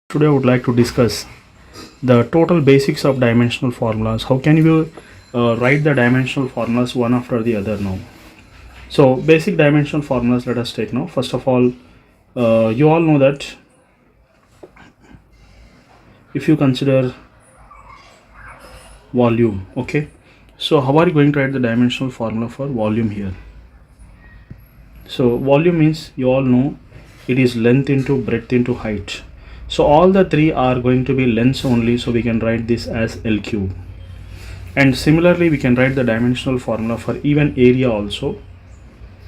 Today I would like to discuss the total basics of dimensional formulas. How can you write the dimensional formulas one after the other now? So basic dimensional formulas, let us take now. First of all, you all know that if you consider volume, okay, so how are you going to write the dimensional formula for volume here? So volume means, you all know, it is length into breadth into height. So all the three are going to be lengths only, so we can write this as L cube. And similarly we can write the dimensional formula for even area also.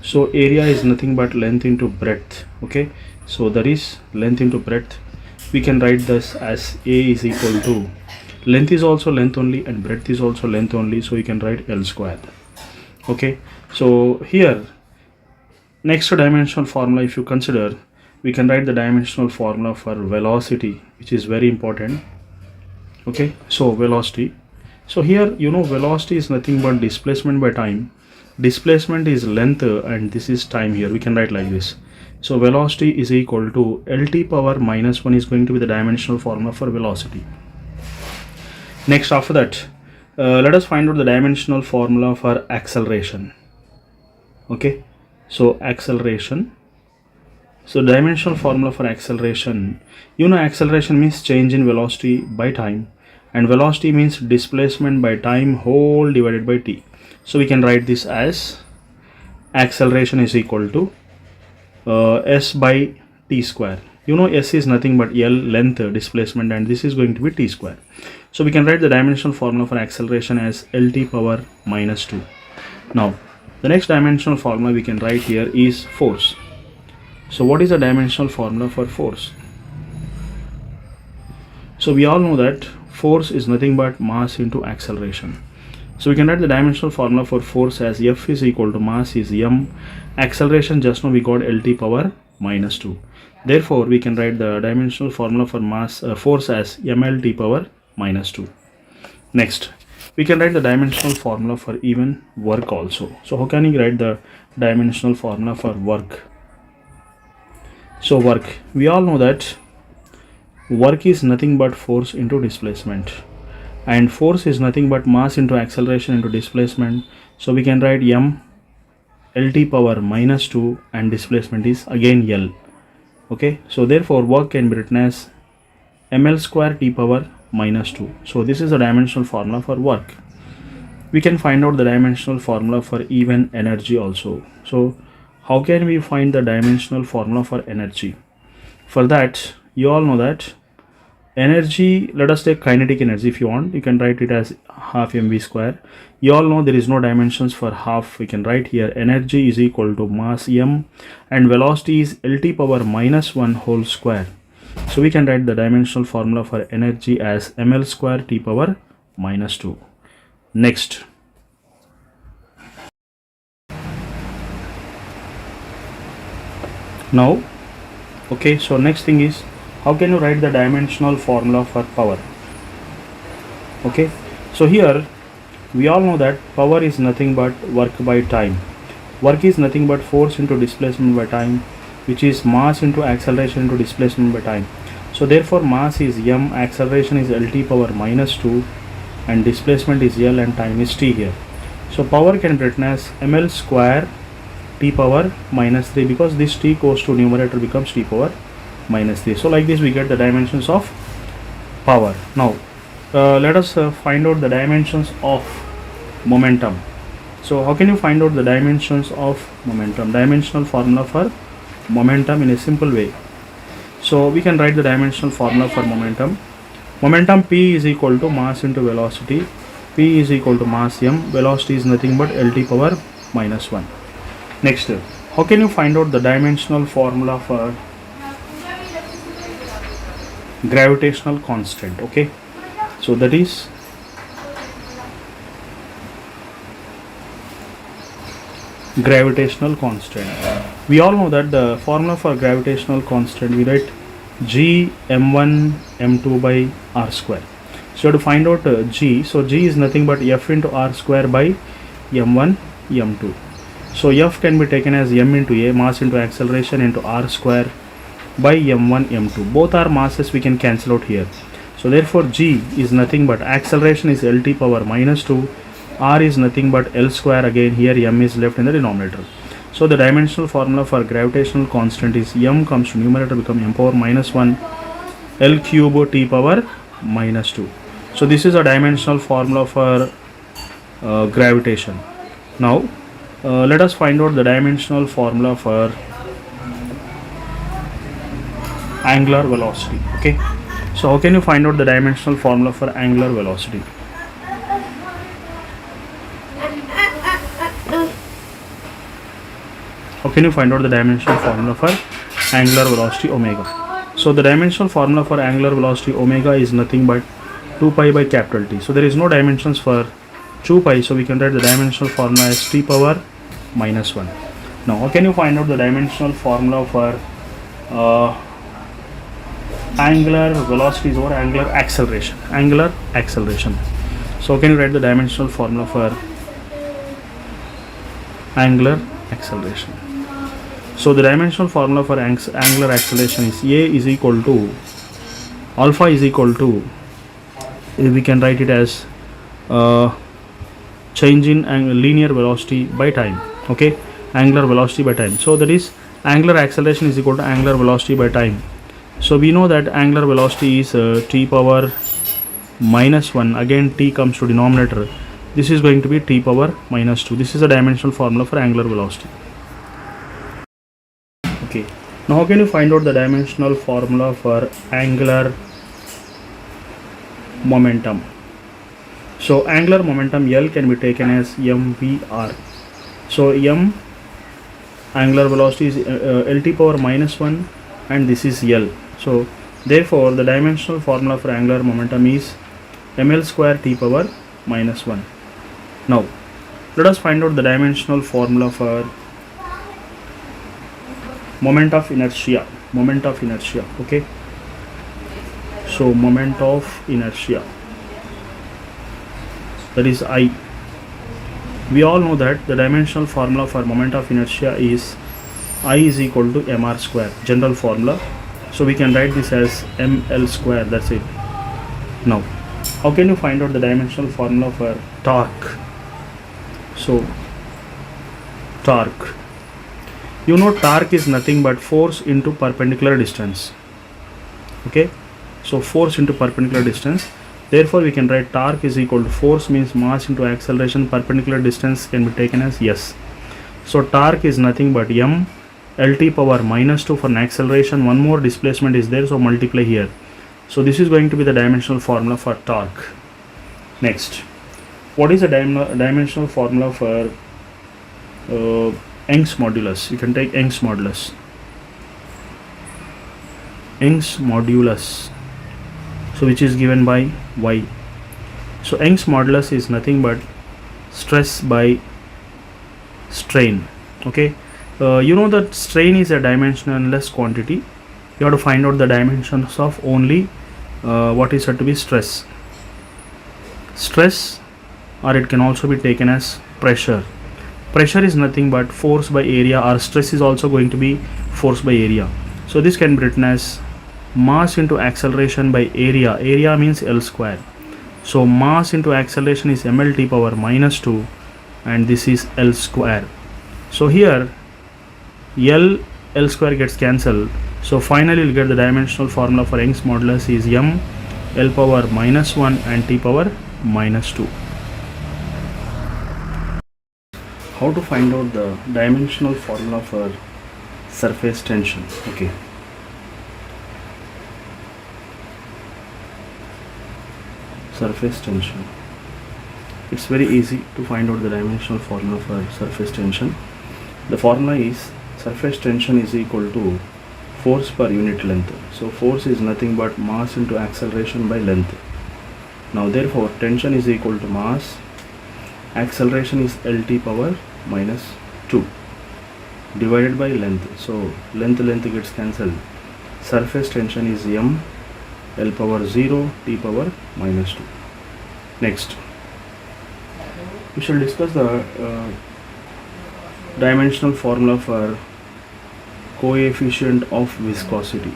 So area is nothing but length into breadth, okay, so that is length into breadth. We can write this as A is equal to, length is also length only and breadth is also length only, so you can write L square. Okay, so here next dimensional formula, if you consider, we can write the dimensional formula for velocity, which is very important. Okay, so velocity, so here velocity is nothing but displacement by time. Displacement is length and this is time. Here we can write like this. So velocity is equal to LT power minus 1 is going to be the dimensional formula for velocity. Next, after that, let us find out the dimensional formula for acceleration. Okay, so acceleration, so dimensional formula for acceleration, acceleration means change in velocity by time, and velocity means displacement by time whole divided by t. So we can write this as acceleration is equal to s by t square. S is nothing but L, length, displacement, and this is going to be t square. So we can write the dimensional formula for acceleration as LT power minus 2. Now the next dimensional formula we can write here is force. So what is the dimensional formula for force? So we all know that force is nothing but mass into acceleration. So we can write the dimensional formula for force as F is equal to mass is m, acceleration just now we got LT power minus 2. Therefore we can write the dimensional formula for mass force as mLT power minus 2. Next, we can write the dimensional formula for even work also. So how can you write the dimensional formula for work? So work, we all know that work is nothing but force into displacement, and force is nothing but mass into acceleration into displacement. So we can write m LT power minus 2 and displacement is again L. Okay, so therefore work can be written as ml square t power minus 2. So this is the dimensional formula for work. We can find out the dimensional formula for even energy also. So how can we find the dimensional formula for energy? For that, you all know that energy, let us take kinetic energy. If you want, you can write it as half mv square. You all know there is no dimensions for half. We can write here energy is equal to mass m and velocity is LT power minus 1 whole square. So we can write the dimensional formula for energy as ml square t power minus 2. Next, now, okay, so next thing is, how can you write the dimensional formula for power? Okay, so here we all know that power is nothing but work by time. Work is nothing but force into displacement by time, which is mass into acceleration into displacement by time. So therefore mass is m, acceleration is LT power minus 2 and displacement is L and time is t here. So power can be written as ml square t power minus 3, because this t goes to numerator becomes t power minus 3. So like this we get the dimensions of power. Now let us find out the dimensions of momentum. So how can you find out the dimensions of momentum? Dimensional formula for momentum in a simple way. So we can write the dimensional formula for momentum. Momentum P is equal to mass into velocity. P is equal to mass m, velocity is nothing but LT power minus 1. Next, how can you find out the dimensional formula for gravitational constant? Okay, so that is gravitational constant. We all know that the formula for gravitational constant, we write g m1 m2 by r square. So to find out g, so g is nothing but f into r square by m1 m2. So f can be taken as m into a, mass into acceleration, into r square by m1 m2. Both are masses, we can cancel out here. So therefore g is nothing but acceleration is L t power minus 2, r is nothing but L square, again here m is left in the denominator. So the dimensional formula for gravitational constant is m comes to numerator become m power minus 1 L cube t power minus 2. So this is a dimensional formula for gravitation. Now let us find out the dimensional formula for angular velocity. Okay, so how can you find out the dimensional formula for angular velocity? How can you find out the dimensional formula for angular velocity omega? So the dimensional formula for angular velocity omega is nothing but 2 pi by capital T. So there is no dimensions for 2 pi, so we can write the dimensional formula as t power minus 1. Now how can you find out the dimensional formula for angular velocities or angular acceleration? Angular acceleration. So how can you write the dimensional formula for angular acceleration? So the dimensional formula for angular acceleration is a is equal to alpha is equal to, we can write it as change in linear velocity by time. Okay, angular velocity by time. So that is angular acceleration is equal to angular velocity by time. So we know that angular velocity is t power minus 1, again t comes to denominator, this is going to be t power minus 2. This is a dimensional formula for angular velocity. Okay, now how can you find out the dimensional formula for angular momentum? So angular momentum L can be taken as mvr. So m angular velocity is L t power minus 1 and this is L. So therefore the dimensional formula for angular momentum is ml square t power minus 1. Now let us find out the dimensional formula for moment of inertia. Moment of inertia. Okay, so moment of inertia, that is I. We all know that the dimensional formula for moment of inertia is I is equal to mr square, general formula. So we can write this as ml square, that's it. Now how can you find out the dimensional formula for torque? So torque, you know torque is nothing but force into perpendicular distance. Okay, so force into perpendicular distance. Therefore we can write torque is equal to force means mass into acceleration, perpendicular distance can be taken as s. So torque is nothing but m Lt power minus 2 for an acceleration, one more displacement is there, so multiply here. So this is going to be the dimensional formula for torque. Next, what is the dimensional formula for Young's modulus? You can take Young's modulus. Young's modulus, so which is given by y. So Young's modulus is nothing but stress by strain. Okay, you know that strain is a dimensionless quantity. You have to find out the dimensions of only what is said to be stress. Stress, or it can also be taken as pressure. Pressure is nothing but force by area, or stress is also going to be force by area. So this can be written as mass into acceleration by area. Area means L square. So mass into acceleration is mlt power minus 2 and this is L square. So here L square gets cancelled. So finally you'll get the dimensional formula for Young's modulus is m L power minus 1 and t power minus 2. How to find out the dimensional formula for surface tension? Okay, surface tension, it's very easy to find out the dimensional formula for surface tension. The formula is surface tension is equal to force per unit length. So force is nothing but mass into acceleration by length. Now therefore tension is equal to mass, acceleration is Lt power minus 2 divided by length. So length gets cancelled. Surface tension is m L power 0 t power minus 2. Next, we shall discuss the dimensional formula for coefficient of viscosity.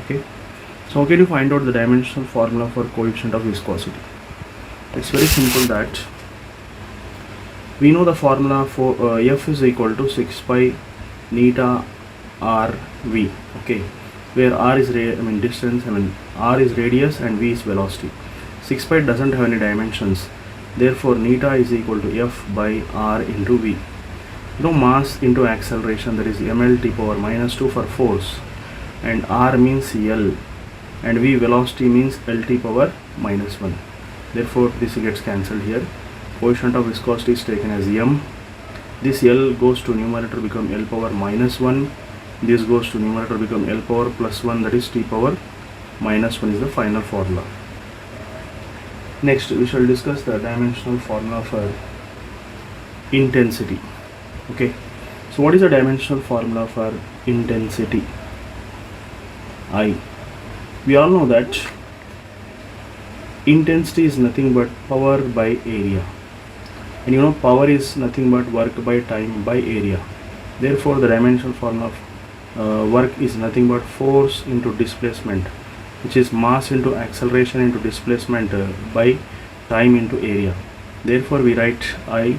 Okay, so how can you find out the dimensional formula for coefficient of viscosity? It's very simple that we know the formula for F is equal to 6 pi neta r v. Okay, where r is distance, r is radius and v is velocity. 6 pi doesn't have any dimensions, therefore neta is equal to F by r into v. You know, mass into acceleration, that is ml t power minus 2 for force, and r means L, and v velocity means L t power minus 1. Therefore this gets cancelled here. Coefficient of viscosity is taken as m. This L goes to numerator, become L power minus 1. This goes to numerator, become L power plus 1, that is t power minus 1 is the final formula. Next we shall discuss the dimensional formula for intensity. Okay, so what is the dimensional formula for intensity? I. We all know that intensity is nothing but power by area, and you know power is nothing but work by time by area. Therefore the dimensional formula of work is nothing but force into displacement, which is mass into acceleration into displacement by time into area. Therefore we write I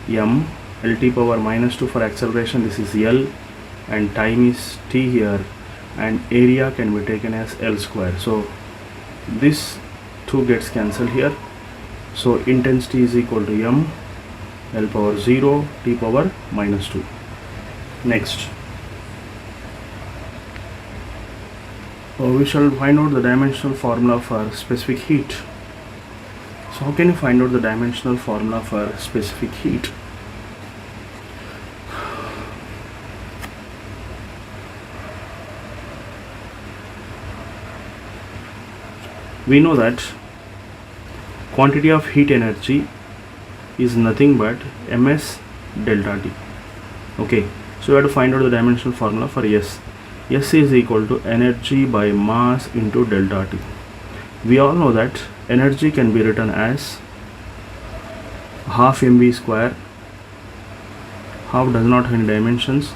m L t power minus 2 for acceleration, this is L, and time is t here, and area can be taken as L square. So this 2 gets cancelled here. So intensity is equal to m L power 0 t power minus 2. Next we shall find out the dimensional formula for specific heat. So how can you find out the dimensional formula for specific heat? We know that quantity of heat energy is nothing but ms delta T. Okay, so we have to find out the dimensional formula for S. S is equal to energy by mass into delta T. We all know that energy can be written as half mv square. Half does not have any dimensions.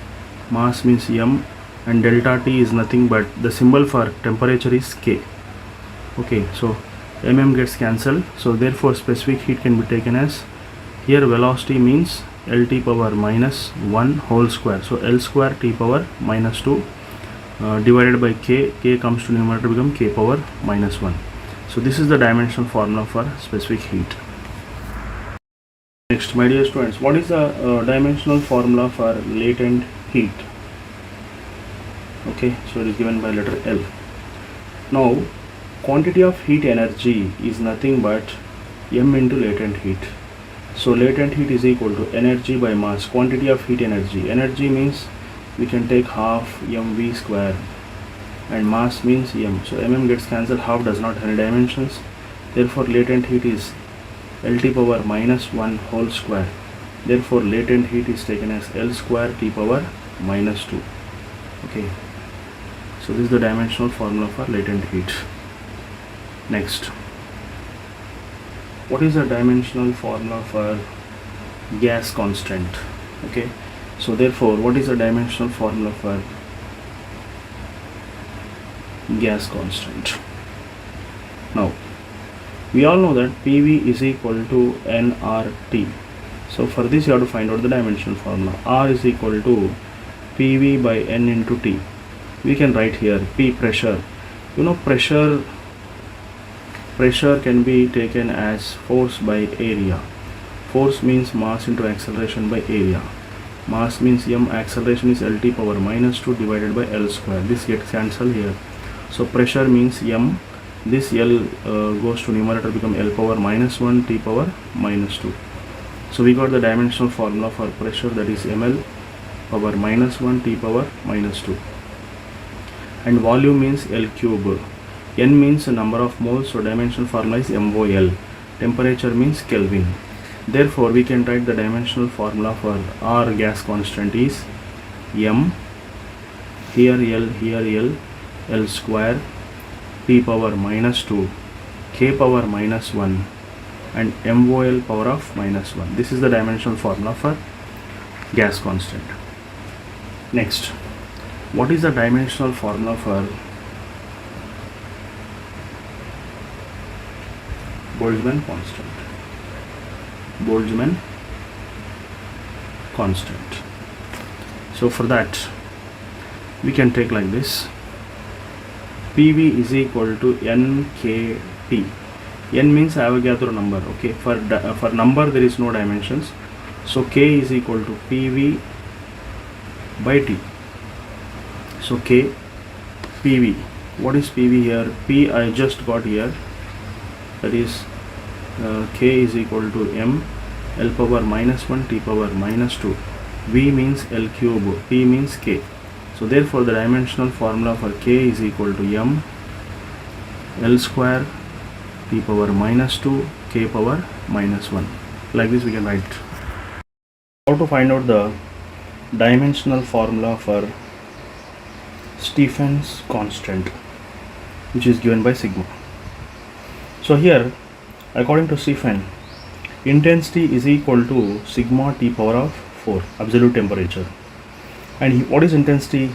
Mass means m, and delta T is nothing but the symbol for temperature is K. Okay, so gets cancelled, so therefore specific heat can be taken as, here velocity means L t power minus 1 whole square, so L square t power minus 2 divided by K. K comes to numerator, become K power minus 1. So this is the dimensional formula for specific heat. Next, my dear students, what is the dimensional formula for latent heat? Okay, so it is given by letter L. Now quantity of heat energy is nothing but m into latent heat. So latent heat is equal to energy by mass, quantity of heat energy. Energy means we can take half mv square, and mass means m. So gets cancelled, half does not have any dimensions. Therefore latent heat is L t power minus 1 whole square. Therefore latent heat is taken as L square t power minus 2. Okay, so this is the dimensional formula for latent heat. Next, what is the dimensional formula for gas constant? Okay, so therefore what is the dimensional formula for gas constant? Now we all know that PV is equal to nRT. So for this you have to find out the dimensional formula. R is equal to PV by N into T. We can write here P, pressure. You know, pressure can be taken as force by area. Force means mass into acceleration by area. Mass means m, acceleration is L t power minus 2 divided by L square. This gets cancelled here. So pressure means m. This L goes to numerator, become L power minus 1 t power minus 2. So we got the dimensional formula for pressure, that is ml power minus 1 t power minus 2. And volume means L cube. N means the number of moles, so dimensional formula is MOL. Temperature means Kelvin. Therefore we can write the dimensional formula for R gas constant is M, here L, L square t power minus 2, K power minus 1, and MOL power of minus 1. This is the dimensional formula for gas constant. Next, what is the dimensional formula for Boltzmann constant? Boltzmann constant. So for that we can take like this: PV is equal to NKT. N means Avogadro number. Okay, for number there is no dimensions, so K is equal to PV by T. So K, PV. What is PV here? P I just got here, that is K is equal to M L power minus 1 T power minus 2. V means L cube, P means K. So therefore the dimensional formula for K is equal to M L square T power minus 2 K power minus 1. Like this we can write. How to find out the dimensional formula for Stephen's constant, which is given by sigma. So here, according to Stephen, intensity is equal to sigma T power of 4, absolute temperature. And what is intensity?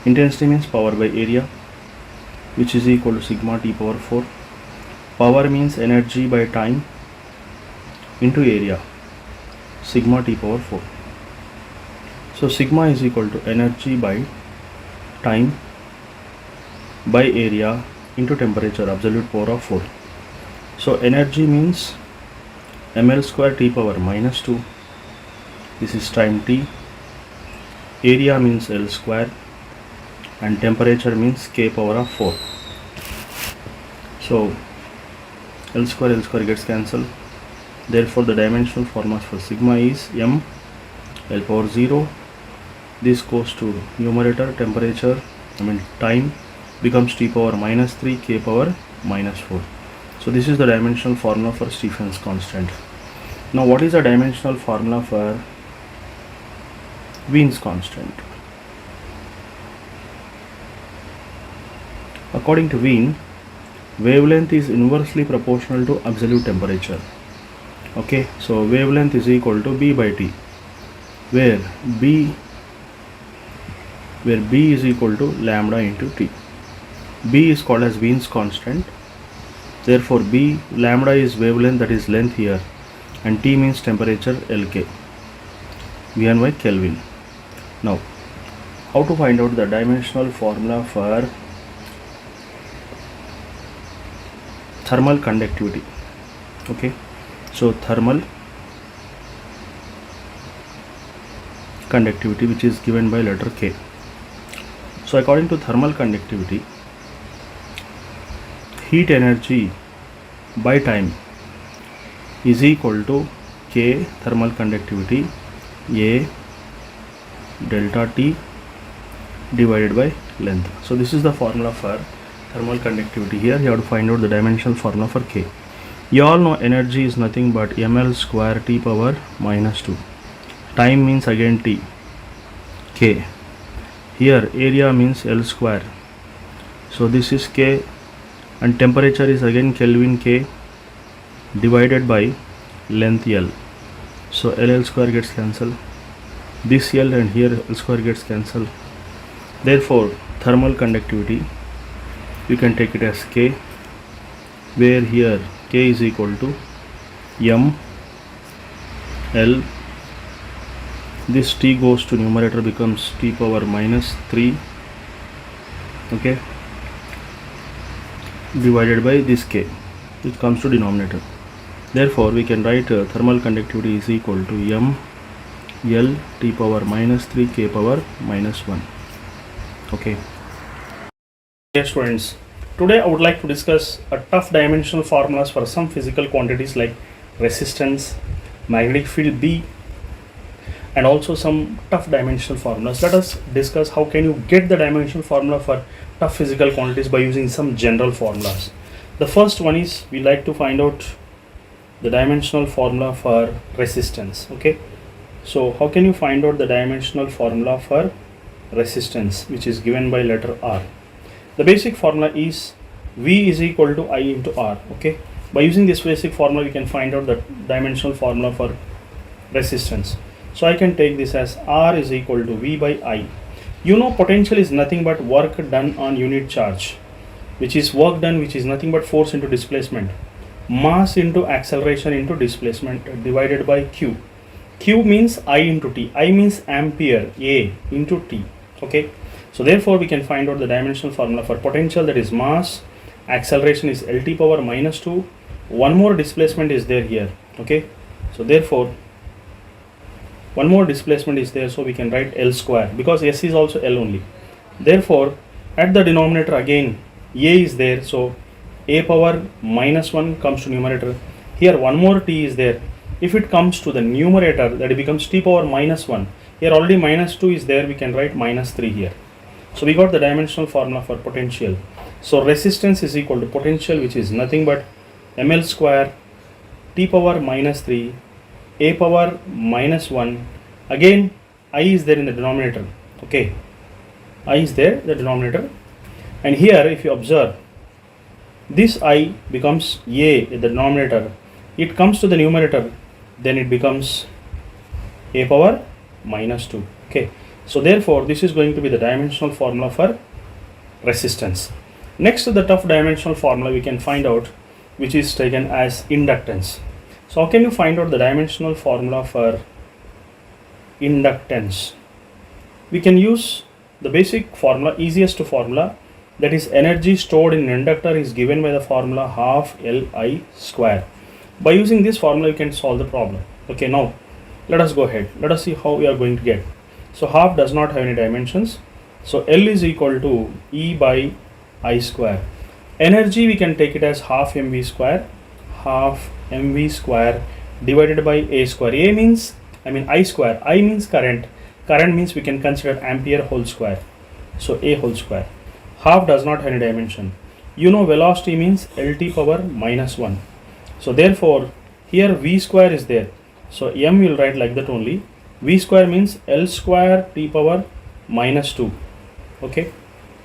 Intensity means power by area, which is equal to sigma T power 4. Power means energy by time into area, sigma T power 4. So sigma is equal to energy by time by area into temperature, absolute power of 4. So energy means ml square T power minus 2. This is time T. Area means L square, and temperature means K power of 4. So L square gets cancelled. Therefore the dimensional formula for sigma is M L power 0. This goes to numerator, temperature, time becomes T power minus 3 K power minus 4. So this is the dimensional formula for Stephen's constant. Now what is the dimensional formula for Wien's constant? According to Wien, wavelength is inversely proportional to absolute temperature. Okay, so wavelength is equal to B by T, where B is equal to lambda into T. B is called as Wien's constant. Therefore B, lambda is wavelength, that is length here, and T means temperature, Lk, Vn by Kelvin. Now how to find out the dimensional formula for thermal conductivity? Okay, so thermal conductivity, which is given by letter K. So according to thermal conductivity, heat energy by time is equal to K thermal conductivity A delta T divided by length. So this is the formula for thermal conductivity. Here you have to find out the dimensional formula for K. You all know energy is nothing but ml square T power minus 2. Time means again T. K. Here area means L square. So this is K, and temperature is again Kelvin K divided by length L. So L square gets cancelled. This L and here L square gets cancelled. Therefore thermal conductivity, you can take it as K, where here K is equal to M L. This T goes to numerator, becomes T power minus 3, okay, divided by this K, which comes to denominator. Therefore we can write thermal conductivity is equal to M L T power minus 3 K power minus 1. Okay. Dear students, today I would like to discuss a tough dimensional formulas for some physical quantities like resistance, magnetic field B, and also some tough dimensional formulas. Let us discuss how can you get the dimensional formula for tough physical quantities by using some general formulas. The first one is, we like to find out the dimensional formula for resistance. Okay, so how can you find out the dimensional formula for resistance, which is given by letter R? The basic formula is V is equal to I into R. Okay, by using this basic formula we can find out the dimensional formula for resistance. So I can take this as R is equal to V by I. You know, potential is nothing but work done on unit charge, which is work done, which is nothing but force into displacement, mass into acceleration into displacement divided by Q. Q means I into T. I means ampere, A into T. Okay. So therefore we can find out the dimensional formula for potential, that is mass, acceleration is Lt power minus 2, one more displacement is there here. Okay. So therefore one more displacement is there, so we can write L square, because S is also L only. Therefore at the denominator again A is there, so A power minus 1 comes to numerator. Here one more T is there. If it comes to the numerator, that it becomes T power minus 1. Here already minus 2 is there, we can write minus 3 here. So we got the dimensional formula for potential. So resistance is equal to potential, which is nothing but ml square T power minus 3 A power minus 1. Again I is there in the denominator. Okay, I is there the denominator, and here if you observe, this I becomes A in the denominator, it comes to the numerator, then it becomes A power minus 2. Okay, so therefore this is going to be the dimensional formula for resistance. Next to the tough dimensional formula we can find out, which is taken as inductance. So how can you find out the dimensional formula for inductance? We can use the basic formula, easiest formula, that is energy stored in an inductor is given by the formula half Li square. By using this formula you can solve the problem. Okay, now let us go ahead. Let us see how we are going to get. So half does not have any dimensions. So L is equal to E by I square. Energy we can take it as half mv square, half mv square divided by A square. A means, I square. I means current. Current means we can consider ampere whole square. So A whole square. Half does not have any dimension. You know velocity means Lt power minus 1. So therefore here V square is there. So M will write like that only. V square means L square T power minus 2. Okay.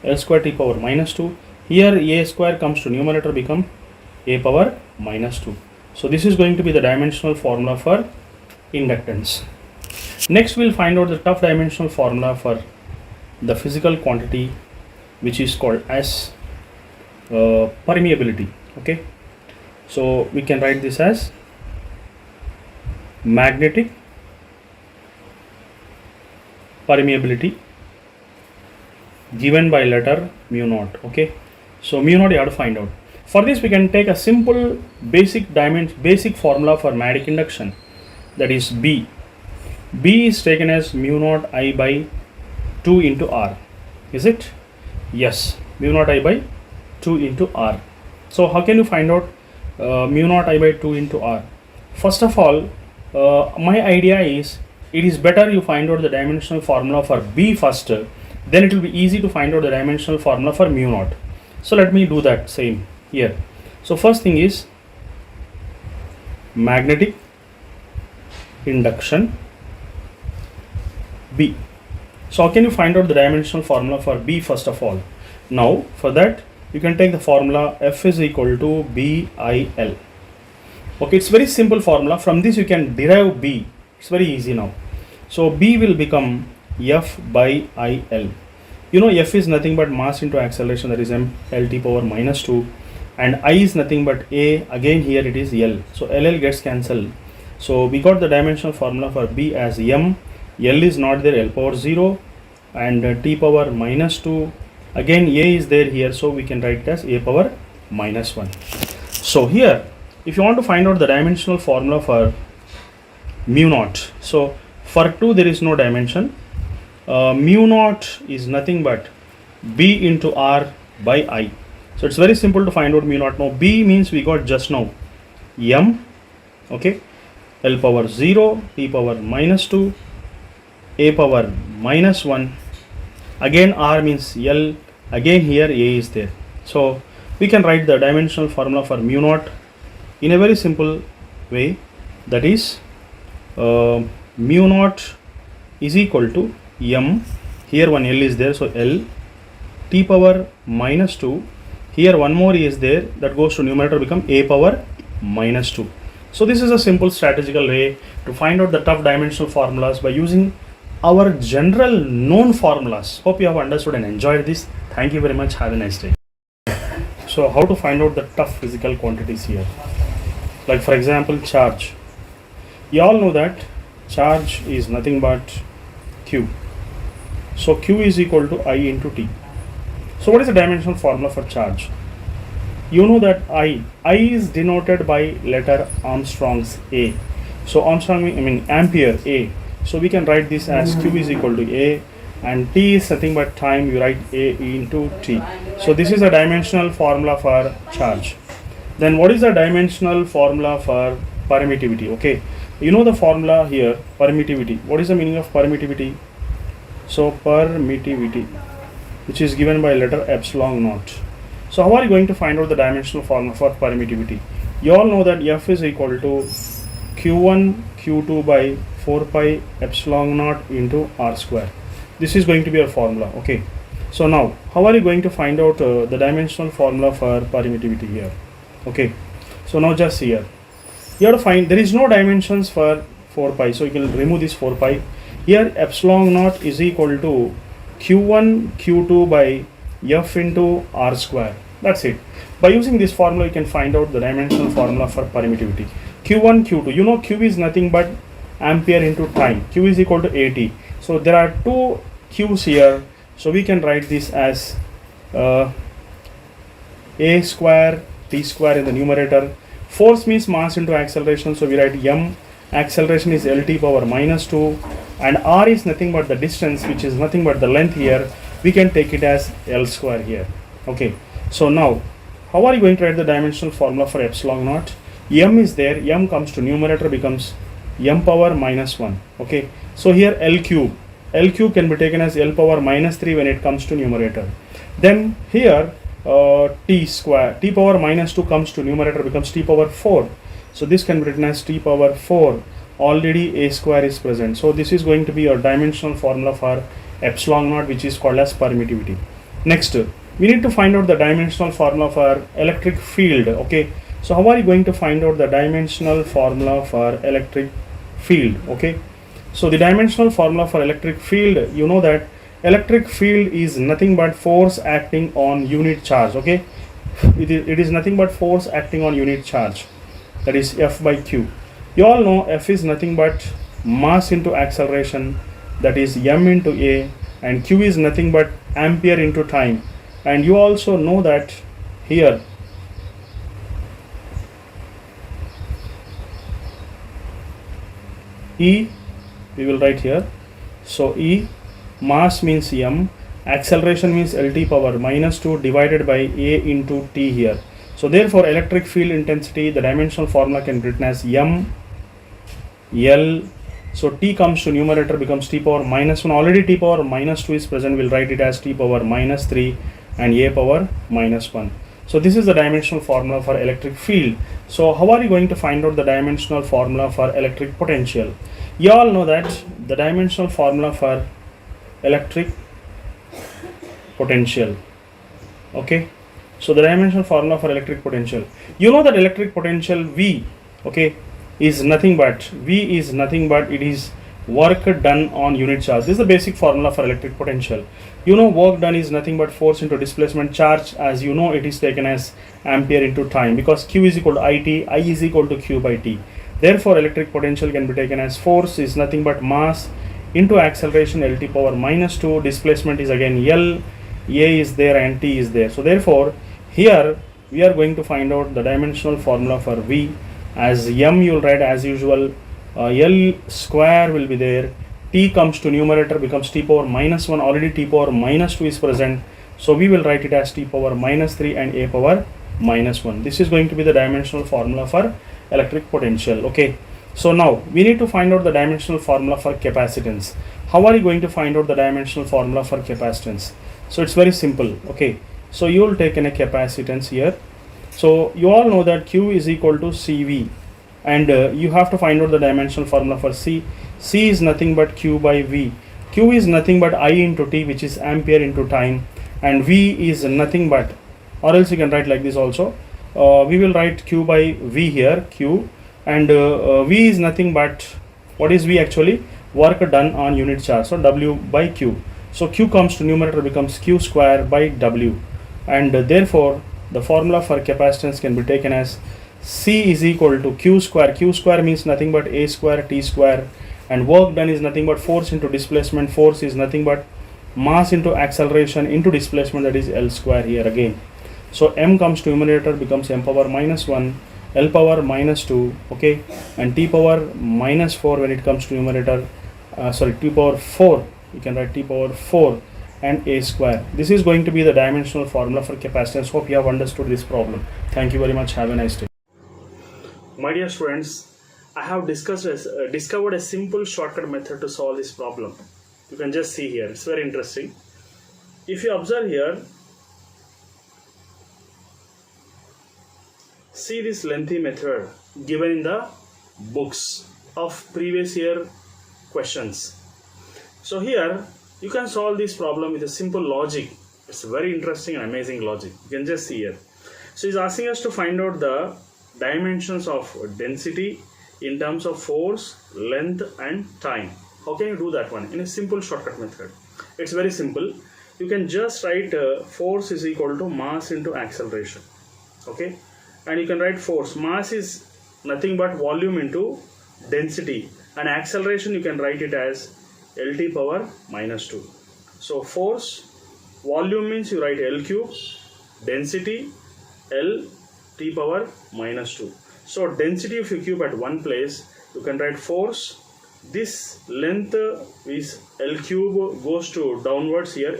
L square T power minus 2. Here A square comes to numerator, become A power minus 2. So this is going to be the dimensional formula for inductance. Next we'll find out the tough dimensional formula for the physical quantity, which is called as permeability. Okay, so we can write this as magnetic permeability given by letter mu naught. Okay, so mu naught you have to find out. For this we can take a simple basic formula for magnetic induction, that is B. B is taken as mu naught I by 2 into R. Is it? Yes, mu naught I by 2 into R. So how can you find out mu naught I by 2 into R? First of all, my idea is, it is better you find out the dimensional formula for B first, then it will be easy to find out the dimensional formula for mu naught. So let me do that same here. So first thing is magnetic induction B. So how can you find out the dimensional formula for B first of all? Now for that you can take the formula F is equal to BIL. Okay, it's very simple formula. From this you can derive B. It's very easy now. So B will become F by IL. You know F is nothing but mass into acceleration, that is Lt power minus 2, and I is nothing but A, again here it is L. So LL gets cancelled. So we got the dimensional formula for B as M. L is not there, L power 0, and T power minus 2. Again A is there here, so we can write it as A power minus 1. So here if you want to find out the dimensional formula for mu naught, so for 2 there is no dimension. Mu naught is nothing but B into R by I. So it's very simple to find out mu naught. Now B means we got just now M, okay, L power 0, T power minus 2, A power minus 1, again R means L, again here A is there. So we can write the dimensional formula for mu naught in a very simple way, that is mu naught is equal to M, here one L is there, so L, T power minus 2, here one more is there, that goes to numerator, become A power minus 2. So this is a simple strategical way to find out the tough dimensional formulas by using our general known formulas. Hope you have understood and enjoyed this. Thank you very much. Have a nice day. So how to find out the tough physical quantities here? Like for example, charge. You all know that charge is nothing but Q. So Q is equal to I into T. So what is the dimensional formula for charge? You know that I is denoted by letter Armstrong's A. So Armstrong, I mean ampere A. So we can write this as Q is equal to A, and T is nothing but time. You write A into T. So this is a dimensional formula for charge. Then what is the dimensional formula for permittivity? Okay, you know the formula here, permittivity. What is the meaning of permittivity? So permittivity, which is given by letter epsilon naught. So how are you going to find out the dimensional formula for permittivity? You all know that F is equal to Q1 Q2 by 4 pi epsilon naught into R square. This is going to be our formula. Okay. So now how are you going to find out the dimensional formula for permittivity here? Okay. So now just here, you have to find, there is no dimensions for 4 pi. So you can remove this 4 pi. Here epsilon naught is equal to Q1 Q2 by F into R square. That's it. By using this formula, you can find out the dimensional formula for permittivity. Q1, Q2. You know Q is nothing but ampere into time. Q is equal to AT. So there are two Q's here. So we can write this as A square T square in the numerator. Force means mass into acceleration. So we write M. Acceleration is LT power minus 2. And R is nothing but the distance, which is nothing but the length here. We can take it as L square here. Okay. So now, how are you going to write the dimensional formula for epsilon naught? M is there. M comes to numerator, becomes M power minus 1. Okay. So here L cube. L cube can be taken as L power minus 3 when it comes to numerator. Then here T square. T power minus 2 comes to numerator, becomes T power 4. So this can be written as T power 4. Already A square is present. So this is going to be your dimensional formula for epsilon naught, which is called as permittivity. Next, we need to find out the dimensional formula for electric field. Okay, so how are you going to find out the dimensional formula for electric field? Okay, so the dimensional formula for electric field, you know that electric field is nothing but force acting on unit charge. Okay, it is nothing but force acting on unit charge, that is F by Q. You all know F is nothing but mass into acceleration, that is M into A, and Q is nothing but ampere into time. And you also know that here E, we will write here. So E, mass means M, acceleration means LT power minus 2 divided by A into T here. So therefore electric field intensity, the dimensional formula can be written as M L. So T comes to numerator, becomes T power minus 1. Already T power minus 2 is present. We'll write it as T power minus 3 and A power minus 1. So this is the dimensional formula for electric field. So how are you going to find out the dimensional formula for electric potential? You all know that the dimensional formula for electric potential. Okay. So the dimensional formula for electric potential. You know that electric potential V, okay, is nothing but it is work done on unit charge. This is the basic formula for electric potential. You know work done is nothing but force into displacement charge. As you know, it is taken as ampere into time, because Q is equal to IT, I is equal to Q by T. Therefore electric potential can be taken as force is nothing but mass into acceleration LT power minus 2, displacement is again L, A is there and T is there. So therefore here we are going to find out the dimensional formula for V. As M you will write as usual, L square will be there, T comes to numerator, becomes T power minus 1, already T power minus 2 is present, so we will write it as T power minus 3 and A power minus 1. This is going to be the dimensional formula for electric potential. Okay, so now we need to find out the dimensional formula for capacitance. How are you going to find out the dimensional formula for capacitance? So it's very simple. Okay, so you will take in a capacitance here. So you all know that Q is equal to CV, and you have to find out the dimensional formula for C. C is nothing but Q by V. Q is nothing but I into T, which is ampere into time, and V is nothing but, or else you can write like this also. We will write Q by V here, Q, and V is nothing but, what is V actually? Work done on unit charge, so W by Q. So Q comes to numerator, becomes Q square by W, and therefore the formula for capacitance can be taken as C is equal to Q square. Q square means nothing but A square T square, and work done is nothing but force into displacement. Force is nothing but mass into acceleration into displacement, that is L square here again. So M comes to numerator, becomes M power minus 1, L power minus 2, okay, and T power minus 4 when it comes to numerator, T power 4, you can write T power 4 and A square. This is going to be the dimensional formula for capacitance. Hope you have understood this problem. Thank you very much. Have a nice day. My dear students, I have discovered a simple shortcut method to solve this problem. You can just see here, it's very interesting. If you observe here, see this lengthy method given in the books of previous year questions. So here you can solve this problem with a simple logic. It's very interesting and amazing logic. You can just see here. So he's asking us to find out the dimensions of density in terms of force, length and time. How can you do that one? In a simple shortcut method. It's very simple. You can just write force is equal to mass into acceleration. Okay, and you can write force. Mass is nothing but volume into density, and acceleration you can write it as LT power minus 2. So force, volume means you write L cube, density L T power minus 2. So density if you cube at one place, you can write force. This length is L cube goes to downwards here,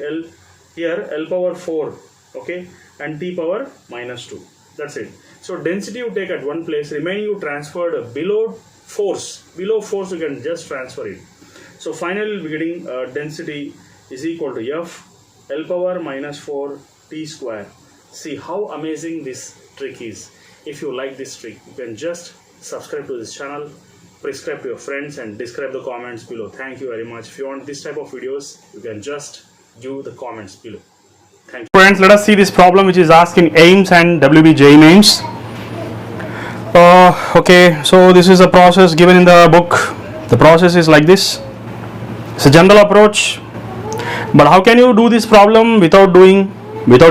L power 4, okay, and T power minus 2. That's it. So density you take at one place, remaining you transferred below force. Below force you can just transfer it. So finally we'll be getting density is equal to F L power minus 4 T square. See how amazing this trick is. If you like this trick, you can just subscribe to this channel, prescribe to your friends and describe the comments below. Thank you very much. If you want this type of videos, you can just give the comments below. Thank you. Friends, let us see this problem which is asked in AIMS and WBJ AIMS. Okay, so this is a process given in the book. The process is like this. It's a general approach, but how can you do this problem without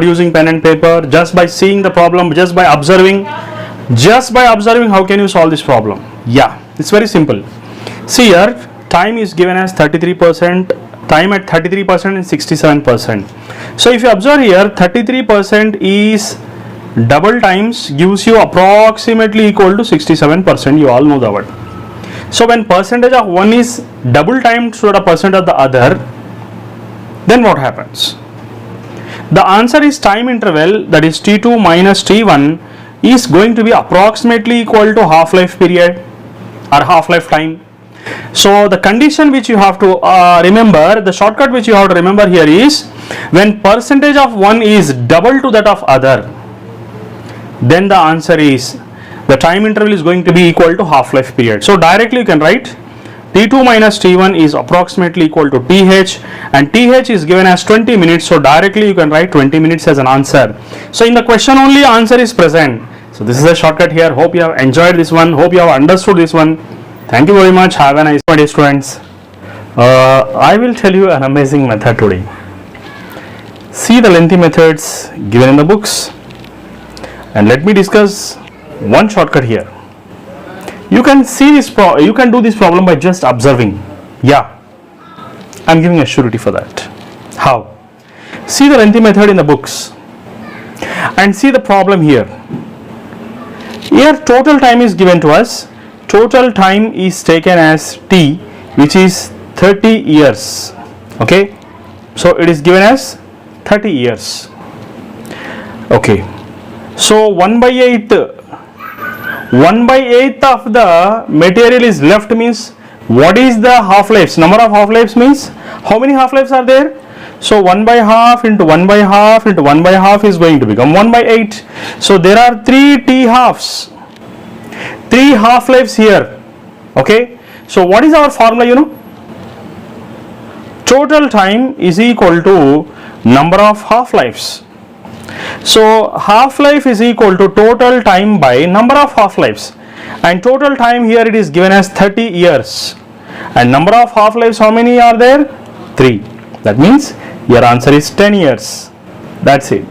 using pen and paper? Just by seeing the problem, just by observing, how can you solve this problem? Yeah, it's very simple. See here, time is given as 33%, time at 33% and 67%. So if you observe here, 33% is double times gives you approximately equal to 67%. You all know the word. So when percentage of one is double times to the percent of the other, then what happens? The answer is time interval, that is T2 minus T1, is going to be approximately equal to half-life period or half-life time. So the condition which you have to remember, the shortcut which you have to remember here is, when percentage of one is double to that of other, then the answer is the time interval is going to be equal to half-life period. So directly you can write T2 minus T1 is approximately equal to TH, and TH is given as 20 minutes. So directly you can write 20 minutes as an answer. So in the question only answer is present. So this is a shortcut here. Hope you have enjoyed this one. Hope you have understood this one. Thank you very much. Have a nice day, students. I will tell you an amazing method today. See the lengthy methods given in the books, and let me discuss one shortcut here. You can see this you can do this problem by just observing. Yeah, I'm giving a surety for that. How? See the lengthy method in the books and see the problem here. Here total time is given to us. Total time is taken as T, which is 30 years. Okay, so it is given as 30 years. Okay, so 1/8 of the material is left, means what is the half-lives? Number of half-lives means how many half-lives are there? So 1/2 into 1/2 into 1/2 is going to become 1/8. So there are 3 T halves, 3 half-lives here. Okay, so what is our formula? Total time is equal to number of half-lives. So half-life is equal to total time by number of half-lives. and total time here it is given as 30 years, and number of half-lives, how many are there? 3. That means your answer is 10 years. That's it.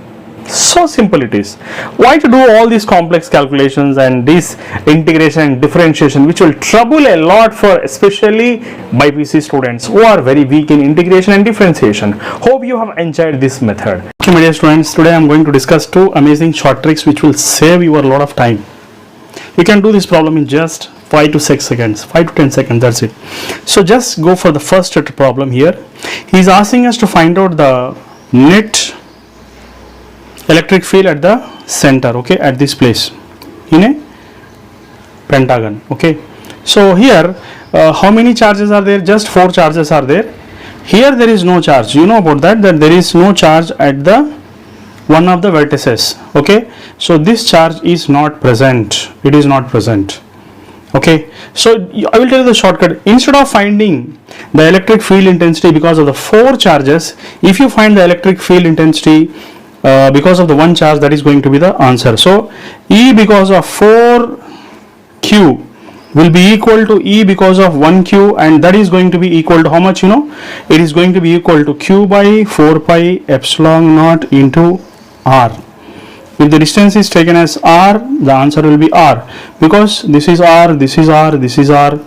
So simple it is. Why to do all these complex calculations and this integration and differentiation, which will trouble a lot for especially BPC students who are very weak in integration and differentiation. Hope you have enjoyed this method. Okay, my dear students, today I am going to discuss 2 amazing short tricks which will save you a lot of time. You can do this problem in just 5 to 6 seconds, 5 to 10 seconds, that's it. So just go for the first problem here. He is asking us to find out the net electric field at the center, okay, at this place in a pentagon, okay. So here how many charges are there? Just 4 charges are there. Here there is no charge. You know about that there is no charge at the one of the vertices, okay. So this charge is not present, it is not present, okay. So I will tell you the shortcut. Instead of finding the electric field intensity because of the 4 charges, if you find the electric field intensity because of the 1 charge, that is going to be the answer. So E because of 4Q will be equal to E because of 1Q, and that is going to be equal to how much, you know? It is going to be equal to Q by 4 pi epsilon naught into R. If the distance is taken as R, the answer will be R, because this is R, this is R, this is R,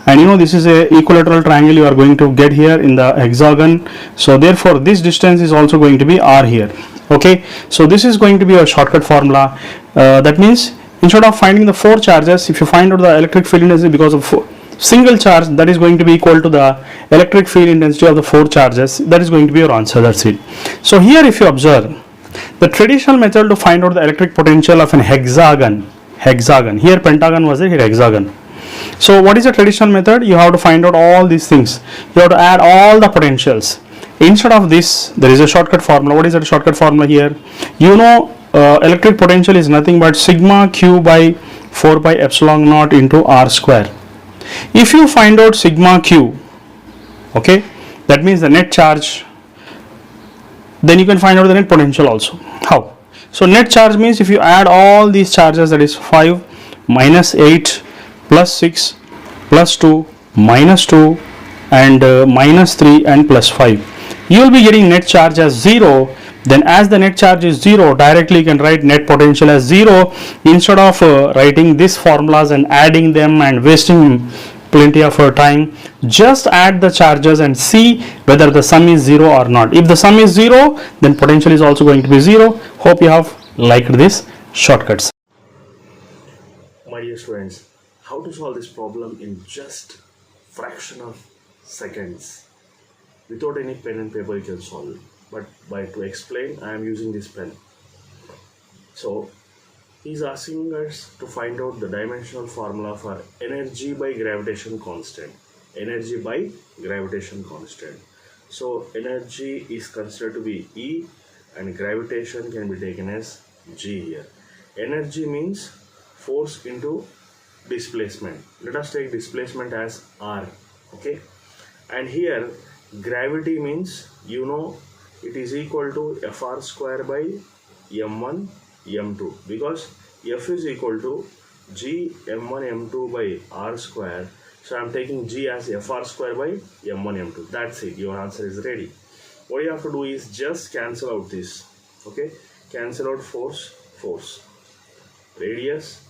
and you know this is a equilateral triangle you are going to get here in the hexagon. So therefore this distance is also going to be R here, okay. So this is going to be a shortcut formula. That means instead of finding the 4 charges, if you find out the electric field intensity because of single charge, that is going to be equal to the electric field intensity of the 4 charges. That is going to be your answer, that's it. So here if you observe, the traditional method to find out the electric potential of an hexagon, here pentagon was there, here hexagon. So what is the traditional method? You have to find out all these things. You have to add all the potentials. Instead of this, there is a shortcut formula. What is that shortcut formula here? You know, electric potential is nothing but sigma q by 4 pi epsilon naught into r square. If you find out sigma q, okay, that means the net charge, then you can find out the net potential also. How? So net charge means if you add all these charges, that is 5 minus 8 plus 6 plus 2 minus 2 and minus 3 and plus 5, you will be getting net charge as 0. Then as the net charge is 0, directly you can write net potential as 0 instead of writing these formulas and adding them and wasting plenty of time. Just add the charges and see whether the sum is 0 or not. If the sum is 0, then potential is also going to be 0. Hope you have liked this shortcuts. My dear students, how to solve this problem in just fraction of seconds without any pen and paper you can solve it. But to explain, I am using this pen. So he's asking us to find out the dimensional formula for energy by gravitation constant. Energy by gravitation constant. So energy is considered to be E and gravitation can be taken as G here. Energy means force into displacement. Let us take displacement as R, okay. And here gravity means, you know, it is equal to Fr square by m1 m2, because F is equal to G m1 m2 by R square. So I am taking G as Fr square by m1 m2. That's it, your answer is ready. What you have to do is just cancel out this, okay. Cancel out force, radius,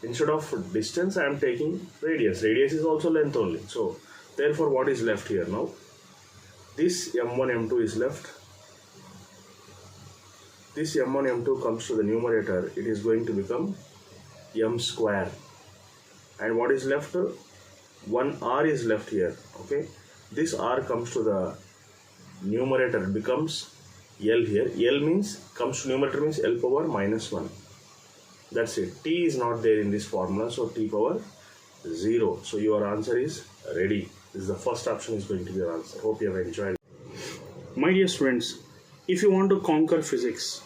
instead of distance I am taking radius is also length only. So therefore what is left here now? This m1 m2 is left. This m1 m2 comes to the numerator, it is going to become m square, and what is left? 1 r is left here, okay. This r comes to the numerator, becomes L here. L means comes to numerator means L power minus 1. That's it. T is not there in this formula, so T power 0. So your answer is ready. This is the first option is going to be your answer. Hope you have enjoyed. My dear students, if you want to conquer physics,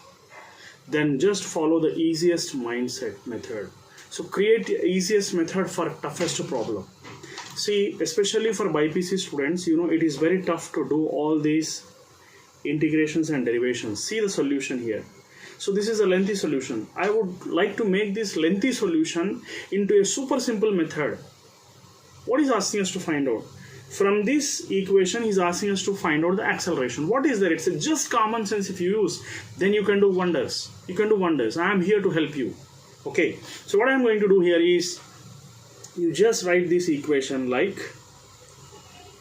then just follow the easiest mindset method. So create the easiest method for toughest problem. See, especially for BPC students, you know, it is very tough to do all these integrations and derivations. See the solution here. So this is a lengthy solution. I would like to make this lengthy solution into a super simple method. What is asking us to find out? From this equation, he's asking us to find out the acceleration. What is there? It's just common sense. If you use, then you can do wonders. You can do wonders. I am here to help you. Okay. So what I'm going to do here is, you just write this equation like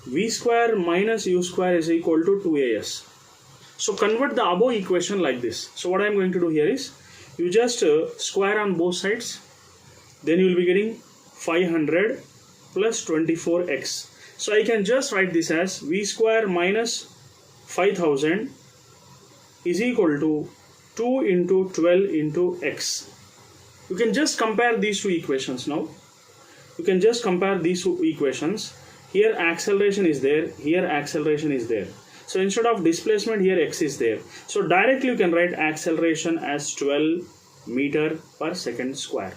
v square minus u square is equal to 2as. So convert the above equation like this. So what I'm going to do here is, you just square on both sides. Then you will be getting 500 plus 24x. So I can just write this as v square minus 5000 is equal to 2 into 12 into x. You can just compare these two equations now. You can just compare these two equations. Here acceleration is there, here acceleration is there. So instead of displacement, here x is there. So directly you can write acceleration as 12 meter per second square.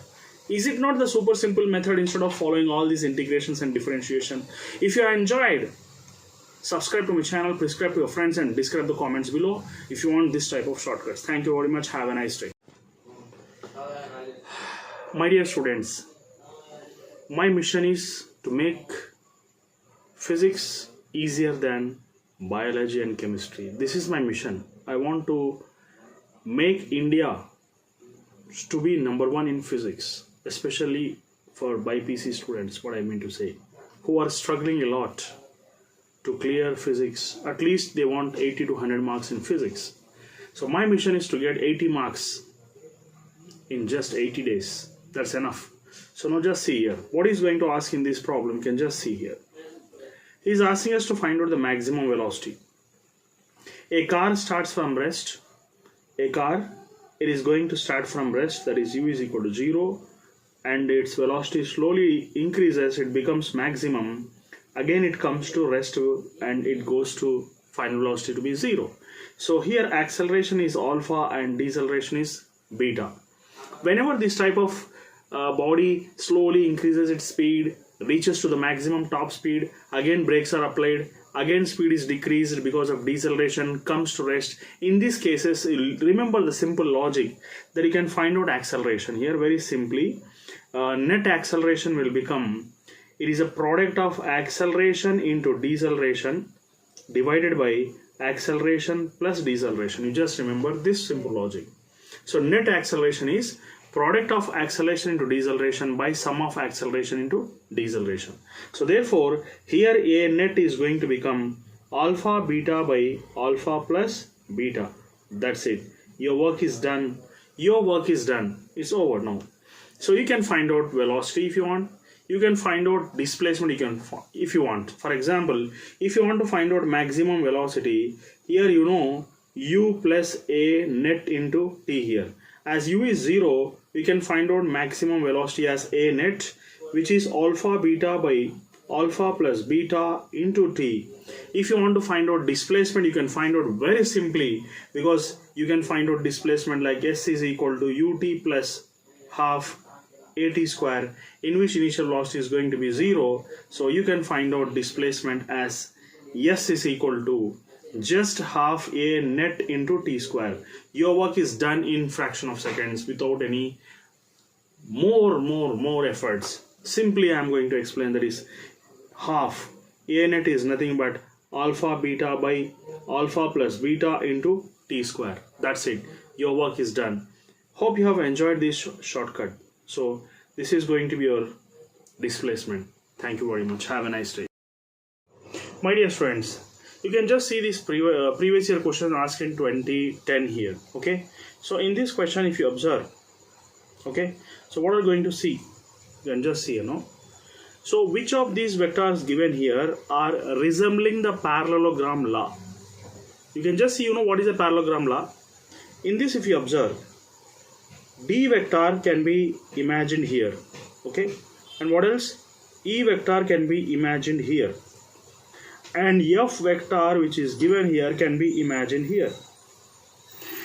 Is it not the super simple method instead of following all these integrations and differentiation? If you enjoyed, subscribe to my channel, prescribe to your friends and describe the comments below if you want this type of shortcuts. Thank you very much. Have a nice day. My dear students, my mission is to make physics easier than biology and chemistry. This is my mission. I want to make India to be number one in physics, especially for BPC students, what I mean to say, who are struggling a lot to clear physics. At least they want 80 to 100 marks in physics. So my mission is to get 80 marks in just 80 days. That's enough. So now just see here. What he's going to ask in this problem, you can just see here. He's asking us to find out the maximum velocity. A car starts from rest. It is going to start from rest, that is u is equal to 0, and its velocity slowly increases, it becomes maximum. Again it comes to rest and it goes to final velocity to be 0. So here acceleration is alpha and deceleration is beta. Whenever this type of body slowly increases its speed, reaches to the maximum top speed, again brakes are applied, again speed is decreased because of deceleration, comes to rest. In these cases, remember the simple logic that you can find out acceleration. Here very simply, net acceleration will become, it is a product of acceleration into deceleration divided by acceleration plus deceleration. You just remember this simple logic. So net acceleration is product of acceleration into deceleration by sum of acceleration into deceleration. So therefore here a net is going to become alpha beta by alpha plus beta. That's it. Your work is done. Your work is done. It's over now. So you can find out velocity if you want. You can find out displacement if you want. For example, if you want to find out maximum velocity, here you know u plus a net into t here. As u is 0, we can find out maximum velocity as a net, which is alpha beta by alpha plus beta into t. If you want to find out displacement, you can find out very simply, because you can find out displacement like s is equal to ut plus half at square, in which initial velocity is going to be 0. So you can find out displacement as s is equal to just half a net into t square. Your work is done in fraction of seconds without any more efforts. Simply I am going to explain that is half a net is nothing but alpha beta by alpha plus beta into t square. That's it. Your work is done. Hope you have enjoyed this shortcut. So this is going to be your displacement. Thank you very much. Have a nice day. My dear friends, you can just see this previous year question asked in 2010 here. Okay, so in this question, if you observe, okay, so what are you going to see? You can just see, you know. So which of these vectors given here are resembling the parallelogram law? You can just see, you know, what is a parallelogram law. In this, if you observe, D vector can be imagined here. Okay, and what else? E vector can be imagined here. And F vector, which is given here, can be imagined here.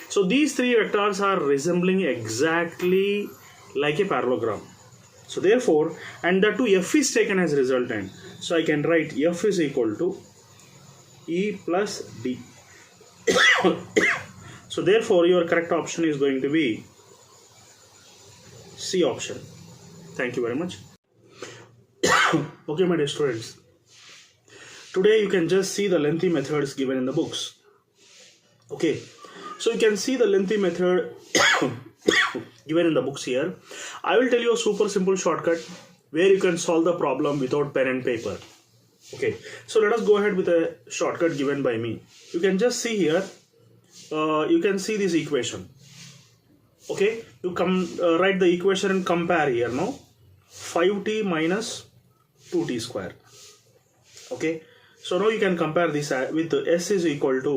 So these three vectors are resembling exactly like a parallelogram. So therefore, and the two F is taken as resultant. So I can write F is equal to E plus D. So therefore your correct option is going to be C option. Thank you very much. Okay, my dear students. Today you can just see the lengthy methods given in the books. Okay, so you can see the lengthy method given in the books here. I will tell you a super simple shortcut where you can solve the problem without pen and paper. Okay, so let us go ahead with a shortcut given by me. You can just see here, you can see this equation. Okay, you write the equation and compare here now. 5t minus 2t square. Okay, so now you can compare this with s is equal to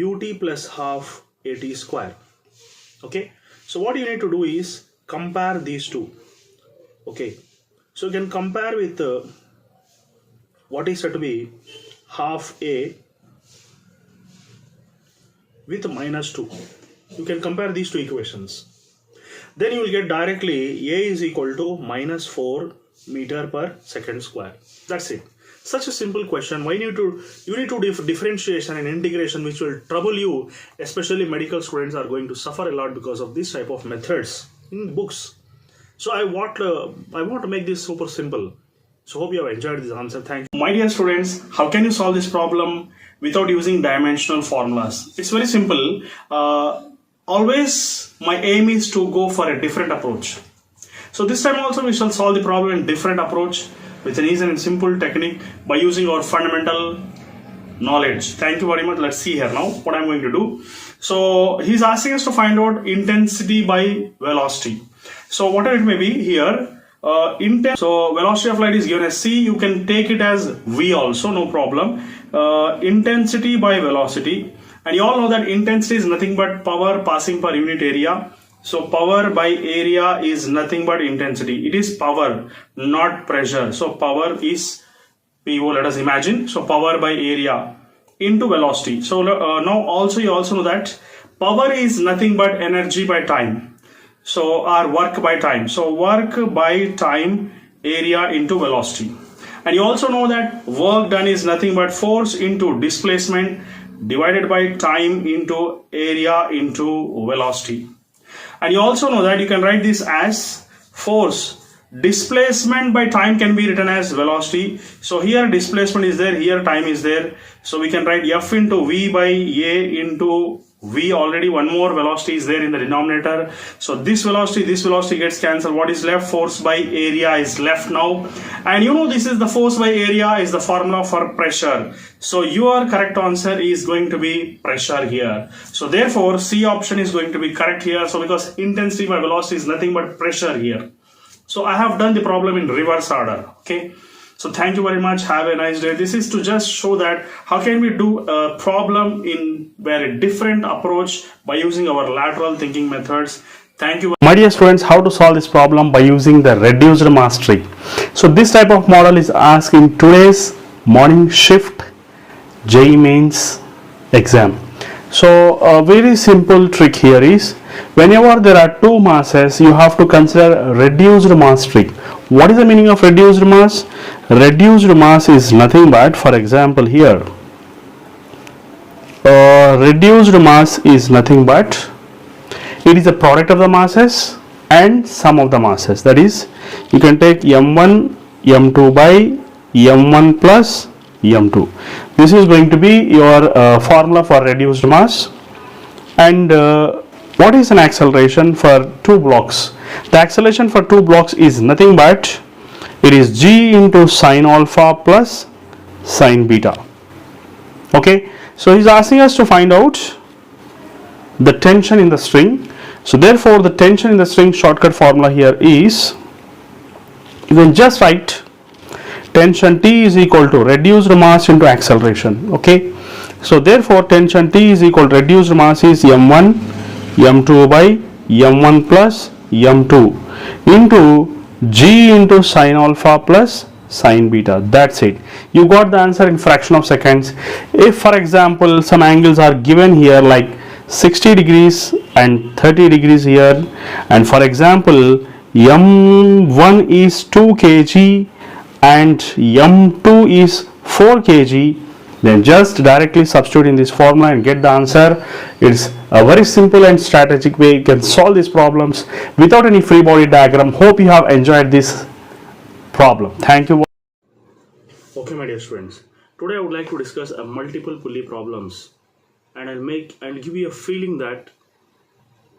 ut plus half at square. Okay, so what you need to do is compare these two. Okay, so you can compare with what is said to be half a with minus 2. You can compare these two equations. Then you will get directly a is equal to minus 4 meter per second square. That's it. Such a simple question. Why you need to differentiation and integration, which will trouble you, especially medical students are going to suffer a lot because of this type of methods in books. So I want to make this super simple. So hope you have enjoyed this answer. Thank you. My dear students, how can you solve this problem without using dimensional formulas? It's very simple. Always my aim is to go for a different approach. So this time also we shall solve the problem in different approach with an easy and simple technique by using our fundamental knowledge. Thank you very much. Let's see here now what I'm going to do. So he's asking us to find out intensity by velocity. So whatever it may be here, so velocity of light is given as c. You can take it as v also, no problem. Intensity by velocity, and you all know that intensity is nothing but power passing per unit area. So power by area is nothing but intensity. It is power, not pressure. So power is PO, let us imagine. So power by area into velocity. So now also you also know that power is nothing but energy by time. So our work by time. So work by time, area into velocity. And you also know that work done is nothing but force into displacement divided by time into area into velocity. And you also know that you can write this as force. Displacement by time can be written as velocity. So here displacement is there, here time is there. So we can write F into V by A into V. Already one more velocity is there in the denominator. So this velocity gets cancelled. What is left? Force by area is left now. And you know this is the force by area is the formula for pressure. So your correct answer is going to be pressure here. So therefore C option is going to be correct here. So because intensity by velocity is nothing but pressure here. So I have done the problem in reverse order. Okay. So thank you very much. Have a nice day. This is to just show that how can we do a problem in very different approach by using our lateral thinking methods. Thank you. My dear students, how to solve this problem by using the reduced mass trick. So this type of model is asked in today's morning shift JEE Mains exam. So a very simple trick here is whenever there are two masses, you have to consider reduced mass trick. What is the meaning of reduced mass? Reduced mass is nothing but, for example here, reduced mass is nothing but, it is a product of the masses and sum of the masses. That is, you can take m1 m2 by m1 plus m2. This is going to be your formula for reduced mass. And what is an acceleration for two blocks? The acceleration for two blocks is nothing but, it is g into sine alpha plus sine beta. Okay, so he's asking us to find out the tension in the string. So therefore the tension in the string shortcut formula here is, you can just write tension T is equal to reduced mass into acceleration. Okay, so therefore tension T is equal to reduced mass is m1 m2 by m1 plus m2 into g into sine alpha plus sine beta. That's it. You got the answer in fraction of seconds. If for example some angles are given here like 60 degrees and 30 degrees here, and for example m1 is 2 kg and m2 is 4 kg, then just directly substitute in this formula and get the answer. It's a very simple and strategic way you can solve these problems without any free body diagram. Hope you have enjoyed this problem. Thank you. Okay, my dear students. Today I would like to discuss a multiple pulley problems, and I'll give you a feeling that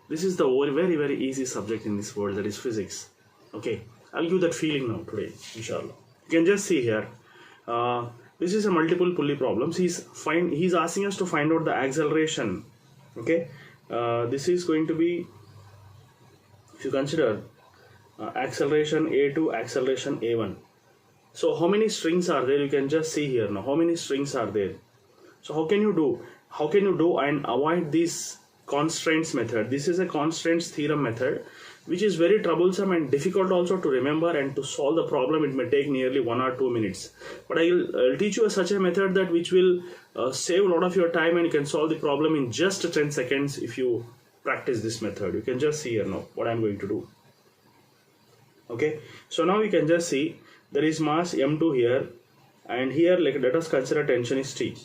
this is the very very easy subject in this world, that is physics. Okay, I'll give that feeling now today, inshallah. You can just see here. This is a multiple pulley problems. He's asking us to find out the acceleration. Okay, this is going to be, if you consider acceleration A2, acceleration A1. So how many strings are there? You can just see here now. How many strings are there? So how can you do and avoid this constraints method? This is a constraints theorem method, which is very troublesome and difficult also to remember, and to solve the problem it may take nearly 1 or 2 minutes. But I'll teach you such a method that which will save a lot of your time, and you can solve the problem in just 10 seconds if you practice this method. You can just see here now what I'm going to do. Okay, so now you can just see there is mass m2 here, and here, like, let us consider tension is T.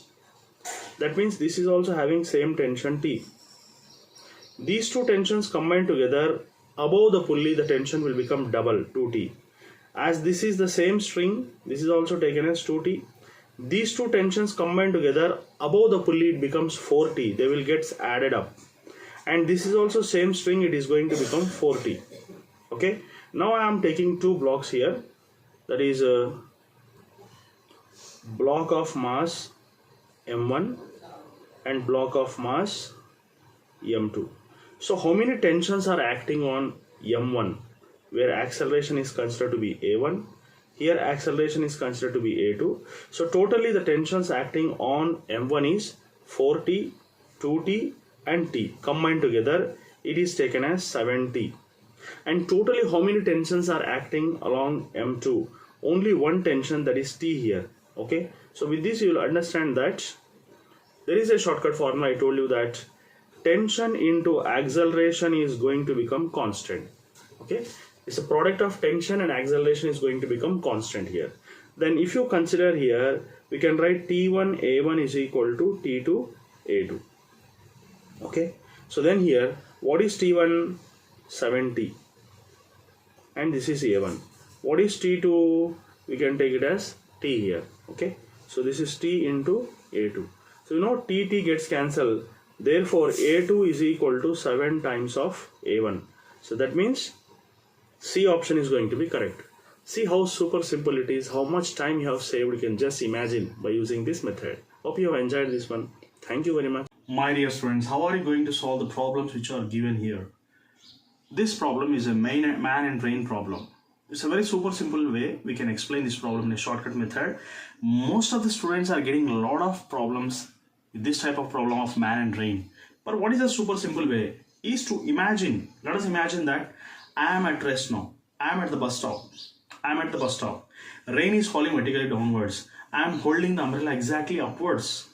That means this is also having same tension T. These two tensions combined together, above the pulley the tension will become double, 2T. As this is the same string, this is also taken as 2T. These two tensions combined together, above the pulley it becomes 4T. They will get added up. And this is also same string, it is going to become 4T. Okay, now I am taking two blocks here. That is a block of mass M1 and block of mass M2. So how many tensions are acting on M1, where acceleration is considered to be A1, here acceleration is considered to be A2. So totally the tensions acting on M1 is 4T, 2T and T. Combined together it is taken as 7T. And totally how many tensions are acting along M2? Only one tension, that is T here. Okay, so with this you will understand that there is a shortcut formula. I told you that tension into acceleration is going to become constant. Okay, it's a product of tension and acceleration is going to become constant here. Then if you consider here, we can write T1 A1 is equal to T2 A2. Okay, so then here what is T1? 7T, and this is A1. What is T2? We can take it as T here. Okay, so this is T into A2. So you know T gets cancelled, therefore A2 is equal to 7 times of A1. So that means C option is going to be correct. See how super simple it is, how much time you have saved. You can just imagine by using this method. Hope you have enjoyed this one. Thank you very much. My dear students, how are you going to solve the problems which are given here? This problem is a man and rain problem. It's a very super simple way we can explain this problem in a shortcut method. Most of the students are getting a lot of problems with this type of problem of man and rain. But what is a super simple way is to imagine. Let us imagine that I am at rest now. I am at the bus stop. I am at the bus stop. Rain is falling vertically downwards. I am holding the umbrella exactly upwards.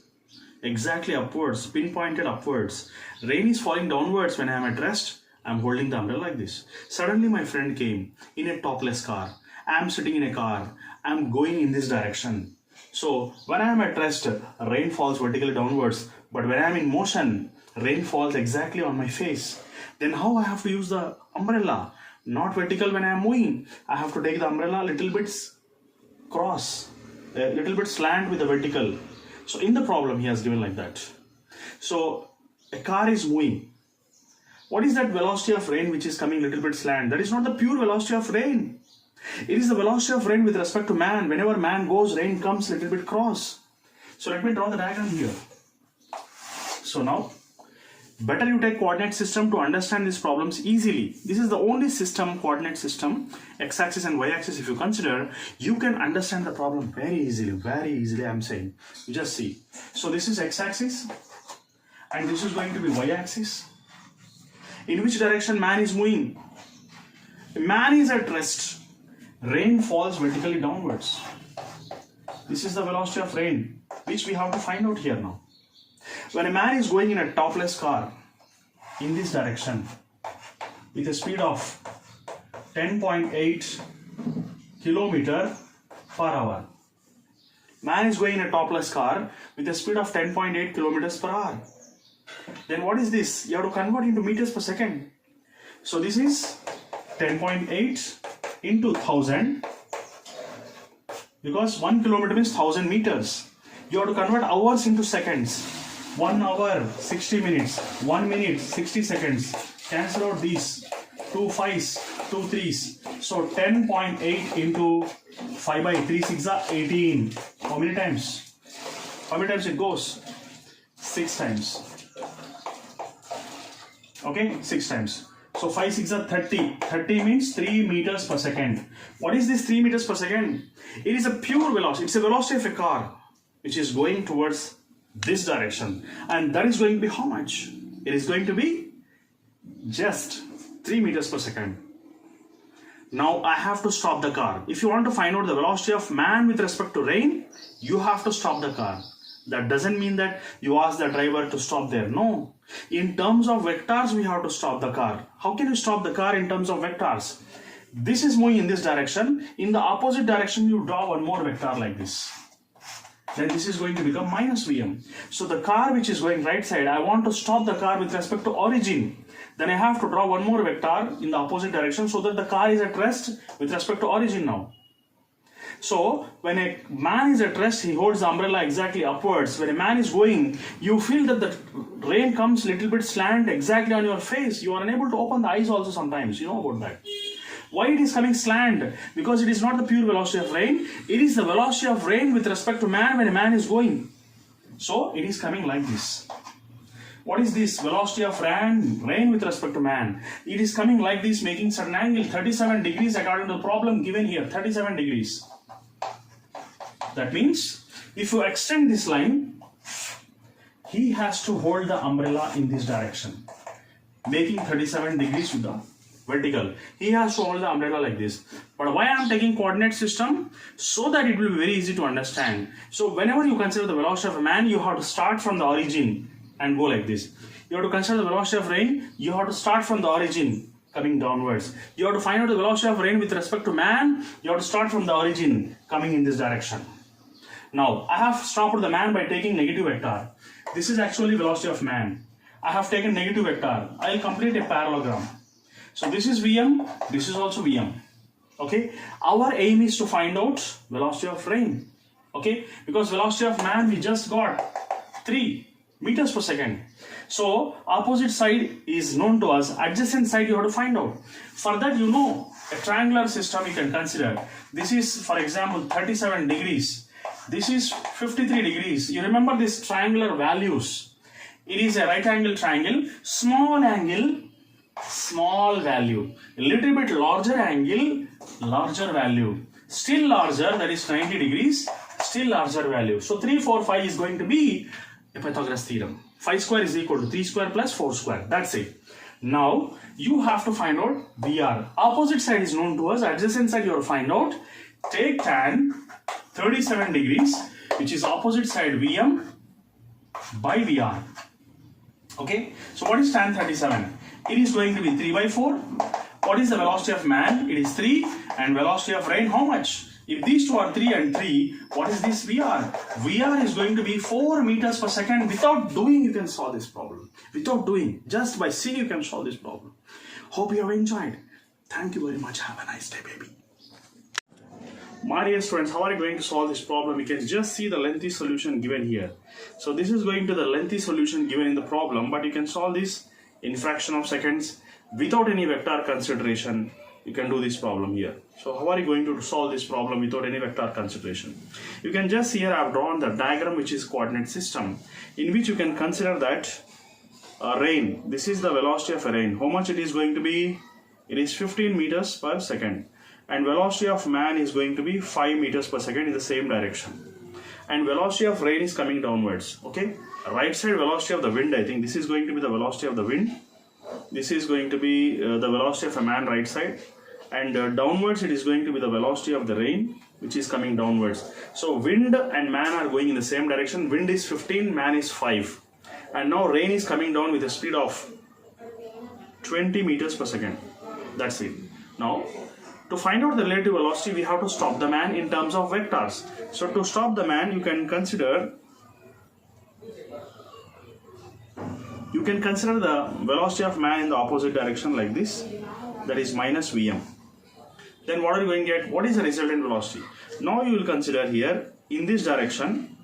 Exactly upwards, pinpointed upwards. Rain is falling downwards when I am at rest. I am holding the umbrella like this. Suddenly my friend came in a topless car. I am sitting in a car. I am going in this direction. So when I am at rest, rain falls vertically downwards. But when I am in motion, rain falls exactly on my face. Then how I have to use the umbrella? Not vertical when I am moving. I have to take the umbrella a little bit cross, a little bit slant with the vertical. So in the problem he has given like that. So a car is moving. What is that velocity of rain which is coming a little bit slant? That is not the pure velocity of rain. It is the velocity of rain with respect to man. Whenever man goes, rain comes a little bit cross. So let me draw the diagram here. So now, better you take coordinate system to understand these problems easily. This is the only system, coordinate system, x-axis and y-axis. If you consider, you can understand the problem very easily I am saying. You just see. So this is x-axis and this is going to be y-axis. In which direction man is moving? Man is at rest. Rain falls vertically downwards. This is the velocity of rain, which we have to find out here now. When a man is going in a topless car in this direction with a speed of 10.8 kilometer per hour. Man is going in a topless car with a speed of 10.8 kilometers per hour. Then what is this? You have to convert into meters per second. So this is 10.8 into 1000, because 1 kilometer means 1000 meters. You have to convert hours into seconds. 1 hour 60 minutes, 1 minute 60 seconds. Cancel out these 2 5s, 2 3s. So 10.8 into 5 by 3 6 are 18. How many times? How many times it goes? 6 times. Okay, 6 times. So 5 6 are 30. 30 means 3 meters per second. What is this 3 meters per second? It is a pure velocity. It's a velocity of a car which is going towards this direction. And that is going to be how much? It is going to be just 3 meters per second. Now I have to stop the car. If you want to find out the velocity of man with respect to rain, you have to stop the car. That doesn't mean that you ask the driver to stop there. No. In terms of vectors, we have to stop the car. How can you stop the car in terms of vectors? This is moving in this direction. In the opposite direction, you draw one more vector like this. Then this is going to become minus Vm. So the car which is going right side, I want to stop the car with respect to origin. Then I have to draw one more vector in the opposite direction so that the car is at rest with respect to origin now. So when a man is at rest, he holds the umbrella exactly upwards. When a man is going, you feel that the rain comes little bit slant exactly on your face. You are unable to open the eyes also sometimes. You know about that. Why it is coming slant? Because it is not the pure velocity of rain. It is the velocity of rain with respect to man when a man is going. So it is coming like this. What is this? Velocity of rain with respect to man. It is coming like this, making certain angle 37 degrees according to the problem given here. 37 degrees. That means if you extend this line, he has to hold the umbrella in this direction, making 37 degrees with the vertical. He has to hold the umbrella like this. But why I am taking coordinate system? So that it will be very easy to understand. So whenever you consider the velocity of a man, you have to start from the origin and go like this. You have to consider the velocity of rain, you have to start from the origin coming downwards. You have to find out the velocity of rain with respect to man, you have to start from the origin coming in this direction. Now I have stopped the man by taking negative vector. This is actually velocity of man. I have taken negative vector. I will complete a parallelogram. So this is Vm, this is also Vm. Okay, our aim is to find out velocity of rain. Okay, because velocity of man we just got 3 meters per second. So opposite side is known to us, adjacent side you have to find out. For that, you know, a triangular system you can consider. This is, for example, 37 degrees. This is 53 degrees. You remember these triangular values. It is a right angle triangle, small angle, small value. A little bit larger angle, larger value. Still larger, that is 90 degrees, still larger value. So 3, 4, 5 is going to be a Pythagoras theorem. 5 square is equal to 3 square plus 4 square. That's it. Now you have to find out VR. Opposite side is known to us. Adjacent side you have to find out. Take tan 37 degrees, which is opposite side Vm by VR. Okay. So what is tan 37? It is going to be 3 by 4. What is the velocity of man? It is 3. And velocity of rain, how much? If these two are 3 and 3, what is this VR? VR is going to be 4 meters per second. Without doing, you can solve this problem. Without doing, just by seeing, you can solve this problem. Hope you have enjoyed. Thank you very much. Have a nice day, baby. My dear students, how are you going to solve this problem? You can just see the lengthy solution given here. So this is going to the lengthy solution given in the problem, but you can solve this in fraction of seconds without any vector consideration. You can do this problem here. So how are you going to solve this problem without any vector consideration? You can just see here I have drawn the diagram which is coordinate system, in which you can consider that rain. This is the velocity of a rain. How much it is going to be? It is 15 meters per second. And velocity of man is going to be 5 meters per second in the same direction. And velocity of rain is coming downwards. Okay. Right side velocity of the wind, I think this is going to be the velocity of the wind. This is going to be the velocity of a man right side, and downwards it is going to be the velocity of the rain which is coming downwards. So wind and man are going in the same direction. Wind is 15, man is 5, and now rain is coming down with a speed of 20 meters per second. That's it. Now to find out the relative velocity, we have to stop the man in terms of vectors. So to stop the man, you can consider you can consider the velocity of man in the opposite direction like this, that is minus Vm. Then what are you going to get? What is the resultant velocity? Now you will consider here in this direction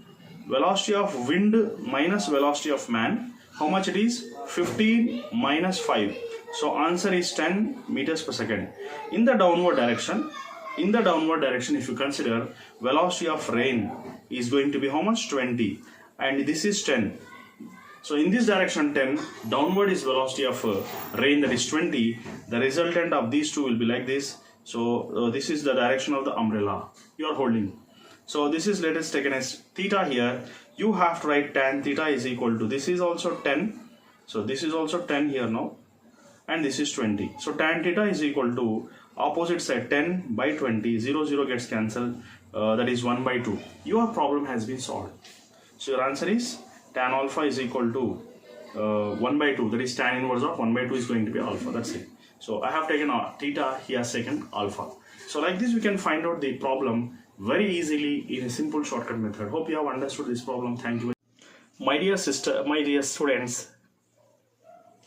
velocity of wind minus velocity of man. How much it is? 15 minus 5. So answer is 10 meters per second. In the downward direction, if you consider velocity of rain is going to be how much? 20, and this is 10. So in this direction 10, downward is velocity of rain, that is 20. The resultant of these two will be like this. So this is the direction of the umbrella you are holding. So this is, let us taken as theta here. You have to write tan theta is equal to, this is also 10. So this is also 10 here now. And this is 20. So tan theta is equal to opposite side 10 by 20. 0, 0 gets cancelled. That is 1 by 2. Your problem has been solved. So your answer is tan alpha is equal to 1 by 2. That is tan inverse of 1 by 2 is going to be alpha. That's it. So I have taken theta, he has taken alpha. So like this we can find out the problem very easily in a simple shortcut method. Hope you have understood this problem. Thank you. My dear students,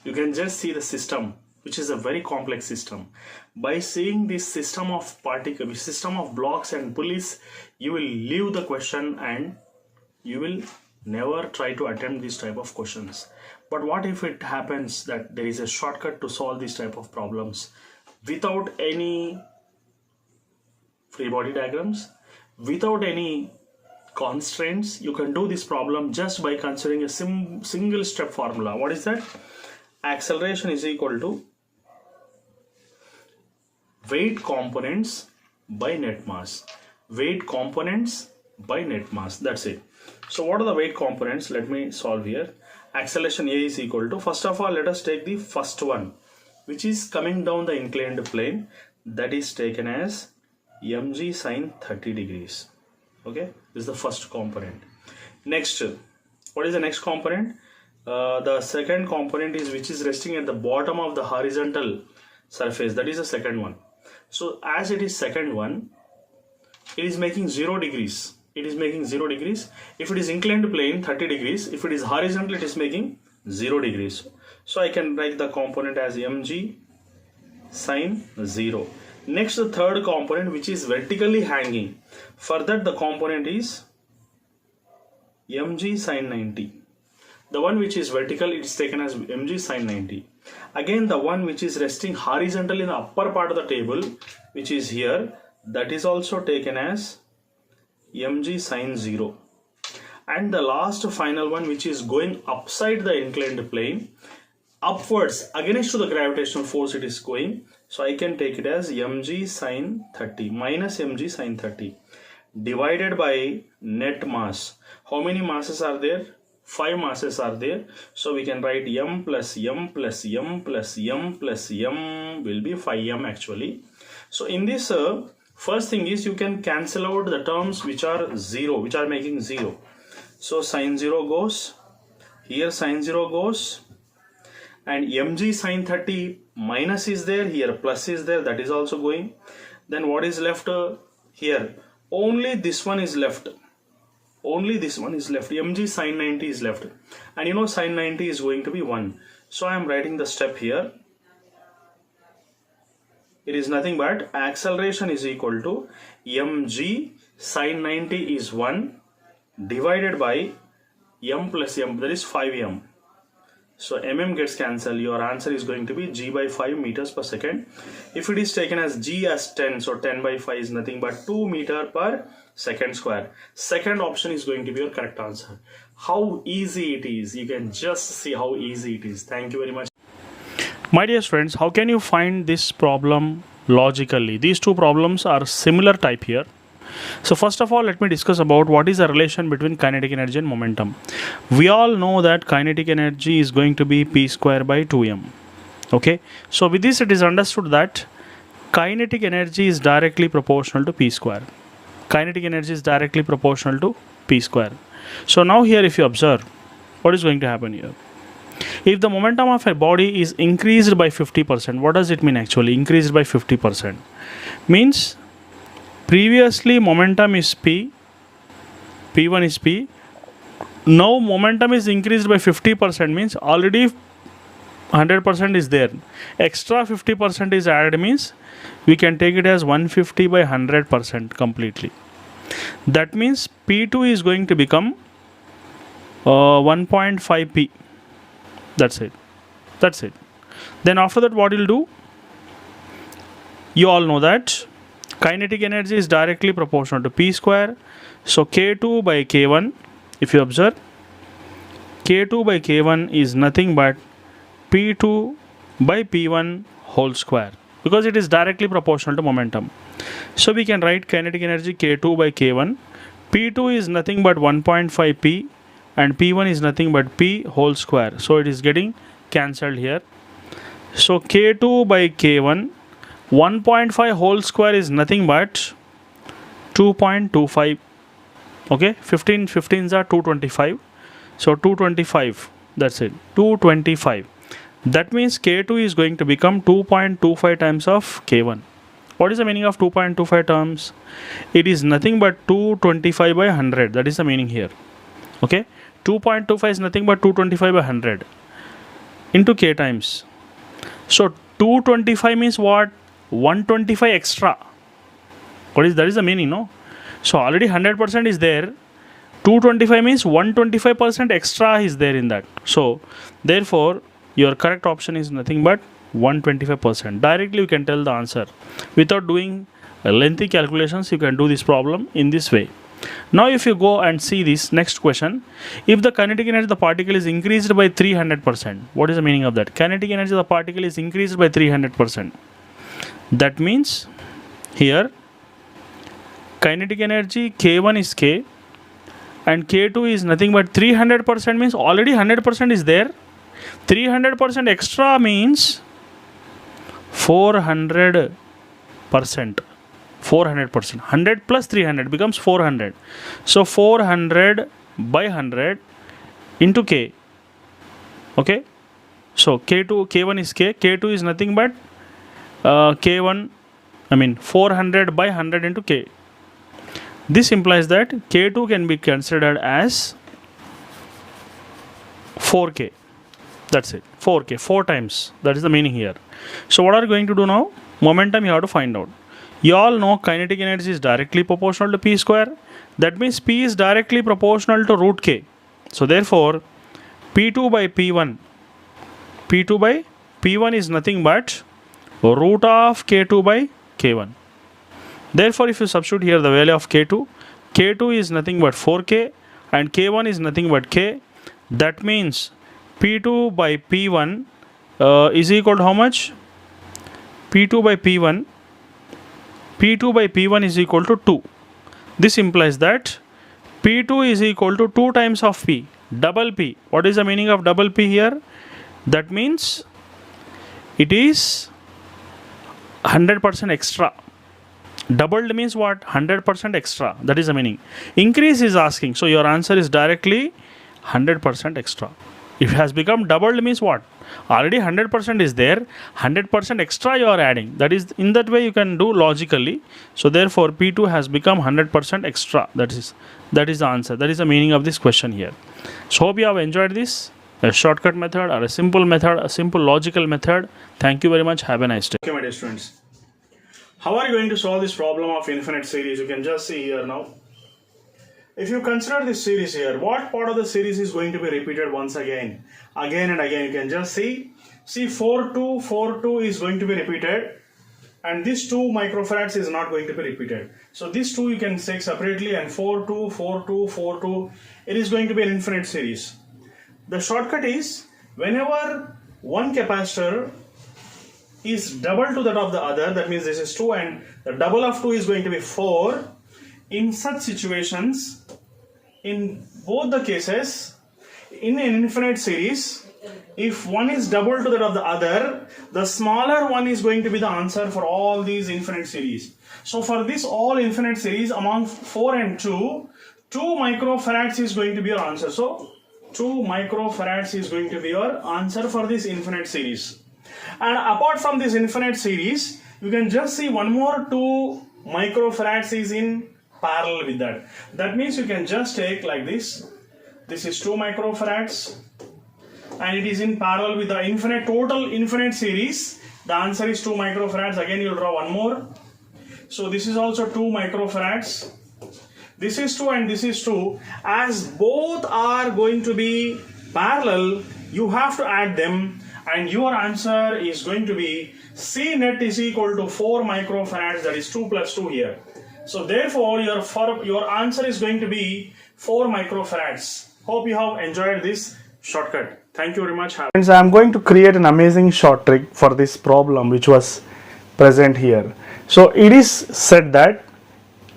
you can just see the system, which is a very complex system. By seeing this system of particles, system of blocks and pulleys, you will leave the question and you will never try to attempt this type of questions. But what if it happens that there is a shortcut to solve this type of problems without any free body diagrams, without any constraints? You can do this problem just by considering a single step formula. What is that? Acceleration is equal to weight components by net mass. Weight components by net mass. That's it. So what are the weight components? Let me solve here. Acceleration A is equal to, first of all, let us take the first one, which is coming down the inclined plane. That is taken as mg sine 30 degrees. Okay, this is the first component. Next, what is the next component? The second component is which is resting at the bottom of the horizontal surface. That is the second one. So as it is second one, it is making 0 degrees. It is making 0 degrees. If it is inclined plane, 30 degrees. If it is horizontal, it is making 0 degrees. So I can write the component as mg sine 0. Next, the third component, which is vertically hanging. For that, the component is mg sine 90. The one which is vertical, it is taken as mg sine 90. Again, the one which is resting horizontally in the upper part of the table, which is here, that is also taken as mg sine 0. And the last final one, which is going upside the inclined plane, upwards against to the gravitational force it is going. So I can take it as mg sine 30 minus mg sine 30 divided by net mass. How many masses are there? 5 masses are there. So we can write m plus m plus m plus m plus m will be 5m actually. So in this first thing is you can cancel out the terms which are 0, which are making 0. So sine 0 goes, here sine 0 goes, and mg sine 30 minus is there, here plus is there, that is also going. Then what is left here? Only this one is left. Only this one is left. mg sine 90 is left. And you know sine 90 is going to be 1. So I am writing the step here. It is nothing but acceleration is equal to mg sine 90 is 1 divided by m plus m, that is 5m. So mm gets cancelled. Your answer is going to be g by 5 meters per second. If it is taken as g as 10, so 10 by 5 is nothing but 2 meter per second square. Second option is going to be your correct answer. How easy it is. You can just see how easy it is. Thank you very much. My dear friends, how can you find this problem logically? These two problems are similar type here. So first of all, let me discuss about what is the relation between kinetic energy and momentum. We all know that kinetic energy is going to be p square by 2m. Okay, so with this it is understood that kinetic energy is directly proportional to p square. Kinetic energy is directly proportional to p square. So now here if you observe, what is going to happen here? If the momentum of a body is increased by 50%, what does it mean actually? Increased by 50% means previously momentum is p, p1 is p, Now momentum is increased by 50%, means already 100% is there. Extra 50% is added, means we can take it as 150 by 100% completely. That means P2 is going to become 1.5 P. That's it. That's it. Then after that, what you'll do? You all know that kinetic energy is directly proportional to P square. So K2 by K1, if you observe, K2 by K1 is nothing but P2 by P1 whole square, because it is directly proportional to momentum. So we can write kinetic energy K2 by K1. P2 is nothing but 1.5 P and P1 is nothing but P whole square. So it is getting cancelled here. So K2 by K1, 1.5 whole square is nothing but 2.25. Okay, 15s are 225. So 225, that's it, 225. That means K2 is going to become 2.25 times of K1. What is the meaning of 2.25 terms? It is nothing but 225 by 100. That is the meaning here. Okay, 2.25 is nothing but 225 by 100 into K times. So 225 means what? 125 extra. What is that? Is the meaning, no? So already 100% is there. 225 means 125% extra is there in that. So therefore your correct option is nothing but 125%. Directly you can tell the answer without doing lengthy calculations. You can do this problem in this way. Now if you go and see this next question, if the kinetic energy of the particle is increased by 300%, what is the meaning of that? Kinetic energy of the particle is increased by 300%. That means here kinetic energy K1 is K and K2 is nothing but 300%, means already 100% is there. 300% extra means 400%. 400%. 100 plus 300 becomes 400. So 400 by 100 into K. Okay. So K1 is K. K2 is nothing but K1, 400 by 100 into K. This implies that K2 can be considered as 4K. That's it. 4K. 4 times. That is the meaning here. So what are you going to do now? Momentum you have to find out. You all know kinetic energy is directly proportional to P square. That means P is directly proportional to root K. So therefore P2 by P1. P2 by P1 is nothing but root of K2 by K1. Therefore if you substitute here the value of K2, K2 is nothing but 4K and K1 is nothing but K. That means P2 by P1 is equal to how much? P2 by P1 is equal to 2. This implies that P2 is equal to 2 times of P, double P. What is the meaning of double P here? That means it is 100% extra. Doubled means what? 100% extra. That is the meaning. Increase is asking. So your answer is directly 100% extra. If it has become doubled means what? Already 100% is there. 100% extra you are adding. That is, in that way you can do logically. So therefore P2 has become 100% extra. That is the answer. That is the meaning of this question here. So hope you have enjoyed this. A shortcut method or a simple method, a simple logical method. Thank you very much. Have a nice day. Okay, my dear students. How are you going to solve this problem of infinite series? You can just see here now. If you consider this series here, what part of the series is going to be repeated once again and again? You can just see 4, 2, 4, 2 is going to be repeated, and this 2 microfarads is not going to be repeated. So this 2 you can take separately, and 4, 2, 4, 2, 4, 2, it is going to be an infinite series. The shortcut is, whenever one capacitor is double to that of the other, that means this is 2 and the double of 2 is going to be 4. In such situations, in both the cases, in an infinite series, if one is double to that of the other, the smaller one is going to be the answer for all these infinite series. So for this all infinite series among 4 and 2, 2 microfarads is going to be your answer. So 2 microfarads is going to be your answer for this infinite series. And apart from this infinite series, you can just see one more 2 microfarads is in parallel with that. That means you can just take like this. This is 2 microfarads, and it is in parallel with the total infinite series. The answer is 2 microfarads. Again, you'll draw one more. So this is also 2 microfarads. This is 2 and this is 2. As both are going to be parallel, you have to add them, and your answer is going to be C net is equal to 4 microfarads, that is 2 plus 2 here. So therefore your answer is going to be 4 microfarads. Hope you have enjoyed this shortcut. Thank you very much. Friends, I am going to create an amazing short trick for this problem which was present here. So it is said that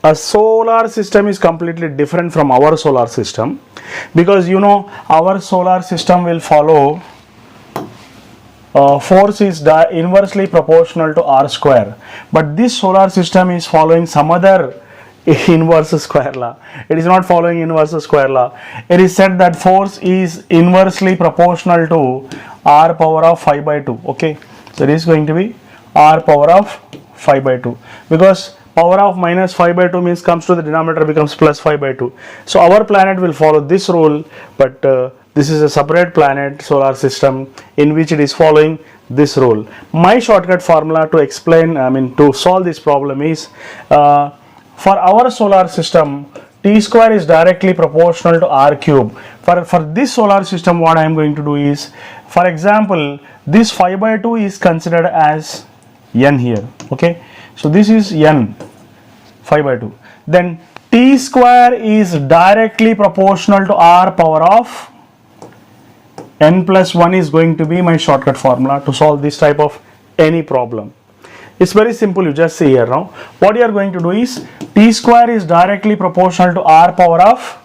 a solar system is completely different from our solar system, because you know our solar system will follow force is inversely proportional to r square, but this solar system is following some other inverse square law. It is not following inverse square law. It is said that force is inversely proportional to r power of 5 by 2. Okay, so it is going to be r power of 5 by 2, because power of minus 5 by 2 means comes to the denominator, becomes plus 5 by 2. So our planet will follow this rule, but this is a separate planet solar system in which it is following this rule. My shortcut formula to explain, to solve this problem is, for our solar system, t square is directly proportional to r cube. For this solar system, what I am going to do is, for example, this 5 by 2 is considered as n here. Okay, so this is n 5 by 2. Then t square is directly proportional to r power of n plus 1 is going to be my shortcut formula to solve this type of any problem. It's very simple. You just see here now. What you are going to do is, t square is directly proportional to r power of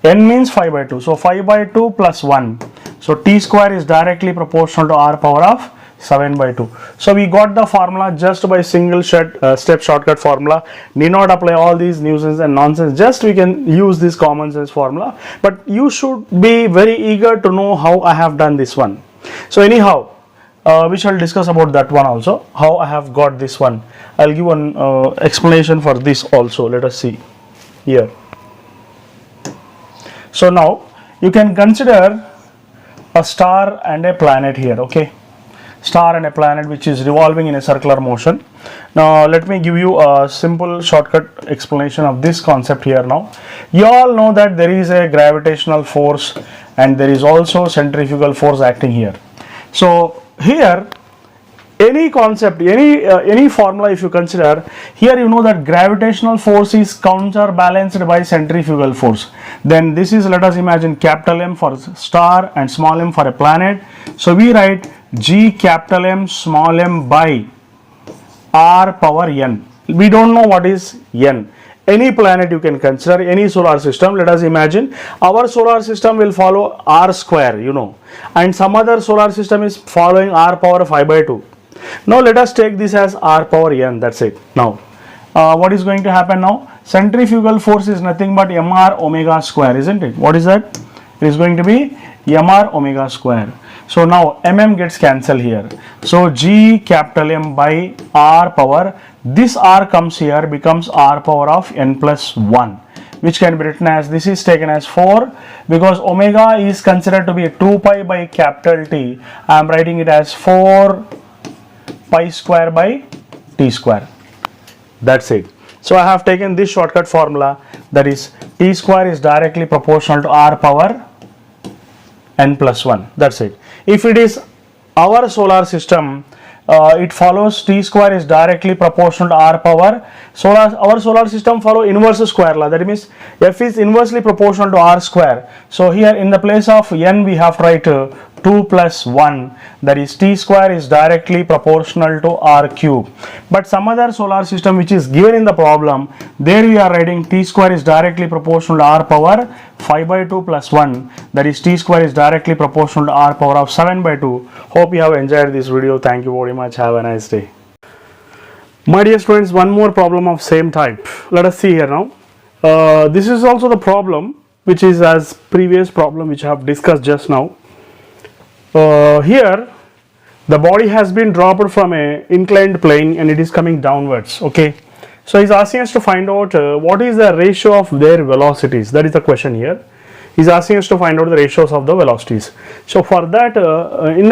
n means 5 by 2. So 5 by 2 plus 1. So t square is directly proportional to r power of 7 by 2. So we got the formula just by single step shortcut formula. Need not apply all these nuisance and nonsense. Just we can use this common sense formula. But you should be very eager to know how I have done this one. So anyhow, we shall discuss about that one also, how I have got this one. I'll give one explanation for this also. Let us see here. So now you can consider a star and a planet here. Okay, star and a planet which is revolving in a circular motion. Now let me give you a simple shortcut explanation of this concept here. Now you all know that there is a gravitational force and there is also centrifugal force acting here. So here, any concept, any formula if you consider, here you know that gravitational force is counterbalanced by centrifugal force. Then this is, let us imagine, capital M for star and small m for a planet. So we write G capital M small m by r power n. We don't know what is n. Any planet you can consider, any solar system. Let us imagine our solar system will follow r square, you know, and some other solar system is following r power 5 by 2. Now let us take this as r power n. That's it. Now what is going to happen now? Centrifugal force is nothing but mr omega square, isn't it? What is that? It is going to be mr omega square. So now gets cancelled here. So G capital M by r power, this r comes here, becomes r power of n plus 1, which can be written as, this is taken as 4, because omega is considered to be 2 pi by capital T. I am writing it as 4 pi square by t square. That's it. So I have taken this shortcut formula, that is t square is directly proportional to r power n plus 1. That's it. If it is our solar system, it follows t square is directly proportional to r power. Our solar system follow inverse square law. That means f is inversely proportional to r square. So here in the place of n we have to write 2 plus 1, that is t square is directly proportional to r cube. But some other solar system which is given in the problem, there we are writing t square is directly proportional to r power 5 by 2 plus 1, that is t square is directly proportional to r power of 7 by 2. Hope you have enjoyed this video. Thank you very much. Have a nice day. My dear students, one more problem of same type. Let us see here now. This is also the problem which is as previous problem which I have discussed just now. Here the body has been dropped from a inclined plane and it is coming downwards. Okay, so he's asking us to find out what is the ratio of their velocities. That is the question here. He's asking us to find out the ratios of the velocities. So for that, in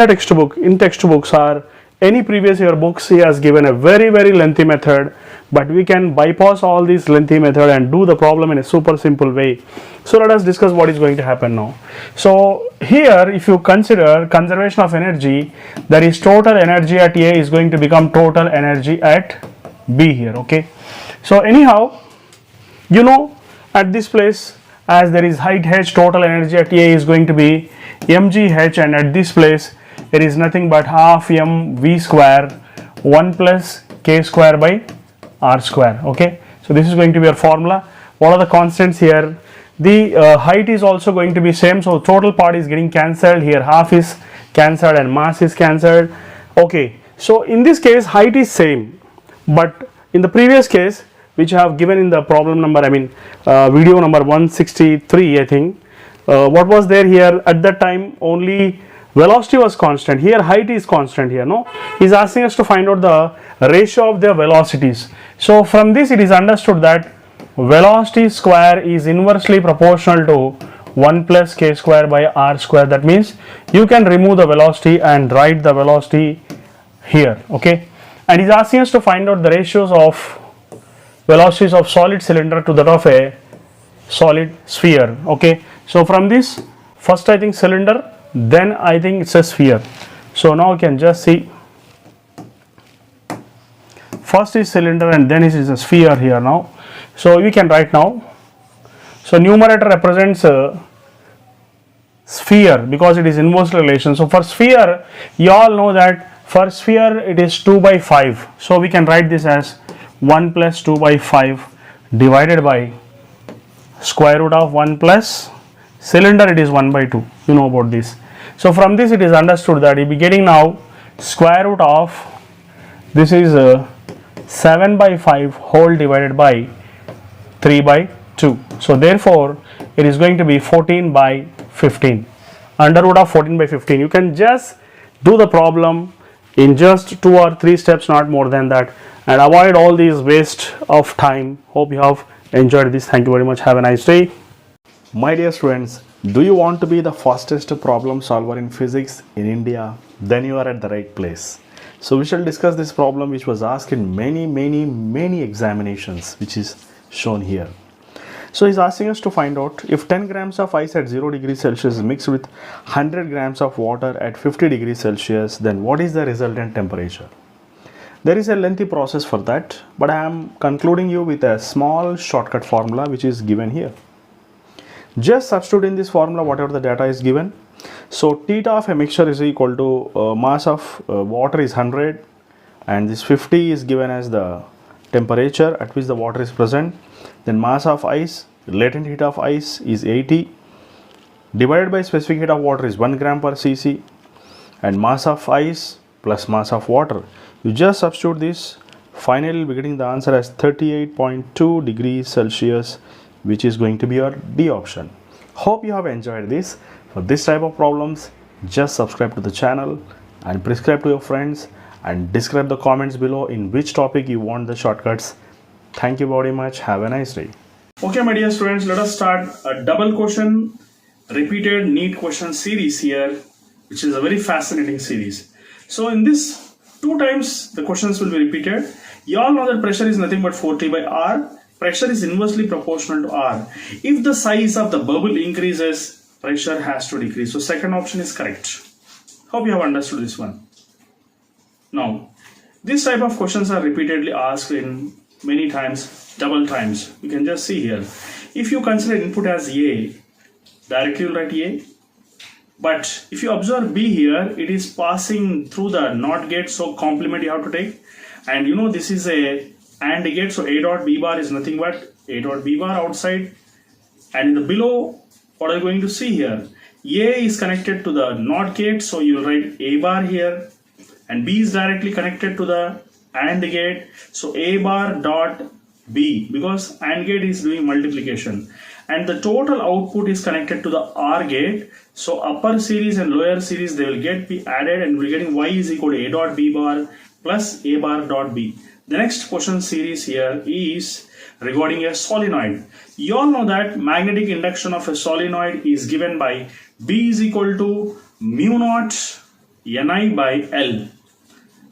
textbooks or any previous year books, he has given a very lengthy method, but we can bypass all these lengthy method and do the problem in a super simple way. So let us discuss what is going to happen now. So here, if you consider conservation of energy, there is total energy at A is going to become total energy at B here. Okay, so anyhow, you know, at this place, as there is height h, total energy at A is going to be mgh, and at this place it is nothing but half mv square 1 plus k square by r square. Okay, so this is going to be our formula. What are the constants here? The height is also going to be same, so total part is getting cancelled here, half is cancelled and mass is cancelled. Okay, so in this case height is same, but in the previous case which I have given in the problem number, video number 163, I think, what was there here at that time? Only velocity was constant. Here height is constant here, no? He's asking us to find out the ratio of their velocities. So from this it is understood that velocity square is inversely proportional to 1 plus k square by r square. That means you can remove the velocity and write the velocity here. Okay, and he's asking us to find out the ratios of velocities of solid cylinder to that of a solid sphere. Okay, so from this, first I think cylinder, then I think it's a sphere. So now you can just see, first is cylinder and then it is a sphere here now. So we can write now. So numerator represents a sphere because it is inverse relation. So for sphere, you all know that for sphere it is 2 by 5. So we can write this as 1 plus 2 by 5 divided by square root of 1 plus cylinder, it is 1 by 2. You know about this. So from this it is understood that you will be getting now square root of, this is 7 by 5 whole divided by 3 by 2. So therefore it is going to be 14 by 15, under root of 14 by 15. You can just do the problem in just 2 or 3 steps, not more than that, and avoid all these waste of time. Hope you have enjoyed this. Thank you very much. Have a nice day. My dear students, do you want to be the fastest problem solver in physics in India? Then you are at the right place. So we shall discuss this problem which was asked in many examinations, which is shown here. So he's asking us to find out if 10 grams of ice at 0 degrees Celsius is mixed with 100 grams of water at 50 degrees Celsius, then what is the resultant temperature? There is a lengthy process for that, but I am concluding you with a small shortcut formula which is given here. Just substitute in this formula whatever the data is given. So theta of a mixture is equal to mass of water is 100, and this 50 is given as the temperature at which the water is present. Then mass of ice, latent heat of ice is 80, divided by specific heat of water is 1 gram per cc, and mass of ice plus mass of water. You just substitute this, finally you'll be getting the answer as 38.2 degrees Celsius, which is going to be your D option. Hope you have enjoyed this. For this type of problems, just subscribe to the channel and prescribe to your friends, and describe the comments below in which topic you want the shortcuts. Thank you very much. Have a nice day. Okay, my dear students, let us start a double question repeated NEET question series here, which is a very fascinating series. So in this, 2 times the questions will be repeated. You all know that pressure is nothing but 4T by R. Pressure is inversely proportional to R. If the size of the bubble increases, pressure has to decrease. So second option is correct. Hope you have understood this one. Now, this type of questions are repeatedly asked in many times, double times. You can just see here. If you consider input as A, directly you will write A. But if you observe B here, it is passing through the NOT gate, so complement you have to take. And you know this is a AND gate, so A dot B bar is nothing but A dot B bar outside. And in the below, what are you going to see here? A is connected to the NOT gate, so you will write A bar here. And B is directly connected to the AND gate, so A bar dot B, because AND gate is doing multiplication. And the total output is connected to the OR gate, so upper series and lower series they will be added, and we're getting Y is equal to A dot B bar plus A bar dot B. The next question series here is regarding a solenoid. You all know that magnetic induction of a solenoid is given by B is equal to mu naught Ni by L.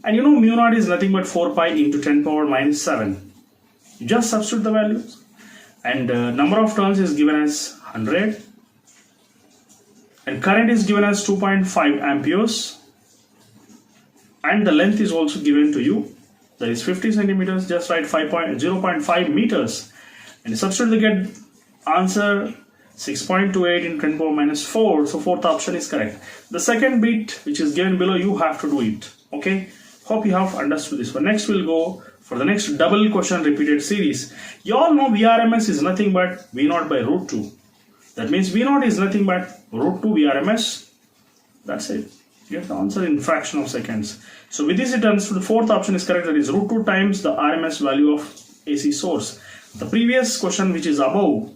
And you know mu naught is nothing but 4 pi into 10 power minus 7. You just substitute the values. And number of turns is given as 100. And current is given as 2.5 amperes. And the length is also given to you. That is 50 centimeters. Just write 0.5 meters. And substitute the get answer 6.28 in 10 power minus 4. So fourth option is correct. The second bit which is given below, you have to do it. Okay. Hope you have understood this one. Next we'll go for the next double question repeated series. You all know VRMS is nothing but V0 by root 2. That means V0 is nothing but root 2 VRMS. That's it. You have to answer in fraction of seconds. So with this it turns to the fourth option is correct. That is root 2 times the RMS value of AC source. The previous question which is above,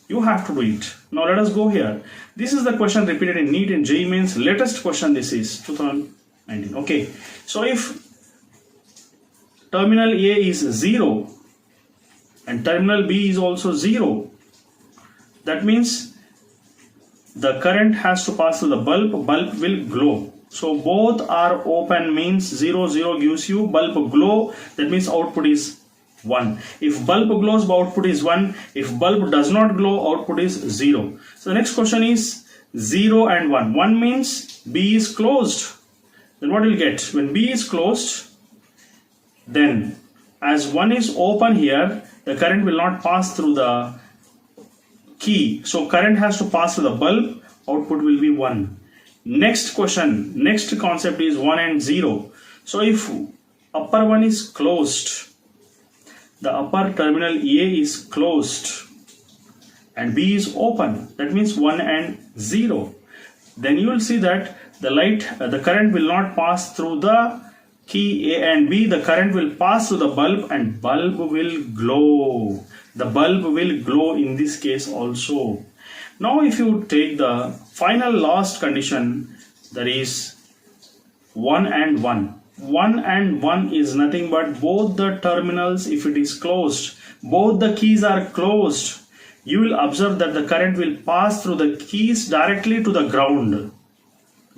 you have to do it. Now let us go here. This is the question repeated in NEET and JEE Mains. Latest question this is 2019. Okay. So if terminal A is 0 and terminal B is also 0, that means the current has to pass through the bulb will glow. So both are open means 0, 0 gives you bulb glow, that means output is 1. If bulb glows, output is 1. If bulb does not glow, output is 0. So the next question is 0 and 1. 1 means B is closed. Then what will you get? When B is closed, then as 1 is open here, the current will not pass through the key. So current has to pass through the bulb, output will be 1. Next question, next concept is 1 and 0. So if upper one is closed, the upper terminal A is closed and B is open, that means 1 and 0. Then you will see that the current will not pass through the key A and B. The current will pass through the bulb and bulb will glow. The bulb will glow in this case also. Now if you take the final last condition, that is 1 and 1. 1 and 1 is nothing but both the terminals, if it is closed, both the keys are closed, you will observe that the current will pass through the keys directly to the ground.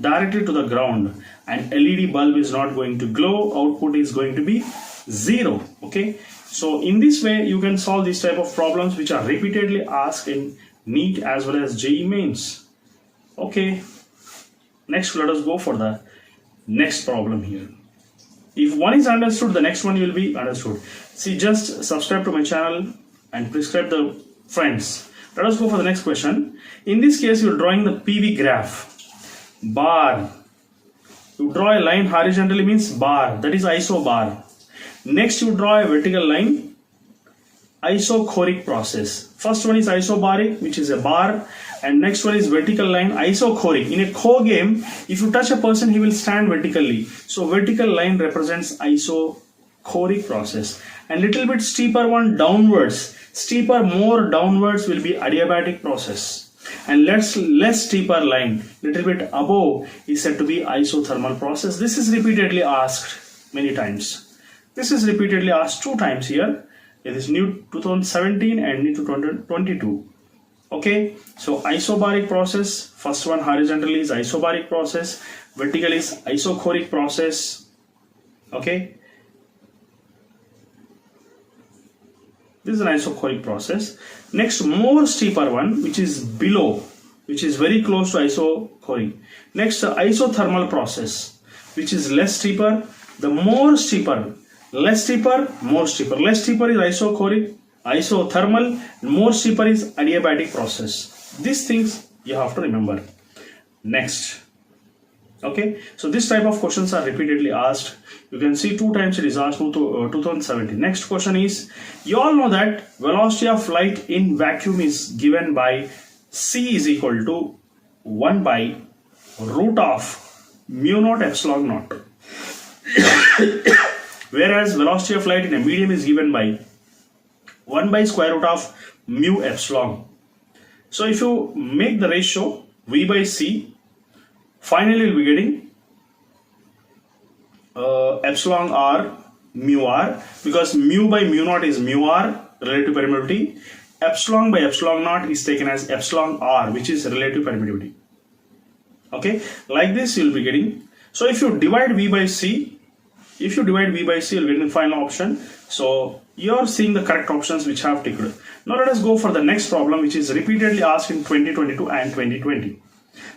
Directly to the ground, and LED bulb is not going to glow, output is going to be 0. Okay, so in this way you can solve this type of problems which are repeatedly asked in NEET as well as JEE Mains. Okay, next let us go for the next problem here. If one is understood, the next one will be understood. See, just subscribe to my channel and prescribe the friends. Let us go for the next question. In this case, you are drawing the PV graph. Bar. You draw a line horizontally means bar, that is isobar. Next you draw a vertical line, isochoric process. First one is isobaric, which is a bar, and next one is vertical line, isochoric. In a co-game, if you touch a person, he will stand vertically. So vertical line represents isochoric process. And little bit steeper one downwards, more downwards will be adiabatic process. And less steeper line, little bit above, is said to be isothermal process. This is repeatedly asked many times. This is repeatedly asked 2 times here. It is new 2017 and new 2022. Okay, so isobaric process, first one horizontally is isobaric process, vertical is isochoric process. Okay, this is an isochoric process. Next, more steeper one, which is below, which is very close to isochoric. Next, isothermal process, which is less steeper. The more steeper, less steeper, more steeper. Less steeper is isochoric, isothermal, more steeper is adiabatic process. These things you have to remember. Next. Okay, so this type of questions are repeatedly asked. You can see 2 times it is asked, 2017. Next question is, you all know that velocity of light in vacuum is given by C is equal to 1 by root of mu naught epsilon naught. Whereas velocity of light in a medium is given by 1 by square root of mu epsilon. So if you make the ratio V by C, finally you'll be getting epsilon r mu r, because mu by mu naught is mu r, relative permittivity. Epsilon by epsilon naught is taken as epsilon r, which is relative permittivity. Okay, like this you will be getting. So if you divide V by C, you'll get the final option. So you are seeing the correct options which have ticked. Now let us go for the next problem, which is repeatedly asked in 2022 and 2020.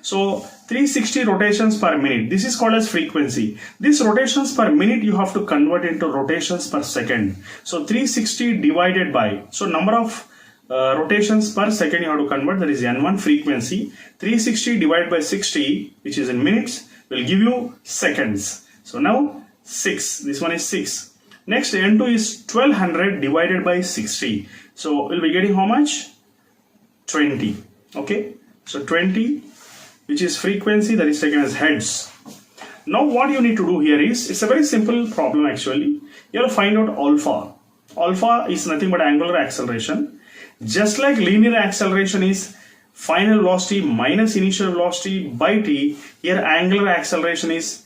So 360 rotations per minute, this is called as frequency. This rotations per minute you have to convert into rotations per second. So 360 divided by, so number of rotations per second you have to convert, that is N1 frequency. 360 divided by 60, which is in minutes, will give you seconds. So now 6, this one is 6. Next N2 is 1200 divided by 60. So we'll be getting how much? 20. Okay, so 20, which is frequency, that is taken as hertz. Now what you need to do here is, it's a very simple problem actually. You have to find out alpha. Alpha is nothing but angular acceleration. Just like linear acceleration is final velocity minus initial velocity by t, here angular acceleration is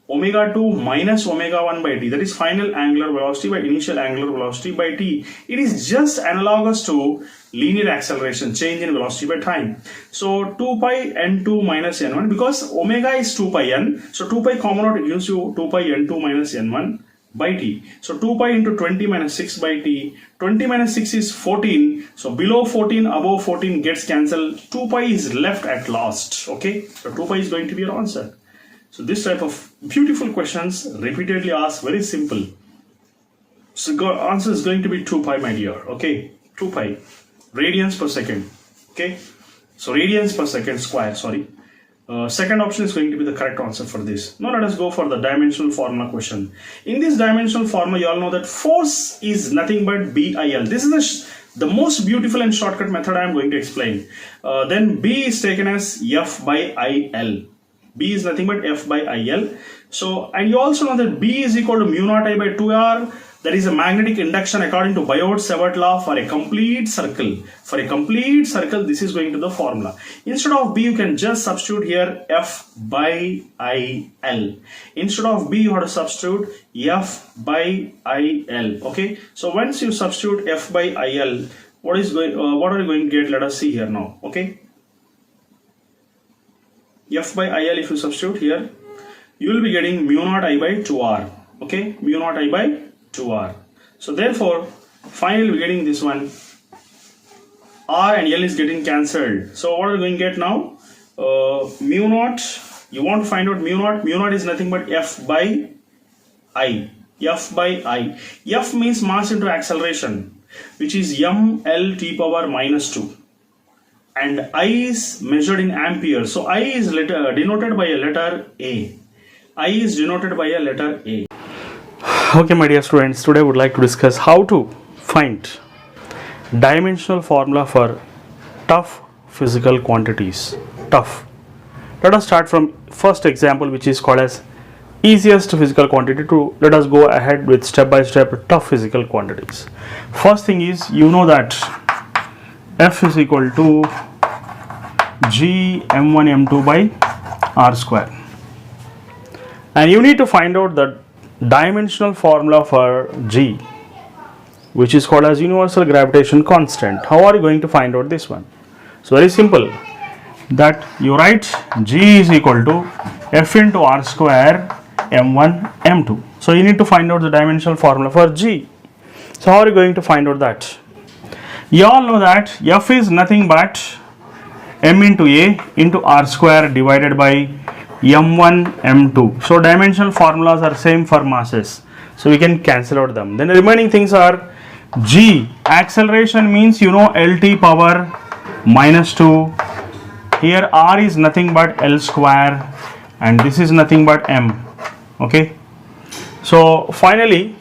omega 2 minus omega 1 by t, that is final angular velocity by initial angular velocity by t. It is just analogous to linear acceleration, change in velocity by time. So 2 pi n2 minus n1, because omega is 2 pi n, so 2 pi common out gives you 2 pi n2 minus n1 by t. So 2 pi into 20 minus 6 by t. 20 minus 6 is 14. So below 14, above 14 gets cancelled. 2 pi is left at last. Okay, so 2 pi is going to be your answer. So this type of beautiful questions repeatedly asked, very simple. So answer is going to be 2 pi, my dear. Okay, 2 pi radians per second. Okay, so radians per second square, sorry. Second option is going to be the correct answer for this. Now let us go for the dimensional formula question. In this dimensional formula, you all know that force is nothing but BIL. This is the most beautiful and shortcut method I am going to explain. Then B is taken as F by IL. B is nothing but F by IL. So, and you also know that B is equal to mu naught I by 2R. That is a magnetic induction according to Biot-Savart law for a complete circle. For a complete circle, this is going to the formula. Instead of B, you can just substitute here F by IL. Instead of B, you have to substitute F by IL. Okay. So once you substitute F by IL, what are you going to get? Let us see here now. Okay. F by IL, if you substitute here, you will be getting mu naught I by 2R. Okay. Mu naught I by 2R. So therefore, finally we're getting this one. R and L is getting cancelled. So what are we going to get now? Mu naught. You want to find out mu naught. Mu naught is nothing but F by I. F by I. F means mass into acceleration, which is mL power minus 2. And I is measured in amperes. So I is denoted by a letter A. I is denoted by a letter A. Okay, my dear students, today I would like to discuss how to find dimensional formula for tough physical quantities. Tough. Let us start from first example, which is called as easiest physical quantity. To let us go ahead with step by step tough physical quantities. First thing is, you know that F is equal to G m1 m2 by r square, and you need to find out the dimensional formula for G, which is called as universal gravitation constant. How are you going to find out this one? So very simple, that you write G is equal to F into r square m1 m2. So you need to find out the dimensional formula for G. So how are you going to find out that? You all know that F is nothing but m into A into r square divided by m1 m2. So dimensional formulas are same for masses, so we can cancel out them. Then the remaining things are G, acceleration means you know LT power minus 2. Here R is nothing but L square, and this is nothing but M. Okay, so finally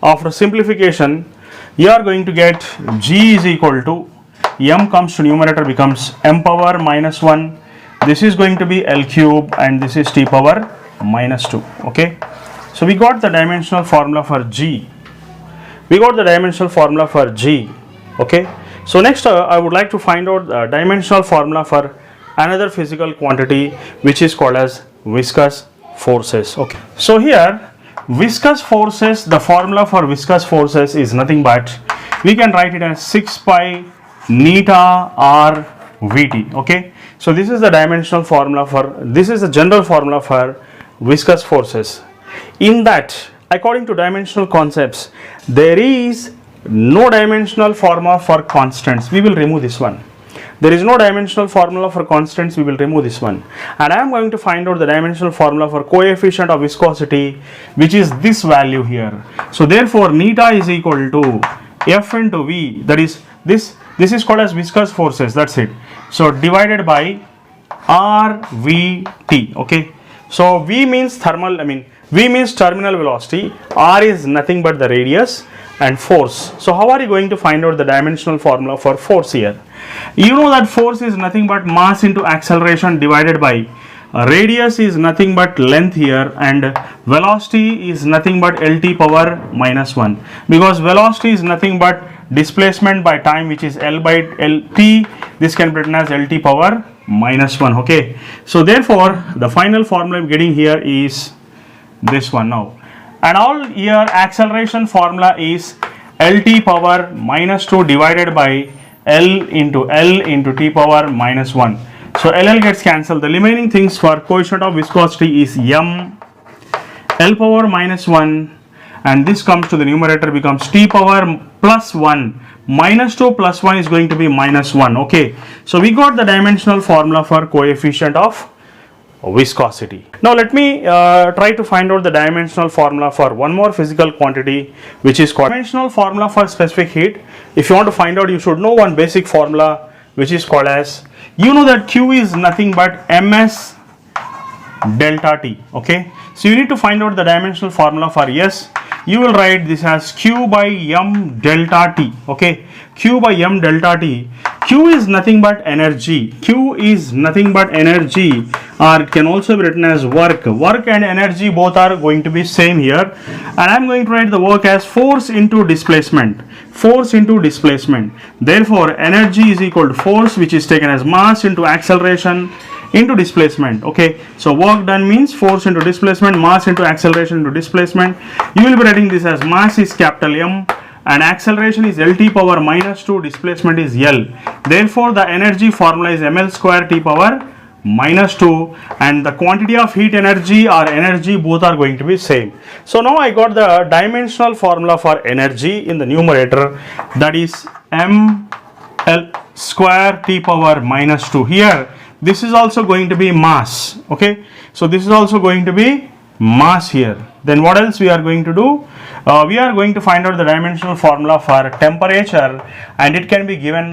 after simplification, you are going to get G is equal to M comes to numerator, becomes M power minus 1. This is going to be L cube, and this is T power minus 2. Okay, so we got the dimensional formula for G. Okay, so next I would like to find out the dimensional formula for another physical quantity, which is called as viscous forces. Okay, so here viscous forces, the formula for viscous forces is nothing but, we can write it as 6 pi neta r Vt. Okay, so this is the dimensional formula for, this is the general formula for viscous forces. In that, according to dimensional concepts, there is no dimensional formula for constants. We will remove this one. There is no dimensional formula for constants. We will remove this one, and I am going to find out the dimensional formula for coefficient of viscosity, which is this value here. So therefore neta is equal to F into V, that is this is called as viscous forces, that's it. So divided by RVT. Okay, so V means thermal, V means terminal velocity, R is nothing but the radius, and force. So how are you going to find out the dimensional formula for force here? You know that force is nothing but mass into acceleration divided by radius is nothing but length here, and velocity is nothing but LT power minus 1, because velocity is nothing but displacement by time, which is L by LT. This can be written as LT power minus 1. Okay, so therefore the final formula I'm getting here is this one now, and all here acceleration formula is LT power minus 2 divided by L into T power minus 1. So LL gets cancelled. The remaining things for coefficient of viscosity is M L power minus 1, and this comes to the numerator, becomes T power plus 1. Minus 2 plus 1 is going to be minus 1. Okay, so we got the dimensional formula for coefficient of viscosity. Now let me try to find out the dimensional formula for one more physical quantity, which is called dimensional formula for specific heat. If you want to find out, you should know one basic formula, which is called as, you know that Q is nothing but ms delta T. Okay, so you need to find out the dimensional formula for S. You will write this as Q by M delta T. Okay, Q by M delta T. Q is nothing but energy. Q is nothing but energy, or it can also be written as work. Work and energy both are going to be same here, and I am going to write the work as force into displacement. Force into displacement. Therefore, energy is equal to force, which is taken as mass into acceleration into displacement. Okay, so work done means force into displacement, mass into acceleration into displacement. You will be writing this as mass is capital M, and acceleration is LT power minus 2, displacement is L. Therefore, the energy formula is ml square T power minus 2, and the quantity of heat energy or energy both are going to be same. So now I got the dimensional formula for energy in the numerator, that is ml square T power minus 2. Here this is also going to be mass. Okay, so this is also going to be mass here. Then what else we are going to do? We are going to find out the dimensional formula for temperature, and it can be given,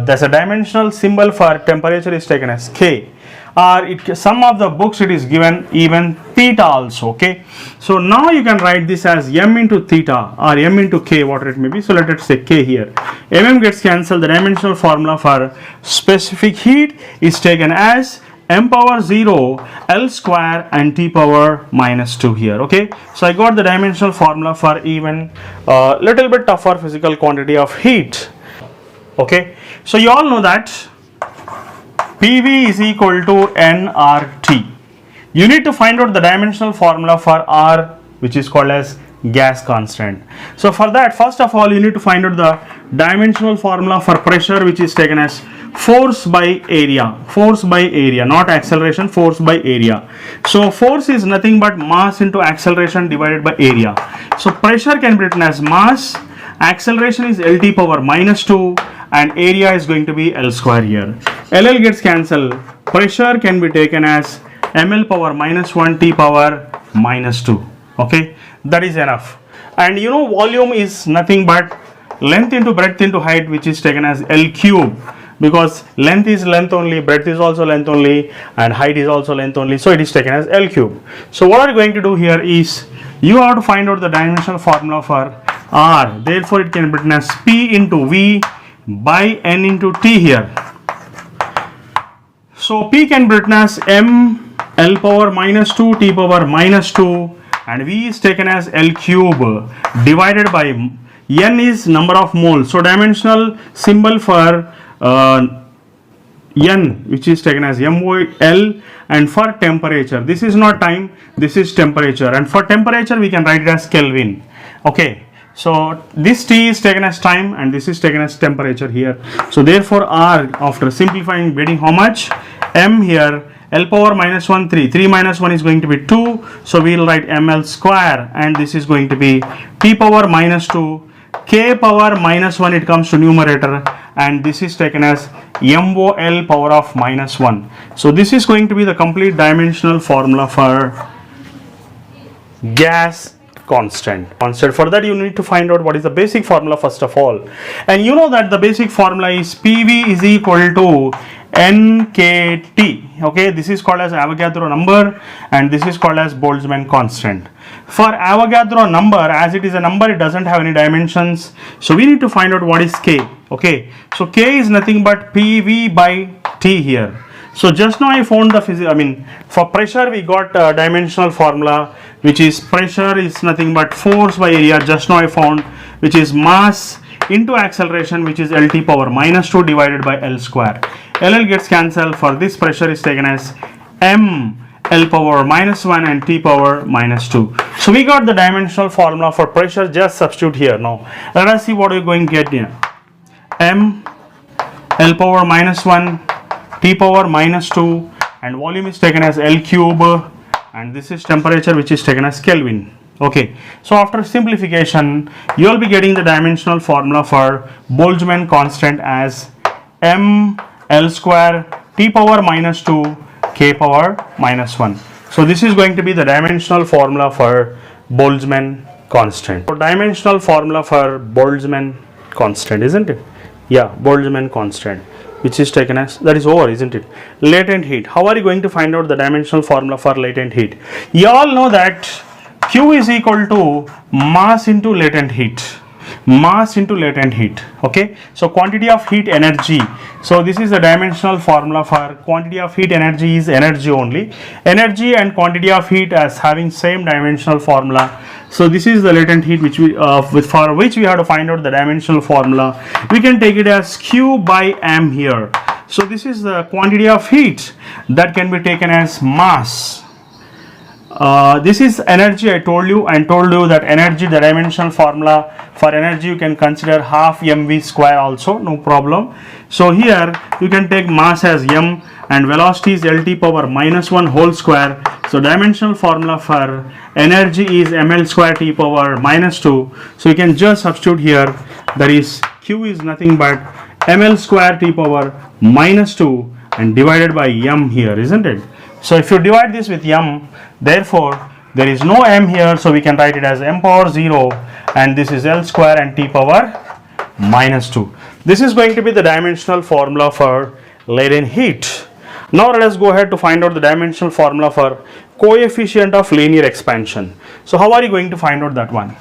there's a dimensional symbol for temperature is taken as K, or some of the books it is given even theta also. Okay, so now you can write this as M into theta or M into K, whatever it may be. So let us say K here. MM gets cancelled. The dimensional formula for specific heat is taken as m power 0 L square and T power minus 2 here. Okay, so I got the dimensional formula for even little bit tougher physical quantity of heat. Okay, so you all know that PV is equal to nRT. You need to find out the dimensional formula for R, which is called as gas constant. So for that, first of all, you need to find out the dimensional formula for pressure, which is taken as force by area. Force by area, not acceleration, force by area. So force is nothing but mass into acceleration divided by area. So pressure can be written as mass, acceleration is LT power minus 2, and area is going to be L square here. LL gets cancelled. Pressure can be taken as ml power minus 1 T power minus 2. Okay, that is enough. And you know, volume is nothing but length into breadth into height, which is taken as L cube, because length is length only, breadth is also length only, and height is also length only, so it is taken as L cube. So what are you going to do here is, you have to find out the dimensional formula for R. Therefore it can be written as P into V by N into T here. So P can be written as M L power minus 2 T power minus 2, and V is taken as L cube divided by N is number of moles. So dimensional symbol for N, which is taken as MOL, and for temperature, this is not time, this is temperature, and for temperature we can write it as Kelvin. Okay, so this T is taken as time and this is taken as temperature here. So therefore R, after simplifying, getting how much? M here, L power minus 1, 3. 3 minus 1 is going to be 2. So we will write ml square, and this is going to be T power minus 2. K power minus 1, it comes to numerator, and this is taken as MOL power of minus 1. So this is going to be the complete dimensional formula for gas constant. For that you need to find out what is the basic formula first of all. And you know that the basic formula is PV is equal to NKT. Okay, this is called as Avogadro number and this is called as Boltzmann constant. For Avogadro number, as it is a number, it doesn't have any dimensions, so we need to find out what is K. Okay, so K is nothing but PV by T here. So just now I found the for pressure we got a dimensional formula, which is pressure is nothing but force by area, just now I found, which is mass into acceleration, which is LT power minus 2 divided by L square. LL gets cancelled. For this, pressure is taken as M L power minus 1 and T power minus 2. So we got the dimensional formula for pressure. Just substitute here. Now let us see what we're going to get here. M L power minus 1, T power minus 2, and volume is taken as L cube, and this is temperature, which is taken as Kelvin. Okay, so after simplification you will be getting the dimensional formula for Boltzmann constant as M L square T power minus 2 K power minus 1. So this is going to be the dimensional formula for Boltzmann constant. So dimensional formula for Boltzmann constant, isn't it? Yeah, Boltzmann constant, which is taken as, that is over, isn't it? Latent heat. How are you going to find out the dimensional formula for latent heat? You all know that Q is equal to mass into latent heat. Mass into latent heat. Okay, so quantity of heat energy. So this is the dimensional formula for quantity of heat energy is energy only. Energy and quantity of heat as having same dimensional formula. So this is the latent heat which we for which we have to find out the dimensional formula. We can take it as Q by M here. So this is the quantity of heat that can be taken as mass. This is energy. I told you that energy, the dimensional formula for energy, you can consider half mv square also, no problem. So here you can take mass as m and velocity is LT power minus 1 whole square. So dimensional formula for energy is ml square T power minus 2. So you can just substitute here, that is Q is nothing but ml square T power minus 2 and divided by m here, isn't it? So if you divide this with m, therefore there is no m here, so we can write it as m power 0 and this is L square and T power minus 2. This is going to be the dimensional formula for latent heat. Now let us go ahead to find out the dimensional formula for coefficient of linear expansion. So how are you going to find out that one?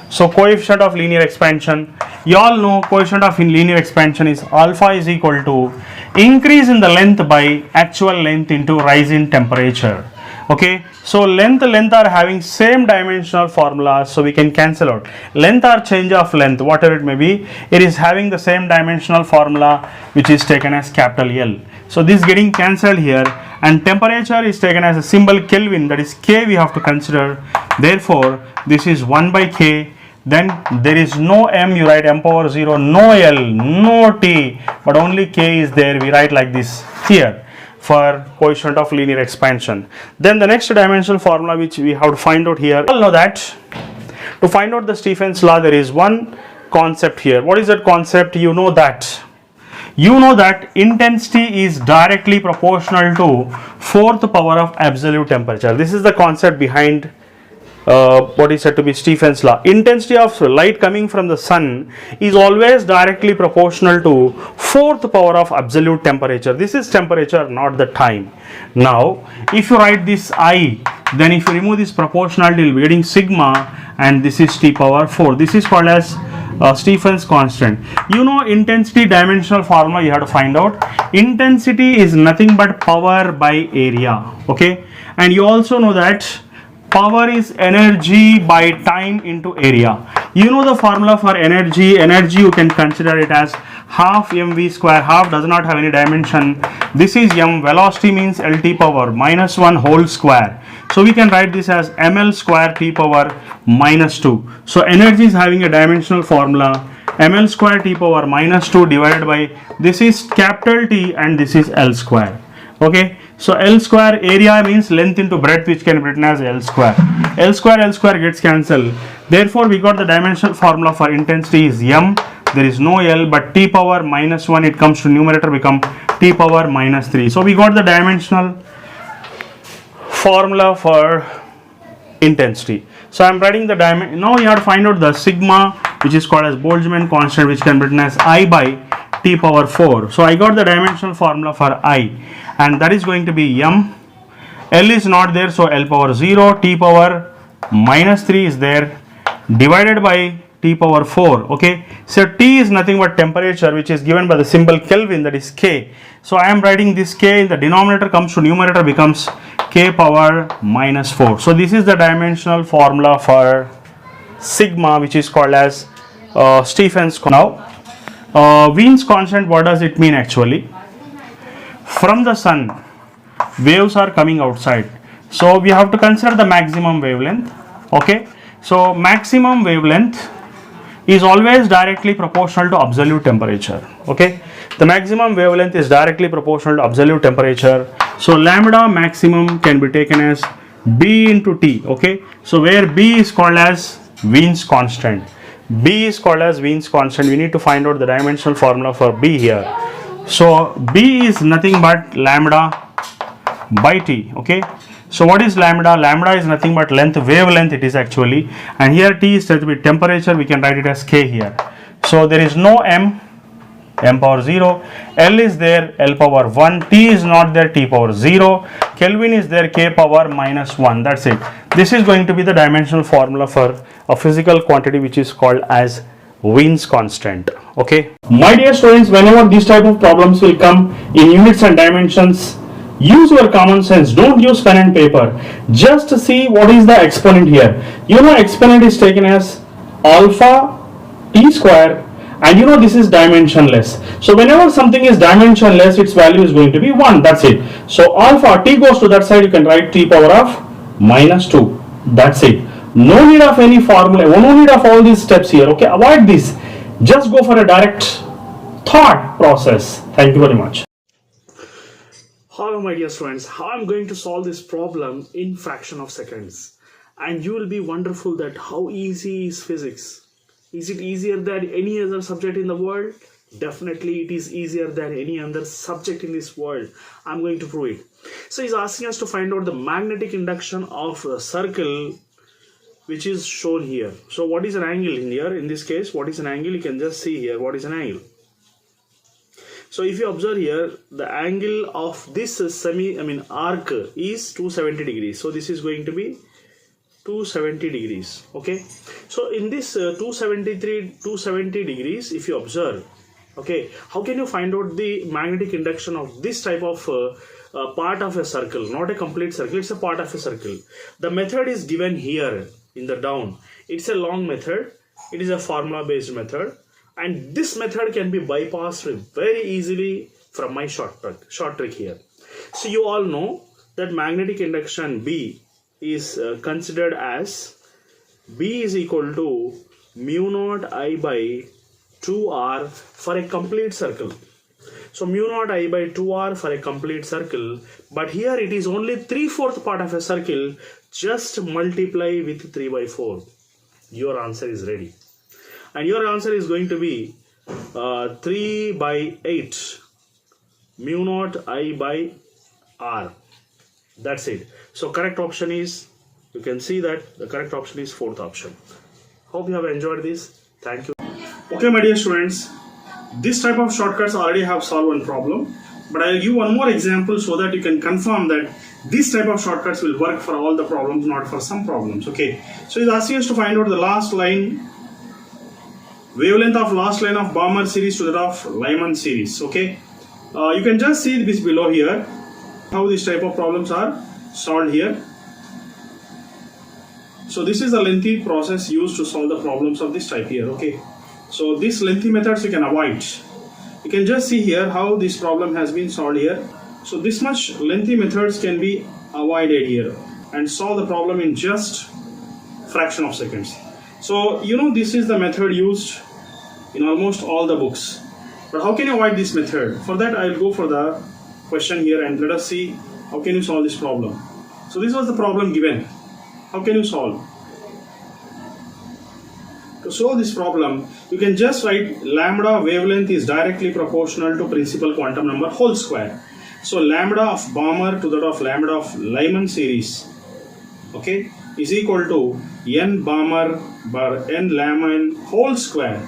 So coefficient of linear expansion, you all know coefficient of linear expansion is alpha is equal to increase in the length by actual length into rise in temperature. Okay, so length are having same dimensional formula, so we can cancel out length or change of length, whatever it may be, it is having the same dimensional formula, which is taken as capital L. So this getting cancelled here, and temperature is taken as a symbol Kelvin, that is K we have to consider. Therefore this is 1 by K. Then there is no m, you write m power 0, no L, no T, but only K is there, we write like this here for coefficient of linear expansion. Then the next dimensional formula which we have to find out here, you all know that to find out the Stephen's law there is one concept here. What is that concept? You know that intensity is directly proportional to fourth power of absolute temperature. This is the concept behind what is said to be Stephen's law. Intensity of light coming from the sun is always directly proportional to fourth power of absolute temperature. This is temperature, not the time. Now if you write this I, then if you remove this proportionality, you will be getting sigma, and this is T power 4. This is called as Stephen's constant. You know intensity dimensional formula you have to find out. Intensity is nothing but power by area. Okay, and you also know that Power is energy by time into area. You know the formula for energy. Energy you can consider it as half mv square. Half does not have any dimension. This is m. Velocity means lt power minus 1 whole square. So we can write this as ml square t power minus 2. So energy is having a dimensional formula ml square t power minus 2 divided by, this is capital T and this is L square. Okay, so L square, area means length into breadth, which can be written as L square. L square gets cancelled. Therefore we got the dimensional formula for intensity is m. There is no L, but t power minus 1, it comes to numerator, become t power minus 3. So we got the dimensional formula for intensity. So I am writing the dimension. Now you have to find out the sigma, which is called as Boltzmann constant, which can be written as I by t power 4. So I got the dimensional formula for I, and that is going to be m. L is not there, so L power 0, t power minus 3 is there, divided by t power 4. Okay, so T is nothing but temperature, which is given by the symbol Kelvin, that is K. So I am writing this K in the denominator, comes to numerator, becomes K power minus 4. So this is the dimensional formula for sigma, which is called as Stefan's constant. Now Wien's constant, what does it mean actually? From the sun, waves are coming outside, so we have to consider the maximum wavelength. Okay, so maximum wavelength is always directly proportional to absolute temperature. Okay, the maximum wavelength is directly proportional to absolute temperature. So lambda maximum can be taken as B into T. Okay, so where B is called as Wien's constant, B is called as Wien's constant. We need to find out the dimensional formula for B here. So B is nothing but lambda by T. Okay, so what is lambda? Lambda is nothing but length, wavelength it is actually, and here T is said to be temperature. We can write it as K here. So there is no m, m power 0, L is there, L power 1, T is not there, T power 0, Kelvin is there, K power minus 1. That's it. This is going to be the dimensional formula for a physical quantity, which is called as Wien's constant. Okay, my dear students, whenever these type of problems will come in units and dimensions, use your common sense. Don't use pen and paper. Just see what is the exponent here. You know, exponent is taken as alpha t square, and you know this is dimensionless. So whenever something is dimensionless, its value is going to be 1. That's it. So alpha t goes to that side, you can write t power of minus 2. That's it. No need of any formula, no need of all these steps here. Okay, avoid this. Just go for a direct thought process. Thank you very much. Hello my dear students, how I'm going to solve this problem in fraction of seconds, and you will be wonderful that how easy is physics. Is it easier than any other subject in the world? Definitely it is easier than any other subject in this world. I'm going to prove it. So he's asking us to find out the magnetic induction of a circle, which is shown here. So what is an angle in here? In this case, what is an angle? You can just see here what is an angle. So if you observe here, the angle of this arc is 270 degrees. So this is going to be 270 degrees. Okay. So in this 270 degrees, if you observe, okay, how can you find out the magnetic induction of this type of part of a circle? Not a complete circle, it's a part of a circle. The method is given here in the down. It's a long method. It is a formula based method. And this method can be bypassed very easily from my short trick here. So you all know that magnetic induction B is considered as B is equal to mu naught I by 2R for a complete circle. So mu naught I by 2R for a complete circle, but here it is only 3/4 part of a circle. Just multiply with 3 by 4. Your answer is ready. And your answer is going to be 3 by 8 mu naught I by R. That's it. So correct option is, you can see that the correct option is 4th option. Hope you have enjoyed this. Thank you. Okay my dear students, this type of shortcuts already have solved one problem, but I will give one more example so that you can confirm that this type of shortcuts will work for all the problems, not for some problems. Okay, so he's asking us to find out the last line, wavelength of last line of Balmer series to that of Lyman series. Okay, you can just see this below here, how this type of problems are solved here. So this is a lengthy process used to solve the problems of this type here. Okay, so these lengthy methods you can avoid. You can just see here how this problem has been solved here. So this much lengthy methods can be avoided here and solve the problem in just fraction of seconds. So you know this is the method used in almost all the books. But how can you avoid this method? For that I will go for the question here and let us see how can you solve this problem. So this was the problem given. How can you solve? To solve this problem, you can just write lambda wavelength is directly proportional to principal quantum number whole square. So lambda of Balmer to that of lambda of Lyman series, okay, is equal to n Balmer bar n Lyman whole square.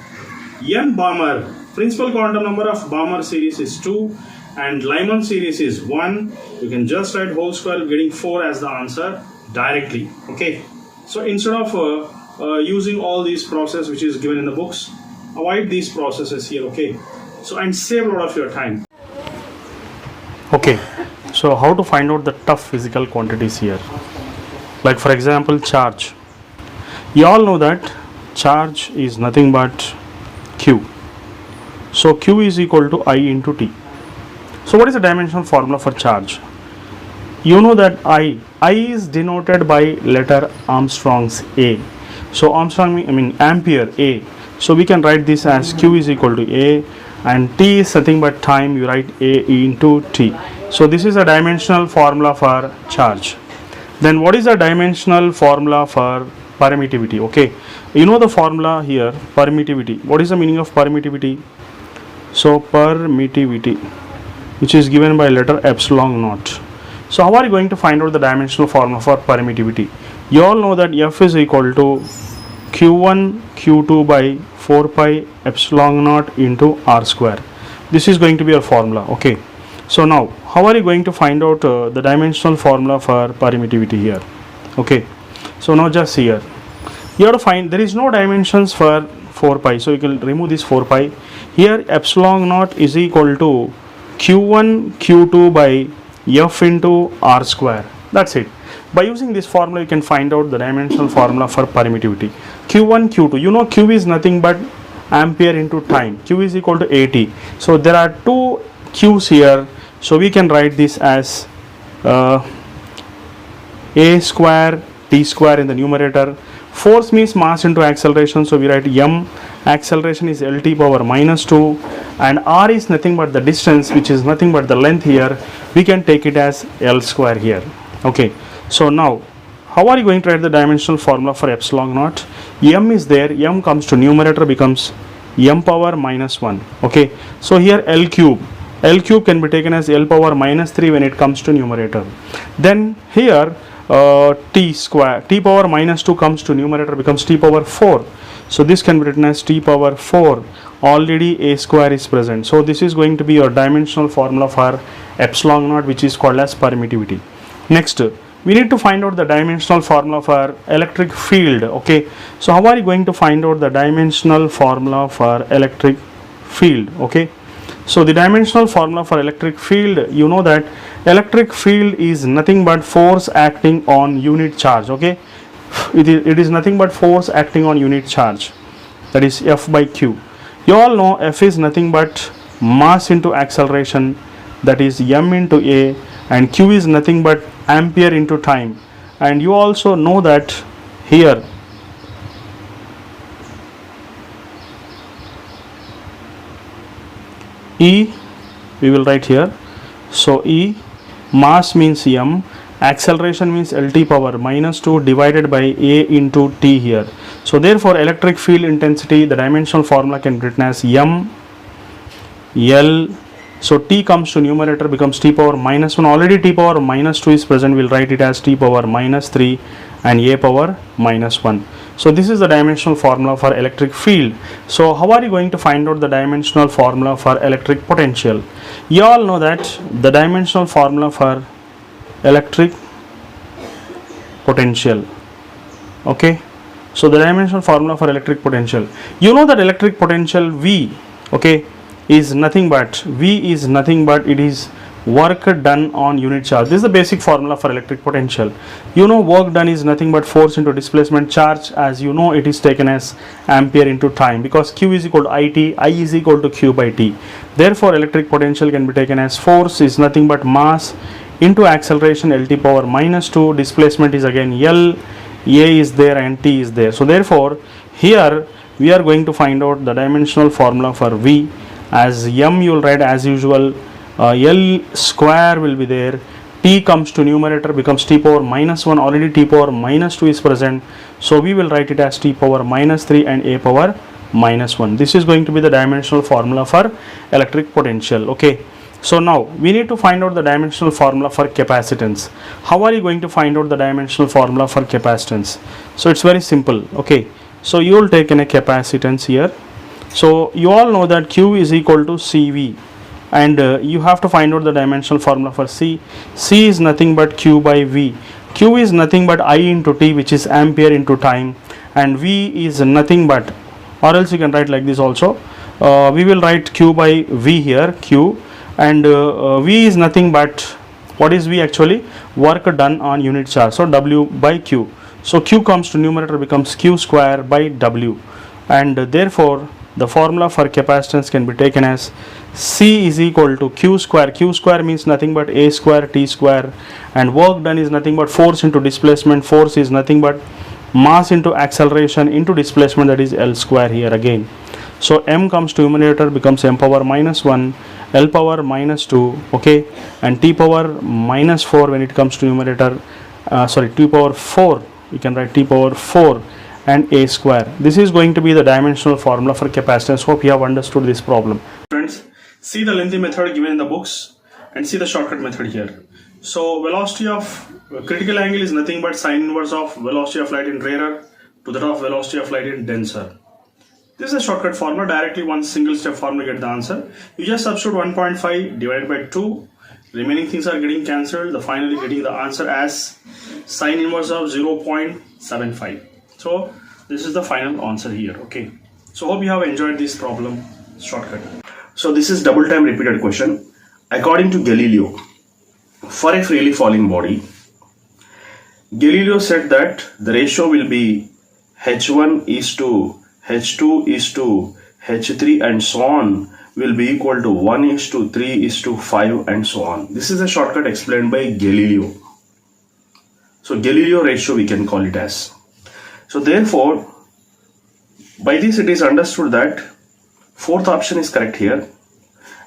N Balmer, principal quantum number of Balmer series is 2 and Lyman series is 1. You can just write whole square getting 4 as the answer directly. Okay, so instead of using all these process which is given in the books, avoid these processes here. Okay, so and save a lot of your time. Okay, so how to find out the tough physical quantities here? Like for example, charge. You all know that charge is nothing but Q. So Q is equal to I into T. So what is the dimensional formula for charge? You know that I is denoted by letter Armstrong's A. So Armstrong mean ampere A. So we can write this as Q is equal to A, and T is nothing but time. You write A into T. So this is a dimensional formula for charge. Then what is the dimensional formula for permittivity? Okay, you know the formula here, permittivity. What is the meaning of permittivity? So permittivity, which is given by letter epsilon naught. So how are you going to find out the dimensional formula for permittivity? You all know that F is equal to Q1 Q2 by 4 pi epsilon naught into R square. This is going to be your formula. Okay, so now how are you going to find out the dimensional formula for permittivity here? Okay, so now just see here, you have to find there is no dimensions for 4 pi, so you can remove this 4 pi. Here epsilon naught is equal to Q1 Q2 by F into R square. That's it. By using this formula you can find out the dimensional formula for permittivity. Q1 Q2, you know Q is nothing but ampere into time. Q is equal to AT. So there are two Q's here, so we can write this as A square T square in the numerator. Force means mass into acceleration, so we write m. Acceleration is LT power minus 2, and R is nothing but the distance, which is nothing but the length here. We can take it as L square here. Okay, so now how are you going to write the dimensional formula for epsilon naught? M is there, m comes to numerator, becomes m power minus 1. Okay, so here L cube can be taken as L power minus 3 when it comes to numerator. Then here T square, T power minus 2 comes to numerator, becomes T power 4. So this can be written as T power 4. Already A square is present. So this is going to be your dimensional formula for epsilon naught, which is called as permittivity. Next, we need to find out the dimensional formula for electric field. Okay, so how are you going to find out the dimensional formula for electric field? Okay, so the dimensional formula for electric field, you know that electric field is nothing but force acting on unit charge. Okay, it is nothing but force acting on unit charge, that is F by Q. You all know F is nothing but mass into acceleration, that is m into A, and Q is nothing but ampere into time. And you also know that here E we will write here. So E, mass means m, acceleration means LT power minus 2 divided by A into T here. So therefore electric field intensity, the dimensional formula can be written as m L. So T comes to numerator, becomes T power minus 1. Already T power minus 2 is present. We'll write it as T power minus 3 and A power minus 1. So this is the dimensional formula for electric field. So how are you going to find out the dimensional formula for electric potential? You all know that the dimensional formula for electric potential. Okay, so the dimensional formula for electric potential, you know that electric potential V, okay, is nothing but it is work done on unit charge. This is the basic formula for electric potential. You know, work done is nothing but force into displacement charge. As you know, it is taken as ampere into time, because Q is equal to IT, I is equal to Q by T. Therefore, electric potential can be taken as force is nothing but mass into acceleration LT power minus 2. Displacement is again L, A is there and T is there. So therefore, here we are going to find out the dimensional formula for V. As M you will write as usual, L square will be there, T comes to numerator, becomes T power minus 1, already T power minus 2 is present, so we will write it as T power minus 3 and A power minus 1. This is going to be the dimensional formula for electric potential. Okay, so now we need to find out the dimensional formula for capacitance. How are you going to find out the dimensional formula for capacitance? So it's very simple. Okay, so you will take in a capacitance here. So you all know that Q is equal to CV, and you have to find out the dimensional formula for C. C is nothing but Q by V. Q is nothing but I into T, which is ampere into time, and V is nothing but, or else you can write like this also. We will write Q by V here, Q, and V is nothing but, what is V actually? Work done on unit charge. So W by Q. So Q comes to numerator, becomes Q square by W, and therefore the formula for capacitance can be taken as C is equal to Q square. Q square means nothing but A square T square, and work done is nothing but force into displacement. Force is nothing but mass into acceleration into displacement, that is L square here again. So M comes to numerator, becomes M power minus 1, L power minus 2, okay, and T power minus 4 when it comes to numerator, T power 4, you can write T power 4 and A square. This is going to be the dimensional formula for capacitance. Hope you have understood this problem. Friends, see the lengthy method given in the books and see the shortcut method here. So velocity of critical angle is nothing but sine inverse of velocity of light in rarer to that of velocity of light in denser. This is a shortcut formula. Directly one single step formula, get the answer. You just substitute 1.5 divided by 2. Remaining things are getting cancelled. The finally getting the answer as sine inverse of 0.75. So this is the final answer here. Okay, so hope you have enjoyed this problem shortcut. So this is double time repeated question. According to Galileo, for a freely falling body, Galileo said that the ratio will be H1 is to H2 is to H3 and so on will be equal to 1 is to 3 is to 5 and so on. This is a shortcut explained by Galileo. So Galileo ratio we can call it as. So therefore, by this it is understood that fourth option is correct here,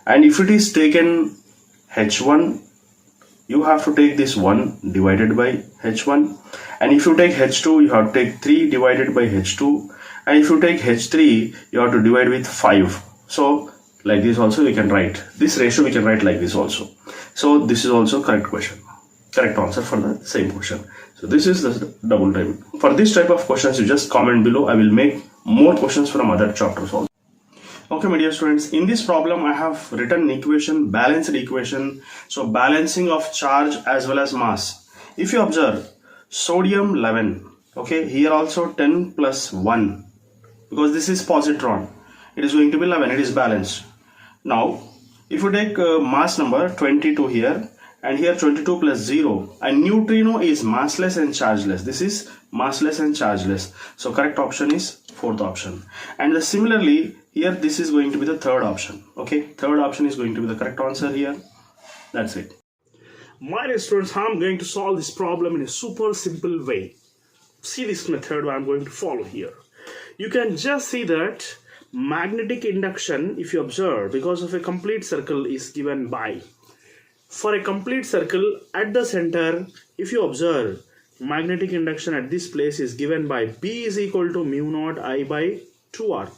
and if it is taken H1, you have to take this 1 divided by H1, and if you take H2, you have to take 3 divided by H2, and if you take H3, you have to divide with 5. So like this also we can write this ratio, we can write like this also. So this is also correct question, correct answer for the same question. So this is the double time. For this type of questions, you just comment below. I will make more questions from other chapters also. Okay, my dear students, in this problem I have written an equation, balanced equation. So balancing of charge as well as mass. If you observe, sodium 11, okay, here also 10 plus 1, because this is positron, it is going to be 11, it is balanced. Now if you take mass number 22 here, and here 22 plus 0, and neutrino is massless and chargeless. This is massless and chargeless. So correct option is fourth option. And similarly here this is going to be the third option. Okay, third option is going to be the correct answer here. That's it. My dear students, I'm going to solve this problem in a super simple way. See this method I'm going to follow here. You can just see that magnetic induction, if you observe, because of a complete circle is given by, for a complete circle at the center, if you observe, magnetic induction at this place is given by B is equal to mu naught I by 2R.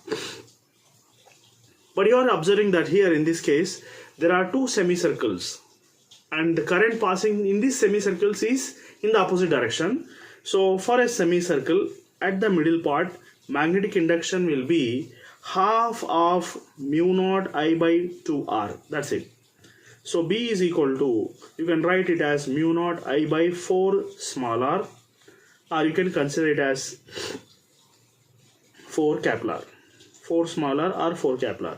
But you are observing that here in this case, there are two semicircles, and the current passing in these semicircles is in the opposite direction. So for a semicircle, at the middle part, magnetic induction will be half of mu naught I by 2R. That's it. So B is equal to, you can write it as mu naught I by 4 small r, or you can consider it as 4 capital R. 4 small r or 4 capital R.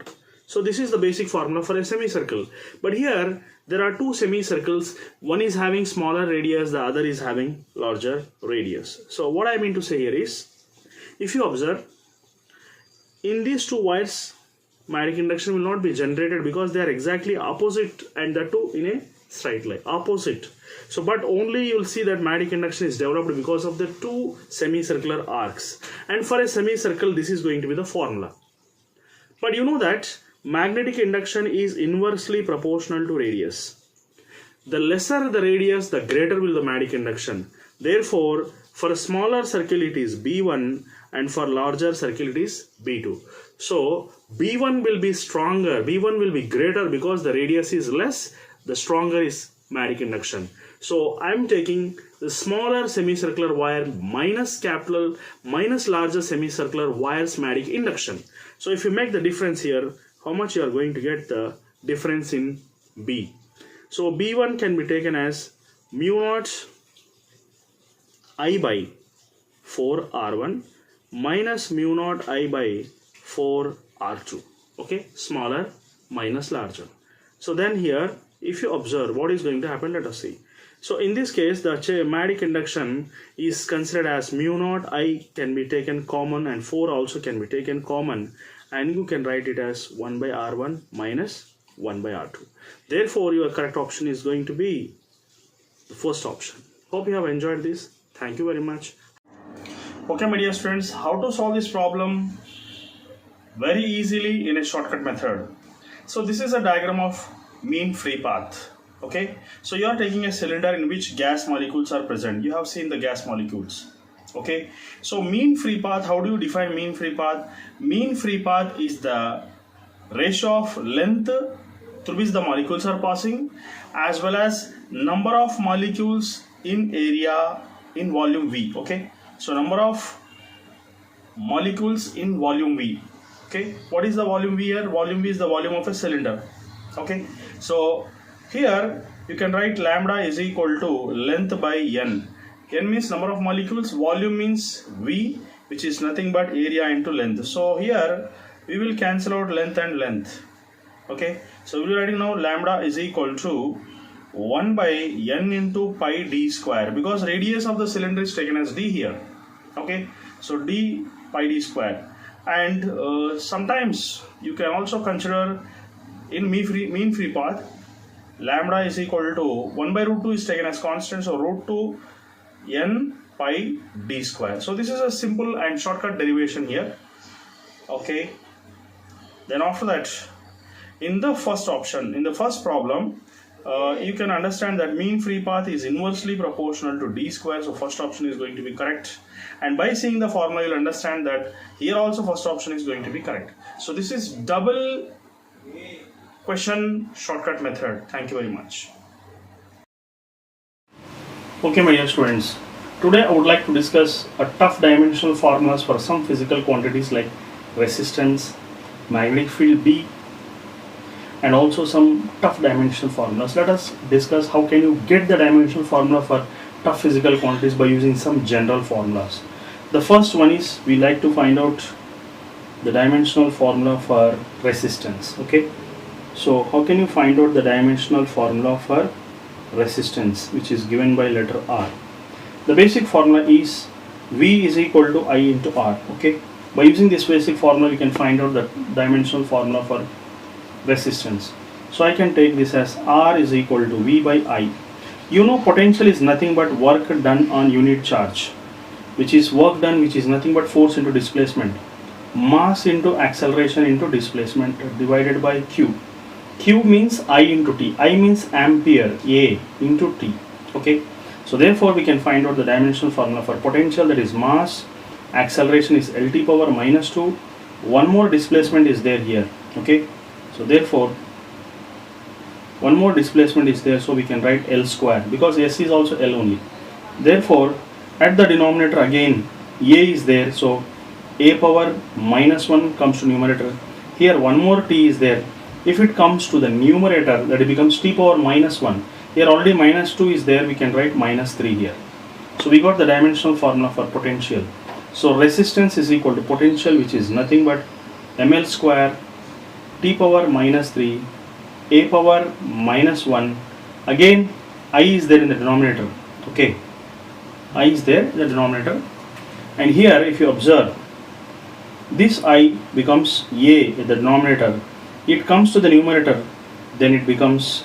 So this is the basic formula for a semicircle. But here there are two semicircles. One is having smaller radius, the other is having larger radius. So what I mean to say here is, if you observe, in these two wires, magnetic induction will not be generated because they are exactly opposite, and the two in a straight line, opposite. So but only you will see that magnetic induction is developed because of the two semicircular arcs. And for a semicircle, this is going to be the formula. But you know that magnetic induction is inversely proportional to radius. The lesser the radius, the greater will the magnetic induction. Therefore, for a smaller circle it is B1, and for larger circle it is B2. So B1 will be stronger, B1 will be greater because the radius is less, the stronger is magnetic induction. So I am taking the smaller semicircular wire minus larger semicircular wire's magnetic induction. So if you make the difference here, how much you are going to get the difference in B? So B1 can be taken as mu naught I by 4R1 minus mu naught I by 4R2. Okay, smaller minus larger. So then here, if you observe what is going to happen, let us see. So in this case, the magnetic induction is considered as mu naught I can be taken common, and 4 also can be taken common, and you can write it as 1 by R1 minus 1 by R2. Therefore, your correct option is going to be the first option. Hope you have enjoyed this. Thank you very much. Okay, my dear students, how to solve this problem? Very easily in a shortcut method. So this is a diagram of mean free path. Okay, so you are taking a cylinder in which gas molecules are present. You have seen the gas molecules. Okay, so mean free path, how do you define mean free path? Mean free path is the ratio of length through which the molecules are passing, as well as number of molecules in area in volume V. Okay, so number of molecules in volume V. Okay, what is the volume V here? Volume V is the volume of a cylinder. Okay, so here you can write lambda is equal to length by n. N means number of molecules, volume means V, which is nothing but area into length. So here we will cancel out length and length. Okay, so we will writing now lambda is equal to 1 by n into pi d square, because radius of the cylinder is taken as d here. Okay, so d pi d square. And sometimes you can also consider in mean free path, lambda is equal to 1 by root 2 is taken as constant, so root 2 n pi d square. So this is a simple and shortcut derivation here. Okay, then after that, in the first option, in the first problem, you can understand that mean free path is inversely proportional to d square, so first option is going to be correct. And by seeing the formula, you'll understand that here also first option is going to be correct. So this is double question shortcut method. Thank you very much. Okay, my dear students, today I would like to discuss a tough dimensional formulas for some physical quantities like resistance, magnetic field B, and also some tough dimensional formulas. Let us discuss how can you get the dimensional formula for tough physical quantities by using some general formulas. The first one is, we like to find out the dimensional formula for resistance. Okay, so how can you find out the dimensional formula for resistance, which is given by letter R? The basic formula is V is equal to I into R. Okay, by using this basic formula you can find out the dimensional formula for resistance. So I can take this as R is equal to V by I. You know, potential is nothing but work done on unit charge, which is work done, which is nothing but force into displacement, mass into acceleration into displacement divided by Q. Q means I into T. I means ampere, A into T. Okay, so therefore we can find out the dimensional formula for potential, that is mass, acceleration is LT power minus 2, one more displacement is there here. Okay, so therefore one more displacement is there, so we can write L square, because S is also L only. Therefore at the denominator again A is there, so A power minus 1 comes to numerator. Here one more T is there. If it comes to the numerator, that it becomes T power minus 1. Here already minus 2 is there, we can write minus 3 here. So we got the dimensional formula for potential. So resistance is equal to potential, which is nothing but ml square t power minus 3, a power minus 1. Again, I is there in the denominator. Okay, I is there in the denominator. And here, if you observe, this I becomes a in the denominator. It comes to the numerator, then it becomes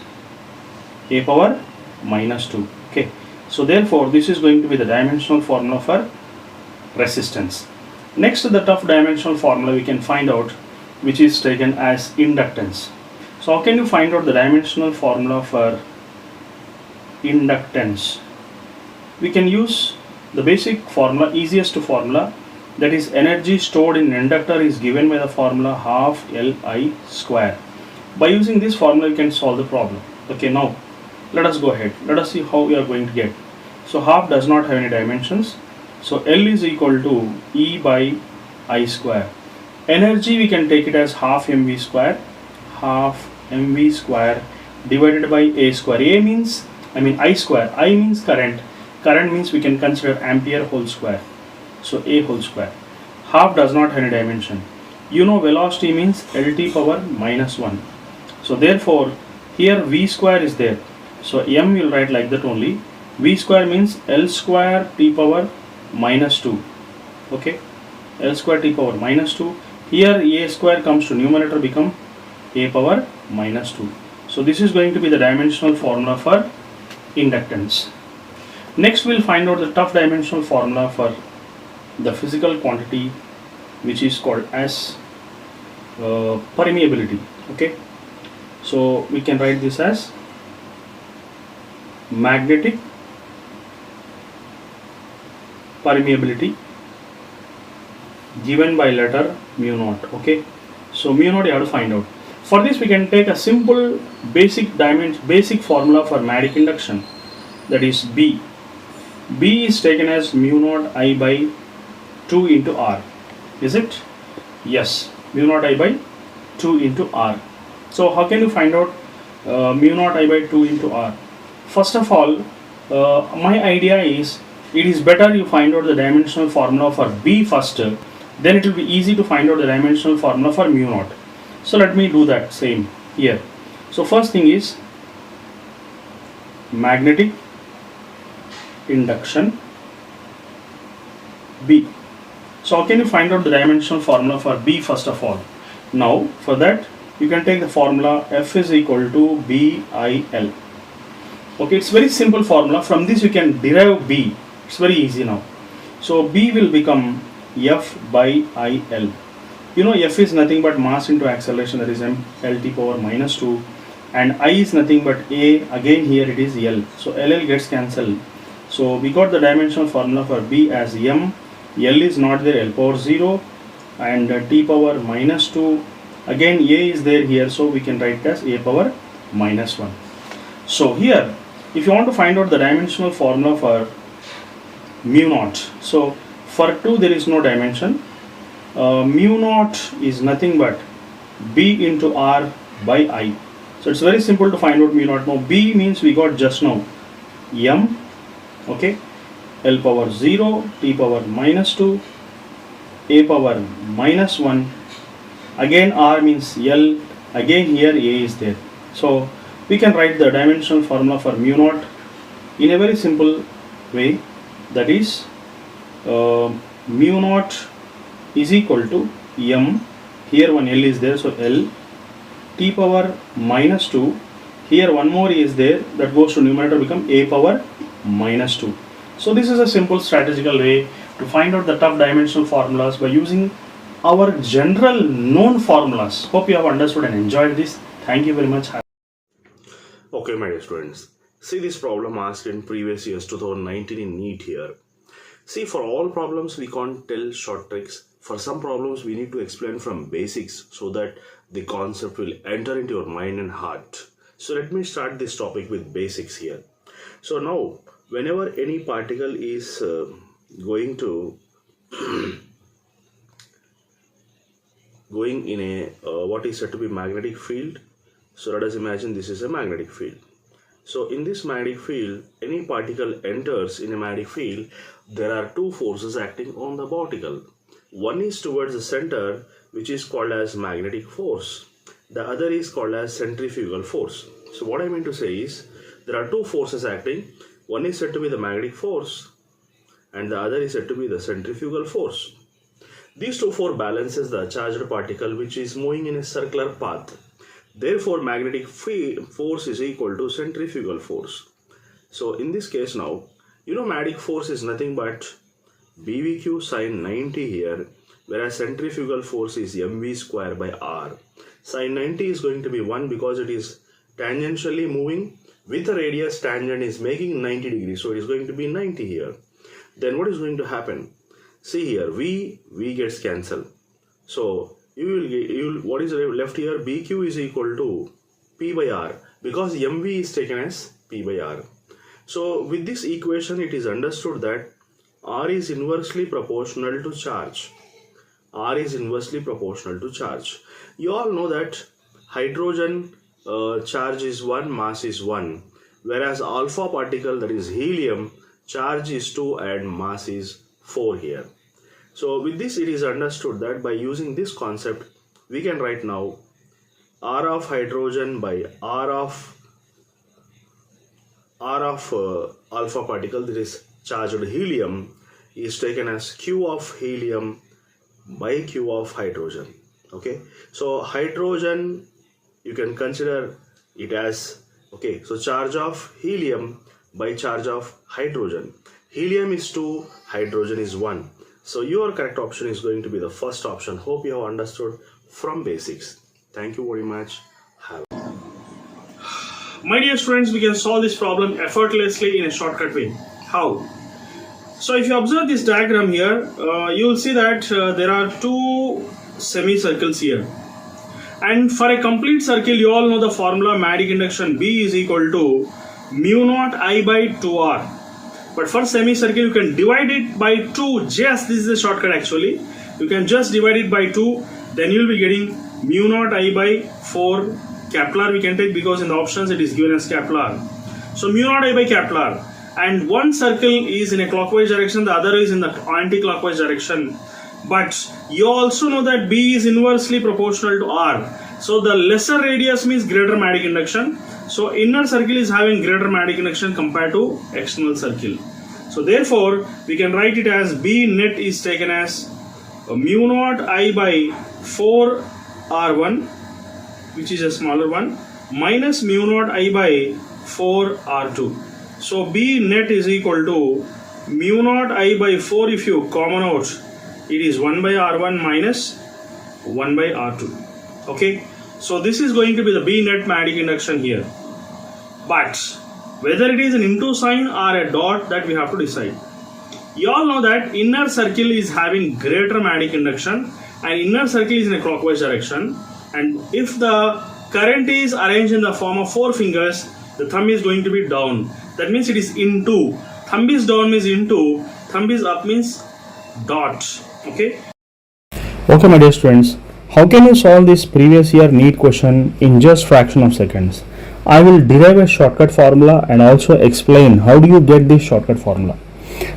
a power minus 2. Okay, so therefore this is going to be the dimensional formula for resistance. Next, the tough dimensional formula we can find out, which is taken as inductance. So how can you find out the dimensional formula for inductance? We can use the basic formula, easiest formula, that is energy stored in inductor is given by the formula half Li square. By using this formula we can solve the problem. Okay, now let us go ahead. Let us see how we are going to get. So half does not have any dimensions. So L is equal to E by I square. Energy we can take it as half mv square divided by A square. I square. I means current. Current means we can consider ampere whole square. So A whole square. Half does not have any dimension. You know velocity means Lt power minus 1. So therefore here V square is there. So M will write like that only. V square means L square T power minus 2. Okay, L square T power minus 2. Here A square comes to numerator, become A power minus 2. So this is going to be the dimensional formula for inductance. Next we'll find out the tough dimensional formula for the physical quantity, which is called as permeability. Okay, so we can write this as magnetic permeability given by letter mu naught. Okay, so mu naught you have to find out. For this we can take a simple basic formula for magnetic induction, that is B. B is taken as mu naught I by 2 into R. Is it? Yes, mu naught I by 2 into R. So how can you find out mu naught I by 2 into R? First of all, my idea is it is better you find out the dimensional formula for B first, then it will be easy to find out the dimensional formula for mu naught. So let me do that same here. So first thing is magnetic induction B. So how can you find out the dimensional formula for B first of all? Now for that you can take the formula F is equal to BIL. Okay, it's very simple formula. From this you can derive B. It's very easy now. So B will become F by IL. You know F is nothing but mass into acceleration, that is Lt power minus 2, and I is nothing but A, again here it is L. So LL gets cancelled. So we got the dimensional formula for B as M. L is not there, L power 0, and T power minus 2. Again A is there here, so we can write it as A power minus 1. So here, if you want to find out the dimensional formula for mu naught, so for 2 there is no dimension. Mu naught is nothing but B into R by I. So it's very simple to find out mu naught. Now B means we got just now M, okay, L power 0, T power minus 2, A power minus 1, again R means L, again here A is there. So we can write the dimensional formula for mu naught in a very simple way, that is mu naught is equal to M, here one L is there, so L, T power minus 2, here one more is there, that goes to numerator, become A power minus 2. So this is a simple strategical way to find out the tough dimensional formulas by using our general known formulas. Hope you have understood and enjoyed this. Thank you very much. Okay, my dear students, see this problem asked in previous years 2019 in NEET here. See, for all problems we can't tell short tricks. For some problems we need to explain from basics so that the concept will enter into your mind and heart. So let me start this topic with basics here. So now, whenever any particle is going in a what is said to be magnetic field, so let us imagine this is a magnetic field. So in this magnetic field, any particle enters in a magnetic field, there are two forces acting on the particle. One is towards the center, which is called as magnetic force, The other is called as centrifugal force. So what I mean to say is there are two forces acting. One is said to be the magnetic force and the other is said to be the centrifugal force. These two force balances the charged particle which is moving in a circular path. Therefore, magnetic force is equal to centrifugal force. So in this case now, magnetic force is nothing but BVQ sine 90 here, whereas centrifugal force is mv square by r. Sine 90 is going to be 1 because it is tangentially moving with a radius tangent is making 90 degrees. So it is going to be 90 here. Then what is going to happen? See here, V gets cancelled. So you will get, what is left here? BQ is equal to P by R because mv is taken as P by R. So with this equation, it is understood that R is inversely proportional to charge. R is inversely proportional to charge. You all know that hydrogen charge is 1, mass is 1, whereas alpha particle, that is helium, charge is 2 and mass is 4 here. So with this, it is understood that by using this concept, we can write now R of hydrogen by R of alpha particle, that is charged helium, is taken as Q of helium by Q of hydrogen. Okay, so hydrogen, you can consider it as, okay, so charge of helium by charge of hydrogen. Helium is 2, hydrogen is 1. So your correct option is going to be the first option. Hope you have understood from basics. Thank you very much. My dear students, we can solve this problem effortlessly in a shortcut way. How? So if you observe this diagram here, you will see that there are two semicircles here. And for a complete circle, you all know the formula magnetic induction B is equal to mu naught I by 2R. But for semicircle, you can divide it by 2. Just this is a shortcut actually. You can just divide it by 2. Then you will be getting mu naught I by 4. Kepler we can take because in the options it is given as Kepler. So mu naught I by Kepler. And one circle is in a clockwise direction, the other is in the anti-clockwise direction. But you also know that B is inversely proportional to R. So the lesser radius means greater magnetic induction. So inner circle is having greater magnetic induction compared to external circle. So therefore, we can write it as B net is taken as mu naught I by 4 R1, which is a smaller one, minus mu naught I by 4 R2. So B net is equal to mu naught I by 4. If you common out, it is 1 by R1 minus 1 by R2. Okay, so this is going to be the B net magnetic induction here. But whether it is an into sign or a dot, that we have to decide. You all know that inner circle is having greater magnetic induction and inner circle is in a clockwise direction. And if the current is arranged in the form of 4 fingers, the thumb is going to be down. That means it is into. Thumb is down means into. Thumb is up means dot. Okay. Okay, my dear students, how can you solve this previous year NEET question in just fraction of seconds? I will derive a shortcut formula and also explain how do you get this shortcut formula.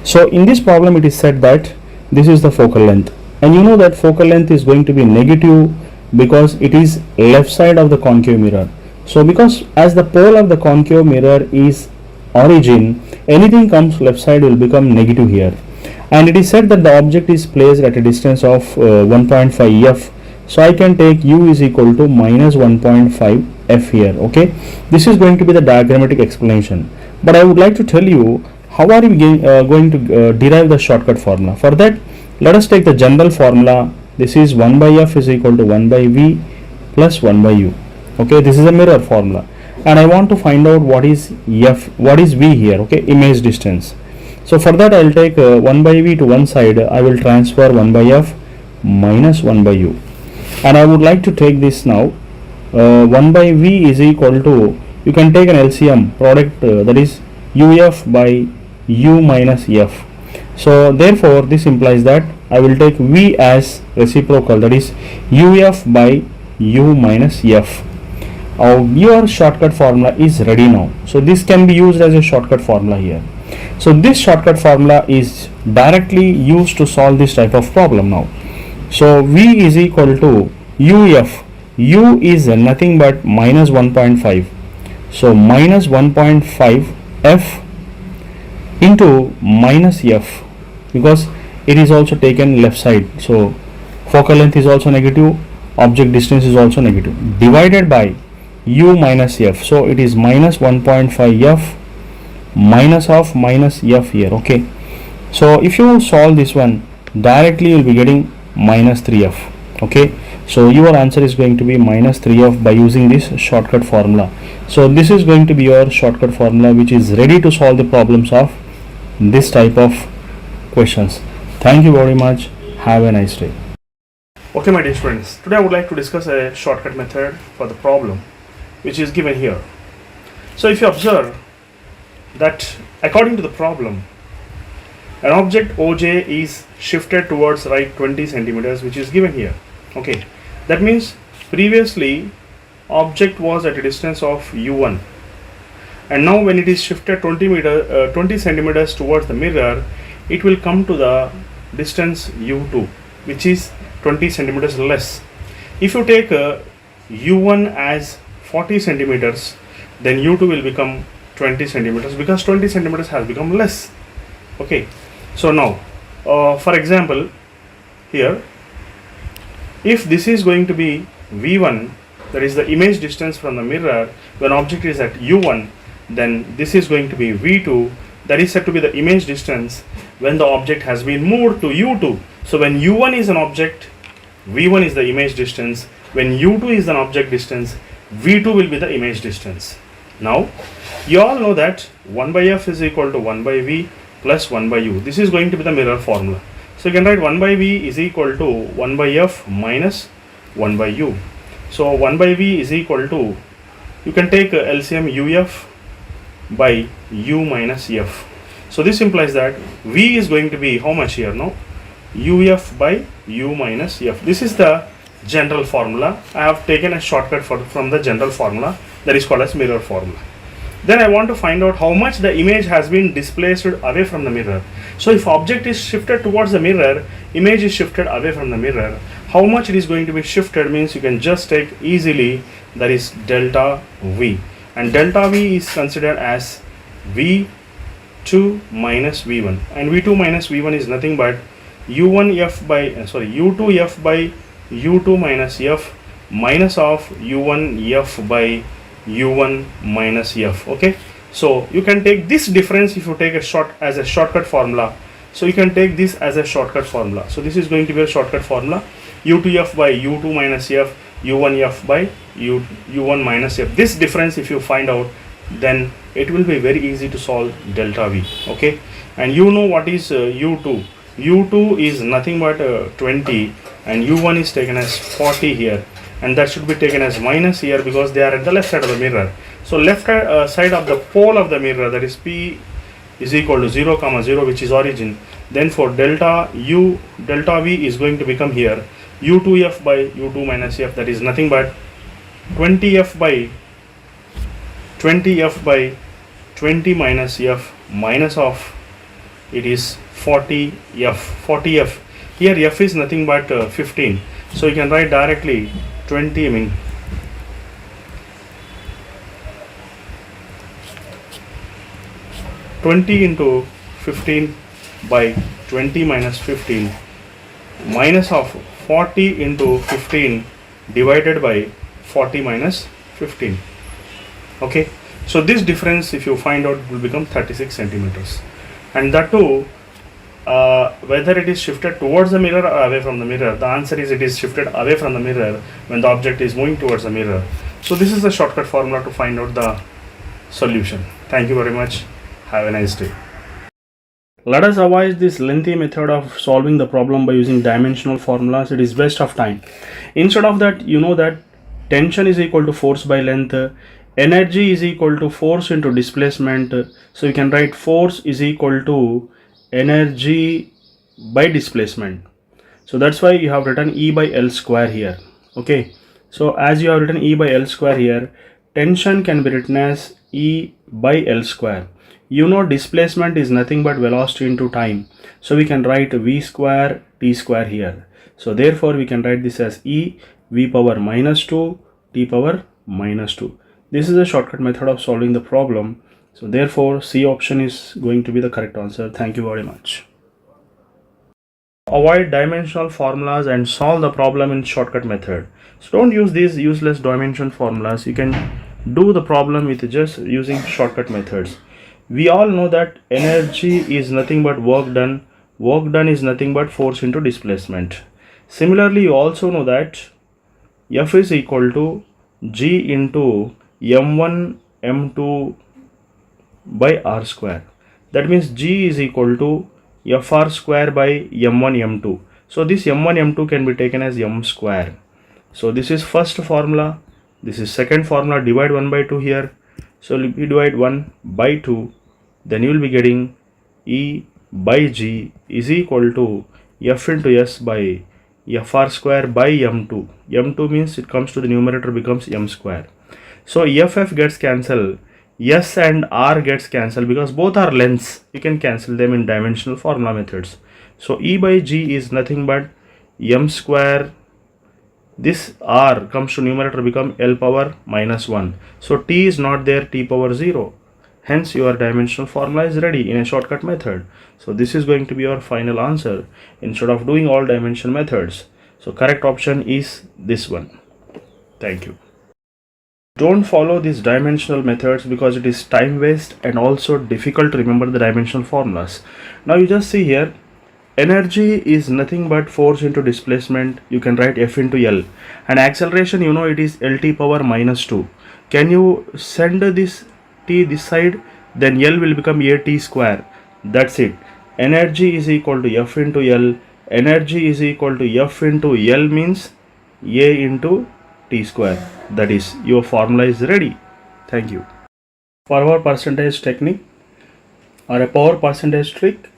So in this problem, it is said that this is the focal length, and you know that focal length is going to be negative because it is left side of the concave mirror. So because as the pole of the concave mirror is origin, anything comes left side will become negative here. And it is said that the object is placed at a distance of 1.5 f. So I can take u is equal to minus 1.5 f here. Okay, this is going to be the diagrammatic explanation. But I would like to tell you how are we going to derive the shortcut formula. For that, let us take the general formula. This is 1 by f is equal to 1 by v plus 1 by u. Okay, this is a mirror formula, and I want to find out what is f, what is v here. Okay, image distance. So for that, I will take 1 by v to one side. I will transfer 1 by f minus 1 by u, and I would like to take this now. 1 by v is equal to, you can take an LCM product, that is uf by u minus f. So therefore, this implies that I will take v as reciprocal, that is uf by u minus f. Your shortcut formula is ready now. So this can be used as a shortcut formula here. So this shortcut formula is directly used to solve this type of problem now. So v is equal to uf. u is nothing but minus 1.5. So minus 1.5 f into minus f, because it is also taken left side, so focal length is also negative, object distance is also negative, divided by u minus f. So it is minus 1.5 f minus of minus f here. Okay, so if you solve this one directly, you will be getting minus 3f. Okay, so your answer is going to be minus 3f by using this shortcut formula. So this is going to be your shortcut formula, which is ready to solve the problems of this type of questions. Thank you very much. Have a nice day. Okay, my dear students, today I would like to discuss a shortcut method for the problem which is given here. So if you observe that according to the problem, an object OJ is shifted towards right 20 centimeters, which is given here. Okay, that means previously object was at a distance of u1, and now when it is shifted 20 centimeters towards the mirror, it will come to the distance u2, which is 20 centimeters less. If you take u1 as 40 centimeters, then u2 will become 20 centimeters, because 20 centimeters has become less. Okay, so now for example here, if this is going to be v1, that is the image distance from the mirror when object is at u1, then this is going to be v2, that is said to be the image distance when the object has been moved to u2. So when u1 is an object, v1 is the image distance. When u2 is an object distance, v2 will be the image distance. Now you all know that 1 by f is equal to 1 by v plus 1 by u. This is going to be the mirror formula. So you can write 1 by v is equal to 1 by f minus 1 by u. So 1 by v is equal to, you can take LCM uf by u minus f. So this implies that v is going to be how much here now? uf by u minus f. This is the general formula. I have taken a shortcut from the general formula, that is called as mirror formula. Then I want to find out how much the image has been displaced away from the mirror. So if object is shifted towards the mirror, image is shifted away from the mirror. How much it is going to be shifted means you can just take easily, that is delta v, and delta v is considered as v2 minus v1, and v2 minus v1 is nothing but u1f by u2f by u2 minus f minus of u1f by u1 minus f. Okay, so you can take this difference if you take a shortcut formula. So you can take this as a shortcut formula. So this is going to be a shortcut formula, u2f by u2 minus f, u1f by u1 minus f. This difference if you find out, then it will be very easy to solve delta v. Okay, and you know what is u2. u2 is nothing but 20, and u1 is taken as 40 here, and that should be taken as minus here because they are at the left side of the mirror. So left side of the pole of the mirror, that is p is equal to 0 comma 0, which is origin. Then for delta v is going to become here u2f by u2 minus f, that is nothing but 20f by 20 minus f minus of, it is 40f. Here f is nothing but 15. So you can write directly 20, I mean 20 into 15 by 20 minus 15 minus of 40 into 15 divided by 40 minus 15. Okay, so this difference if you find out will become 36 centimeters, and that too whether it is shifted towards the mirror or away from the mirror. The answer is it is shifted away from the mirror when the object is moving towards the mirror. So this is the shortcut formula to find out the solution. Thank you very much. Have a nice day. Let us avoid this lengthy method of solving the problem by using dimensional formulas. It is waste of time. Instead of that, you know that tension is equal to force by length, energy is equal to force into displacement. So you can write force is equal to energy by displacement. So that's why you have written E by L square here. Okay, so as you have written E by L square here, tension can be written as E by L square. You know displacement is nothing but velocity into time, so we can write v square t square here. So therefore we can write this as E v power minus 2 t power minus 2. This is a shortcut method of solving the problem. So therefore C option is going to be the correct answer. Thank you very much. Avoid dimensional formulas and solve the problem in shortcut method. So don't use these useless dimension formulas. You can do the problem with just using shortcut methods. We all know that energy is nothing but work done. Work done is nothing but force into displacement. Similarly, you also know that F is equal to G into M1 M2 by R square. That means G is equal to Fr square by M1 M2. So this M1 M2 can be taken as M square. So this is first formula. This is second formula. Divide 1 by 2 here. So if you divide 1 by 2, then you will be getting E by G is equal to F into S by Fr square by M2. M2 means it comes to the numerator, becomes M square. So FF gets cancelled. S and R gets cancelled because both are lengths. You can cancel them in dimensional formula methods. So E by G is nothing but M square. This R comes to numerator, become L power minus 1. So T is not there, T power 0. Hence your dimensional formula is ready in a shortcut method. So this is going to be your final answer instead of doing all dimension methods. So correct option is this one. Thank you. Don't follow these dimensional methods because it is time waste and also difficult to remember the dimensional formulas. Now you just see here, energy is nothing but force into displacement. You can write F into L, and acceleration, you know, it is LT power minus 2. Can you send this T this side? Then L will become AT square. That's it. Energy is equal to F into L. Energy is equal to F into L means A into T square. That is, your formula is ready. Thank you. Power percentage technique or a power percentage trick.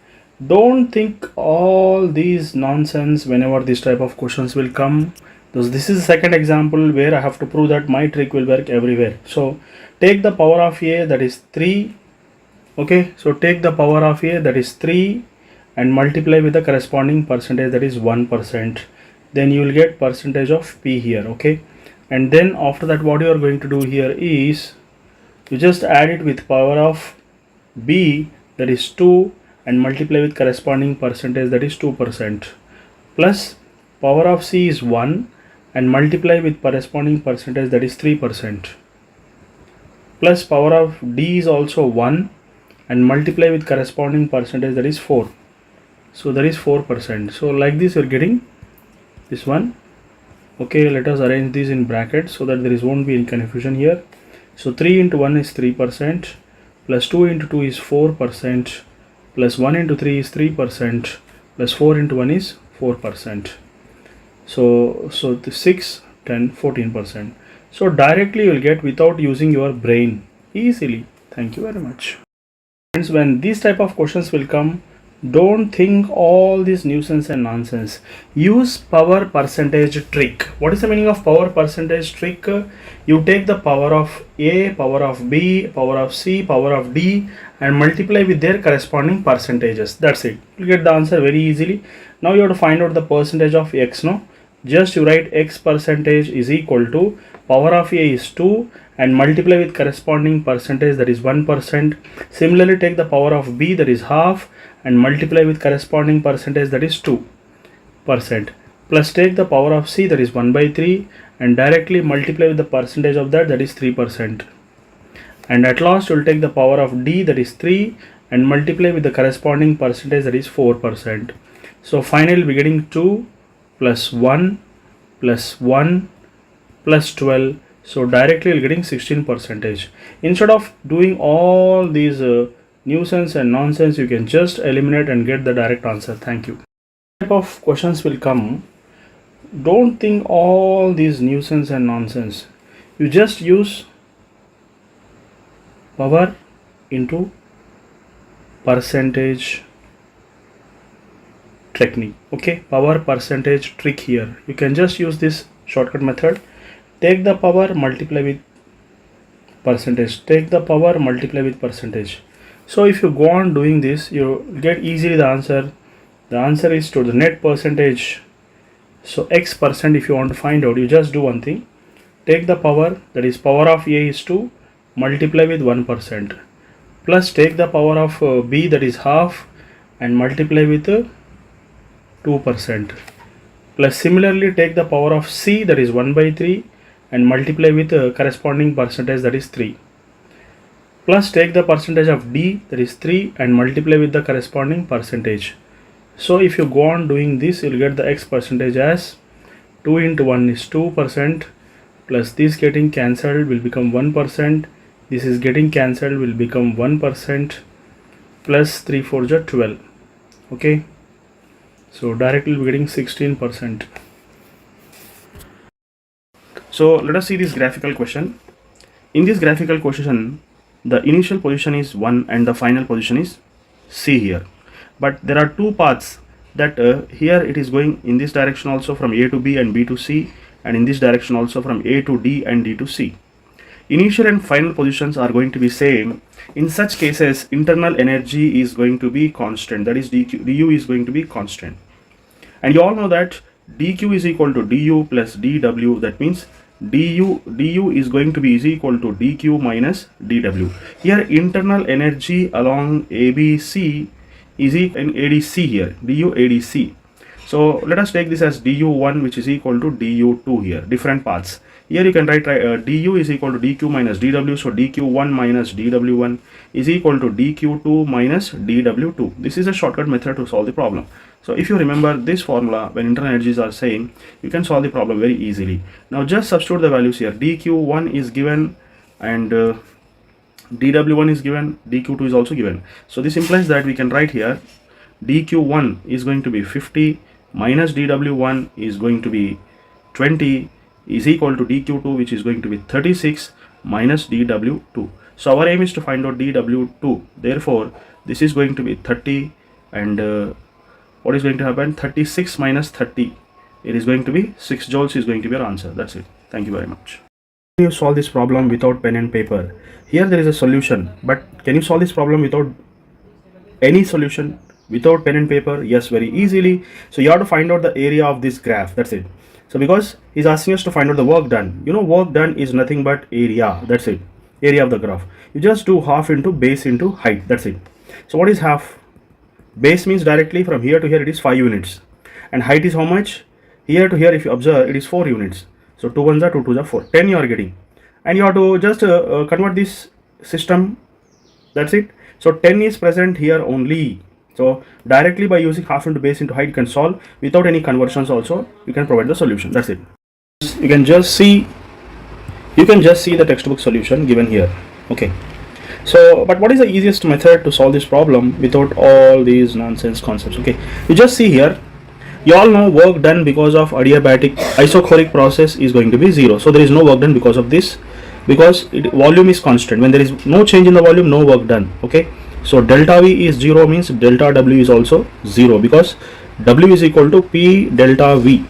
Don't think all these nonsense whenever this type of questions will come. This is the second example where I have to prove that my trick will work everywhere. So take the power of A, that is 3. Okay, so take the power of A, that is 3, and multiply with the corresponding percentage, that is 1%. Then you will get percentage of P here. Okay, and then after that what you are going to do here is you just add it with power of B, that is 2, and multiply with corresponding percentage, that is 2%, plus power of C is 1 and multiply with corresponding percentage, that is 3%, plus power of D is also 1 and multiply with corresponding percentage, that is 4. So that is 4%. So like this you are getting this one. Okay, let us arrange these in brackets so that there won't be any confusion here. So 3 into 1 is 3%, plus 2 into 2 is 4%, plus 1 into 3 is 3%, plus 4 into 1 is 4%. So the 6, 10, 14%. So directly you will get without using your brain easily. Thank you very much. Friends, when these type of questions will come, don't think all this nuisance and nonsense. Use power percentage trick. What is the meaning of power percentage trick? You take the power of A, power of B, power of C, power of D, and multiply with their corresponding percentages. That's it. You get the answer very easily. Now you have to find out the percentage of X. No, just you write X percentage is equal to power of A is 2 and multiply with corresponding percentage, that is 1%. Similarly, take the power of B, that is half, and multiply with corresponding percentage, that is 2%, plus take the power of C, that is 1 by 3, and directly multiply with the percentage of that, that is 3%. And at last you will take the power of D, that is 3, and multiply with the corresponding percentage, that is 4%. So finally we are getting 2 plus 1 plus 1 plus 12. So directly you are getting 16%. Instead of doing all these nuisance and nonsense, you can just eliminate and get the direct answer. Thank you. Type of questions will come. Don't think all these nuisance and nonsense. You just use power into percentage technique. Okay, power percentage trick here. You can just use this shortcut method. Take the power, multiply with percentage. Take the power, multiply with percentage. So if you go on doing this, you get easily the answer. The answer is to the net percentage So x percent, if you want to find out, you just do one thing. Take the power, that is power of A is 2, multiply with 1%. Plus take the power of B, that is half, and multiply with 2%. Plus similarly take the power of C, that is 1 by 3, and multiply with corresponding percentage, that is 3. Plus take the percentage of D, that is 3, and multiply with the corresponding percentage. So if you go on doing this, you'll get the x percentage as 2 into 1 is 2%, plus this getting cancelled will become 1%, this is getting cancelled will become 1%, plus 3 4 are 12. Okay, so directly we're getting 16%. So let us see this graphical question. In this graphical question, the initial position is 1 and the final position is C here. But there are two paths that here it is going in this direction also from A to B and B to C, and in this direction also from A to D and D to C. Initial and final positions are going to be same. In such cases, internal energy is going to be constant, that is du is going to be constant. And you all know that dq is equal to du plus dw, that means du is going to be is equal to dq minus dw. Here internal energy along ABC is equal in ADC here, du ADC. So let us take this as du1 which is equal to du2 here, different paths. Here you can write du is equal to dq minus dw, so dq1 minus dw1 is equal to dq2 minus dw2. This is a shortcut method to solve the problem. So if you remember this formula, when internal energies are same, you can solve the problem very easily. Now just substitute the values here. dq1 is given and dw1 is given, dq2 is also given. So this implies that we can write here dq1 is going to be 50 minus dw1 is going to be 20 is equal to dq2 which is going to be 36 minus dw2. So our aim is to find out dw2. Therefore this is going to be 30 and what is going to happen? 36 minus 30. It is going to be 6 joules is going to be our answer. That's it. Thank you very much. Can you solve this problem without pen and paper? Here there is a solution, but can you solve this problem without any solution? Without pen and paper? Yes, very easily. So you have to find out the area of this graph. That's it. So because he's asking us to find out the work done, you know work done is nothing but area. That's it. Area of the graph. You just do half into base into height. That's it. So what is half? Base means directly from here to here it is 5 units. And height is how much? Here to here if you observe it is 4 units. So 2 1s are 2 2s are 4. 10 you are getting. And you have to just convert this system. That's it. So 10 is present here only. So directly by using half into base into height you can solve without any conversions also. You can provide the solution. That's it. You can just see the textbook solution given here. Okay. So but what is the easiest method to solve this problem without all these nonsense concepts? Okay, you just see here, you all know work done because of adiabatic isochoric process is going to be 0. So there is no work done because of this, because volume is constant. When there is no change in the volume, no work done. Okay, so delta V is 0 means delta W is also 0, because W is equal to P delta V.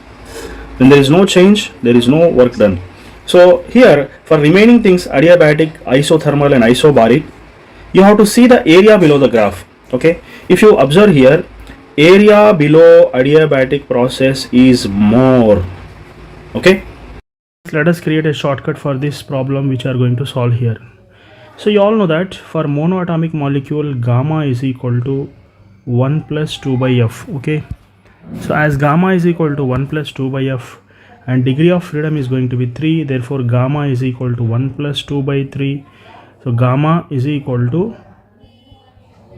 When there is no change, there is no work done. So here for remaining things, adiabatic, isothermal and isobaric, you have to see the area below the graph. Okay, if you observe here, area below adiabatic process is more. Okay, let us create a shortcut for this problem which are going to solve here. So you all know that for monoatomic molecule, gamma is equal to 1 plus 2 by F. Okay, so as gamma is equal to 1 plus 2 by F and degree of freedom is going to be 3, therefore gamma is equal to 1 plus 2 by 3. So gamma is equal to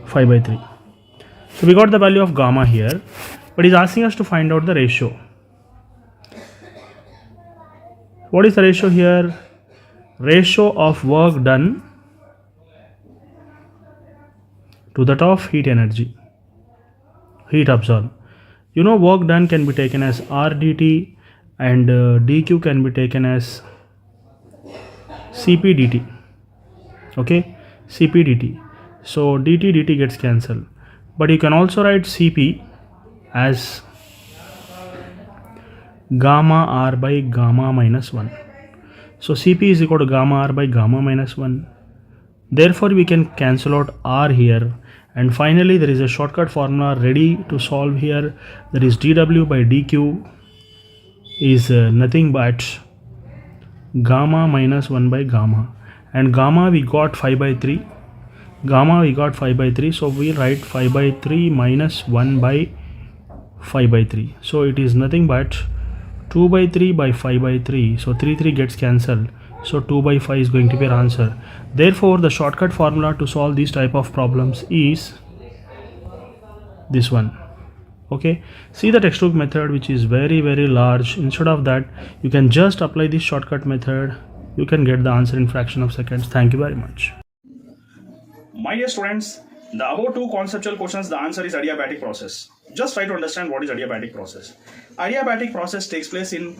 5 by 3. So we got the value of gamma here, but he's asking us to find out the ratio. What is the ratio here? Ratio of work done to that of heat energy, heat absorbed. You know work done can be taken as R dt and dq can be taken as Cp dt. Okay, Cp dt. So dt gets cancelled, but you can also write Cp as gamma R by gamma minus 1. So Cp is equal to gamma R by gamma minus 1. Therefore we can cancel out R here, and finally there is a shortcut formula ready to solve here, that is dw by dq is nothing but gamma minus 1 by gamma, and gamma we got 5 by 3, so we write 5 by 3 minus 1 by 5 by 3, so it is nothing but 2 by 3 by 5 by 3, so 3 gets cancelled, so 2 by 5 is going to be our answer. Therefore the shortcut formula to solve these type of problems is this one. Okay, see the textbook method, which is very large. Instead of that, you can just apply this shortcut method. You can get the answer in fraction of seconds. Thank you very much. My dear students, the above two conceptual questions, the answer is adiabatic process. Just try to understand what is adiabatic process. Adiabatic process takes place in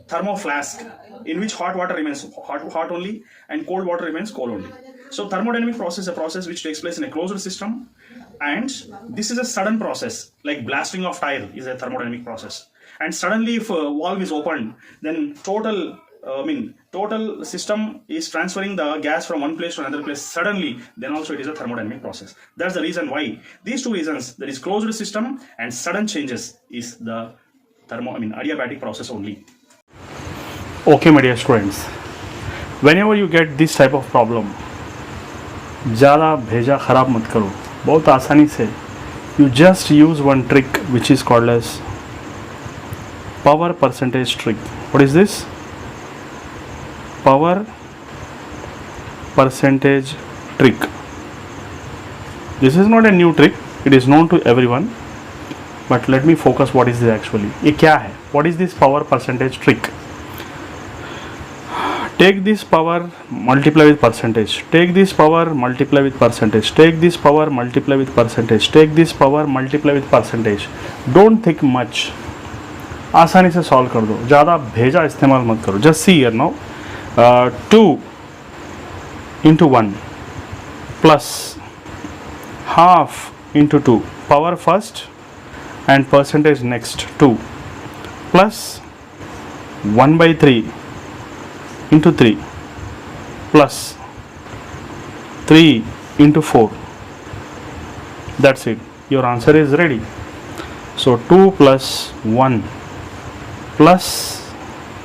thermoflask, in which hot water remains hot only and cold water remains cold only. So thermodynamic process is a process which takes place in a closed system, and this is a sudden process, like blasting of tire is a thermodynamic process. And suddenly if a valve is opened, then total system is transferring the gas from one place to another place suddenly, then also it is a thermodynamic process. That's the reason why these two reasons, that is closed system and sudden changes, is the adiabatic process only. Okay, my dear students, whenever you get this type of problem, ज़्यादा भेजा ख़राब मत करो, बहुत आसानी से you just use one trick which is called as power percentage trick. What is this? Power percentage trick. This is not a new trick, it is known to everyone, but let me focus what is this actually. ये क्या है? What is this power percentage trick? Take this power, multiply with percentage. Take this power, multiply with percentage. Take this power, multiply with percentage. Take this power, multiply with percentage. Don't think much. आसानी से solve कर दो, ज़्यादा भेजा इस्तेमाल मत करो. Just see here now. 2 into 1 plus half into 2. Power first and percentage next. 2 plus 1 by 3 into 3 plus 3 into 4. That's it. Your answer is ready. So 2 plus 1 plus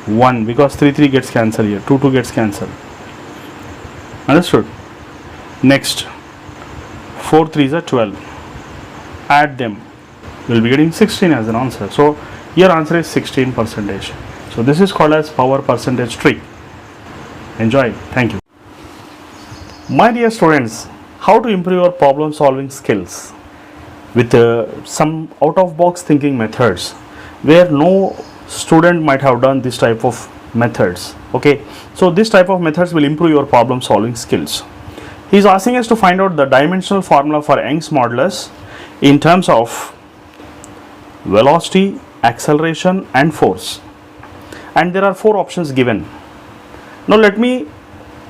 1, because 3 gets cancelled here. 2 gets cancelled. Understood? Next, 4 3s are 12. Add them. You will be getting 16 as an answer. So your answer is 16%. So this is called as power percentage trick. Enjoy. Thank you. My dear students, how to improve your problem solving skills with some out of box thinking methods where no student might have done this type of methods. Okay, so this type of methods will improve your problem solving skills. He is asking us to find out the dimensional formula for Young's modulus in terms of velocity, acceleration and force, and there are 4 options given. Now let me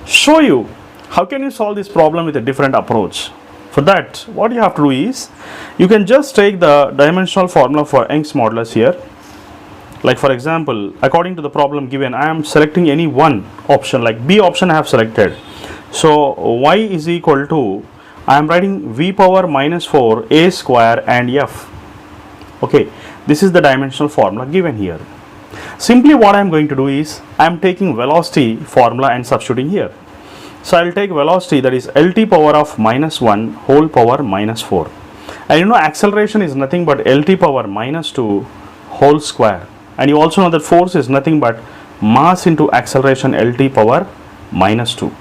show you how can you solve this problem with a different approach. For that, what you have to do is, you can just take the dimensional formula for Young's modulus here. Like for example, according to the problem given, I am selecting any one option, like B option I have selected. So y is equal to, I am writing v power minus 4 a square and f. Okay, this is the dimensional formula given here. Simply what I am going to do is, I am taking velocity formula and substituting here. So I will take velocity, that is Lt power of minus 1 whole power minus 4. And you know acceleration is nothing but Lt power minus 2 whole square. And you also know that force is nothing but mass into acceleration Lt power minus 2.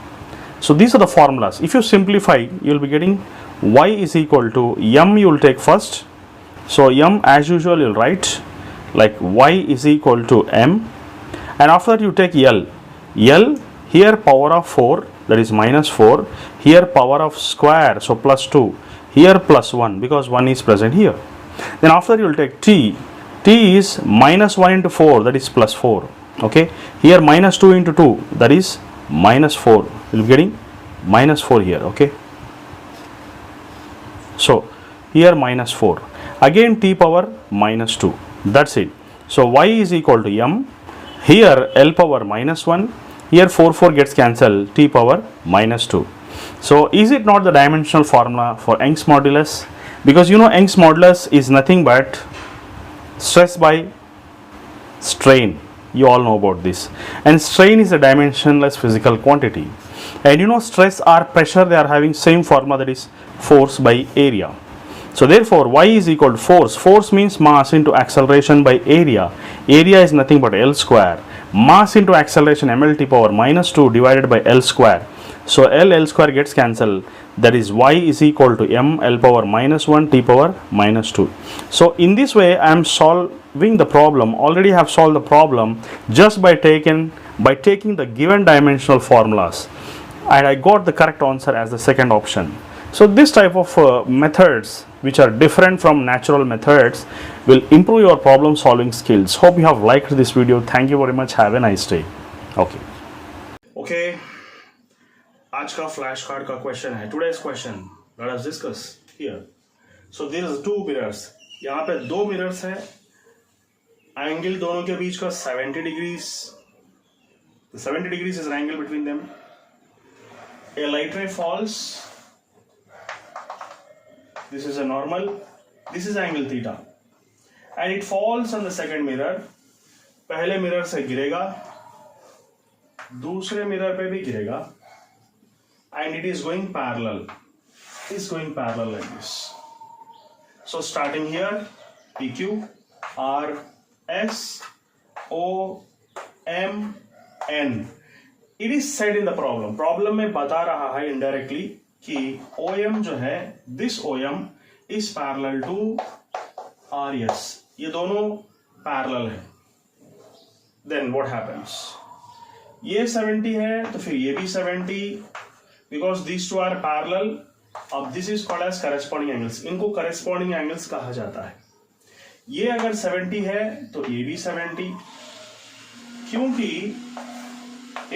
So these are the formulas. If you simplify, you will be getting y is equal to m, you will take first. So m as usual you will write like y is equal to m, and after that you take L. L here power of 4, that is minus 4, here power of square, so plus 2, here plus 1 because 1 is present here. Then after you will take T. T is minus 1 into 4, that is plus 4. Okay, here minus 2 into 2, that is minus 4. You will be getting minus 4 here. Okay, so here minus 4, again T power minus 2. That's it. So y is equal to m, here L power minus 1, here 4 gets cancelled, T power minus 2. So is it not the dimensional formula for Young's modulus? Because you know Young's modulus is nothing but stress by strain. You all know about this. And strain is a dimensionless physical quantity. And you know, stress or pressure, they are having same formula, that is force by area. So therefore, y is equal to force. Force means mass into acceleration by area. Area is nothing but L square. Mass into acceleration mLt power minus 2 divided by L square. So L square gets cancelled. That is y is equal to mL power minus 1 t power minus 2. So in this way, I am solving the problem. Already have solved the problem just by taking the given dimensional formulas. And I got the correct answer as the second option. So this type of methods, which are different from natural methods, will improve your problem solving skills. Hope you have liked this video. Thank you very much. Have a nice day. Okay. आज का flash card का question है, today's question let us discuss here. So there is two mirrors. यहाँ पे दो mirrors है, angle दोनों के बीच का 70 degrees. 70 degrees is an angle between them. A light ray falls. This is a normal. This is angle theta and it falls on the second mirror. पहले mirror से गिरेगा, दूसरे मिरर पे भी गिरेगा, and it is going parallel. It's going parallel like this. So starting here, PQ, R, S, O, M, N. It is said in the problem. Problem में बता रहा है indirectly कि OM जो है, this OM is parallel to RS. ये दोनों parallel है. Then what happens? ये 70 है तो फिर ये भी 70. Because these two are parallel, अब this is called as corresponding angles. इनको corresponding angles कहा जाता है. ये अगर 70 है तो ये भी 70, क्योंकि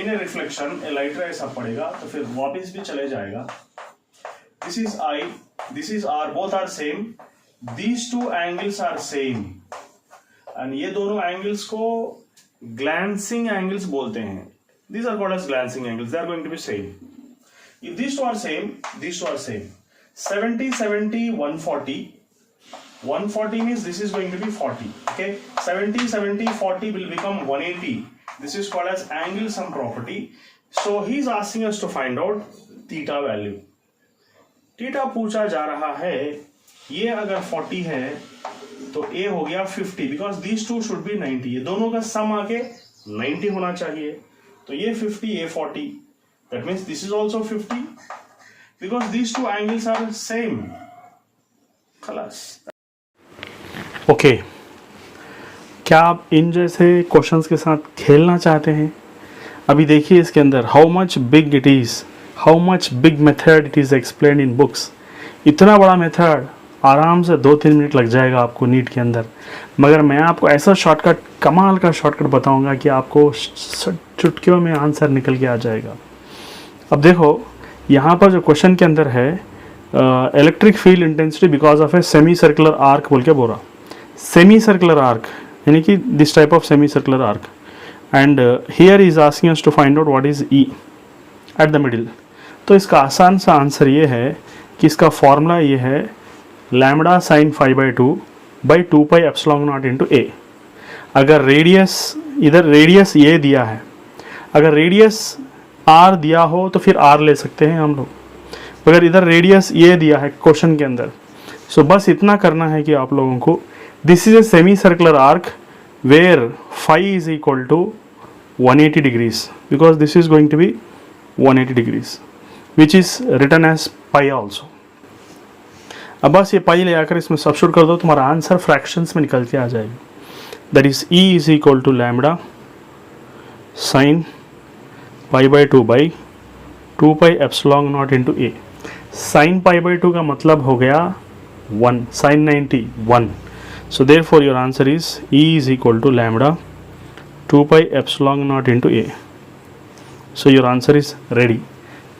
in a reflection a light ray ऐसा पड़ेगा तो फिर वापस भी चले जाएगा. This is I, this is R, both are same. These two angles are same. And ये दोनों angles को glancing angles बोलते हैं. These are called as glancing angles. They are going to be same. If these two are same, these two are same. 70, 70, 140. 140 means this is going to be 40. Okay. 70, 70, 40 will become 180. This is called as angle sum property. So he is asking us to find out theta value. Theta पूछा जा रहा है. ये अगर 40 है तो A हो गया 50 because these two should be 90. ये दोनों का सम आके 90 होना चाहिए. तो ये 50, ये 40. That means this is also 50 because these two angles are same. खलास. ओके. क्या आप इन जैसे क्वेश्चंस के साथ खेलना चाहते हैं? अभी देखिए इसके अंदर how much big it is, how much big method it is explain in books. इतना बड़ा मेथड आराम से 2-3 मिनट लग जाएगा आपको नीट के अंदर, मगर मैं आपको ऐसा शॉर्टकट, कमाल का शॉर्टकट बताऊंगा कि आपको चुटकियों में आंसर निकल के आ जाएगा. अब देखो यहाँ पर जो क्वेश्चन के अंदर है, electric field intensity because of a semi circular arc बोल के बोला. सेमी सर्कुलर आर्क यानी कि this type of semi circular arc, and here is asking us to find out what is E at the middle. तो इसका आसान सा answer ये है कि इसका फॉर्मूला ये है lambda sine 5/2 by 2 pi epsilon naught into a. अगर रेडियस, इधर रेडियस ये दिया है, अगर रेडियस आर दिया हो तो फिर आर ले सकते हैं हम लोग, मगर इधर रेडियस ये दिया है क्वेश्चन के अंदर. सो बस इतना करना है कि आप लोगों को, this is a semi circular arc where phi is equal to 180 degrees because this is going to be 180 degrees which is written as pi also. अब बस ये पाई ले आकर इसमें सब्स्टिट्यूट कर दो, तुम्हारा आंसर फ्रैक्शंस में निकल के आ जाएगा. That is E is equal to lambda sine π/2 by 2 pi epsilon naught into a. Sine π/2 का मतलब हो गया 1, sine 90 1. So therefore your answer is E is equal to lambda 2 pi epsilon naught into a. So your answer is ready.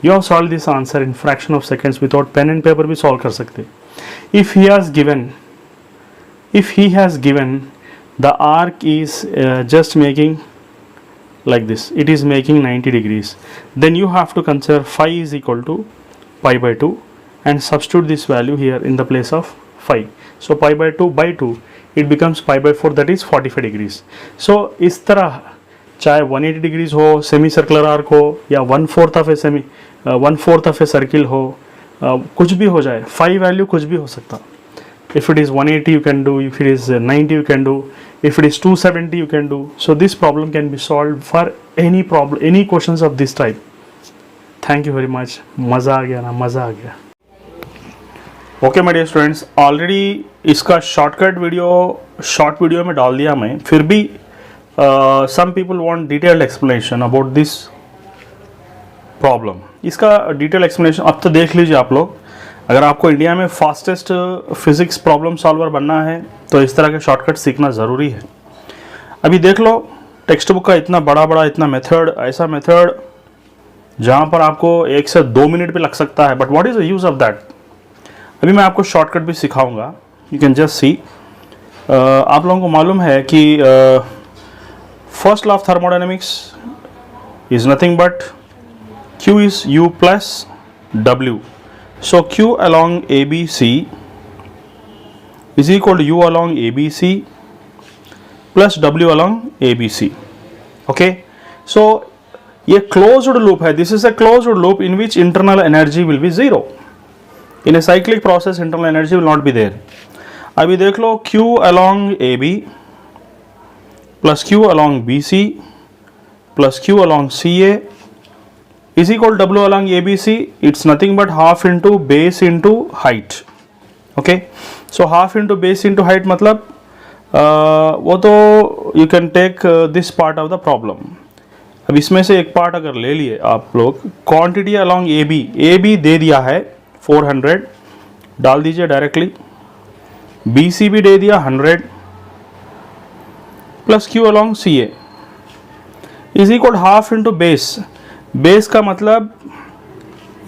You have solved this answer in fraction of seconds. Without pen and paper भी solve कर सकते. If he has given the arc is just making like this, it is making 90 degrees, then you have to consider phi is equal to π/2 and substitute this value here in the place of phi. So π/2 by 2 it becomes pi by 4, that is 45 degrees. So इस तरह चाहे 180 degrees हो, semi circular arc हो, या 1/4 of A 1/4 of a circle हो, कुछ भी हो जाए, फाई वैल्यू कुछ भी हो सकता. If it is 180 you can do, if it is 90 you can do, if it is 270 you can do. So this problem can be solved for any problem, any questions of this type. Thank you very much. मज़ा आ गया ना, मज़ा आ गया. Okay my dear students, already इसका shortcut video short video में डाल दिया मैं. फिर भी some people want detailed explanation about this problem. इसका डिटेल एक्सप्लेनेशन अब तो देख लीजिए आप लोग. अगर आपको इंडिया में फास्टेस्ट फिजिक्स प्रॉब्लम सॉल्वर बनना है तो इस तरह के शॉर्टकट सीखना ज़रूरी है. अभी देख लो टेक्स्ट बुक का इतना बड़ा इतना मेथड, ऐसा मेथड जहाँ पर आपको 1 से 2 मिनट भी लग सकता है. But what is the use of that? अभी मैं आपको शॉर्टकट भी सिखाऊंगा. यू कैन जस्ट सी. आप लोगों को मालूम है कि first law of thermodynamics is nothing but Q is U plus W. So Q along ABC is equal to U along ABC plus W along ABC. Okay. So ये closed loop है. This is a closed loop in which internal energy will be 0. In a cyclic process, internal energy will not be there. अभी देख लो Q along AB plus Q along BC plus Q along CA is equal to W along ABC. It's nothing but half into base into height. Okay. So half into base into height मतलब वो तो you can take this part of the problem. अब इसमें से एक part अगर ले लिए आप लोग, क्वांटिटी अलॉन्ग AB दे दिया है 400, डाल दीजिए डायरेक्टली. BC भी दे दिया 100 plus Q along CA is equal half into base. Base का मतलब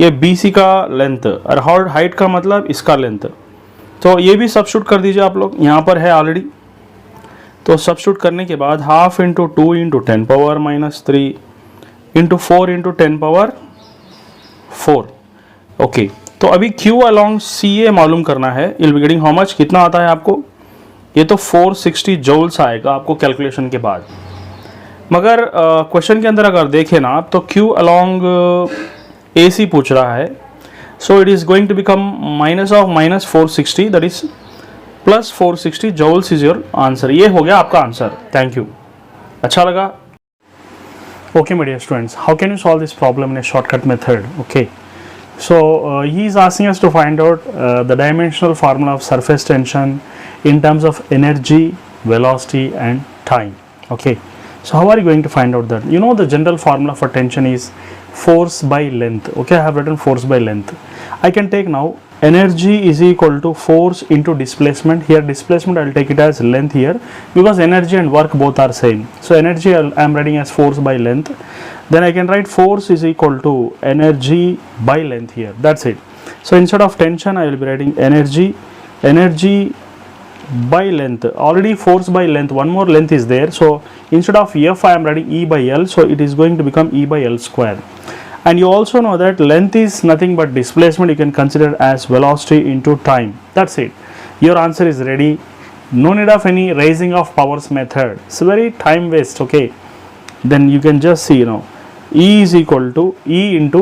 ये BC का लेंथ और हाइट का मतलब इसका लेंथ. तो ये भी सब्स्टिट्यूट कर दीजिए आप लोग, यहाँ पर है ऑलरेडी. तो सब्स्टिट्यूट करने के बाद half into 2 into 10 power minus 3 into 4 into 10 power 4. Okay. तो अभी Q अलॉन्ग CA मालूम करना है. इल बी गेटिंग हाउ मच, कितना आता है आपको? ये तो 460 जूल्स आएगा आपको कैलकुलेशन के बाद. मगर क्वेश्चन के अंदर अगर देखें ना आप तो Q अलॉन्ग AC पूछ रहा है. So it is going to become minus of minus 460, that is plus 460 joules is your answer. ये हो गया आपका आंसर. Thank you. अच्छा लगा? Okay my dear students, how can you solve this problem in a shortcut method? Okay. So he is asking us to find out the dimensional formula of surface tension in terms of energy, velocity and time. Okay. So how are you going to find out that? You know the general formula for tension is force by length. Okay, I have written force by length. I can take now energy is equal to force into displacement. Here displacement I will take it as length here because energy and work both are same. So energy I am writing as force by length. Then I can write force is equal to energy by length here. That's it. So instead of tension I will be writing energy by length. Already force by length, one more length is there. So instead of F I am writing E by L. So it is going to become E by L square. And you also know that length is nothing but displacement. You can consider as velocity into time. That's it. Your answer is ready. No need of any raising of powers method. It's very time waste. Okay. Then you can just see, E is equal to E into,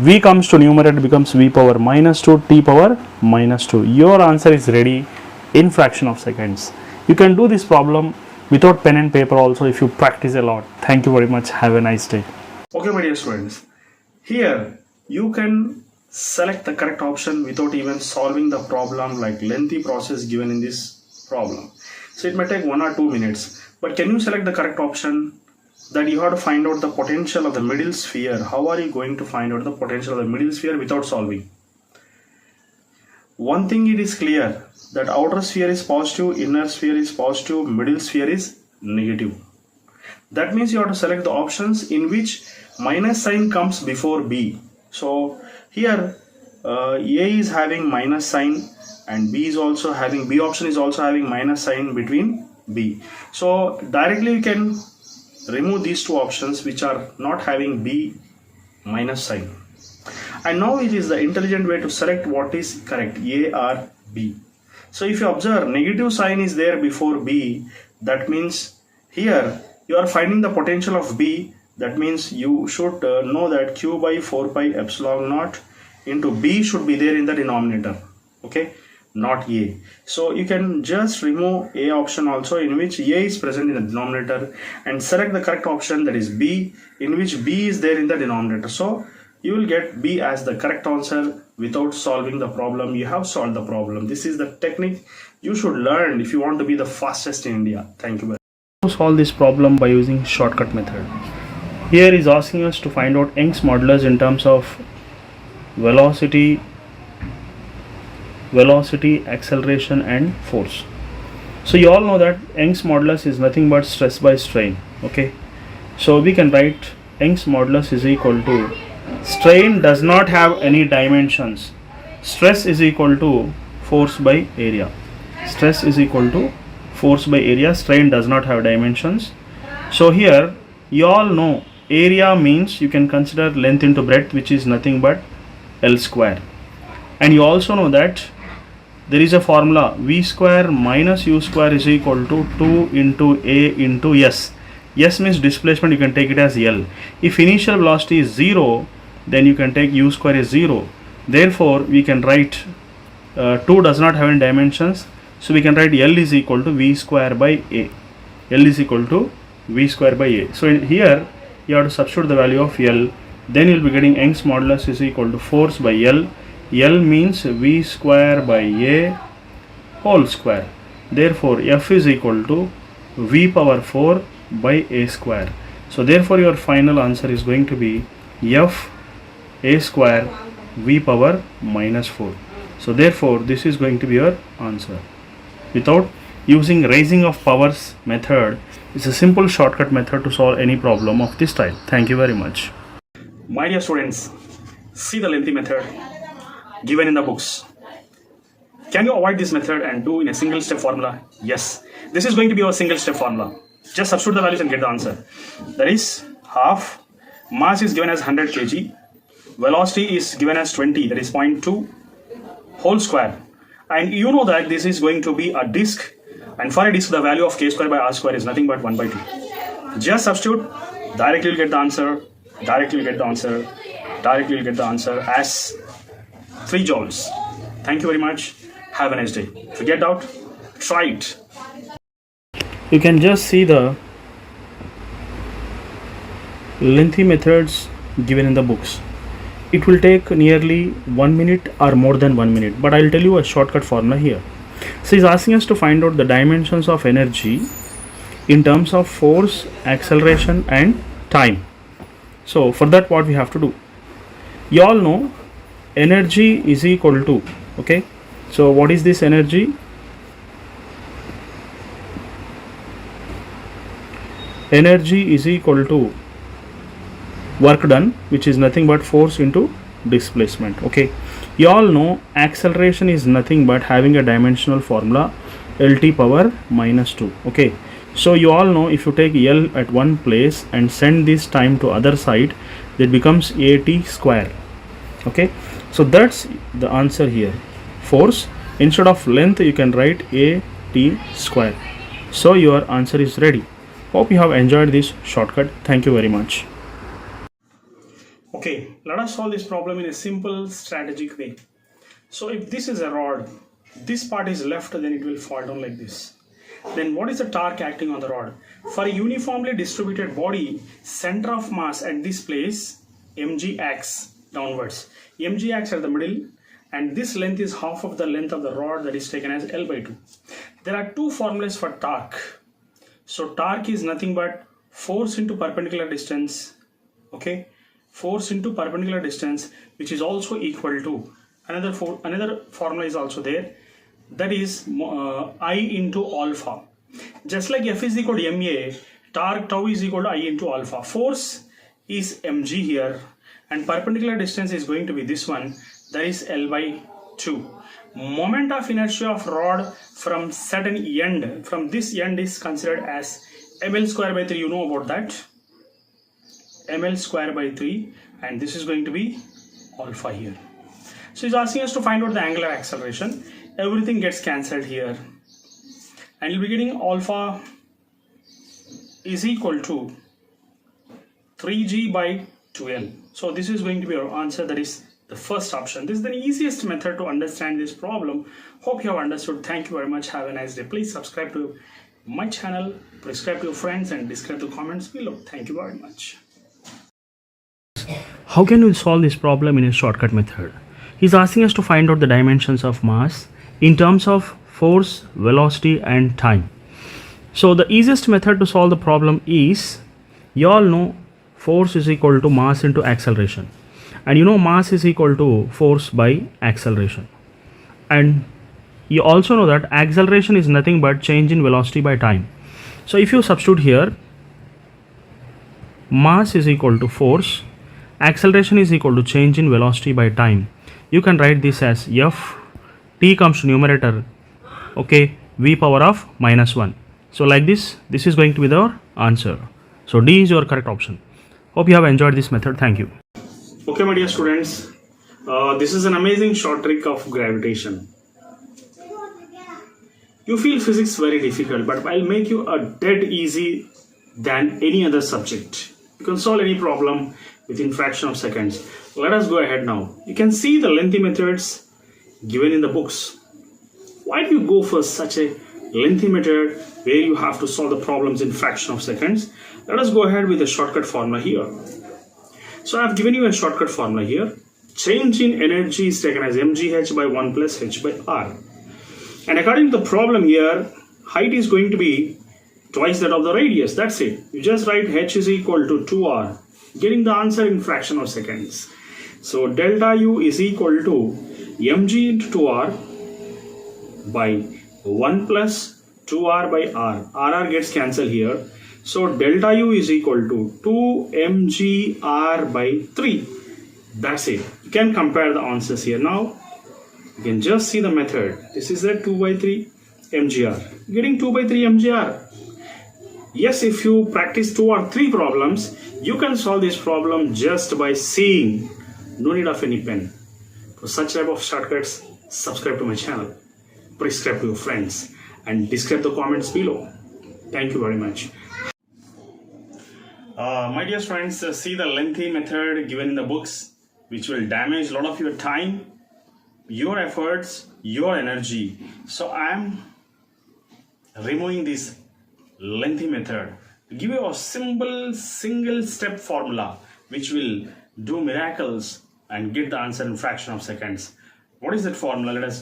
V comes to numerator becomes V power minus 2 T power minus 2. Your answer is ready in fraction of seconds. You can do this problem without pen and paper also if you practice a lot. Thank you very much. Have a nice day. Okay, my dear students, here you can select the correct option without even solving the problem like lengthy process given in this problem. So it may take 1 or 2 minutes, but can you select the correct option? That you have to find out the potential of the middle sphere. How are you going to find out the potential of the middle sphere without solving? One thing it is clear that outer sphere is positive, inner sphere is positive, middle sphere is negative. That means you have to select the options in which minus sign comes before B. So here A is having minus sign and B option is also having minus sign between B. So directly you can remove these two options which are not having B minus sign. And now it is the intelligent way to select what is correct, A or B. So if you observe, negative sign is there before B, that means here you are finding the potential of B. That means you should know that Q by 4 pi epsilon naught into B should be there in the denominator, okay, not A. So you can just remove A option also, in which A is present in the denominator, and select the correct option, that is B, in which B is there in the denominator. So you will get B as the correct answer. Without solving the problem, you have solved the problem. This is the technique you should learn if you want to be the fastest in India. Thank you very much. To solve this problem by using shortcut method. Here is asking us to find out Young's modulus in terms of velocity, acceleration and force. So you all know that Young's modulus is nothing but stress by strain, okay. So we can write Young's modulus is equal to, strain does not have any dimensions, stress is equal to force by area. Stress is equal to force by area, strain does not have dimensions. So here you all know area means you can consider length into breadth, which is nothing but L square. And you also know that there is a formula, V square minus U square is equal to 2 into A into S. S means displacement, you can take it as L. If initial velocity is 0, then you can take U square is 0. Therefore we can write 2 does not have any dimensions, so we can write L is equal to V square by A. L is equal to V square by A. So here you have to substitute the value of L, then you will be getting Young's modulus is equal to force by L. L means V square by A whole square. Therefore F is equal to V power 4 by A square. So therefore your final answer is going to be F A square V power minus 4. So therefore this is going to be your answer. Without using raising of powers method, it's a simple shortcut method to solve any problem of this type. Thank you very much. My dear students, see the lengthy method given in the books. Can you avoid this method and do in a single step formula? Yes, this is going to be our single step formula. Just substitute the values and get the answer. That is half, mass is given as 100 kg, velocity is given as 20, that is 0.2 whole square. And you know that this is going to be a disk, and for a disk the value of k square by r square is nothing but 1 by 2. Just substitute, directly you'll get the answer, directly you'll get the answer, directly you'll get the answer as 3 joules. Thank you very much. Have a nice day. If you get doubt, try it. You can just see the lengthy methods given in the books. It will take nearly 1 minute or more than 1 minute, but I'll tell you a shortcut formula here. So he's asking us to find out the dimensions of energy in terms of force, acceleration and time. So for that what we have to do? You all know energy is equal to, okay, so what is this energy? Energy is equal to work done, which is nothing but force into displacement, okay. You all know acceleration is nothing but having a dimensional formula, LT power minus 2, okay. So you all know if you take L at one place and send this time to other side, that becomes AT square, okay. So that's the answer here. Force, instead of length you can write AT square. So your answer is ready. Hope you have enjoyed this shortcut. Thank you very much. Okay, let us solve this problem in a simple strategic way. So if this is a rod, this part is left, then it will fall down like this. Then what is the torque acting on the rod? For a uniformly distributed body, center of mass at this place, mg acts downwards. Mg acts at the middle, and this length is half of the length of the rod, that is taken as L by 2. There are two formulas for torque. So torque is nothing but force into perpendicular distance, okay, force into perpendicular distance, which is also equal to another formula is also there, that is I into alpha. Just like F is equal to ma, torque tau is equal to I into alpha. Force is mg here, and perpendicular distance is going to be this one, that is L by 2. Moment of inertia of rod from certain end, from this end, is considered as ml square by 3. You know about that, ml square by 3, and this is going to be alpha here. So he's asking us to find out the angular acceleration. everything gets cancelled here, and you'll be getting alpha is equal to 3g by 2l. So this is going to be our answer, that is the first option. This is the easiest method to understand this problem. Hope you have understood. Thank you very much. Have a nice day. Please subscribe to my channel, subscribe to your friends, and describe the comments below. Thank you very much. How can we solve this problem in a shortcut method? He's asking us to find out the dimensions of mass in terms of force, velocity, and time. So the easiest method to solve the problem is, you all know force is equal to mass into acceleration, and you know mass is equal to force by acceleration, and you also know that acceleration is nothing but change in velocity by time. So if you substitute here, mass is equal to force, acceleration is equal to change in velocity by time, you can write this as f, t comes to numerator, okay, v power of -1. So like this is going to be the answer. So D is your correct option. Hope you have enjoyed this method. Thank you. Okay, my dear students, this is an amazing short trick of gravitation. You feel physics very difficult, but I'll make you a dead easy than any other subject. You can solve any problem within fraction of seconds. Let us go ahead now. You can see the lengthy methods given in the books. Why do you go for such a lengthy method where you have to solve the problems in fraction of seconds? Let us go ahead with the shortcut formula here. So I have given you a shortcut formula here. Change in energy is taken as mgh by 1 plus h by r. And according to the problem here, height is going to be twice that of the radius. That's it. You just write h is equal to 2r, getting the answer in fraction of seconds. So delta u is equal to mg into 2r by 1 plus 2r by r. R gets cancelled here. So delta u is equal to 2 mgr by 3. That's it. You can compare the answers here. Now you can just see the method. This is the 2 by 3 mgr. Getting 2 by 3 mgr. Yes, if you practice 2 or 3 problems, you can solve this problem just by seeing. No need of any pen. For such type of shortcuts, subscribe to my channel, prescribe to your friends, and describe the comments below. Thank you very much. My dear friends, see the lengthy method given in the books, which will damage a lot of your time, your efforts, your energy. So I am removing this lengthy method to give you a simple single step formula which will do miracles and get the answer in fraction of seconds. What is that formula? Let us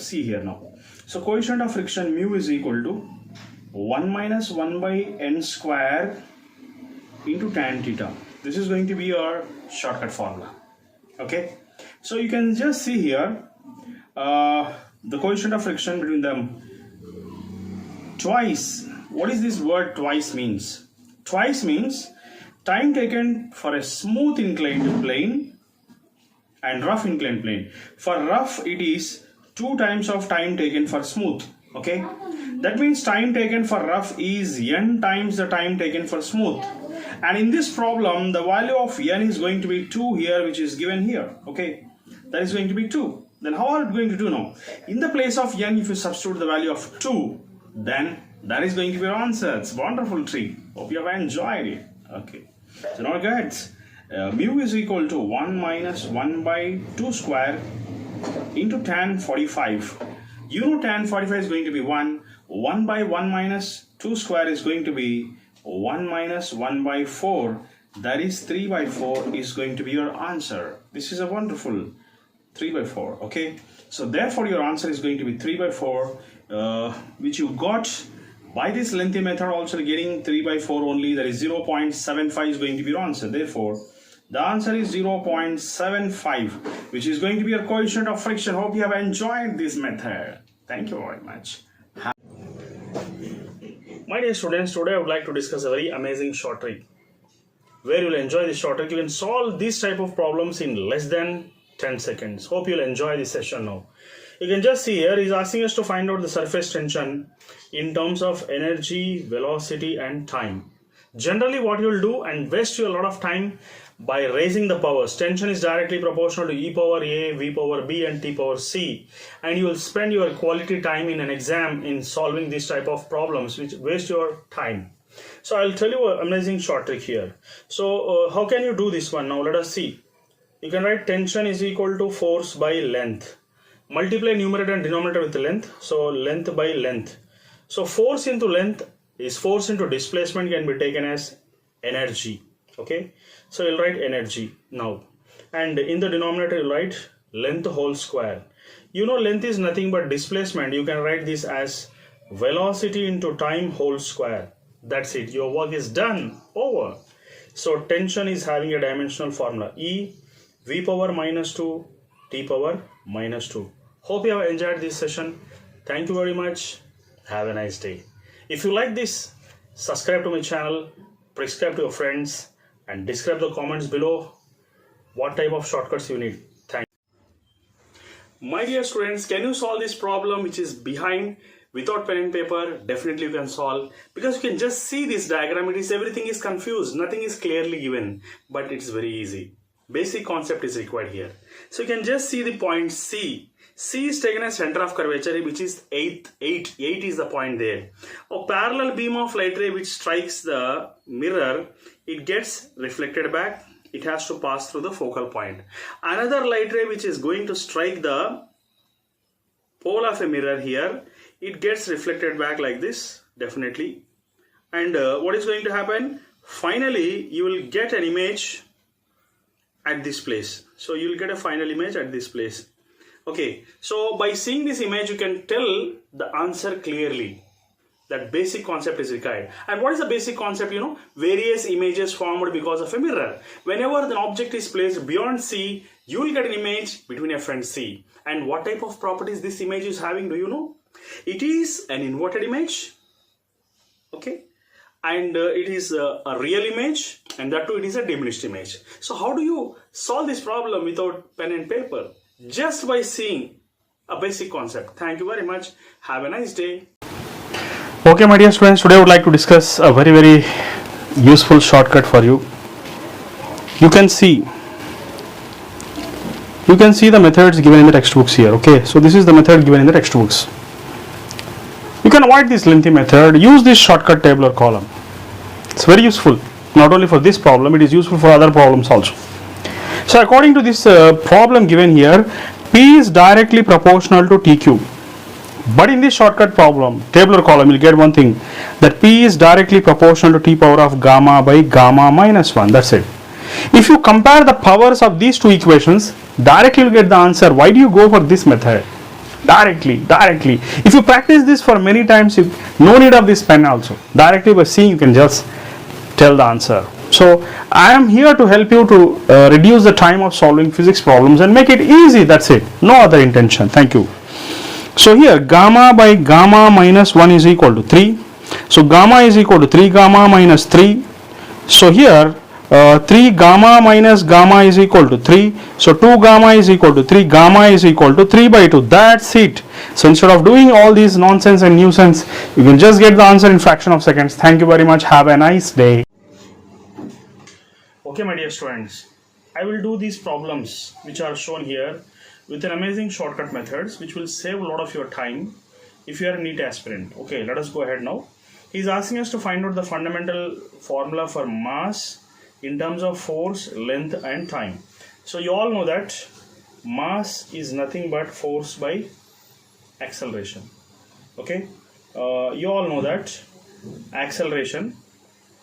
see here now. So coefficient of friction mu is equal to 1 minus 1 by n square into tan theta. This is going to be your shortcut formula. Okay, so you can just see here the coefficient of friction between them twice. What is this word twice means? Twice means time taken for a smooth inclined plane and rough inclined plane. For rough it is 2 times of time taken for smooth. Okay, that means time taken for rough is n times the time taken for smooth. And in this problem, the value of n is going to be 2 here, which is given here. Okay, that is going to be 2. Then how are we going to do now? In the place of n, if you substitute the value of 2, then that is going to be your answer. It's a wonderful trick. Hope you have enjoyed it. Okay, so now guys, mu is equal to 1 minus 1 by 2 square into tan 45. You know tan 45 is going to be 1. 1 by 1 minus 2 square is going to be 1 minus 1 by 4. That is 3 by 4 is going to be your answer. This is a wonderful 3 by 4. Okay, so therefore your answer is going to be 3 by 4, which you got by this lengthy method, also getting 3 by 4 only. That is 0.75 is going to be your answer. Therefore the answer is 0.75, which is going to be your coefficient of friction. Hope you have enjoyed this method. Thank you very much. My dear students, today I would like to discuss a very amazing short trick where you will enjoy this short trick. You can solve this type of problems in less than 10 seconds. Hope you will enjoy this session now. You can just see here, he's asking us to find out the surface tension in terms of energy, velocity, and time. Generally what you will do and waste you a lot of time by raising the powers. Tension is directly proportional to e power a, v power b and t power c, and you will spend your quality time in an exam in solving this type of problems which waste your time. So I'll tell you an amazing short trick here. So how can you do this one? Now let us see. You can write tension is equal to force by length. Multiply numerator and denominator with length. So length by length. So force into length is force into displacement can be taken as energy. Okay. So you'll write energy now. And in the denominator you'll write length whole square. You know length is nothing but displacement. You can write this as velocity into time whole square. That's it. Your work is done. Over. So tension is having a dimensional formula. E v power minus 2 t power minus 2. Hope you have enjoyed this session. Thank you very much. Have a nice day. If you like this, subscribe to my channel, prescribe to your friends, and describe the comments below what type of shortcuts you need. Thank you. My dear students, can you solve this problem which is behind without pen and paper? Definitely you can solve, because you can just see this diagram. It is everything is confused, nothing is clearly given, but it's very easy. Basic concept is required here. So you can just see the point C. C is taken as center of curvature, which is 8 is the point there. A parallel beam of light ray which strikes the mirror, it gets reflected back. It has to pass through the focal point. Another light ray which is going to strike the pole of a mirror here, it gets reflected back like this, definitely. And what is going to happen? Finally, you will get an image at this place. So you will get a final image at this place. Okay, so by seeing this image, you can tell the answer clearly. That basic concept is required. And what is the basic concept? You know, various images formed because of a mirror. Whenever an object is placed beyond C, you will get an image between F and C. And what type of properties this image is having, do you know? It is an inverted image. Okay. And it is a real image, and that too it is a diminished image. So how do you solve this problem without pen and paper? Just by seeing a basic concept. Thank you very much. Have a nice day. Okay, my dear students, today I would like to discuss a very useful shortcut for you. You can see the methods given in the textbooks here. Okay, so this is the method given in the textbooks. You can avoid this lengthy method. Use this shortcut table or column. It's very useful. Not only for this problem, it is useful for other problems also. So according to this problem given here, P is directly proportional to T cube. But in this shortcut problem, table or column, you'll get one thing, that P is directly proportional to T power of gamma by gamma minus 1. That's it. If you compare the powers of these two equations, directly you'll get the answer. Why do you go for this method? Directly. If you practice this for many times, no need of this pen also. Directly by seeing, you can just tell the answer. So I am here to help you to reduce the time of solving physics problems and make it easy. That's it. No other intention. Thank you. So here gamma by gamma minus 1 is equal to 3. So gamma is equal to 3 gamma minus 3. So here 3 gamma minus gamma is equal to 3. So 2 gamma is equal to 3. Gamma is equal to 3 by 2. That's it. So instead of doing all these nonsense and nuisance, you can just get the answer in fraction of seconds. Thank you very much. Have a nice day. Okay, my dear students, I will do these problems which are shown here with an amazing shortcut methods which will save a lot of your time if you are a NEET aspirant. Okay, let us go ahead now. He is asking us to find out the fundamental formula for mass in terms of force, length and time. So you all know that mass is nothing but force by acceleration. Okay, you all know that acceleration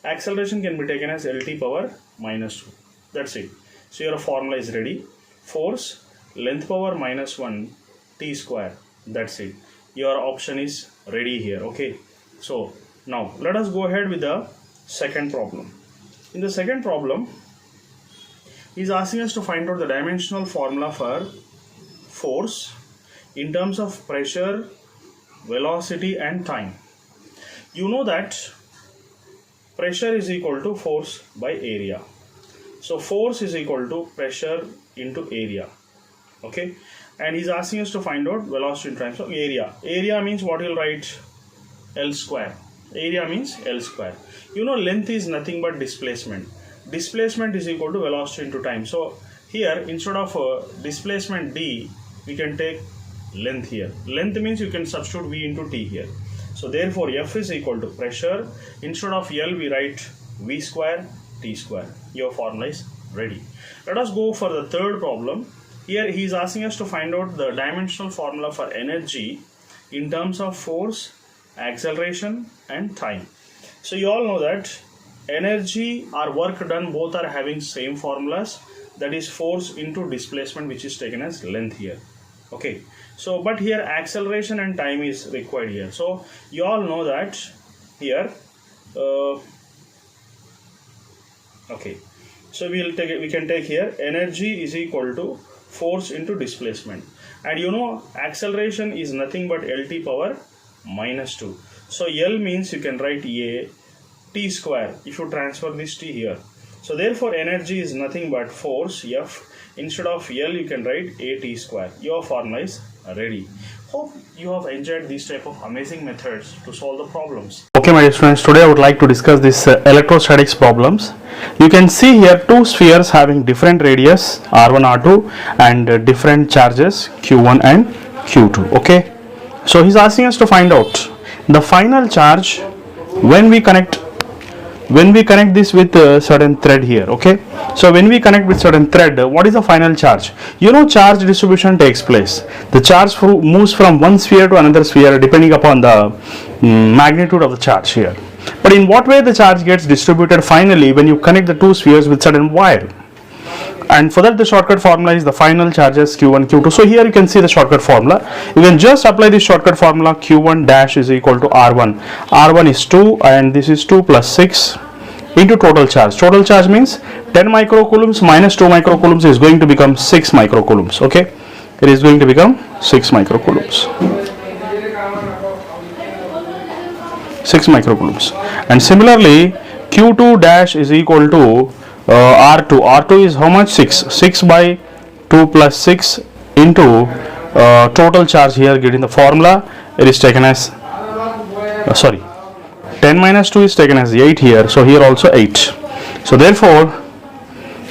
can be taken as LT power minus 2. That's it. So your formula is ready. Force, length power minus 1 t square. That's it. Your option is ready here. Okay. So now let us go ahead with the second problem. In the second problem, he is asking us to find out the dimensional formula for force in terms of pressure, velocity and time. You know that pressure is equal to force by area. So force is equal to pressure into area. Okay, and he's asking us to find out velocity in time. So area means what you'll write? L square. Area means L square. You know length is nothing but displacement. displacement is equal to velocity into time. So here instead of displacement d, we can take length here. Length means you can substitute v into t here. So therefore F is equal to pressure. Instead of L we write v square t square. Your formula is ready. Let us go for the third problem. Here he is asking us to find out the dimensional formula for energy in terms of force, acceleration and time. So you all know that energy or work done both are having same formulas, that is force into displacement, which is taken as length here. Okay, so but here acceleration and time is required here. So you all know that here okay, so we can take here energy is equal to force into displacement, and you know acceleration is nothing but LT power minus 2. So L means you can write a t square if you transfer this t here. So therefore energy is nothing but force F. Instead of L you can write a t square. Your formula is ready. Hope you have enjoyed these type of amazing methods to solve the problems. Okay my dear students, today I would like to discuss this electrostatics problems. You can see here two spheres having different radius r1 r2 and different charges q1 and q2. Okay, so he's asking us to find out the final charge when we connect this with a certain thread here. Okay, so when we connect with certain thread, what is the final charge? You know, charge distribution takes place. The charge moves from one sphere to another sphere depending upon the magnitude of the charge here. But in what way the charge gets distributed finally when you connect the two spheres with certain wire? And for that the shortcut formula is the final charges q1 q2. So here you can see the shortcut formula. You can just apply this shortcut formula. q1 dash is equal to r1. r1 is 2 and this is 2 plus 6 into total charge. Total charge means 10 microcoulombs minus 2 microcoulombs is going to become 6 microcoulombs. Okay, it is going to become 6 microcoulombs. 6 microcoulombs. And similarly q2 dash is equal to R2. R2 is how much? 6. 6 by 2 plus 6 into total charge here, getting the formula. It is taken as 10 minus 2 is taken as 8 here. So here also 8. So therefore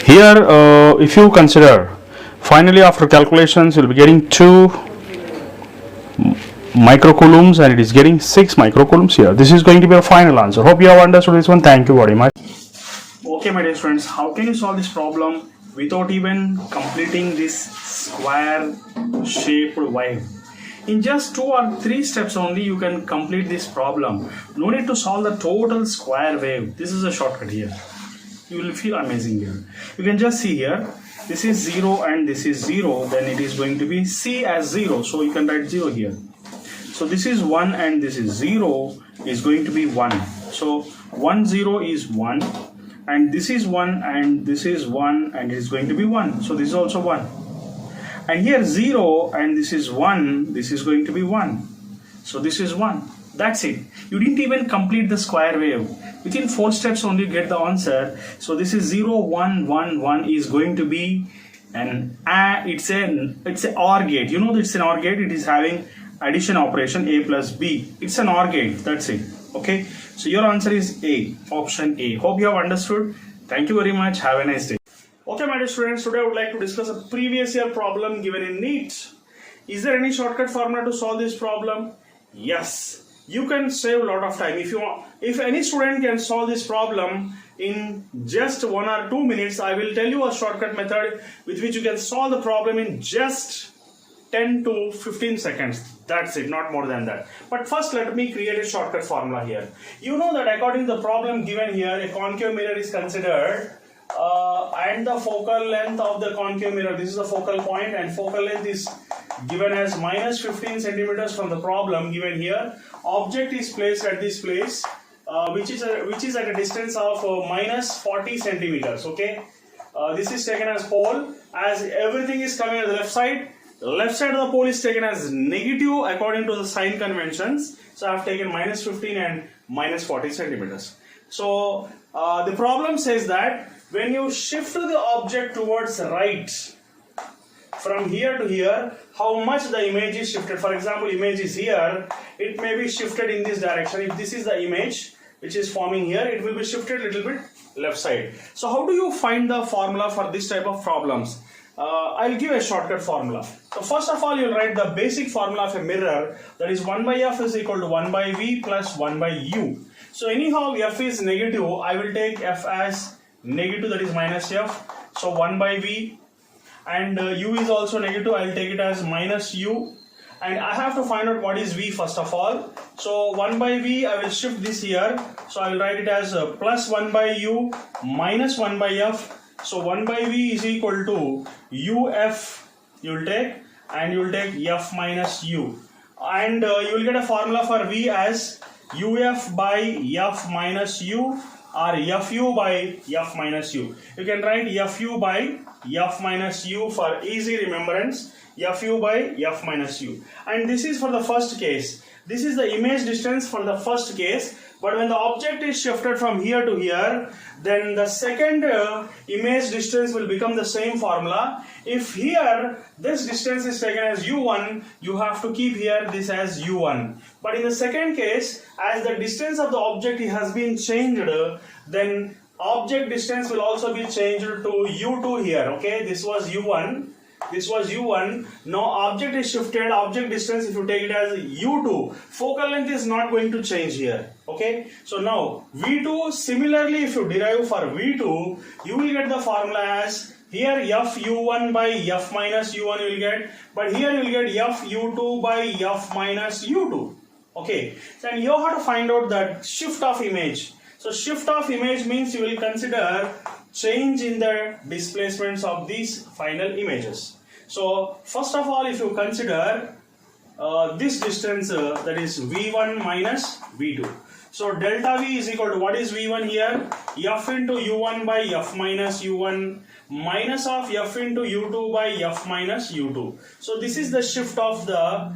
here if you consider finally after calculations you will be getting 2 microcoulombs and it is getting 6 microcoulombs here. This is going to be a final answer. Hope you have understood this one. Thank you very much. Okay my dear friends, how can you solve this problem without even completing this square shaped wave? In just 2 or 3 steps only you can complete this problem. No need to solve the total square wave. This is a shortcut here. You will feel amazing here. You can just see here, this is 0 and this is 0, then it is going to be C as 0. So you can write 0 here. So this is 1 and this is 0 is going to be 1. So 1 0 is 1. And this is 1 and this is 1 and it is going to be 1. So this is also 1. And here 0 and this is 1, this is going to be 1. So this is 1. That's it. You didn't even complete the square wave. Within 4 steps only you get the answer. So this is 0, 1, 1, 1 is going to be it's an OR gate. You know that it's an OR gate. It is having addition operation A plus B. It's an OR gate. That's it. Okay. So your answer is A, option A. Hope you have understood. Thank you very much. Have a nice day. Okay, my dear students, today I would like to discuss a previous year problem given in NEET. Is there any shortcut formula to solve this problem? Yes. You can save a lot of time. If you want, if any student can solve this problem in just 1 or 2 minutes, I will tell you a shortcut method with which you can solve the problem in just 10 to 15 seconds. That's it, not more than that. But first let me create a shortcut formula here. You know that according to the problem given here, a concave mirror is considered and the focal length of the concave mirror, this is the focal point, and focal length is given as minus 15 centimeters from the problem given here. Object is placed at this place which is at a distance of minus 40 centimeters. Okay, this is taken as pole, as everything is coming on the left side. The left side of the pole is taken as negative according to the sign conventions. So I have taken minus 15 and minus 40 centimeters. So the problem says that when you shift the object towards right from here to here, how much the image is shifted. For example, image is here, it may be shifted in this direction. If this is the image which is forming here, it will be shifted a little bit left side. So how do you find the formula for this type of problems? I'll give a shortcut formula. So first of all, you'll write the basic formula of a mirror, that is 1 by f is equal to 1 by v plus 1 by u. So anyhow f is negative, I will take f as negative, that is minus f. So 1 by v, and u is also negative, I will take it as minus u. And I have to find out what is v first of all. So 1 by v, I will shift this here. So I will write it as plus 1 by u minus 1 by f. So 1 by v is equal to uf, you will take, and you will take f minus u. And you will get a formula for v as uf by f minus u, or fu by f minus u. You can write fu by f minus u for easy remembrance. Fu by f minus u. And this is for the first case. This is the image distance for the first case. But when the object is shifted from here to here, then the second image distance will become the same formula. If here this distance is taken as u1, you have to keep here this as u1. But in the second case, as the distance of the object has been changed, then object distance will also be changed to u2 here. Okay, this was u1. This was u1. Now object is shifted, object distance, if you take it as u2, focal length is not going to change here. Okay, so now v2, similarly if you derive for v2, you will get the formula as here fu1 by f minus u1 you will get, but here you will get fu2 by f minus u2. Okay, so and you have to find out that shift of image. So shift of image means you will consider change in the displacements of these final images. So first of all, if you consider this distance, that is v1 minus v2. So delta v is equal to, what is v1 here? F into u1 by f minus u1 minus of f into u2 by f minus u2. So this is the shift of the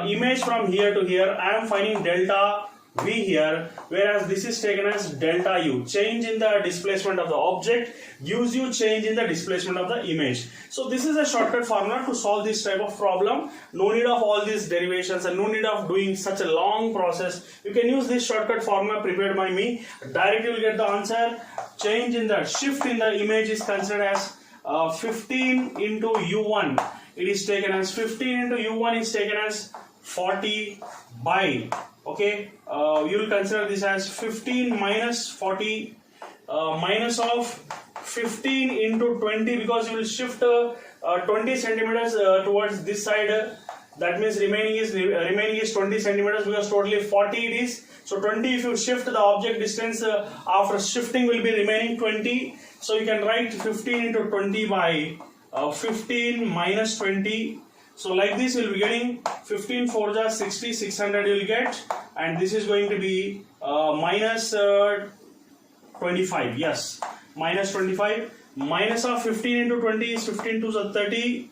image from here to here. I am finding delta v here, whereas this is taken as delta u. Change in the displacement of the object gives you change in the displacement of the image. So this is a shortcut formula to solve this type of problem. No need of all these derivations and no need of doing such a long process. You can use this shortcut formula prepared by me. Directly you will get the answer. Change in the shift in the image is considered as 15 into u1. It is taken as 15 into u1 is taken as 40 by, okay, you will consider this as 15 minus 40 minus of 15 into 20, because you will shift 20 centimeters towards this side. That means remaining is 20 centimeters, because totally 40 it is. So 20, if you shift the object distance after shifting, will be remaining 20. So you can write 15 into 20 by 15 minus 20. So like this, you will be getting 15 4 ja 60, 600 you will get, and this is going to be minus 25. Yes, minus 25. Minus of 15 into 20 is 15 to 30.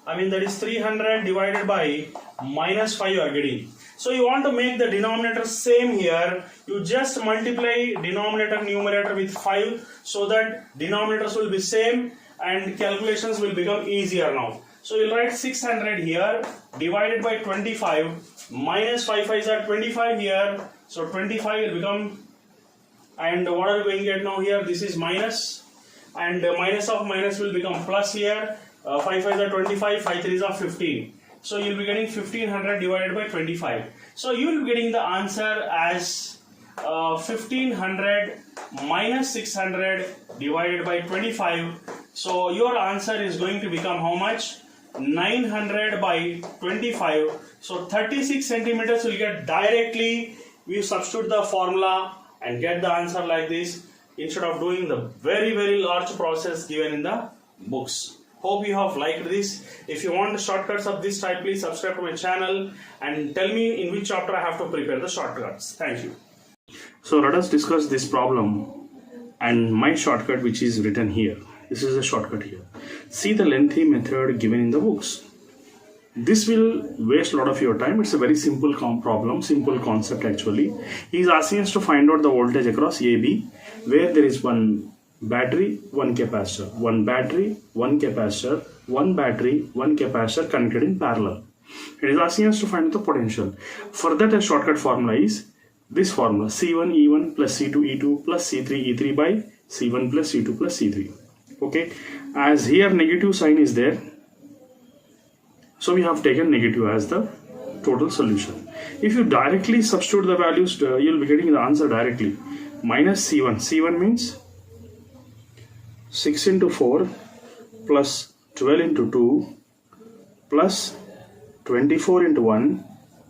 I mean, that is 300 divided by minus 5 you are getting. So you want to make the denominator same here. You just multiply denominator numerator with 5 so that denominators will be same and calculations will become easier now. So you'll write 600 here divided by 25 minus 5 5s are 25 here. So 25 will become, and what are we going to get now here? This is minus, and minus of minus will become plus here. 5 5s are 25, 5 3s are 15. So you'll be getting 1500 divided by 25. So you'll be getting the answer as 1500 minus 600 divided by 25. So your answer is going to become how much? 900 by 25. So 36 centimeters will get directly. We substitute the formula and get the answer like this, instead of doing the very large process given in the books. Hope you have liked this. If you want the shortcuts of this type, please subscribe to my channel and tell me in which chapter I have to prepare the shortcuts. Thank you. So let us discuss this problem and my shortcut, which is written here. This is a shortcut here. See the lengthy method given in the books. This will waste a lot of your time. It's a very simple problem, simple concept actually. He is asking us to find out the voltage across AB, where there is one battery, one capacitor, one battery, one capacitor, one battery, one capacitor connected in parallel. It is asking us to find out the potential. For that, a shortcut formula is this formula: C1 E1 plus C2 E2 plus C3 E3 by C1 plus C2 plus C3. Okay, as here negative sign is there, so we have taken negative as the total solution. If you directly substitute the values, you'll be getting the answer directly. Minus C1. C1 means 6 into 4 plus 12 into 2 plus 24 into 1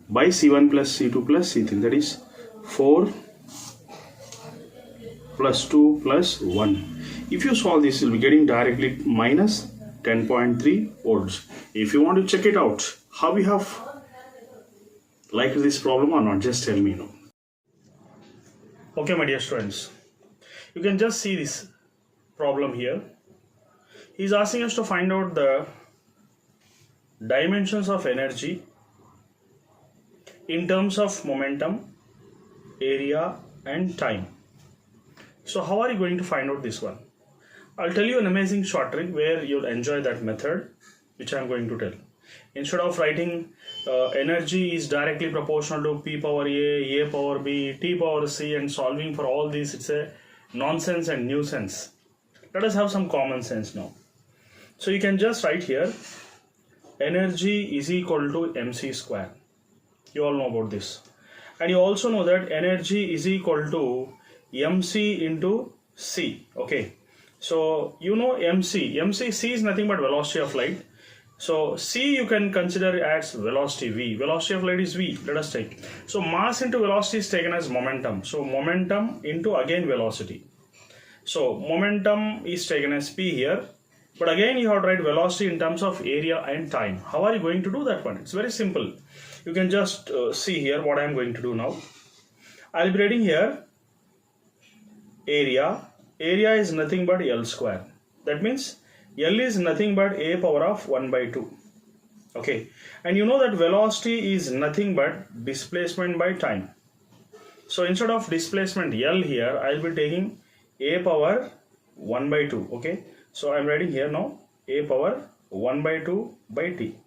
by C1 plus C2 plus C3. That is 4 plus 2 plus 1. If you solve this, you'll be getting directly minus 10.3 volts. If you want to check it out, how we have liked this problem or not, just tell me now. Okay, my dear students, you can just see this problem here. He's asking us to find out the dimensions of energy in terms of momentum, area and time. So how are you going to find out this one? I'll tell you an amazing short trick where you'll enjoy that method which I'm going to tell. Instead of writing energy is directly proportional to P power A power B, T power C and solving for all these, it's a nonsense and nuisance. Let us have some common sense now. So you can just write here energy is equal to mc square. You all know about this. And you also know that energy is equal to mc into c. Okay. So you know c is nothing but velocity of light. So c you can consider as velocity v. Velocity of light is v. Let us take. So mass into velocity is taken as momentum. So momentum into again velocity. So momentum is taken as p here. But again you have to write velocity in terms of area and time. How are you going to do that one? It's very simple. You can just see here what I am going to do now. I'll be writing here area. Area is nothing but L square. That means L is nothing but a power of 1 by 2. Okay. And you know that velocity is nothing but displacement by time. So instead of displacement L here, I'll be taking a power 1 by 2. Okay. So I'm writing here now a power 1 by 2 by t.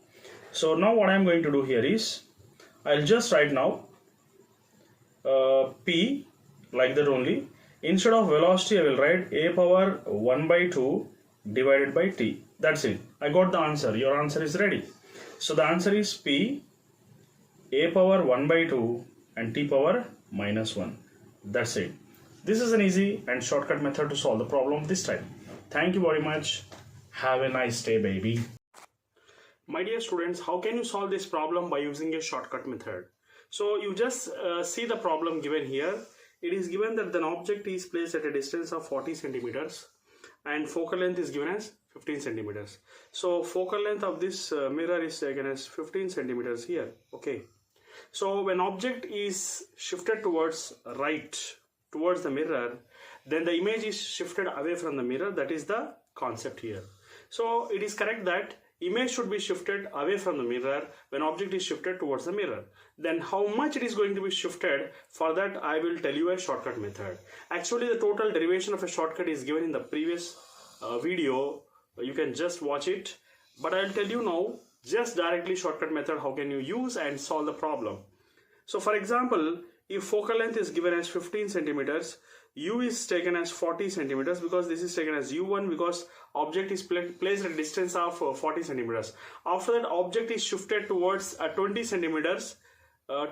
So now what I'm going to do here is I'll just write now p like that only. Instead of velocity I will write a power 1 by 2 divided by t. That's it. I got the answer. Your answer is ready. So the answer is p a power 1 by 2 and t power minus 1. That's it. This is an easy and shortcut method to solve the problem this time. Thank you very much. Have a nice day, baby. My dear students, how can you solve this problem by using a shortcut method? So you just see the problem given here. It is given that an object is placed at a distance of 40 centimeters and focal length is given as 15 centimeters. So focal length of this mirror is taken as 15 centimeters here. Okay. So when object is shifted towards right, towards the mirror, then the image is shifted away from the mirror. That is the concept here. So it is correct that image should be shifted away from the mirror when object is shifted towards the mirror. Then how much it is going to be shifted, for that I will tell you a shortcut method. Actually the total derivation of a shortcut is given in the previous video. You can just watch it. But I will tell you now just directly shortcut method how can you use and solve the problem. So for example, if focal length is given as 15 centimeters, u is taken as 40 centimeters because this is taken as u1 because object is placed at a distance of 40 centimeters. After that object is shifted towards 20 centimeters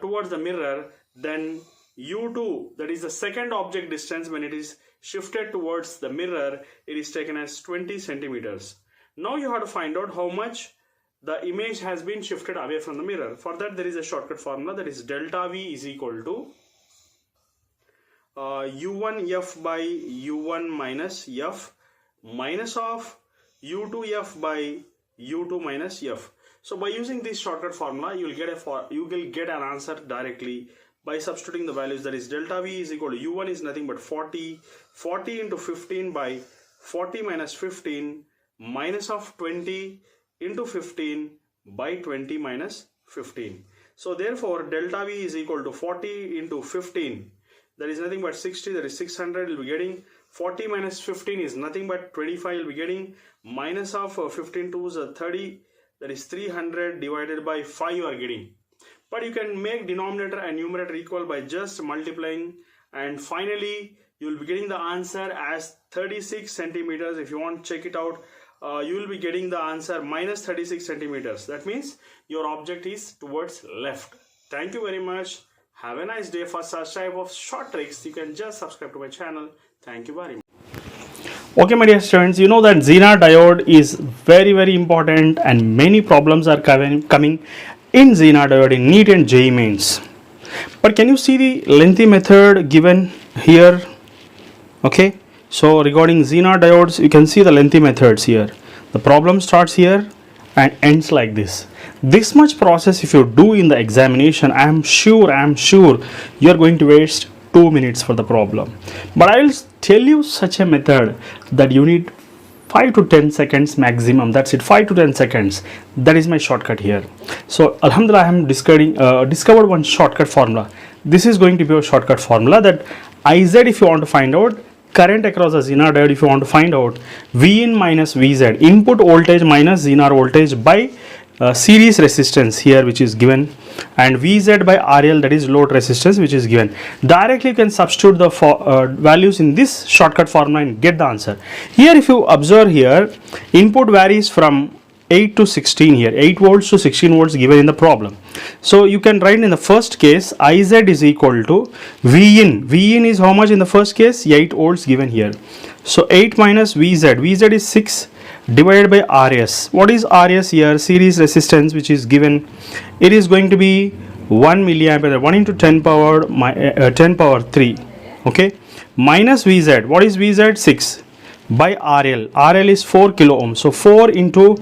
towards the mirror, then u2, that is the second object distance, when it is shifted towards the mirror, it is taken as 20 centimeters. Now you have to find out how much the image has been shifted away from the mirror. For that there is a shortcut formula, that is delta v is equal to u1 f by u1 minus f minus of u2 f by u2 minus f. So by using this shortcut formula you will get an answer directly by substituting the values. That is delta v is equal to u1 is nothing but 40 into 15 by 40 minus 15 minus of 20 into 15 by 20 minus 15. So therefore delta v is equal to 40 into 15, that is nothing but 60, that is 600. You'll be getting 40 minus 15 is nothing but 25. You'll be getting minus of 15 to is 30, that is 300 divided by 5 you are getting. But you can make denominator and numerator equal by just multiplying, and finally you will be getting the answer as 36 centimeters. If you want to check it out, you will be getting the answer minus 36 centimeters. That means your object is towards left. Thank you very much. Have a nice day. For such type of short tricks, you can just subscribe to my channel. Thank you very much. Okay, my dear students, you know that Zener diode is very important, and many problems are coming in Zener diode in NEET and JEE Mains. But can you see the lengthy method given here? Okay, so regarding Zener diodes, you can see the lengthy methods here. The problem starts here and ends like this. This much process if you do in the examination, I am sure you are going to waste 2 minutes for the problem. But I will tell you such a method that you need 5 to 10 seconds maximum. That's it, 5 to 10 seconds. That is my shortcut here. So Alhamdulillah, I am discovered one shortcut formula. This is going to be a shortcut formula that IZ, if you want to find out, current across a Zener diode, if you want to find out, Vin minus Vz, input voltage minus Zener voltage by series resistance here, which is given, and Vz by RL, that is load resistance, which is given. Directly you can substitute the values in this shortcut formula and get the answer. Here if you observe here, input varies from 8 to 16 here, 8 volts to 16 volts given in the problem. So you can write in the first case IZ is equal to Vin. Vin is how much in the first case? 8 volts given here. So 8 minus Vz. Vz is 6 divided by Rs. What is Rs here? Series resistance, which is given. It is going to be 1 milliampere, 1 into 10 power 3. Okay. Minus Vz. What is Vz? 6 by RL. RL is 4 kilo ohm. So 4 into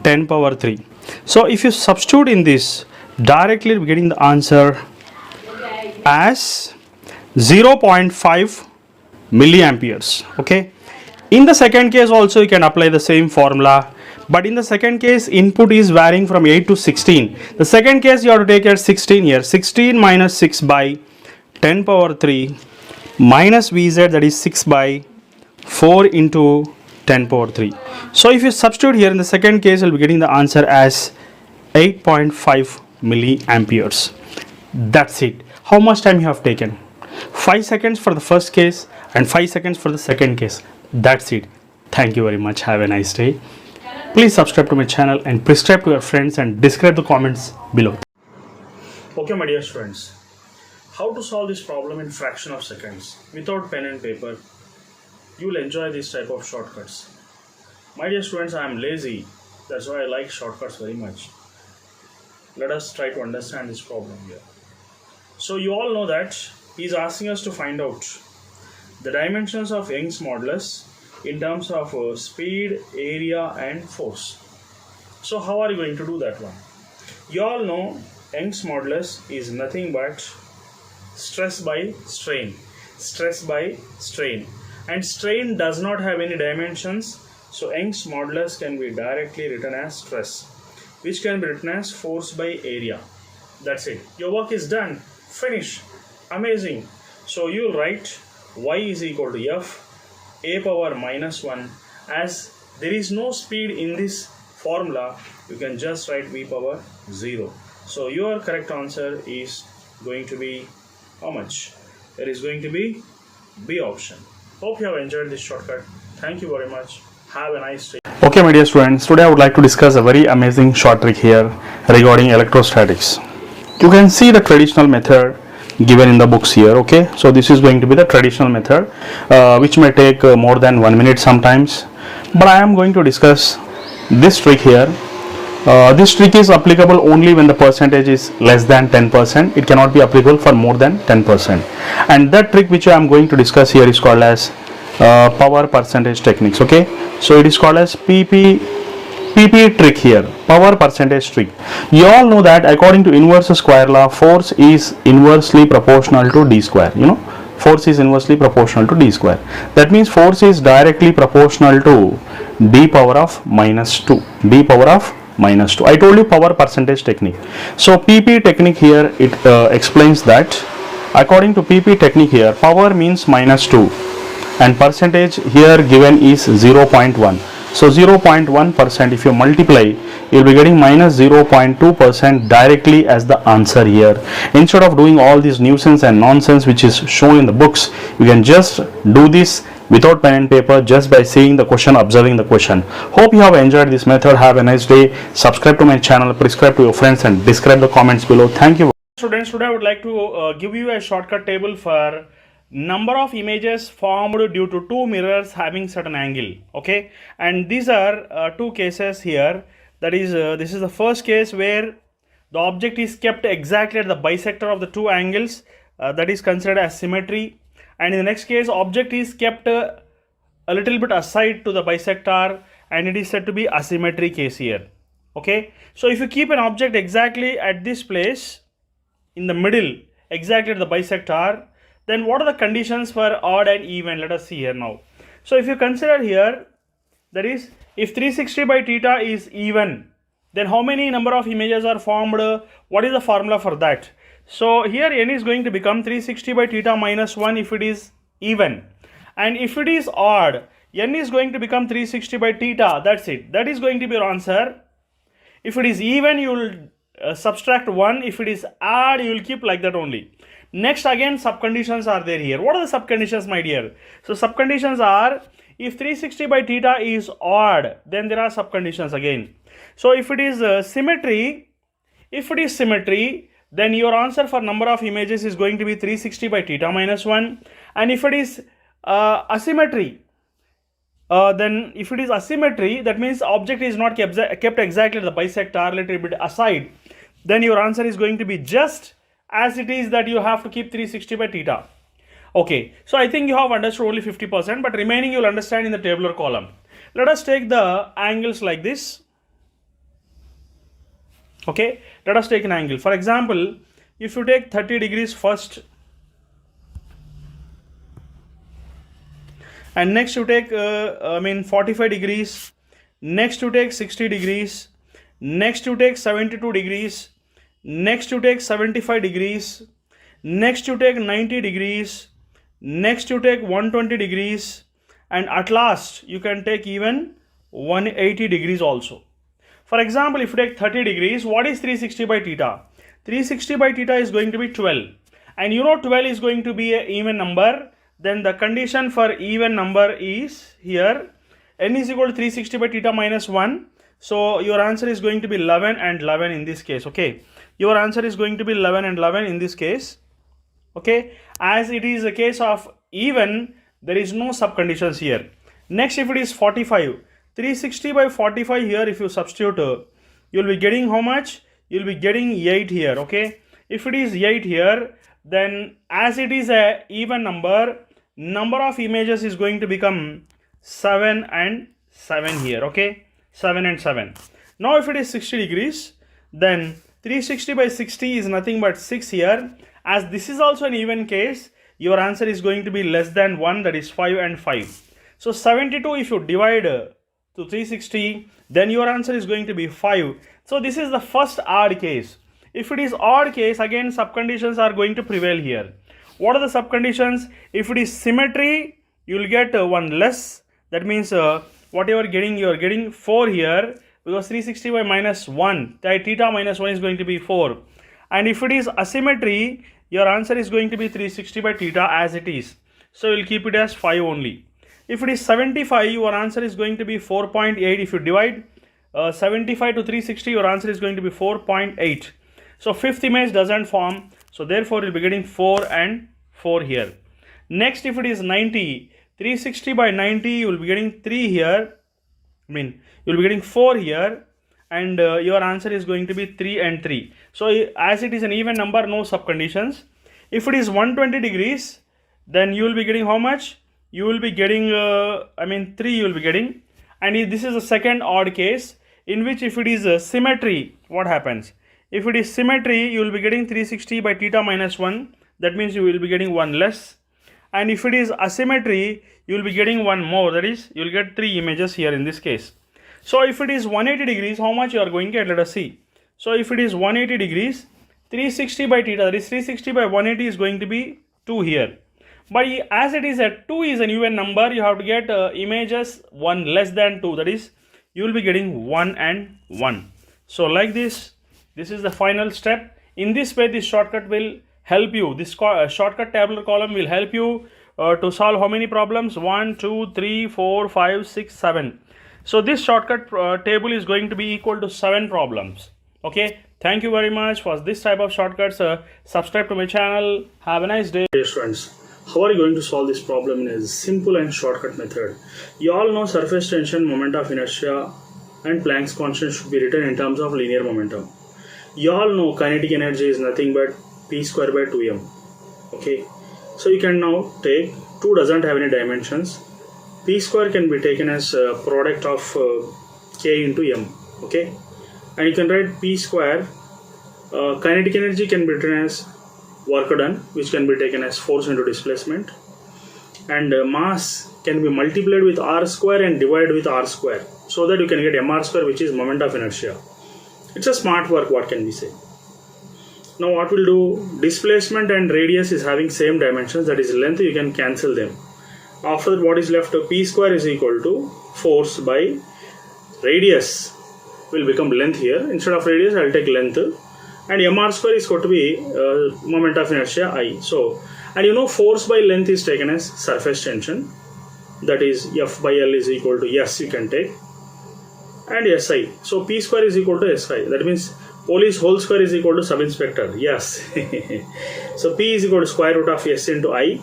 10 power 3. So if you substitute in this, directly we're getting the answer as 0.5 milliamperes. Okay. In the second case also you can apply the same formula, but in the second case input is varying from 8 to 16. The second case you have to take as 16 here. 16 minus 6 by 10 power 3 minus Vz, that is 6 by 4 into 10 power 3. So if you substitute here in the second case, you'll be getting the answer as 8.5 milliamperes. That's it. How much time you have taken? 5 seconds for the first case and 5 seconds for the second case. That's it. Thank you very much. Have a nice day. Please subscribe to my channel and prescribe to your friends and describe the comments below. Okay, my dear students, how to solve this problem in fraction of seconds without pen and paper? You will enjoy this type of shortcuts. My dear students, I am lazy. That's why I like shortcuts very much. Let us try to understand this problem here. So you all know that he is asking us to find out the dimensions of Young's modulus in terms of speed, area and force. So how are you going to do that one? You all know Young's modulus is nothing but stress by strain. Stress by strain. And strain does not have any dimensions. So Young's modulus can be directly written as stress, which can be written as force by area. That's it. Your work is done. Finish. Amazing. So you will write y is equal to f a power minus 1. As there is no speed in this formula, you can just write v power 0. So your correct answer is going to be how much? It is going to be B option. Hope you have enjoyed this shortcut. Thank you very much. Have a nice day. Okay, my dear students, today I would like to discuss a very amazing short trick here regarding electrostatics. You can see the traditional method given in the books here. Okay, so this is going to be the traditional method, which may take more than 1 minute sometimes, but I am going to discuss this trick here. This trick is applicable only when the percentage is less than 10%. It cannot be applicable for more than 10%. And that trick which I am going to discuss here is called as power percentage techniques. Okay, so it is called as PP trick here, power percentage trick. You all know that according to inverse square law, force is inversely proportional to d square. You know, force is inversely proportional to d square. That means force is directly proportional to d power of minus 2. D power of minus 2. I told you power percentage technique. So PP technique here, it explains that according to PP technique here, power means minus 2 and percentage here given is 0.1. So 0.1%, if you multiply, you'll be getting minus 0.2% directly as the answer here. Instead of doing all this nuisance and nonsense which is shown in the books, you can just do this without pen and paper, just by seeing the question, observing the question. Hope you have enjoyed this method. Have a nice day. Subscribe to my channel, prescribe to your friends, and describe the comments below. Thank you. Students, today I would like to give you a shortcut table for number of images formed due to two mirrors having certain angle. Okay, and these are two cases here. That is, this is the first case where the object is kept exactly at the bisector of the two angles, that is considered as symmetry. And in the next case, object is kept a little bit aside to the bisector, and it is said to be asymmetry case here. Okay, so if you keep an object exactly at this place in the middle, exactly at the bisector, then what are the conditions for odd and even? Let us see here now. So if you consider here, that is, if 360 by theta is even, then how many number of images are formed? What is the formula for that? So here n is going to become 360 by theta minus 1 if it is even, and if it is odd, n is going to become 360 by theta. That's it. That is going to be your answer. If it is even, you will subtract 1. If it is odd, you will keep like that only. Next, again, subconditions are there here. What are the subconditions, my dear? So subconditions are, if 360 by theta is odd, then there are subconditions again. So if it is symmetry, then your answer for number of images is going to be 360 by theta minus 1. And if it is asymmetry, then if it is asymmetry, that means object is not kept exactly at the bisector, a little bit aside, then your answer is going to be just as it is, that you have to keep 360 by theta. Okay, so I think you have understood only 50%, but remaining you will understand in the tabular column. Let us take the angles like this. Okay, let us take an angle. For example, if you take 30 degrees first, and next you take 45 degrees, next you take 60 degrees, next you take 72 degrees, next you take 75 degrees, next you take 90 degrees, next you take 120 degrees, and at last you can take even 180 degrees also. For example, if you take 30 degrees, what is 360 by theta? 360 by theta is going to be 12, and you know 12 is going to be an even number. Then the condition for even number is here, n is equal to 360 by theta minus 1. So your answer is going to be 11 and 11 in this case. Okay, your answer is going to be 11 and 11 in this case. Okay, as it is a case of even, there is no subconditions here. Next, if it is 45, 360 by 45 here, if you substitute, you will be getting how much? You will be getting 8 here. Okay, if it is 8 here, then as it is a even number, number of images is going to become 7 and 7 here. Okay, 7 and 7. Now if it is 60 degrees, then 360 by 60 is nothing but 6 here. As this is also an even case, your answer is going to be less than 1, that is 5 and 5. So 72, if you divide to 360, then your answer is going to be 5. So this is the first odd case. If it is odd case, again subconditions are going to prevail here. What are the subconditions? If it is symmetry, you will get 1 less. That means what you are getting 4 here, because 360 by minus 1, that theta minus 1 is going to be 4. And if it is asymmetry, your answer is going to be 360 by theta as it is. So you will keep it as 5 only. If it is 75, your answer is going to be 4.8. If you divide 75 to 360, your answer is going to be 4.8. So fifth image doesn't form. So therefore, you'll be getting 4 and 4 here. Next, if it is 90, 360 by 90, you will be getting 3 here. You will be getting 4 here, and your answer is going to be 3 and 3. So as it is an even number, no subconditions. If it is 120 degrees, then you will be getting how much? You will be getting 3 you will be getting. And if this is the second odd case, in which if it is symmetry, what happens? If it is symmetry, you will be getting 360 by theta minus 1. That means you will be getting 1 less. And if it is asymmetry, you will be getting 1 more. That is, you will get 3 images here in this case. So if it is 180 degrees, how much you are going to get? Let us see. So if it is 180 degrees, 360 by theta, that is 360 by 180 is going to be 2 here. But as it is a 2 is an even number, you have to get images 1 less than 2. That is, you will be getting 1 and 1. So like this is the final step. In this way, this shortcut will help you. This shortcut tabular column will help you to solve how many problems? 1, 2, 3, 4, 5, 6, 7. So this shortcut table is going to be equal to 7 problems. Okay. Thank you very much for this type of shortcuts. Subscribe to my channel. Have a nice day. Dear students, how are you going to solve this problem in a simple and shortcut method? You all know surface tension, moment of inertia and Planck's constant should be written in terms of linear momentum. You all know kinetic energy is nothing but p square by 2m. Okay, so you can now take 2 doesn't have any dimensions. P square can be taken as a product of k into m. Okay, and you can write p square. Kinetic energy can be written as work done, which can be taken as force into displacement, and mass can be multiplied with r square and divided with r square, so that you can get mr square, which is moment of inertia. It's a smart work, what can we say. Now what we'll do, displacement and radius is having same dimensions, that is length, you can cancel them. After that, what is left? P square is equal to force by radius will become length here. Instead of radius, I'll take length, and mr square is going to be moment of inertia I. So, and you know, force by length is taken as surface tension, that is F by L is equal to S, you can take, and SI. So P square is equal to SI. That means police whole square is equal to sub-inspector. Yes. So P is equal to square root of S into I.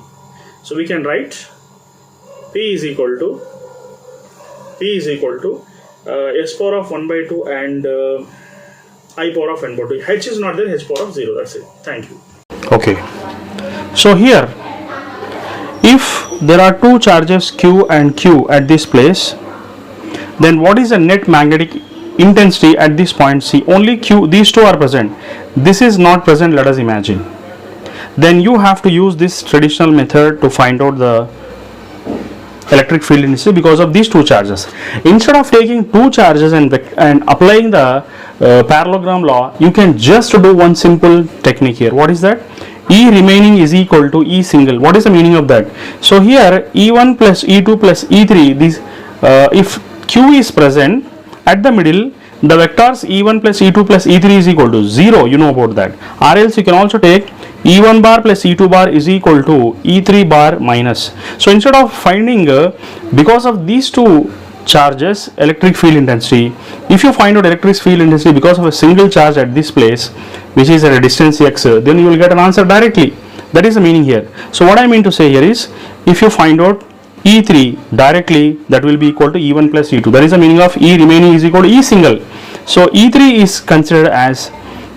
So we can write P is equal to S power of 1 by 2 and I power of n by 2. H is not there, H power of 0. That's it. Thank you. Okay. So here, if there are two charges Q and Q at this place, then what is the net magnetic intensity at this point C? Only Q, these two are present. This is not present, let us imagine. Then you have to use this traditional method to find out the electric field intensity because of these two charges. Instead of taking two charges and applying the parallelogram law, you can just do one simple technique here. What is that? E remaining is equal to E single. What is the meaning of that? So here E1 plus E2 plus E3, these if Q is present at the middle, the vectors E1 plus E2 plus E3 is equal to 0. You know about that. Or else you can also take E1 bar plus E2 bar is equal to E3 bar minus. So instead of finding because of these two charges electric field intensity, if you find out electric field intensity because of a single charge at this place, which is at a distance x, then you will get an answer directly. That is the meaning here. So what I mean to say here is, if you find out E3 directly, that will be equal to E1 plus E2. That is the meaning of E remaining is equal to E single. So E3 is considered as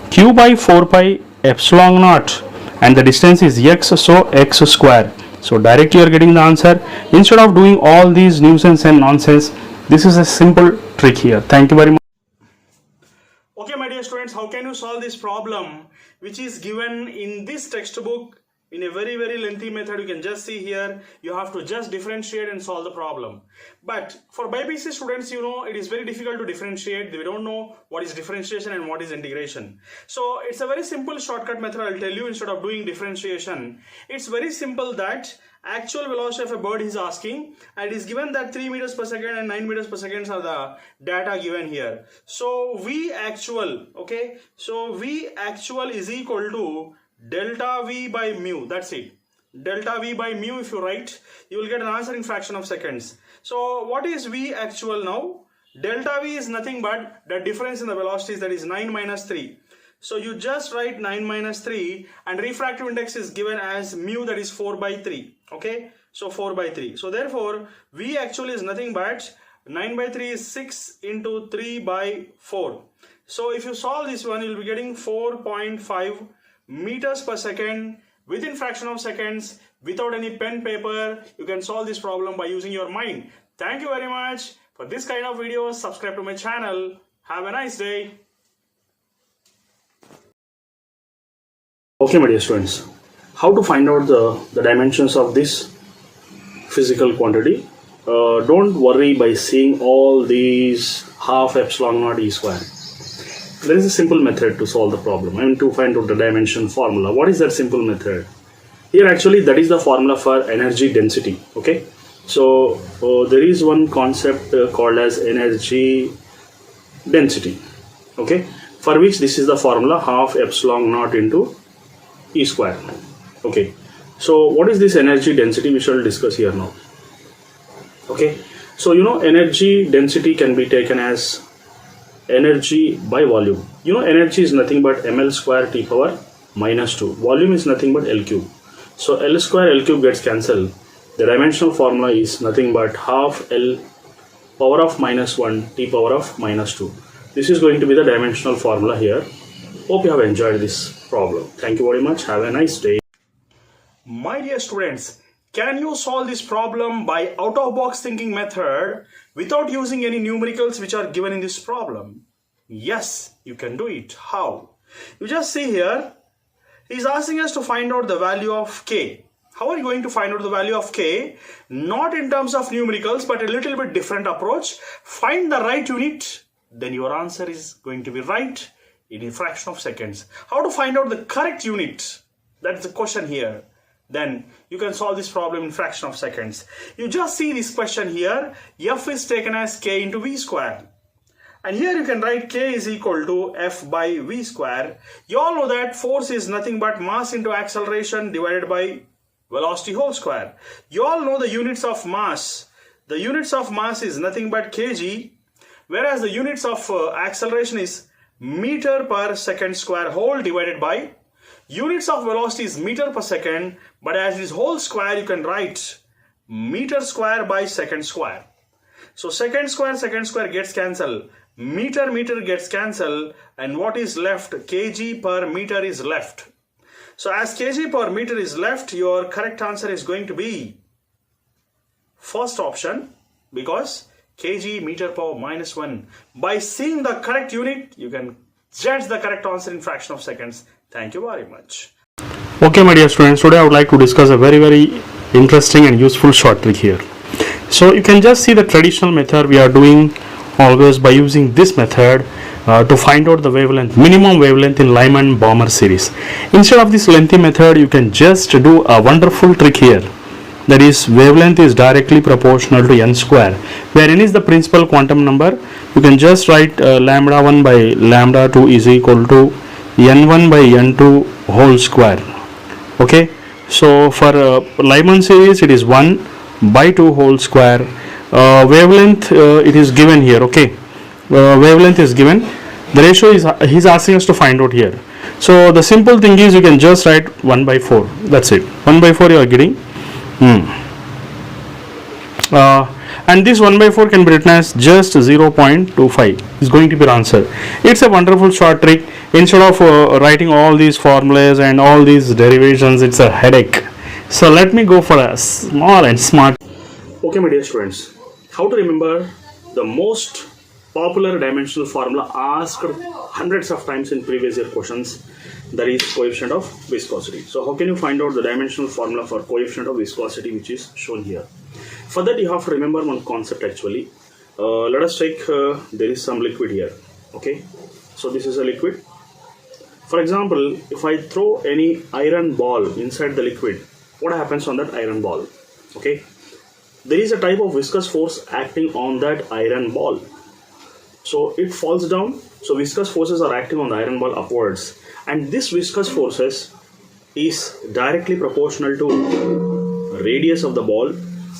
Q by 4 pi epsilon naught, and the distance is x, so x square. So directly you are getting the answer. Instead of doing all these nuisance and nonsense, this is a simple trick here. Thank you very much. Okay, my dear students, how can you solve this problem which is given in this textbook in a very, very lengthy method? You can just see here, you have to just differentiate and solve the problem. But for BPC students, you know, it is very difficult to differentiate. They don't know what is differentiation and what is integration. So it's a very simple shortcut method. I'll tell you, instead of doing differentiation, it's very simple that actual velocity of a bird is asking, and it is given that 3 meters per second and 9 meters per second are the data given here. So V actual, okay, so V actual is equal to delta V by mu. That's it. Delta V by mu, if you write, you will get an answer in fraction of seconds. So what is V actual now? Delta V is nothing but the difference in the velocities, that is 9 minus 3. So you just write 9 minus 3, and refractive index is given as mu, that is 4 by 3. Okay, so 4 by 3. So therefore V actual is nothing but 9 by 3 is 6 into 3 by 4. So if you solve this one, you will be getting 4.5 meters per second within fraction of seconds, without any pen paper. You can solve this problem by using your mind. Thank you very much. For this kind of videos, subscribe to my channel. Have a nice day. Okay, my dear students, how to find out the dimensions of this physical quantity? Don't worry by seeing all these half epsilon naught E square. There is a simple method to solve the problem. I mean, to find out the dimension formula. What is that simple method? Here actually that is the formula for energy density. Okay, so there is one concept called as energy density. Okay, for which this is the formula half epsilon naught into E square. Okay, so what is this energy density? We shall discuss here now. Okay, so energy density can be taken as energy by volume. Energy is nothing but ml square t power minus 2. Volume is nothing but L cube. So L square L cube gets cancelled. The dimensional formula is nothing but half L power of minus 1 t power of minus 2. This is going to be the dimensional formula here. Hope you have enjoyed this problem. Thank you very much. Have a nice day. My dear students, can you solve this problem by out-of-box thinking method without using any numericals which are given in this problem? Yes, you can do it. How? You just see here, he's asking us to find out the value of k. How are you going to find out the value of k? Not in terms of numericals, but a little bit different approach. Find the right unit, then your answer is going to be right in a fraction of seconds. How to find out the correct unit? That's the question here. Then you can solve this problem in fraction of seconds. You just see this question here. F is taken as k into v square. And here you can write k is equal to F by v square. You all know that force is nothing but mass into acceleration divided by velocity whole square. You all know the units of mass. The units of mass is nothing but kg, whereas the units of acceleration is meter per second square whole divided by units of velocity is meter per second, but as it is whole square you can write meter square by second square. So second square gets cancelled, meter gets cancelled, and what is left? Kg per meter is left. So as kg per meter is left, your correct answer is going to be first option, because kg meter power minus 1. By seeing the correct unit, you can judge the correct answer in fraction of seconds. Thank you very much. Okay, my dear students, today I would like to discuss a very interesting and useful short trick here. So you can just see the traditional method we are doing always by using this method to find out the wavelength, minimum wavelength in Lyman-Balmer series. Instead of this lengthy method, you can just do a wonderful trick here. That is, wavelength is directly proportional to n square, where n is the principal quantum number. You can just write lambda 1 by lambda 2 is equal to n1 by n2 whole square. Okay, so for Lyman series it is 1 by 2 whole square. Wavelength it is given here. Okay, wavelength is given. The ratio is he's asking us to find out here. So the simple thing is you can just write 1 by 4. That's it. 1 by 4 you are getting. And this 1 by 4 can be written as just 0.25 is going to be your answer. It's a wonderful short trick. Instead of writing all these formulas and all these derivations, it's a headache. So let me go for a small and smart. Okay, my dear students, how to remember the most popular dimensional formula asked hundreds of times in previous year questions, that is coefficient of viscosity. So how can you find out the dimensional formula for coefficient of viscosity, which is shown here? For that you have to remember one concept actually. Let us take there is some liquid here. Okay, so this is a liquid. For example, if I throw any iron ball inside the liquid, what happens on that iron ball? Okay, there is a type of viscous force acting on that iron ball. So it falls down. So viscous forces are acting on the iron ball upwards, and this viscous forces is directly proportional to radius of the ball.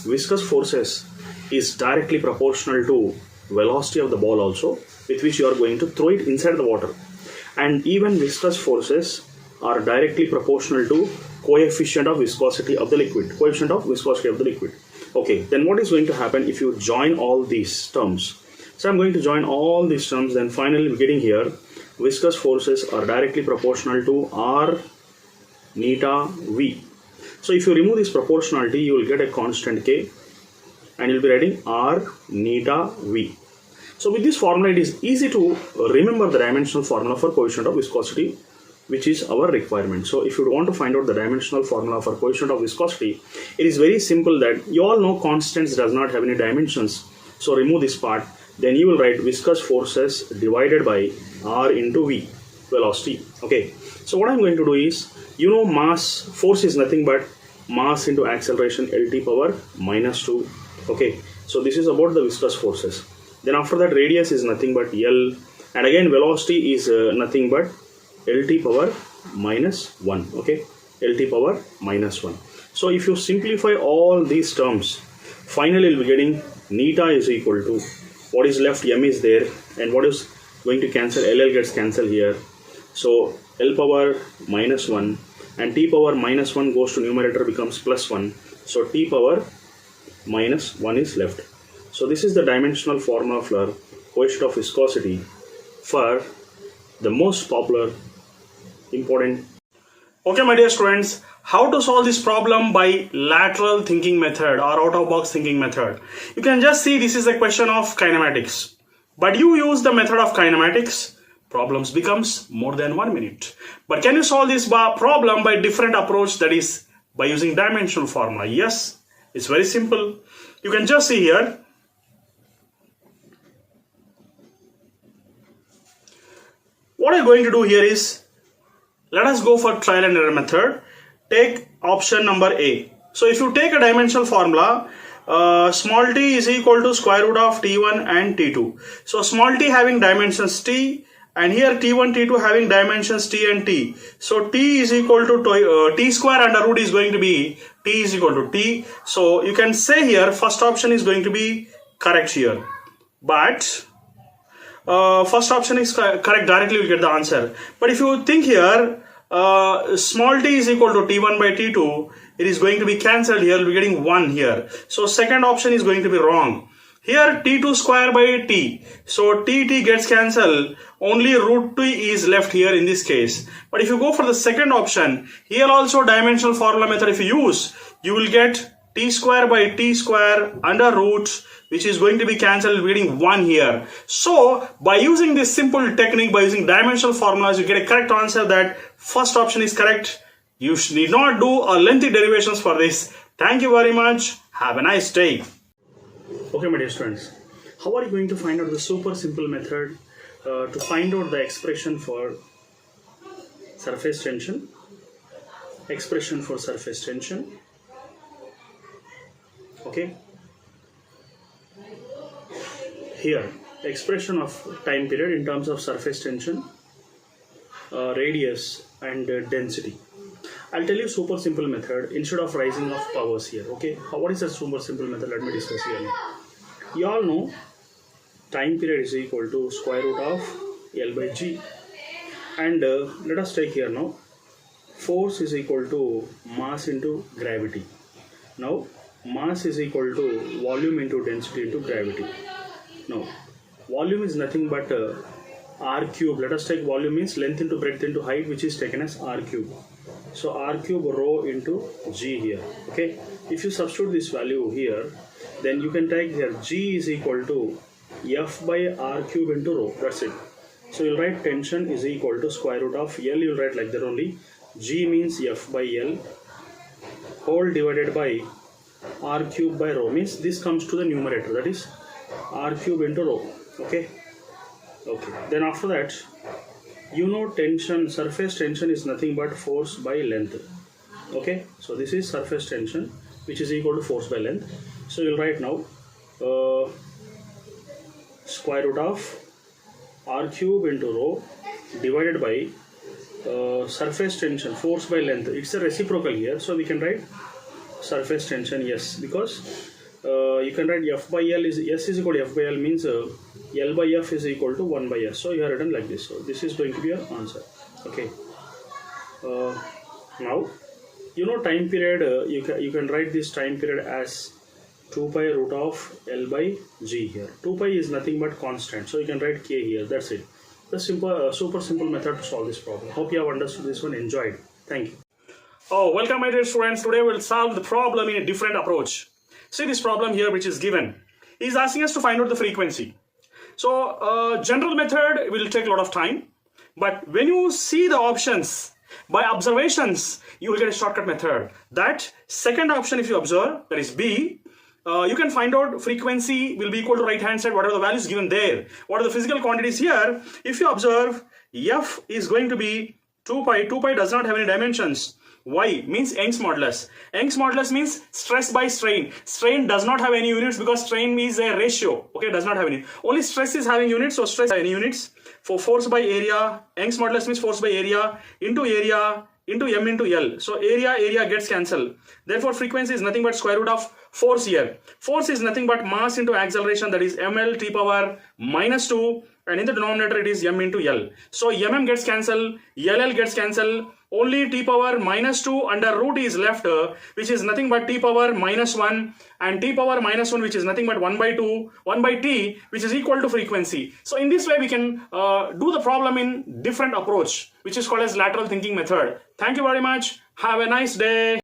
Viscous forces is directly proportional to velocity of the ball also, with which you are going to throw it inside the water. And even viscous forces are directly proportional to coefficient of viscosity of the liquid. Coefficient of viscosity of the liquid. Okay, then what is going to happen if you join all these terms? So I'm going to join all these terms, then finally we're getting here viscous forces are directly proportional to R neta V. So if you remove this proportionality, you will get a constant K, and you'll be writing R neta V. So with this formula, it is easy to remember the dimensional formula for coefficient of viscosity, which is our requirement. So if you want to find out the dimensional formula for coefficient of viscosity, it is very simple that you all know constants does not have any dimensions. So remove this part, then you will write viscous forces divided by R into V, velocity. Okay, so what I'm going to do is You know force is nothing but mass into acceleration LT power minus 2. Okay, so this is about the viscous forces. Then after that, radius is nothing but L, and again velocity is nothing but LT power minus 1. Okay, LT power minus 1. So if you simplify all these terms, finally you'll be getting neta is equal to what is left, m is there, and what is going to cancel, LL gets cancelled here. So L power minus 1 and T power minus 1 goes to numerator, becomes plus 1. So T power minus 1 is left. So this is the dimensional formula for coefficient of viscosity for the most popular important. Okay, my dear students, how to solve this problem by lateral thinking method or out of box thinking method? You can just see this is a question of kinematics, but you use the method of kinematics, problems becomes more than 1 minute. But can you solve this problem by different approach, that is by using dimensional formula? Yes, it's very simple. You can just see here. What I'm going to do here is, let us go for trial and error method. Take option number A. So if you take a dimensional formula, small t is equal to square root of t1 and t2. So small t having dimensions t, and here t1, t2 having dimensions t and t. So t is equal to t square under root is going to be t is equal to t. So you can say here first option is going to be correct here. But first option is correct, directly we get the answer. But if you think here, small t is equal to t1 by t2, it is going to be cancelled here, we'll be getting 1 here. So second option is going to be wrong. Here t2 square by t, so t gets cancelled, only root t is left here in this case. But if you go for the second option, here also dimensional formula method if you use, you will get t square by t square under root, which is going to be cancelled, getting 1 here. So by using this simple technique, by using dimensional formulas, you get a correct answer that first option is correct. You need not do a lengthy derivations for this. Thank you very much. Have a nice day. Okay, my dear students, how are you going to find out the super simple method to find out the expression for surface tension? Expression for surface tension. Okay. Here, expression of time period in terms of surface tension, radius and density. I'll tell you super simple method instead of rising of powers here. Okay, what is a super simple method? Let me discuss here now. You all know time period is equal to square root of L by G, and let us take here now force is equal to mass into gravity. Now mass is equal to volume into density into gravity. Now volume is nothing but r cube. Let us take volume means length into breadth into height, which is taken as r cube. So r cube rho into g here. Okay, if you substitute this value here, then you can take here g is equal to f by r cube into rho. That's it. So you'll write tension is equal to square root of L. You'll write like that only. G means f by L whole divided by r cube by rho, means this comes to the numerator, that is r cube into rho. Okay. Then after that, you know tension, surface tension is nothing but force by length. Okay, so this is surface tension, which is equal to force by length. So you'll write now square root of r cube into rho divided by surface tension, force by length. It's a reciprocal here, so we can write surface tension, yes, because you can write f by L is S is equal to f by L, means L by f is equal to 1 by S. So you have written like this. So this is going to be your answer. Okay. Now you know time period. You can write this time period as 2 pi root of L by G here. 2 pi is nothing but constant, so you can write K here. That's it. The simple, super simple method to solve this problem. Hope you have understood this one. Enjoyed. Thank you. Oh, welcome my dear students. Today we'll solve the problem in a different approach. See this problem here, which is given. He's asking us to find out the frequency. So general method will take a lot of time, but when you see the options by observations, you will get a shortcut method. That second option, if you observe, that is B, you can find out frequency will be equal to right hand side, whatever the value is given there. What are the physical quantities here? If you observe, F is going to be 2 pi does not have any dimensions. Y means Young's modulus. Young's modulus means stress by strain. Strain does not have any units because strain is a ratio. Okay, does not have any. Only stress is having units, so stress has any units. For force by area, Young's modulus means force by area into m into L. So area gets cancelled. Therefore, frequency is nothing but square root of force here. Force is nothing but mass into acceleration, that is ml t power minus 2, and in the denominator it is m into L. So gets cancelled, LL gets cancelled, only t power minus 2 under root is left, which is nothing but t power minus 1, and t power minus 1, which is nothing but 1 by 2, 1 by t, which is equal to frequency. So in this way we can do the problem in different approach, which is called as lateral thinking method. Thank you very much. Have a nice day.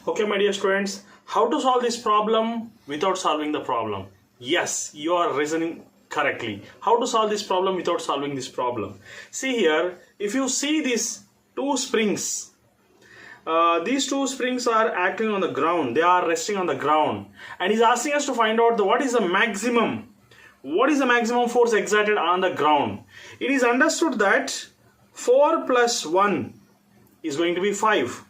Okay, my dear students, how to solve this problem without solving the problem? Yes, you are reasoning correctly. How to solve this problem without solving this problem? See here, if you see these two springs, these two springs are acting on the ground. They are resting on the ground, and he's asking us to find out what is the maximum force exerted on the ground. It is understood that 4 plus 1 is going to be 5,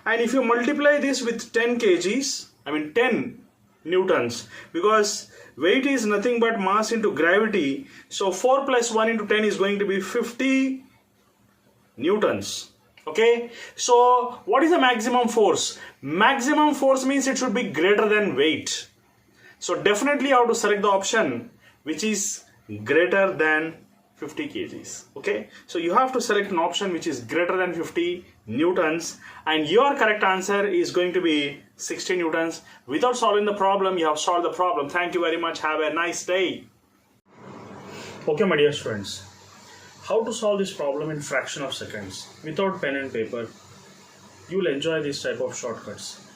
and if you multiply this with 10 kgs, I mean 10 newtons, because weight is nothing but mass into gravity, so 4 plus 1 into 10 is going to be 50 newtons. Okay, so what is the maximum force? Maximum force means it should be greater than weight. So definitely you have to select the option which is greater than 50 kgs. Okay, so you have to select an option which is greater than 50 newtons, and your correct answer is going to be 60 newtons. Without solving the problem, you have solved the problem. Thank you very much. Have a nice day. Okay, my dear students, how to solve this problem in fraction of seconds without pen and paper? You will enjoy this type of shortcuts.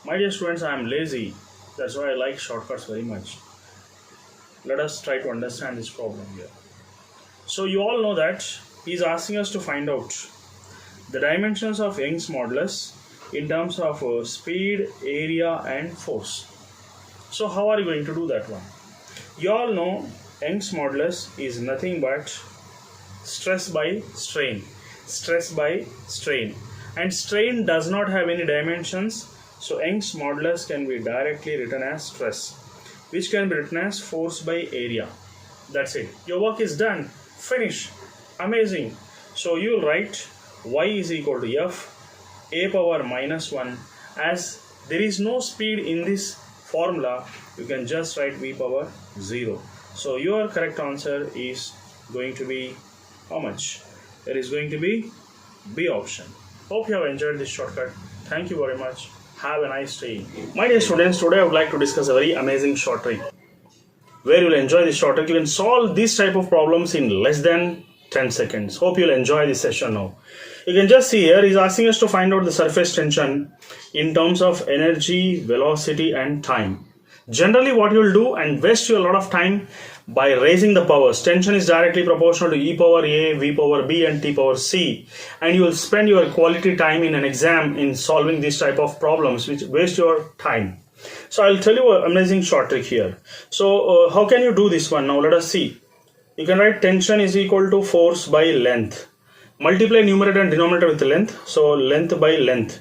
My dear students, I am lazy. That's why I like shortcuts very much. Let us try to understand this problem here. So you all know that he is asking us to find out the dimensions of Young's modulus in terms of speed, area and force. So how are you going to do that one? You all know Young's modulus is nothing but stress by strain. Stress by strain. And strain does not have any dimensions. So Young's modulus can be directly written as stress, which can be written as force by area. That's it. Your work is done. Finish. Amazing. So you will write y is equal to f a power minus 1. As there is no speed in this formula, you can just write v power 0. So your correct answer is going to be how much? It is going to be B option. Hope you have enjoyed this shortcut. Thank you very much. Have a nice day. My dear students, today I would like to discuss a very amazing short trick where you will enjoy this short trick. You can solve this type of problems in less than 10 seconds. Hope you'll enjoy this session now. You can just see here, he's asking us to find out the surface tension in terms of energy, velocity and time. Generally what you will do and waste you a lot of time by raising the powers. Tension is directly proportional to e power a, v power b and t power c, and you will spend your quality time in an exam in solving this type of problems which waste your time. So I'll tell you an amazing short trick here. So how can you do this one? Now let us see. You can write tension is equal to force by length. Multiply numerator and denominator with length. So length by length.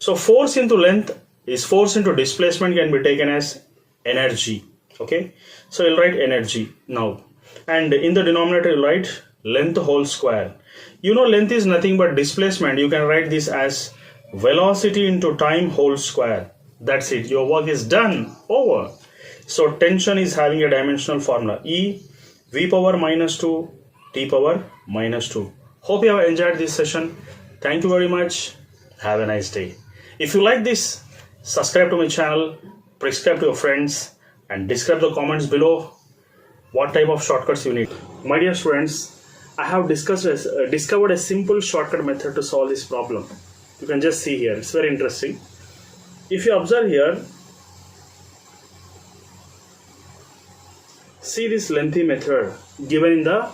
So force into length is force into displacement can be taken as energy. Okay. So you'll write energy now. And in the denominator you'll write length whole square. You know length is nothing but displacement. You can write this as velocity into time whole square. That's it. Your work is done. Over. So tension is having a dimensional formula. E v power minus 2 t power minus 2. Hope you have enjoyed this session. Thank you very much. Have a nice day. If you like this, subscribe to my channel, prescribe to your friends, and describe the comments below what type of shortcuts you need. My dear students, I have discovered a simple shortcut method to solve this problem. You can just see here. It's very interesting. If you observe here, see this lengthy method given in the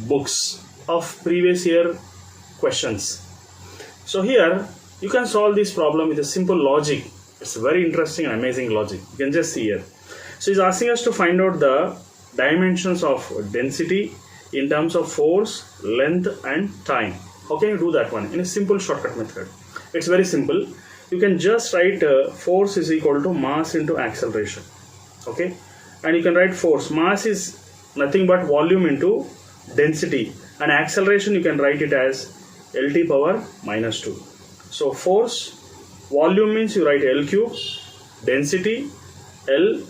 books of previous year questions. So here you can solve this problem with a simple logic. It's very interesting and amazing logic. You can just see here. So he's asking us to find out the dimensions of density in terms of force, length and time. How can you do that one? In a simple shortcut method. It's very simple. You can just write force is equal to mass into acceleration. Okay, and you can write force. Mass is nothing but volume into density, and acceleration you can write it as LT power minus 2. So force, volume means you write L cube, density L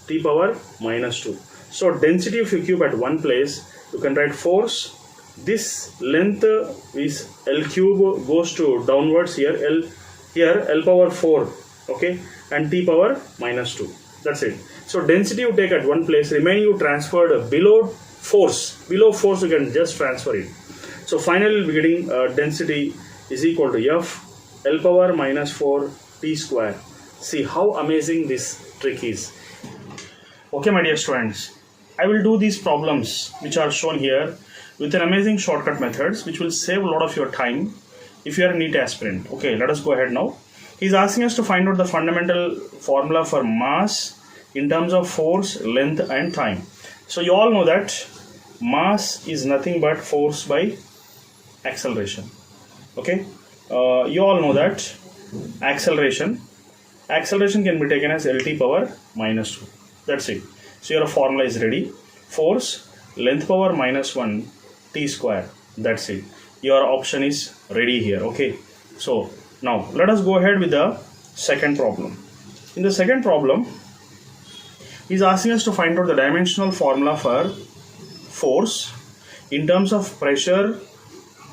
T power minus 2. So density if you cube at one place, you can write force. This length is L cube goes to downwards here, L power 4, okay, and T power minus 2. That's it. So density you take at one place, remaining you transferred below force. Below force you can just transfer it. So finally we'll be getting density is equal to F L power minus 4 T square. See how amazing this trick is. Okay, my dear students, I will do these problems which are shown here with an amazing shortcut methods which will save a lot of your time if you are a NEET aspirant. Okay, let us go ahead now. He's asking us to find out the fundamental formula for mass in terms of force, length and time. So you all know that mass is nothing but force by acceleration. Okay, you all know that acceleration can be taken as LT power minus 2. That's it. So your formula is ready. Force, length power minus 1 T square. That's it. Your option is ready here. Okay, so now let us go ahead with the second problem. In the second problem, he's asking us to find out the dimensional formula for force in terms of pressure,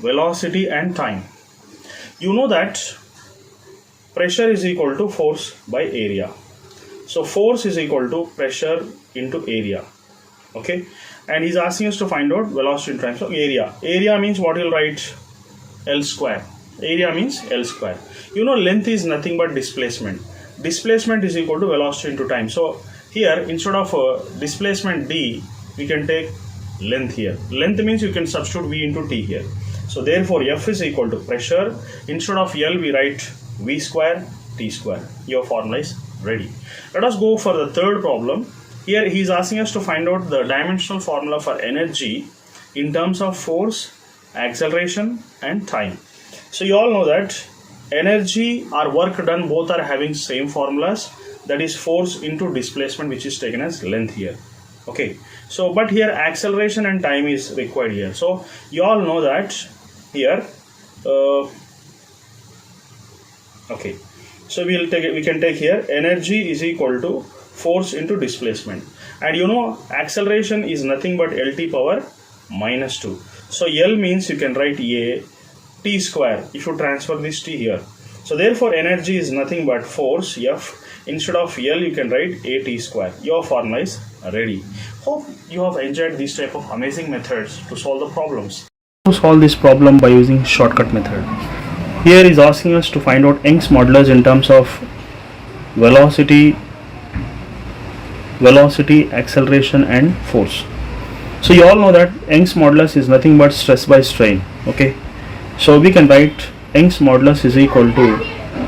velocity and time. You know that pressure is equal to force by area. So force is equal to pressure into area. Okay, and he's asking us to find out velocity in time. So area means what you'll write? L square. Area means L square. You know length is nothing but displacement. Displacement is equal to velocity into time. So here instead of displacement d, we can take length here. Length means you can substitute v into t here. So therefore F is equal to pressure. Instead of L we write v square t square. Your formula is ready. Let us go for the third problem. Here he is asking us to find out the dimensional formula for energy in terms of force, acceleration and time. So you all know that energy or work done both are having same formulas, that is force into displacement, which is taken as length here. Okay, so but here acceleration and time is required here. So you all know that here okay, so we can take here energy is equal to force into displacement, and you know acceleration is nothing but LT power minus 2. So L means you can write A T square if you transfer this T here. So therefore energy is nothing but force F. Instead of L you can write A T square. Your formula is ready. Hope you have enjoyed this type of amazing methods to solve the problems. To solve this problem by using shortcut method. Here is asking us to find out Young's modulus in terms of velocity, acceleration and force. So you all know that Young's modulus is nothing but stress by strain. Okay, so we can write Young's modulus is equal to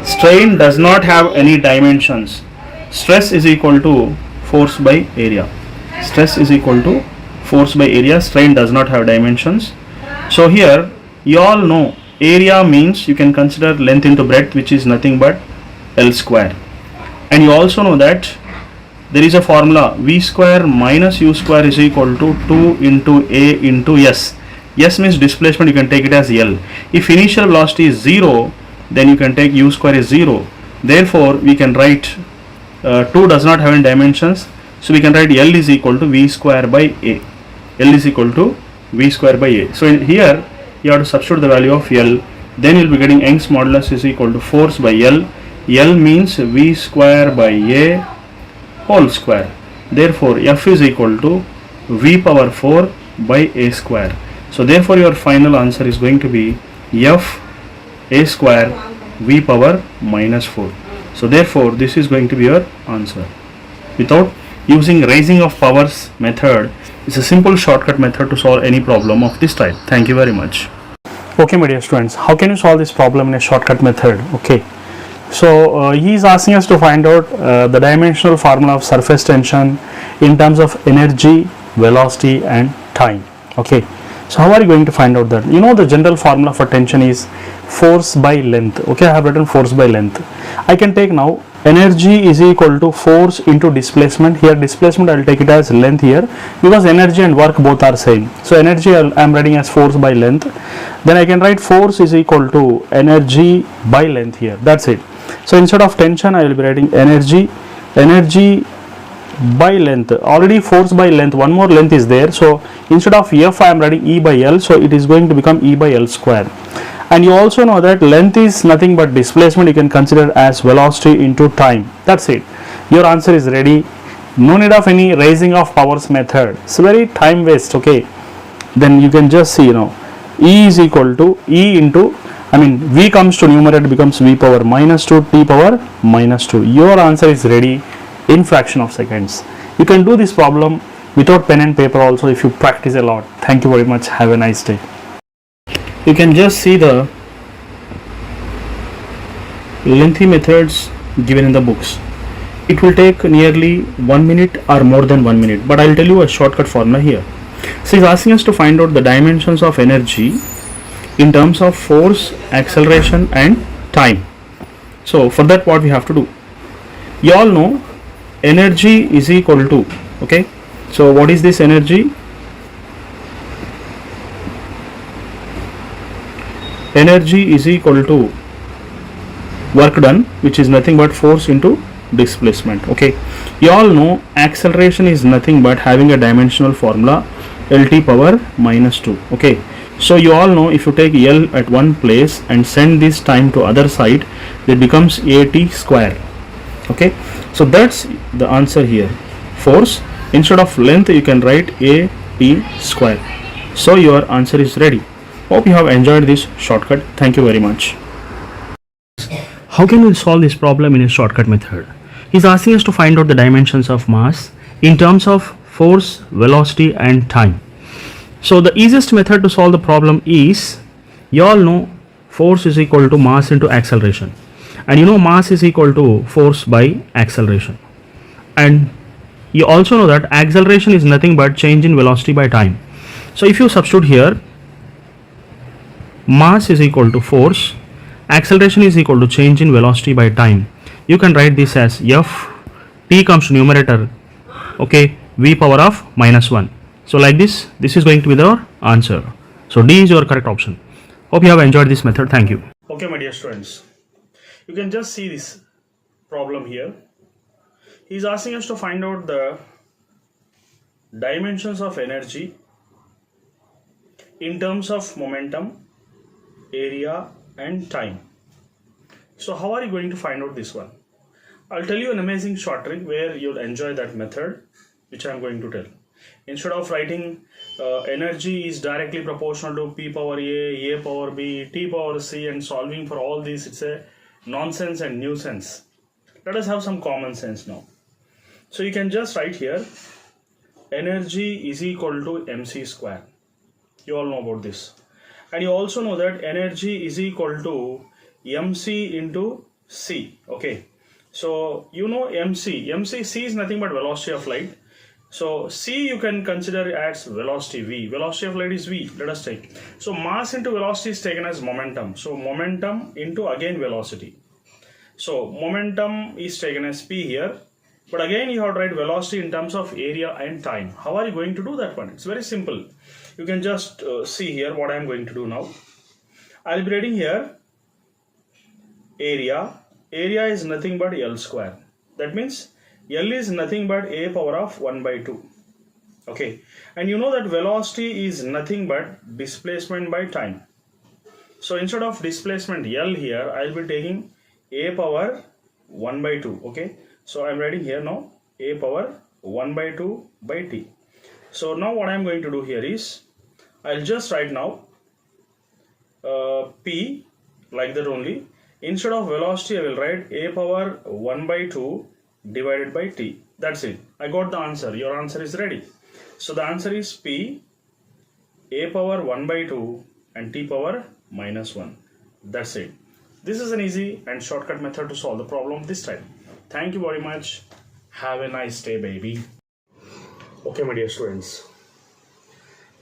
strain does not have any dimensions. Stress is equal to force by area. Stress is equal to force by area. Strain does not have dimensions. So here you all know area means you can consider length into breadth, which is nothing but L square. And you also know that there is a formula V square minus U square is equal to 2 into A into S. S means displacement, you can take it as L. If initial velocity is 0, then you can take U square is 0. Therefore we can write 2 does not have any dimensions, so we can write L is equal to V square by A. L is equal to V square by A. So in here you have to substitute the value of L, then you'll be getting Young's modulus is equal to force by L. L means V square by A whole square. Therefore F is equal to V power 4 by A square. So therefore your final answer is going to be F A square V power minus 4. So therefore this is going to be your answer. Without using raising of powers method, it's a simple shortcut method to solve any problem of this type. Thank you very much. Okay, my dear students, how can you solve this problem in a shortcut method? Okay, so he is asking us to find out the dimensional formula of surface tension in terms of energy, velocity and time. Okay, So how are you going to find out that? You know the general formula for tension is force by length. Okay, I have written force by length. I can take now energy is equal to force into displacement. Here displacement I will take it as length here, because energy and work both are same. So energy I am writing as force by length. Then I can write force is equal to energy by length here. That's it. So instead of tension I will be writing energy by length. Already force by length, one more length is there. So instead of F I am writing E by L. So it is going to become E by L square. And you also know that length is nothing but displacement. You can consider as velocity into time. That's it. Your answer is ready. No need of any raising of powers method. It's very time waste. Okay. Then you can just see, E is equal to E into, V comes to numerator, becomes V power minus 2 T power minus 2. Your answer is ready in fraction of seconds. You can do this problem without pen and paper also if you practice a lot. Thank you very much. Have a nice day. You can just see the lengthy methods given in the books. It will take nearly 1 minute or more than 1 minute, but I will tell you a shortcut formula here. So he is asking us to find out the dimensions of energy in terms of force, acceleration and time. So for that what we have to do? You all know energy is equal to, okay, so what is this energy? Energy is equal to work done, which is nothing but force into displacement. Okay, you all know acceleration is nothing but having a dimensional formula LT power minus 2. Okay, so you all know if you take L at one place and send this time to other side, it becomes AT square. Okay, so that's the answer here. Force, instead of length you can write AT square. So your answer is ready. Hope you have enjoyed this shortcut. Thank you very much. How can we solve this problem in a shortcut method? He is asking us to find out the dimensions of mass in terms of force, velocity and time. So the easiest method to solve the problem is, you all know force is equal to mass into acceleration, and you know mass is equal to force by acceleration, and you also know that acceleration is nothing but change in velocity by time. So if you substitute here, mass is equal to force, acceleration is equal to change in velocity by time, you can write this as F, T comes to numerator, okay, V power of minus 1. So like this is going to be the answer. So D is your correct option. Hope you have enjoyed this method. Thank you. Okay, my dear students, you can just see this problem here. He is asking us to find out the dimensions of energy in terms of momentum, area and time. So how are you going to find out this one? I'll tell you an amazing short trick where you'll enjoy that method, which I'm going to tell. Instead of writing energy is directly proportional to P power A power B, T power C and solving for all these, it's a nonsense and nuisance. Let us have some common sense now. So you can just write here, energy is equal to MC square. You all know about this. And you also know that energy is equal to MC into C. Okay. So you know MC C is nothing but velocity of light. So C you can consider as velocity V. Velocity of light is V. Let us take. So mass into velocity is taken as momentum. So momentum into again velocity. So momentum is taken as P here. But again you have to write velocity in terms of area and time. How are you going to do that one? It's very simple. You can just see here what I am going to do now. I will be writing here area. Area is nothing but L square. That means L is nothing but A power of 1 by 2. Okay. And you know that velocity is nothing but displacement by time. So instead of displacement L here, I will be taking A power 1 by 2. Okay. So I am writing here now A power 1 by 2 by T. So now what I am going to do here is, I will just write now P like that only. Instead of velocity I will write A power 1 by 2 divided by T. That's it. I got the answer. Your answer is ready. So the answer is P A power 1 by 2 and T power minus 1. That's it. This is an easy and shortcut method to solve the problem this time. Thank you very much. Have a nice day, baby. Okay, my dear students,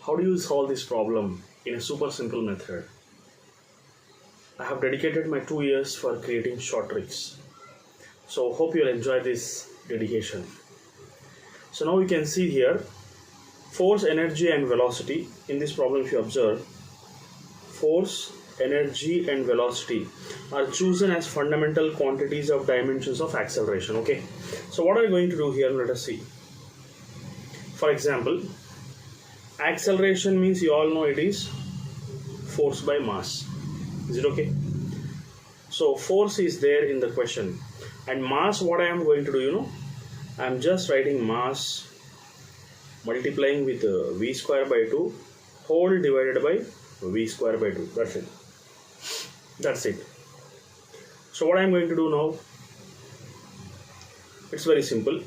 how do you solve this problem in a super simple method? I have dedicated my 2 years for creating short tricks. So hope you'll enjoy this dedication. So now you can see here force, energy and velocity. In this problem, if you observe, force, energy and velocity are chosen as fundamental quantities of dimensions of acceleration. Okay, so what are we going to do here? Let us see. For example, acceleration means you all know it is force by mass. Is it okay? So force is there in the question, and mass, what I am going to do, I am just writing mass multiplying with v square by 2 whole divided by v square by 2. That's it. So what I am going to do now, it's very simple.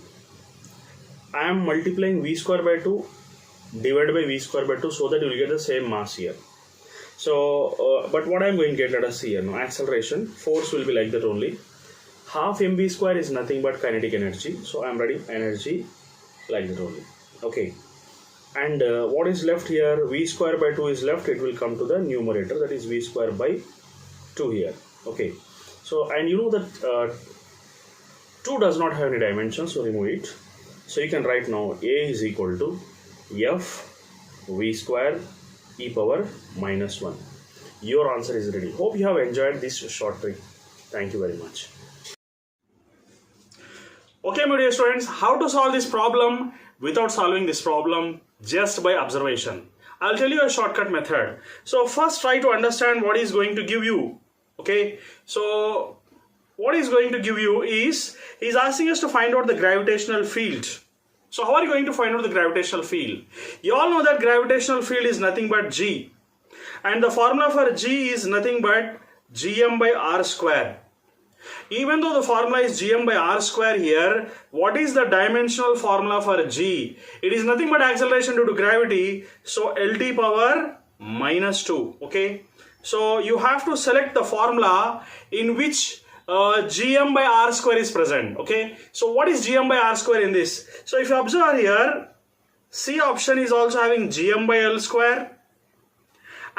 I am multiplying v square by 2 divided by v square by 2 so that you will get the same mass here. So but what I am going to get, let us see here. Now acceleration, force will be like that only. Half mv square is nothing but kinetic energy. So I am writing energy like that only. Okay. And what is left here? V square by 2 is left. It will come to the numerator, that is v square by 2 here. Okay. So, and you know that 2 does not have any dimension, so remove it. So you can write now A is equal to f v square e power minus 1. Your answer is ready. Hope you have enjoyed this short trick. Thank you very much. Okay, my dear students, how to solve this problem without solving this problem just by observation? I'll tell you a shortcut method. So first try to understand what is going to give you. Okay, so what is going to give you is, he's asking us to find out the gravitational field. So how are you going to find out the gravitational field? You all know that gravitational field is nothing but G. And the formula for G is nothing but Gm by r square. Even though the formula is Gm by r square here, what is the dimensional formula for G? It is nothing but acceleration due to gravity. So Lt power minus 2. Okay. So you have to select the formula in which Gm by r square is present. Okay. So what is Gm by r square in this? So if you observe here, C option is also having Gm by L square.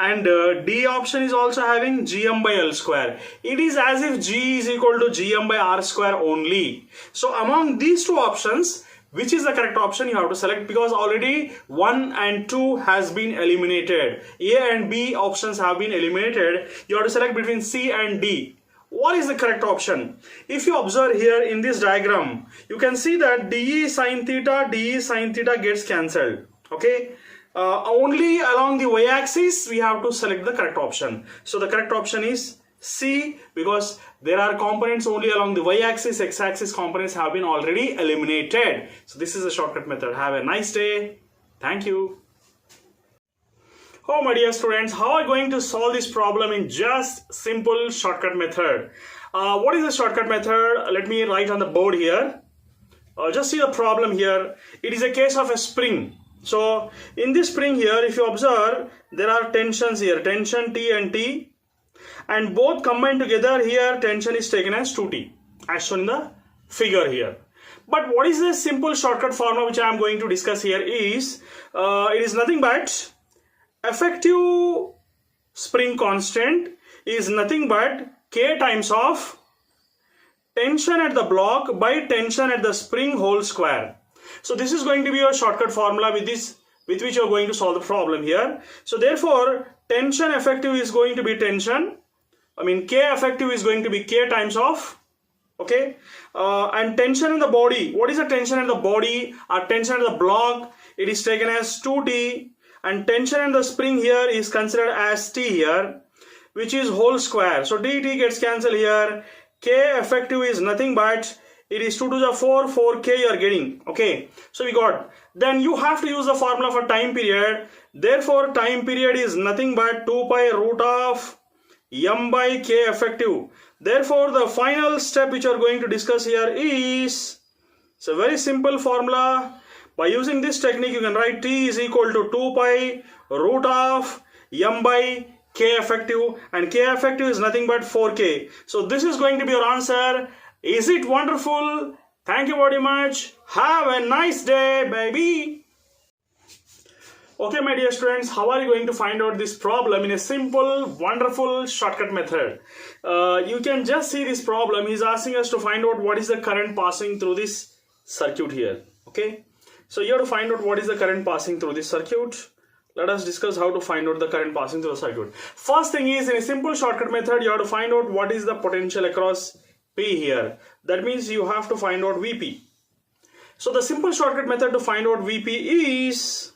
And D option is also having Gm by L square. It is as if G is equal to Gm by R square only. So among these two options, which is the correct option you have to select, because already 1 and 2 has been eliminated. A and B options have been eliminated. You have to select between C and D. What is the correct option? If you observe here in this diagram, you can see that DE sin theta gets cancelled. Okay. Only along the y-axis we have to select the correct option. So the correct option is C, because there are components only along the y-axis. X-axis components have been already eliminated. So this is a shortcut method. Have a nice day. Thank you. Oh, my dear students, how are you going to solve this problem in just simple shortcut method? What is the shortcut method? Let me write on the board here. Just see the problem here. It is a case of a spring. So in this spring here, if you observe, there are tensions here, tension T and T, and both combined together here, tension is taken as 2T, as shown in the figure here. But what is the simple shortcut formula which I am going to discuss here is, it is nothing but effective spring constant is nothing but K times of tension at the block by tension at the spring whole square. So this is going to be a shortcut formula with which you are going to solve the problem here. So therefore, tension effective is going to be tension. K effective is going to be K times of, okay, and tension in the body. What is the tension in the body or tension in the block? It is taken as 2T, and tension in the spring here is considered as T here, which is whole square. So dt gets cancelled here. K effective is nothing but, it is 2 to the 4, 4K you are getting. Okay, so we got. Then you have to use the formula for time period. Therefore, time period is nothing but 2 pi root of m by K effective. Therefore, the final step which you are going to discuss here is, it's a very simple formula. By using this technique, you can write T is equal to 2 pi root of m by K effective, and K effective is nothing but 4K. So this is going to be your answer. Is it wonderful? Thank you very much. Have a nice day, baby. Okay, my dear students, how are you going to find out this problem in a simple, wonderful shortcut method? You can just see this problem. He's asking us to find out what is the current passing through this circuit here. Okay, so you have to find out what is the current passing through this circuit. Let us discuss how to find out the current passing through the circuit. First thing is, in a simple shortcut method, you have to find out what is the potential across P here. That means you have to find out Vp. So the simple shortcut method to find out Vp is,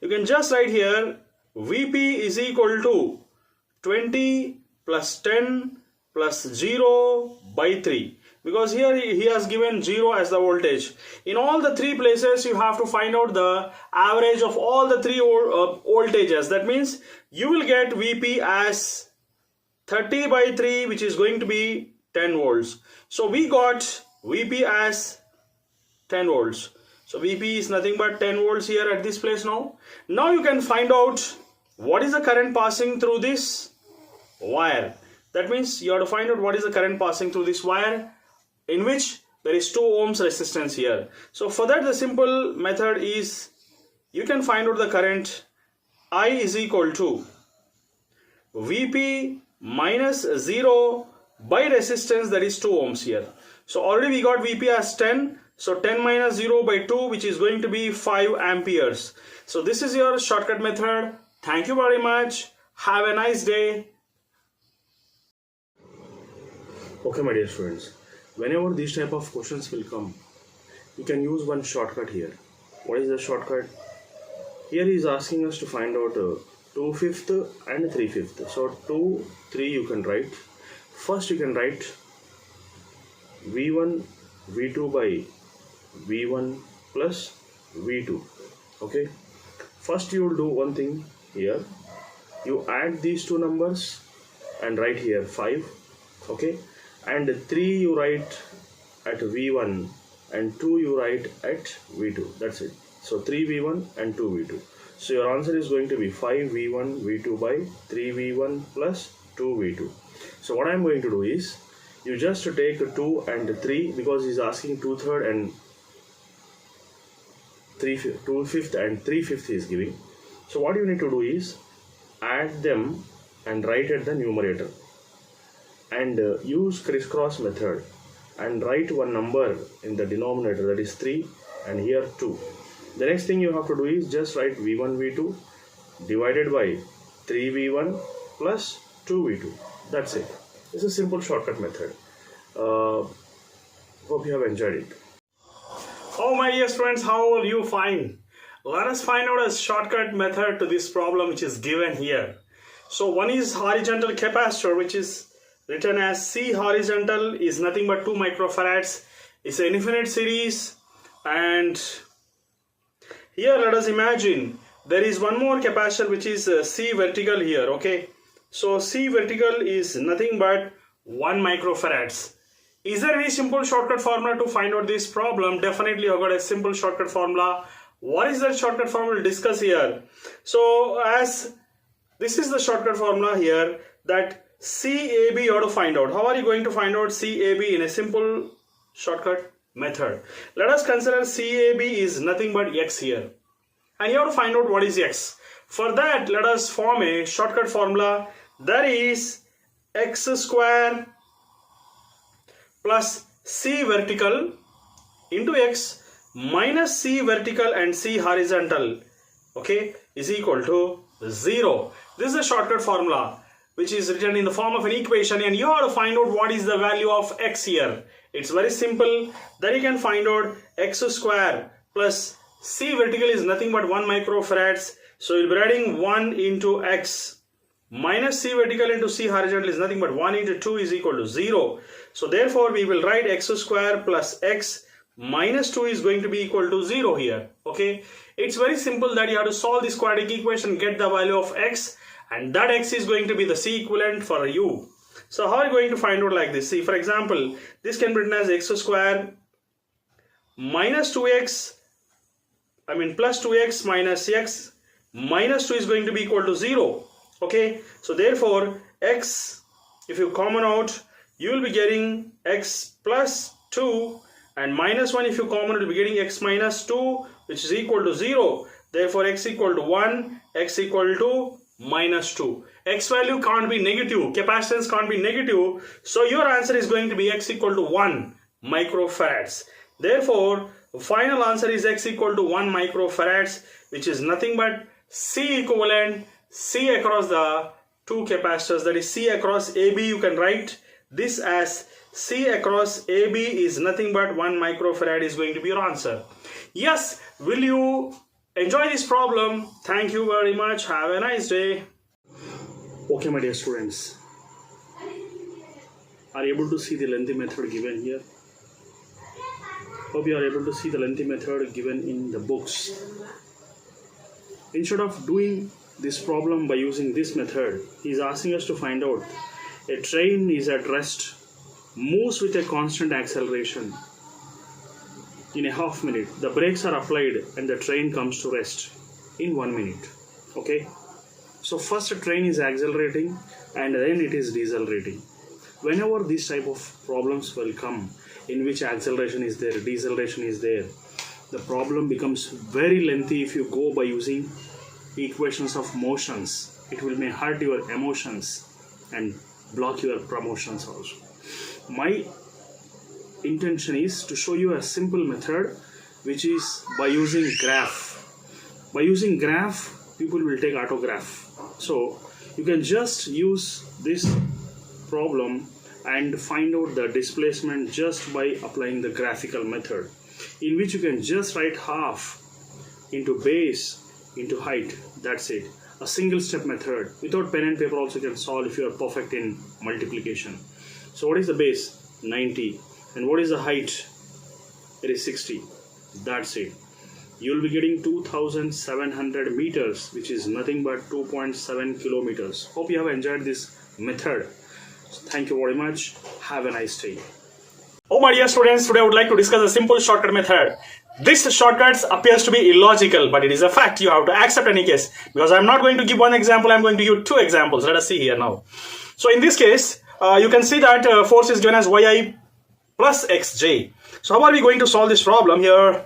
you can just write here Vp is equal to 20 plus 10 plus 0 by 3, because here he has given 0 as the voltage. In all the three places you have to find out the average of all the three voltages. That means you will get Vp as 30 by 3, which is going to be 10 volts. So we got Vp as 10 volts. So Vp is nothing but 10 volts here at this place now. Now you can find out what is the current passing through this wire. That means you have to find out what is the current passing through this wire, in which there is 2 ohms resistance here. So for that, the simple method is, you can find out the current. I is equal to Vp minus 0 by resistance, that is 2 ohms here. So already we got Vp as 10. So 10 minus 0 by 2, which is going to be 5 amperes. So this is your shortcut method. Thank you very much. Have a nice day. Okay, my dear students, whenever these type of questions will come, you can use one shortcut here. What is the shortcut? Here he is asking us to find out 2/5 and 3/5. So 2, 3 you can write. First you can write V1, V2 by V1 plus V2. Okay, first you will do one thing here. You add these two numbers and write here 5. Okay, and 3 you write at V1 and 2 you write at V2. That's it. So 3V1 and 2V2. So your answer is going to be 5V1 V2 by 3V1 plus 2V2. So what I am going to do is, you just take 2 and 3, because he is asking 2/3 and 2/5 and 3/5 he is giving. So what you need to do is add them and write at the numerator, and use crisscross method and write one number in the denominator, that is 3, and here 2. The next thing you have to do is just write V1 V2 divided by 3V1 plus 2V2. That's it. It's a simple shortcut method. Hope you have enjoyed it. Oh my dear friends, how will you find? Let us find out a shortcut method to this problem which is given here. So one is horizontal capacitor, which is written as C horizontal, is nothing but 2 microfarads. It's an infinite series, and here let us imagine there is one more capacitor which is C vertical here. Okay, so C vertical is nothing but 1 microfarads. Is there any simple shortcut formula to find out this problem? Definitely I've got a simple shortcut formula. What is that shortcut formula? We'll discuss here. So as this is the shortcut formula here, that CAB you have to find out. How are you going to find out CAB in a simple shortcut method? Let us consider CAB is nothing but X here, and you have to find out what is X. For that, let us form a shortcut formula, that is X square plus C vertical into X minus C vertical and C horizontal, okay, is equal to 0. This is a shortcut formula which is written in the form of an equation, and you have to find out what is the value of X here. It's very simple. That you can find out X square plus C vertical is nothing but 1 microfarads. So you'll be writing 1 into X minus C vertical into C horizontal is nothing but 1 into 2 is equal to 0. So therefore we will write X square plus X minus 2 is going to be equal to 0 here. Okay, it's very simple that you have to solve this quadratic equation, get the value of X, and that X is going to be the C equivalent for U. So how are you going to find out like this? See, for example, this can be written as X square minus 2X, plus 2X minus X minus 2 is going to be equal to 0. Okay, so therefore X, if you common out, you will be getting X plus 2, and minus 1 if you common, you will be getting X minus 2 which is equal to 0. Therefore, x equal to 1, x equal to minus 2. X value can't be negative. Capacitance can't be negative. So your answer is going to be x equal to 1 microfarads. Therefore, final answer is x equal to 1 microfarads, which is nothing but C equivalent, C across the two capacitors, that is C across AB. You can write this as C across AB is nothing but 1 microfarad is going to be your answer. Yes, will you enjoy this problem? Thank you very much. Have a nice day. Okay, my dear students, are you able to see the lengthy method given here? Hope you are able to see the lengthy method given in the books. Instead of doing this problem by using this method, he is asking us to find out a train is at rest, moves with a constant acceleration. In a half minute, the brakes are applied and the train comes to rest in 1 minute. Okay, so first a train is accelerating and then it is decelerating. Whenever these type of problems will come in which acceleration is there, deceleration is there, the problem becomes very lengthy if you go by using equations of motions. It will may hurt your emotions and block your promotions also. My intention is to show you a simple method, which is by using graph. By using graph, people will take autograph. So you can just use this problem and find out the displacement just by applying the graphical method, in which you can just write half into base into height. That's it. A single step method. Without pen and paper also you can solve if you are perfect in multiplication. So what is the base? 90. And what is the height? It is 60. That's it. You will be getting 2700 meters, which is nothing but 2.7 kilometers. Hope you have enjoyed this method. Thank you very much. Have a nice day. Oh my dear students, today I would like to discuss a simple shortcut method. This shortcut appears to be illogical, but it is a fact. You have to accept any case, because I am not going to give one example, I am going to give two examples. Let us see here now. So in this case, you can see that force is given as yi plus xj. So how are we going to solve this problem here,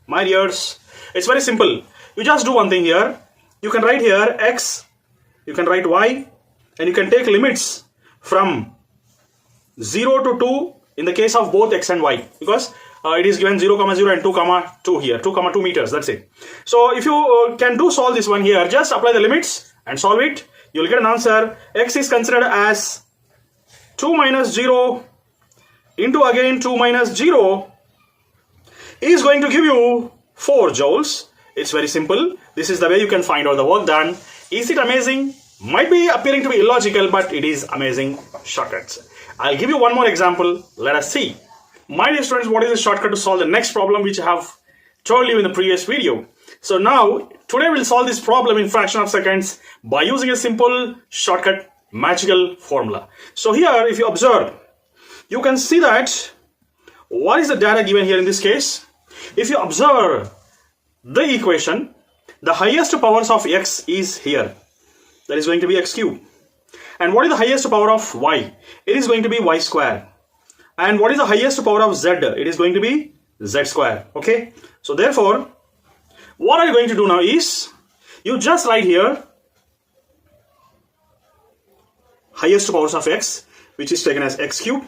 my dears? It's very simple. You just do one thing here. You can write here x, you can write y, and you can take limits from 0 to 2 in the case of both x and y, because it is given 0, 0 and 2, 2 here, 2, 2 meters, that's it. So if you can solve this one here, just apply the limits and solve it. You will get an answer. X is considered as 2 minus 0 into again 2 minus 0 is going to give you 4 joules. It's very simple. This is the way you can find out the work done. Is it amazing? Might be appearing to be illogical, but it is amazing shortcuts. I'll give you one more example. Let us see. My dear students, what is the shortcut to solve the next problem which I have told you in the previous video? So now, today we'll solve this problem in fraction of seconds by using a simple shortcut magical formula. So here, if you observe, you can see that what is the data given here in this case? If you observe the equation, the highest powers of x is here. That is going to be x cube. And what is the highest power of y? It is going to be y square. And what is the highest power of z? It is going to be z square. Okay. So therefore, what are you going to do now is, you just write here highest powers of x, which is taken as x cube,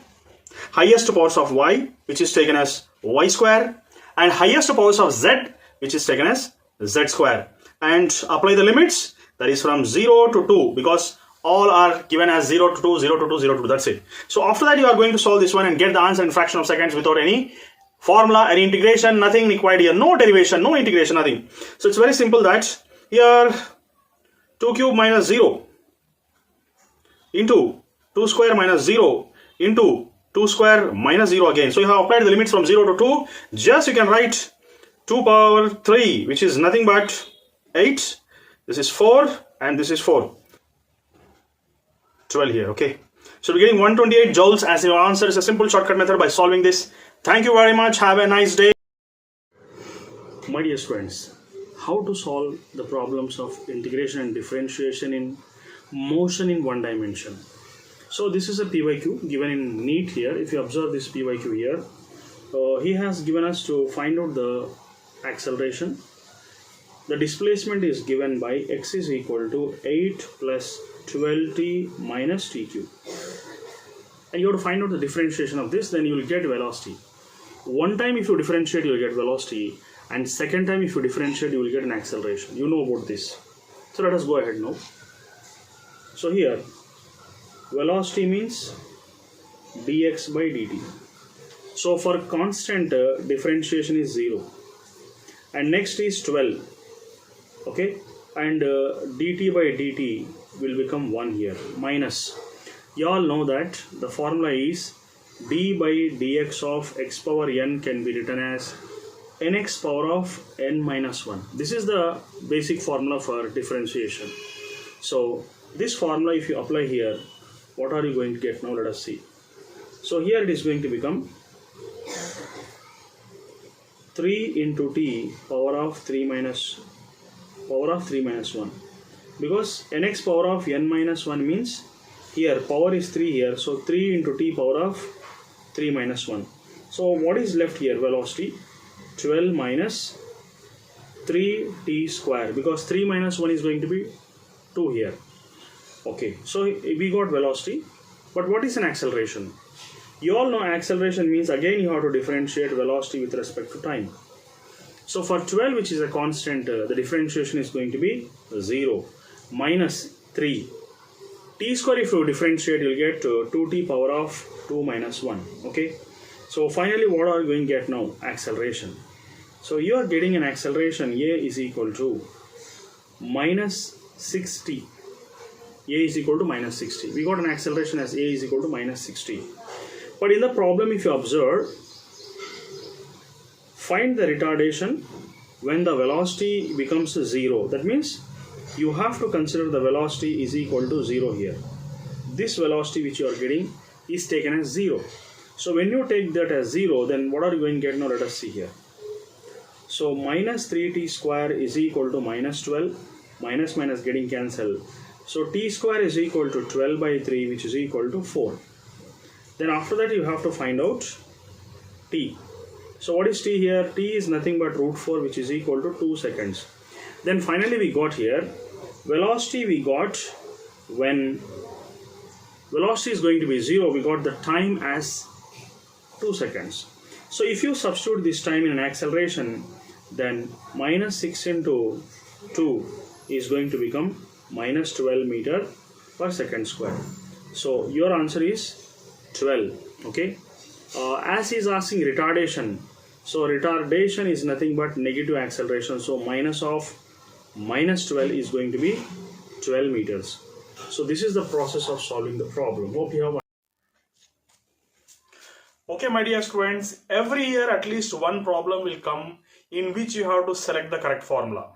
highest powers of y, which is taken as y square, and highest powers of z, which is taken as z square. And apply the limits, that is from 0 to 2, because all are given as 0 to 2, 0 to 2, 0 to 2, that's it. So after that you are going to solve this one and get the answer in fraction of seconds without any formula, any integration, nothing required here, no derivation, no integration, nothing. So it's very simple that here 2 cube minus 0 into 2 square minus 0 into 2 square minus 0 again. So you have applied the limits from 0 to 2, just you can write 2 power 3, which is nothing but 8, this is 4 and this is 4. 12 here, okay. So we're getting 128 joules as your answer. Is a simple shortcut method by solving this. Thank you very much. Have a nice day. My dear students, how to solve the problems of integration and differentiation in motion in one dimension. So this is a PYQ given in NEET here. If you observe this PYQ here, he has given us to find out the acceleration. The displacement is given by x is equal to 8 plus 12t minus t cube. And you have to find out the differentiation of this, then you will get velocity. One time if you differentiate, you will get velocity, and second time if you differentiate, you will get an acceleration. You know about this. So let us go ahead now. So here, velocity means dx by dt. So for constant, differentiation is 0. And next is 12. Okay, and dt by dt will become 1 here, minus. You all know that the formula is d by dx of x power n can be written as nx power of n minus 1. This is the basic formula for differentiation. So this formula, if you apply here, what are you going to get now? Let us see. So here it is going to become 3 into t power of 3 minus 1, because nx power of n minus 1 means here power is 3 here, so 3 into t power of 3 minus 1. So what is left here? Velocity 12 minus 3t square, because 3 minus 1 is going to be 2 here. Okay, so we got velocity, but what is an acceleration? You all know acceleration means, again you have to differentiate velocity with respect to time. So for 12, which is a constant, the differentiation is going to be 0 minus 3. T square, if you differentiate, you'll get 2t power of 2 minus 1. Okay. So finally, what are you going to get now? Acceleration. So you are getting an acceleration, A is equal to minus 60. A is equal to minus 60. We got an acceleration as A is equal to minus 60. But in the problem, if you observe, find the retardation when the velocity becomes 0. That means you have to consider the velocity is equal to 0 here. This velocity which you are getting is taken as 0. So when you take that as 0, then what are you going to get now? Let us see here. So minus 3t square is equal to minus 12. Minus minus getting cancelled. So t square is equal to 12 by 3, which is equal to 4. Then after that you have to find out t. So what is t here? T is nothing but root 4, which is equal to 2 seconds. Then finally we got here velocity. We got when velocity is going to be 0, we got the time as 2 seconds. So if you substitute this time in an acceleration, then minus 6 into 2 is going to become minus 12 meter per second square. So your answer is 12. Okay. As he is asking retardation, so retardation is nothing but negative acceleration. So minus of minus 12 is going to be 12 meters. So this is the process of solving the problem. Hope you have. Okay, my dear students, every year at least one problem will come in which you have to select the correct formula.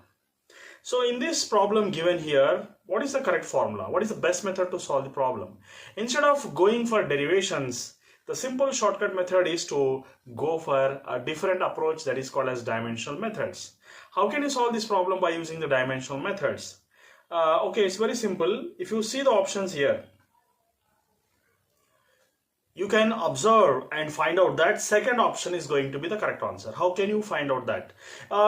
So in this problem given here, what is the correct formula? What is the best method to solve the problem? Instead of going for derivations, the simple shortcut method is to go for a different approach that is called as dimensional methods. How can you solve this problem by using the dimensional methods? Okay, it's very simple. If you see the options here, you can observe and find out that second option is going to be the correct answer. How can you find out that?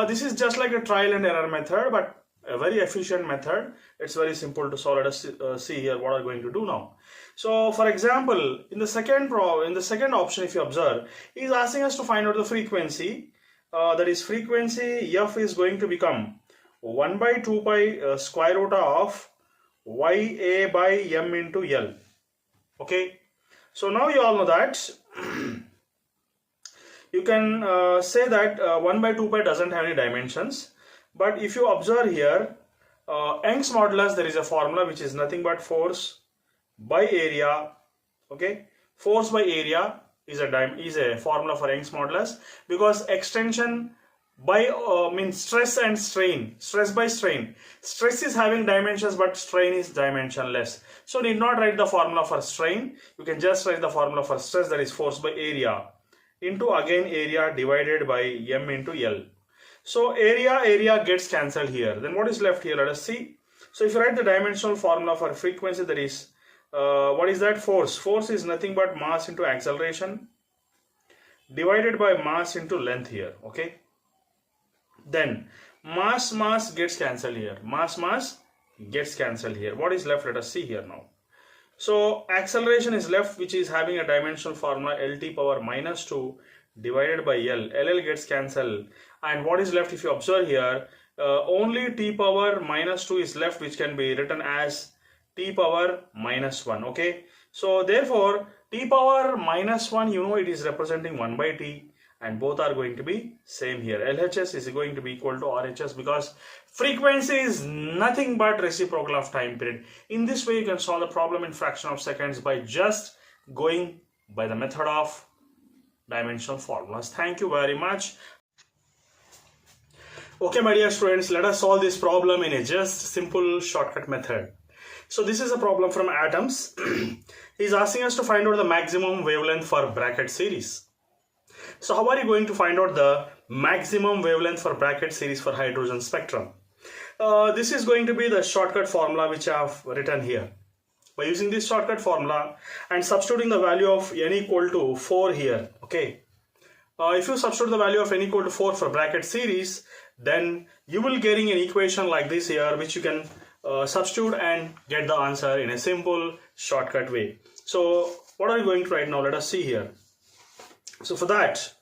This is just like a trial and error method, but a very efficient method. It's very simple to solve. Let us see here what are going to do now. So for example, in the second option, if you observe, he is asking us to find out the frequency. That is, frequency f is going to become 1 by 2 pi square root of ya by m into L. Okay. So now you all know that you can say that 1 by 2 pi doesn't have any dimensions. But if you observe here, Young's modulus, there is a formula which is nothing but force by area. Okay, force by area is a formula for Young's modulus, because extension by means stress and strain, stress by strain. Stress is having dimensions but strain is dimensionless. So need not write the formula for strain. You can just write the formula for stress, that is force by area into again area divided by m into L. So area gets cancelled here. Then what is left here? Let us see. So if you write the dimensional formula for frequency, that is what is that? Force. Force is nothing but mass into acceleration divided by mass into length here. Okay. then mass gets cancelled here. Mass gets cancelled here. What is left? Let us see here now. So acceleration is left, which is having a dimensional formula LT power minus 2 divided by L. LL gets cancelled. And what is left if you observe here? Only T power minus 2 is left, which can be written as T power minus 1. Okay. So therefore, T power minus 1, you know, it is representing 1 by T. And both are going to be same here. LHS is going to be equal to RHS because frequency is nothing but reciprocal of time period. In this way, you can solve the problem in fraction of seconds by just going by the method of dimensional formulas. Thank you very much. Okay, my dear students, let us solve this problem in a just simple shortcut method. So this is a problem from Atoms. He is asking us to find out the maximum wavelength for bracket series. So how are you going to find out the maximum wavelength for bracket series for hydrogen spectrum? This is going to be the shortcut formula which I have written here. By using this shortcut formula and substituting the value of n equal to 4 here, okay. If you substitute the value of n equal to 4 for bracket series, then you will getting an equation like this here, which you can substitute and get the answer in a simple shortcut way. So what are you going to write now? Let us see here. So for that,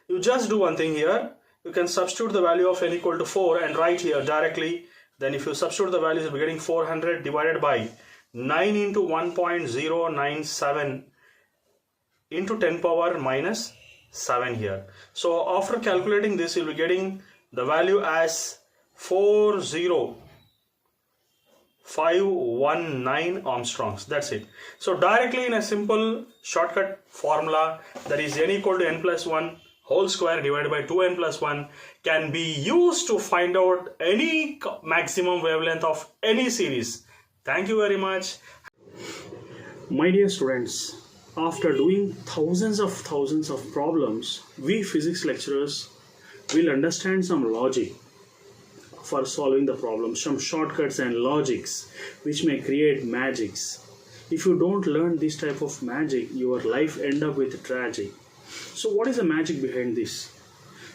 you just do one thing here. You can substitute the value of n equal to 4 and write here directly. Then if you substitute the values, you'll be getting 400 divided by 9 into 1.097 into 10 power minus 7 here. So after calculating this, you'll be getting the value as 40519 Armstrongs. That's it. So directly in a simple shortcut formula, that is n equal to n plus 1 whole square divided by 2n plus 1 can be used to find out any maximum wavelength of any series. Thank you very much. My dear students, after doing thousands of problems, we physics lecturers will understand some logic for solving the problem, some shortcuts and logics which may create magics. If you don't learn this type of magic, your life end up with tragic. So what is the magic behind this?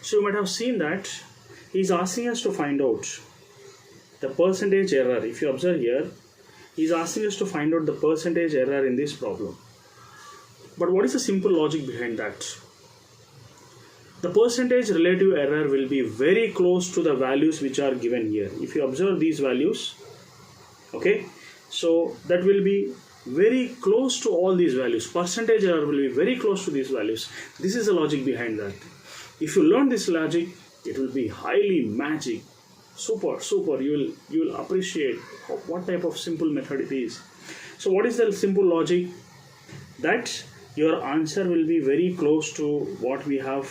So you might have seen that he's asking us to find out the percentage error. If you observe here, he's asking us to find out the percentage error in this problem. But what is the simple logic behind that? The percentage relative error will be very close to the values which are given here. If you observe these values, okay, so that will be very close to all these values. Percentage error will be very close to these values. This is the logic behind that. If you learn this logic, it will be highly magic. Super. You will appreciate what type of simple method it is. So what is the simple logic? That your answer will be very close to what we have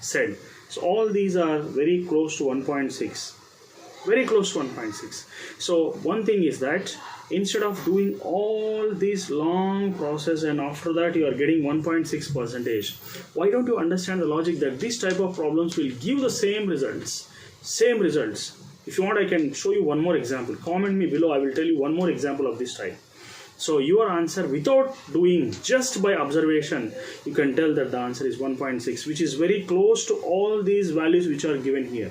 said. So all these are very close to 1.6. Very close to 1.6. So one thing is that instead of doing all this long process and after that you are getting 1.6 percentage, why don't you understand the logic that this type of problems will give the same results? If you want, I can show you one more example. Comment me below, I will tell you one more example of this type. So your answer, without doing, just by observation, you can tell that the answer is 1.6, which is very close to all these values which are given here.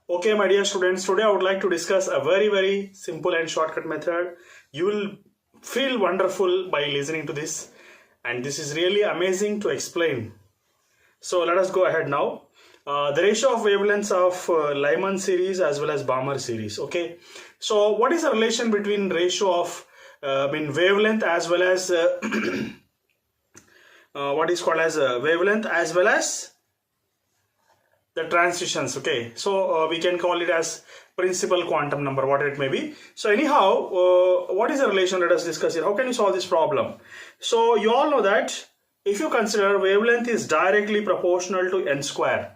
Okay, my dear students, today I would like to discuss a very simple and shortcut method. You will feel wonderful by listening to this, and this is really amazing to explain. So let us go ahead now. The ratio of wavelengths of Lyman series as well as Balmer series. Okay, so what is the relation between ratio of wavelength as well as what is called as wavelength as well as the transitions? Okay, so we can call it as principal quantum number, what it may be. So anyhow, what is the relation? Let us discuss it. How can you solve this problem? So you all know that if you consider wavelength is directly proportional to n square,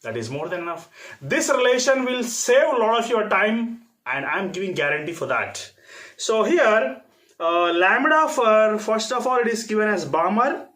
that is more than enough. This relation will save a lot of your time, and I am giving guarantee for that. So here lambda for, first of all, it is given as Balmer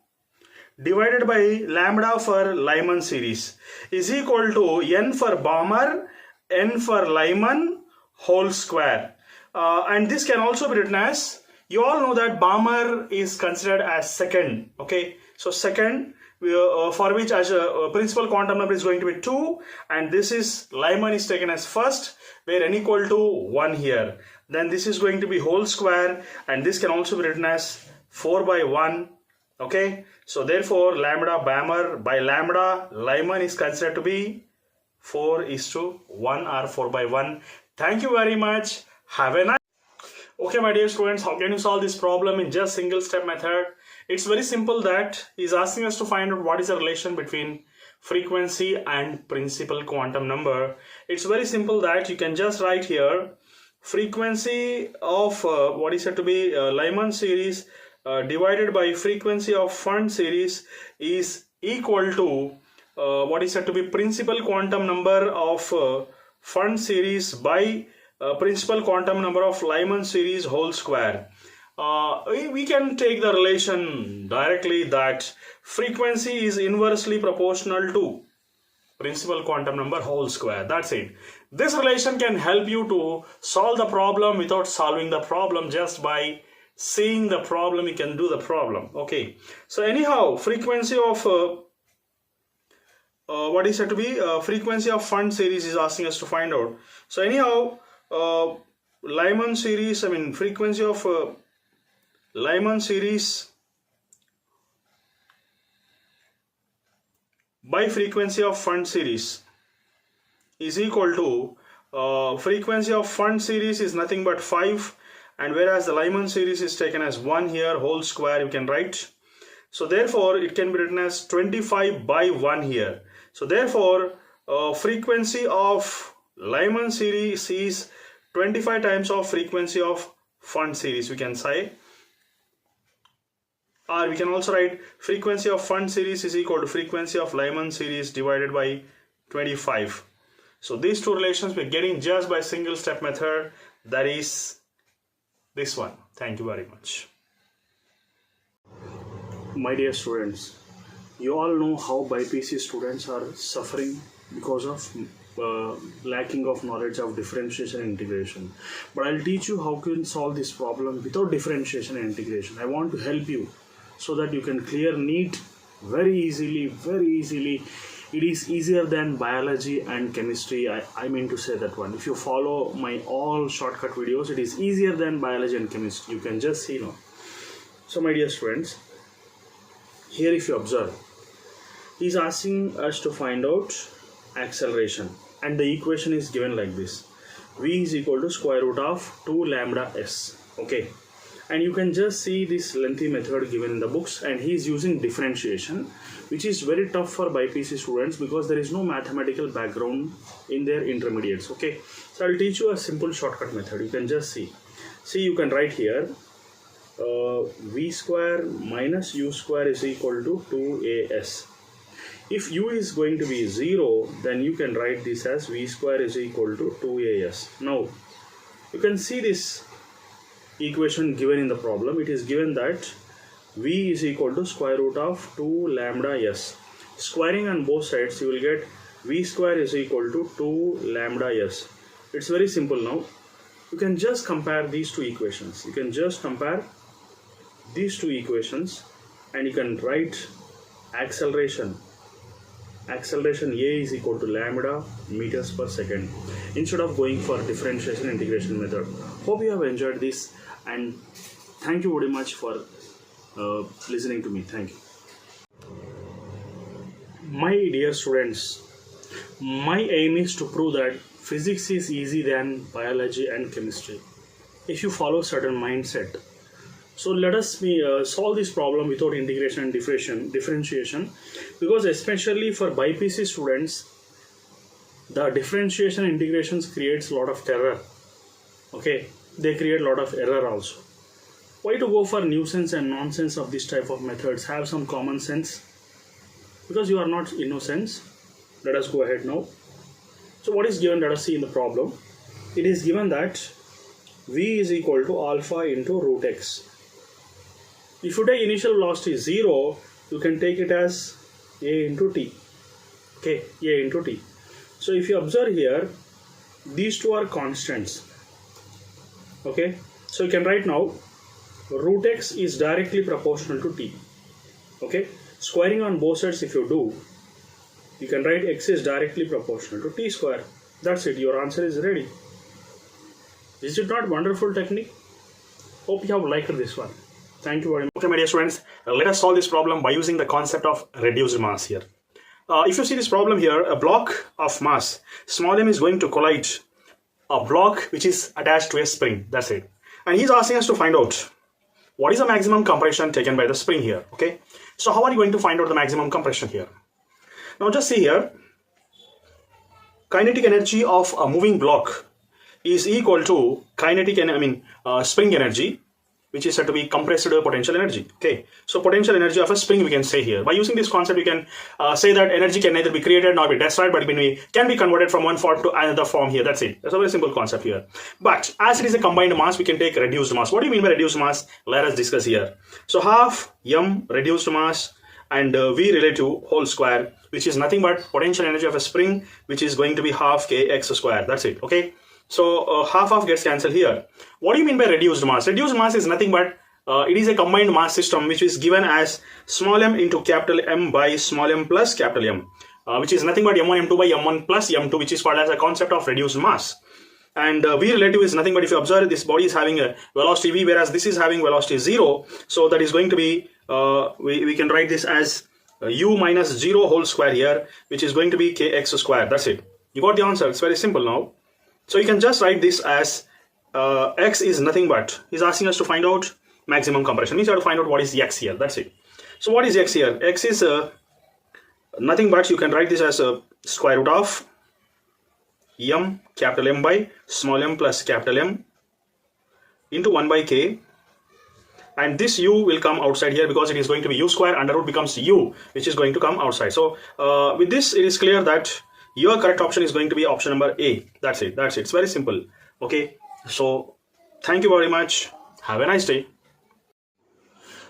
divided by lambda for Lyman series is equal to n for Balmer, n for Lyman whole square. And this can also be written as, you all know that Balmer is considered as second. Okay, so second, for which as a principal quantum number is going to be 2, and this is Lyman is taken as first, where n equal to 1 here. Then this is going to be whole square, and this can also be written as 4 by 1. Okay, so therefore lambda Balmer by lambda Lyman is considered to be 4:1 or 4 by 1. Thank you very much. Have a nice. Okay, my dear students, how can you solve this problem in just single step method? It's very simple. That he's asking us to find out what is the relation between frequency and principal quantum number. It's very simple that you can just write here frequency of what is said to be Lyman series divided by frequency of Pfund series is equal to what is said to be principal quantum number of Pfund series by principal quantum number of Lyman series whole square. We can take the relation directly that frequency is inversely proportional to principal quantum number whole square. That's it. This relation can help you to solve the problem without solving the problem. Just by seeing the problem you can do the problem. Okay, so anyhow, frequency of what is said to be frequency of Pfund series is asking us to find out. So anyhow, Lyman series, I mean frequency of Lyman series by frequency of Pfund series is equal to frequency of Pfund series is nothing but 5, and whereas the Lyman series is taken as 1 here, whole square you can write. So therefore it can be written as 25 by 1 here. So therefore frequency of Lyman series is 25 times of frequency of Pfund series, we can say. Or we can also write frequency of Pfund series is equal to frequency of Lyman series divided by 25. So these two relations we're getting just by single step method, that is this one. Thank you very much. My dear students, you all know how BiPC students are suffering because of lacking of knowledge of differentiation and integration. But I'll teach you how you can solve this problem without differentiation and integration. I want to help you so that you can clear NEET very easily, very easily. It is easier than biology and chemistry. I mean to say that one. If you follow my all shortcut videos, it is easier than biology and chemistry. You can just see now. So my dear students, here if you observe, he is asking us to find out acceleration, and the equation is given like this: v is equal to square root of 2 lambda s. Okay, and you can just see this lengthy method given in the books, and he is using differentiation, which is very tough for BiPC students because there is no mathematical background in their intermediates. Okay, so I'll teach you a simple shortcut method. You can just see you can write here v square minus u square is equal to 2as. If u is going to be 0, then you can write this as v square is equal to 2as. Now you can see this equation given in the problem. It is given that v is equal to square root of 2 lambda s. Squaring on both sides, you will get v square is equal to 2 lambda s. It's very simple now. You can just compare these two equations. You can just compare these two equations, and you can write acceleration a is equal to lambda meters per second instead of going for differentiation integration method. Hope you have enjoyed this, and thank you very much for listening to me. Thank you. My dear students, my aim is to prove that physics is easy than biology and chemistry if you follow certain mindset. So let us solve this problem without integration and differentiation, because especially for BiPC students, the differentiation and integrations creates a lot of terror. Okay, they create a lot of error also. Why to go for nuisance and nonsense of this type of methods? Have some common sense, because you are not innocent. Let us go ahead now. So what is given? Let us see in the problem. It is given that v is equal to alpha into root x. If you take initial velocity 0, you can take it as a into t. Okay, a into t. So if you observe here, these two are constants. Okay, so you can write now root x is directly proportional to t. Okay, Squaring on both sides, if you do, you can write x is directly proportional to t square. That's it, your answer is ready. Is it not wonderful technique? Hope you have liked this one. Thank you very much. Okay, my dear students, let us solve this problem by using the concept of reduced mass here. If you see this problem here, a block of mass, small m is going to collide a block which is attached to a spring. That's it. And he's asking us to find out what is the maximum compression taken by the spring here. Okay. So how are you going to find out the maximum compression here? Now just see here, kinetic energy of a moving block is equal to spring energy, which is said to be compressed potential energy. Okay, so potential energy of a spring we can say here. By using this concept, we can say that energy can neither be created nor be destroyed, but can be converted from one form to another form here. That's it. That's a very simple concept here. But as it is a combined mass, we can take reduced mass. What do you mean by reduced mass? Let us discuss here. So half m reduced mass and v relative whole square, which is nothing but potential energy of a spring, which is going to be half kx square. That's it. Okay. So half gets cancelled here. What do you mean by reduced mass? Reduced mass is nothing but it is a combined mass system which is given as small m into capital M by small m plus capital M, which is nothing but m1 m2 by m1 plus m2, which is called as a concept of reduced mass. And v relative is nothing but, if you observe, this body is having a velocity v, whereas this is having velocity 0. So that is going to be, we can write this as u minus 0 whole square here, which is going to be kx square. That's it. You got the answer. It's very simple now. So you can just write this as x is nothing but, he's asking us to find out maximum compression. Means you have to find out what is x here. That's it. So what is x here? X is nothing but, you can write this as a square root of m capital M by small m plus capital M into 1 by k. And this u will come outside here because it is going to be u square, under root becomes u, which is going to come outside. So with this, it is clear that your correct option is going to be option number A. That's it. That's it. It's very simple. Okay. So thank you very much. Have a nice day.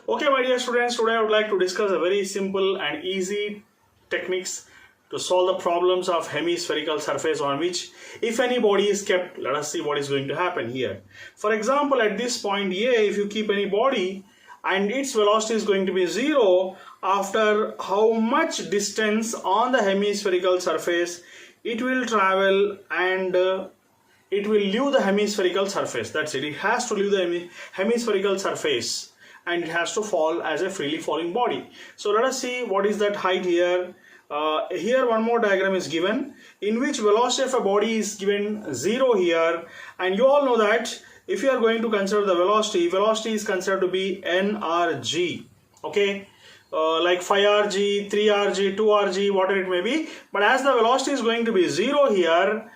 Okay, my dear students, today I would like to discuss a very simple and easy techniques to solve the problems of hemispherical surface on which if any body is kept. Let us see what is going to happen here. For example, at this point A, if you keep any body and its velocity is going to be 0, after how much distance on the hemispherical surface it will travel, and it will leave the hemispherical surface. That's it. It has to leave the hemispherical surface and it has to fall as a freely falling body. So let us see what is that height here. Here one more diagram is given in which velocity of a body is given 0 here, and you all know that if you are going to consider the velocity is considered to be nrg. Okay, like 5rg, 3rg, 2rg, whatever it may be. But as the velocity is going to be 0 here,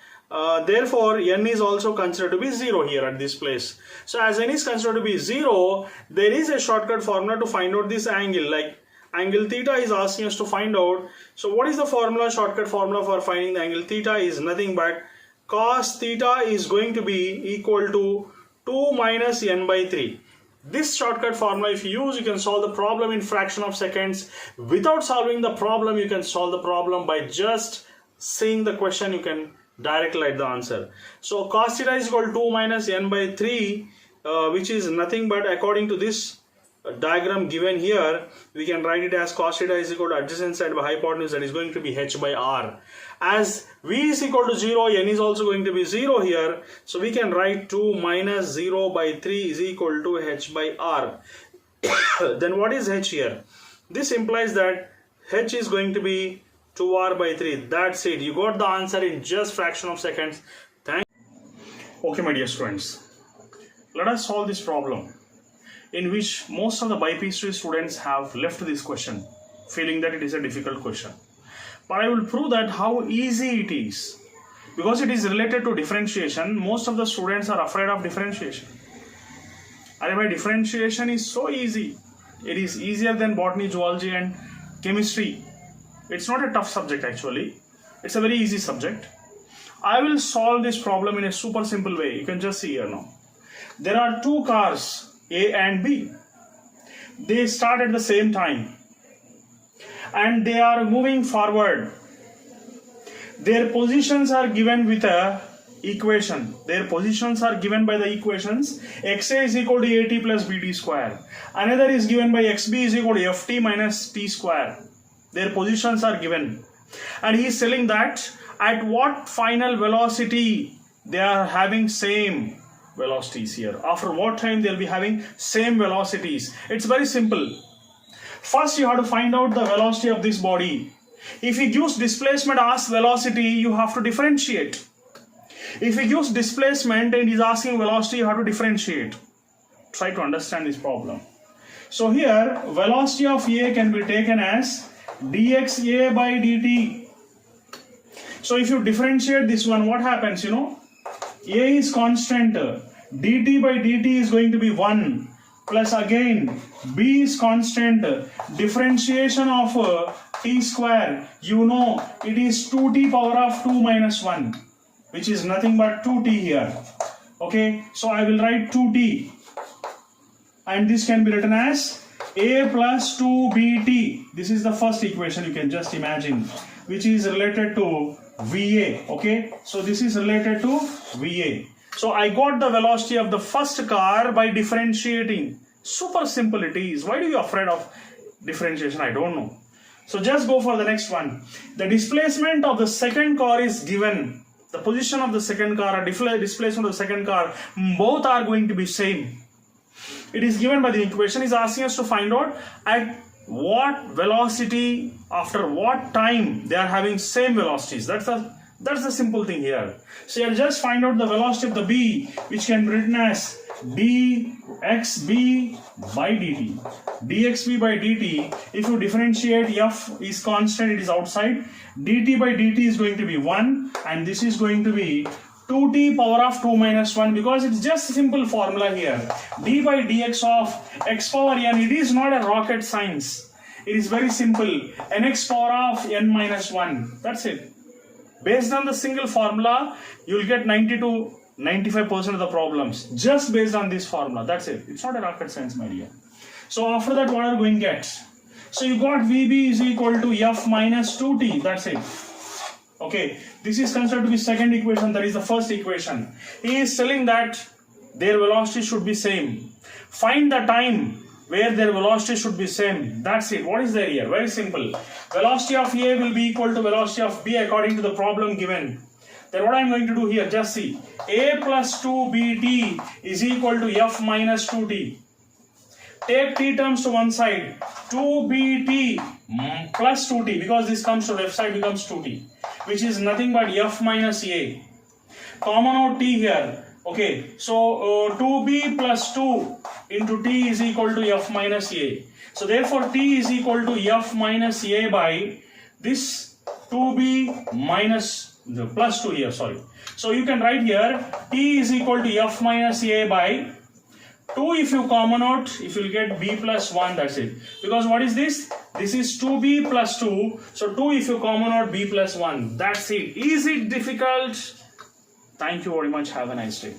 therefore n is also considered to be 0 here at this place. So as n is considered to be 0, there is a shortcut formula to find out this angle. Like angle theta is asking us to find out. So what is the formula? Shortcut formula for finding the angle theta is nothing but cos theta is going to be equal to 2 minus n by 3. This shortcut formula, if you use, you can solve the problem in fraction of seconds. Without solving the problem, you can solve the problem by just seeing the question. You can directly write the answer. So cos theta is equal to 2 minus n by 3, which is nothing but, according to this diagram given here, we can write it as cos theta is equal to adjacent side by hypotenuse, that is going to be h by r. As v is equal to 0, n is also going to be 0 here, so we can write 2 minus 0 by 3 is equal to h by r. Then what is h here? This implies that h is going to be 2r by 3. That's it. You got the answer in just fraction of seconds. Okay, my dear students, let us solve this problem in which most of the BPhistory students have left this question feeling that it is a difficult question. But I will prove that how easy it is. Because it is related to differentiation, most of the students are afraid of differentiation. And my differentiation is so easy. It is easier than botany, zoology and chemistry. It's not a tough subject actually. It's a very easy subject. I will solve this problem in a super simple way. You can just see here now. There are two cars, A and B. They start at the same time and they are moving forward. Their positions are given with a equation. Their positions are given by the equations. XA is equal to AT plus BT square. Another is given by XB is equal to FT minus T square. Their positions are given. And he is telling that at what final velocity they are having same velocities here. After what time they will be having same velocities. It's very simple. First you have to find out the velocity of this body. If he gives displacement as velocity, you have to differentiate. If he gives displacement and is asking velocity, you have to differentiate. Try to understand this problem. So here, velocity of A can be taken as dxa by dt. So if you differentiate this one, what happens, you know? A is constant, dt by dt is going to be 1, plus again, B is constant, differentiation of t square, you know, it is 2t power of 2 minus 1, which is nothing but 2t here. Okay, so I will write 2t, and this can be written as a plus 2bt. This is the first equation, you can just imagine, which is related to VA. Okay, so this is related to VA. So I got the velocity of the first car by differentiating. Super simple it is. Why do you afraid of differentiation? I don't know. So just go for the next one. The displacement of the second car is given. The position of the second car or displacement of the second car, both are going to be same. It is given by the equation. Is asking us to find out at what velocity, after what time they are having same velocities. That's the simple thing here. So you just find out the velocity of the B, which can be written as dxb by dt. dxb by dt, if you differentiate, f is constant, it is outside. dt by dt is going to be 1, and this is going to be 2t power of 2 minus 1, because it's just a simple formula here. d by dx of x power n, it is not a rocket science. It is very simple. nx power of n minus 1. That's it. Based on the single formula, you will get 90 to 95% of the problems just based on this formula. That's it. It's not a rocket science, my dear. So after that, what are you going to get? So you got VB is equal to F minus 2T. That's it. Okay. This is considered to be second equation. That is the first equation. He is telling that their velocity should be same. Find the time where their velocity should be same. That's it. What is there here? Very simple. Velocity of A will be equal to velocity of B according to the problem given. Then what I am going to do here, just see. A plus 2bt is equal to F minus 2t. Take t terms to one side. 2bt plus 2t, because this comes to left side, becomes 2t, which is nothing but F minus A. Common out t here. Okay, so 2b plus 2 into t is equal to F minus A. So therefore t is equal to F minus A by this 2b minus the plus 2 here, sorry. So you can write here t is equal to F minus A by 2. If you common out, if you get b plus 1, that's it. Because what is this? This is 2b plus 2. So 2 if you common out, b plus 1. That's it. Is it difficult? Thank you very much. Have a nice day.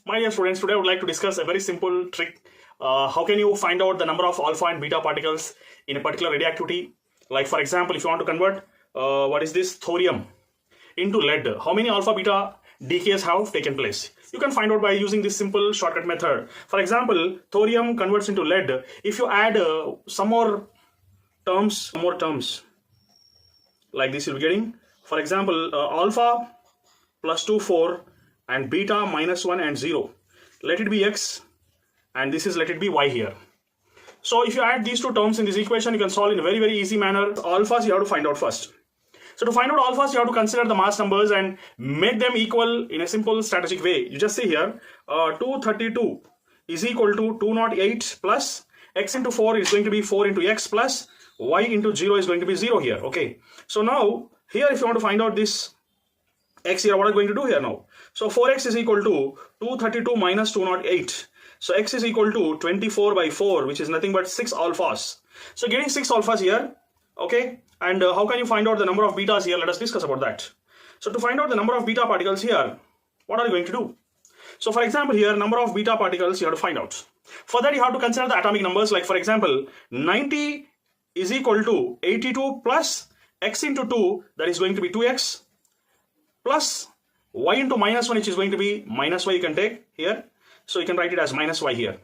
My dear students, today I would like to discuss a very simple trick. How can you find out the number of alpha and beta particles in a particular radioactivity? Like for example, if you want to convert what is this thorium into lead, how many alpha beta decays have taken place? You can find out by using this simple shortcut method. For example, thorium converts into lead. If you add some more terms like this, you'll be getting, for example, alpha plus 2 4 and beta minus 1 and 0. Let it be x and this is let it be y here. So if you add these two terms in this equation, you can solve in a very, very easy manner. Alphas you have to find out first. So to find out alphas, you have to consider the mass numbers and make them equal in a simple strategic way. You just see here, 232 is equal to 208 plus x into 4 is going to be 4 into x plus y into 0 is going to be 0 here. Okay. So now here if you want to find out this x here, what are you going to do here now? So 4x is equal to 232 minus 208. So x is equal to 24 by 4, which is nothing but 6 alphas. So getting 6 alphas here. Okay. And how can you find out the number of betas here? Let us discuss about that. So to find out the number of beta particles here, what are you going to do? So for example here, number of beta particles you have to find out. For that you have to consider the atomic numbers. Like for example, 90 is equal to 82 plus x into 2, that is going to be 2x, plus y into minus 1, which is going to be minus y, you can take here. So you can write it as minus y here.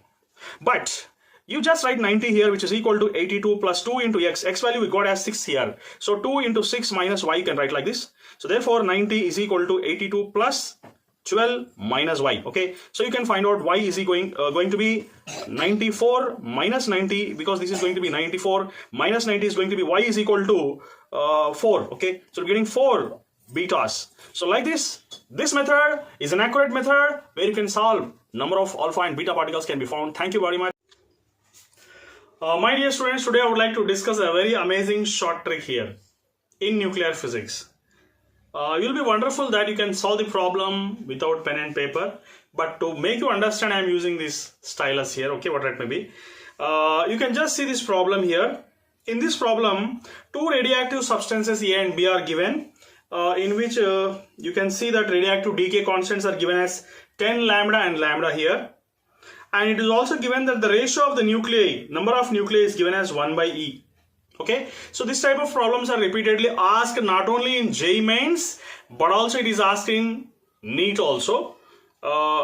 But you just write 90 here, which is equal to 82 plus 2 into x. X value we got as 6 here. So 2 into 6 minus y, you can write like this. So therefore 90 is equal to 82 plus 12 minus y. Okay, so you can find out y is going to be 94 minus 90, because this is going to be 94 minus 90 is going to be y is equal to 4. Okay, so we're getting 4 betas. So like this method is an accurate method where you can solve number of alpha and beta particles can be found. Thank you very much. My dear students, today I would like to discuss a very amazing short trick here in nuclear physics. You'll be wonderful that you can solve the problem without pen and paper, but to make you understand, I am using this stylus here. Okay, whatever it may be. You can just see this problem here. In this problem, two radioactive substances A and B are given, in which you can see that radioactive decay constants are given as 10 lambda and lambda here. And it is also given that the ratio of the nuclei, number of nuclei, is given as 1 by E. Okay, so this type of problems are repeatedly asked not only in JEE Mains, but also it is asked in NEET also.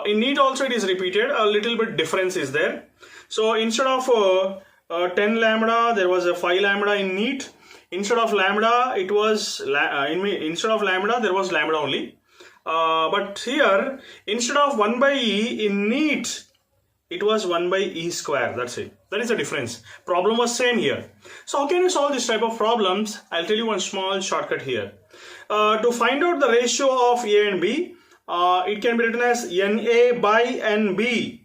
In NEET also it is repeated, a little bit difference is there. So instead of 10 lambda, there was a 5 lambda in NEET. Instead of lambda, it was instead of lambda, there was lambda only. But here, instead of 1 by E in NEET, it was 1 by E square. That's it. That is the difference. Problem was same here. So how can you solve this type of problems? I'll tell you one small shortcut here. To find out the ratio of A and B, it can be written as NA by NB.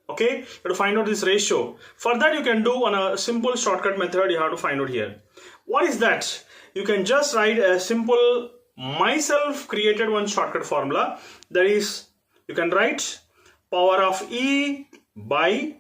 Okay, to find out this ratio. For that, you can do on a simple shortcut method. You have to find out here. What is that? You can just write a simple myself created one shortcut formula. That is, you can write power of E by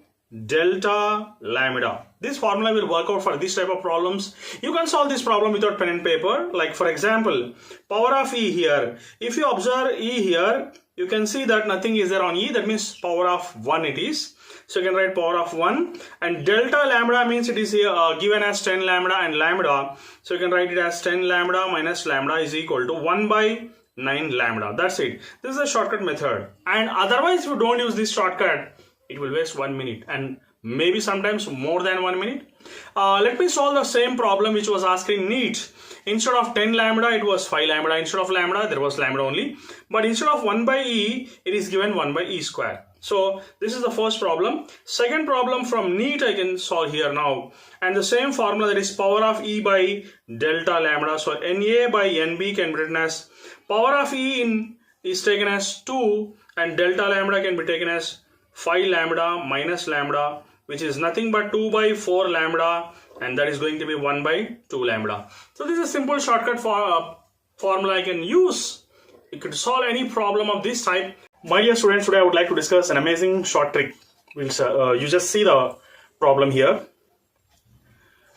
delta lambda. This formula will work out for this type of problems. You can solve this problem without pen and paper. Like for example, power of E here. If you observe E here, you can see that nothing is there on E. That means power of 1 it is. So you can write power of 1. And delta lambda means it is here, given as 10 lambda and lambda. So you can write it as 10 lambda minus lambda is equal to 1 by 9 lambda. That's it. This is a shortcut method. And otherwise, if you don't use this shortcut, it will waste 1 minute and maybe sometimes more than 1 minute. Let me solve the same problem which was asked in NEET. Instead of 10 lambda, it was 5 lambda. Instead of lambda, there was lambda only. But instead of 1 by E, it is given 1 by E square. So this is the first problem. Second problem from NEET I can solve here now. And the same formula, that is power of E by delta lambda. So NA by NB can be written as power of E is taken as 2 and delta lambda can be taken as 5 lambda minus lambda, which is nothing but 2 by 4 lambda, and that is going to be 1 by 2 lambda. So this is a simple shortcut for formula I can use. You could solve any problem of this type. My dear students, today I would like to discuss an amazing short trick. You just see the problem here.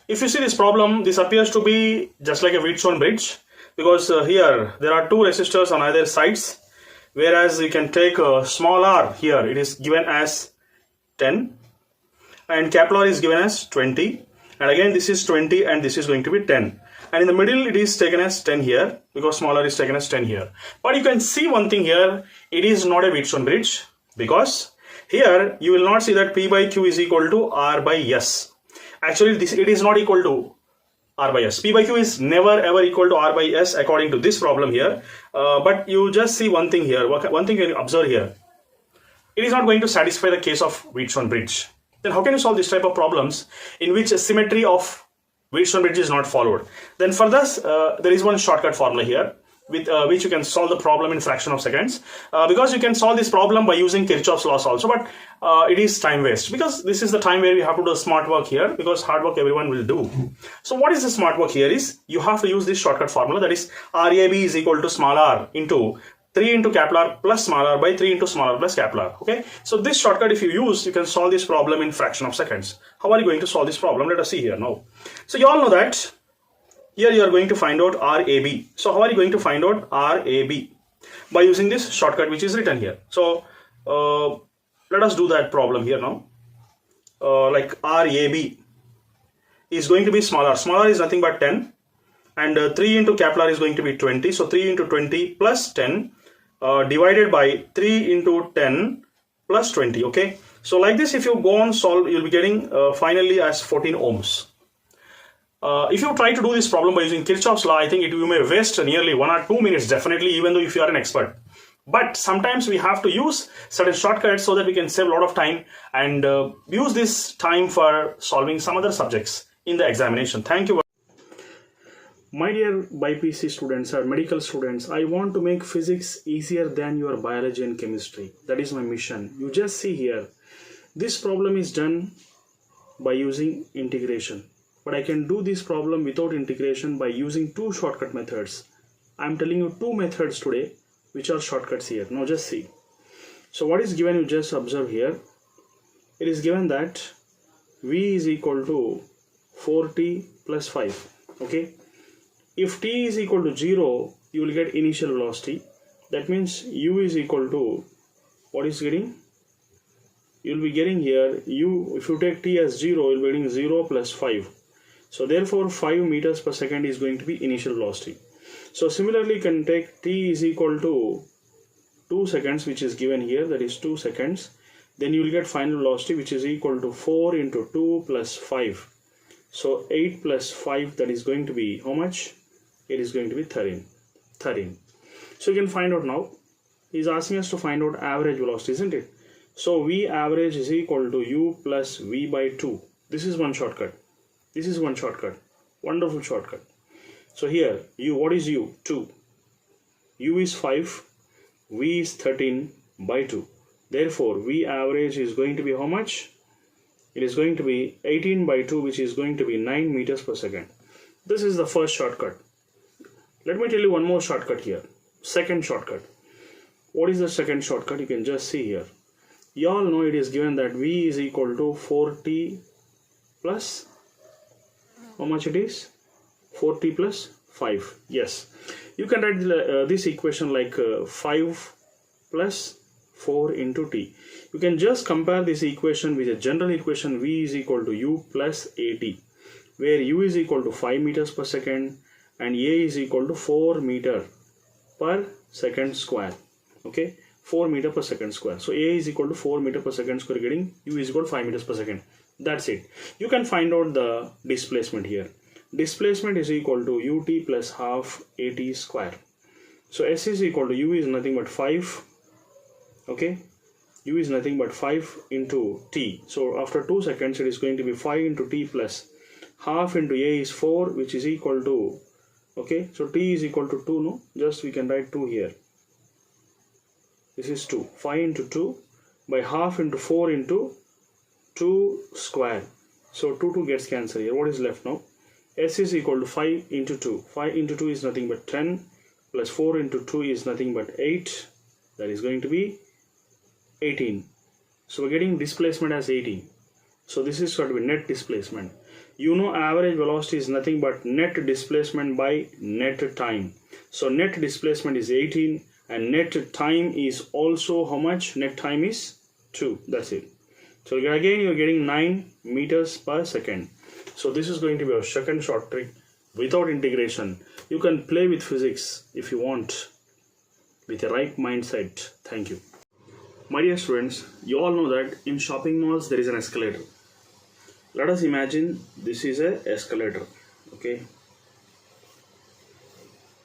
If you see this problem, this appears to be just like a Wheatstone bridge, because here there are two resistors on either sides, whereas you can take a small r here, it is given as 10 and capital R is given as 20, and again this is 20 and this is going to be 10, and in the middle it is taken as 10 here because small r is taken as 10 here. But you can see one thing here, it is not a Wheatstone bridge, because here you will not see that P by Q is equal to R by S. Actually it is not equal to R by S. P by Q is never ever equal to R by S according to this problem here. But you just see one thing here, one thing you can observe here. It is not going to satisfy the case of Wheatstone bridge. Then how can you solve this type of problems in which a symmetry of Wheatstone bridge is not followed? Then for this, there is one shortcut formula here with which you can solve the problem in fraction of seconds, because you can solve this problem by using Kirchhoff's laws also, but it is time waste, because this is the time where we have to do smart work here, because hard work everyone will do. So what is the smart work here is, you have to use this shortcut formula, that is RAB is equal to small r into 3 into capital R plus small r by 3 into small r plus capital R. Okay, so this shortcut if you use, you can solve this problem in fraction of seconds. How are you going to solve this problem? Let us see here now. So you all know that here you are going to find out RAB. So how are you going to find out RAB? By using this shortcut which is written here. So let us do that problem here now. Like RAB is going to be small r. Small r is nothing but 10. and 3 into Kepler is going to be 20. So 3 into 20 plus 10 divided by 3 into 10 plus 20. Okay. So like this, if you go on solve, you'll be getting finally as 14 ohms. If you try to do this problem by using Kirchhoff's law, I think you may waste nearly 1 or 2 minutes, definitely, even though if you are an expert. But sometimes we have to use certain shortcuts so that we can save a lot of time and use this time for solving some other subjects in the examination. Thank you. My dear BPC students or medical students, I want to make physics easier than your biology and chemistry. That is my mission. You just see here. This problem is done by using integration. But I can do this problem without integration by using two shortcut methods. I am telling you two methods today which are shortcuts here. Now just see. So what is given, you just observe here. It is given that V is equal to 4t plus 5. Okay. If t is equal to 0, you will get initial velocity. That means u is equal to, what is getting? You will be getting here u, if you take t as 0, you will be getting 0 plus 5. So therefore 5 meters per second is going to be initial velocity. So similarly you can take t is equal to 2 seconds, which is given here, that is 2 seconds. Then you will get final velocity, which is equal to 4 into 2 plus 5. So 8 plus 5, that is going to be how much? It is going to be 13. So you can find out now. He is asking us to find out average velocity, isn't it? So V average is equal to u plus v by 2. This is one shortcut. This is one shortcut. Wonderful shortcut. So here, u, what is u? 2. U is 5. V is 13 by 2. Therefore, V average is going to be how much? It is going to be 18 by 2, which is going to be 9 meters per second. This is the first shortcut. Let me tell you one more shortcut here. Second shortcut. What is the second shortcut? You can just see here. You all know it is given that V is equal to 4t plus, how much it is? 4t plus 5. Yes. You can write this equation like 5 plus 4 into t. You can just compare this equation with a general equation V is equal to u plus at, where u is equal to 5 meters per second and a is equal to 4 meter per second square. Okay, 4 meter per second square. So a is equal to 4 meter per second square, getting u is equal to 5 meters per second. That's it. You can find out the displacement here. Displacement is equal to ut plus half at square. So s is equal to u is nothing but 5. Okay, u is nothing but 5 into t. So after 2 seconds it is going to be 5 into t plus half into a is 4, which is equal to, okay, so t is equal to 2, no? Just we can write 2 here. This is 2. 5 into 2 by half into 4 into 2 square. So 2 gets cancelled here. What is left now? S is equal to 5 into 2. 5 into 2 is nothing but 10 plus 4 into 2 is nothing but 8. That is going to be 18. So we're getting displacement as 18. So this is going to be net displacement. You know average velocity is nothing but net displacement by net time. So net displacement is 18 and net time is also how much? Net time is 2. That's it. So again you're getting 9 meters per second. So this is going to be a second short trick without integration. You can play with physics if you want with the right mindset. Thank you. My dear students, you all know that in shopping malls there is an escalator. Let us imagine this is an escalator. Okay,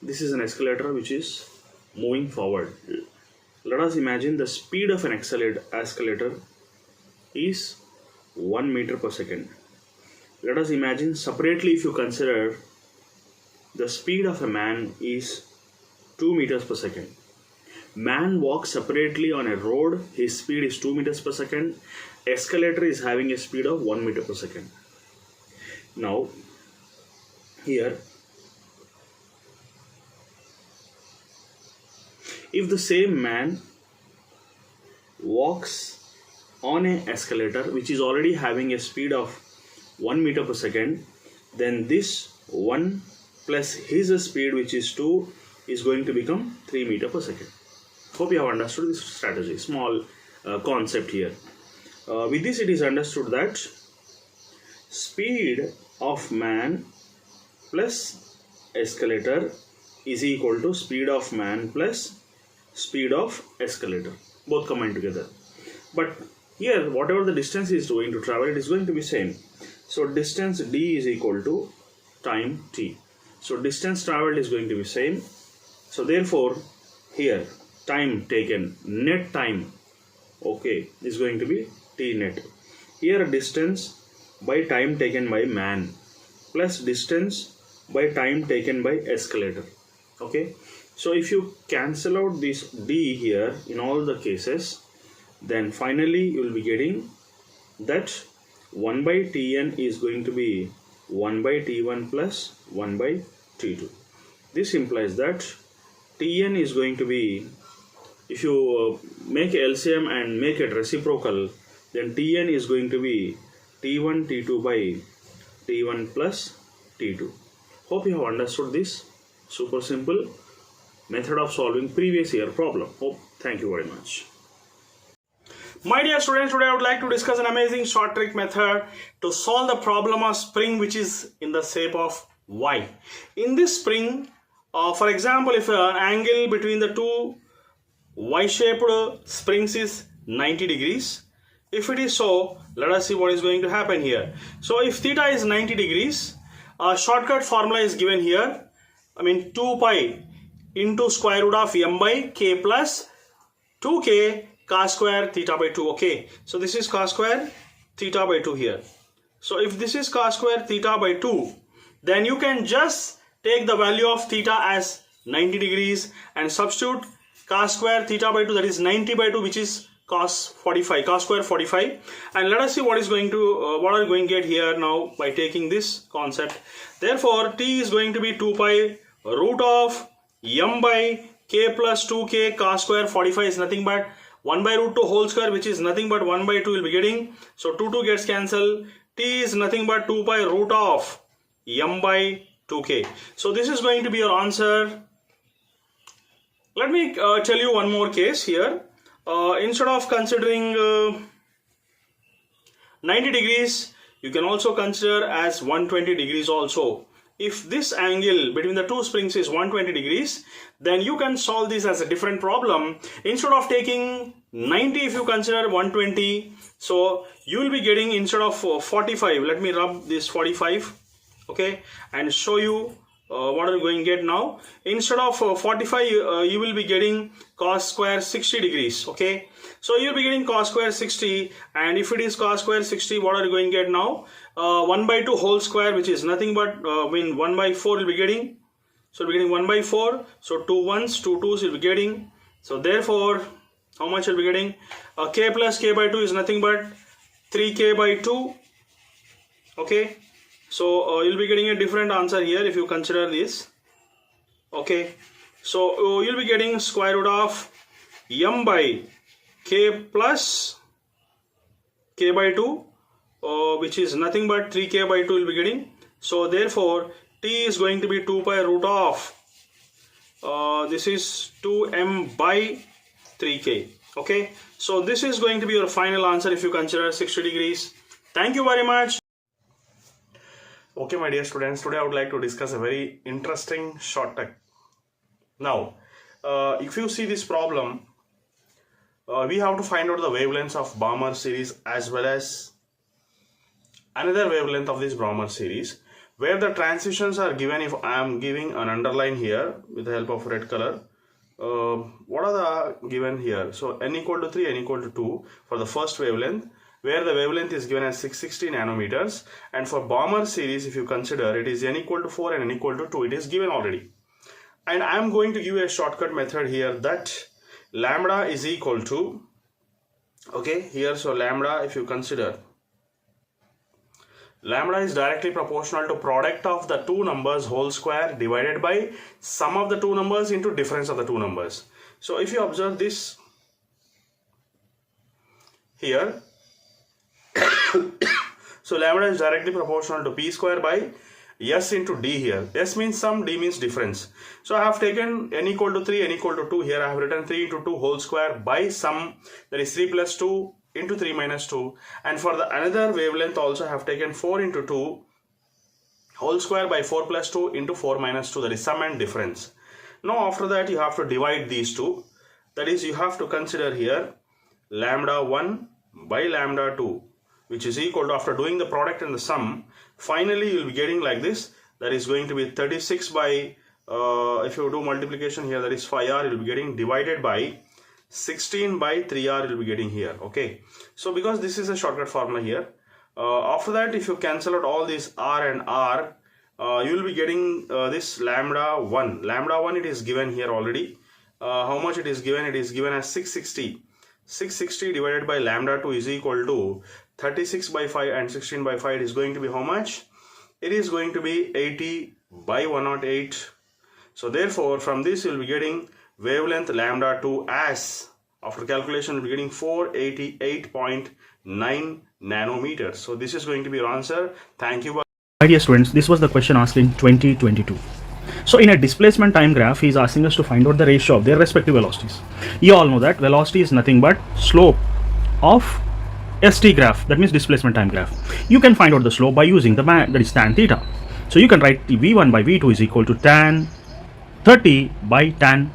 this is an escalator which is moving forward. Let us imagine the speed of an escalator is 1 meter per second. Let us imagine separately, if you consider the speed of a man is 2 meters per second. Man walks separately on a road, his speed is 2 meters per second. Escalator is having a speed of 1 meter per second. Now here, if the same man walks on an escalator which is already having a speed of 1 meter per second, then this 1 plus his speed, which is 2, is going to become 3 meter per second. Hope you have understood this strategy. Small concept here. With this it is understood that speed of man plus escalator is equal to speed of man plus speed of escalator, both combined together. But here whatever the distance is going to travel, it is going to be same. So distance d is equal to time t. So distance traveled is going to be same. So therefore here time taken, net time, okay, is going to be t net. Here distance by time taken by man plus distance by time taken by escalator. Okay, so if you cancel out this d here in all the cases, then finally you will be getting that 1 by Tn is going to be 1 by T1 plus 1 by T2. This implies that Tn is going to be, if you make LCM and make it reciprocal, then Tn is going to be T1 T2 by T1 plus T2. Hope you have understood this super simple method of solving previous year problem. Thank you very much. My dear students, today I would like to discuss an amazing short trick method to solve the problem of spring which is in the shape of Y. In this spring, for example, if an angle between the two Y-shaped springs is 90 degrees, if it is so, let us see what is going to happen here. So if theta is 90 degrees, a shortcut formula is given here. 2 pi into square root of m by k plus 2k cos square theta by 2. Okay, so this is cos square theta by 2 here. So if this is cos square theta by 2, then you can just take the value of theta as 90 degrees and substitute cos square theta by 2, that is 90 by 2, which is cos 45, cos square 45. And let us see what is going to what are we going to get here now by taking this concept. Therefore t is going to be 2 pi root of m by k plus 2k cos square 45 is nothing but 1 by root 2 whole square, which is nothing but 1 by 2 will be getting. So 2 gets cancelled. T is nothing but 2 pi root of m by 2k. So this is going to be your answer. Let me tell you one more case here. Instead of considering 90 degrees, you can also consider as 120 degrees also. If this angle between the two springs is 120 degrees, then you can solve this as a different problem. Instead of taking 90, if you consider 120, so you will be getting, instead of 45, let me rub this 45, okay, and show you what are you going to get now. Instead of 45, you will be getting cos square 60 degrees, okay. So you will be getting cos square 60, and if it is cos square 60, what are you going to get now? 1 by 2 whole square, which is nothing but 1 by 4 will be getting. So we're getting 1 by 4. So 2 ones, 2 twos will be getting. So therefore, how much will be getting? K plus k by 2 is nothing but 3k by 2. Okay. So you'll be getting a different answer here if you consider this. Okay. So you'll be getting square root of m by k plus k by 2. Which is nothing but 3k by 2 will be getting. So therefore t is going to be 2 pi root of this is 2m by 3k. Okay, so this is going to be your final answer if you consider 60 degrees. Thank you very much. Okay, my dear students, today I would like to discuss a very interesting short trick. Now if you see this problem, we have to find out the wavelengths of Balmer series as well as another wavelength of this Balmer series, where the transitions are given. If I am giving an underline here with the help of red color, what are the given here? So n equal to 3, n equal to 2 for the first wavelength, where the wavelength is given as 660 nanometers, and for Balmer series, if you consider, it is n equal to 4 and n equal to 2, it is given already. And I am going to give you a shortcut method here, that lambda is equal to, okay, here, so lambda, if you consider, lambda is directly proportional to product of the two numbers whole square divided by sum of the two numbers into difference of the two numbers. So if you observe this here, so lambda is directly proportional to p square by s into d here. S means sum, d means difference. So I have taken n equal to 3, n equal to 2. Here I have written 3 into 2 whole square by sum, that is 3 plus 2 into 3 minus 2. And for the another wavelength also I have taken 4 into 2 whole square by 4 plus 2 into 4 minus 2, that is sum and difference. Now after that you have to divide these two, that is you have to consider here lambda 1 by lambda 2, which is equal to, after doing the product and the sum, finally you will be getting like this, that is going to be 36 by if you do multiplication here, that is 5r, you will be getting divided by 16 by 3r, you will be getting here. Okay, so because this is a shortcut formula here, after that if you cancel out all these r and r, you will be getting this lambda 1. Lambda 1 it is given here already. How much it is given? It is given as 660. 660 divided by lambda 2 is equal to 36 by 5 and 16 by 5. It is going to be how much? It is going to be 80 by 108. So therefore from this you will be getting wavelength lambda 2 as, after calculation you will be getting 488.9 nanometers. So this is going to be your answer. Thank you. My dear students, this was the question asked in 2022. So in a displacement time graph, he is asking us to find out the ratio of their respective velocities. You all know that velocity is nothing but slope of ST graph, that means displacement time graph. You can find out the slope by using the that is tan theta. So you can write the V1 by V2 is equal to tan 30 by tan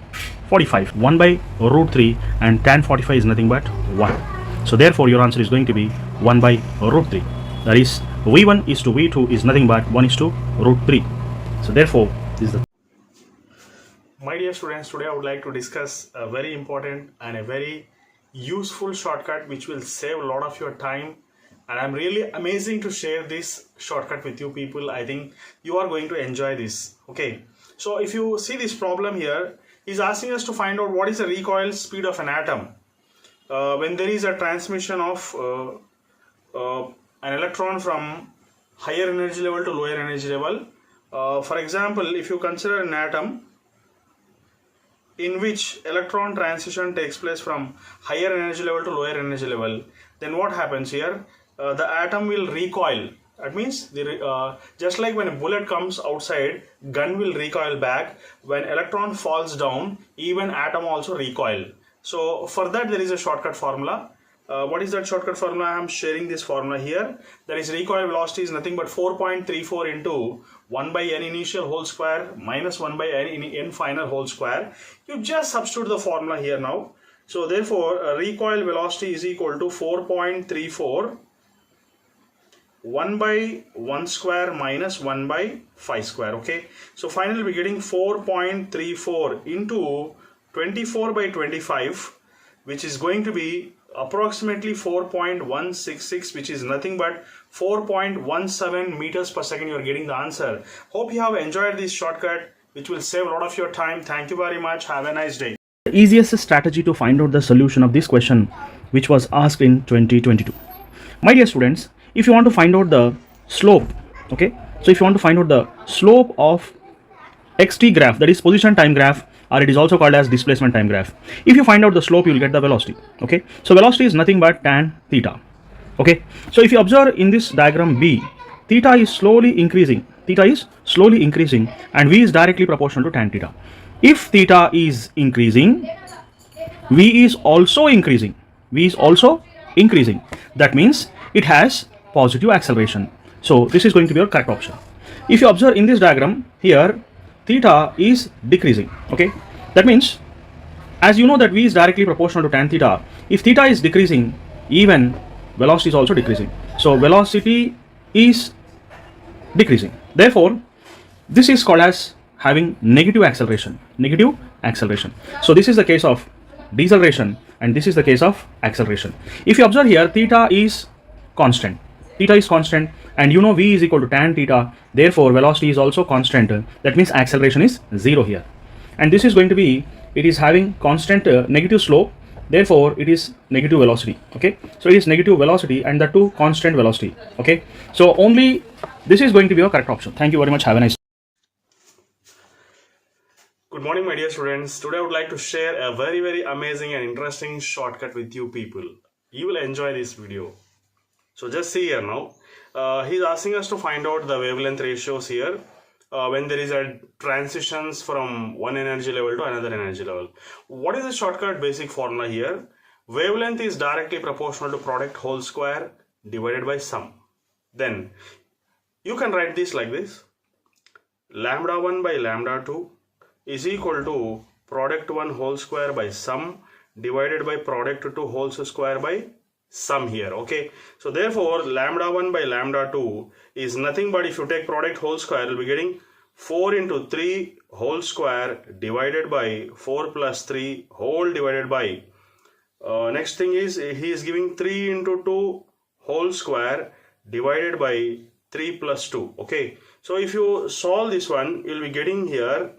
45, 1 by root 3, and tan 45 is nothing but 1. So therefore your answer is going to be 1 by root 3. That is V1 is to V2 is nothing but 1 is to root 3. So therefore this is the. My dear students, today I would like to discuss a very important and a very useful shortcut which will save a lot of your time, and I'm really amazing to share this shortcut with you people. I think you are going to enjoy this. Okay, so if you see this problem here, he's asking us to find out what is the recoil speed of an atom when there is a transmission of an electron from higher energy level to lower energy level. For example, if you consider an atom in which electron transition takes place from higher energy level to lower energy level, then what happens here? The atom will recoil. That means just like when a bullet comes outside, gun will recoil back. When electron falls down, even atom also recoil. So for that there is a shortcut formula. What is that shortcut formula? I am sharing this formula here. That is recoil velocity is nothing but 4.34 into 1 by n initial whole square minus 1 by n final whole square. You just substitute the formula here now. So therefore recoil velocity is equal to 4.34 1 by 1 square minus 1 by 5 square. Okay, so finally we're getting 4.34 into 24 by 25, which is going to be approximately 4.166, which is nothing but 4.17 meters per second. You are getting the answer. Hope you have enjoyed this shortcut which will save a lot of your time. Thank you very much. Have a nice day. The easiest strategy to find out the solution of this question which was asked in 2022. My dear students, if you want to find out the slope, okay, so if you want to find out the slope of xt graph, that is position time graph, or it is also called as displacement time graph, if you find out the slope you will get the velocity. Okay, so velocity is nothing but tan theta. Okay, so if you observe in this diagram B, theta is slowly increasing, and V is directly proportional to tan theta. If theta is increasing, V is also increasing. That means it has positive acceleration. So this is going to be your correct option. If you observe in this diagram here, theta is decreasing. Okay, that means as you know that V is directly proportional to tan theta. If theta is decreasing, even velocity is also decreasing. So velocity is decreasing. Therefore, this is called as having negative acceleration. So this is the case of deceleration and this is the case of acceleration. If you observe here, theta is constant, and you know V is equal to tan theta. Therefore, velocity is also constant. That means acceleration is 0 here. And this is going to be, it is having constant negative slope. Therefore, it is negative velocity. Okay, so it is negative velocity and the two constant velocity. Okay, so only this is going to be your correct option. Thank you very much. Have a nice day. Good morning, my dear students. Today I would like to share a very amazing and interesting shortcut with you people. You will enjoy this video. So just see here now. He's asking us to find out the wavelength ratios here when there is a transitions from one energy level to another energy level. What is the shortcut basic formula here? Wavelength is directly proportional to product whole square divided by sum. Then you can write this like this. lambda 1 by lambda 2 is equal to product 1 whole square by sum divided by product 2 whole square by sum here. Okay, so therefore lambda 1 by lambda 2 is nothing but, if you take product whole square, you'll be getting 4 into 3 whole square divided by 4 plus 3 whole divided by next thing is he is giving 3 into 2 whole square divided by 3 plus 2. Okay, so if you solve this one, you'll be getting here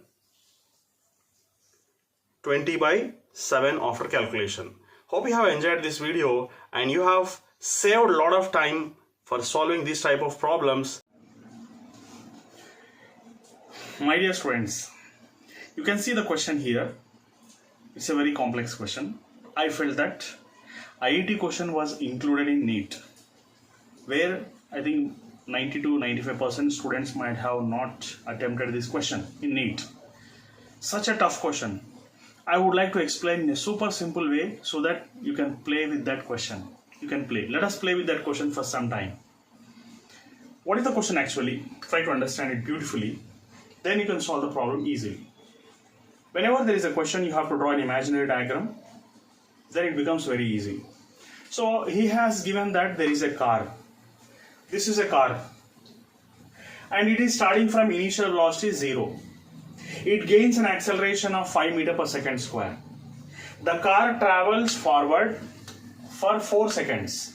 20 by 7 after calculation. Hope you have enjoyed this video and you have saved a lot of time for solving this type of problems. My dear students, you can see the question here. It's a very complex question. I felt that IIT question was included in NEET, where I think 90 to 95% students might have not attempted this question in NEET. Such a tough question. I would like to explain in a super simple way so that you can play with that question. You can play. Let us play with that question for some time. What is the question actually? Try to understand it beautifully. Then you can solve the problem easily. Whenever there is a question, you have to draw an imaginary diagram. Then it becomes very easy. So he has given that there is a car. This is a car. And it is starting from initial velocity 0. It gains an acceleration of 5 meters per second square. The car travels forward for 4 seconds.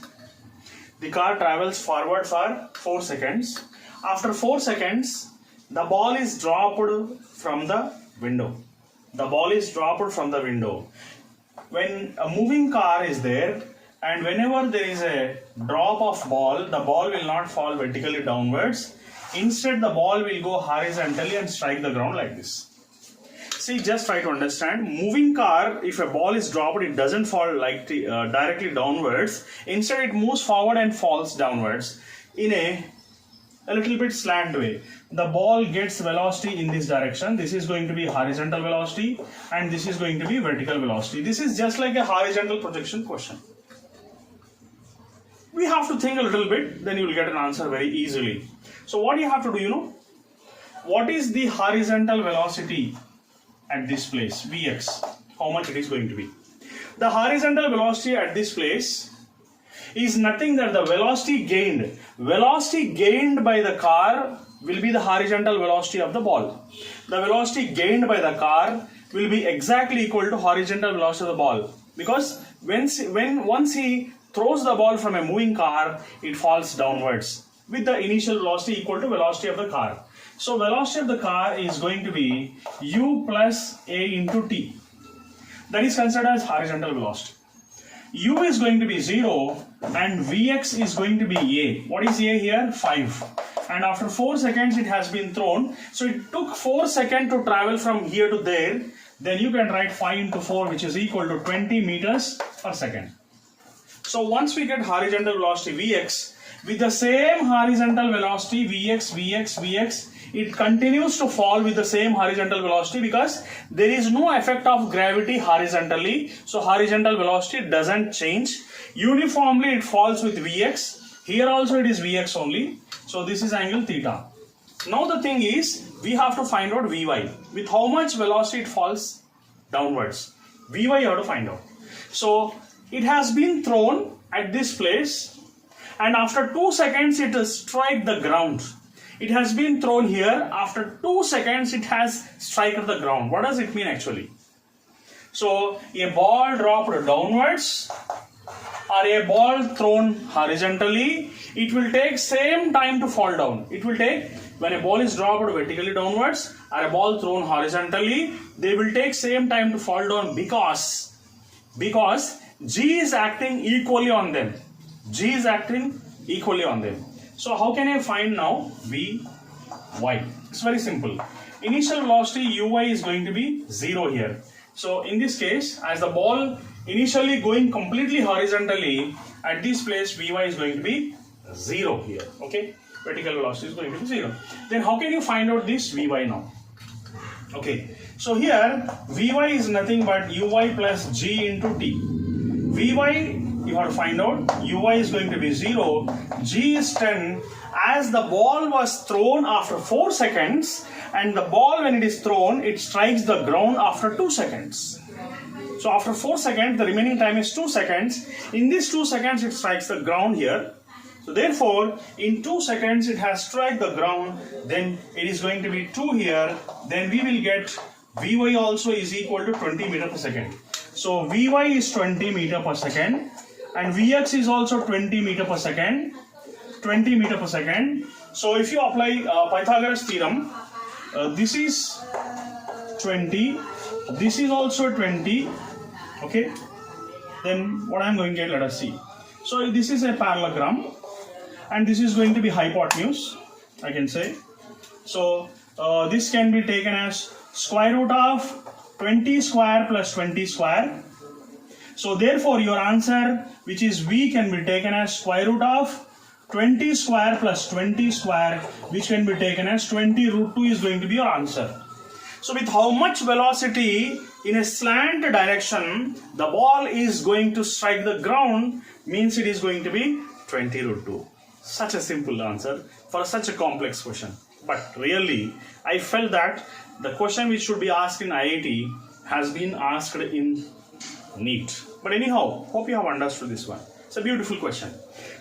The car travels forward for 4 seconds. After 4 seconds, the ball is dropped from the window. The ball is dropped from the window. When a moving car is there, and whenever there is a drop of ball, the ball will not fall vertically downwards. Instead, the ball will go horizontally and strike the ground like this. See, just try to understand. Moving car, if a ball is dropped, it doesn't fall like directly downwards. Instead, it moves forward and falls downwards in a little bit slant way. The ball gets velocity in this direction. This is going to be horizontal velocity and this is going to be vertical velocity. This is just like a horizontal projection question. We have to think a little bit, then you will get an answer very easily. So what you have to do, what is the horizontal velocity at this place, Vx, how much it is going to be? The horizontal velocity at this place is nothing that the velocity gained. Velocity gained by the car will be the horizontal velocity of the ball. The velocity gained by the car will be exactly equal to horizontal velocity of the ball, because once he throws the ball from a moving car, it falls downwards with the initial velocity equal to velocity of the car. So velocity of the car is going to be u plus a into t. That is considered as horizontal velocity. U is going to be 0 and Vx is going to be a. What is a here? 5. And after 4 seconds it has been thrown. So it took 4 seconds to travel from here to there. Then you can write 5 into 4, which is equal to 20 meters per second. So once we get horizontal velocity Vx, with the same horizontal velocity Vx, it continues to fall with the same horizontal velocity because there is no effect of gravity horizontally. So horizontal velocity doesn't change. Uniformly it falls with Vx. Here also it is Vx only. So this is angle theta. Now the thing is, we have to find out Vy. With how much velocity it falls downwards. Vy you have to find out. So it has been thrown at this place and after 2 seconds it will strike the ground. It has been thrown here. After 2 seconds it has struck the ground. What does it mean actually? So a ball dropped downwards or a ball thrown horizontally, it will take same time to fall down. It will take, when a ball is dropped vertically downwards or a ball thrown horizontally, they will take same time to fall down because G is acting equally on them. G is acting equally on them. So how can I find now Vy? It's very simple. Initial velocity Uy is going to be 0 here. So in this case, as the ball initially going completely horizontally, at this place Vy is going to be 0 here. Okay, vertical velocity is going to be 0. Then how can you find out this Vy now? Okay, so here Vy is nothing but Uy plus G into T. Vy, you have to find out, Uy is going to be 0, G is 10. As the ball was thrown after 4 seconds and the ball, when it is thrown, it strikes the ground after 2 seconds. So after 4 seconds, the remaining time is 2 seconds. In these 2 seconds, it strikes the ground here. So therefore, in 2 seconds, it has struck the ground. Then it is going to be 2 here. Then we will get Vy also is equal to 20 meter per second. So Vy is 20 meter per second, and Vx is also 20 meter per second. 20 meter per second. So if you apply Pythagoras theorem, this is 20. This is also 20. Okay, then what I am going to get, let us see. So this is a parallelogram, and this is going to be hypotenuse, I can say. So this can be taken as square root of 20 square plus 20 square. So therefore your answer, which is V, can be taken as square root of 20 square plus 20 square, which can be taken as 20 root 2 is going to be your answer. So with how much velocity in a slant direction the ball is going to strike the ground, means it is going to be 20 root 2. Such a simple answer for such a complex question. But really, I felt that the question which should be asked in IIT has been asked in NEET. But anyhow, hope you have understood this one. It's a beautiful question.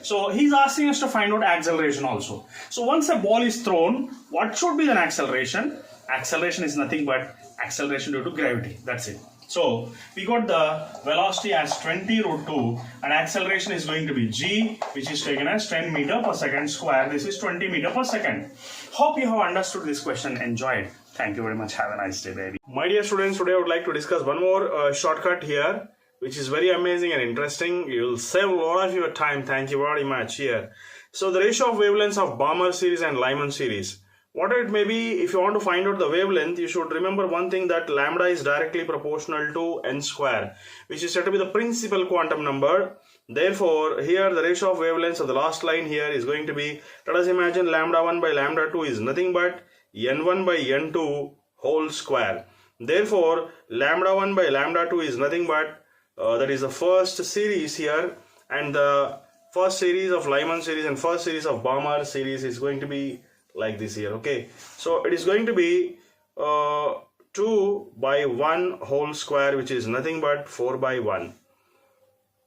So he's asking us to find out acceleration also. So once a ball is thrown, what should be the acceleration? Acceleration is nothing but acceleration due to gravity. That's it. So we got the velocity as 20 root 2, and acceleration is going to be g, which is taken as 10 meter per second square. This is 20 meter per second. Hope you have understood this question, enjoyed. Thank you very much. Have a nice day, baby. My dear students, today I would like to discuss one more shortcut here, which is very amazing and interesting. You will save a lot of your time. Thank you very much here. So the ratio of wavelengths of Balmer series and Lyman series. Whatever it may be, if you want to find out the wavelength, you should remember one thing, that lambda is directly proportional to n square, which is said to be the principal quantum number. Therefore, here the ratio of wavelengths of the last line here is going to be, let us imagine lambda 1 by lambda 2 is nothing but n1 by n2 whole square. Therefore, lambda 1 by lambda 2 is nothing but, that is the first series here, and the first series of Lyman series and first series of Balmer series is going to be like this here. Okay, so it is going to be 2 by 1 whole square, which is nothing but 4 by 1.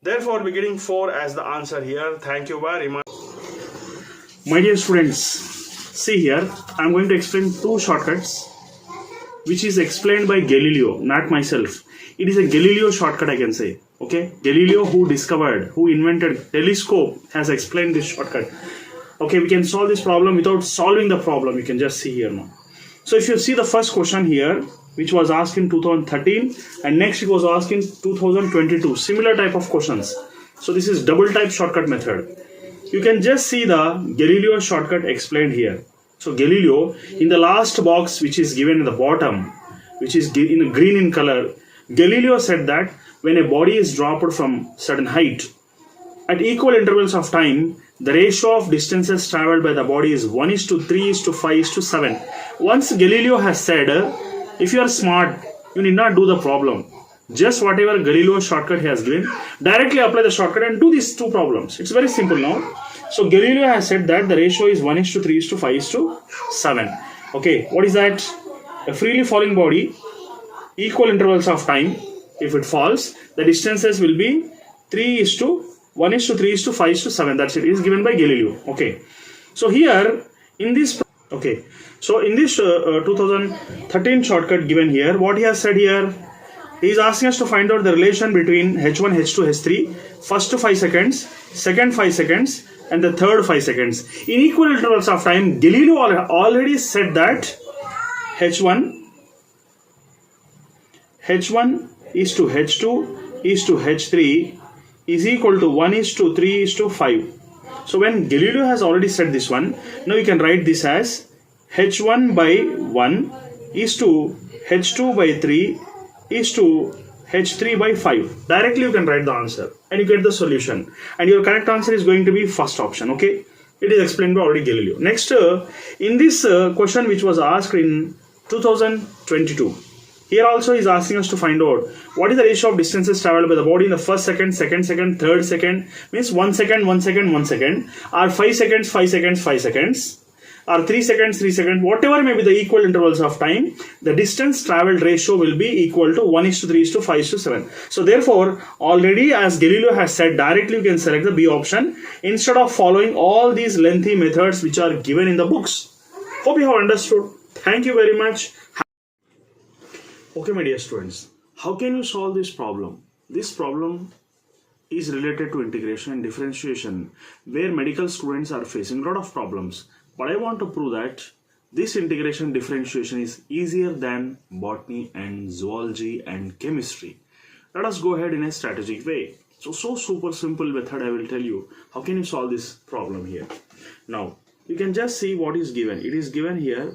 Therefore, we're getting 4 as the answer here. Thank you very much. My dear students, see here, I'm going to explain 2 shortcuts, which is explained by Galileo, not myself. It is a Galileo shortcut, I can say. Okay, Galileo, who invented telescope, has explained this shortcut. Okay, we can solve this problem without solving the problem. You can just see here now. So if you see the first question here, which was asked in 2013, and next it was asked in 2022, similar type of questions. So this is double type shortcut method. You can just see the Galileo shortcut explained here. So Galileo, in the last box which is given in the bottom, which is in green in color, Galileo said that when a body is dropped from certain height, at equal intervals of time, the ratio of distances traveled by the body is 1:3:5:7. Once Galileo has said, if you are smart, you need not do the problem. Just whatever Galileo shortcut he has given, directly apply the shortcut and do these 2 problems. It's very simple now. So Galileo has said that the ratio is 1:3:5:7. Okay, what is that? A freely falling body, equal intervals of time, if it falls, the distances will be 1:3:5:7. That's it. It is given by Galileo. Okay. So here in this, okay. So in this 2013 shortcut given here, what he has said here, he is asking us to find out the relation between H1, H2, H3, first 5 seconds, second 5 seconds, and the third 5 seconds. In equal intervals of time, Galileo already said that H1 is to H2 is to H3 is equal to 1:3:5. So when Galileo has already said this one, now you can write this as H1 by 1 is to H2 by 3 is to H3 by 5. Directly you can write the answer and you get the solution. And your correct answer is going to be first option. Okay, it is explained by already Galileo. Next, in this question which was asked in 2022, here also he is asking us to find out what is the ratio of distances traveled by the body in the first second, second second, third second, means 1 second, 1 second, 1 second, or 5 seconds, 5 seconds, 5 seconds. or 3 seconds, 3 seconds, whatever may be the equal intervals of time, the distance traveled ratio will be equal to 1:3:5:7. So therefore, already as Galileo has said, directly you can select the B option instead of following all these lengthy methods which are given in the books. Hope you have understood. Thank you very much. Okay, my dear students, how can you solve this problem? This problem is related to integration and differentiation, where medical students are facing a lot of problems. But I want to prove that this integration differentiation is easier than botany and zoology and chemistry. Let us go ahead in a strategic way. So super simple method I will tell you. How can you solve this problem here? Now, you can just see what is given. It is given here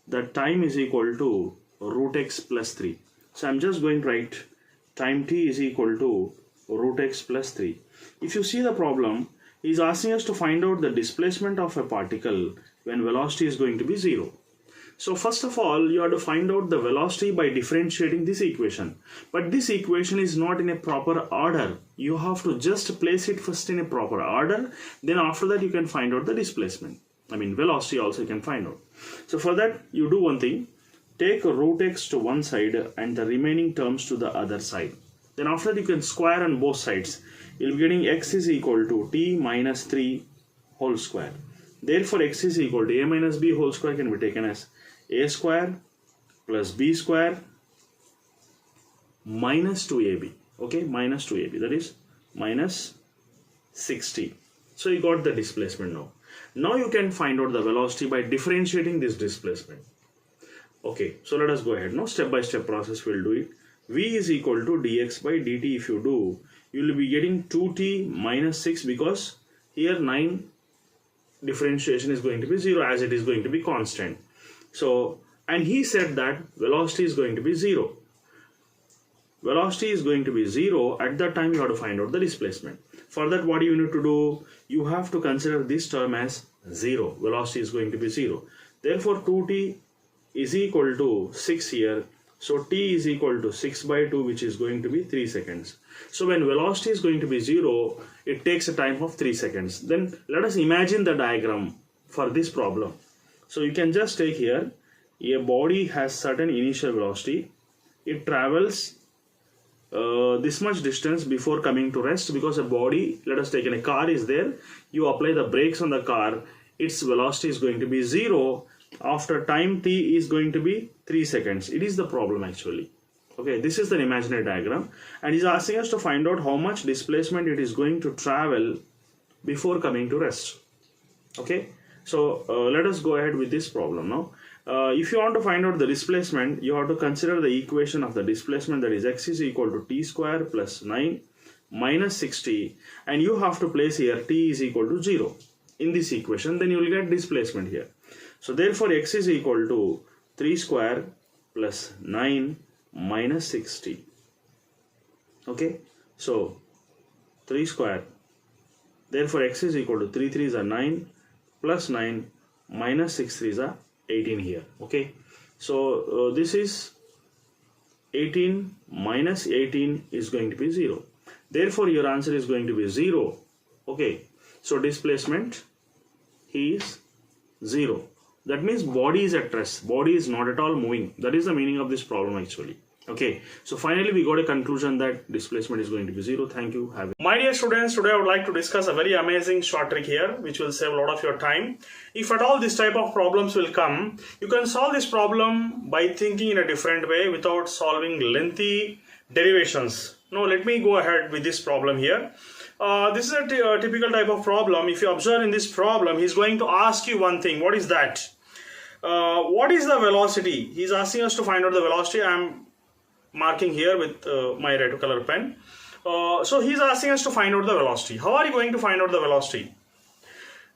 that time is equal to root x plus 3. So I'm just going to write time t is equal to root x plus 3. If you see the problem, he is asking us to find out the displacement of a particle when velocity is going to be 0. So first of all, you have to find out the velocity by differentiating this equation. But this equation is not in a proper order. You have to just place it first in a proper order. Then after that, you can find out the displacement. I mean, velocity also you can find out. So for that, you do one thing. Take root x to one side and the remaining terms to the other side. Then after that, you can square on both sides. You'll be getting x is equal to t minus 3 whole square. Therefore, x is equal to a minus b whole square can be taken as a square plus b square minus 2ab. Okay, minus 2ab. That is minus 60. So you got the displacement now. Now you can find out the velocity by differentiating this displacement. Okay, so let us go ahead. Now step by step process we'll do it. V is equal to dx by dt. If you do, you will be getting 2t minus 6 because here 9 differentiation is going to be 0 as it is going to be constant. So, and he said that velocity is going to be 0. Velocity is going to be 0. At that time you have to find out the displacement. For that, what you need to do? You have to consider this term as 0. Velocity is going to be 0. Therefore, 2t is equal to 6 here. So t is equal to 6 by 2, which is going to be 3 seconds. So when velocity is going to be 0, it takes a time of 3 seconds. Then let us imagine the diagram for this problem. So you can just take here, a body has certain initial velocity. It travels this much distance before coming to rest, because a body, let us take in a car is there. You apply the brakes on the car, its velocity is going to be 0. After time t is going to be 3 seconds. It is the problem actually. Okay, this is the imaginary diagram, and he's asking us to find out how much displacement it is going to travel before coming to rest. Okay, so let us go ahead with this problem now. If you want to find out the displacement, you have to consider the equation of the displacement, that is x is equal to t square plus 9 minus 60, and you have to place here t is equal to 0 in this equation. Then you will get displacement here. So therefore, x is equal to 3 square plus 9 minus 60. Okay, so 3 square. Therefore, x is equal to 3 3s are 9 plus 9 minus 6 3s are 18 here. Okay, so this is 18 minus 18 is going to be 0. Therefore, your answer is going to be 0. Okay, so displacement is 0. That means body is at rest. Body is not at all moving. That is the meaning of this problem actually. Okay, so finally we got a conclusion that displacement is going to be 0. Thank you. My dear students, today I would like to discuss a very amazing short trick here which will save a lot of your time. If at all this type of problems will come, you can solve this problem by thinking in a different way without solving lengthy derivations. Now let me go ahead with this problem here. This is a typical type of problem. If you observe in this problem, he's going to ask you one thing. What is that? What is the velocity? He's asking us to find out the velocity. I'm marking here with my red color pen. So he's asking us to find out the velocity. How are you going to find out the velocity?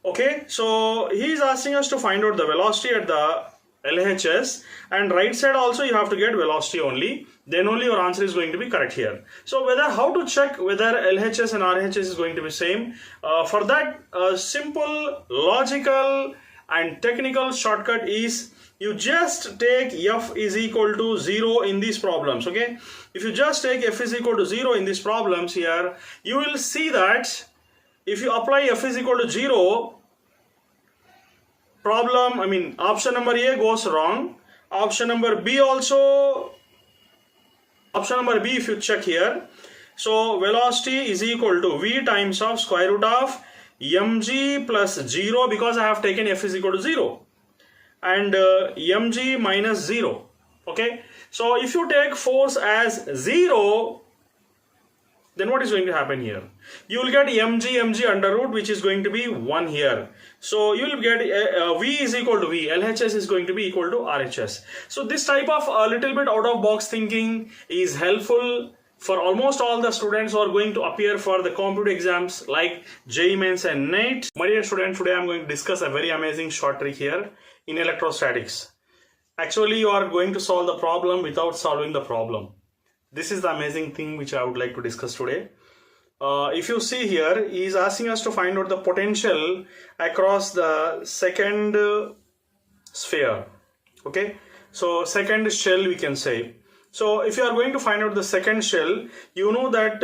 Okay, so he's asking us to find out the velocity at the LHS, and right side also you have to get velocity only. Then only your answer is going to be correct here. So how to check whether LHS and RHS is going to be same? For that, simple logical and technical shortcut is you just take f is equal to 0 in these problems. Okay, if you just take f is equal to 0 in these problems here, you will see that if you apply f is equal to 0, problem, option number A goes wrong. Option number B also, option number B, if you check here, so velocity is equal to V times of square root of mg plus 0, because I have taken F is equal to 0, and mg minus 0. Okay, so if you take force as 0, then what is going to happen here? You will get mg under root, which is going to be 1 here. So you will get V is equal to V, LHS is going to be equal to RHS. So this type of a little bit out of box thinking is helpful for almost all the students who are going to appear for the competitive exams like JEE Mains and NET. My dear student, today I am going to discuss a very amazing short trick here in electrostatics. Actually, you are going to solve the problem without solving the problem. This is the amazing thing which I would like to discuss today. If you see here, he is asking us to find out the potential across the second sphere. Okay, so second shell we can say. So if you are going to find out the second shell, you know that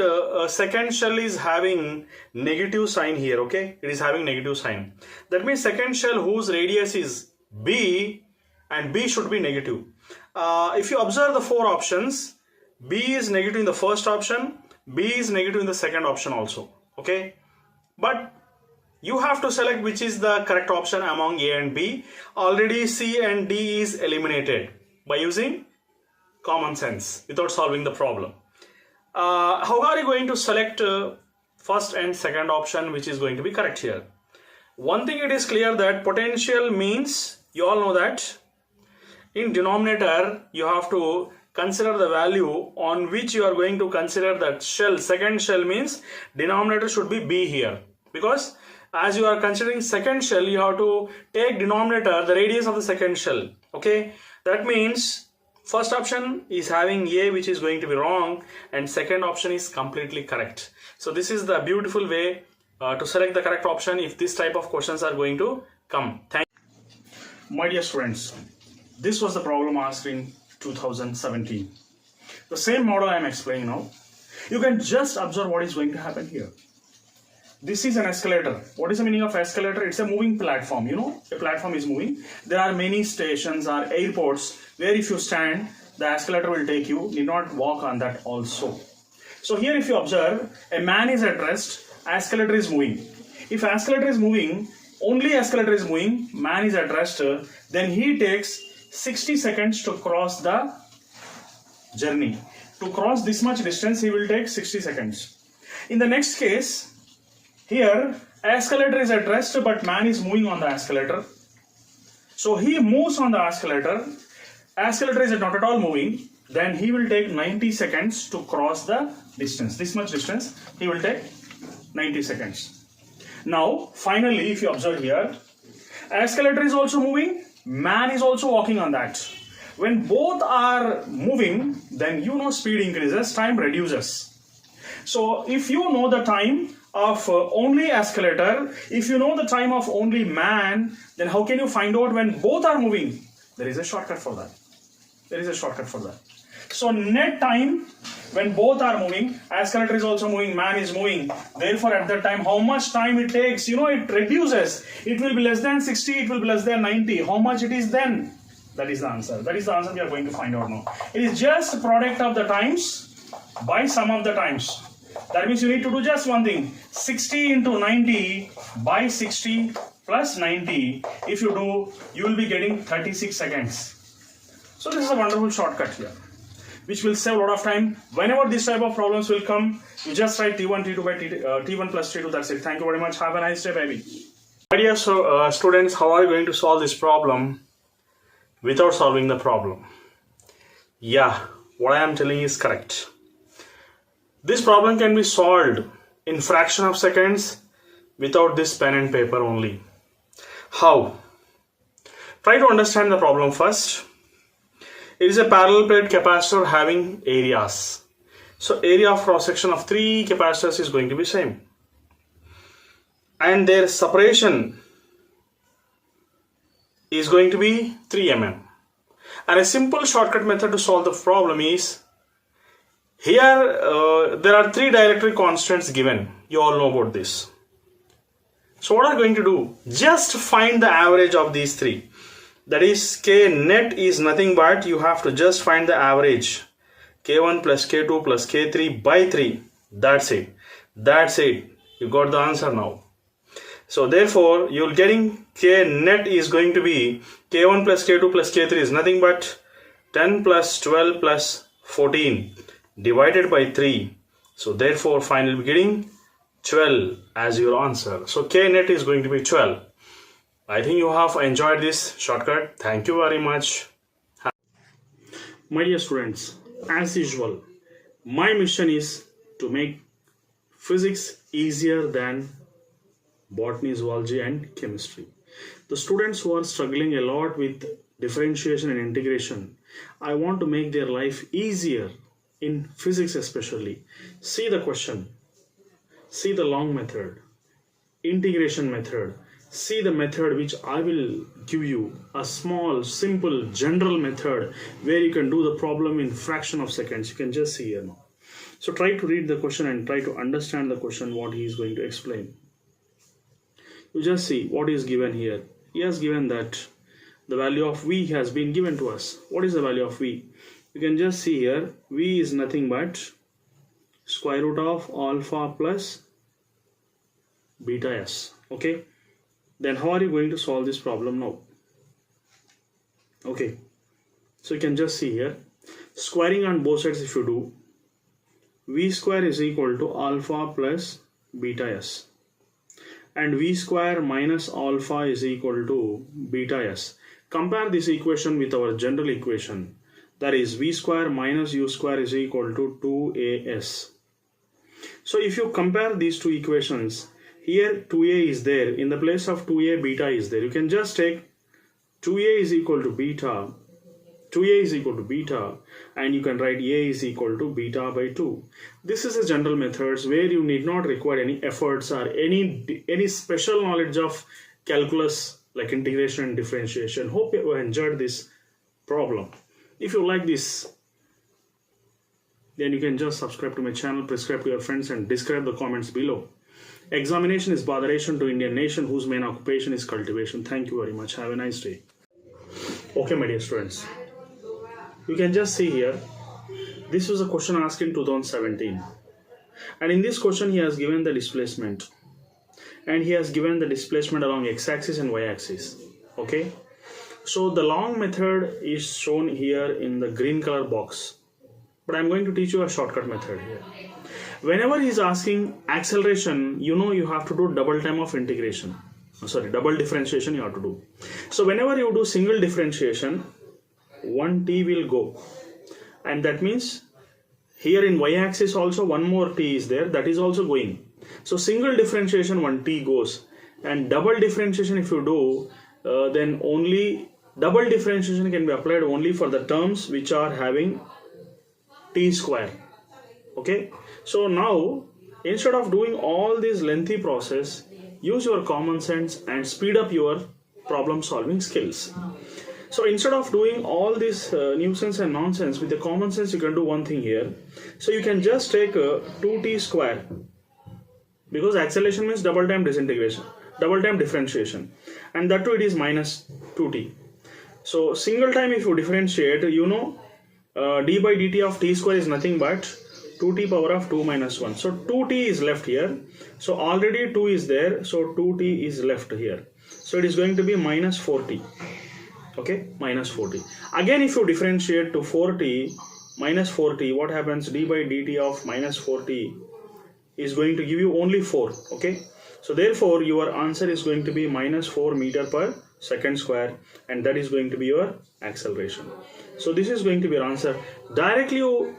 second shell is having negative sign here. Okay, it is having negative sign. That means second shell whose radius is B, and B should be negative. If you observe the 4 options, B is negative in the first option, B is negative in the second option also. Okay, but you have to select which is the correct option among A and B. Already C and D is eliminated by using common sense without solving the problem. How are you going to select first and second option which is going to be correct here? One thing it is clear that potential means, you all know that in denominator you have to consider the value on which you are going to consider that shell. Second shell means denominator should be B here, because as you are considering second shell, you have to take denominator the radius of the second shell. Okay, that means first option is having A, which is going to be wrong, and second option is completely correct. So this is the beautiful way to select the correct option if this type of questions are going to come. Thank you. My dear students, this was the problem asked in 2017. The same model I am explaining now. You can just observe what is going to happen here. This is an escalator. What is the meaning of escalator? It's a moving platform. You know, a platform is moving. There are many stations or airports where if you stand, the escalator will take you. You need not walk on that also. So here if you observe, a man is at rest, escalator is moving. If escalator is moving, only escalator is moving, man is at rest, then he takes 60 seconds to cross the journey. To cross this much distance, he will take 60 seconds. In the next case, here escalator is at rest, but man is moving on the escalator. So he moves on the escalator. Escalator is not at all moving. Then he will take 90 seconds to cross the distance. This much distance, he will take 90 seconds. Now, finally, if you observe here, escalator is also moving. Man is also walking on that. When both are moving, then you know speed increases, time reduces. So if you know the time of only escalator, if you know the time of only man, then how can you find out when both are moving? There is a shortcut for that. There is a shortcut for that. So net time when both are moving, escalator is also moving, man is moving. Therefore, at that time, how much time it takes? You know, it reduces. It will be less than 60, it will be less than 90. How much it is then? That is the answer. That is the answer we are going to find out now. It is just product of the times by sum of the times. That means you need to do just one thing. 60 into 90 by 60 plus 90. If you do, you will be getting 36 seconds. So this is a wonderful shortcut here, which will save a lot of time. Whenever this type of problems will come, you just write T1, T2 by T1 plus T2. That's it. Thank you very much. Have a nice day, baby. My dear students, how are you going to solve this problem without solving the problem? Yeah, what I am telling is correct. This problem can be solved in fraction of seconds without this pen and paper only. How? Try to understand the problem first. It is a parallel plate capacitor having areas. So area of cross section of 3 capacitors is going to be same. And their separation is going to be 3 mm. And a simple shortcut method to solve the problem is, here there are 3 dielectric constants given. You all know about this. So what are you going to do? Just find the average of these three. That is, K net is nothing but you have to just find the average. K1 plus K2 plus K3 by 3. That's it. That's it. You got the answer now. So therefore, you're getting K net is going to be K1 plus K2 plus K3 is nothing but 10 plus 12 plus 14 divided by 3. So therefore, finally getting 12 as your answer. So K net is going to be 12. I think you have enjoyed this shortcut. Thank you very much. My dear students, as usual, my mission is to make physics easier than botany, zoology and chemistry. The students who are struggling a lot with differentiation and integration, I want to make their life easier in physics especially. See the question, see the long method, integration method, see the method which I will give you, a small, simple, general method where you can do the problem in fraction of seconds. You can just see here now. So try to read the question and try to understand the question, what he is going to explain. You just see what is given here. He has given that the value of V has been given to us. What is the value of V? You can just see here, V is nothing but square root of alpha plus beta s. Okay. Then how are you going to solve this problem now? Okay. So you can just see here, squaring on both sides if you do, V square is equal to alpha plus beta s. And V square minus alpha is equal to beta s. Compare this equation with our general equation. That is V square minus U square is equal to 2as. So if you compare these two equations, here 2a is there. In the place of 2a, beta is there. You can just take 2a is equal to beta. 2a is equal to beta, and you can write a is equal to beta by 2. This is a general methods where you need not require any efforts or any special knowledge of calculus like integration and differentiation. Hope you enjoyed this problem. If you like this, then you can just subscribe to my channel, prescribe to your friends and describe the comments below. Examination is botheration to Indian nation whose main occupation is cultivation. Thank you very much. Have a nice day. Okay, my dear students. You can just see here, this was a question asked in 2017. And in this question, he has given the displacement. And he has given the displacement along x-axis and y-axis. Okay. So the long method is shown here in the green color box. But I'm going to teach you a shortcut method here. Whenever he's asking acceleration, you know you have to do double time of integration. Double differentiation you have to do. So whenever you do single differentiation, 1t will go. And that means here in y-axis also one more t is there, that is also going. So single differentiation 1t goes. And double differentiation if you do, then only double differentiation can be applied only for the terms which are having t square. Okay. So now, instead of doing all this lengthy process, use your common sense and speed up your problem solving skills. So instead of doing all this nuisance and nonsense, with the common sense you can do one thing here. So you can just take 2t square, because acceleration means double time disintegration, double time differentiation, and that too it is minus 2t. So single time if you differentiate, you know d by dt of t square is nothing but 2t power of 2 minus 1. So 2t is left here. So already 2 is there. So 2t is left here. So it is going to be minus 4t. Okay, minus 4t. Again, if you differentiate to 4t, minus 4t, what happens? D by dt of minus 4t is going to give you only 4. Okay, so therefore your answer is going to be minus 4 meter per second square, and that is going to be your acceleration. So this is going to be your answer. Directly you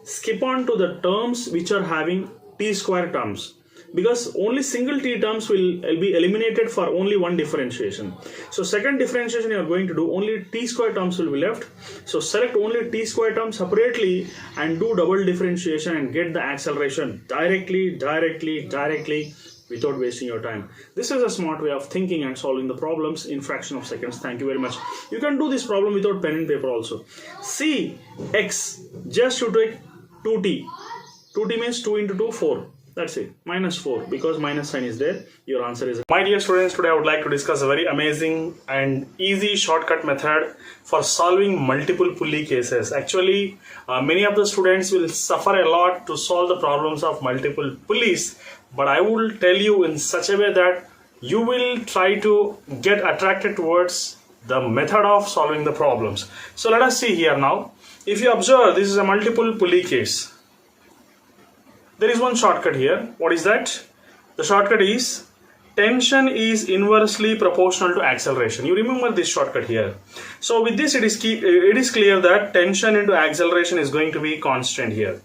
skip on to the terms which are having t square terms, because only single t terms will be eliminated for only one differentiation. So second differentiation you are going to do, only t square terms will be left. So select only t square terms separately and do double differentiation and get the acceleration directly without wasting your time. This is a smart way of thinking and solving the problems in fraction of seconds. Thank you very much. You can do this problem without pen and paper also. See x, just you take 2t. 2t means 2 into 2, 4. That's it. -4 because minus sign is there. Your answer is. My dear students, today I would like to discuss a very amazing and easy shortcut method for solving multiple pulley cases. Actually, many of the students will suffer a lot to solve the problems of multiple pulleys, but I will tell you in such a way that you will try to get attracted towards the method of solving the problems. So let us see here now. If you observe, this is a multiple pulley case. There is one shortcut here. What is that? The shortcut is tension is inversely proportional to acceleration. You remember this shortcut here. So with this, it is clear that tension into acceleration is going to be constant here.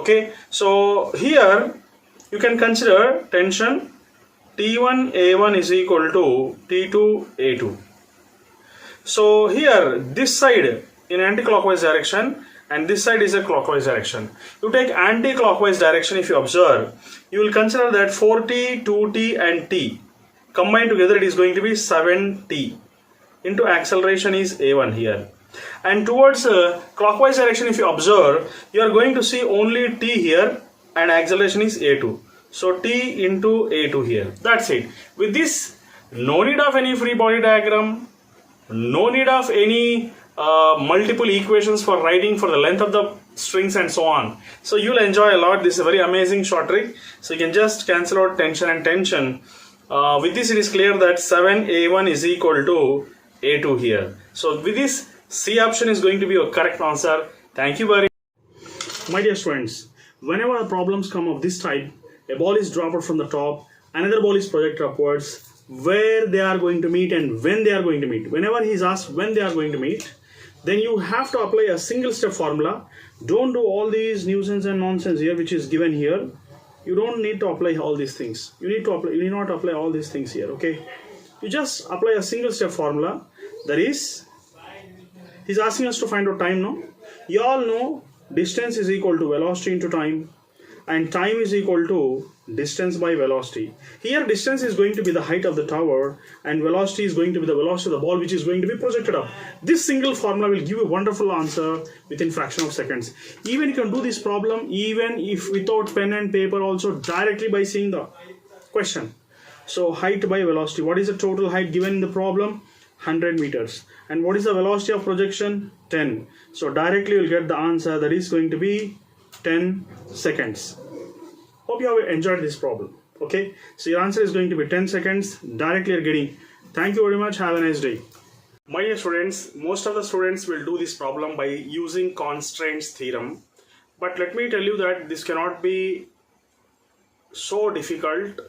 Okay. So here you can consider tension T1 A1 is equal to T2 A2. So here this side in anti-clockwise direction and this side is a clockwise direction. You take anti-clockwise direction. If you observe, you will consider that 4t, 2t and t combined together, it is going to be 7t into acceleration is a1 here. And towards clockwise direction, if you observe, you are going to see only t here and acceleration is a2. So t into a2 here. That's it. With this, no need of any free body diagram, no need of any multiple equations for writing for the length of the strings and so on. So you'll enjoy a lot. This is a very amazing short trick. So you can just cancel out tension and tension. With this, it is clear that 7a1 is equal to a2 here. So with this, C option is going to be your correct answer. Thank you very much. My dear students, whenever the problems come of this type, a ball is dropped from the top, another ball is projected upwards, where they are going to meet and when they are going to meet. Whenever he is asked when they are going to meet, then you have to apply a single step formula. Don't do all these nuisance and nonsense here which is given here. You don't need to apply all these things. You need not apply all these things here, okay? You just apply a single step formula. That is, he's asking us to find out time now. You all know distance is equal to velocity into time, and time is equal to distance by velocity. Here distance is going to be the height of the tower and velocity is going to be the velocity of the ball which is going to be projected up. This single formula will give you a wonderful answer within fraction of seconds. Even you can do this problem even if without pen and paper also, directly by seeing the question. So height by velocity. What is the total height given in the problem? 100 meters. And what is the velocity of projection? 10. So directly you will get the answer, that is going to be 10 seconds. Hope you have enjoyed this problem. Okay, so your answer is going to be 10 seconds. Directly you're getting. Thank you very much. Have a nice day. My dear students, most of the students will do this problem by using constraints theorem. But let me tell you that this cannot be so difficult.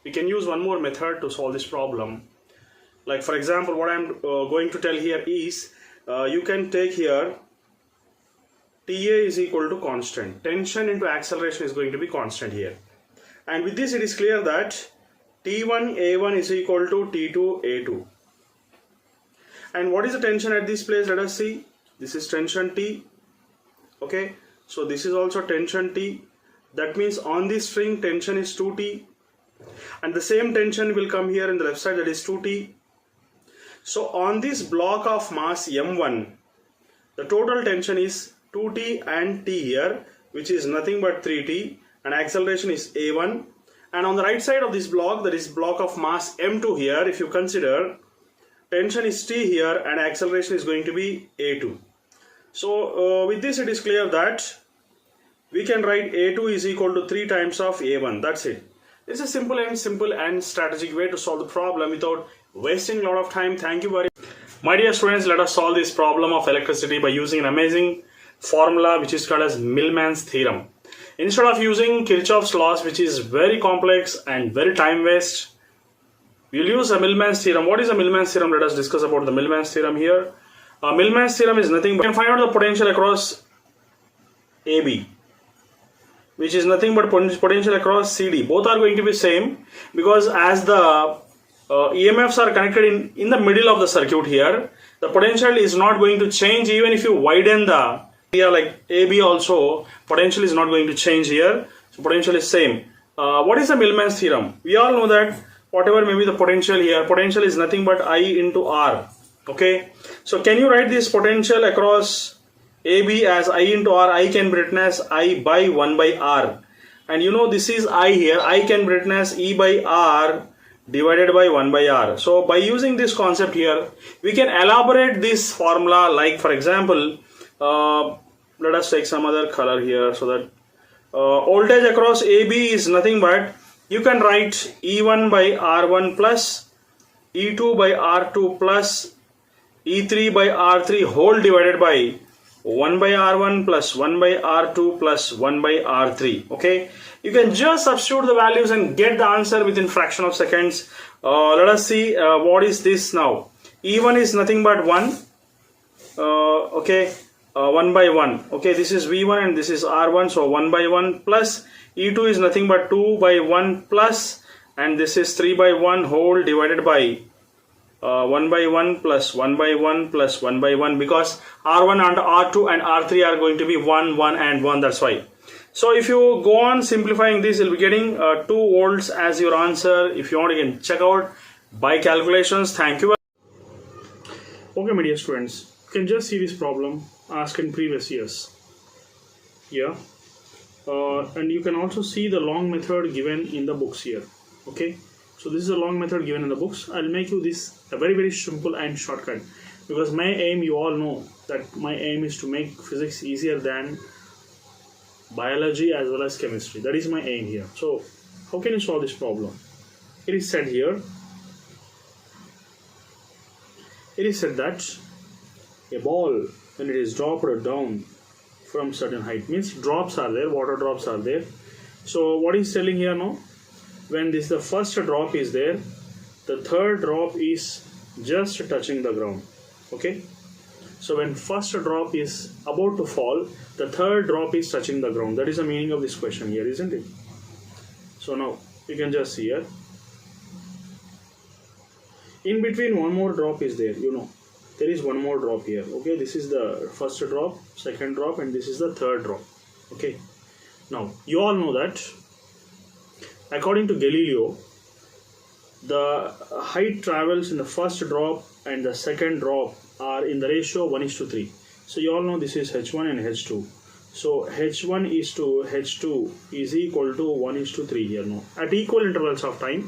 We can use one more method to solve this problem. Like for example, what I'm going to tell here is, you can take here TA is equal to constant. Tension into acceleration is going to be constant here. And with this, it is clear that T1 A1 is equal to T2 A2. And what is the tension at this place? Let us see. This is tension T. Okay. So this is also tension T. That means on this string, tension is 2T. And the same tension will come here in the left side, that is 2T. So on this block of mass M1, the total tension is 2T and T here, which is nothing but 3T, and acceleration is A1. And on the right side of this block, that is block of mass M2 here, if you consider, tension is T here and acceleration is going to be A2. So with this, it is clear that we can write A2 is equal to 3 times of A1. That's it. It's a simple and strategic way to solve the problem without wasting a lot of time. Thank you very much. My dear students, let us solve this problem of electricity by using an amazing formula which is called as Millman's theorem. Instead of using Kirchhoff's laws, which is very complex and very time waste, we'll use a Millman's theorem. What is a Millman's theorem? Let us discuss about the Millman's theorem here. Millman's theorem is nothing but, you can find out the potential across AB, which is nothing but potential across CD. Both are going to be same, because as the EMFs are connected in the middle of the circuit here, the potential is not going to change even if you widen the area like AB also, potential is not going to change here. So potential is same. What is the Millman's theorem? We all know that whatever may be the potential here, potential is nothing but I into R. Okay. So can you write this potential across AB as I into R? I can be written as I by 1 by R. and you know this is I here. I can be written as E by R divided by 1 by R. So by using this concept here, we can elaborate this formula, like for example, let us take some other color here, so that voltage across AB is nothing but, you can write E1 by R1 plus E2 by R2 plus E3 by R3 whole divided by 1 by R1 plus 1 by R2 plus 1 by R3. Okay, you can just substitute the values and get the answer within fraction of seconds. Let us see what is this now. E1 is nothing but 1. Okay, 1 by 1. Okay, this is V1 and this is R1, so 1 by 1 plus E2 is nothing but 2 by 1 plus, and this is 3 by 1 whole divided by 1 by 1 plus 1 by 1 plus 1 by 1, because R1 and R2 and R3 are going to be 1, 1 and 1, that's why. So if you go on simplifying this, you'll be getting 2 volts as your answer. If you want, you can check out by calculations. Thank you. Okay, my dear students, you can just see this problem asked in previous years. Yeah. And you can also see the long method given in the books here. Okay. So this is a long method given in the books. I'll make you this a very simple and shortcut, because my aim, you all know that my aim is to make physics easier than biology as well as chemistry. That is my aim here. So how can you solve this problem? It is said here, it is said that a ball, when it is dropped down from certain height, means drops are there, water drops are there. So what is telling here now? When this the first drop is there, the third drop is just touching the ground. Okay, so when first drop is about to fall, the third drop is touching the ground. That is the meaning of this question here, isn't it? So now you can just see here, in between one more drop is there, you know, there is one more drop here. Okay, this is the first drop, second drop, and this is the third drop. Okay, now you all know that according to Galileo, the height travels in the first drop and the second drop are in the ratio 1:3. So you all know this is H1 and H2. So H1 is to H2 is equal to 1:3 here now. At equal intervals of time,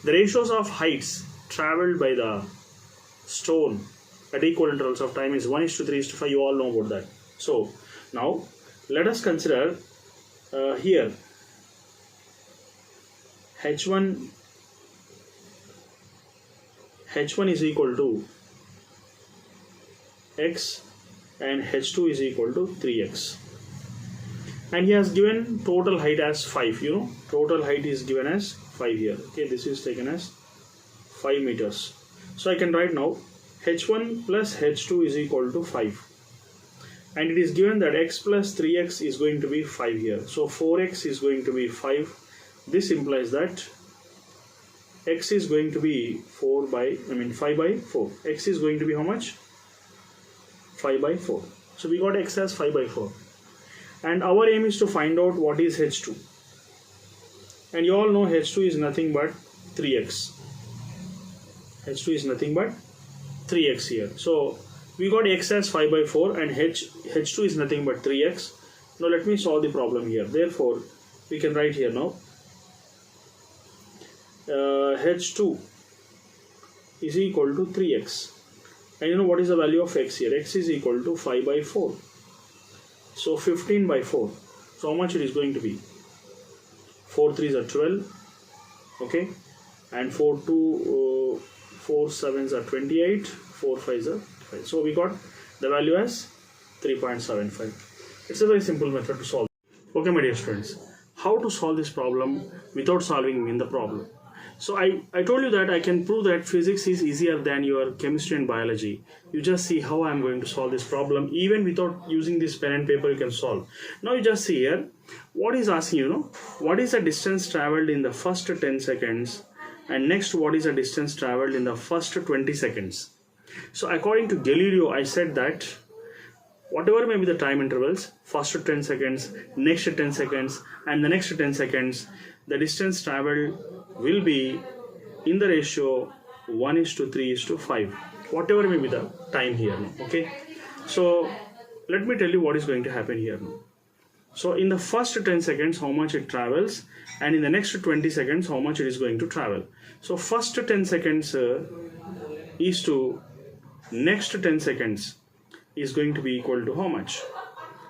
the ratios of heights traveled by the stone at equal intervals of time is 1:3:5. You all know about that. So now let us consider here H1 is equal to x and H2 is equal to 3x, and he has given total height as 5. You know, total height is given as 5 here. Okay, this is taken as 5 meters. So I can write now H1 plus H2 is equal to 5, and it is given that x plus 3x is going to be 5 here. So 4x is going to be 5. This implies that x is going to be 5 by 4. X is going to be how much? 5 by 4. So we got x as 5 by 4. And our aim is to find out what is H2. And you all know H2 is nothing but 3x. H2 is nothing but 3x here. So we got x as 5 by 4 and H2 is nothing but 3x. Now let me solve the problem here. Therefore, we can write here now H2 is equal to 3x, and you know what is the value of x here? X is equal to 5 by 4, so 15 by 4. So how much it is going to be? 4 3s are 12, okay, and 4 7s are 28, 4 5s are 5. So we got the value as 3.75. It's a very simple method to solve. Okay, my dear students, how to solve this problem without solving in the problem? So I told you that I can prove that physics is easier than your chemistry and biology. You just see how I'm going to solve this problem. Even without using this pen and paper, you can solve. Now you just see here, what is asking, you know, what is the distance traveled in the first 10 seconds, and next what is the distance traveled in the first 20 seconds. So according to Galileo, I said that whatever may be the time intervals, first 10 seconds, next 10 seconds, and the next 10 seconds, the distance traveled will be in the ratio 1:3:5, whatever may be the time here now. Okay, so let me tell you what is going to happen here now. So in the first 10 seconds how much it travels, and in the next 20 seconds how much it is going to travel. So first 10 seconds is to next 10 seconds is going to be equal to how much?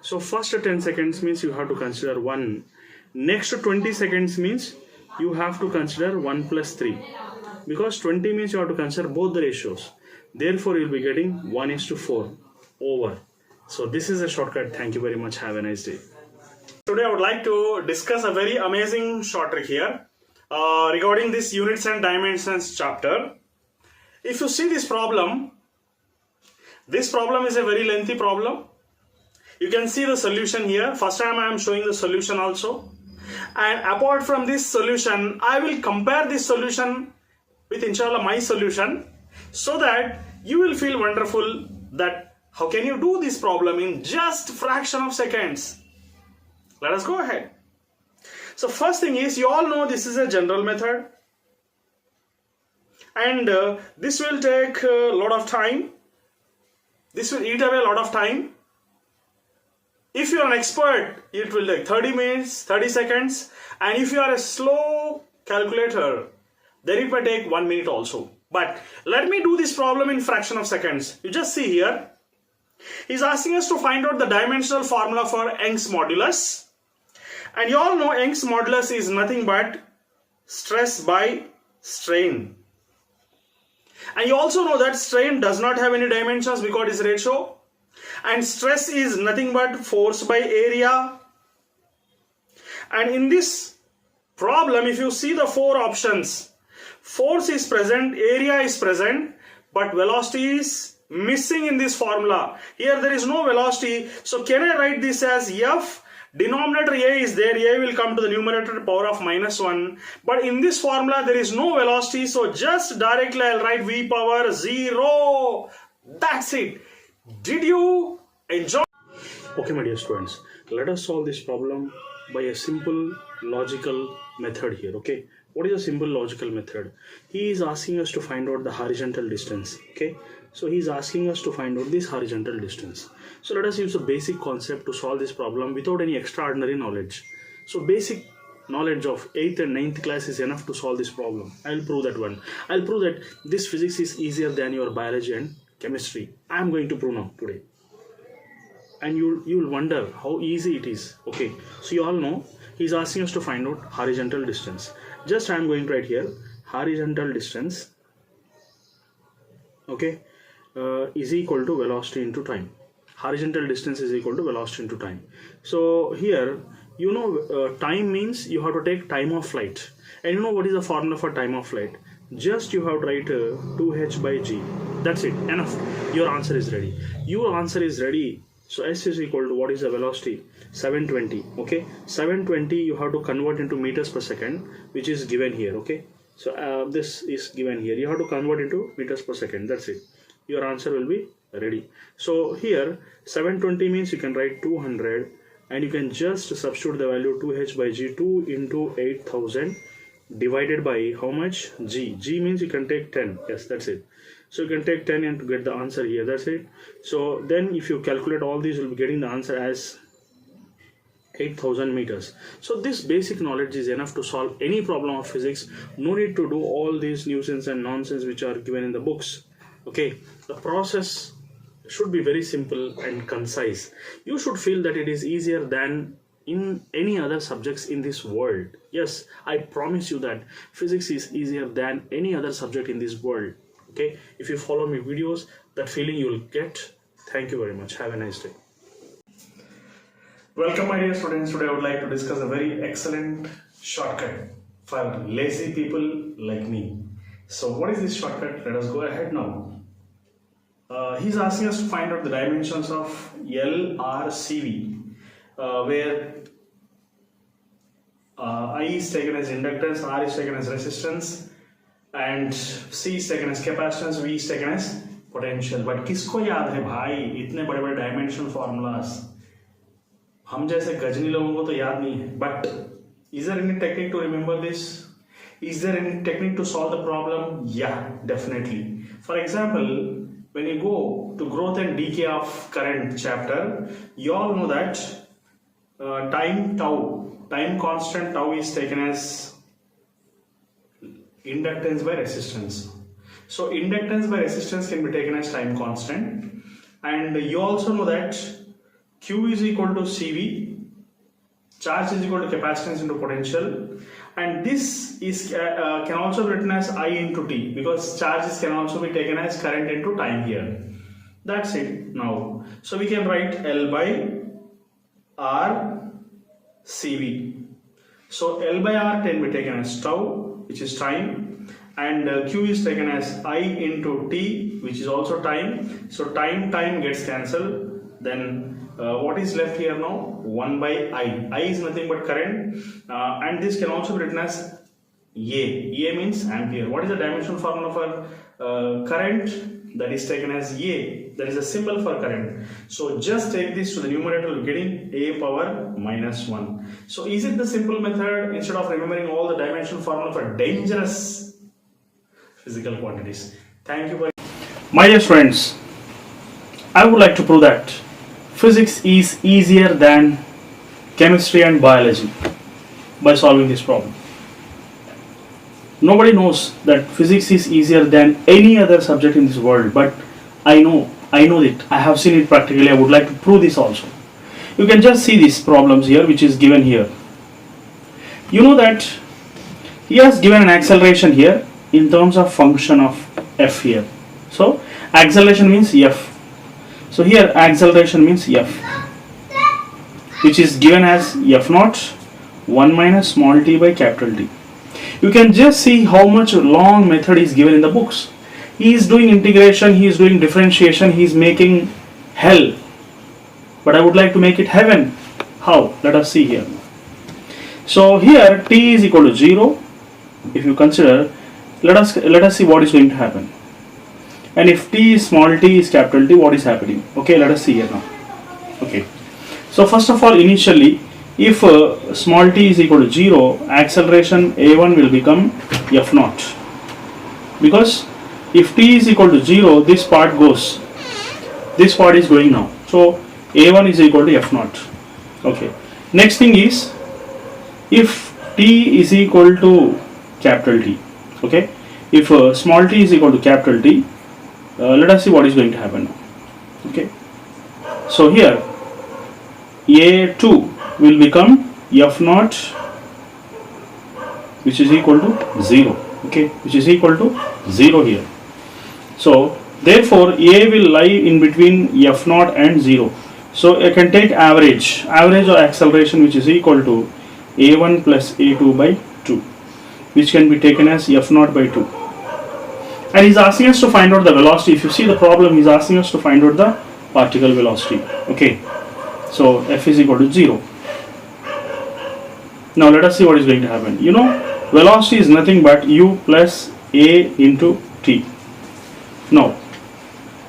So first 10 seconds means you have to consider 1. Next 20 seconds means you have to consider 1 plus 3. Because 20 means you have to consider both the ratios. Therefore you will be getting 1:4 over. So this is a shortcut. Thank you very much. Have a nice day. Today I would like to discuss a very amazing short trick here regarding this units and dimensions chapter. If you see this problem is a very lengthy problem. You can see the solution here. First time I am showing the solution also. And apart from this solution, I will compare this solution with inshallah my solution, so that you will feel wonderful that how can you do this problem in just fraction of seconds. Let us go ahead. So first thing is, you all know this is a general method, and this will take a lot of time. This will eat away a lot of time. If you are an expert, it will take 30 minutes, 30 seconds, and if you are a slow calculator, then it may take 1 minute also. But let me do this problem in fraction of seconds. You just see here, he's asking us to find out the dimensional formula for Young's modulus. And you all know Young's modulus is nothing but stress by strain. And you also know that strain does not have any dimensions because it is ratio. And stress is nothing but force by area. And in this problem, if you see the 4 options, force is present, area is present, but velocity is missing in this formula. Here there is no velocity. So can I write this as F? Denominator A is there. A will come to the numerator power of -1. But in this formula there is no velocity. So just directly I'll write V power 0. That's it. Did you enjoy? Okay, my dear students, let us solve this problem by a simple logical method here. Okay, what is a simple logical method? He is asking us to find out the horizontal distance. Okay, so he is asking us to find out this horizontal distance. So let us use a basic concept to solve this problem without any extraordinary knowledge. So basic knowledge of 8th and 9th class is enough to solve this problem. I'll prove that one. I'll prove that this physics is easier than your biology and chemistry. I'm going to prove now today. And you'll wonder how easy it is. Okay, so you all know he's asking us to find out horizontal distance. Just I'm going to write here horizontal distance, okay, is equal to velocity into time. Horizontal distance is equal to velocity into time. So here, you know, time means you have to take time of flight. And you know what is the formula for time of flight? Just you have to write 2h by g. That's it, enough. Your answer is ready. Your answer is ready. So s is equal to, what is the velocity? 720. Okay, 720 you have to convert into meters per second, which is given here. Okay, so this is given here. You have to convert into meters per second. That's it. Your answer will be ready. So here 720 means you can write 200, and you can just substitute the value 2h by g, 2 into 8000 divided by how much? G. G means you can take 10. Yes, that's it. So you can take 10 and to get the answer here. That's it. So then if you calculate all these, you'll be getting the answer as 8000 meters. So this basic knowledge is enough to solve any problem of physics. No need to do all these nuisance and nonsense which are given in the books. Okay, the process should be very simple and concise. You should feel that it is easier than in any other subjects in this world. Yes, I promise you that physics is easier than any other subject in this world. Okay, if you follow my videos, that feeling you will get. Thank you very much. Have a nice day. Welcome, my dear students. Today I would like to discuss a very excellent shortcut for lazy people like me. So what is this shortcut? Let us go ahead now. He's asking us to find out the dimensions of LRCV, where I is taken as inductance, R is taken as resistance, and C is taken as capacitance, V is taken as potential. But किसको याद है भाई इतने बड़े बड़े dimensional formulas? हम जैसे गजनी लोगों को तो याद नहीं है. But is there any technique to remember this? Is there any technique to solve the problem? Yeah, definitely. For example, when you go to growth and decay of current chapter, you all know that time constant tau is taken as inductance by resistance. So inductance by resistance can be taken as time constant, and you also know that Q is equal to CV, charge is equal to capacitance into potential, and this is can also be written as I into T, because charges can also be taken as current into time here. That's it now. So we can write L by R CV. So L by R can be taken as tau, which is time, and Q is taken as I into T, which is also time. So time gets cancelled. Then what is left here now? 1 by I. I is nothing but current, and this can also be written as A. A means ampere. What is the dimensional formula for current? That is taken as A. That is a symbol for current. So just take this to the numerator, you're getting A power minus 1. So is it the simple method instead of remembering all the dimensional formula for dangerous physical quantities? Thank you very much. My dear friends, I would like to prove that physics is easier than chemistry and biology by solving this problem. Nobody knows that physics is easier than any other subject in this world, but I know it. I have seen it practically. I would like to prove this also. You can just see these problems here, which is given here. You know that he has given an acceleration here in terms of function of f here. So acceleration means f. So here acceleration means f, which is given as f naught 1 minus small t by capital T. You can just see how much long method is given in the books. He is doing integration, he is doing differentiation, he is making hell. But I would like to make it heaven. How? Let us see here. So here t is equal to 0. If you consider, let us see what is going to happen. And if t is small t is capital T, what is happening? Okay, let us see here now. Okay. So first of all, initially, if small t is equal to 0, acceleration a1 will become f naught. Because if t is equal to 0, this part goes. This part is going now. So a1 is equal to f naught. Okay. Next thing is, if t is equal to capital T. Okay. If small t is equal to capital T, let us see what is going to happen now. Okay. So here a2 will become f naught, which is equal to 0. Okay, which is equal to 0 here. So therefore a will lie in between f naught and 0. So I can take average of acceleration, which is equal to a1 plus a2 by 2, which can be taken as f naught by 2. And he's asking us to find out the velocity. If you see the problem, he's asking us to find out the particle velocity. Okay, so f is equal to 0. Now let us see what is going to happen. You know, velocity is nothing but u plus a into t. Now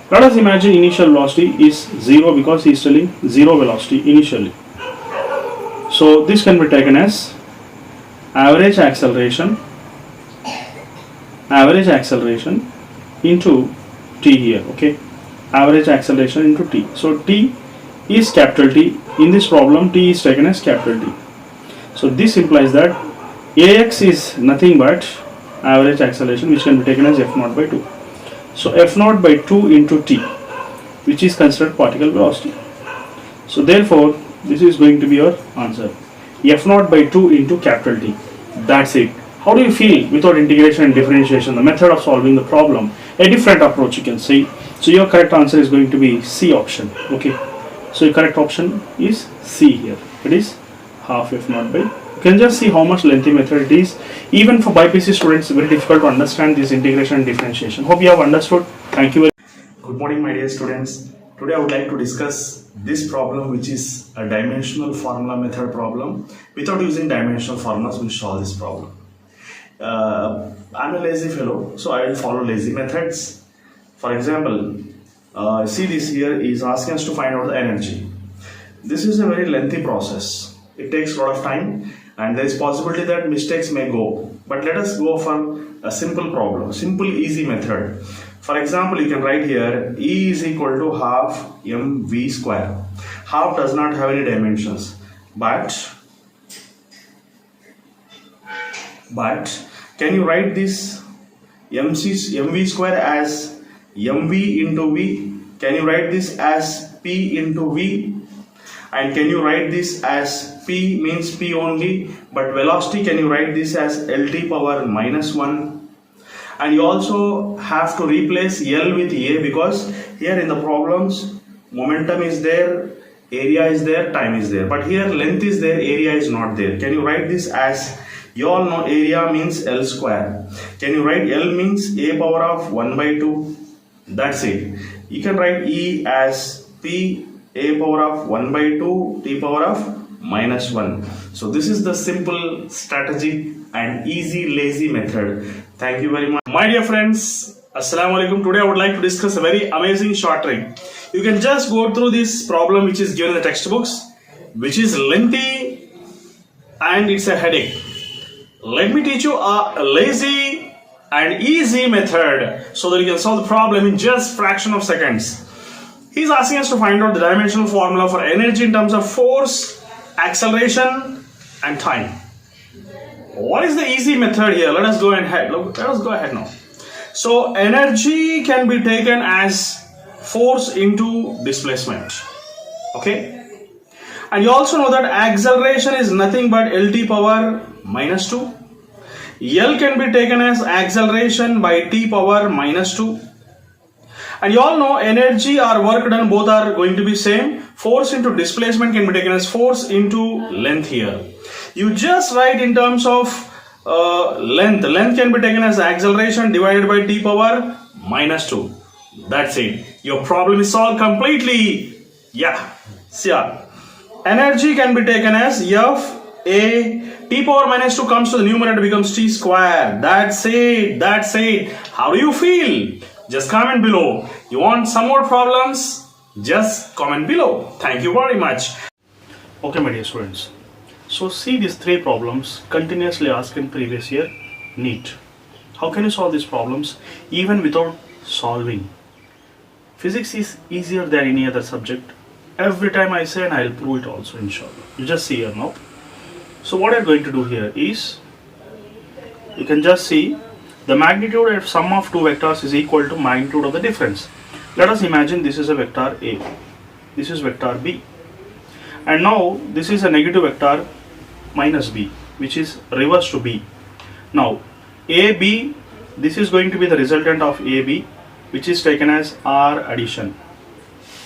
let us imagine initial velocity is 0, because he is telling 0 velocity initially. So this can be taken as average acceleration into t here. Okay, average acceleration into t. So t is capital T. In this problem, t is taken as capital T. So this implies that ax is nothing but average acceleration, which can be taken as f naught by 2. So f naught by 2 into t, which is considered particle velocity. So therefore this is going to be your answer, f naught by 2 into capital T. That's it. How do you feel without integration and differentiation, the method of solving the problem? A different approach, you can say. So your correct answer is going to be C option. Okay, so your correct option is C here. It is half f naught by. You can just see how much lengthy method it is. Even for BPC students, it's very difficult to understand this integration and differentiation. Hope you have understood. Thank you very much. Good morning, my dear students. Today I would like to discuss this problem, which is a dimensional formula method problem. Without using dimensional formulas, we'll solve this problem. I'm a lazy fellow, so I will follow lazy methods. For example, see this here is asking us to find out the energy. This is a very lengthy process. It takes a lot of time, and there is possibility that mistakes may go. But let us go for a simple problem, simple easy method. For example, you can write here E is equal to half mv square. Half does not have any dimensions. but can you write this mv square as mv into v? Can you write this as p into v? And can you write this as p means p only, but velocity, can you write this as lt power minus 1? And you also have to replace L with A, because here in the problems momentum is there, area is there, time is there, but here length is there, area is not there. Can you write this as, you all know area means L square. Can you write L means A power of 1 by 2? That's it. You can write E as P A power of 1 by 2 T power of minus 1. So this is the simple strategic and easy lazy method. Thank you very much. My dear friends, Assalamu alaikum. Today I would like to discuss a very amazing short trick. You can just go through this problem which is given in the textbooks, which is lengthy and it's a headache. Let me teach you a lazy and easy method so that you can solve the problem in just fraction of seconds. He's asking us to find out the dimensional formula for energy in terms of force, acceleration and time. What is the easy method here? Let us go ahead. Let us go ahead now. So energy can be taken as force into displacement. Okay? And you also know that acceleration is nothing but Lt power minus 2. L can be taken as acceleration by T power minus 2. And you all know energy or work done, both are going to be same. Force into displacement can be taken as force into length here. You just write in terms of length. Length can be taken as acceleration divided by T power minus 2. That's it. Your problem is solved completely. Yeah. Energy can be taken as F A. T power minus 2 comes to the numerator, becomes T square. That's it. That's it. How do you feel? Just comment below. You want some more problems? Just comment below. Thank you very much. Okay, my dear students. So see these three problems continuously asked in previous year NEET. How can you solve these problems even without solving? Physics is easier than any other subject. Every time I say, and I'll prove it also, inshallah. You just see here now. So what I'm going to do here is, you can just see the magnitude of sum of two vectors is equal to magnitude of the difference. Let us imagine this is a vector A, this is vector B, and now this is a negative vector minus B, which is reverse to B. Now AB, this is going to be the resultant of AB, which is taken as R addition,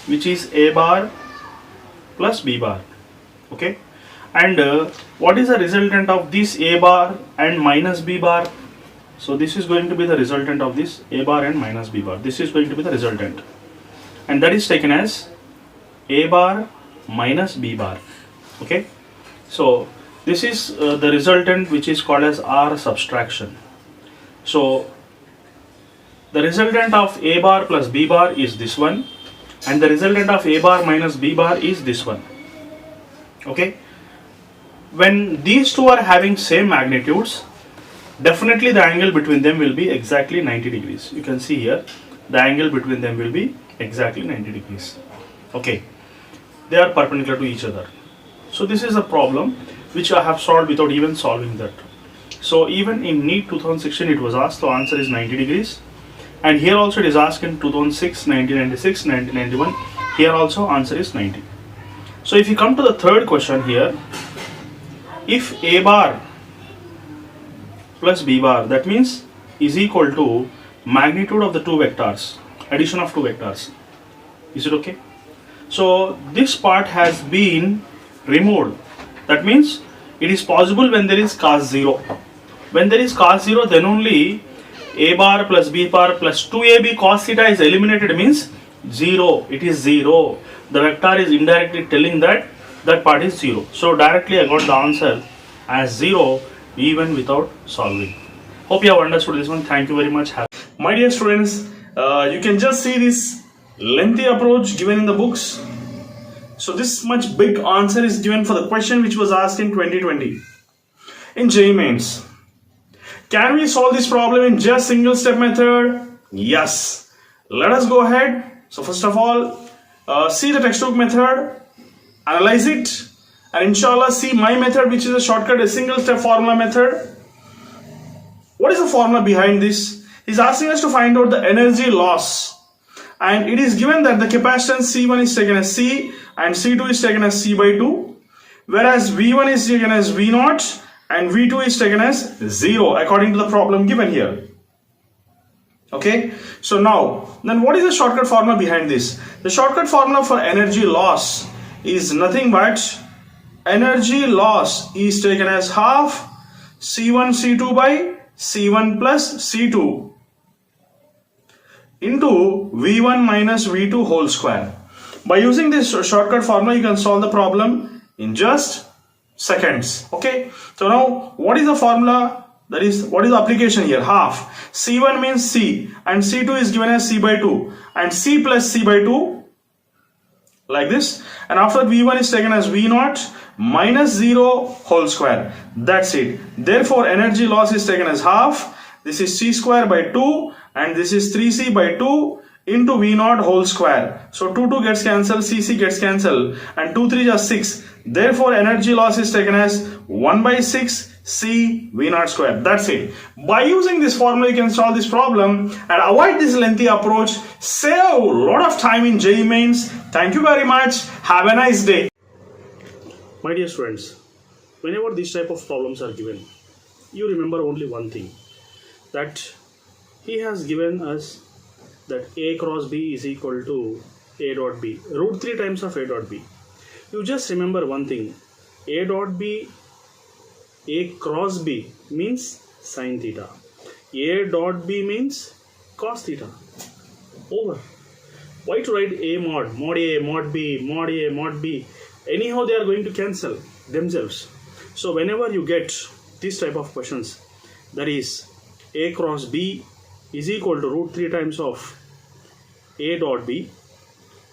which is A bar plus B bar. Okay, and what is the resultant of this A bar and minus B bar? So this is going to be the resultant of this A bar and minus B bar. This is going to be the resultant, and that is taken as A bar minus B bar. Okay, so this is the resultant, which is called as R subtraction. So the resultant of A bar plus B bar is this one, and the resultant of A bar minus B bar is this one. Okay, when these two are having same magnitudes, definitely the angle between them will be exactly 90 degrees. You can see here the angle between them will be exactly 90 degrees. Okay, they are perpendicular to each other. So this is a problem which I have solved without even solving that. So even in NEET 2016 it was asked, the answer is 90 degrees, and here also it is asked in 2006, 1996, 1991, here also answer is 90. So if you come to the third question here, if A bar plus B bar, that means is equal to magnitude of the two vectors, addition of two vectors. Is it okay? So this part has been removed. That means it is possible when there is cos 0. When there is cos 0, then only A bar plus B bar plus 2AB cos theta is eliminated, means 0. It is 0. The vector is indirectly telling that that part is 0. So directly I got the answer as 0 even without solving. Hope you have understood this one. Thank you very much. My dear students, you can just see this lengthy approach given in the books. So this much big answer is given for the question which was asked in 2020 in JEE Mains. Can we solve this problem in just single step method? Yes. Let us go ahead. So first of all, see the textbook method, analyze it, and inshallah see my method, which is a shortcut, a single step formula method. What is the formula behind this? He's asking us to find out the energy loss, and it is given that the capacitance C1 is taken as C and C2 is taken as C by 2, whereas V1 is taken as V0 and V2 is taken as 0 according to the problem given here. Okay, so now then what is the shortcut formula behind this? The shortcut formula for energy loss is nothing but energy loss is taken as half C1 C2 by C1 plus C2 into V1 minus V2 whole square. By using this shortcut formula, you can solve the problem in just seconds. Okay, so now what is the formula? That is, what is the application here? Half. C1 means C and C2 is given as C by 2 and C plus C by 2 like this, and after V1 is taken as V0 minus 0 whole square. That's it. Therefore energy loss is taken as half. This is C square by 2 and this is 3C by 2 into V0 whole square. So 2 gets cancelled, CC gets cancelled, and 2 3 are 6. Therefore energy loss is taken as 1 by 6 C V0 square. That's it. By using this formula, you can solve this problem and avoid this lengthy approach. Save a lot of time in JEE Mains. Thank you very much. Have a nice day. My dear students, whenever these type of problems are given, you remember only one thing, that he has given us that A cross B is equal to A dot B, root 3 times of A dot B. You just remember one thing, A dot B, A cross B means sin theta, A dot B means cos theta. Over. Why to write A mod, mod A, mod B, mod A, mod B? Anyhow they are going to cancel themselves. So whenever you get this type of questions, that is A cross B is equal to root 3 times of A dot B,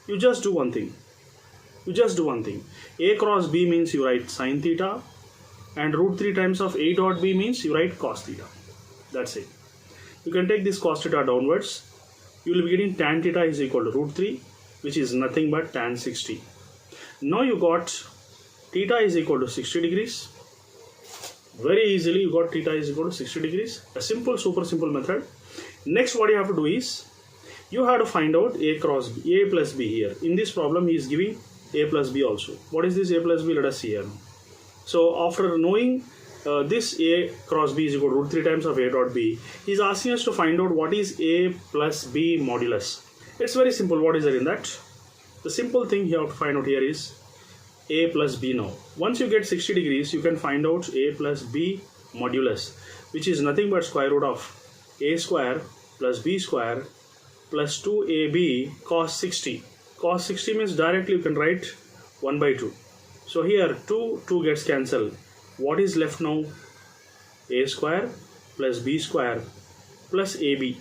you just do one thing. A cross B means you write sin theta, and root 3 times of A dot B means you write cos theta. That's it. You can take this cos theta downwards. You will be getting tan theta is equal to root 3, which is nothing but tan 60. Now you got theta is equal to 60 degrees. Very easily you got theta is equal to 60 degrees. A simple, super simple method. Next what you have to do is, you have to find out A cross B, A plus B here. In this problem he is giving A plus B also. What is this A plus B? Let us see here. So after knowing this A cross B is equal to root 3 times of A dot B, he is asking us to find out what is A plus B modulus. It's very simple. What is there in that? The simple thing you have to find out here is A plus B now. Once you get 60 degrees, you can find out A plus B modulus, which is nothing but square root of A square plus B square plus 2AB cos 60. Cos 60 means directly you can write 1 by 2. So here 2 gets cancelled. What is left now? A square plus B square plus AB.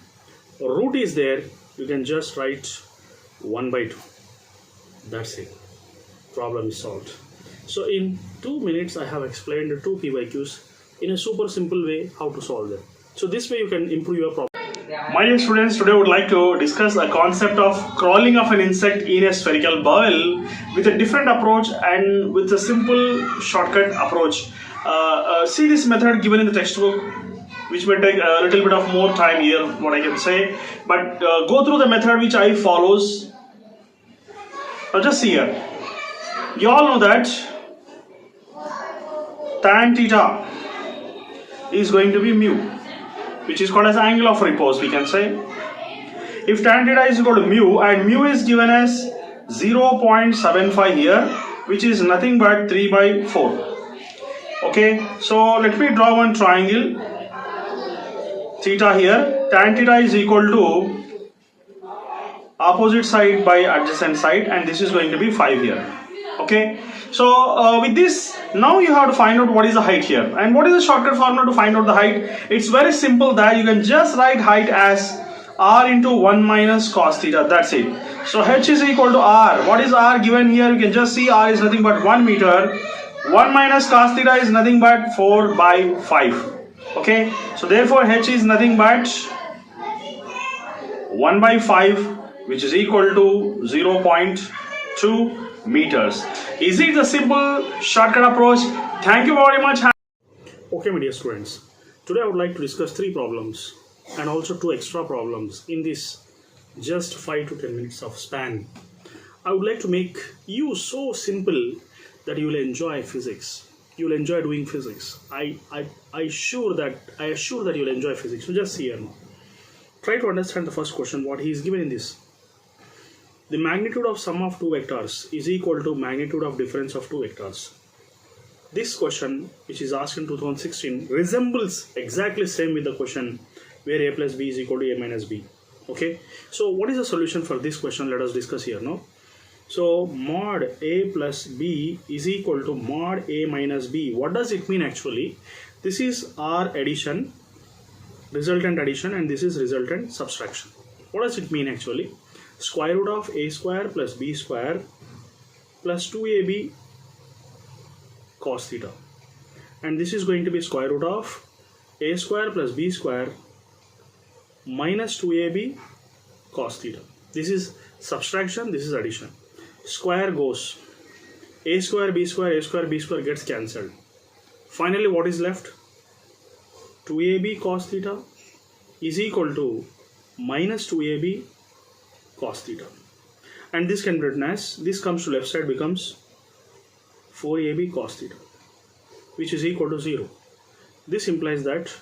Root is there, you can just write 1 by 2. That's it. Problem is solved. So in 2 minutes I have explained the 2 PYQs in a super simple way how to solve them. So this way you can improve your problem. My dear students, today I would like to discuss the concept of crawling of an insect in a spherical ball with a different approach and with a simple shortcut approach. See this method given in the textbook, which may take a little bit of more time here, what I can say, but go through the method which I follows. Now just see here, you all know that tan theta is going to be mu, which is called as angle of repose, we can say. If tan theta is equal to mu, and mu is given as 0.75 here, which is nothing but 3 by 4. Okay, so let me draw one triangle, theta here. Tan theta is equal to opposite side by adjacent side, and this is going to be 5 here. Okay, so with this, now you have to find out what is the height here. And what is the shortcut formula to find out the height? It's very simple, that you can just write height as r into 1 minus cos theta. That's it. So h is equal to r. What is r given here? You can just see r is nothing but 1 meter. 1 minus cos theta is nothing but 4 by 5. Okay, so therefore h is nothing but 1 by 5, which is equal to 0.2 meters. Is it the simple shortcut approach? Thank you very much. Okay, my dear students, today I would like to discuss 3 problems and also 2 extra problems in this just 5 to 10 minutes of span. I would like to make you so simple that you will enjoy physics. You will enjoy doing physics. I assure that you will enjoy physics. So just see here now. Try to understand the first question, what he is given in this. The magnitude of sum of 2 vectors is equal to magnitude of difference of 2 vectors. This question, which is asked in 2016, resembles exactly same with the question where a plus b is equal to a minus b. Okay, so what is the solution for this question? Let us discuss here now. So mod a plus b is equal to mod a minus b. What does it mean actually? This is our addition, resultant addition, and this is resultant subtraction. What does it mean actually? Square root of a square plus b square plus 2ab cos theta, and this is going to be square root of a square plus b square minus 2ab cos theta. This is subtraction, this is addition. Square goes, a square b square gets cancelled. Finally, what is left? 2ab cos theta is equal to minus 2ab cos theta, and this can be written as, this comes to left side, becomes 4ab cos theta, which is equal to 0. This implies that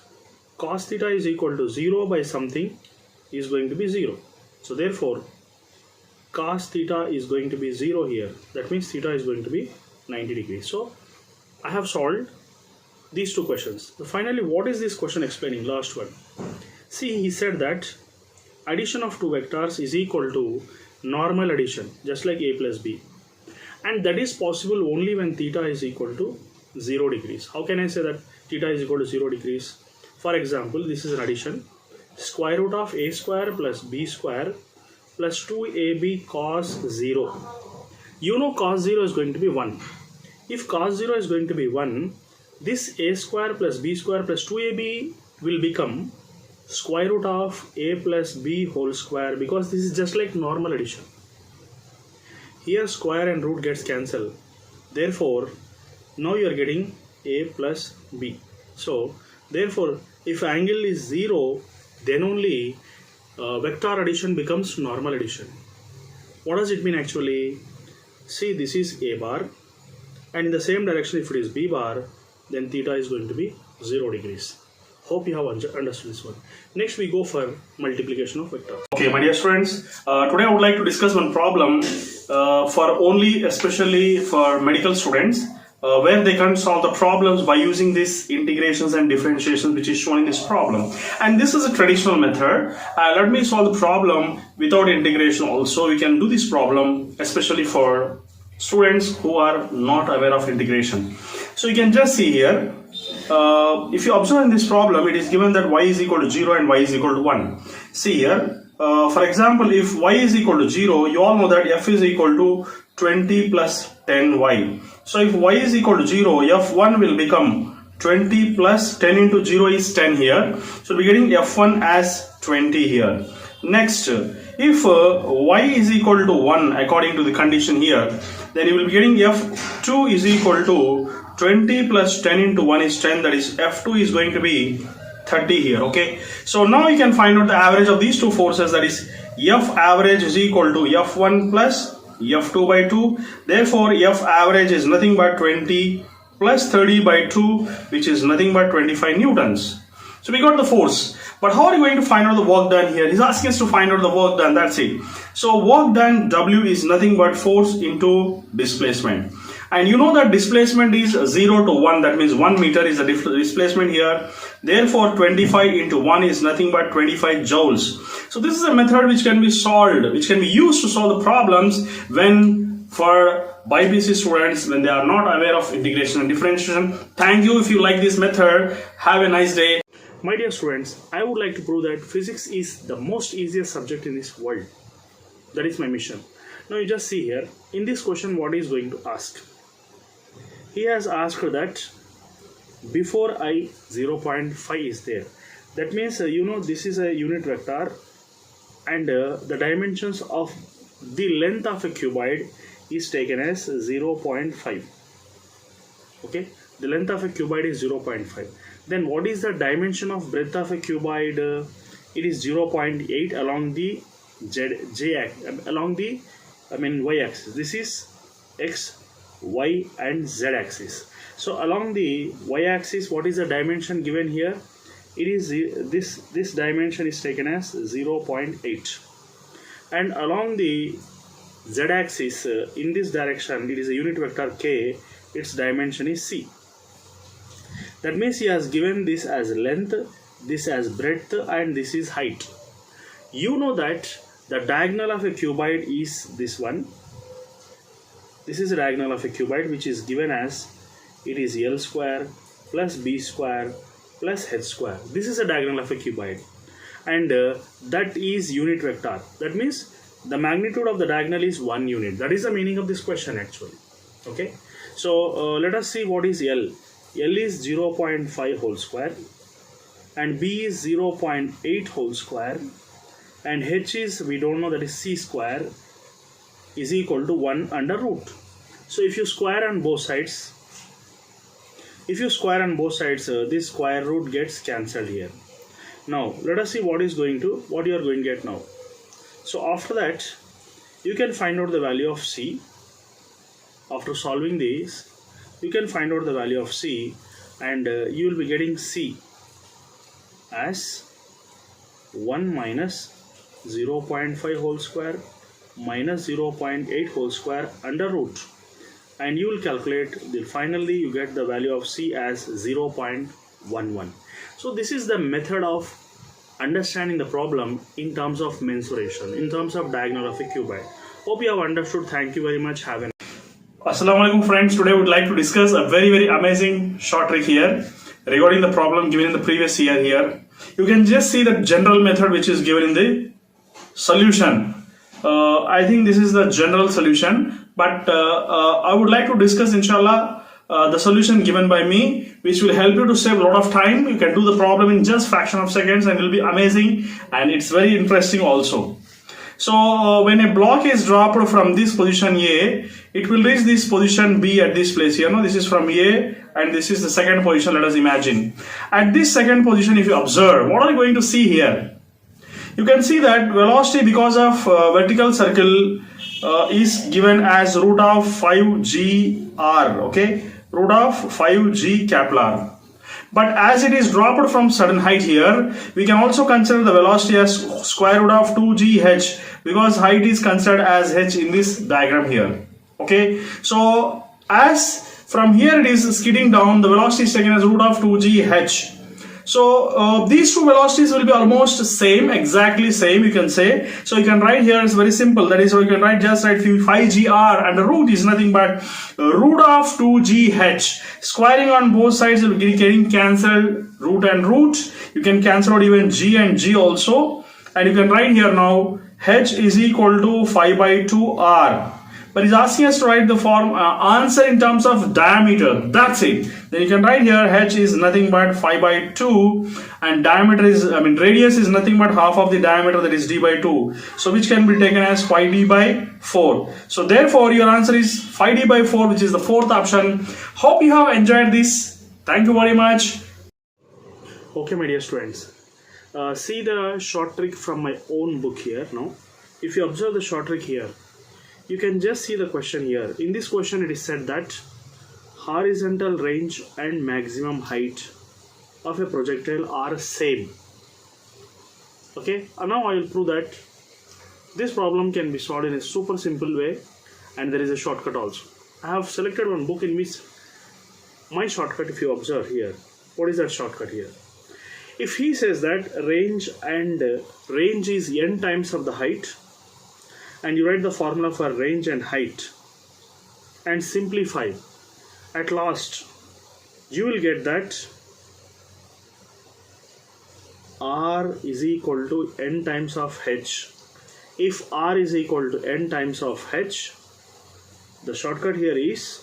cos theta is equal to 0 by something is going to be 0. So therefore cos theta is going to be 0 here. That means theta is going to be 90 degrees. So I have solved these 2 questions. So finally, what is this question explaining? Last one. See, he said that addition of 2 vectors is equal to normal addition, just like a plus b. And that is possible only when theta is equal to 0 degrees. How can I say that theta is equal to 0 degrees? For example, this is an addition. Square root of a square plus b square plus 2ab cos 0. You know cos 0 is going to be 1. If cos 0 is going to be 1, this a square plus b square plus 2ab will become square root of a plus b whole square, because this is just like normal addition. Here square and root gets cancelled. Therefore, now you are getting a plus b. So, therefore, if angle is 0, then only vector addition becomes normal addition. What does it mean actually? See, this is a bar, and in the same direction, if it is b bar, then theta is going to be 0 degrees. Hope you have understood this one. Next, we go for multiplication of vectors. Okay, my dear students, today I would like to discuss one problem especially for medical students, where they can solve the problems by using these integrations and differentiations which is shown in this problem. And this is a traditional method. Let me solve the problem without integration also. We can do this problem especially for students who are not aware of integration. So you can just see here, if you observe in this problem, it is given that y is equal to 0 and y is equal to 1. See here, for example, if y is equal to 0, you all know that f is equal to 20 plus 10y. So if y is equal to 0, f1 will become 20 plus 10 into 0 is 10 here. So we're getting f1 as 20 here. Next, if y is equal to 1 according to the condition here, then you will be getting f2 is equal to 20 plus 10 into 1 is 10, that is f2 is going to be 30 here. Okay, so now you can find out the average of these 2 forces, that is f average is equal to f1 plus f2 by 2. Therefore f average is nothing but 20 plus 30 by 2, which is nothing but 25 newtons. So we got the force, but how are you going to find out the work done here? He's asking us to find out the work done, that's it. So work done, W is nothing but force into displacement. And you know that displacement is 0 to 1, that means 1 meter is the displacement here. Therefore 25 into 1 is nothing but 25 joules. So this is a method which can be solved, which can be used to solve the problems when for BPC students when they are not aware of integration and differentiation. Thank you. If you like this method, have a nice day. My dear students, I would like to prove that physics is the most easiest subject in this world. That is my mission. Now you just see here, in this question what he is going to ask. He has asked that before I 0.5 is there. That means this is a unit vector, and the dimensions of the length of a cuboid is taken as 0.5. Okay, the length of a cuboid is 0.5. Then what is the dimension of breadth of a cuboid? It is 0.8 along the y axis. This is x, y and z axis. So along the y axis, what is the dimension given here? It is this dimension is taken as 0.8, and along the z axis in this direction, it is a unit vector k. Its dimension is c. That means he has given this as length, this as breadth, and this is height. You know that the diagonal of a cuboid is this one. This is the diagonal of a cuboid, which is given as it is L square plus B square plus H square. This is a diagonal of a cuboid, and that is unit vector. That means the magnitude of the diagonal is 1 unit. That is the meaning of this question actually. Okay, so let us see what is L. L is 0.5 whole square, and B is 0.8 whole square, and H is, we don't know, that is C square is equal to 1 under root. So if you square on both sides, this square root gets cancelled here. Now let us see what you are going to get now. So after that, you can find out the value of C. After solving this, you can find out the value of C, and you will be getting C as 1 minus 0.5 whole square minus 0.8 whole square under root, and you will calculate finally you get the value of C as 0.11. So this is the method of understanding the problem in terms of mensuration, in terms of diagonal of a cuboid. Hope you have understood. Thank you very much. Have a Assalamu alaikum friends. Today we would like to discuss a very amazing short trick here regarding the problem given in the previous year here. You can just see the general method which is given in the solution. I think this is the general solution, but I would like to discuss inshallah the solution given by me, which will help you to save a lot of time. You can do the problem in just fraction of seconds and it will be amazing, and it's very interesting also. So when a block is dropped from this position A, it will reach this position B at this place here. No, this is from A and this is the second position, let us imagine. At this second position, if you observe, what are you going to see here? You can see that velocity because of vertical circle is given as root of 5gr, okay, root of 5g Kepler. But as it is dropped from certain height here, we can also consider the velocity as square root of 2gh, because height is considered as h in this diagram here. Okay, so as from here it is skidding down, the velocity is taken as root of 2gh. So these two velocities will be almost same, exactly same, you can say. So you can write here, it's very simple. That is, so you can write 5gr, and the root is nothing but root of 2gh. Squaring on both sides will be getting cancelled, root and root. You can cancel out even g and g also, and you can write here now h is equal to 5 by 2r. But he's asking us to write the form answer in terms of diameter. That's it. Then you can write here h is nothing but 5 by 2, and diameter is, radius is nothing but half of the diameter, that is d by 2. So which can be taken as 5d by 4. So therefore your answer is 5d by 4, which is the fourth option. Hope you have enjoyed this. Thank you very much. Okay, my dear students, see the short trick from my own book here. Now, if you observe the short trick here, you can just see the question here. In this question, it is said that horizontal range and maximum height of a projectile are same. Okay, and now I will prove that this problem can be solved in a super simple way, and there is a shortcut also. I have selected one book in which my shortcut, if you observe here, what is that shortcut here? If he says that range is n times of the height, and you write the formula for range and height and simplify, at last you will get that r is equal to n times of h. If r is equal to n times of h, the shortcut here is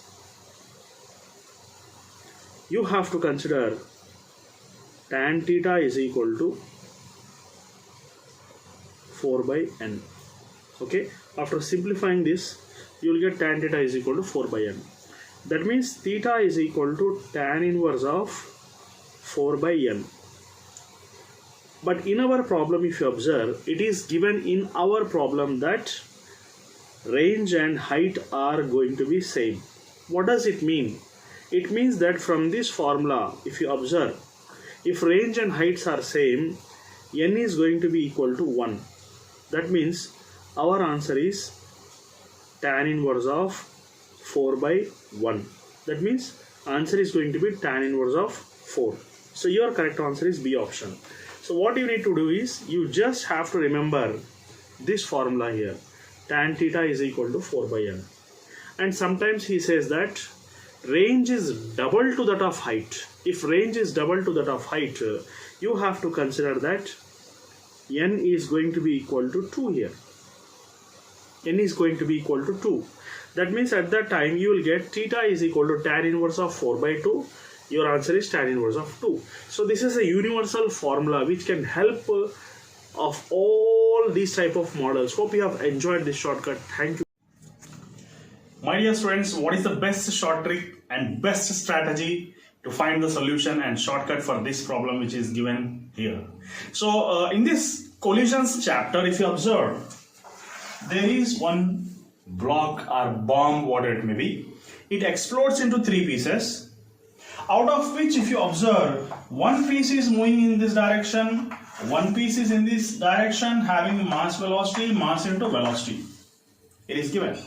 you have to consider tan theta is equal to 4 by n. Okay, after simplifying this, you will get tan theta is equal to 4 by n. That means theta is equal to tan inverse of 4 by n. But in our problem, if you observe, it is given in our problem that range and height are going to be same. What does it mean? It means that from this formula, if you observe, if range and heights are same, n is going to be equal to 1. That means our answer is tan inverse of 4 by 1. That means answer is going to be tan inverse of 4. So your correct answer is B option. So what you need to do is you just have to remember this formula here. Tan theta is equal to 4 by n. And sometimes he says that range is double to that of height. If range is double to that of height, you have to consider that n is going to be equal to 2 here. N is going to be equal to 2. That means at that time you will get theta is equal to tan inverse of 4 by 2. Your answer is tan inverse of 2. So this is a universal formula which can help of all these type of models. Hope you have enjoyed this shortcut. Thank you. My dear students, what is the best short trick and best strategy to find the solution and shortcut for this problem which is given here? So in this collisions chapter, if you observe, there is one block or bomb, whatever it may be. It explodes into 3 pieces, out of which if you observe, one piece is moving in this direction, one piece is in this direction having mass velocity, mass into velocity. It is given.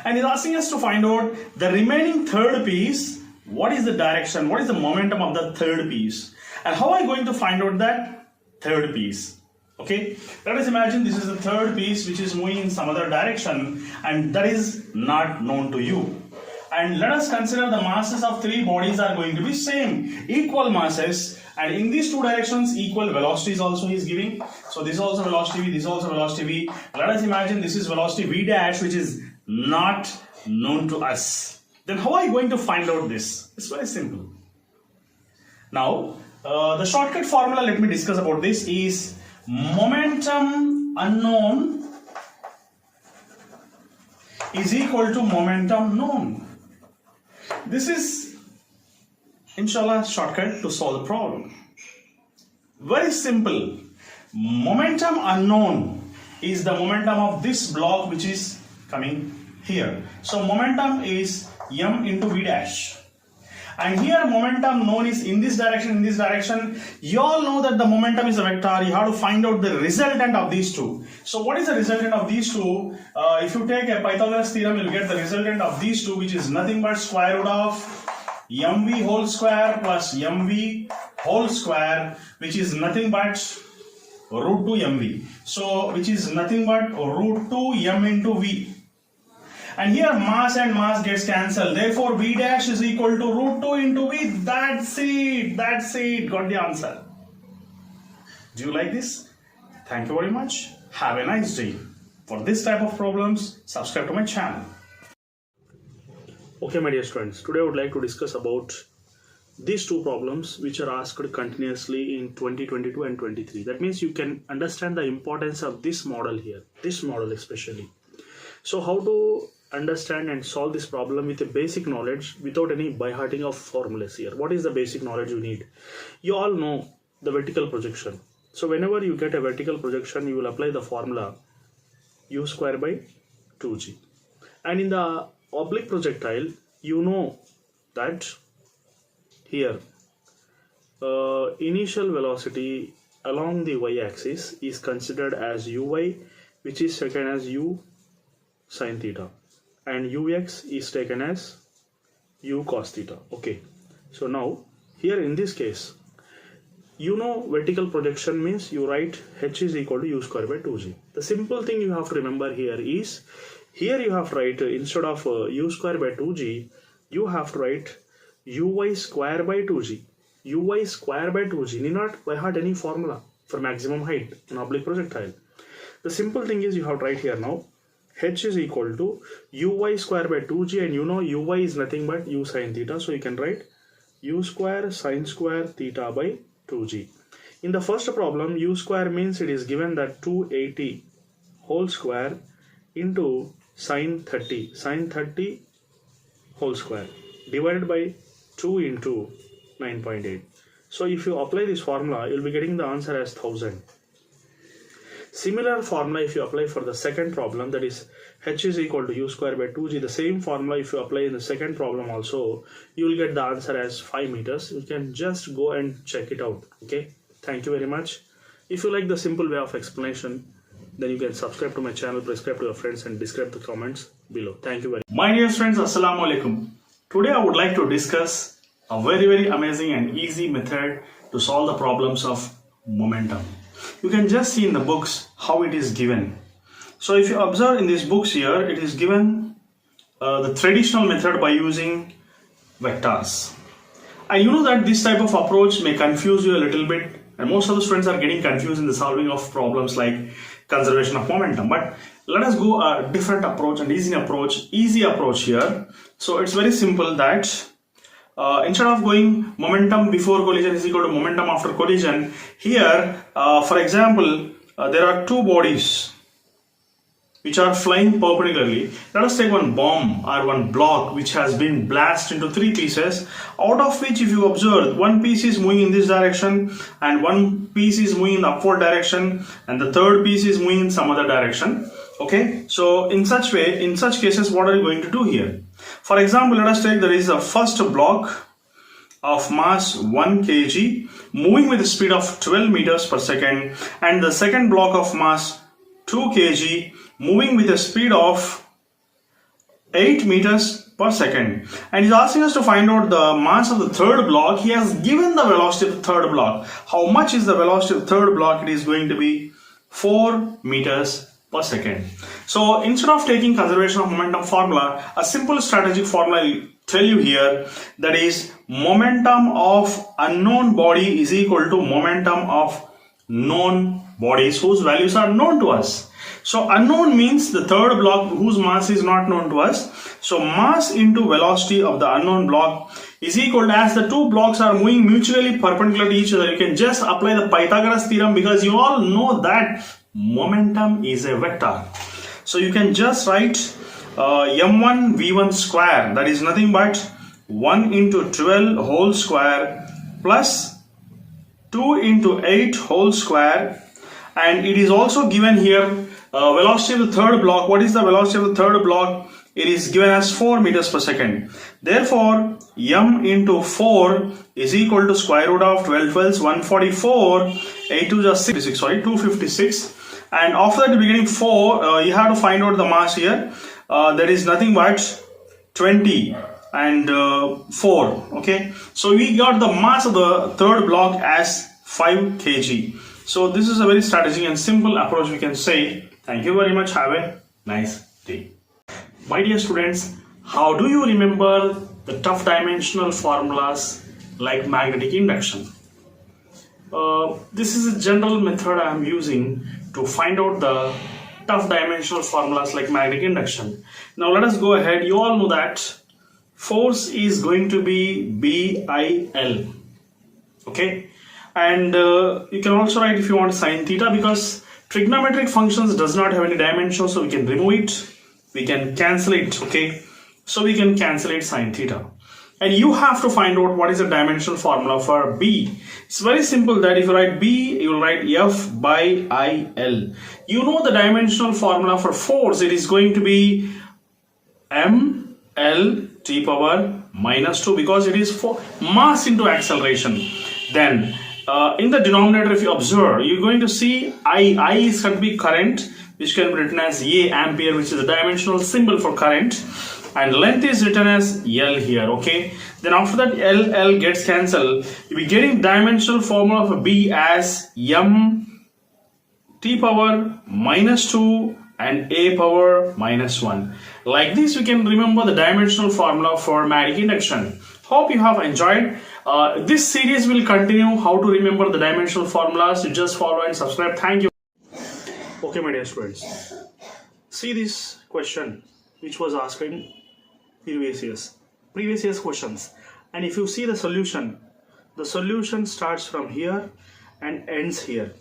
And is asking us to find out the remaining third piece, what is the direction, what is the momentum of the third piece, and how are you going to find out that third piece? Okay, let us imagine this is the third piece which is moving in some other direction and that is not known to you. And let us consider the masses of 3 bodies are going to be same, equal masses, and in these 2 directions equal velocities also he is giving. So this is also velocity v, this is also velocity v. Let us imagine this is velocity v dash which is not known to us. Then how are you going to find out this? It's very simple. Now the shortcut formula, let me discuss about this, is momentum unknown is equal to momentum known. This is inshallah shortcut to solve the problem. Very simple. Momentum unknown is the momentum of this block which is coming here. So momentum is m into v dash. And here momentum known is in this direction, in this direction. You all know that the momentum is a vector. You have to find out the resultant of these 2. So what is the resultant of these 2? If you take a Pythagoras theorem, you will get the resultant of these 2, which is nothing but square root of mv whole square plus mv whole square, which is nothing but root 2 mv. So which is nothing but root 2 m into v. And here mass and mass gets cancelled. Therefore, v dash is equal to root 2 into v. That's it. That's it. Got the answer. Do you like this? Thank you very much. Have a nice day. For this type of problems, subscribe to my channel. Okay, my dear students. Today I would like to discuss about these 2 problems which are asked continuously in 2022 and 23. That means you can understand the importance of this model here. This model especially. So how to understand and solve this problem with a basic knowledge without any by-hearting of formulas here. What is the basic knowledge you need? You all know the vertical projection. So whenever you get a vertical projection, you will apply the formula u square by 2g. And in the oblique projectile, you know that here initial velocity along the y-axis is considered as uy, which is taken as u sin theta, and ux is taken as u cos theta. Okay, so now here in this case, you know vertical projection means you write h is equal to u square by 2g. The simple thing you have to remember here is, here you have to write instead of u square by 2g, you have to write uy square by 2g. Uy square by 2g, need not by heart any formula for maximum height in oblique projectile. The simple thing is you have to write here now h is equal to uy square by 2g, and you know uy is nothing but u sin theta, so you can write u square sin square theta by 2g. In the first problem, u square means it is given that 280 whole square into sine 30 whole square divided by 2 into 9.8. So if you apply this formula, you'll be getting the answer as 1000. Similar formula if you apply for the second problem, that is h is equal to u square by 2g. The same formula if you apply in the second problem also, you will get the answer as 5 meters. You can just go and check it out. Okay, thank you very much. If you like the simple way of explanation, then you can subscribe to my channel, prescribe to your friends, and describe the comments below. Thank you very much. My dear friends, Assalamu alaikum. Today I would like to discuss a very amazing and easy method to solve the problems of momentum. You can just see in the books how it is given. So if you observe in these books here, it is given the traditional method by using vectors. And you know that this type of approach may confuse you a little bit, and most of the students are getting confused in the solving of problems like conservation of momentum. But let us go a different approach and easy approach here. So it's very simple that instead of going momentum before collision is equal to momentum after collision, here for example there are two bodies which are flying perpendicularly. Let us take one bomb or one block which has been blasted into three pieces, out of which if you observe, one piece is moving in this direction and one piece is moving in the upward direction and the third piece is moving in some other direction. Okay, so in such cases, what are you going to do here? For example, let us take there is a first block of mass 1 kg moving with a speed of 12 meters per second, and the second block of mass 2 kg moving with a speed of 8 meters per second. And he's asking us to find out the mass of the third block. He has given the velocity of the third block. How much is the velocity of the third block? It is going to be 4 meters per second. So instead of taking conservation of momentum formula, a simple strategic formula I will tell you here, that is momentum of unknown body is equal to momentum of known bodies whose values are known to us. So unknown means the third block whose mass is not known to us. So mass into velocity of the unknown block is equal to, as the two blocks are moving mutually perpendicular to each other, you can just apply the Pythagoras theorem, because you all know that momentum is a vector. So you can just write m1 v1 square, that is nothing but 1 into 12 whole square plus 2 into 8 whole square, and it is also given here velocity of the third block. What is the velocity of the third block? It is given as 4 meters per second. Therefore m into 4 is equal to square root of 12 12 144, 8 to just 256. And after that, beginning 4, you have to find out the mass here. That is nothing but 20 and 4. Okay, so we got the mass of the third block as 5 kg. So this is a very strategic and simple approach, we can say. Thank you very much. Have a nice day. My dear students, how do you remember the tough dimensional formulas like magnetic induction? This is a general method I am using to find out the tough dimensional formulas like magnetic induction. Now let us go ahead. You all know that force is going to be BIL. Okay, and you can also write, if you want, sine theta, because trigonometric functions does not have any dimension, so we can remove it, we can cancel it. Okay, so we can cancel it sine theta. And you have to find out what is the dimensional formula for B. It's very simple, that if you write B, you will write F by IL. You know the dimensional formula for force, it is going to be ML T power minus 2, because it is for mass into acceleration. Then in the denominator, if you observe, you're going to see I is going to be current, which can be written as A, ampere, which is the dimensional symbol for current, and length is written as L here. Okay, then after that L gets cancelled, you'll be getting dimensional formula for B as M T power minus 2 and A power minus 1. Like this, we can remember the dimensional formula for magnetic induction. Hope you have enjoyed. This series will continue how to remember the dimensional formulas. You just follow and subscribe. Thank you. Okay, my dear students, see this question which was asked in previous years questions, and if you see the solution starts from here and ends here.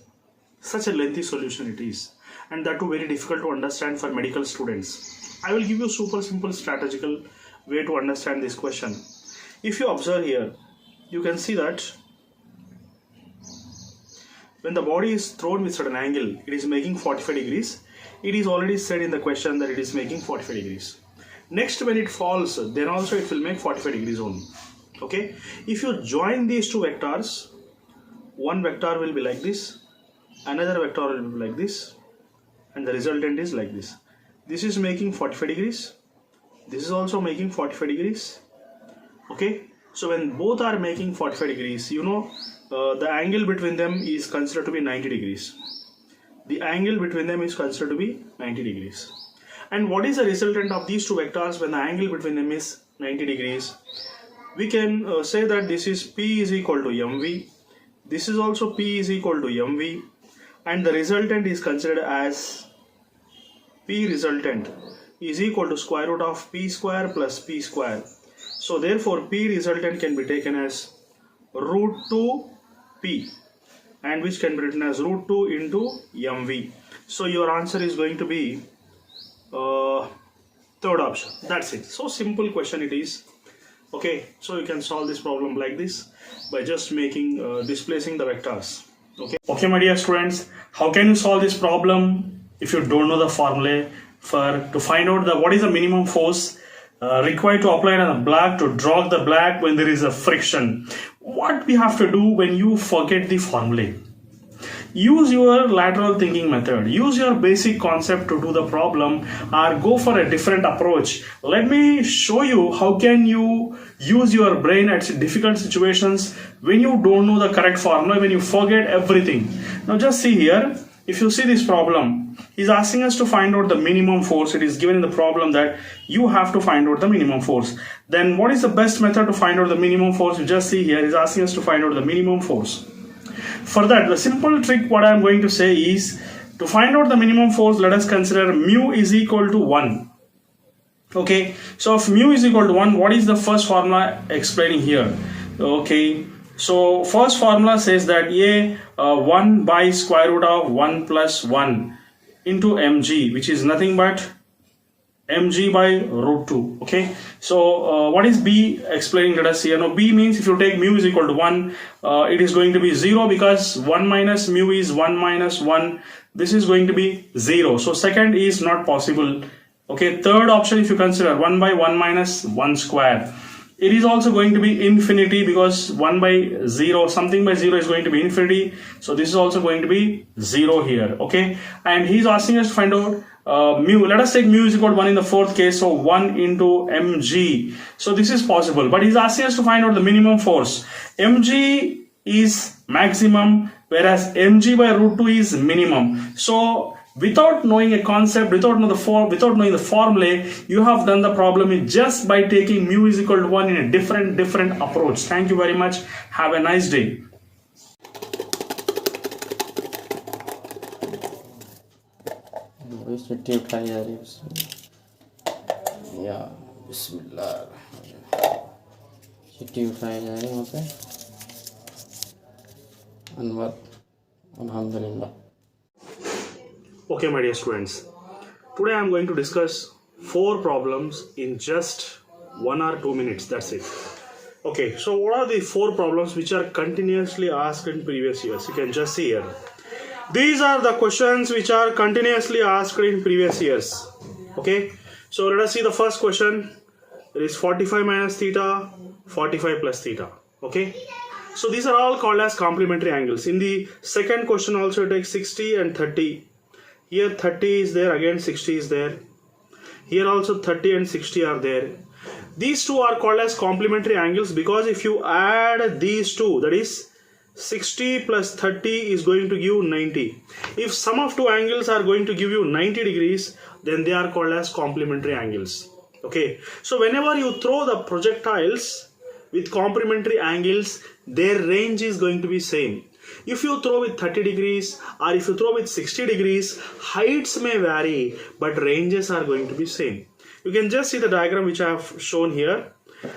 Such a lengthy solution it is, and that too very difficult to understand for medical students. I will give you super simple strategical way to understand this question. If you observe here, you can see that when the body is thrown with certain angle, it is making 45 degrees. It is already said in the question that it is making 45 degrees. Next, when it falls, then also it will make 45 degrees only. Okay, if you join these two vectors, one vector will be like this, another vector will be like this, and the resultant is like this. This is making 45 degrees, this is also making 45 degrees. Okay, so when both are making 45 degrees, you know, the angle between them is considered to be 90 degrees. The angle between them is considered to be 90 degrees. And what is the resultant of these two vectors when the angle between them is 90 degrees? We can say that this is P is equal to mv, this is also P is equal to mv, and the resultant is considered as P resultant is equal to square root of P square plus P square. So therefore P resultant can be taken as root 2 P, and which can be written as root 2 into mv. So your answer is going to be third option. That's it. So simple question it is. Okay, so you can solve this problem like this by just making displacing the vectors. Okay, my dear students, how can you solve this problem if you don't know the formula to find out what is the minimum force required to apply on the block to draw the block when there is a friction? What we have to do when you forget the formula? Use your lateral thinking method. Use your basic concept to do the problem, or go for a different approach. Let me show you how can you use your brain at difficult situations when you don't know the correct formula, when you forget everything. Now just see here. If you see this problem, he's asking us to find out the minimum force. It is given in the problem that you have to find out the minimum force. Then what is the best method to find out the minimum force? You just see here, he's asking us to find out the minimum force. For that, the simple trick what I am going to say is, to find out the minimum force, let us consider mu is equal to 1. Okay, so if mu is equal to 1, what is the first formula explaining here? Okay, so first formula says that 1 by square root of 1 plus 1 into mg, which is nothing but mg by root 2. Okay, so what is B explaining? Let us see. Now B means if you take mu is equal to 1, it is going to be 0, because 1 minus mu is 1 minus 1. This is going to be 0. So second is not possible. Okay, third option, if you consider 1 by 1 minus 1 square, it is also going to be infinity, because 1 by 0, something by 0 is going to be infinity. So this is also going to be 0 here. Okay, and he's asking us to find out mu. Let us take mu is equal to 1 in the fourth case, so 1 into mg. So this is possible, but he's asking us to find out the minimum force. Mg is maximum, whereas mg by root 2 is minimum. So without knowing a concept, without knowing the formula, you have done the problem just by taking mu is equal to 1 in a different approach. Thank you very much. Have a nice day. छुट्टी उठाई जा रही है या बिस्मिल्लाह, छुट्टी उठाई जा रही है वहाँ पे अनवर अल्हम्दुलिल्लाह. Okay, my dear students, today I am going to discuss 4 problems in just 1 or 2 minutes. That's it. Okay, so what are the 4 problems which are continuously asked in previous years? You can just see here. These are the questions which are continuously asked in previous years. Okay, so let us see the first question. It is 45 minus theta, 45 plus theta. Okay, so these are all called as complementary angles. In the second question also it takes 60 and 30. Here 30 is there, again 60 is there. Here also 30 and 60 are there. These two are called as complementary angles because if you add these two, that is 60 plus 30 is going to give 90. If sum of two angles are going to give you 90 degrees, then they are called as complementary angles. Okay, so whenever you throw the projectiles with complementary angles, their range is going to be same. If you throw with 30 degrees or if you throw with 60 degrees, heights may vary, but ranges are going to be same. You can just see the diagram which I have shown here.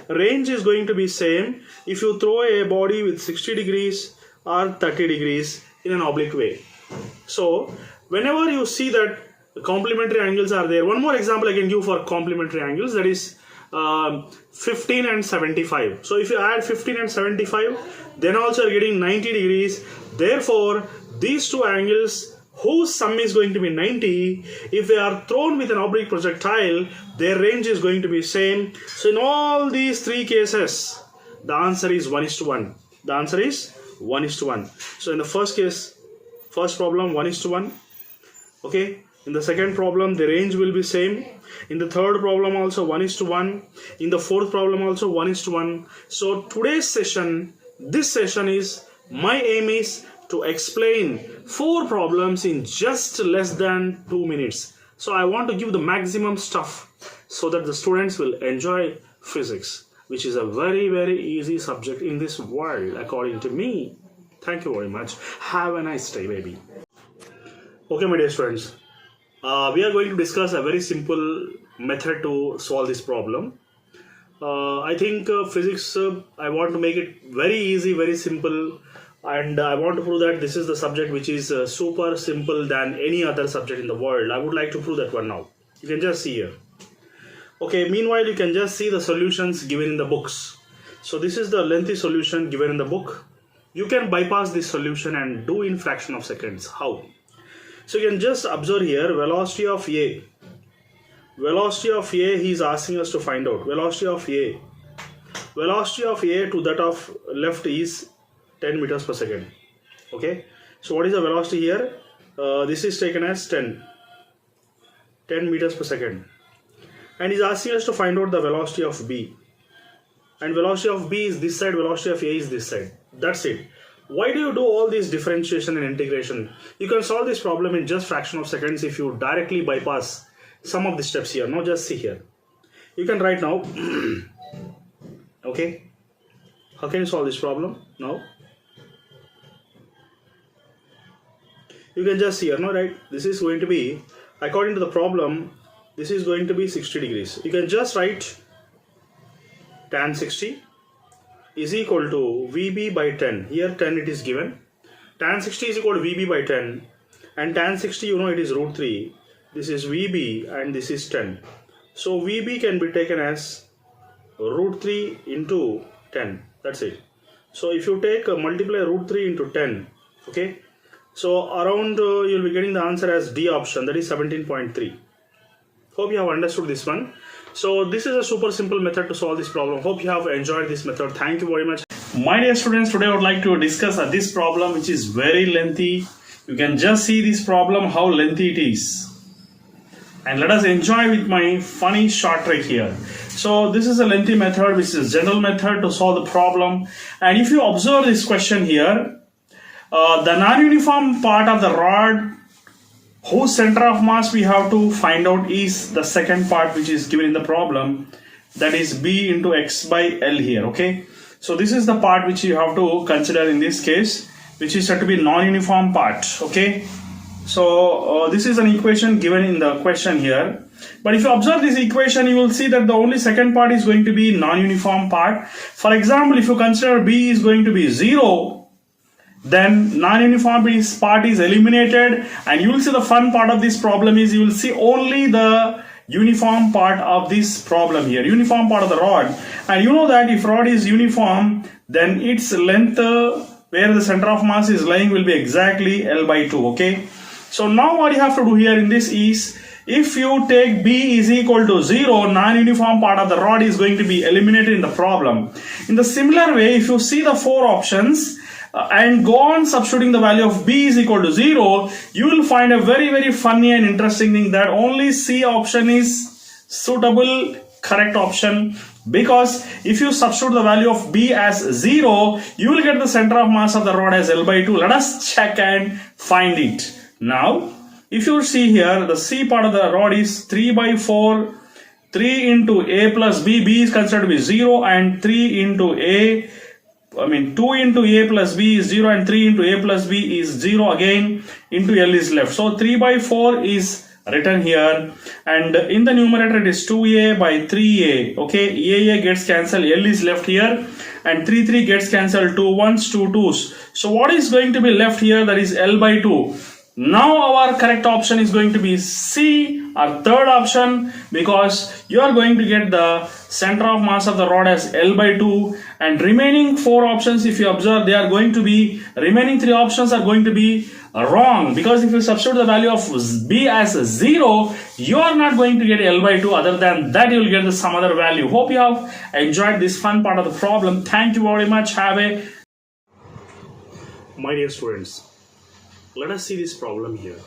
Range is going to be same if you throw a body with 60 degrees or 30 degrees in an oblique way. So whenever you see that complementary angles are there, one more example I can give for complementary angles, that is 15 and 75. So if you add 15 and 75, then also you're getting 90 degrees. Therefore, these two angles whose sum is going to be 90, if they are thrown with an oblique projectile, their range is going to be same. So in all these three cases, the answer is 1:1. The answer is 1:1. So in the first case, first problem, 1:1. Okay. In the second problem, the range will be same. In the third problem also 1:1. In the fourth problem also 1:1. So today's session, this session is, my aim is to explain 4 problems in just less than 2 minutes. So I want to give the maximum stuff so that the students will enjoy physics, which is a very, very easy subject in this world according to me. Thank you very much. Have a nice day, baby. Okay, my dear students. We are going to discuss a very simple method to solve this problem. I think physics, I want to make it very easy, very simple, and I want to prove that this is the subject which is super simple than any other subject in the world. I would like to prove that one now. You can just see here. Okay, meanwhile you can just see the solutions given in the books. So this is the lengthy solution given in the book. You can bypass this solution and do in fraction of seconds. How? So you can just observe here, velocity of A. Velocity of A, he is asking us to find out. Velocity of A. Velocity of A to that of left is 10 meters per second. Okay. So what is the velocity here? This is taken as 10 meters per second. And he's asking us to find out the velocity of B. And velocity of B is this side, velocity of A is this side. That's it. Why do you do all this differentiation and integration? You can solve this problem in just fraction of seconds if you directly bypass some of the steps here. Now just see here. You can write now. Okay. How can you solve this problem now? You can just see here, no, right? This is going to be, according to the problem, this is going to be 60 degrees. You can just write tan 60 is equal to VB by 10. Here 10 it is given. Tan 60 is equal to VB by 10. And tan 60, you know, it is root 3. This is VB and this is 10. So VB can be taken as root 3 into 10. That's it. So if you take multiply root 3 into 10, okay, so around you'll be getting the answer as D option, that is 17.3. Hope you have understood this one. So this is a super simple method to solve this problem. Hope you have enjoyed this method. Thank you very much. My dear students, today I would like to discuss this problem, which is very lengthy. You can just see this problem, how lengthy it is. And let us enjoy with my funny short trick here. So this is a lengthy method, which is a general method to solve the problem. And if you observe this question here, the non-uniform part of the rod whose center of mass we have to find out is the second part which is given in the problem, that is B into X by L here. Okay, so this is the part which you have to consider in this case, which is said to be non-uniform part. Okay, so this is an equation given in the question here, but if you observe this equation, you will see that the only second part is going to be non-uniform part. For example, if you consider B is going to be 0, then non-uniform part is eliminated, and you will see the fun part of this problem is you will see only the uniform part of this problem here, uniform part of the rod. And you know that if rod is uniform, then its length where the center of mass is lying will be exactly L by 2. Okay, so now what you have to do here in this is, if you take B is equal to 0, non-uniform part of the rod is going to be eliminated in the problem. In the similar way, if you see the 4 options and go on substituting the value of B is equal to 0, you will find a very, very funny and interesting thing, that only C option is suitable correct option, because if you substitute the value of B as 0, you will get the center of mass of the rod as L by 2. Let us check and find it. Now, if you see here, the C part of the rod is 3 by 4, 3 into A plus B, B is considered to be 0, and 3 into A, 2 into A plus B is 0, and 3 into A plus B is 0 again, into L is left. So 3 by 4 is written here, and in the numerator it is 2A by 3A. Okay, AA gets cancelled, L is left here, and 3 gets cancelled, 2 1s, 2 2s. So what is going to be left here, that is L by 2. Now our correct option is going to be C, our third option, because you are going to get the center of mass of the rod as L by 2, and remaining 4 options, if you observe, they are going to be, remaining 3 options are going to be wrong, because if you substitute the value of B as 0, you are not going to get L by 2. Other than that, you will get some other value. Hope you have enjoyed this fun part of the problem. Thank you very much. Have a My dear students, let us see this problem here.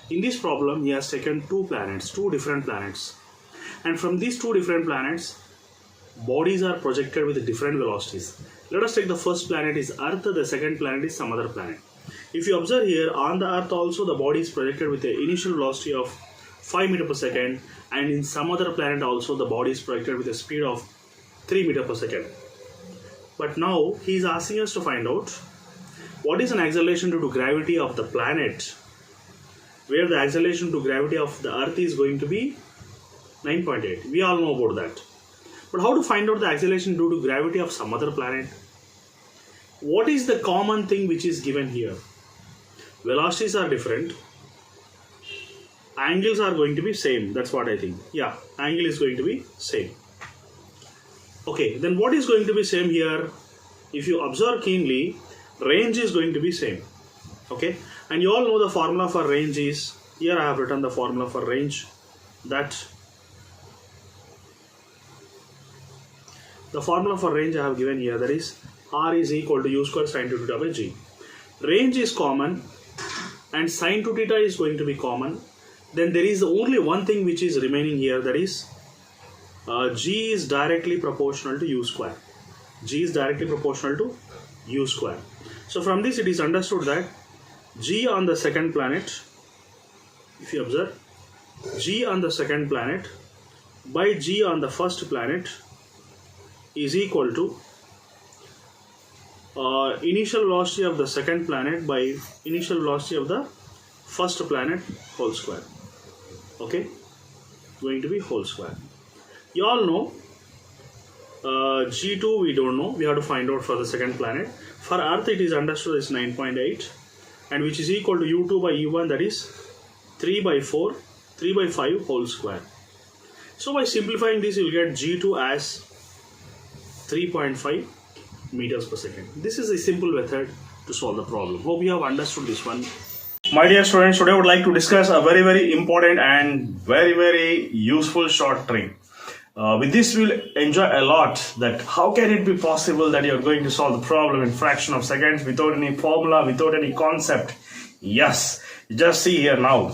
In this problem, he has taken two different planets. And from these two different planets, bodies are projected with different velocities. Let us take the first planet is Earth, the second planet is some other planet. If you observe here, on the Earth also the body is projected with the initial velocity of 5 meter per second, and in some other planet also the body is projected with a speed of 3 meter per second. But now he is asking us to find out what is an acceleration due to gravity of the planet, where the acceleration to gravity of the Earth is going to be 9.8. We all know about that. But how to find out the acceleration due to gravity of some other planet? What is the common thing which is given here? Velocities are different. Angles are going to be same. That's what I think. Yeah, angle is going to be same. Okay, then what is going to be same here? If you observe keenly, range is going to be same. Okay, and you all know the formula for range is, here I have written the formula for range, that the formula for range I have given here, that is R is equal to U square sine 2 theta by G. Range is common and sine 2 theta is going to be common. Then there is only one thing which is remaining here, that is G is directly proportional to U square. G is directly proportional to U square. So from this it is understood that G on the second planet, if you observe, G on the second planet by G on the first planet is equal to initial velocity of the second planet by initial velocity of the first planet whole square. Okay, going to be whole square. You all know G2 we don't know, we have to find out for the second planet. For Earth it is understood as 9.8, and which is equal to U2 by U1, that is 3 by 4, 3 by 5 whole square. So by simplifying this, you will get G2 as 3.5 meters per second. This is a simple method to solve the problem. Hope you have understood this one. My dear students, today I would like to discuss a very important and very useful short trick. With this we will enjoy a lot, that how can it be possible that you are going to solve the problem in fraction of seconds without any formula, without any concept. Yes, just see here now.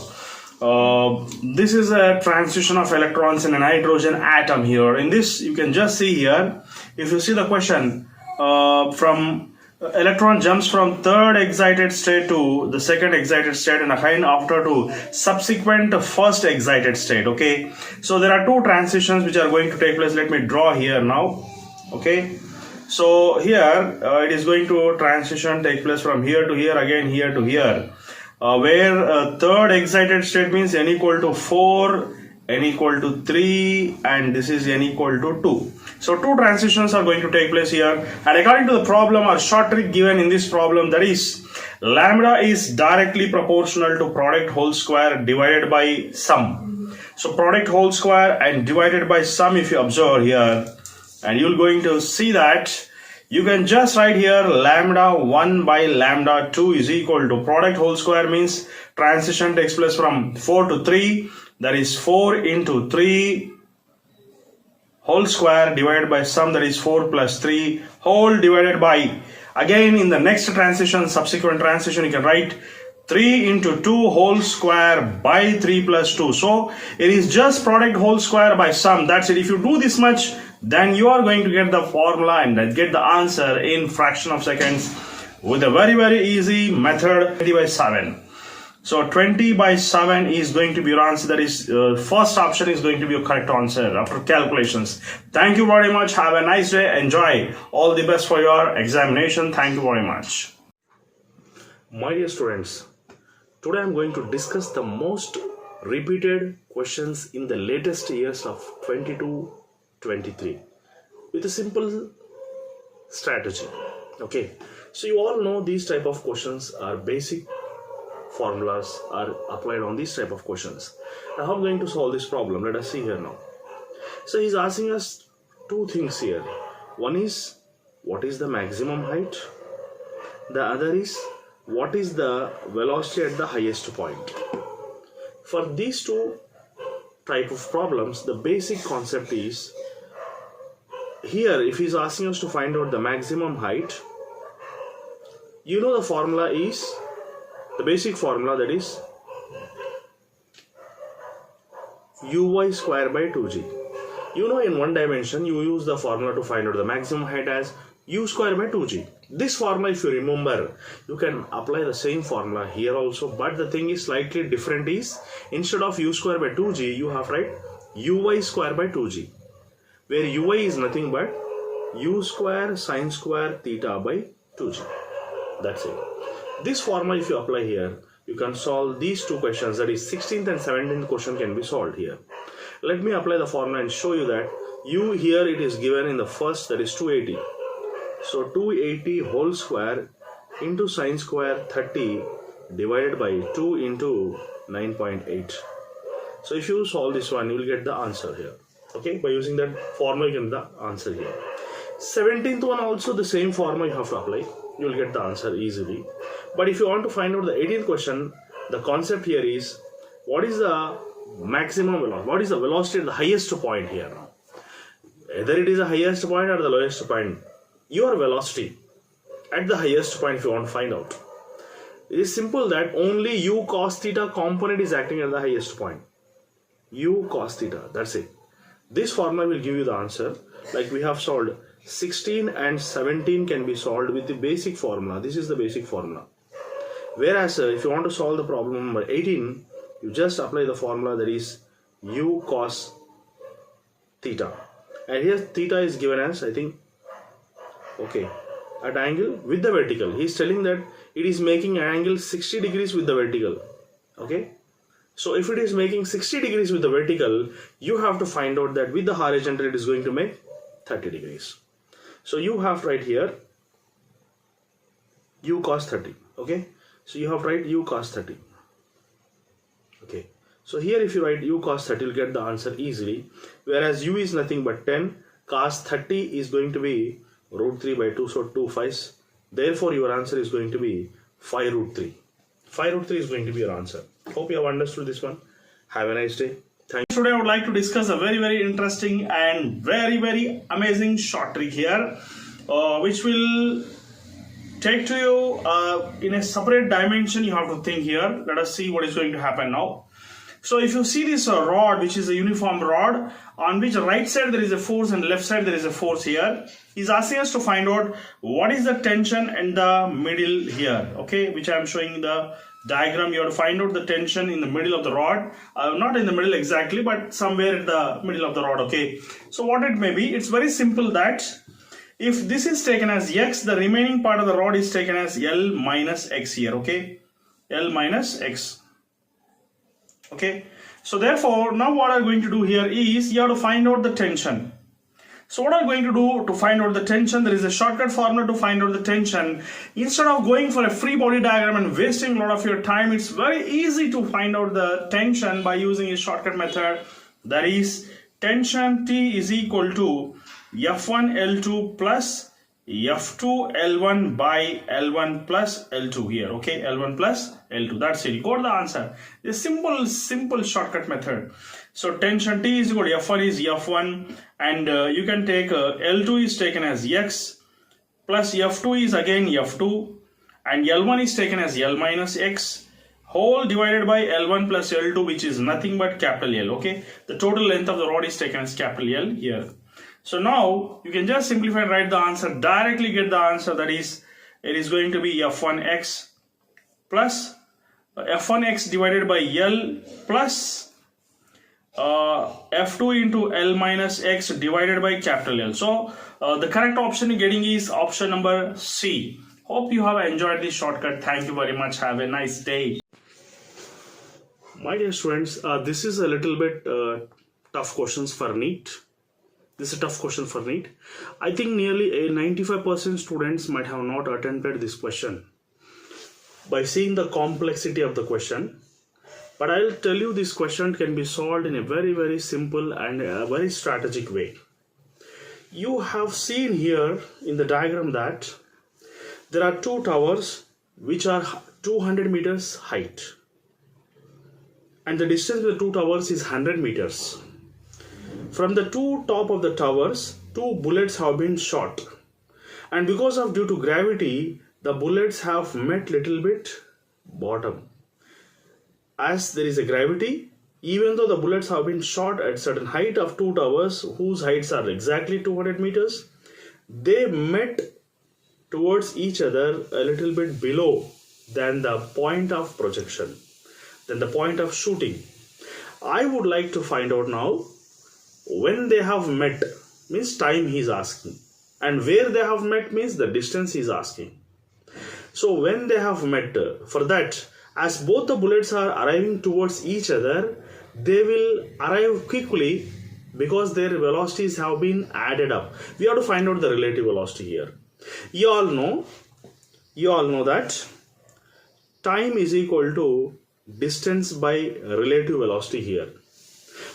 This is a transition of electrons in a nitrogen atom here. In this you can just see here, if you see the question, from electron jumps from third excited state to the second excited state, and again after to subsequent first excited state. Okay, so there are two transitions which are going to take place. Let me draw here now. Okay, so here it is going to transition take place from here to here, again here to here, where third excited state means n equal to 4, n equal to 3, and this is n equal to 2. So two transitions are going to take place here, and according to the problem or short trick given in this problem, that is lambda is directly proportional to product whole square divided by sum. So product whole square and divided by sum, if you observe here, and you're going to see that you can just write here lambda 1 by lambda 2 is equal to product whole square means transition takes place from 4 to 3, that is 4 into 3 whole square divided by sum, that is 4 plus 3 whole divided by, again in the next transition, subsequent transition, you can write 3 into 2 whole square by 3 plus 2. So it is just product whole square by sum. That's it. If you do this much, then you are going to get the formula and get the answer in fraction of seconds with a very easy method, 20 by 7. So 20 by 7 is going to be your answer. That is first option is going to be your correct answer after calculations. Thank you very much. Have a nice day. Enjoy. All the best for your examination. Thank you very much. My dear students, today I am going to discuss the most repeated questions in the latest years of 22-23 with a simple strategy. Okay, so you all know these type of questions are basic formulas are applied on these type of questions. Now how are we going to solve this problem? Let us see here now. So he's asking us two things here. One is what is the maximum height? The other is what is the velocity at the highest point? For these two type of problems, the basic concept is here if he's asking us to find out the maximum height, you know the formula is the basic formula, that is uy square by 2g. You know in one dimension you use the formula to find out the maximum height as u square by 2g. This formula, if you remember, you can apply the same formula here also, but the thing is slightly different is instead of u square by 2g you have write uy square by 2g, where uy is nothing but u square sine square theta by 2g. That's it. This formula if you apply here, you can solve these two questions, that is 16th and 17th question can be solved here. Let me apply the formula and show you that u here it is given in the first, that is 280. So 280 whole square into sine square 30 divided by 2 into 9.8. So if you solve this one, you will get the answer here. Okay, by using that formula you get the answer here. 17th one also the same formula you have to apply. You will get the answer easily. But if you want to find out the 18th question, the concept here is what is the maximum velocity? What is the velocity at the highest point here now? Either it is the highest point or the lowest point. Your velocity at the highest point if you want to find out. It is simple that only u cos theta component is acting at the highest point. U cos theta, that's it. This formula will give you the answer. Like we have solved 16 and 17 can be solved with the basic formula. This is the basic formula. Whereas if you want to solve the problem number 18, you just apply the formula, that is u cos theta. And here theta is given as, I think, okay, at angle with the vertical. He is telling that it is making an angle 60 degrees with the vertical. Okay. So if it is making 60 degrees with the vertical, you have to find out that with the horizontal it is going to make 30 degrees. So you have right here u cos 30. Okay. So you have to write u cos 30. Okay. So here if you write u cos 30, you'll get the answer easily. Whereas u is nothing but 10. Cos 30 is going to be root 3 by 2. So 2 5s. Therefore your answer is going to be 5 root 3. 5 root 3 is going to be your answer. Hope you have understood this one. Have a nice day. Thank you. Today I would like to discuss a very interesting and very amazing short trick here, which will take to you in a separate dimension. You have to think here. Let us see what is going to happen now. So if you see this rod, which is a uniform rod, on which right side there is a force and left side there is a force here, he's asking us to find out what is the tension in the middle here, okay, which I am showing the diagram. You have to find out the tension in the middle of the rod, not in the middle exactly, but somewhere in the middle of the rod, okay. So what it may be, it's very simple that if this is taken as x, the remaining part of the rod is taken as L minus x here, okay, L minus x. Okay, so therefore now what I'm going to do here is you have to find out the tension. So what I'm going to do to find out the tension, there is a shortcut formula to find out the tension. Instead of going for a free body diagram and wasting a lot of your time, it's very easy to find out the tension by using a shortcut method. That is, tension T is equal to F1 L2 plus F2 L1 by L1 plus L2 here, okay, L1 plus L2, that's it, got the answer. A simple shortcut method. So tension T is equal to F1 is F1, and you can take L2 is taken as X, plus F2 is again F2, and L1 is taken as L minus X, whole divided by L1 plus L2, which is nothing but capital L, okay. The total length of the rod is taken as capital L here. So now you can just simplify and write the answer, directly get the answer, that is, it is going to be F1x plus F1x divided by L plus F2 into L minus x divided by capital L. So the correct option you're getting is option number C. Hope you have enjoyed this shortcut. Thank you very much. Have a nice day. My dear students, this is a little bit tough questions for NEET. This is a tough question for NEET. I think nearly 95% students might have not attempted this question. by seeing the complexity of the question. But I'll tell you, this question can be solved in a very, very simple and a very strategic way. You have seen here in the diagram that there are two towers which are 200 meters height, and the distance between the two towers is 100 meters. From the two top of the towers, two bullets have been shot, and because of due to gravity, the bullets have met little bit bottom. As there is a gravity, even though the bullets have been shot at certain height of two towers whose heights are exactly 200 meters, they met towards each other a little bit below than the point of projection, than the point of shooting. I would like to find out now when they have met, means time he is asking, and where they have met means the distance he is asking. So when they have met, for that, as both the bullets are arriving towards each other, they will arrive quickly because their velocities have been added up. We have to find out the relative velocity here. You all know that time is equal to distance by relative velocity here.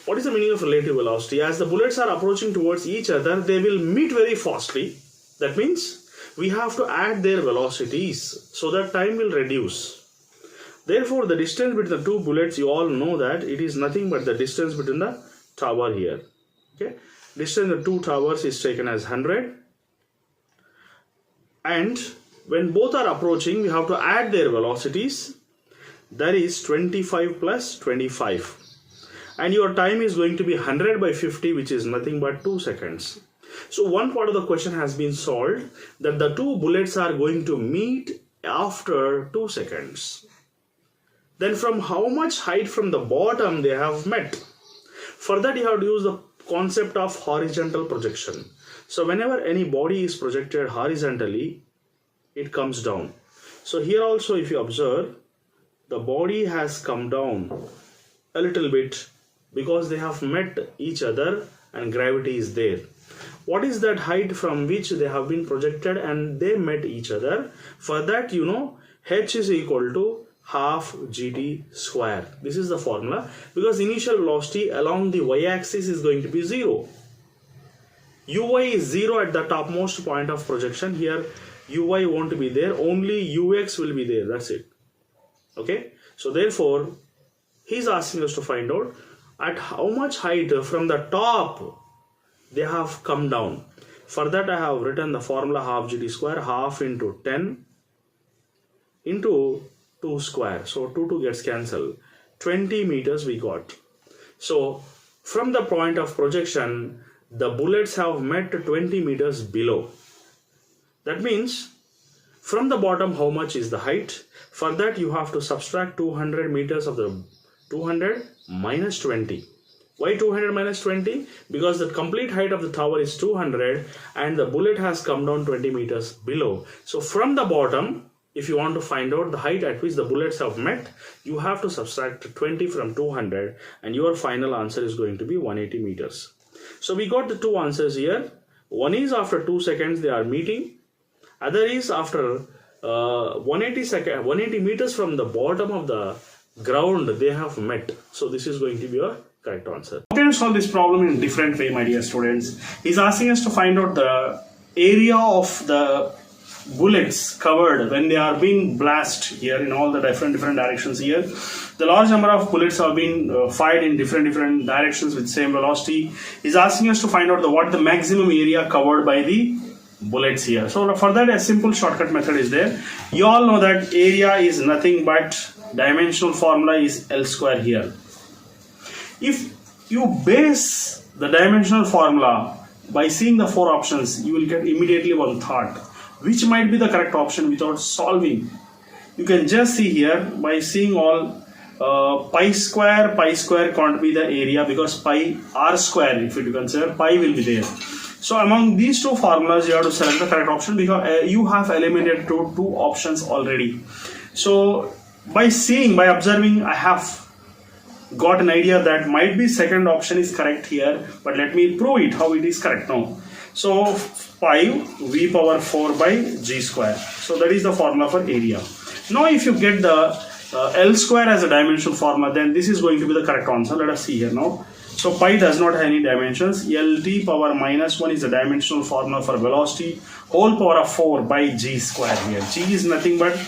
What is the meaning of relative velocity? As the bullets are approaching towards each other, they will meet very fastly. That means we have to add their velocities so that time will reduce. Therefore, the distance between the two bullets, you all know that it is nothing but the distance between the tower here. Okay, distance of the two towers is taken as 100, and when both are approaching, we have to add their velocities. That is 25 plus 25, and your time is going to be 100 by 50, which is nothing but 2 seconds. So one part of the question has been solved, that the two bullets are going to meet after 2 seconds. Then from how much height from the bottom they have met? For that, you have to use the concept of horizontal projection. So whenever any body is projected horizontally, it comes down. So here also, if you observe, the body has come down a little bit because they have met each other and gravity is there. What is that height from which they have been projected and they met each other? For that, you know, h is equal to half gt square. This is the formula, because initial velocity along the y-axis is going to be 0. uy is 0 at the topmost point of projection. Here uy won't be there, only ux will be there, that's it. Okay, so therefore he's asking us to find out at how much height from the top they have come down. For that, I have written the formula half gt square, half into 10 into 2 square. So 2 gets cancelled. 20 meters we got. So from the point of projection, the bullets have met 20 meters below. That means from the bottom, how much is the height? For that, you have to subtract 200 meters of the 200 minus 20. Why 200 minus 20? Because the complete height of the tower is 200 and the bullet has come down 20 meters below. So from the bottom, if you want to find out the height at which the bullets have met, you have to subtract 20 from 200 and your final answer is going to be 180 meters. So we got the two answers here. One is after 2 seconds they are meeting. Other is after 180 meters from the bottom of the ground they have met. So this is going to be your correct answer. How can you solve this problem in a different way, my dear students? He's asking us to find out the area of the bullets covered when they are being blasted here in all the different directions here. The large number of bullets have been fired in different directions with same velocity. He's asking us to find out what the maximum area covered by the bullets here. So for that, a simple shortcut method is there. You all know that area is nothing but dimensional formula is L square here. If you base the dimensional formula by seeing the 4 options, you will get immediately one thought, which might be the correct option without solving. You can just see here by seeing all pi square can't be the area because pi r square, if you consider, pi will be there. So among these two formulas, you have to select the correct option because you have eliminated two options already. So by observing, I have got an idea that might be second option is correct here, but let me prove it how it is correct now. So 5 v power 4 by g square. So that is the formula for area. Now if you get the L square as a dimensional formula, then this is going to be the correct answer. Let us see here now. So pi does not have any dimensions. Lt power minus 1 is the dimensional formula for velocity, whole power of 4 by g square here. G is nothing but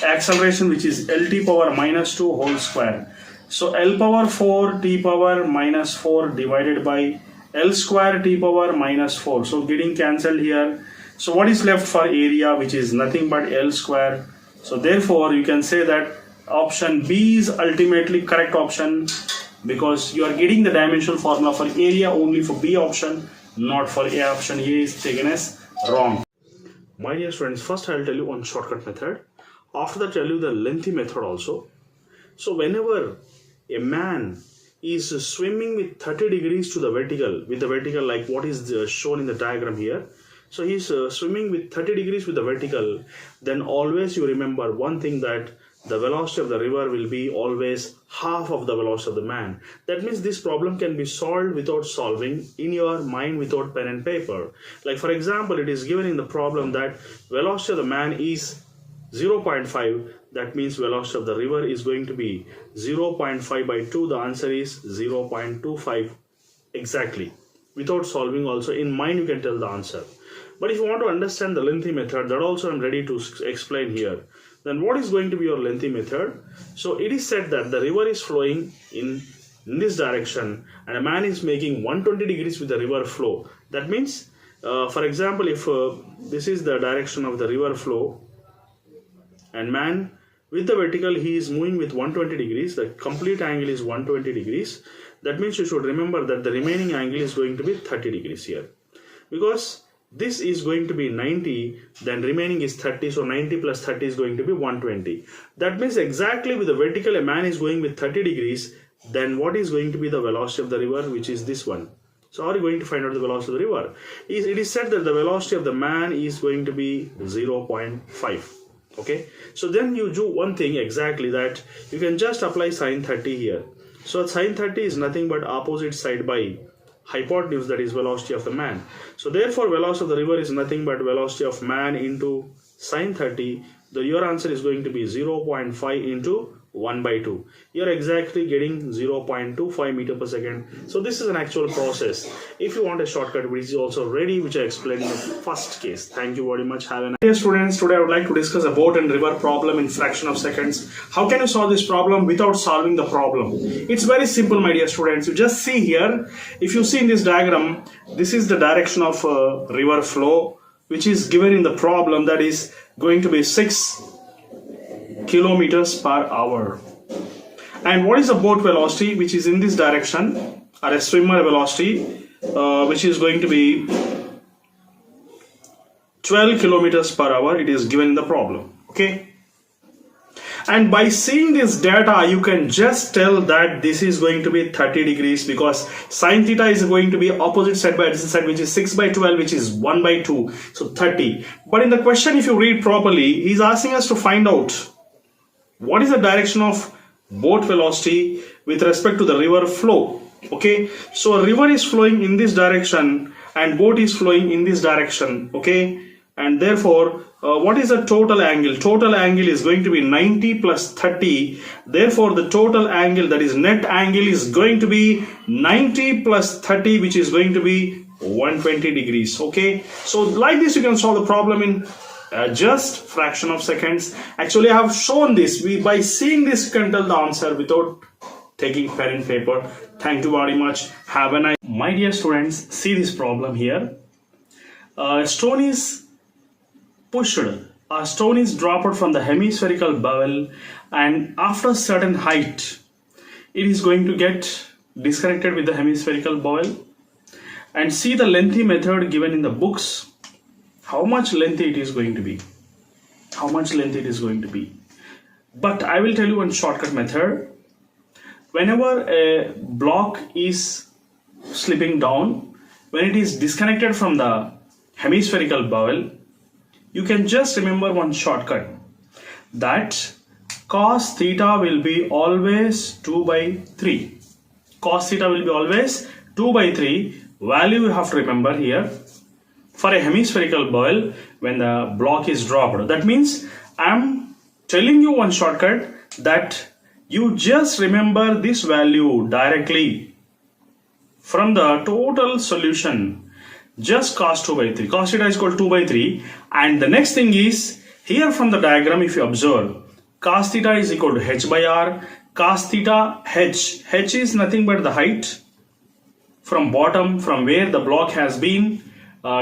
acceleration, which is Lt power minus 2 whole square. So L power 4 t power minus 4 divided by L square t power minus 4. So getting cancelled here. So what is left for area, which is nothing but L square. So therefore you can say that option B is ultimately correct option, because you are getting the dimensional formula for area only for B option, not for A option. A is taken as wrong. My dear students, first I will tell you one shortcut method. After that, tell you the lengthy method also. So whenever a man is swimming with 30 degrees to the vertical, like what is shown in the diagram here. So he is swimming with 30 degrees with the vertical, then always you remember one thing, that the velocity of the river will be always half of the velocity of the man. That means this problem can be solved without solving in your mind, without pen and paper. Like for example, it is given in the problem that velocity of the man is 0.5. That means velocity of the river is going to be 0.5 by 2. The answer is 0.25 exactly. Without solving also, in mind you can tell the answer. But if you want to understand the lengthy method, that also I am ready to explain here. Then what is going to be your lengthy method? So it is said that the river is flowing in this direction and a man is making 120 degrees with the river flow. That means, for example, if this is the direction of the river flow and man with the vertical, he is moving with 120 degrees, the complete angle is 120 degrees. That means you should remember that the remaining angle is going to be 30 degrees here. Because this is going to be 90, then remaining is 30, so 90 plus 30 is going to be 120. That means exactly with the vertical a man is going with 30 degrees, then what is going to be the velocity of the river, which is this one. So how are you going to find out the velocity of the river? It is said that the velocity of the man is going to be 0.5. Okay, so then you do one thing exactly, that you can just apply sine 30 here. So sine 30 is nothing but opposite side by hypotenuse, that is velocity of the man. So therefore velocity of the river is nothing but velocity of man into sine 30. Your answer is going to be 0.5 into 1 by 2. You are exactly getting 0.25 meter per second. So this is an actual process. If you want a shortcut, which is also ready, which I explained in the first case. Thank you very much. Have a nice day, students. Today I would like to discuss a boat and river problem in fraction of seconds. How can you solve this problem without solving the problem? It's very simple, my dear students. You just see here, if you see in this diagram, this is the direction of river flow, which is given in the problem, that is going to be 6 kilometers per hour. And what is the boat velocity, which is in this direction, or a swimmer velocity, which is going to be 12 kilometers per hour. It is given in the problem. Okay, and by seeing this data, you can just tell that this is going to be 30 degrees, because sine theta is going to be opposite side by adjacent side, which is 6 by 12, which is 1 by 2, so 30. But in the question, if you read properly, he's asking us to find out what is the direction of boat velocity with respect to the river flow. Okay, so a river is flowing in this direction and boat is flowing in this direction. Okay, and therefore what is the total angle? Total angle is going to be 90 plus 30. Therefore the total angle, that is net angle, is going to be 90 plus 30, which is going to be 120 degrees. Okay, so like this you can solve the problem in just fraction of seconds. Actually I have shown this. By seeing this you can tell the answer without taking pen and paper. Thank you very much. Have a nice. My dear students, see this problem here. A stone is pushed. A stone is dropped from the hemispherical bowl, and after a certain height it is going to get disconnected with the hemispherical bowl. And see the lengthy method given in the books. How much lengthy it is going to be. How much lengthy it is going to be. But I will tell you one shortcut method. Whenever a block is slipping down, when it is disconnected from the hemispherical bowl, you can just remember one shortcut, that cos theta will be always 2 by 3. Cos theta will be always 2 by 3. Value you have to remember here. For a hemispherical bowl, when the block is dropped, that means I am telling you one shortcut that you just remember this value directly from the total solution. Just cos 2 by 3. Cos theta is equal to 2 by 3. And the next thing is, here from the diagram, if you observe, cos theta is equal to h by r. Cos theta h. H is nothing but the height from bottom, from where the block has been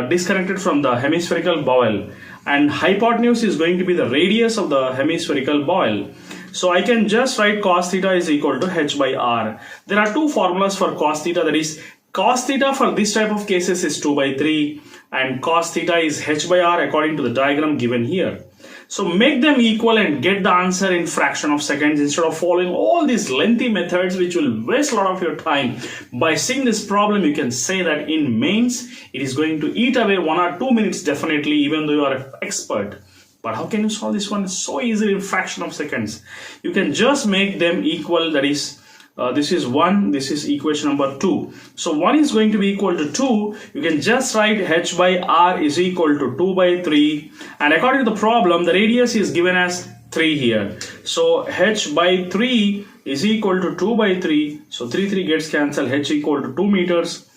disconnected from the hemispherical bowel. And hypotenuse is going to be the radius of the hemispherical bowel. So I can just write cos theta is equal to h by r. There are two formulas for cos theta, that is cos theta for this type of cases is 2 by 3 and cos theta is h by r according to the diagram given here. So make them equal and get the answer in fraction of seconds instead of following all these lengthy methods which will waste a lot of your time. By seeing this problem, you can say that in mains it is going to eat away 1 or 2 minutes definitely, even though you are an expert. But how can you solve this one so easily in fraction of seconds? You can just make them equal, that is this is 1, this is equation number 2. So 1 is going to be equal to 2. You can just write h by r is equal to 2 by 3. And according to the problem, the radius is given as 3 here. So h by 3 is equal to 2 by 3. So 3 gets cancelled, h equal to 2 meters.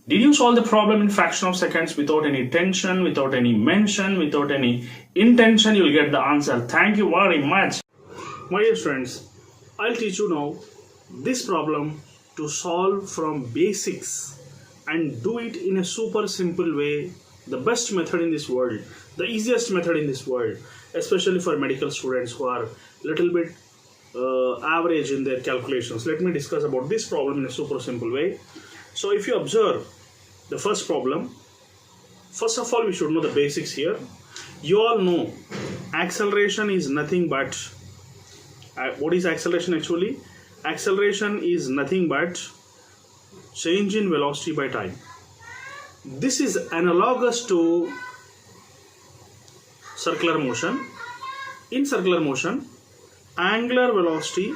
Did you solve the problem in fraction of seconds without any tension, without any mention, without any intention? You'll get the answer. Thank you very much. My dear friends, I'll teach you now this problem to solve from basics and do it in a super simple way. The best method in this world, the easiest method in this world, especially for medical students who are little bit average in their calculations. Let me discuss about this problem in a super simple way. So if you observe the first problem, first of all we should know the basics here. You all know acceleration is nothing but what is acceleration actually? Acceleration is nothing but change in velocity by time. This is analogous to circular motion. In circular motion, angular velocity,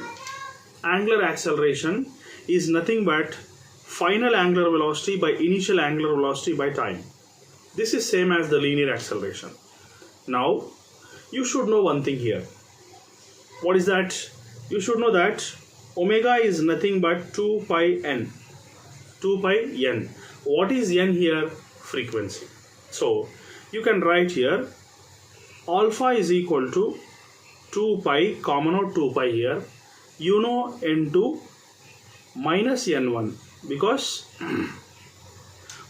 angular acceleration is nothing but final angular velocity by initial angular velocity by time. This is same as the linear acceleration. Now, you should know one thing here. What is that? You should know that omega is nothing but 2 pi n. 2 pi n. What is n here? Frequency. So, you can write here alpha is equal to 2 pi, common out 2 pi here. You know n2 minus n1 because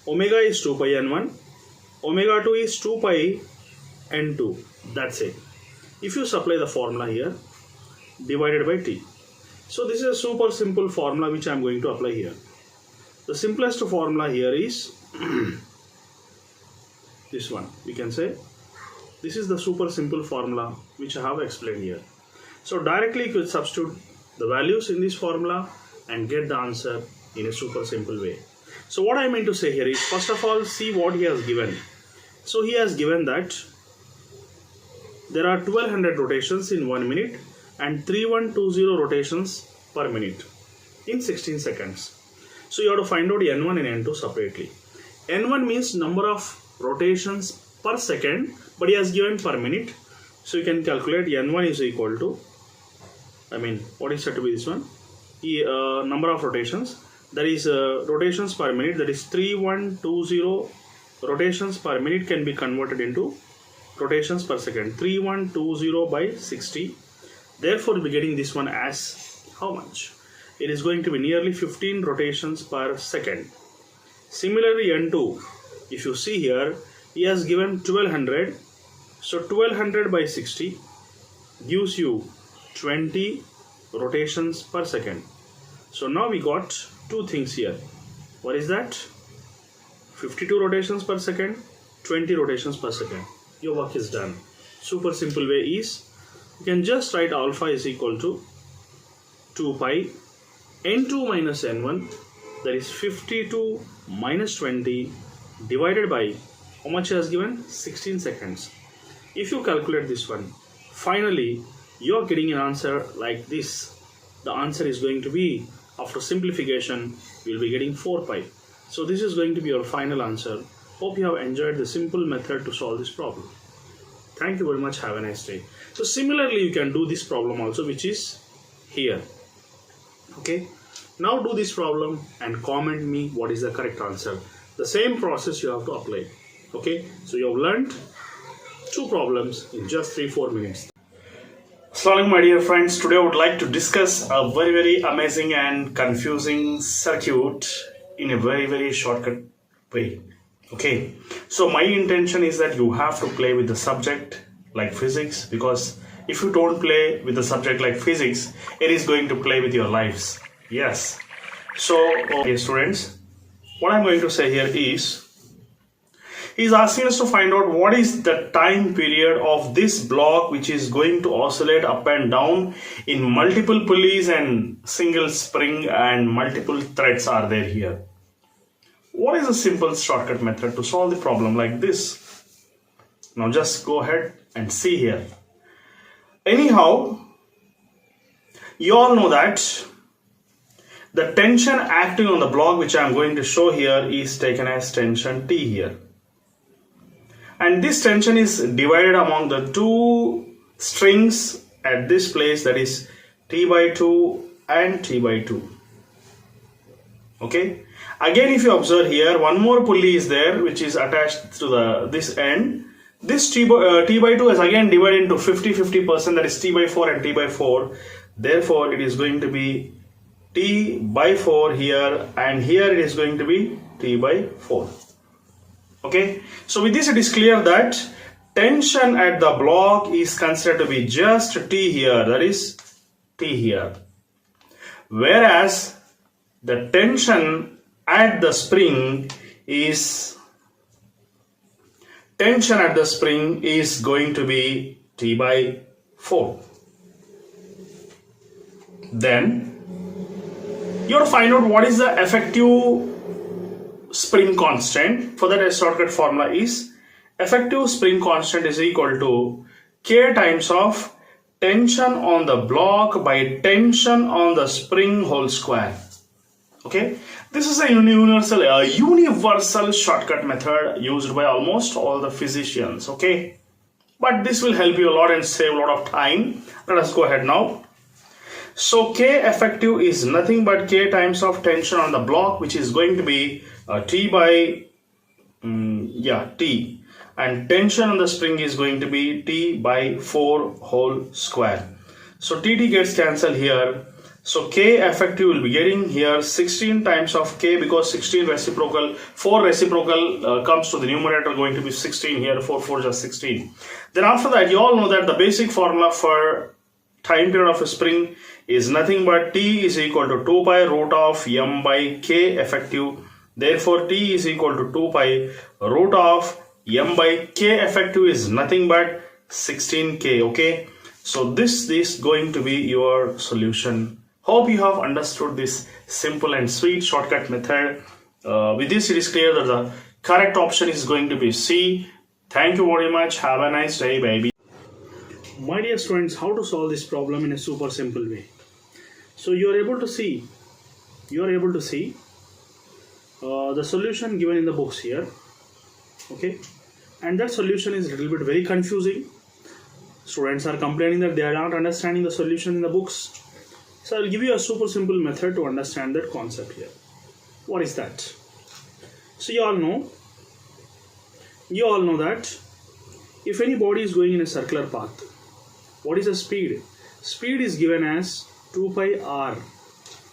omega is 2 pi n1, omega 2 is 2 pi n2. That's it. If you supply the formula here, divided by t. So this is a super simple formula which I am going to apply here. The simplest formula here is this one. We can say this is the super simple formula which I have explained here. So directly you could substitute the values in this formula and get the answer in a super simple way. So what I mean to say here is, first of all, see what he has given. So he has given that there are 1200 rotations in 1 minute and 3120 rotations per minute in 16 seconds. So you have to find out n1 and n2 separately. n1 means number of rotations per second, but he has given per minute. So you can calculate n1 is equal to, what is said to be this one? Number of rotations, that is rotations per minute, that is 3120 rotations per minute can be converted into rotations per second, 3120 by 60. Therefore, we'll be getting this one as how much? It is going to be nearly 15 rotations per second. Similarly, n2, if you see here, he has given 1200. So 1200 by 60 gives you 20 rotations per second. So now we got two things here. What is that? 52 rotations per second, 20 rotations per second. Your work is done. Super simple way is, you can just write alpha is equal to 2 pi n2 minus n1, that is 52 minus 20 divided by how much he has given? 16 seconds. If you calculate this one, finally you are getting an answer like this. The answer is going to be, after simplification, you will be getting 4 pi. So this is going to be your final answer. Hope you have enjoyed the simple method to solve this problem. Thank you very much. Have a nice day. So similarly, you can do this problem also, which is here. Okay. Now do this problem and comment me what is the correct answer. The same process you have to apply. Okay. So you have learned 2 problems in just 3-4 minutes. Assalamualaikum, my dear friends. Today I would like to discuss a very amazing and confusing circuit in a very shortcut way. Okay, so my intention is that you have to play with the subject like physics, because if you don't play with the subject like physics, it is going to play with your lives. Yes. So, okay, students, what I'm going to say here is, he's asking us to find out what is the time period of this block which is going to oscillate up and down in multiple pulleys and single spring and multiple threads are there here. What is a simple shortcut method to solve the problem like this? Now just go ahead and see here. Anyhow, you all know that the tension acting on the block which I am going to show here is taken as tension T here. And this tension is divided among the 2 strings at this place, that is T by 2 and T by 2. Okay. Again, if you observe here, one more pulley is there which is attached to this end. This T by 2 is again divided into 50%, that is T by 4 and T by 4. Therefore, it is going to be T by 4 here, and here it is going to be T by 4. Okay. So with this it is clear that tension at the block is considered to be just T here, that is T here. Whereas the tension at the spring is going to be T by 4. Then you have to find out what is the effective spring constant. For that, a shortcut formula is effective spring constant is equal to K times of tension on the block by tension on the spring whole square. Okay, this is a universal shortcut method used by almost all the physicians. Okay, but this will help you a lot and save a lot of time. Let us go ahead now. So K effective is nothing but K times of tension on the block, which is going to be T by T, and tension on the spring is going to be T by 4 whole square. So TT gets cancelled here. So K effective will be getting here 16 times of K, because 16 reciprocal, 4 reciprocal comes to the numerator, going to be 16 here, 4 4 just 16. Then after that, you all know that the basic formula for time period of a spring is nothing but T is equal to 2 pi root of M by K effective. Therefore, T is equal to 2 pi root of M by K effective is nothing but 16K. Okay, so this is going to be your solution. Hope you have understood this simple and sweet shortcut method. With this, it is clear that the correct option is going to be C. Thank you very much. Have a nice day, baby. My dear students, how to solve this problem in a super simple way. So you are able to see the solution given in the books here. Okay, and that solution is a little bit very confusing. Students are complaining that they are not understanding the solution in the books. So I will give you a super simple method to understand that concept here. What is that? So you all know that if any body is going in a circular path, what is the speed? Speed is given as 2 pi r,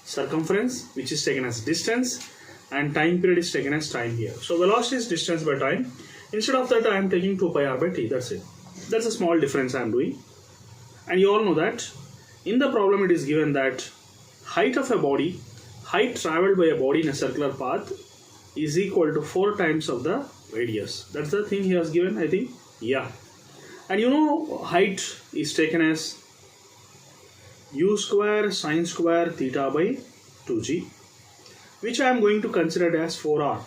circumference which is taken as distance, and time period is taken as time here. So velocity is distance by time. Instead of that, I am taking 2 pi r by t. That's it. That's a small difference I am doing. And you all know that in the problem it is given that height of a body, height traveled by a body in a circular path is equal to 4 times of the radius. That's the thing he has given, I think. Yeah. And you know, height is taken as u square sine square theta by 2g, which I am going to consider as 4r.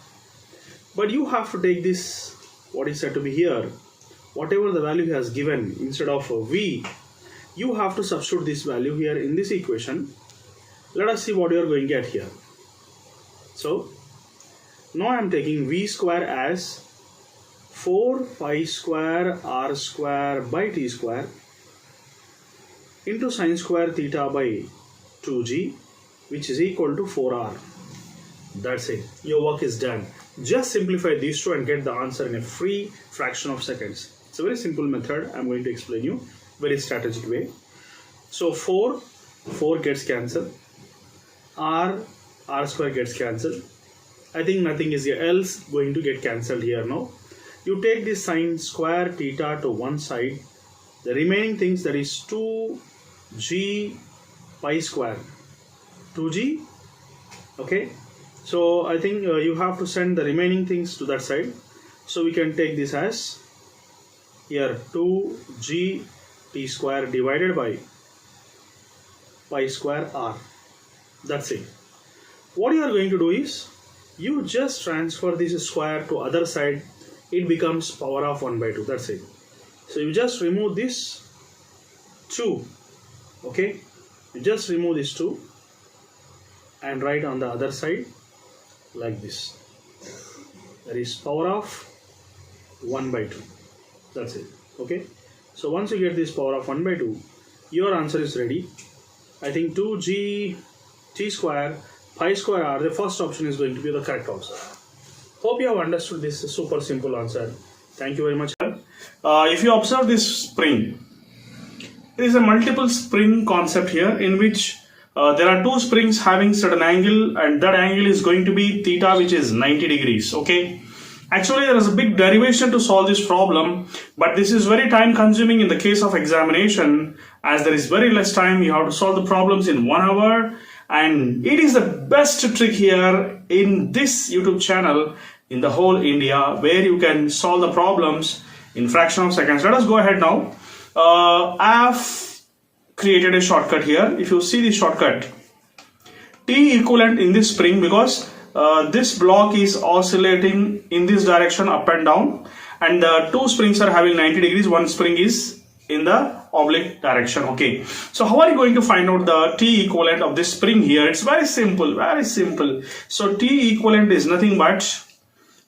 But you have to take this, what is said to be here, whatever the value he has given, instead of v, you have to substitute this value here in this equation. Let us see what you are going to get here. So now I am taking v square as 4 pi square r square by t square into sine square theta by 2g, which is equal to 4r. That's it. Your work is done. Just simplify these two and get the answer in a free fraction of seconds. It's a very simple method. I'm going to explain you very strategic way. So 4 gets cancelled. R square gets cancelled. I think nothing is else going to get cancelled here now. You take this sine square theta to one side. The remaining things, that is 2g pi square. 2g. Okay. So I think you have to send the remaining things to that side. So we can take this as here 2g t square divided by pi square r. That's it. What you are going to do is you just transfer this square to other side. It becomes power of 1 by 2. That's it. So you just remove this 2. Okay. You just remove this 2 and write on the other side like this. That is power of 1 by 2. That's it. Okay. So once you get this power of 1 by 2, your answer is ready. I think 2g t square pi square r, the first option is going to be the correct answer. Hope you have understood this super simple answer. Thank you very much. If you observe this spring, there is a multiple spring concept here in which there are two springs having certain angle, and that angle is going to be theta, which is 90 degrees. Okay. Actually, there is a big derivation to solve this problem, but this is very time consuming in the case of examination. As there is very less time, you have to solve the problems in 1 hour, and it is the best trick here in this YouTube channel in the whole India, where you can solve the problems in fraction of seconds. Let us go ahead now. I have created a shortcut here. If you see the shortcut, T equivalent in this spring, because this block is oscillating in this direction up and down, and the two springs are having 90 degrees. One spring is in the oblique direction. Okay, so how are you going to find out the T equivalent of this spring here? It's very simple, very simple. So T equivalent is nothing but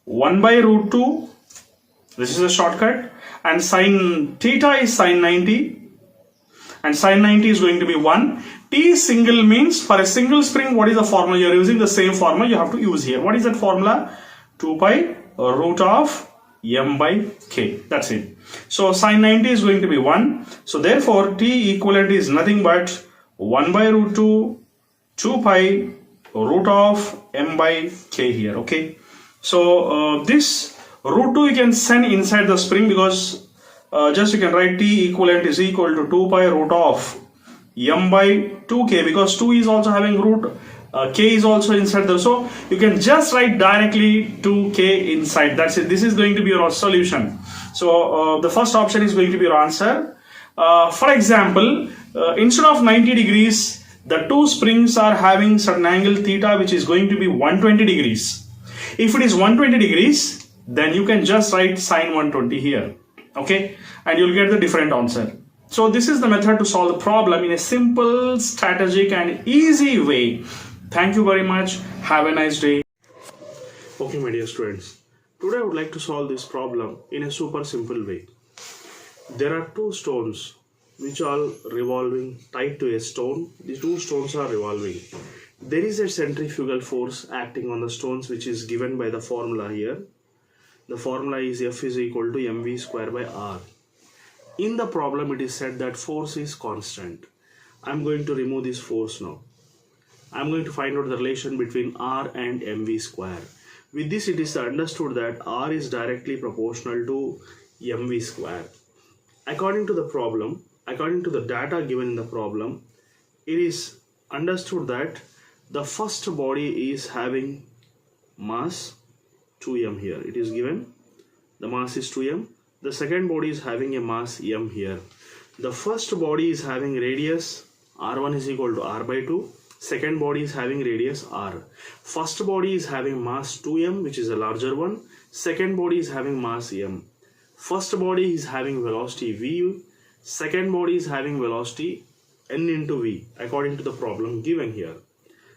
1 by root 2. This is a shortcut, and sine theta is sine 90, and sine 90 is going to be 1. T single means for a single spring, what is the formula you are using? The same formula you have to use here. What is that formula? 2 pi root of m by k. That's it. So sine 90 is going to be 1. So therefore T equivalent is nothing but 1 by root 2, 2 pi root of m by k here. Okay. So this root 2 you can send inside the spring, because just you can write T equivalent is equal to 2 pi root of m by 2k, because 2 is also having root, k is also inside there. So you can just write directly 2k inside. That's it. This is going to be your solution. So the first option is going to be your answer. For example, instead of 90 degrees, the two springs are having certain angle theta, which is going to be 120 degrees. If it is 120 degrees, then you can just write sine 120 here. Okay, and you'll get the different answer. So this is the method to solve the problem in a simple, strategic and easy way. Thank you very much. Have a nice day. Okay, my dear students. Today I would like to solve this problem in a super simple way. There are two stones which are revolving tied to a stone. The two stones are revolving. There is a centrifugal force acting on the stones, which is given by the formula here. The formula is F is equal to mv square by r. In the problem, it is said that force is constant. I'm going to remove this force now. I'm going to find out the relation between r and mv square. With this, it is understood that r is directly proportional to mv square. According to the problem, according to the data given in the problem, it is understood that the first body is having mass 2m here. It is given the mass is 2m. The second body is having a mass m here. The first body is having radius r1 is equal to r by 2. Second body is having radius r. First body is having mass 2m, which is a larger one. Second body is having mass m. First body is having velocity v. Second body is having velocity n into v, according to the problem given here.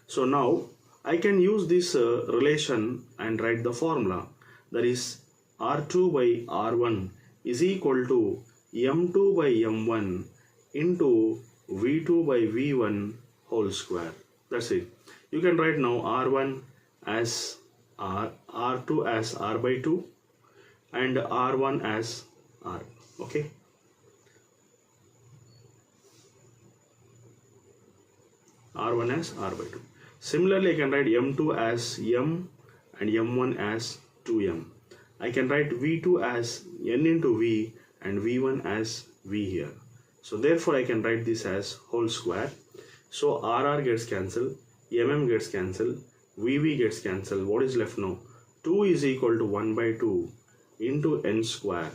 So now I can use this relation and write the formula. That is R2 by R1 is equal to M2 by M1 into V2 by V1 whole square. That's it. You can write now R1 as R, R2 as R by 2 and R1 as R. Okay. R1 as R by 2. Similarly, I can write M2 as M and M1 as 2M. I can write V2 as N into V and V1 as V here. So therefore, I can write this as whole square. So RR gets cancelled, MM gets cancelled, VV gets cancelled. What is left now? 2 is equal to 1 by 2 into N square.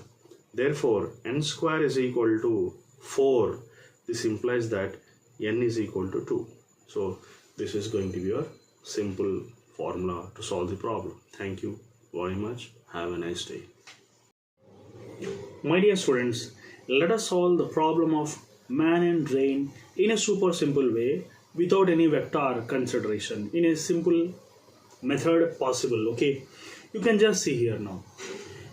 Therefore, N square is equal to 4. This implies that N is equal to 2. So this is going to be your simple formula to solve the problem. Thank you very much. Have a nice day. My dear students, let us solve the problem of man and rain in a super simple way without any vector consideration, in a simple method possible. Okay, you can just see here now.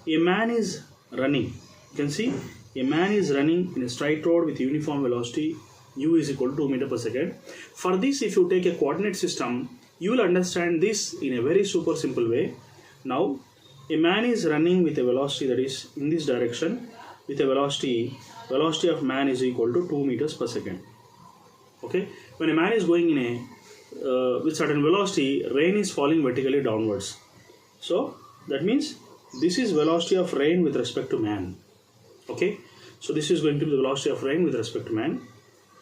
A man is running. You can see a man is running in a straight road with uniform velocity u is equal to 2 meters per second. For this, if you take a coordinate system, you will understand this in a very super simple way. Now, a man is running with a velocity that is in this direction with a velocity of man is equal to 2 meters per second. Okay, when a man is going in a with certain velocity, rain is falling vertically downwards. So that means this is velocity of rain with respect to man. Okay, so this is going to be the velocity of rain with respect to man.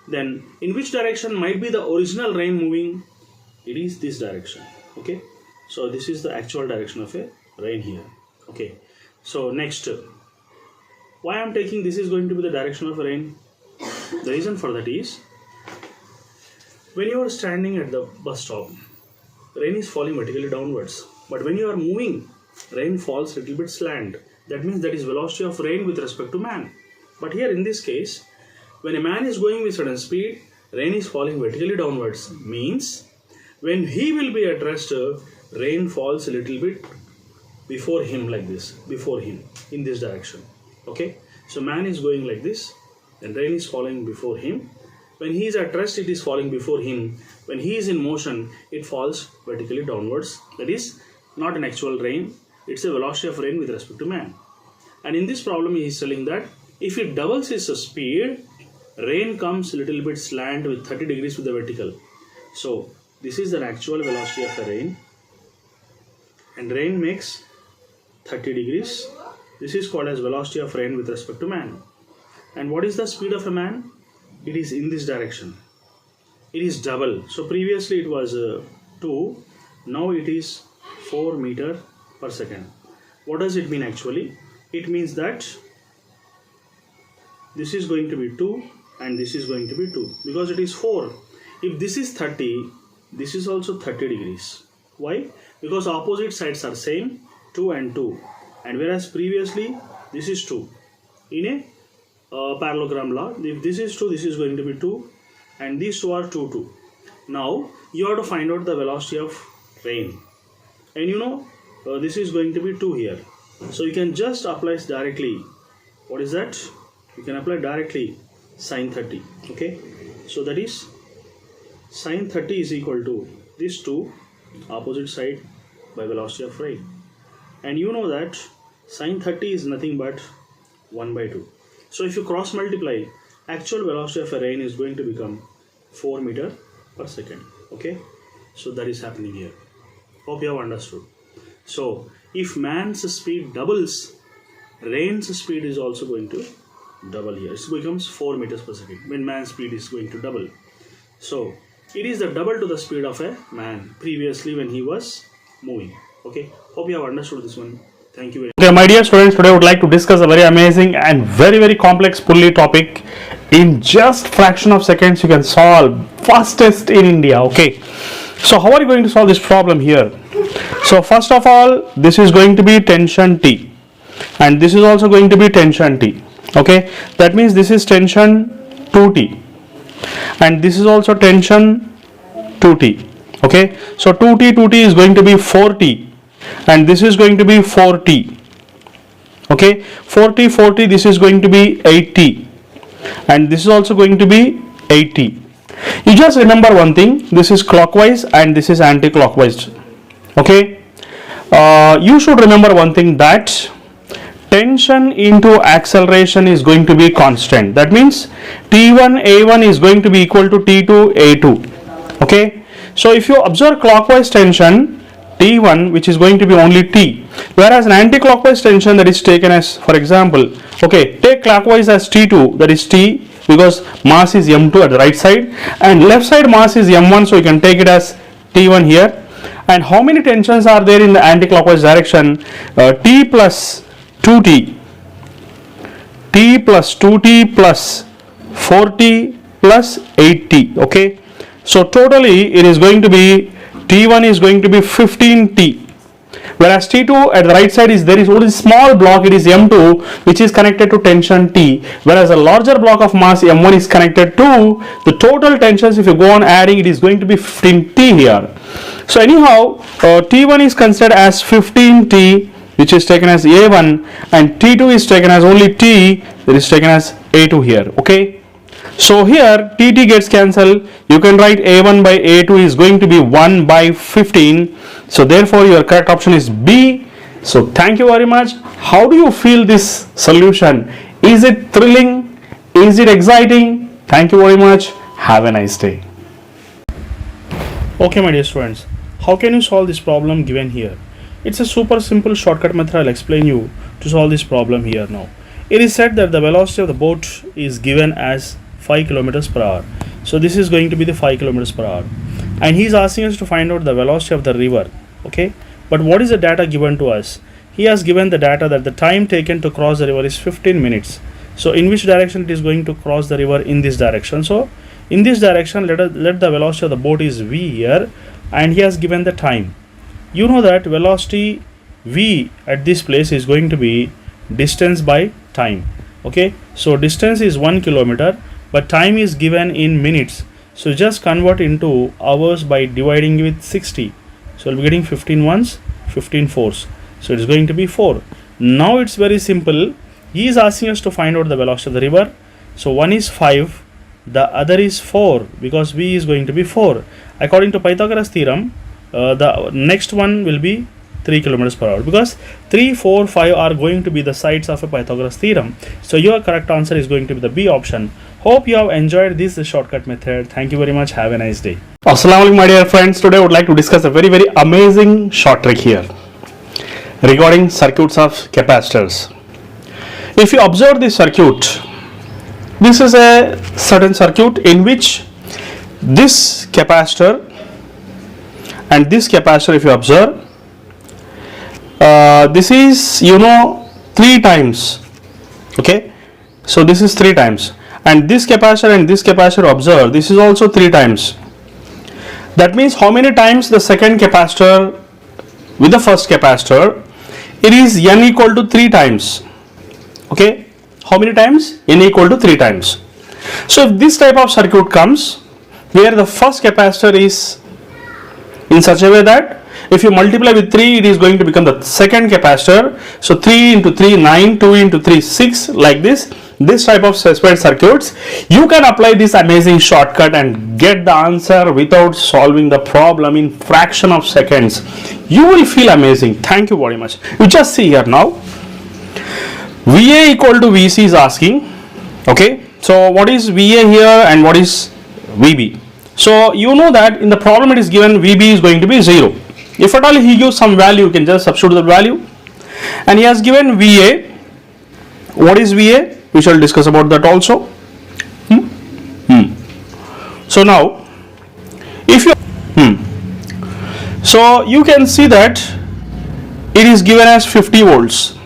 Then in which direction might be the original rain moving? It is this direction. Okay, so this is the actual direction of a rain here. Okay, so next, why I am taking this is going to be the direction of rain? The reason for that is, when you are standing at the bus stop, rain is falling vertically downwards. But when you are moving, rain falls a little bit slant. That means that is velocity of rain with respect to man. But here in this case, when a man is going with certain speed, rain is falling vertically downwards. Means when he will be at rest, rain falls a little bit before him, like this, before him in this direction. Okay, so man is going like this, and rain is falling before him. When he is at rest, it is falling before him. When he is in motion, it falls vertically downwards. That is not an actual rain, it's a velocity of rain with respect to man. And in this problem, he is telling that if it doubles his speed, rain comes a little bit slant with 30 degrees with the vertical. So this is the actual velocity of the rain, and rain makes 30 degrees. This is called as velocity of rain with respect to man. And what is the speed of a man? It is in this direction. It is double. So previously it was 2, now it is 4 meters per second. What does it mean actually? It means that this is going to be 2 and this is going to be 2 because it is 4. If this is 30, this is also 30 degrees. Why? Because opposite sides are same, 2 and 2, and whereas previously this is 2. In a parallelogram law, if this is 2, this is going to be 2, and these two are 2, 2. Now you have to find out the velocity of rain, and you know this is going to be 2 here. So you can just apply directly. What is that? You can apply directly sine 30. Okay, so that is sine 30 is equal to this 2 opposite side by velocity of rain, and you know that sine 30 is nothing but 1 by 2. So if you cross multiply, actual velocity of a rain is going to become 4 meters per second. Okay, so that is happening here. Hope you have understood. So if man's speed doubles, rain's speed is also going to double here. It becomes 4 meters per second when man's speed is going to double. So it is the double to the speed of a man previously when he was moving. Okay, hope you have understood this one. Thank you very much. Okay, my dear students, today I would like to discuss a very amazing and very complex pulley topic. In just fraction of seconds you can solve, fastest in India. Okay, so how are you going to solve this problem here? So first of all, this is going to be tension T, and this is also going to be tension T. Okay, that means this is tension 2T, and this is also tension 2T. Okay, so 2T is going to be 4T, and this is going to be 4T. Okay, 40, 40, this is going to be 80, and this is also going to be 80. You just remember one thing, this is clockwise and this is anti-clockwise. Okay, you should remember one thing, that tension into acceleration is going to be constant. That means T1 A1 is going to be equal to T2 A2. Okay, so if you observe clockwise tension T1, which is going to be only T, whereas an anti-clockwise tension that is taken as, for example, okay, take clockwise as T2, that is T, because mass is M2 at the right side, and left side mass is M1, so you can take it as T1 here. And how many tensions are there in the anti-clockwise direction? T plus 2T, T plus 2T plus 4T plus 8T. Okay, so totally it is going to be T1 is going to be 15T, whereas T2 at the right side is, there is only small block, it is M2, which is connected to tension T, whereas a larger block of mass M1 is connected to the total tensions. If you go on adding, it is going to be 15T here. So anyhow, T1 is considered as 15T, which is taken as A1, and T2 is taken as only T, that is taken as A2 here. Okay, so here TT gets cancelled. You can write A1 by A2 is going to be 1 by 15. So therefore your correct option is B. So thank you very much. How do you feel this solution? Is it thrilling? Is it exciting? Thank you very much. Have a nice day. Okay, my dear students, how can you solve this problem given here? It's a super simple shortcut method. I'll explain you to solve this problem here now. It is said that the velocity of the boat is given as 5 kilometers per hour. So this is going to be the 5 kilometers per hour, and he is asking us to find out the velocity of the river. Okay, but what is the data given to us? He has given the data that the time taken to cross the river is 15 minutes. So in which direction it is going to cross the river? In this direction. So in this direction, let the velocity of the boat is v here, and he has given the time. You know that velocity v at this place is going to be distance by time. Okay, so distance is 1 kilometer, but time is given in minutes. So just convert into hours by dividing with 60. So we'll be getting 15 ones, 15 fours. So it's going to be 4. Now it's very simple. He is asking us to find out the velocity of the river. So one is 5, the other is 4, because v is going to be 4. According to Pythagoras theorem, the next one will be 3 kilometers per hour, because 3, 4, 5 are going to be the sides of a Pythagoras theorem. So your correct answer is going to be the B option. Hope you have enjoyed this shortcut method. Thank you very much. Have a nice day. Assalamu alaikum, my dear friends. Today I would like to discuss a very amazing short trick here regarding circuits of capacitors. If you observe this circuit, this is a certain circuit in which this capacitor and this capacitor, if you observe, this is 3 times. Okay, so this is 3 times, and this capacitor and this capacitor, observe, this is also 3 times. That means how many times the second capacitor with the first capacitor? It is n equal to 3 times. Okay, how many times? N equal to 3 times. So if this type of circuit comes where the first capacitor is in such a way that if you multiply with 3, it is going to become the second capacitor. So 3 into 3, 9, 2 into 3, 6, like this type of specified circuits, you can apply this amazing shortcut and get the answer without solving the problem in fraction of seconds. You will feel amazing. Thank you very much. You just see here now, VA equal to VC is asking. Okay, so what is VA here and what is VB? So you know that in the problem it is given VB is going to be 0. If at all he gives some value, you can just substitute the value, and he has given VA. What is VA? We shall discuss about that also. So now if you so you can see that it is given as 50 volts.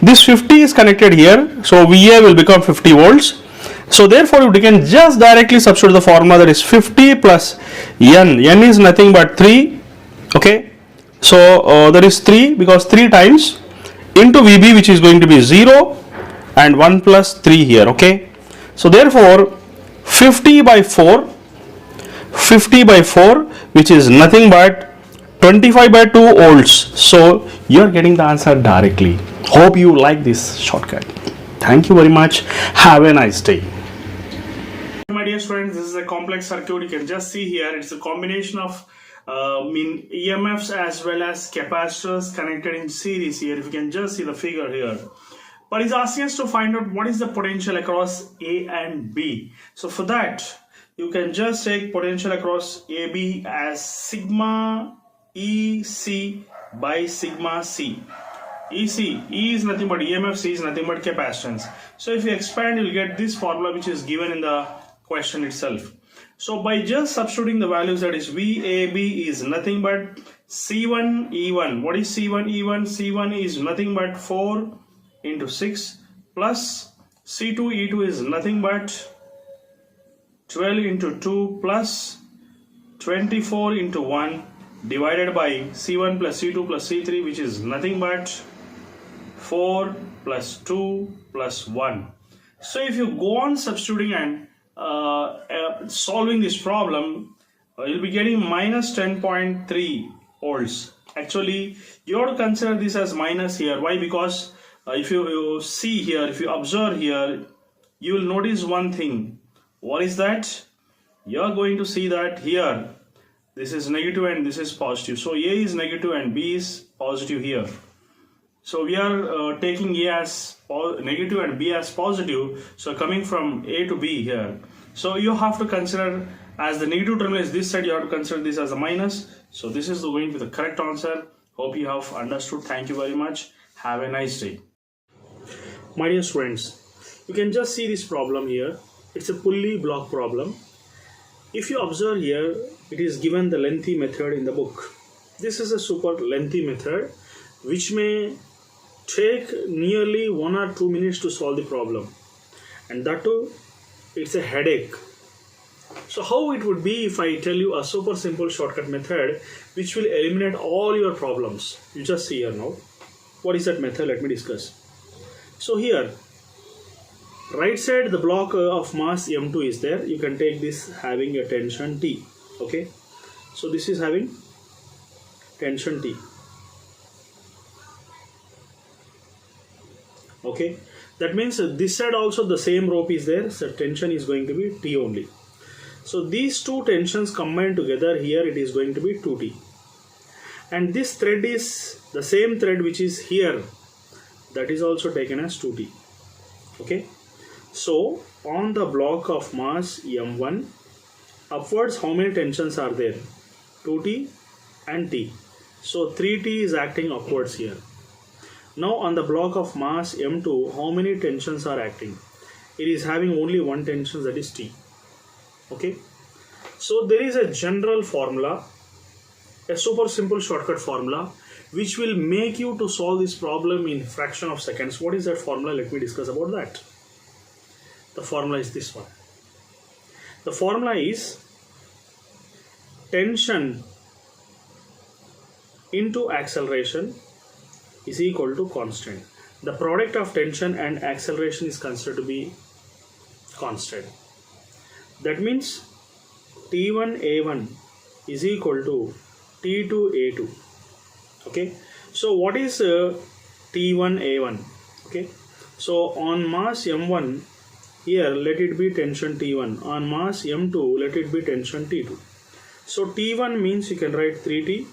This 50 is connected here, so VA will become 50 volts. So therefore you can just directly substitute the formula, that is 50 plus n. N is nothing but 3. Okay, so that is 3, because 3 times into VB, which is going to be 0, and 1 plus 3 here. Okay, so therefore 50 by 4, which is nothing but 25 by 2 volts. So you are getting the answer directly. Hope you like this shortcut. Thank you very much. Have a nice day. My dear students, this is a complex circuit. You can just see here it's a combination of EMFs as well as capacitors connected in series here. If you can just see the figure here. But it's asking us to find out what is the potential across A and B. So for that, you can just take potential across AB as sigma EC by sigma C. EC, E is nothing but EMF, C is nothing but capacitance. So if you expand, you'll get this formula which is given in the question itself. So by just substituting the values, that is VAB is nothing but C1 E1. What is C1 E1? C1 is nothing but 4 into 6 plus C2 E2 is nothing but 12 into 2 plus 24 into 1 divided by C1 plus C2 plus C3, which is nothing but 4 plus 2 plus 1. So if you go on substituting and solving this problem, you'll be getting minus 10.3 volts. Actually, you have to consider this as minus here. Why? Because if you see here, if you observe here, you will notice one thing. What is that? You are going to see that here this is negative and this is positive. So A is negative and B is positive here. So we are taking A as negative and B as positive. So coming from A to B here. So you have to consider as the negative terminal is this side, you have to consider this as a minus. So this is going to be the correct answer. Hope you have understood. Thank you very much. Have a nice day. My dear students, you can just see this problem here. It's a pulley block problem. If you observe here, it is given the lengthy method in the book. This is a super lengthy method which may take nearly 1 or 2 minutes to solve the problem, and that too it's a headache. So how it would be if I tell you a super simple shortcut method which will eliminate all your problems? You just see here now. What is that method? Let me discuss. So here, right side the block of mass M2 is there. You can take this having a tension T. Okay, so this is having tension T. Okay, that means this side also the same rope is there, so tension is going to be T only. So these two tensions combined together here, it is going to be 2T, and this thread is the same thread which is here, that is also taken as 2T. Okay, so on the block of mass M1 upwards, how many tensions are there? 2T and T. So 3T is acting upwards here. Now on the block of mass M2, how many tensions are acting? It is having only one tension, that is T. Okay, so there is a general formula, a super simple shortcut formula which will make you to solve this problem in fraction of seconds. What is that formula? Let me discuss about that. The formula is this one. The formula is tension into acceleration is equal to constant. The product of tension and acceleration is considered to be constant. That means T1A1 is equal to T2A2. Okay, so what is T1A1? Okay, so on mass M1 here, let it be tension T1. On mass M2, let it be tension T2. So T1 means you can write 3T,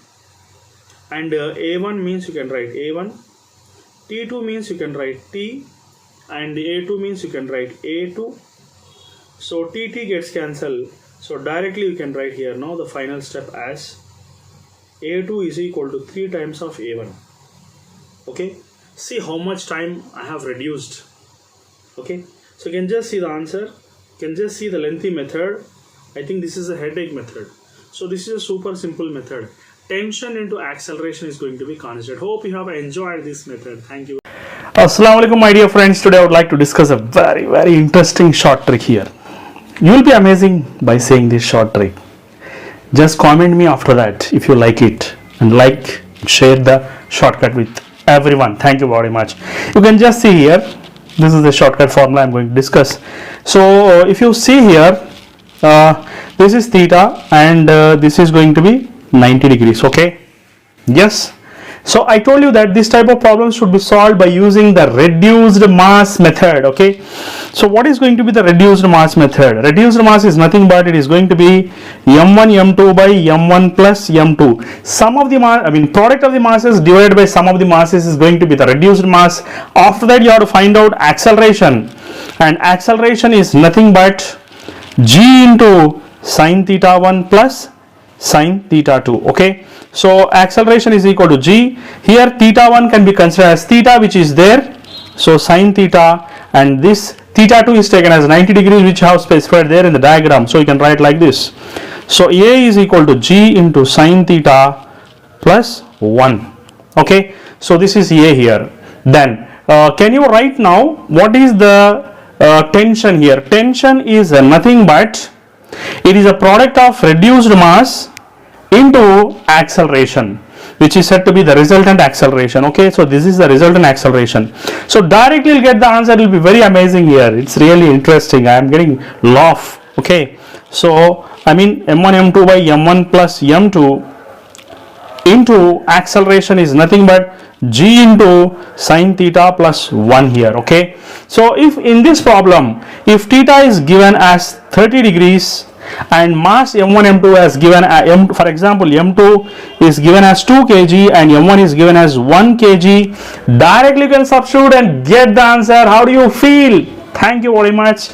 and A1 means you can write A1, T2 means you can write T, and A2 means you can write A2. So TT gets cancelled, so directly you can write here now the final step as A2 is equal to 3 times of A1. Okay, see how much time I have reduced. Okay, so you can just see the answer, you can just see the lengthy method. I think this is a headache method. So this is a super simple method. Tension into acceleration is going to be constant. Hope you have enjoyed this method. Thank you. Assalamu alaikum, my dear friends. Today I would like to discuss a very interesting short trick here. You will be amazing by saying this short trick. Just comment me after that if you like it, and like, share the shortcut with everyone. Thank you very much. You can just see here, this is the shortcut formula I am going to discuss. So if you see here, this is theta and this is going to be 90 degrees. Okay, yes, So I told you that this type of problem should be solved by using the reduced mass method. Okay, so what is going to be the reduced mass method? Reduced mass is nothing but it is going to be m1 m2 by m1 plus m2. Sum of the mass, product of the masses divided by sum of the masses is going to be the reduced mass. After that you have to find out acceleration, and acceleration is nothing but g into sine theta 1 plus sine theta 2. Okay, so acceleration is equal to g. Here theta 1 can be considered as theta which is there, so sine theta, and this theta 2 is taken as 90 degrees which I have specified there in the diagram, so you can write like this. So a is equal to g into sine theta plus 1. Okay, so this is a here. Then can you write now what is the tension here? Tension is nothing but it is a product of reduced mass into acceleration, which is said to be the resultant acceleration. Okay, so this is the resultant acceleration. So directly you'll get the answer. It will be very amazing here. It's really interesting. I am getting laugh. Okay, so m1 m2 by m1 plus m2 into acceleration is nothing but g into sine theta plus 1 here. Okay, so if in this problem if theta is given as 30 degrees and mass m1 m2 is given for example m2 is given as 2 kg and m1 is given as 1 kg, directly you can substitute and get the answer. How do you feel? Thank you very much.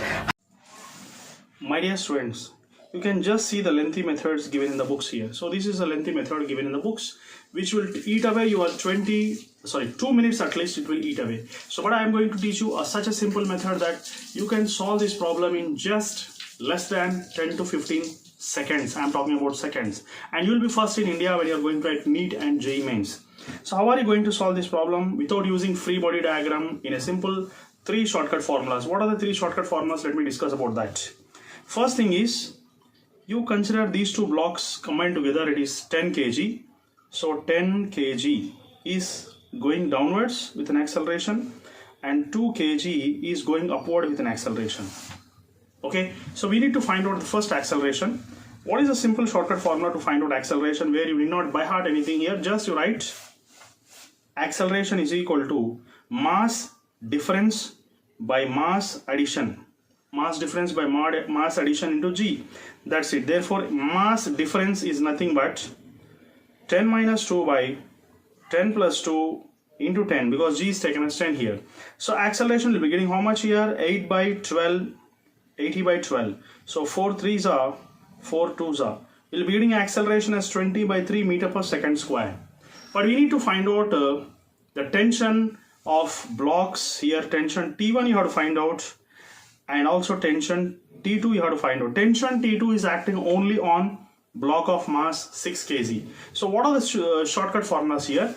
My dear students, you can just see the lengthy methods given in the books here. So this is a lengthy method given in the books which will eat away your 2 minutes at least it will eat away. So but I am going to teach you such a simple method that you can solve this problem in just less than 10 to 15 seconds. I am talking about seconds, and you will be first in India when you are going to write NEET and JEE mains. So how are you going to solve this problem without using free body diagram in a simple 3 shortcut formulas? What are the 3 shortcut formulas? Let me discuss about that. First thing is, you consider these 2 blocks combined together, it is 10 kg. So 10 kg is going downwards with an acceleration and 2 kg is going upward with an acceleration. Okay, so we need to find out the first acceleration. What is a simple shortcut formula to find out acceleration, where you need not by heart anything here, just you write acceleration is equal to mass difference by mass addition. Mass difference by mass addition into g. That's it. Therefore, mass difference is nothing but 10 minus 2 by 10 plus 2 into 10, because g is taken as 10 here. So acceleration will be getting how much here? 8 by 12, 80 by 12. So 4 3s are 4 2s are. We'll be getting acceleration as 20 by 3 meter per second square. But we need to find out the tension of blocks here. Tension T1 you have to find out, and also tension T2 you have to find out. Tension T2 is acting only on block of mass 6 kg. So what are the shortcut formulas here?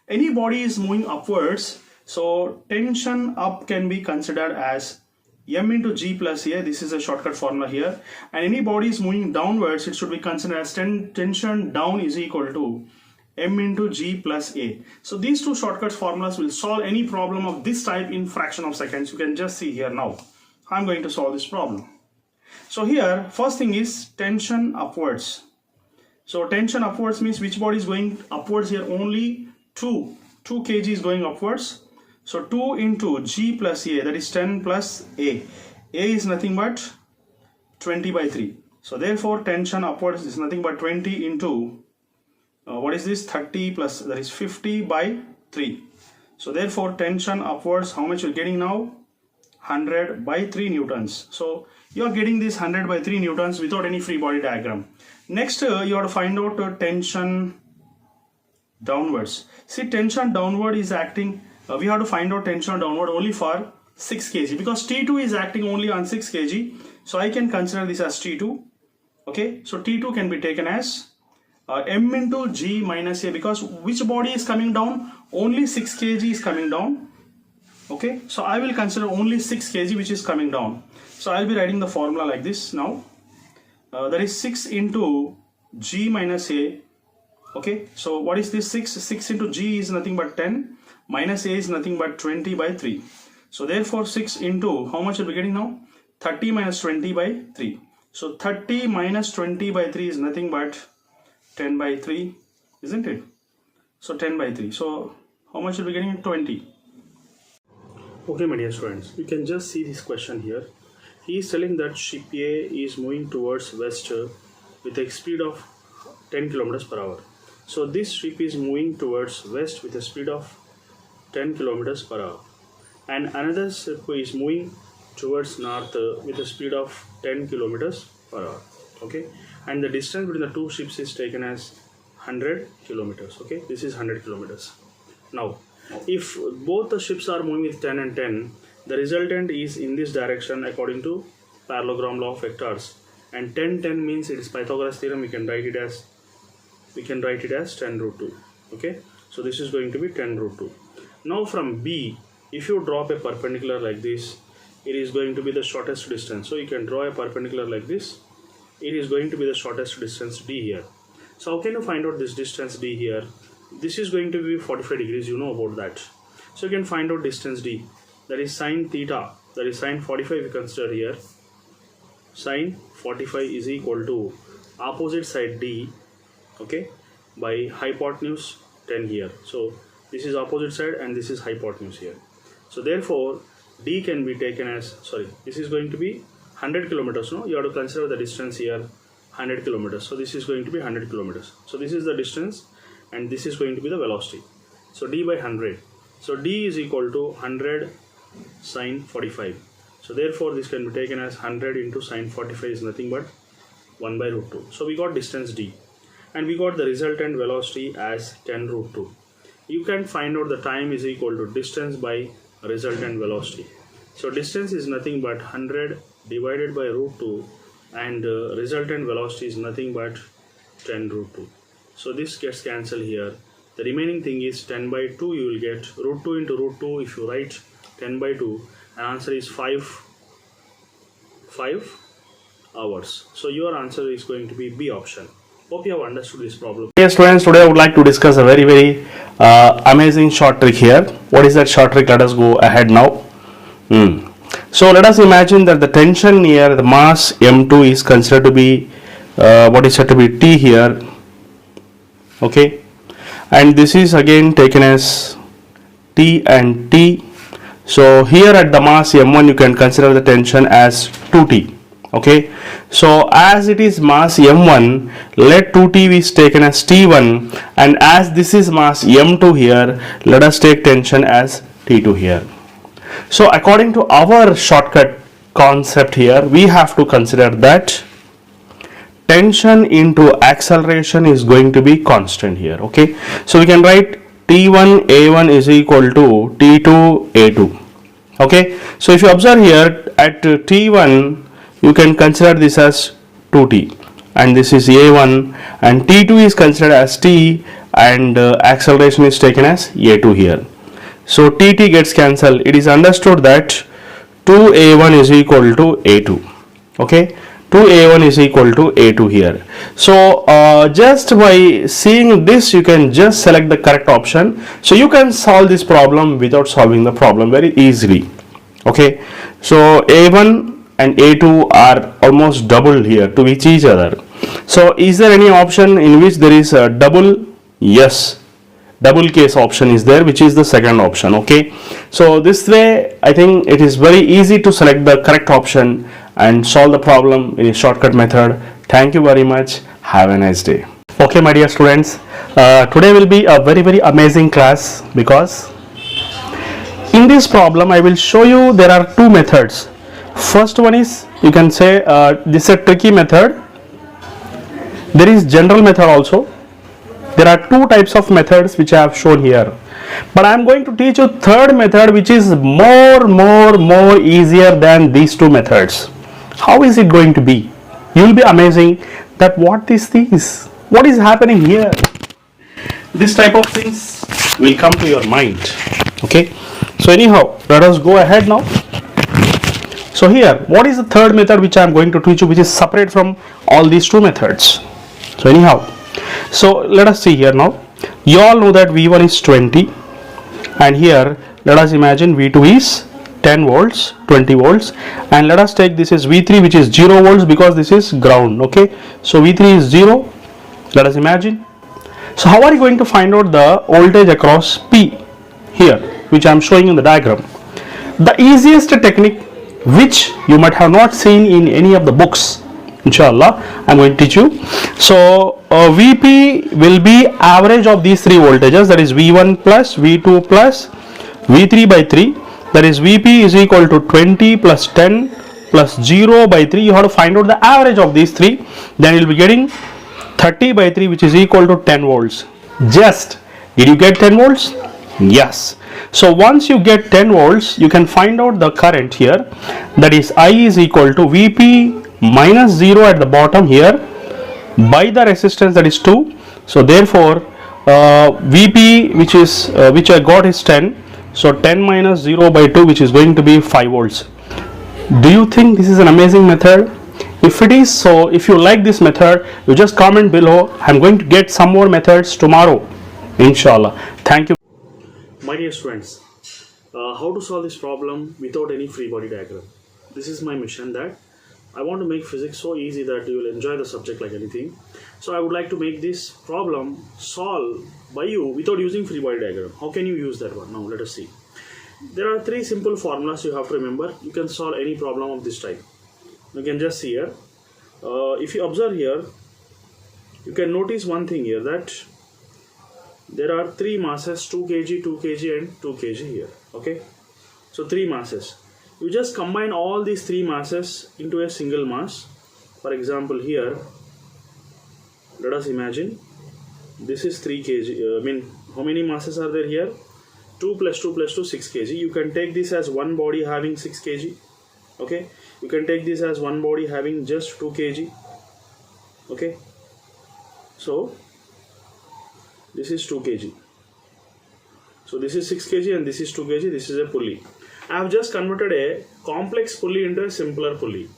Any body is moving upwards, so tension up can be considered as m into g plus a. This is a shortcut formula here. And any body is moving downwards, it should be considered as tension down is equal to m into g plus a. So these 2 shortcut formulas will solve any problem of this type in fraction of seconds. You can just see here now. I'm going to solve this problem. So here, first thing is tension upwards. So tension upwards means which body is going upwards here? Only 2 kg is going upwards. So 2 into g plus a, that is 10 plus a. A is nothing but 20 by 3. So therefore tension upwards is nothing but 20 into what is this? 30 plus, that is 50 by 3. So therefore tension upwards, how much you're getting now? 100 by 3 newtons. So you are getting this 100 by 3 newtons without any free body diagram. Next you have to find out tension downwards. See, tension downward is acting, we have to find out tension downward only for 6 kg, because T2 is acting only on 6 kg. So I can consider this as T2. Okay, so T2 can be taken as m into g minus a, because which body is coming down? Only 6 kg is coming down. Okay, so I will consider only 6 kg which is coming down. So I'll be writing the formula like this now. That is 6 into g minus a. Okay, so what is this? 6 into g is nothing but 10, minus a is nothing but 20 by 3. So therefore 6 into, how much are we getting now? 30 minus 20 by 3. So 30 minus 20 by 3 is nothing but 10 by 3, isn't it? So 10 by 3. So how much will be getting? 20. Okay, my dear students, you can just see this question here. He is telling that ship A is moving towards west with a speed of 10 kilometers per hour. So this ship is moving towards west with a speed of 10 kilometers per hour, and another ship is moving towards north with a speed of 10 kilometers per hour. Okay, and the distance between the two ships is taken as 100 kilometers. Okay, this is 100 kilometers. Now, if both the ships are moving with 10 and 10, the resultant is in this direction according to parallelogram law of vectors, and 10 means it is Pythagoras theorem. We can write it as 10 root 2. Okay, so this is going to be 10 root 2. Now from B, if you drop a perpendicular like this, it is going to be the shortest distance. So you can draw a perpendicular like this. It is going to be the shortest distance D here. So how can you find out this distance D here? This is going to be 45 degrees, you know about that. So you can find out distance D, that is sine theta, that is sine 45 we consider here. Sine 45 is equal to opposite side D, okay, by hypotenuse 10 here. So this is opposite side and this is hypotenuse here. So therefore D can be taken as, this is going to be 100 kilometers. No, you have to consider the distance here 100 kilometers. So this is going to be 100 kilometers. So this is the distance and this is going to be the velocity. So D by 100. So D is equal to 100 sine 45. So therefore this can be taken as 100 into sine 45 is nothing but 1 by root 2. So we got distance D and we got the resultant velocity as 10 root 2. You can find out the time is equal to distance by resultant velocity. So distance is nothing but 100 divided by root 2 and resultant velocity is nothing but 10 root 2. So this gets cancelled here. The remaining thing is 10 by 2. You will get root 2 into root 2. If you write 10 by 2, and answer is 5 hours. So your answer is going to be B option. Hope you have understood this problem. Yes, students, today I would like to discuss a very amazing short trick here. What is that short trick? Let us go ahead now. So let us imagine that the tension near the mass M2 is considered to be what is said to be T here. Okay, and this is again taken as T and T. So here at the mass M1 you can consider the tension as 2T. Okay, so as it is mass M1, let 2T is taken as T1, and as this is mass M2 here, let us take tension as T2 here. So according to our shortcut concept here, we have to consider that tension into acceleration is going to be constant here. Okay, so we can write T1 A1 is equal to T2 A2. Okay, so if you observe here at T1 you can consider this as 2T and this is A1, and T2 is considered as T and acceleration is taken as A2 here. So TT gets cancelled. It is understood that 2A1 is equal to A2. Okay, 2A1 is equal to A2 here. So just by seeing this you can just select the correct option. So you can solve this problem without solving the problem very easily. Okay, so A1 and A2 are almost double here to each other. So is there any option in which there is a double? Yes, double case option is there, which is the second option. Okay, so this way I think it is very easy to select the correct option and solve the problem in a shortcut method. Thank you very much. Have a nice day. Okay, my dear students, today will be a very amazing class, because in this problem I will show you there are two methods. First one is, you can say this is a tricky method. There is general method also. There are two types of methods which I have shown here, but I am going to teach you third method which is more easier than these two methods. How is it going to be? You will be amazing that what is this? What is happening here? This type of things will come to your mind. Okay, so anyhow, let us go ahead now. So here, what is the third method which I am going to teach you, which is separate from all these two methods? So anyhow, so let us see here now. You all know that V1 is 20, and here let us imagine V2 is 10 volts, 20 volts, and let us take this is V3, which is 0 volts because this is ground. Okay, so V3 is 0. Let us imagine. So how are you going to find out the voltage across P here, which I am showing in the diagram? The easiest technique, which you might have not seen in any of the books, inshallah, I am going to teach you. So Vp will be average of these three voltages, that is V1 plus V2 plus V3 by 3, that is Vp is equal to 20 plus 10 plus 0 by 3. You have to find out the average of these three, then you will be getting 30 by 3, which is equal to 10 volts. Just, did you get 10 volts? Yes. So once you get 10 volts, you can find out the current here, that is I is equal to Vp minus 0 at the bottom here by the resistance, that is 2. So therefore Vp which I got is 10, so 10 minus 0 by 2, which is going to be 5 volts. Do you think this is an amazing method? If it is so, if you like this method, you just comment below. I'm going to get some more methods tomorrow, inshallah. Thank you. My dear students, how to solve this problem without any free body diagram? This is my mission, that I want to make physics so easy that you will enjoy the subject like anything. So I would like to make this problem solve by you without using free body diagram. How can you use that one? Now let us see. There are three simple formulas you have to remember. You can solve any problem of this type. You can just see here. If you observe here, you can notice one thing here, that there are three masses, 2 kg, 2 kg and 2 kg here. Okay, so three masses. You just combine all these three masses into a single mass. For example, here let us imagine this is 3 kg. How many masses are there here? 2 plus 2 plus 2, 6 kg. You can take this as one body having 6 kg. Okay, you can take this as one body having just 2 kg. Okay, so this is 2 kg. So this is 6 kg and this is 2 kg. This is a pulley. I have just converted a complex pulley into a simpler pulley.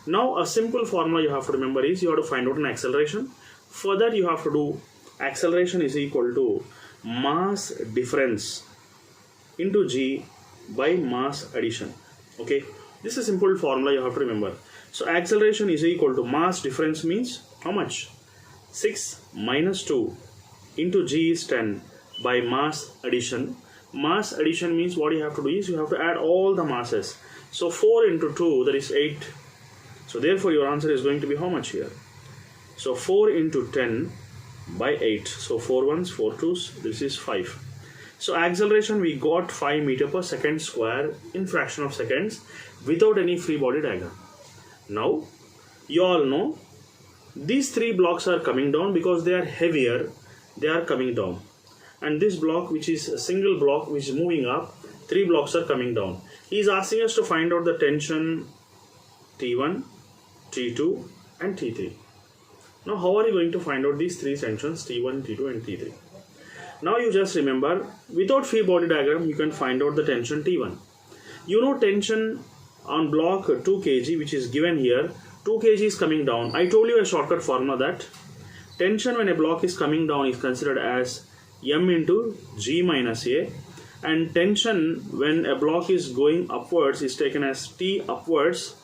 Now a simple formula you have to remember is, you have to find out an acceleration. For that you have to do acceleration is equal to mass difference into g by mass addition. Okay, this is a simple formula you have to remember. So acceleration is equal to mass difference means how much? 6 minus 2 into g is 10 by mass addition. Mass addition means what you have to do is, you have to add all the masses. So 4 into 2, that is 8. So therefore your answer is going to be how much here? So 4 into 10 by 8. So 4 ones, 4 twos, this is 5. So acceleration we got 5 meter per second square in fraction of seconds without any free body diagram. Now you all know these three blocks are coming down because they are heavier, they are coming down. And this block, which is a single block which is moving up, three blocks are coming down. He is asking us to find out the tension T1, T2 and T3. Now how are you going to find out these three tensions T1, T2 and T3? Now you just remember, without free body diagram you can find out the tension T1. You know tension on block 2 kg, which is given here, 2 kg is coming down. I told you a shortcut formula that tension when a block is coming down is considered as m into g minus a, and tension when a block is going upwards is taken as T upwards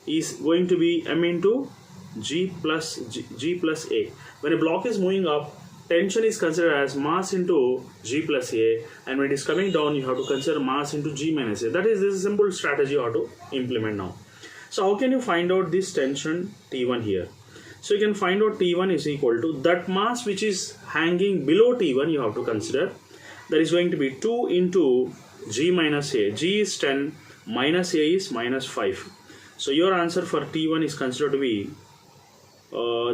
is going to be m into g plus a. When a block is moving up, tension is considered as mass into g plus a, and when it is coming down you have to consider mass into g minus a. This is a simple strategy you have to implement now. So how can you find out this tension T1 here? So you can find out T1 is equal to that mass which is hanging below T1 you have to consider. That is going to be 2 into g minus a. G is 10, minus a is minus 5. So your answer for T1 is considered to be,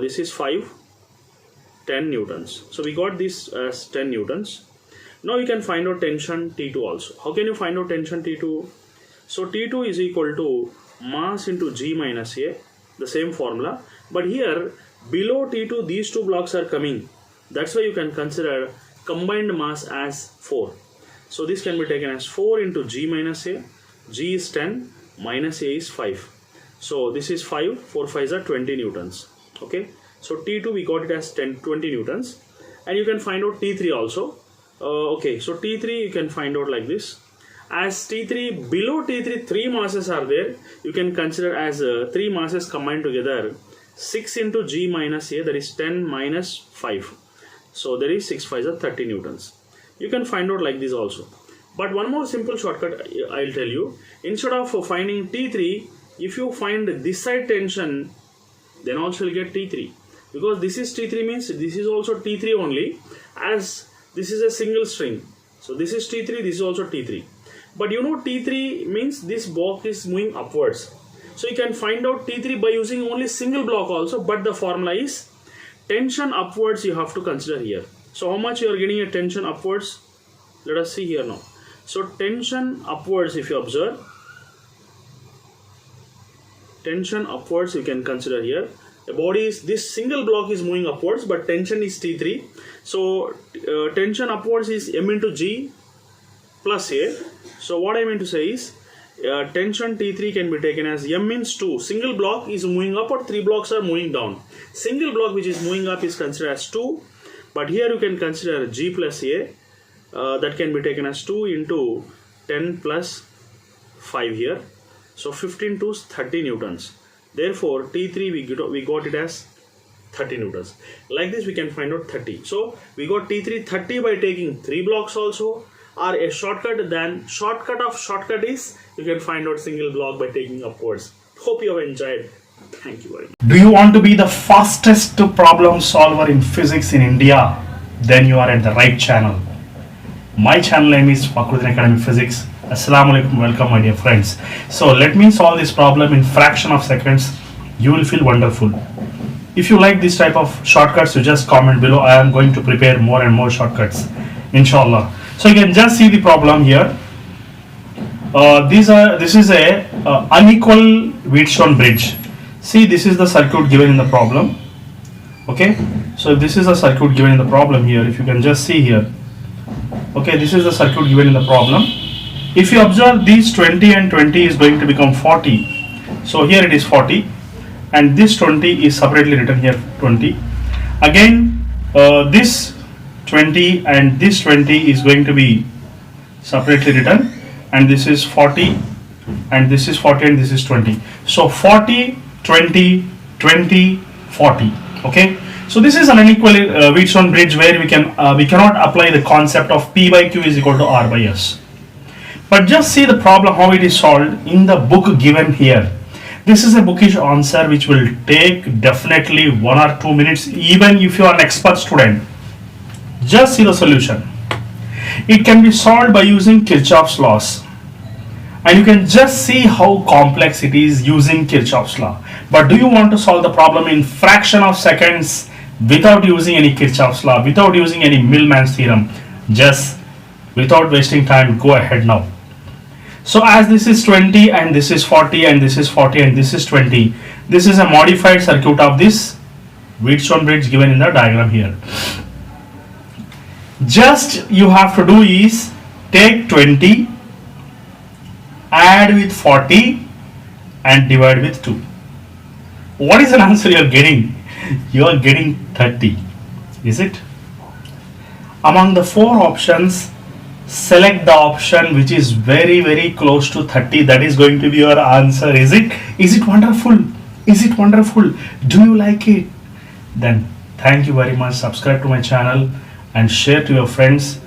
this is 10 newtons. So we got this as 10 newtons. Now you can find out tension T2 also. How can you find out tension T2? So T2 is equal to mass into g minus a, the same formula, but here below T2 these two blocks are coming. That's why you can consider combined mass as 4. So this can be taken as 4 into g minus a. G is 10, minus a is 5. So this is 5, 4 5s are 20 newtons. Okay, so T2 we got it as 20 newtons, and you can find out T3 also. Okay, so T3 you can find out like this. As T3, below T3 3 masses are there, you can consider as 3 masses combined together, 6 into g minus a, that is 10 minus 5. So there is 6 5s are 30 newtons. You can find out like this also. But one more simple shortcut I'll tell you. Instead of finding T3, if you find this side tension, then also you'll get T3. Because this is T3 means this is also T3 only, as this is a single string. So this is T3, this is also T3. But you know T3 means this block is moving upwards. So you can find out T3 by using only single block also, but the formula is tension upwards you have to consider here. So how much you are getting a tension upwards? Let us see here now. So tension upwards, if you observe, tension upwards you can consider here. The body is, this single block is moving upwards, but tension is T3. So tension upwards is M into G plus A. So what I mean to say is tension T3 can be taken as M means 2. Single block is moving up or 3 blocks are moving down. Single block which is moving up is considered as 2. But here you can consider G plus A. That can be taken as 2 into 10 plus 5 here. So 15 to 30 newtons. Therefore T3 we got it as 30 newtons. Like this we can find out 30. So we got T3 30 by taking 3 blocks also, or a shortcut. Then shortcut of shortcut is you can find out single block by taking upwards. Hope you have enjoyed. Thank you very much. Do you want to be the fastest problem solver in physics in India? Then you are at the right channel. My channel name is Fakhruddin Academy Physics. Assalamu alaikum, welcome my dear friends. So let me solve this problem in fraction of seconds. You will feel wonderful. If you like this type of shortcuts, you just comment below. I am going to prepare more and more shortcuts, inshallah. So you can just see the problem here. This is a unequal Wheatstone bridge. See, this is the circuit given in the problem. Okay, so this is the circuit given in the problem here. If you can just see here. Okay, this is the circuit given in the problem. If you observe, these 20 and 20 is going to become 40. So here it is 40, and this 20 is separately written here 20. Again, this 20 and this 20 is going to be separately written, and this is 40, and this is 40, and this is 20. So 40, 20, 20, 40. Okay. So this is an unequal Wheatstone bridge where we cannot apply the concept of P by Q is equal to R by S. But just see the problem how it is solved in the book given here. This is a bookish answer which will take definitely 1 or 2 minutes, even if you are an expert student. Just see the solution. It can be solved by using Kirchhoff's laws. And you can just see how complex it is using Kirchhoff's law. But do you want to solve the problem in fraction of seconds without using any Kirchhoff's law, without using any Millman's theorem? Just without wasting time, go ahead now. So as this is 20 and this is 40 and this is 40 and this is 20, this is a modified circuit of this Wheatstone bridge given in the diagram here. Just you have to do is take 20, add with 40 and divide with 2. What is the answer you are getting? You are getting 30. Is it? Among the 4 options, select the option which is very, very close to 30. That is going to be your answer. Is it? Is it wonderful? Is it wonderful? Do you like it? Then thank you very much. Subscribe to my channel and share to your friends.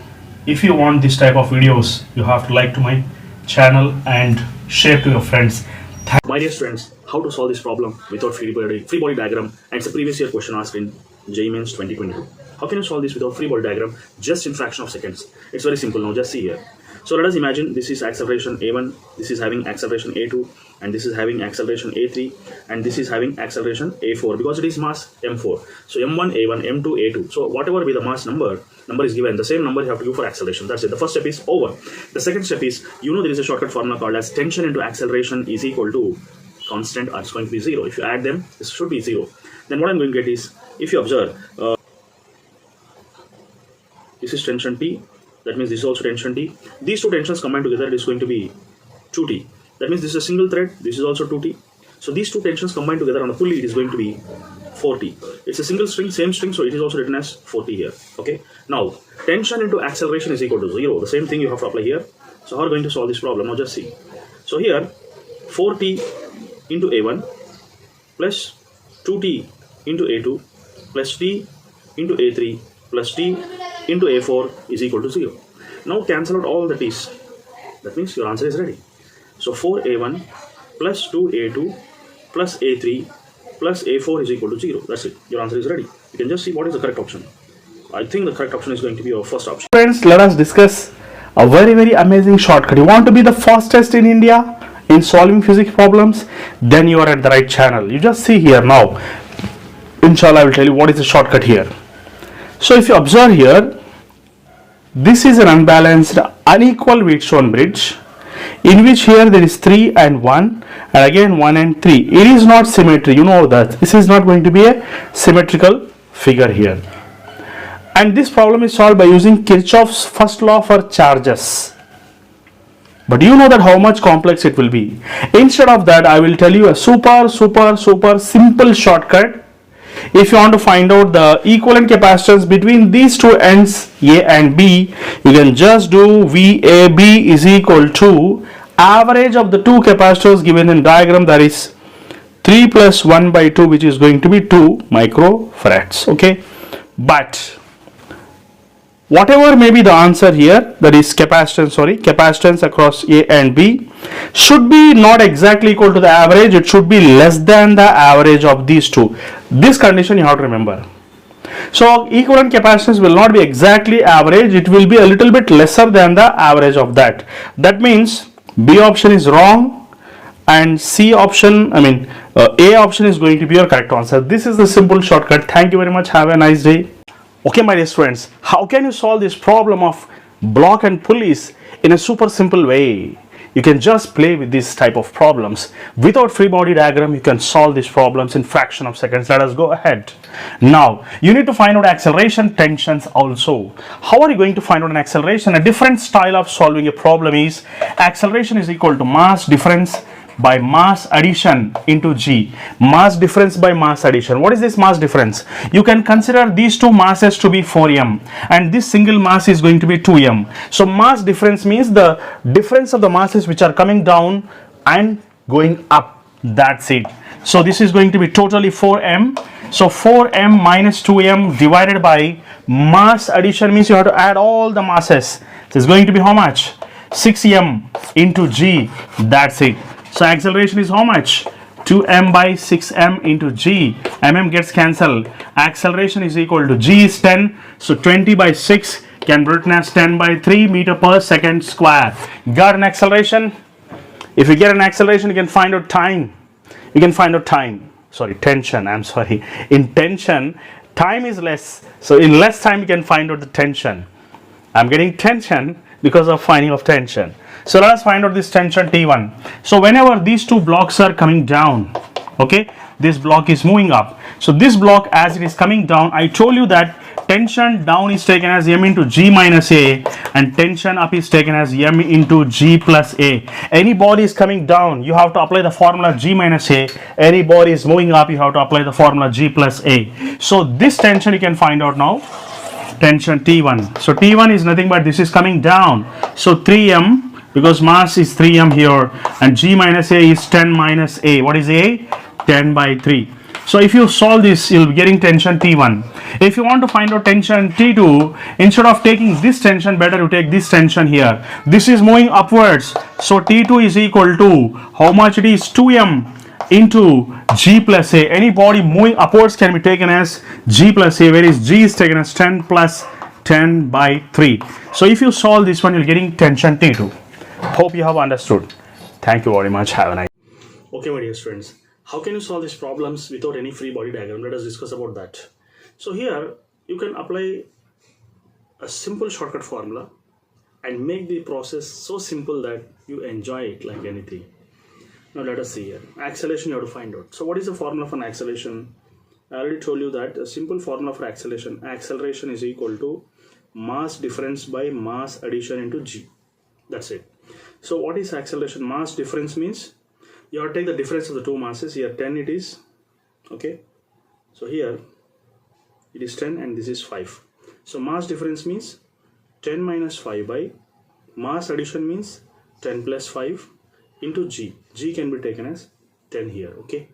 If you want this type of videos, you have to like to my channel and share to your friends. My dear students, how to solve this problem without free body diagram? And it's a previous year question asked in JEE Mains 2022. How can you solve this without free body diagram just in fraction of seconds? It's very simple now, just see here. So let us imagine this is acceleration A1, this is having acceleration A2, and this is having acceleration A3, and this is having acceleration A4 because it is mass M4. So M1, A1, M2, A2. So whatever be the mass number is given, the same number you have to give for acceleration. That's it. The first step is over. The second step is, there is a shortcut formula called as tension into acceleration is equal to constant, or it's going to be 0. If you add them, this should be 0. Then what I'm going to get is, if you observe, this is tension T, that means this is also tension T. These two tensions combined together, it is going to be 2T. That means this is a single thread, this is also 2T. So these two tensions combined together on the pulley, it is going to be 4T. It's a single string, same string, so it is also written as 4T here. Okay. Now, tension into acceleration is equal to 0. The same thing you have to apply here. So how are we going to solve this problem? Now just see. So here, 4T into A1 plus 2T into A2 plus T into A3 plus t into a4 is equal to 0. Now cancel out all the t's. That means your answer is ready. So 4a1 plus 2a2 plus a3 plus a4 is equal to 0. That's it. Your answer is ready. You can just see what is the correct option. I think the correct option is going to be your first option. Friends, let us discuss a very amazing shortcut. You want to be the fastest in India in solving physics problems? Then you are at the right channel. You just see here now. Inshallah, I will tell you what is the shortcut here. So if you observe here, this is an unbalanced, unequal Wheatstone bridge, in which here there is 3 and 1, and again 1 and 3. It is not symmetry. You know that this is not going to be a symmetrical figure here. And this problem is solved by using Kirchhoff's first law for charges. But you know that how much complex it will be. Instead of that, I will tell you a super simple shortcut. If you want to find out the equivalent capacitance between these two ends, A and B, you can just do VAB is equal to average of the two capacitors given in diagram, that is 3 plus 1 by 2, which is going to be 2 microfarads. Okay, but whatever may be the answer here, that is capacitance across A and B, should be not exactly equal to the average. It should be less than the average of these two. This condition you have to remember. So equivalent capacitance will not be exactly average. It will be a little bit lesser than the average of that. That means B option is wrong and A option is going to be your correct answer. This is the simple shortcut. Thank you very much. Have a nice day. Okay, my dear students, how can you solve this problem of block and pulleys in a super simple way? You can just play with this type of problems. Without free body diagram, you can solve these problems in fraction of seconds. Let us go ahead. Now, you need to find out acceleration, tensions also. How are you going to find out an acceleration? A different style of solving a problem is acceleration is equal to mass difference by mass addition into g. Mass difference by mass addition. What is this mass difference? You can consider these two masses to be 4m and this single mass is going to be 2m. So mass difference means the difference of the masses which are coming down and going up. That's it. So this is going to be totally 4m. So 4m minus 2m divided by mass addition means you have to add all the masses. So it's going to be how much? 6m into g. That's it. So acceleration is how much? 2m by 6m into g. Mm gets cancelled. Acceleration is equal to g is 10. So 20 by 6 can be written as 10 by 3 meter per second square. Got an acceleration? If you get an acceleration, you can find out time. You can find out time. Sorry, tension. I'm sorry. In tension, time is less. So in less time, you can find out the tension. I'm getting tension because of finding of tension. So let us find out this tension T1. So whenever these two blocks are coming down, okay, this block is moving up. So this block as it is coming down, I told you that tension down is taken as m into g minus a and tension up is taken as m into g plus a. Any body is coming down, you have to apply the formula g minus a. Any body is moving up, you have to apply the formula g plus a. So this tension you can find out now. Tension T1. So T1 is nothing but this is coming down. So 3m, because mass is 3m here, and g minus a is 10 minus a. What is a? 10 by 3. So if you solve this, you'll be getting tension T1. If you want to find out tension T2, instead of taking this tension, better you take this tension here. This is moving upwards. So T2 is equal to how much it is? 2m into g plus a. Any body moving upwards can be taken as g plus a, whereas g is taken as 10 plus 10 by 3. So if you solve this one, you're getting tension T2. Hope you have understood. Thank you very much. Have a nice day. Okay, my dear students, how can you solve these problems without any free body diagram? Let us discuss about that. So here you can apply a simple shortcut formula and make the process so simple that you enjoy it like anything. Now let us see here. Acceleration you have to find out. So what is the formula for an acceleration? I already told you that a simple formula for acceleration. Acceleration is equal to mass difference by mass addition into g. That's it. So what is acceleration? Mass difference means you have to take the difference of the two masses. Here 10 it is. Okay. So here it is 10 and this is 5. So mass difference means 10 minus 5 by mass addition means 10 plus 5 into g. G can be taken as 10 here. Okay.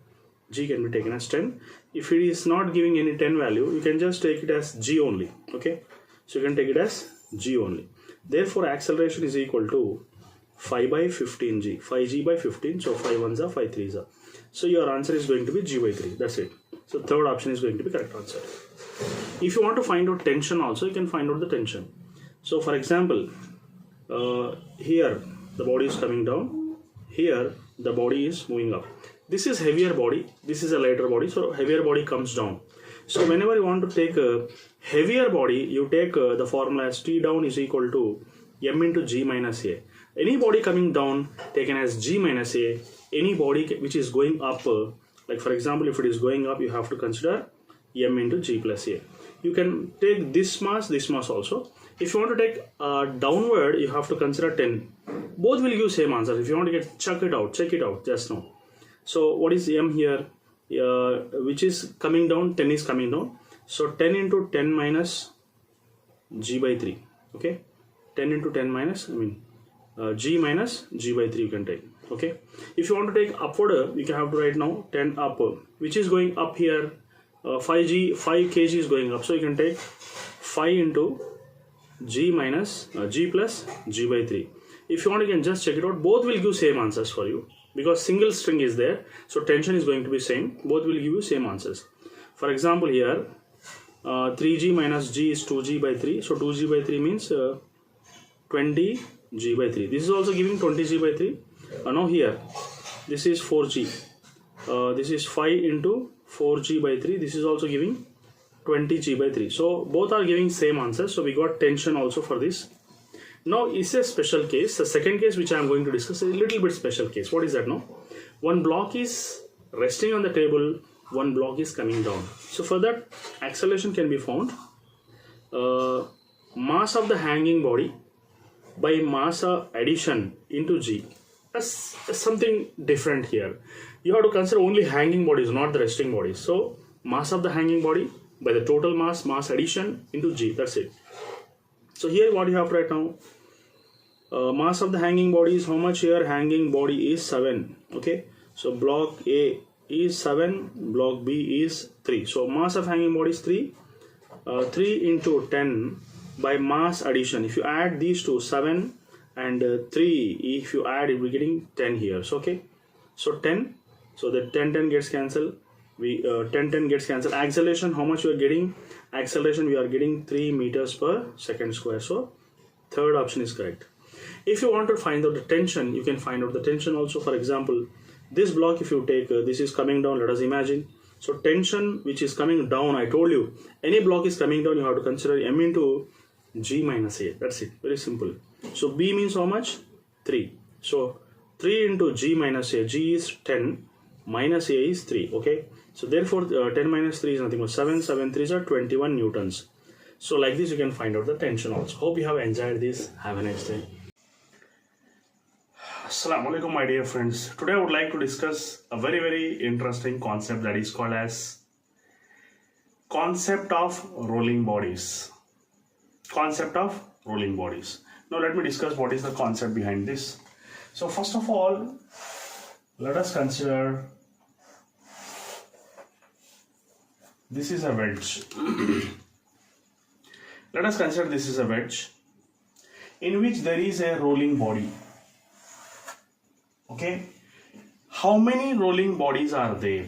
G can be taken as 10. If it is not giving any 10 value, you can just take it as G only. Okay, so you can take it as G only. Therefore, acceleration is equal to 5 by 15G, 5G by 15. So 5 1s are 5 3s are. So your answer is going to be G by 3. That's it. So third option is going to be correct answer. If you want to find out tension also, you can find out the tension. So for example, here the body is coming down, here the body is moving up. This is heavier body, this is a lighter body, so heavier body comes down. So whenever you want to take a heavier body, you take the formula as T down is equal to M into G minus A. Any body coming down taken as G minus A, any body which is going up, like for example if it is going up, you have to consider M into G plus A. You can take this mass also. If you want to take downward, you have to consider 10. Both will give same answer. If you want to check it out just now. So what is M here? Which is coming down, 10 is coming down. So 10 into 10 minus G by 3. Okay, 10 into 10 minus, G minus G by 3 you can take. Okay, if you want to take upward, you can have to write now 10 up, which is going up here. 5 kg is going up, so you can take 5 into G minus G plus G by 3. If you want, you can just check it out. Both will give same answers for you because single string is there, so tension is going to be same. Both will give you same answers. For example, here 3G minus G is 2G by 3, so 2G by 3 means 20G by 3. This is also giving 20G by 3. Now here this is 4G, this is 5 into 4G by 3. This is also giving 20G by 3. So both are giving same answer. So we got tension also for this. Now is a special case. The second case which I am going to discuss is a little bit special case. What is that now? One block is resting on the table, one block is coming down. So for that, acceleration can be found. Mass of the hanging body by mass addition into G. That's something different here. You have to consider only hanging bodies, not the resting bodies. So mass of the hanging body by the total mass addition into G. That's it. So here what you have right now, mass of the hanging body is how much here? Hanging body is 7. Okay, so block A is 7, block B is 3. So mass of hanging body is 3. 3 into 10 by mass addition. If you add these two, 7 and 3, if you add, it will be getting 10 here. So okay, so 10. So the 10 gets cancelled. 10 gets cancelled. Acceleration, how much you are getting? Acceleration we are getting 3 meters per second square. So third option is correct. If you want to find out the tension, you can find out the tension also. For example, this block, if you take this is coming down, let us imagine. So tension which is coming down, I told you any block is coming down, you have to consider M into G minus A. That's it, very simple. So B means how much? 3. So 3 into G minus A. G is 10, minus A is 3. Okay, so therefore 10 minus 3 is nothing but 7. 7 3s are 21 newtons. So like this you can find out the tension also. Hope you have enjoyed this. Have a nice day. Assalamu alaikum, my dear friends. Today I would like to discuss a very interesting concept that is called as concept of rolling bodies. Concept of rolling bodies. Now let me discuss what is the concept behind this. So first of all, let us consider this is a wedge. Let us consider this is a wedge in which there is a rolling body. Okay, how many rolling bodies are there?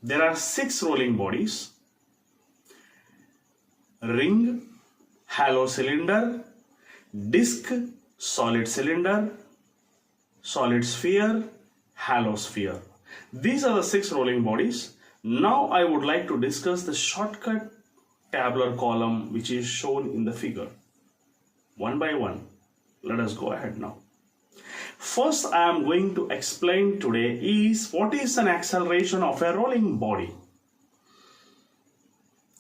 There are 6 rolling bodies: ring, hollow cylinder, disc, solid cylinder, solid sphere, hollow sphere. These are the 6 rolling bodies. Now I would like to discuss the shortcut tabular column which is shown in the figure. One by one, let us go ahead now. First I am going to explain today is what is an acceleration of a rolling body.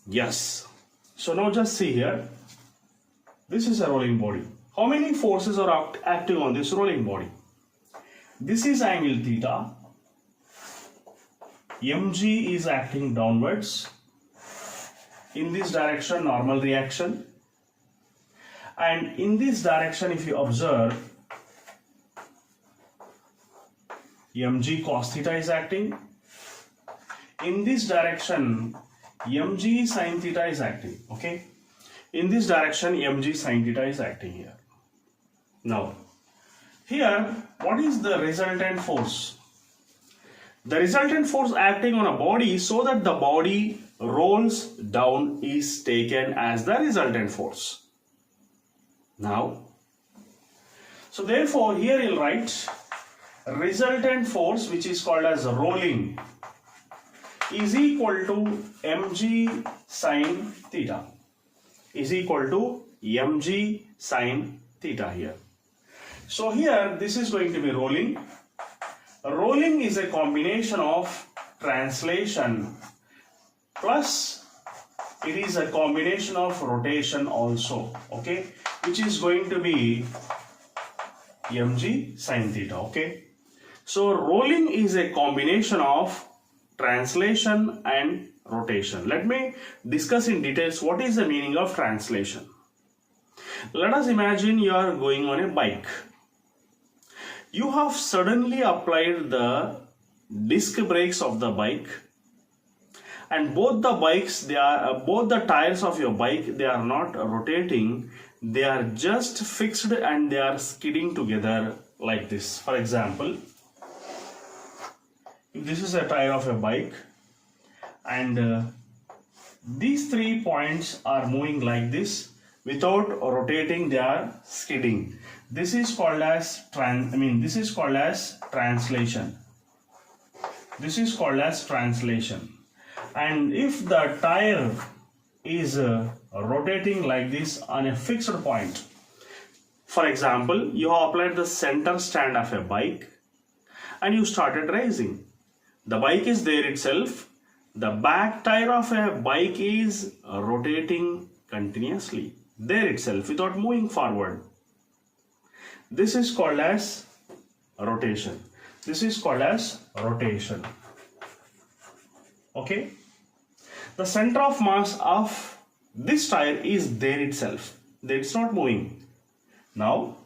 Yes, so now just see here, this is a rolling body. How many forces are acting on this rolling body? This is angle theta. mg is acting downwards. In this direction, normal reaction. And in this direction, if you observe, mg cos theta is acting. in this direction mg sine theta is acting. Okay, in this direction mg sine theta is acting here. Now here, what is the resultant force? The resultant force acting on a body so that the body rolls down is taken as the resultant force. Now, so therefore here you'll write resultant force, which is called as rolling, is equal to mg sine theta, is equal to mg sine theta here. So here this is going to be rolling. Rolling is a combination of translation plus it is a combination of rotation also, okay, which is going to be mg sine theta. Okay, so rolling is a combination of translation and rotation. Let me discuss in details what is the meaning of translation. Let us imagine you are going on a bike. You have suddenly applied the disc brakes of the bike, and both the tires of your bike, they are not rotating, they are just fixed and they are skidding together like this. For example, if this is a tire of a bike and these 3 points are moving like this without rotating, they are skidding. This is called as this is called as translation. This is called as translation. And if the tire is rotating like this on a fixed point, for example, you have applied the center stand of a bike and you started raising. The bike is there itself. The back tire of a bike is rotating continuously there itself without moving forward. This is called as rotation. This is called as rotation. Okay. The center of mass of this tire is there itself. It's not moving. Now,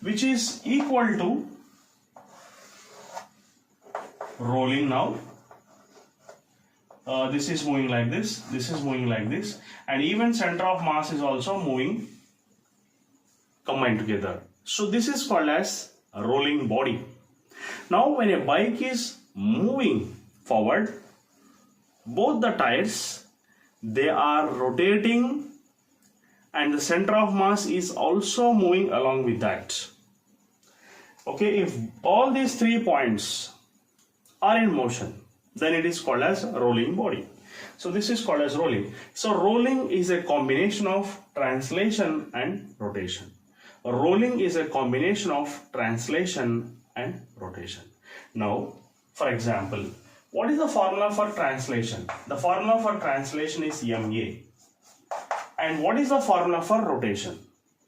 which is equal to rolling now. This is moving like this. This is moving like this. And even center of mass is also moving combined together. So this is called as a rolling body. Now when a bike is moving forward, both the tires, they are rotating and the center of mass is also moving along with that. Okay, if all these 3 points are in motion, then it is called as a rolling body. So this is called as rolling. So rolling is a combination of translation and rotation. Rolling is a combination of translation and rotation. Now, for example, what is the formula for translation? The formula for translation is MA. And what is the formula for rotation?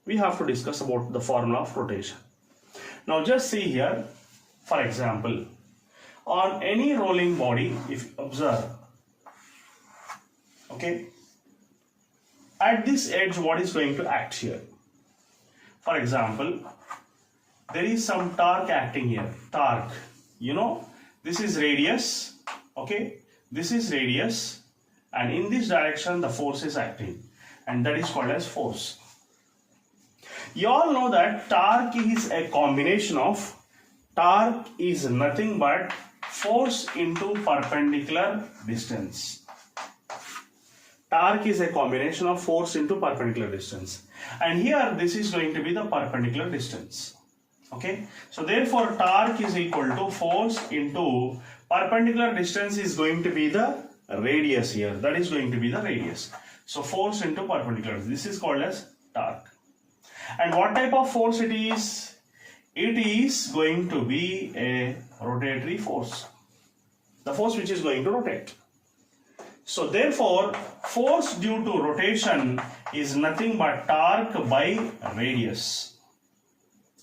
We have to discuss about the formula of rotation. Now just see here, for example, on any rolling body, if you observe, okay, at this edge, what is going to act here? For example, there is some torque acting here. Torque, you know, this is radius, okay, this is radius, and in this direction the force is acting, and that is called as force. You all know that torque is a combination of, torque is nothing but force into perpendicular distance. Torque is a combination of force into perpendicular distance, and here this is going to be the perpendicular distance. Okay, so therefore torque is equal to force into perpendicular distance is going to be the radius here. That is going to be the radius. So force into perpendicular, this is called as torque. And what type of force it is? It is going to be a rotatory force, the force which is going to rotate. So therefore force due to rotation is nothing but torque by radius.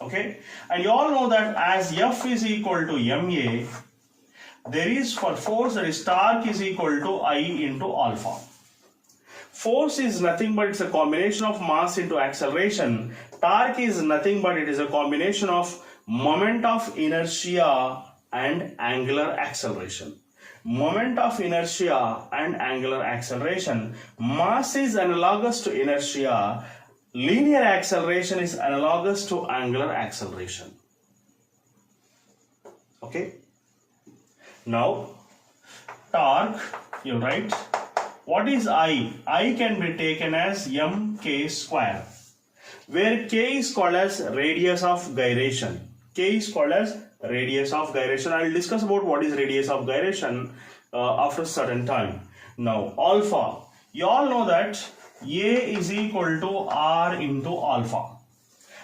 Okay, and you all know that as F is equal to ma, there is for force, that is torque is equal to I into alpha. Force is nothing but it's a combination of mass into acceleration. Torque is nothing but it is a combination of moment of inertia and angular acceleration. moment of inertia and angular acceleration. Mass is analogous to inertia. Linear acceleration is analogous to angular acceleration. Okay. Now, torque, you write, what is I? I can be taken as mk square, where k is called as radius of gyration. K is called as radius of gyration. I will discuss about what is radius of gyration after a certain time. Now, alpha, you all know that A is equal to R into alpha.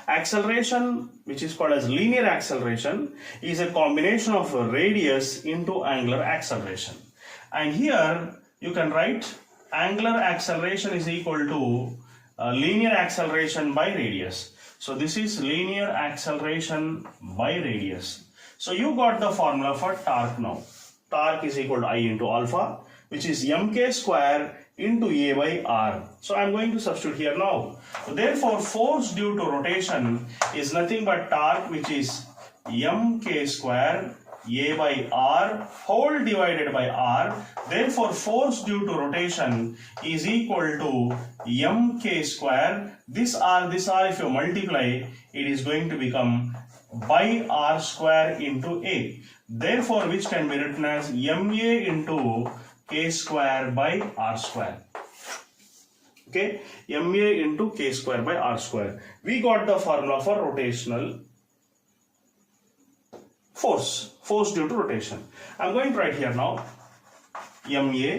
Acceleration, which is called as linear acceleration, is a combination of radius into angular acceleration. And here you can write angular acceleration is equal to linear acceleration by radius. So this is linear acceleration by radius. So you got the formula for torque now. Torque is equal to I into alpha, which is mk square into A by R. So I am going to substitute here now. So therefore, force due to rotation is nothing but torque, which is mk square A by R whole divided by R. Therefore, force due to rotation is equal to mk square. This R, if you multiply, it is going to become by R square into A. Therefore, which can be written as ma into k square by R square. Okay, ma into k square by R square. We got the formula for rotational force due to rotation. I'm going to write here now ma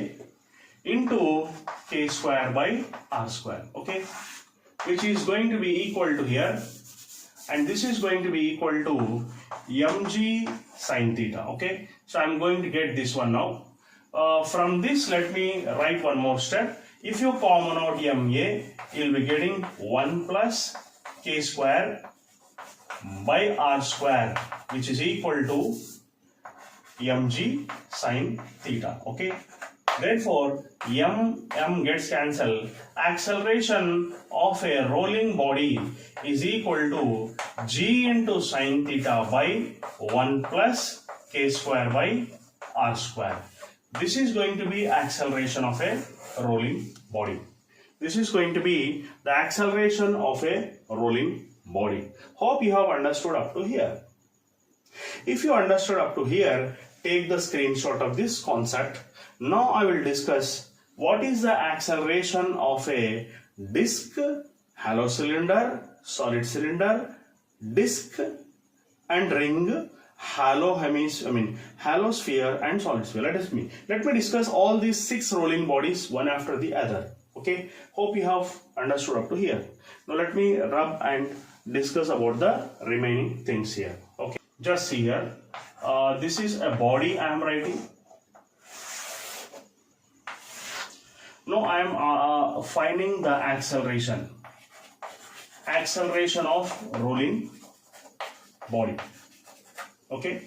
into k square by R square. Okay, which is going to be equal to here, and this is going to be equal to mg sine theta. Okay, so I'm going to get this one now. From this, let me write one more step. If you common out ma, you'll be getting 1 plus k square by R square, which is equal to mg sine theta. Okay, therefore m gets cancelled. Acceleration of a rolling body is equal to g into sine theta by 1 plus k square by R square. This is going to be acceleration of a rolling body. This is going to be the acceleration of a rolling body. Hope you have understood up to here. If you understood up to here, take the screenshot of this concept. Now I will discuss what is the acceleration of a disc, hollow cylinder, solid cylinder, disc and ring, hollow sphere and solid sphere. Let me discuss all these 6 rolling bodies one after the other. Okay, hope you have understood up to here. Now let me rub and discuss about the remaining things here. Okay, just see here. This is a body I am writing. Now I am finding the acceleration of rolling body. Okay,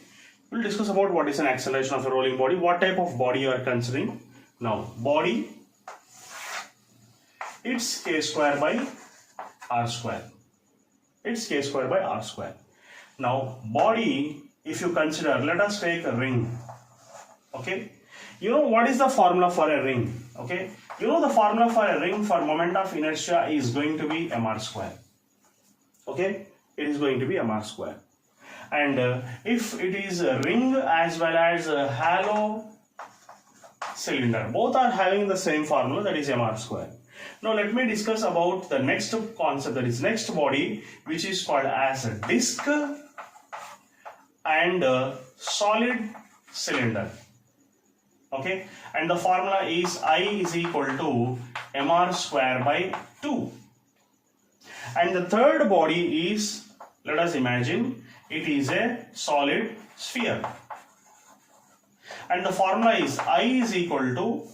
we'll discuss about what is an acceleration of a rolling body, what type of body you are considering. Now, body, it's k square by R square. It's k square by R square. Now, body, if you consider, let us take a ring. Okay, you know what is the formula for a ring? Okay, you know the formula for a ring for moment of inertia is going to be mr square. Okay, it is going to be mr square. And if it is a ring as well as a hollow cylinder, both are having the same formula, that is mr square. Now let me discuss about the next concept, that is next body, which is called as a disc and a solid cylinder. Okay, and the formula is I is equal to mr square by 2. And the third body is, let us imagine, it is a solid sphere. And the formula is I is equal to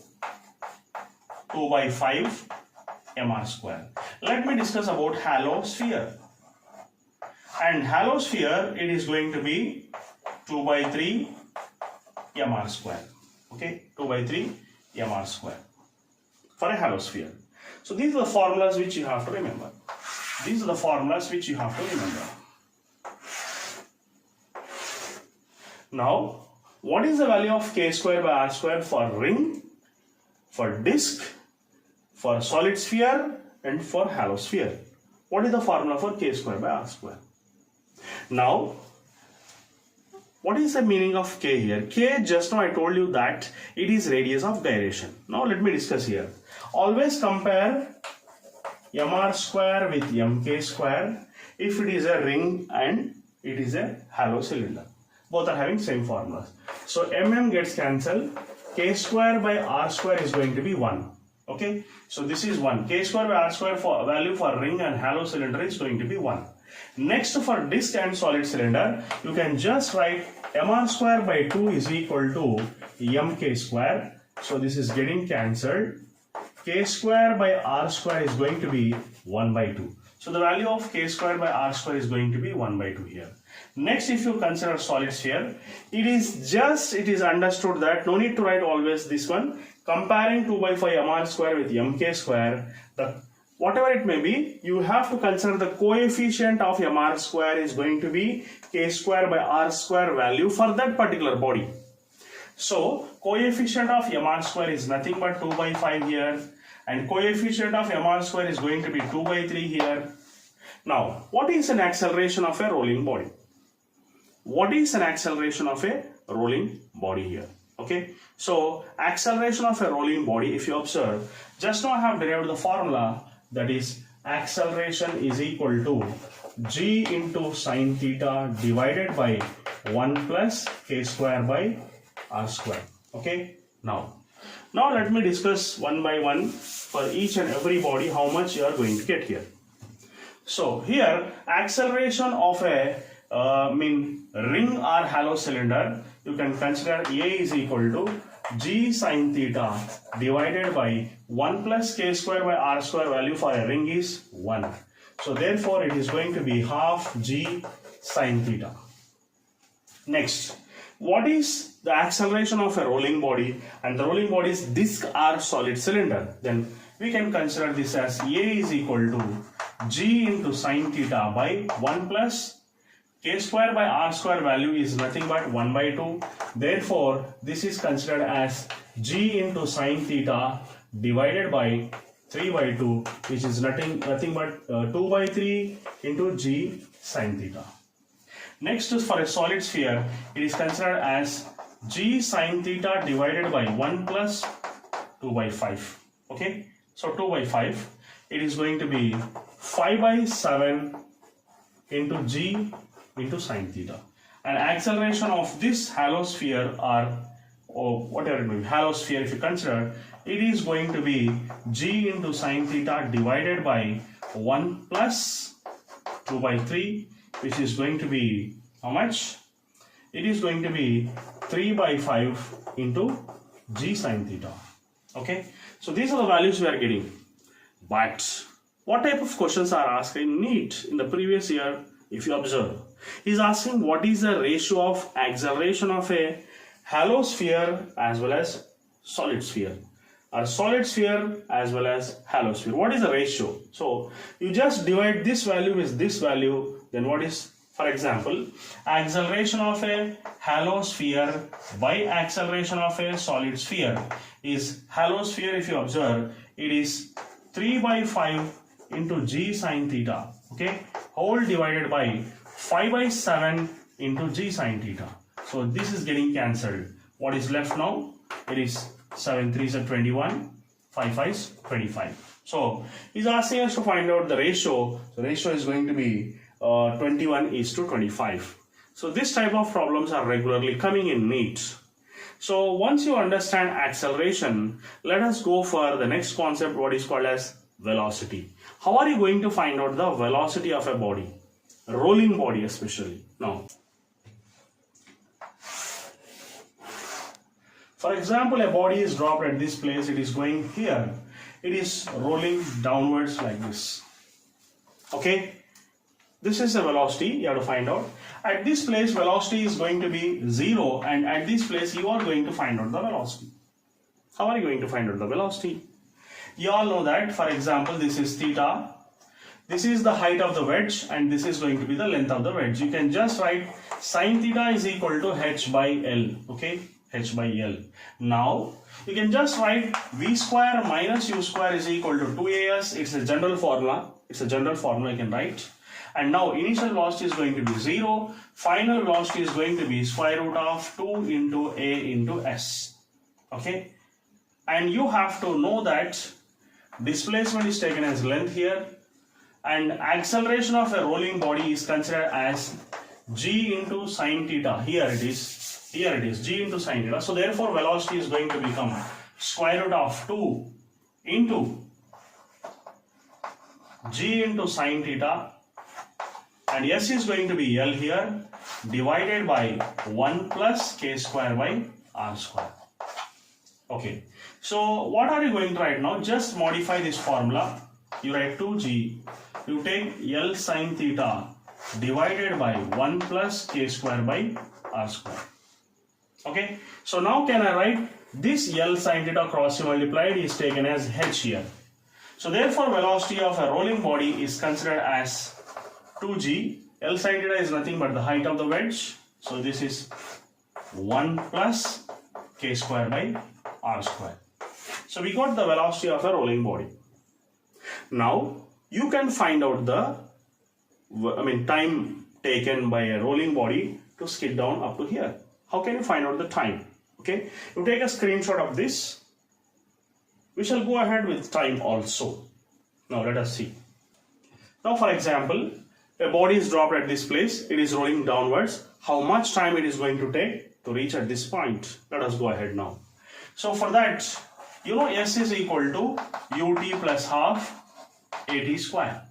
2 by 5 mr square. Let me discuss about hollow sphere. And hollow sphere, it is going to be 2 by 3 mr square. Okay, 2 by 3 mr square for a hollow sphere. So these are the formulas which you have to remember. These are the formulas which you have to remember. Now, what is the value of k square by r square for ring, for disk, for solid sphere and for hollow sphere? What is the formula for k square by r square? Now, what is the meaning of k here? K, just now I told you that it is radius of gyration. Now let me discuss here. Always compare mr square with mk square if it is a ring and it is a hollow cylinder. Both are having same formulas. So gets cancelled. K square by r square is going to be 1. Okay, so this is 1. K square by r square for value for ring and hollow cylinder is going to be 1. Next, for disk and solid cylinder, you can just write mr square by 2 is equal to mk square. So this is getting cancelled. K square by r square is going to be 1 by 2. So the value of k square by r square is going to be 1 by 2 here. Next, if you consider solid sphere, it is understood that no need to write always this one. Comparing 2 by 5 mr square with mk square, whatever it may be, you have to consider the coefficient of mr square is going to be k square by r square value for that particular body. So coefficient of mr square is nothing but 2 by 5 here, and coefficient of mr square is going to be 2 by 3 here. Now, what is an acceleration of a rolling body? What is an acceleration of a rolling body here? Okay, so acceleration of a rolling body, if you observe, just now I have derived the formula, that is acceleration is equal to g into sine theta divided by 1 plus k square by r square. Okay, now let me discuss one by one for each and every body how much you are going to get here. So here, acceleration of a ring or hollow cylinder, you can consider A is equal to g sine theta divided by 1 plus k square by r square. Value for a ring is 1. So therefore it is going to be half g sine theta. Next, what is the acceleration of a rolling body? And the rolling body is disk or solid cylinder. Then we can consider this as A is equal to g into sine theta by 1 plus k square by r square. Value is nothing but 1 by 2. Therefore, this is considered as g into sine theta divided by 3 by 2, which is nothing but 2 by 3 into g sine theta. Next is for a solid sphere, it is considered as g sine theta divided by 1 plus 2 by 5. Okay, so 2 by 5, it is going to be 5 by 7 into g into sine theta. And acceleration of this hollow sphere or whatever it may be, hollow sphere if you consider, it is going to be g into sine theta divided by 1 plus 2 by 3, which is going to be how much? It is going to be 3 by 5 into g sine theta. Okay, so these are the values we are getting. But what type of questions are asked in NEET in the previous year? If you observe, he is asking what is the ratio of acceleration of a hollow sphere as well as solid sphere, or solid sphere as well as hollow sphere. What is the ratio? So you just divide this value with this value, then what is, for example, acceleration of a hollow sphere by acceleration of a solid sphere is hollow sphere, if you observe, it is 3 by 5 into g sine theta, okay, whole divided by 5 by 7 into g sine theta. So this is getting cancelled. What is left now? It is 7 3s are 21, 5 5s 25. So he's asking us to find out the ratio. The ratio is going to be 21 is to 25. So this type of problems are regularly coming in NEET. So once you understand acceleration, let us go for the next concept, what is called as velocity. How are you going to find out the velocity of a body? A rolling body especially. Now, for example, a body is dropped at this place, it is going here, it is rolling downwards like this. Okay, this is the velocity you have to find out. At this place, velocity is going to be 0, and at this place, you are going to find out the velocity. How are you going to find out the velocity? You all know that, for example, this is theta, This is the height of the wedge and this is going to be the length of the wedge. You can just write sine theta is equal to h by L. Okay, h by L. Now you can just write v square minus u square is equal to 2as. It's a general formula. It's a general formula you can write. And now initial velocity is going to be 0. Final velocity is going to be square root of 2 into a into s. Okay. And you have to know that displacement is taken as length here. And acceleration of a rolling body is considered as g into sine theta. Here it is g into sine theta. So therefore velocity is going to become square root of 2 into g into sine theta, and s is going to be L here, divided by 1 plus k square by r square. Okay, so what are you going to write now? Just modify this formula. You write 2g, you take L sine theta divided by 1 plus k square by r square. Okay, so now can I write this L sine theta cross multiplied is taken as h here. So therefore velocity of a rolling body is considered as 2g. L sine theta is nothing but the height of the wedge. So this is 1 plus k square by r square. So we got the velocity of a rolling body. Now you can find out the time taken by a rolling body to skid down up to here. How can you find out the time? Okay, you take a screenshot of this. We shall go ahead with time also. Now let us see. Now for example, a body is dropped at this place. It is rolling downwards. How much time it is going to take to reach at this point? Let us go ahead now. So for that, you know s is equal to ut plus half at square.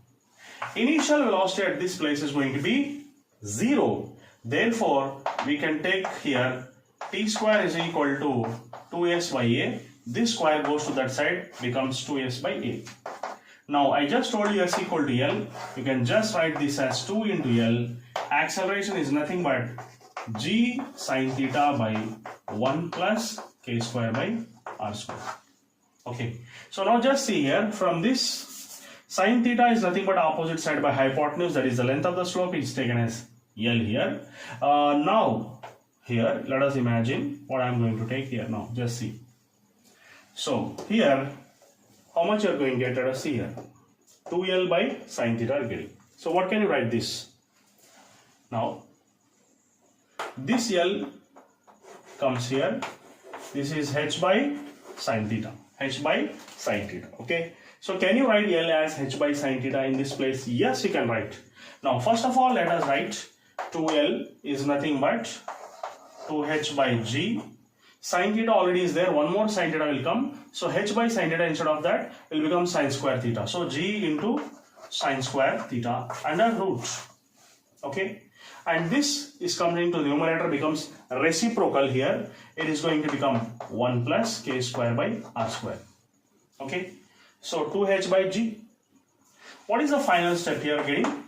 Initial velocity at this place is going to be 0. Therefore, we can take here t square is equal to 2s by a. This square goes to that side, becomes 2s by a. Now, I just told you s equal to L. You can just write this as 2 into L. Acceleration is nothing but g sine theta by 1 plus k square by r square. Okay, so now just see here, from this sine theta is nothing but opposite side by hypotenuse, that is the length of the slope is taken as L here. Now here let us imagine what I am going to take here. Now just see. So here how much you are going to get? Let us see here. 2L by sine theta are getting. So what can you write this? Now this L comes here. This is h by sine theta. H by sine theta. Okay. So can you write L as h by sine theta in this place? Yes, you can write. Now first of all let us write 2L is nothing but 2h by g. Sine theta already is there. One more sine theta will come. So h by sine theta instead of that will become sine square theta. So g into sine square theta under root. Okay. And this is coming to the numerator, becomes reciprocal here. It is going to become 1 plus k square by r square. Okay. So 2h by g. What is the final step here getting?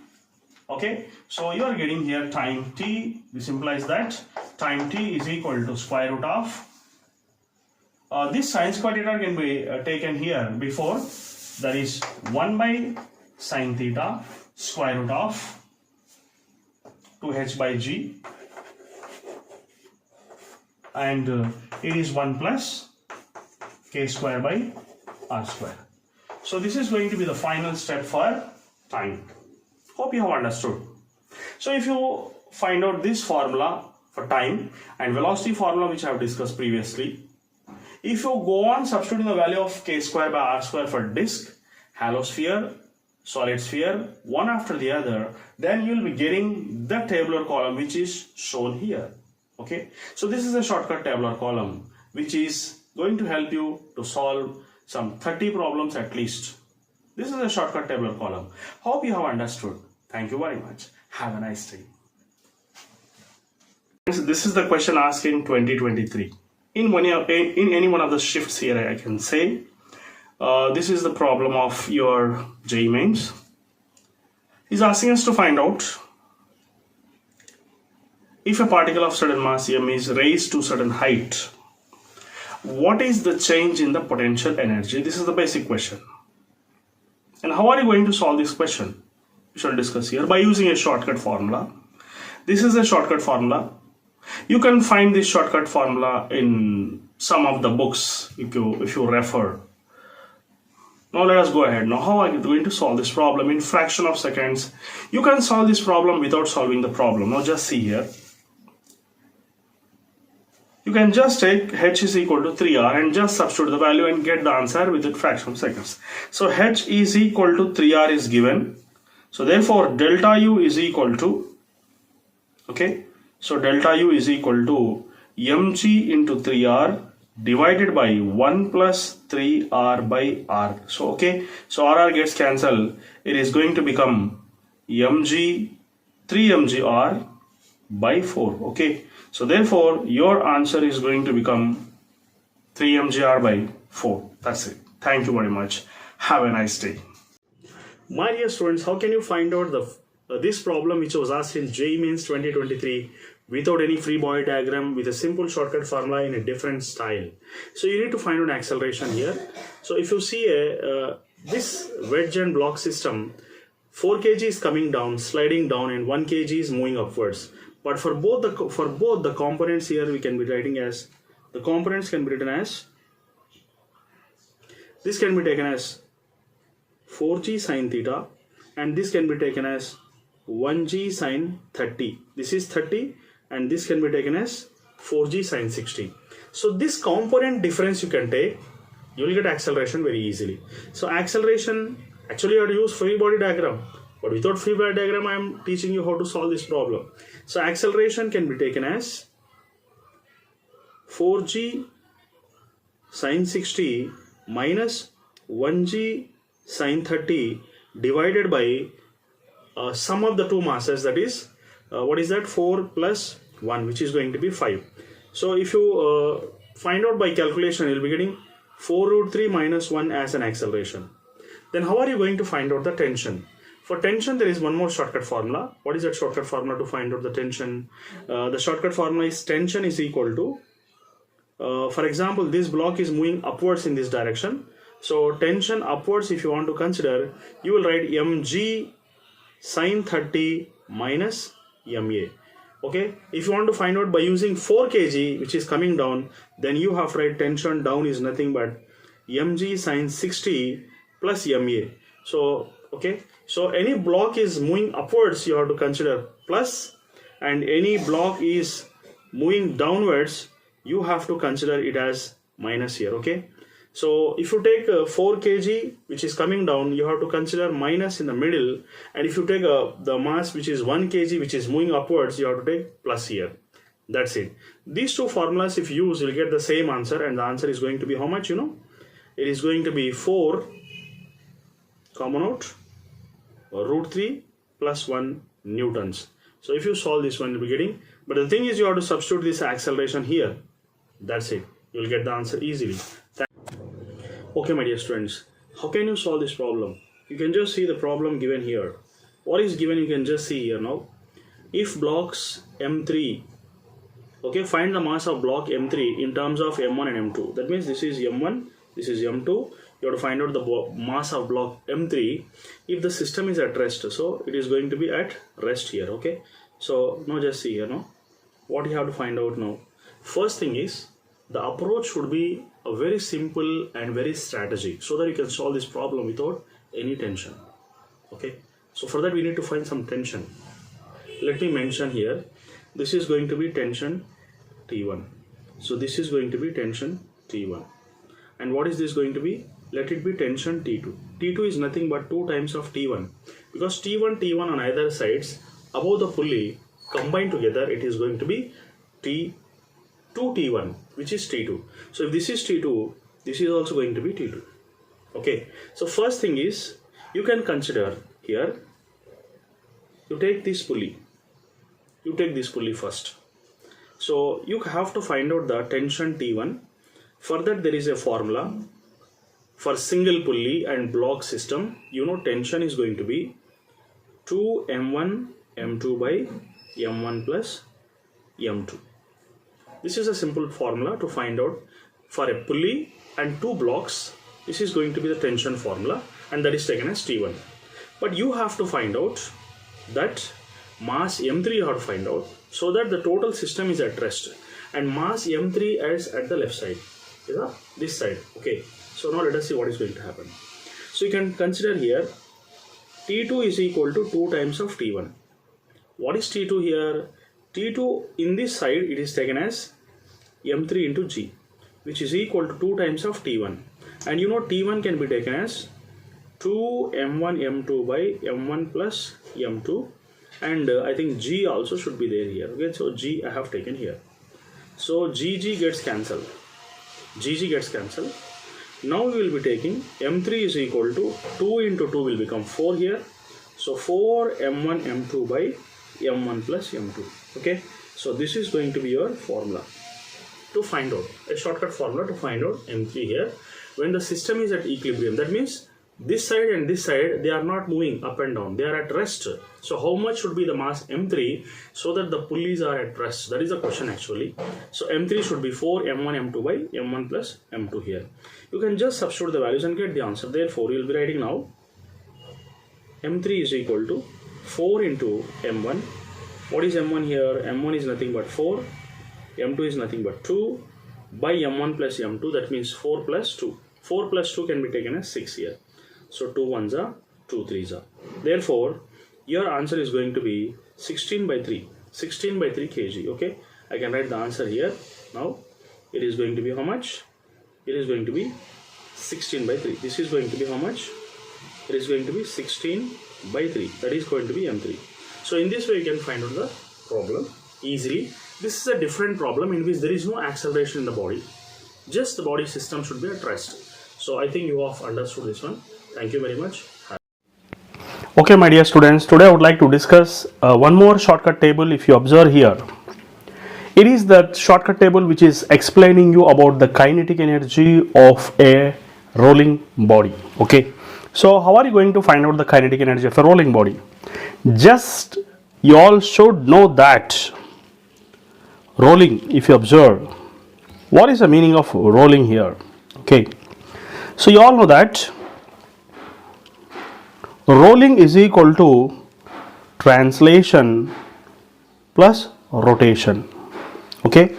Okay. So you are getting here time t. This implies that time t is equal to square root of this sine square theta can be taken here before, that is 1 by sine theta square root of 2h by g, and it is 1 plus k square by r square. So this is going to be the final step for time. Hope you have understood. So if you find out this formula for time and velocity formula which I have discussed previously, if you go on substituting the value of k square by r square for disk, hollow sphere, solid sphere, one after the other, then you will be getting the tabular column which is shown here. Okay, so this is a shortcut tabular column which is going to help you to solve some 30 problems at least. This is a shortcut tabular column. Hope you have understood. Thank you very much. Have a nice day. This is the question asked in 2023. In any one of the shifts here, I can say this is the problem of your JEE Mains. He's asking us to find out if a particle of certain mass m is raised to certain height, what is the change in the potential energy? This is the basic question. And how are you going to solve this question? shall discuss here by using a shortcut formula. This is a shortcut formula. You can find this shortcut formula in some of the books if you refer. Now let us go ahead. Now how are you going to solve this problem in fraction of seconds? You can solve this problem without solving the problem. Now just see here. You can just take h is equal to 3r and just substitute the value and get the answer within fraction of seconds. So h is equal to 3r is given. So therefore delta u is equal to, okay, so delta u is equal to mg into 3r divided by 1 plus 3r by r. So okay, so rr gets cancelled. It is going to become mg 3mgr by 4. Okay, so therefore your answer is going to become 3mgr by 4. That's it. Thank you very much. Have a nice day. My dear students, how can you find out this problem which was asked in JEE Mains 2023 without any free body diagram with a simple shortcut formula in a different style? So you need to find out acceleration here. So if you see this wedge and block system, 4 kg is coming down, sliding down, and 1 kg is moving upwards. But for both the components here, we can be writing as, the components can be written as, this can be taken as 4g sine theta, and this can be taken as 1g sine 30. This is 30, and this can be taken as 4g sine 60. So this component difference you can take, you will get acceleration very easily. So acceleration, actually you have to use free body diagram, but without free body diagram I am teaching you how to solve this problem. So acceleration can be taken as 4g sine 60 minus 1g sine 30 divided by sum of the two masses, that is what is that, 4 plus 1, which is going to be 5. So if you find out by calculation, you will be getting 4 root 3 minus 1 as an acceleration. Then how are you going to find out the tension? For tension, there is one more shortcut formula. What is that shortcut formula to find out the tension? The shortcut formula is tension is equal to, for example, this block is moving upwards in this direction. So tension upwards, if you want to consider, you will write mg sine 30 minus ma. Okay, if you want to find out by using 4 kg, which is coming down, then you have to write tension down is nothing but mg sine 60 plus ma. So okay, so any block is moving upwards, you have to consider plus, and any block is moving downwards, you have to consider it as minus here. Okay, so if you take 4 kg which is coming down, you have to consider minus in the middle, and if you take the mass which is 1 kg which is moving upwards, you have to take plus here. That's it. These two formulas if you use, you will get the same answer, and the answer is going to be how much, you know? It is going to be 4 common out root 3 plus 1 newtons. So if you solve this one, you'll be getting, but the thing is you have to substitute this acceleration here. That's it. You will get the answer easily. Okay, my dear students, how can you solve this problem? You can just see the problem given here. What is given, you can just see here now. If blocks M3, okay, find the mass of block M3 in terms of M1 and M2. That means this is M1, this is M2. You have to find out the mass of block M3 if the system is at rest. So it is going to be at rest here. Okay, so now just see here now. What you have to find out now. First thing is, the approach should be a very simple and very strategic, so that you can solve this problem without any tension. Okay, so for that we need to find some tension. Let me mention here, this is going to be tension T1. So this is going to be tension T1. And what is this going to be? Let it be tension T2. T2 is nothing but 2 times of T1, because T1 on either sides above the pulley combined together, it is going to be T1, which is T2. So if this is T2, this is also going to be T2. Okay, so first thing is, you can consider here, you take this pulley. You take this pulley first. So you have to find out the tension T1. For that there is a formula. For single pulley and block system, you know tension is going to be 2m1 m2 by m1 plus m2. This is a simple formula to find out for a pulley and 2 blocks. This is going to be the tension formula, and that is taken as T1. But you have to find out that mass m3 you have to find out, so that the total system is at rest, and mass m3 is at the left side, this side. Okay, so now let us see what is going to happen. So you can consider here T2 is equal to 2 times of T1. What is T2 here? T2 in this side it is taken as m3 into g, which is equal to 2 times of T1, and you know T1 can be taken as 2 m1 m2 by m1 plus m2, and I think g also should be there here. Okay, so g I have taken here. So gg gets cancelled. Gg gets cancelled. Now we will be taking m3 is equal to 2 into 2 will become 4 here. So 4 m1 m2 by m1 plus m2. Okay, so this is going to be your formula to find out, a shortcut formula to find out m3 here when the system is at equilibrium. That means this side and this side, they are not moving up and down, they are at rest. So how much should be the mass m3 so that the pulleys are at rest? That is the question actually. So m3 should be 4 m1 m2 by m1 plus m2 here. You can just substitute the values and get the answer. Therefore you will be writing now m3 is equal to 4 into m1. What is m1 here? m1 is nothing but 4, m2 is nothing but 2 by m1 plus m2, that means 4 plus 2. 4 plus 2 can be taken as 6 here. So 2 ones are 2 threes are. Therefore your answer is going to be 16 by 3 kg. Okay, I can write the answer here. Now it is going to be how much? It is going to be 16 by 3. This is going to be how much? It is going to be 16 by 3. That is going to be m3. So in this way you can find out the problem easily. This is a different problem in which there is no acceleration in the body. Just the body system should be at rest. So I think you have understood this one. Thank you very much. Okay, my dear students, today I would like to discuss one more shortcut table. If you observe here, it is the shortcut table which is explaining you about the kinetic energy of a rolling body. Okay, so how are you going to find out the kinetic energy of a rolling body? Just you all should know that rolling, if you observe, what is the meaning of rolling here? Okay, so you all know that rolling is equal to translation plus rotation. Okay,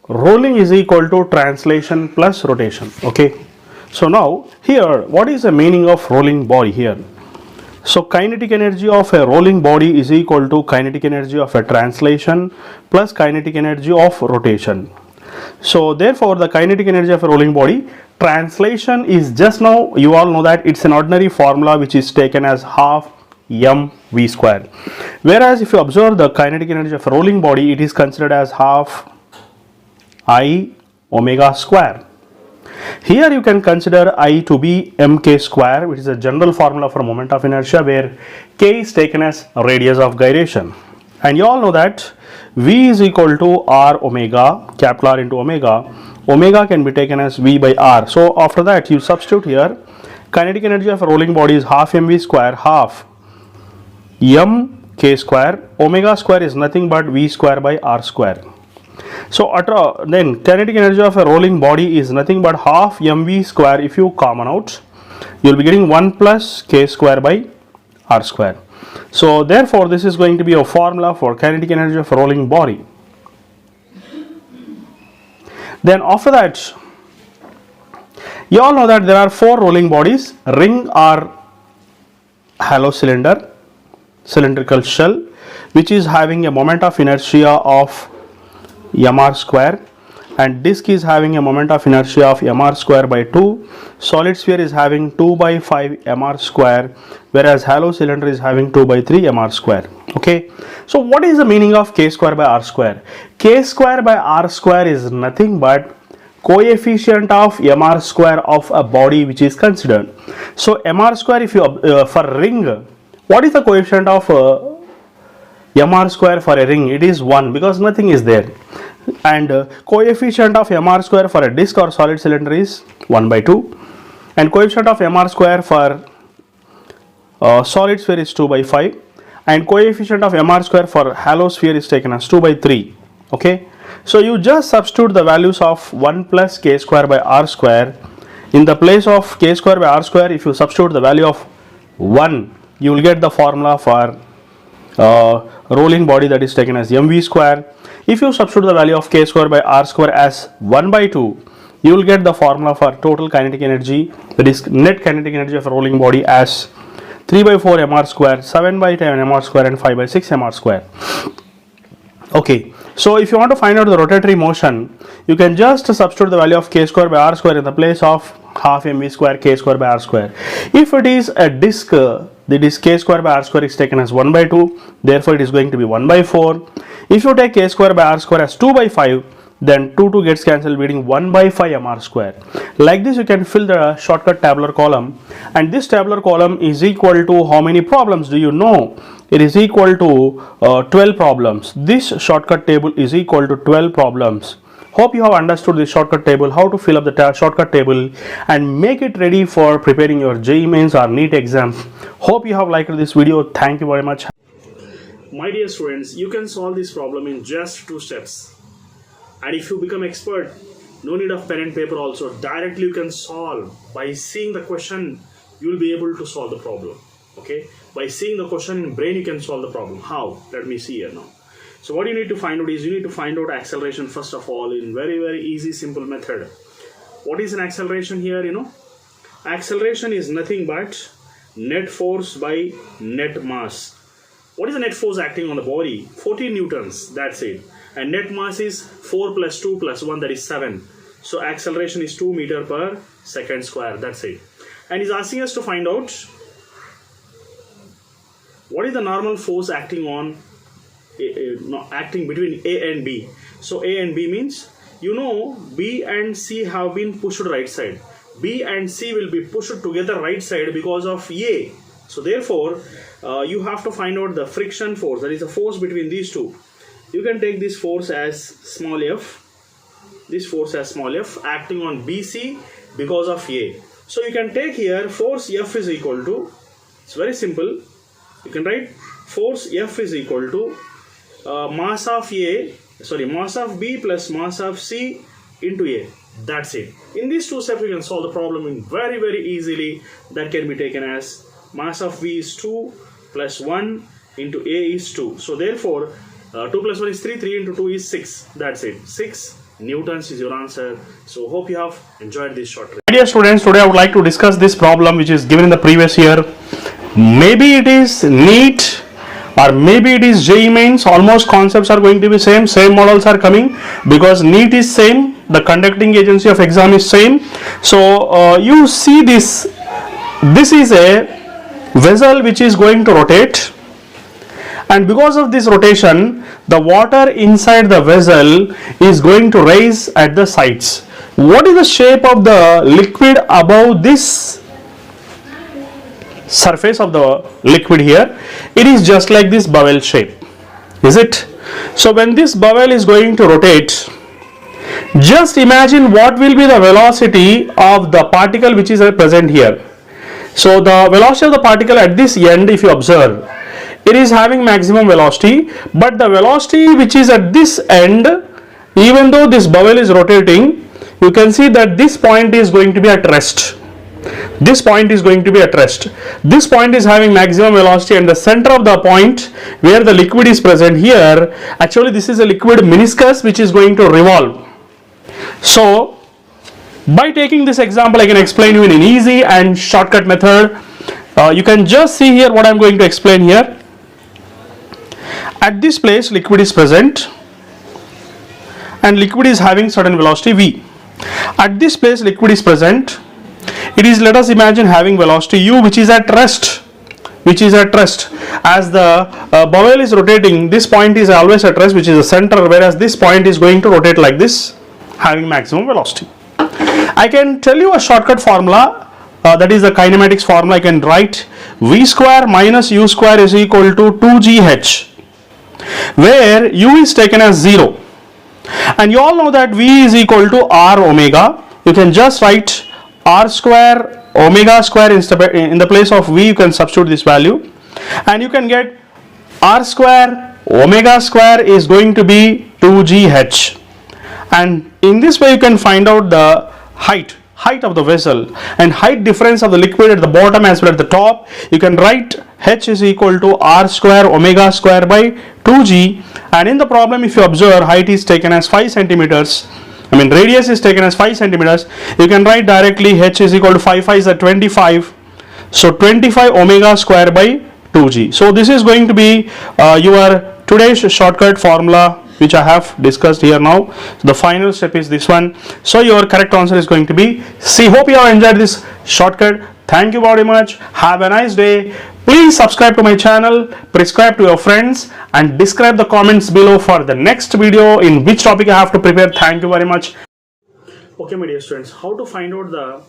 rolling is equal to translation plus rotation. Okay, so now here what is the meaning of rolling body here? So kinetic energy of a rolling body is equal to kinetic energy of a translation plus kinetic energy of rotation. So therefore the kinetic energy of a rolling body, translation is just, now you all know that it's an ordinary formula which is taken as half mv square, whereas if you observe the kinetic energy of a rolling body, it is considered as half I omega square. Here you can consider I to be mk square, which is a general formula for moment of inertia, where k is taken as radius of gyration, and you all know that v is equal to r omega, capital R into omega. Omega can be taken as v by r. So after that you substitute here, kinetic energy of a rolling body is half mv square, half mk square. Omega square is nothing but v square by r square. So then kinetic energy of a rolling body is nothing but half mv square. If you common out, you will be getting 1 plus k square by r square. So therefore this is going to be a formula for kinetic energy of a rolling body. Then after that, you all know that there are 4 rolling bodies: ring or hollow cylinder, cylindrical shell, which is having a moment of inertia of mr square, and disk is having a moment of inertia of mr square by 2. Solid sphere is having 2 by 5 mr square, whereas hollow cylinder is having 2 by 3 mr square. Okay, so what is the meaning of k square by r square? K square by r square is nothing but coefficient of mr square of a body which is considered. So mr square, if you for ring, what is the coefficient of mr square for a ring? It is 1, because nothing is there, and coefficient of mr square for a disc or solid cylinder is 1 by 2, and coefficient of mr square for solid sphere is 2 by 5, and coefficient of mr square for hollow sphere is taken as 2 by 3. Okay, so you just substitute the values of 1 plus k square by r square in the place of k square by r square, if you substitute the value of 1, you will get the formula for rolling body, that is taken as mv square. If you substitute the value of k square by r square as 1 by 2, you will get the formula for total kinetic energy, that is net kinetic energy of a rolling body, as 3 by 4 mr square, 7 by 10 mr square, and 5 by 6 mr square. Okay, so if you want to find out the rotatory motion, you can just substitute the value of k square by r square in the place of half mv square k square by r square. If it is a disk, the disk k square by r square is taken as 1 by 2, therefore it is going to be 1 by 4. If you take k square by r square as 2 by 5, then 2 gets cancelled, leaving 1 by 5 mr square. Like this you can fill the shortcut tabular column, and this tabular column is equal to how many problems do you know? It is equal to 12 problems. This shortcut table is equal to 12 problems. Hope you have understood this shortcut table, how to fill up the shortcut table and make it ready for preparing your JEE Mains or NEET exam. Hope you have liked this video. Thank you very much. My dear students, you can solve this problem in just 2 steps. And if you become expert, no need of pen and paper also. Directly you can solve. By seeing the question, you will be able to solve the problem. Okay? By seeing the question in brain, you can solve the problem. How? Let me see here now. So what you need to find out is, you need to find out acceleration first of all in very, very easy, simple method. What is an acceleration here, you know? Acceleration is nothing but net force by net mass. What is the net force acting on the body? 14 newtons, that's it. And net mass is 4 plus 2 plus 1, that is 7. So acceleration is 2 meter per second square, that's it. And he's asking us to find out what is the normal force acting on acting between A and B. So A and B means, you know, B and C have been pushed right side. B and C will be pushed together right side because of A. So therefore, you have to find out the friction force, that is the force between these two. You can take this force as small f, this force as small f, acting on BC because of A. So you can take here force F is equal to, it's very simple, you can write force F is equal to mass of B plus mass of C into A. That's it. In these 2 steps, you can solve the problem in very, very easily. That can be taken as mass of B is 2 plus 1 into A is 2. So therefore, 2 plus 1 is 3, 3 into 2 is 6. That's it. 6 newtons is your answer. So hope you have enjoyed this short. Dear students, today I would like to discuss this problem which is given in the previous year. Maybe it is NEET or maybe it is JEE Mains. Almost concepts are going to be same models are coming, because NEET is same, the conducting agency of exam is same. So you see this is a vessel which is going to rotate, and because of this rotation, the water inside the vessel is going to rise at the sides. What is the shape of the liquid above this surface of the liquid here? It is just like this bubble shape, is it? So when this bubble is going to rotate, just imagine what will be the velocity of the particle which is present here. So the velocity of the particle at this end, if you observe, it is having maximum velocity, but the velocity which is at this end, even though this bubble is rotating, you can see that this point is going to be at rest. This point is going to be at rest. This point is having maximum velocity, and the center of the point where the liquid is present here, actually this is a liquid meniscus which is going to revolve. So by taking this example, I can explain you in an easy and shortcut method. You can just see here what I am going to explain here. At this place liquid is present and liquid is having certain velocity v. At this place liquid is present, it is, let us imagine, having velocity u which is at rest. As the bubble is rotating, this point is always at rest, which is the center, whereas this point is going to rotate like this, having maximum velocity. I can tell you a shortcut formula, that is the kinematics formula. I can write v square minus u square is equal to 2gh, where u is taken as 0, and you all know that v is equal to r omega. You can just write r square omega square in the place of v. You can substitute this value and you can get r square omega square is going to be 2gh, and in this way you can find out the height height of the vessel and height difference of the liquid at the bottom as well at the top, you can write H is equal to R square omega square by 2g. And in the problem, if you observe, height is taken as 5 centimeters, radius is taken as 5 centimeters, you can write directly H is equal to 5 5 is 25. So 25 omega square by 2g. So this is going to be your today's shortcut formula which I have discussed here now. So the final step is this one. So your correct answer is going to be C. Hope you have enjoyed this shortcut. Thank you very much. Have a nice day. Please subscribe to my channel, prescribe to your friends, and describe the comments below for the next video in which topic I have to prepare. Thank you very much. Okay, my dear students, how to find out the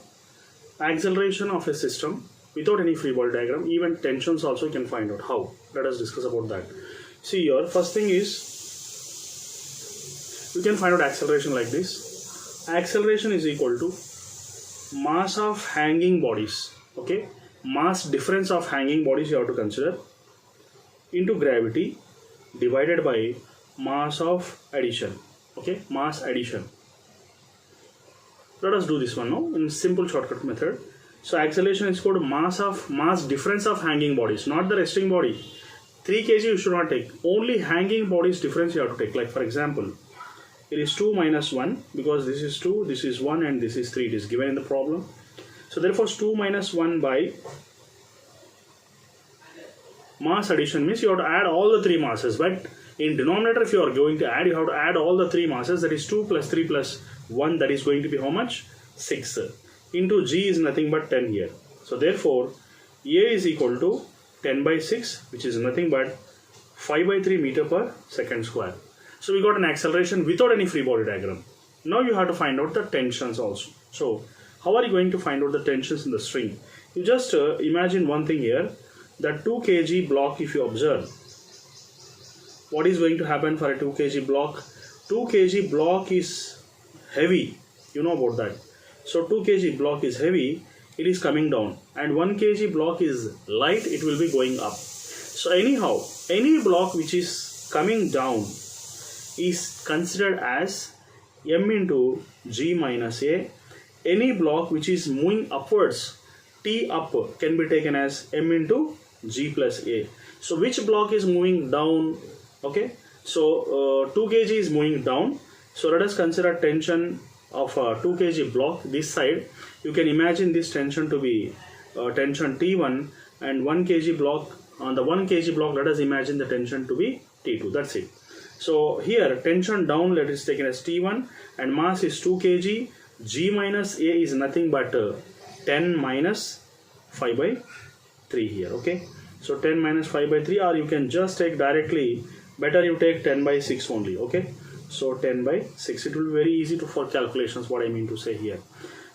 acceleration of a system without any free body diagram? Even tensions also you can find out. How? Let us discuss about that. See here, first thing is, you can find out acceleration like this. Acceleration is equal to mass of hanging bodies. Okay, mass difference of hanging bodies you have to consider into gravity divided by mass of addition. Okay, mass addition. Let us do this one now in simple shortcut method. So acceleration is equal to mass difference of hanging bodies, not the resting body. 3 kg you should not take. Only hanging bodies difference you have to take. Like for example, it is 2 minus 1 because this is 2, this is 1 and this is 3. It is given in the problem. So therefore 2 minus 1 by mass addition means you have to add all the 3 masses. But in denominator if you are going to add, you have to add all the 3 masses. That is 2 plus 3 plus 1. That is going to be how much? 6. Into g is nothing but 10 here. So therefore A is equal to 10 by 6, which is nothing but 5 by 3 meter per second square. So we got an acceleration without any free body diagram. Now you have to find out the tensions also. So how are you going to find out the tensions in the string? You just imagine one thing here, that 2 kg block if you observe. What is going to happen for a 2 kg block? 2 kg block is heavy. You know about that. So 2 kg block is heavy, it is coming down. And 1 kg block is light, it will be going up. So anyhow, any block which is coming down is considered as m into g minus a. Any block which is moving upwards, t up, can be taken as m into g plus a. So which block is moving down? Okay, so 2 kg is moving down. So let us consider tension of a 2 kg block this side. You can imagine this tension to be tension T1, and 1 kg block, on the 1 kg block let us imagine the tension to be T2. That's it. So here tension down, let us taken as T1 and mass is 2 kg. G minus A is nothing but 10 minus 5 by 3 here. Okay, so 10 minus 5 by 3, or you can just take directly, better you take 10 by 6 only. Okay, so 10 by 6, it will be very easy for calculations, what I mean to say here.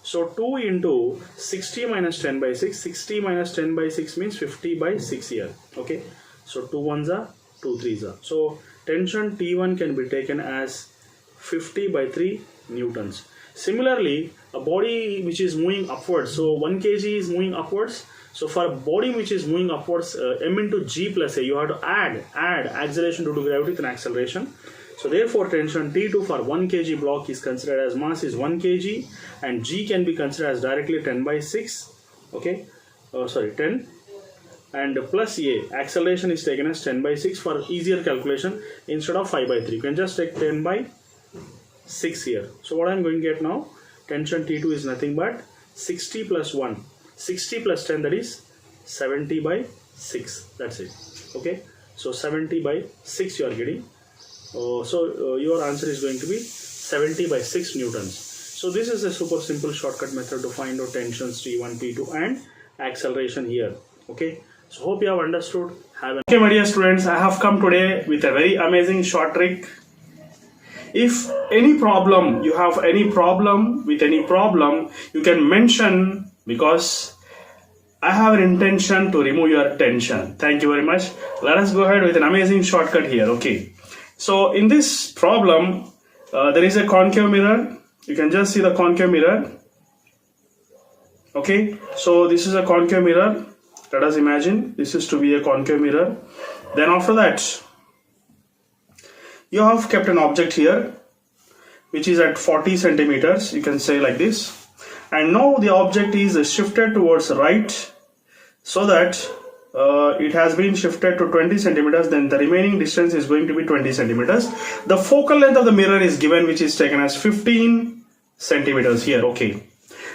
So 2 into 60 minus 10 by 6, 60 minus 10 by 6 means 50 by 6 here. Okay, so 2 ones are 2 threes are. So tension T1 can be taken as 50 by 3 newtons. Similarly, a body which is moving upwards, so 1 kg is moving upwards. So for a body which is moving upwards, m into g plus a, you have to add acceleration due to gravity with an acceleration. So therefore tension T2 for 1 kg block is considered as mass is 1 kg and g can be considered as directly 10 by 6. Okay, 10 and plus a, acceleration is taken as 10 by 6 for easier calculation instead of 5 by 3. You can just take 10 by 6 here. So what I am going to get now, tension T2 is nothing but 60 plus 1, 60 plus 10, that is 70 by 6. That's it. Okay, so 70 by 6 you are getting. Your answer is going to be 70 by 6 newtons. So this is a super simple shortcut method to find out tensions T1, T2 and acceleration here. Okay, so hope you have understood. Okay, my dear students, I have come today with a very amazing short trick. If any problem, you have any problem with any problem, you can mention, because I have an intention to remove your tension. Thank you very much. Let us go ahead with an amazing shortcut here. Okay, so in this problem, there is a concave mirror. You can just see the concave mirror. Okay, so this is a concave mirror. Let us imagine this is to be a concave mirror. Then after that, you have kept an object here which is at 40 centimeters, you can say like this, and now the object is shifted towards right, so that it has been shifted to 20 centimeters, then the remaining distance is going to be 20 centimeters. The focal length of the mirror is given, which is taken as 15 centimeters here. Okay,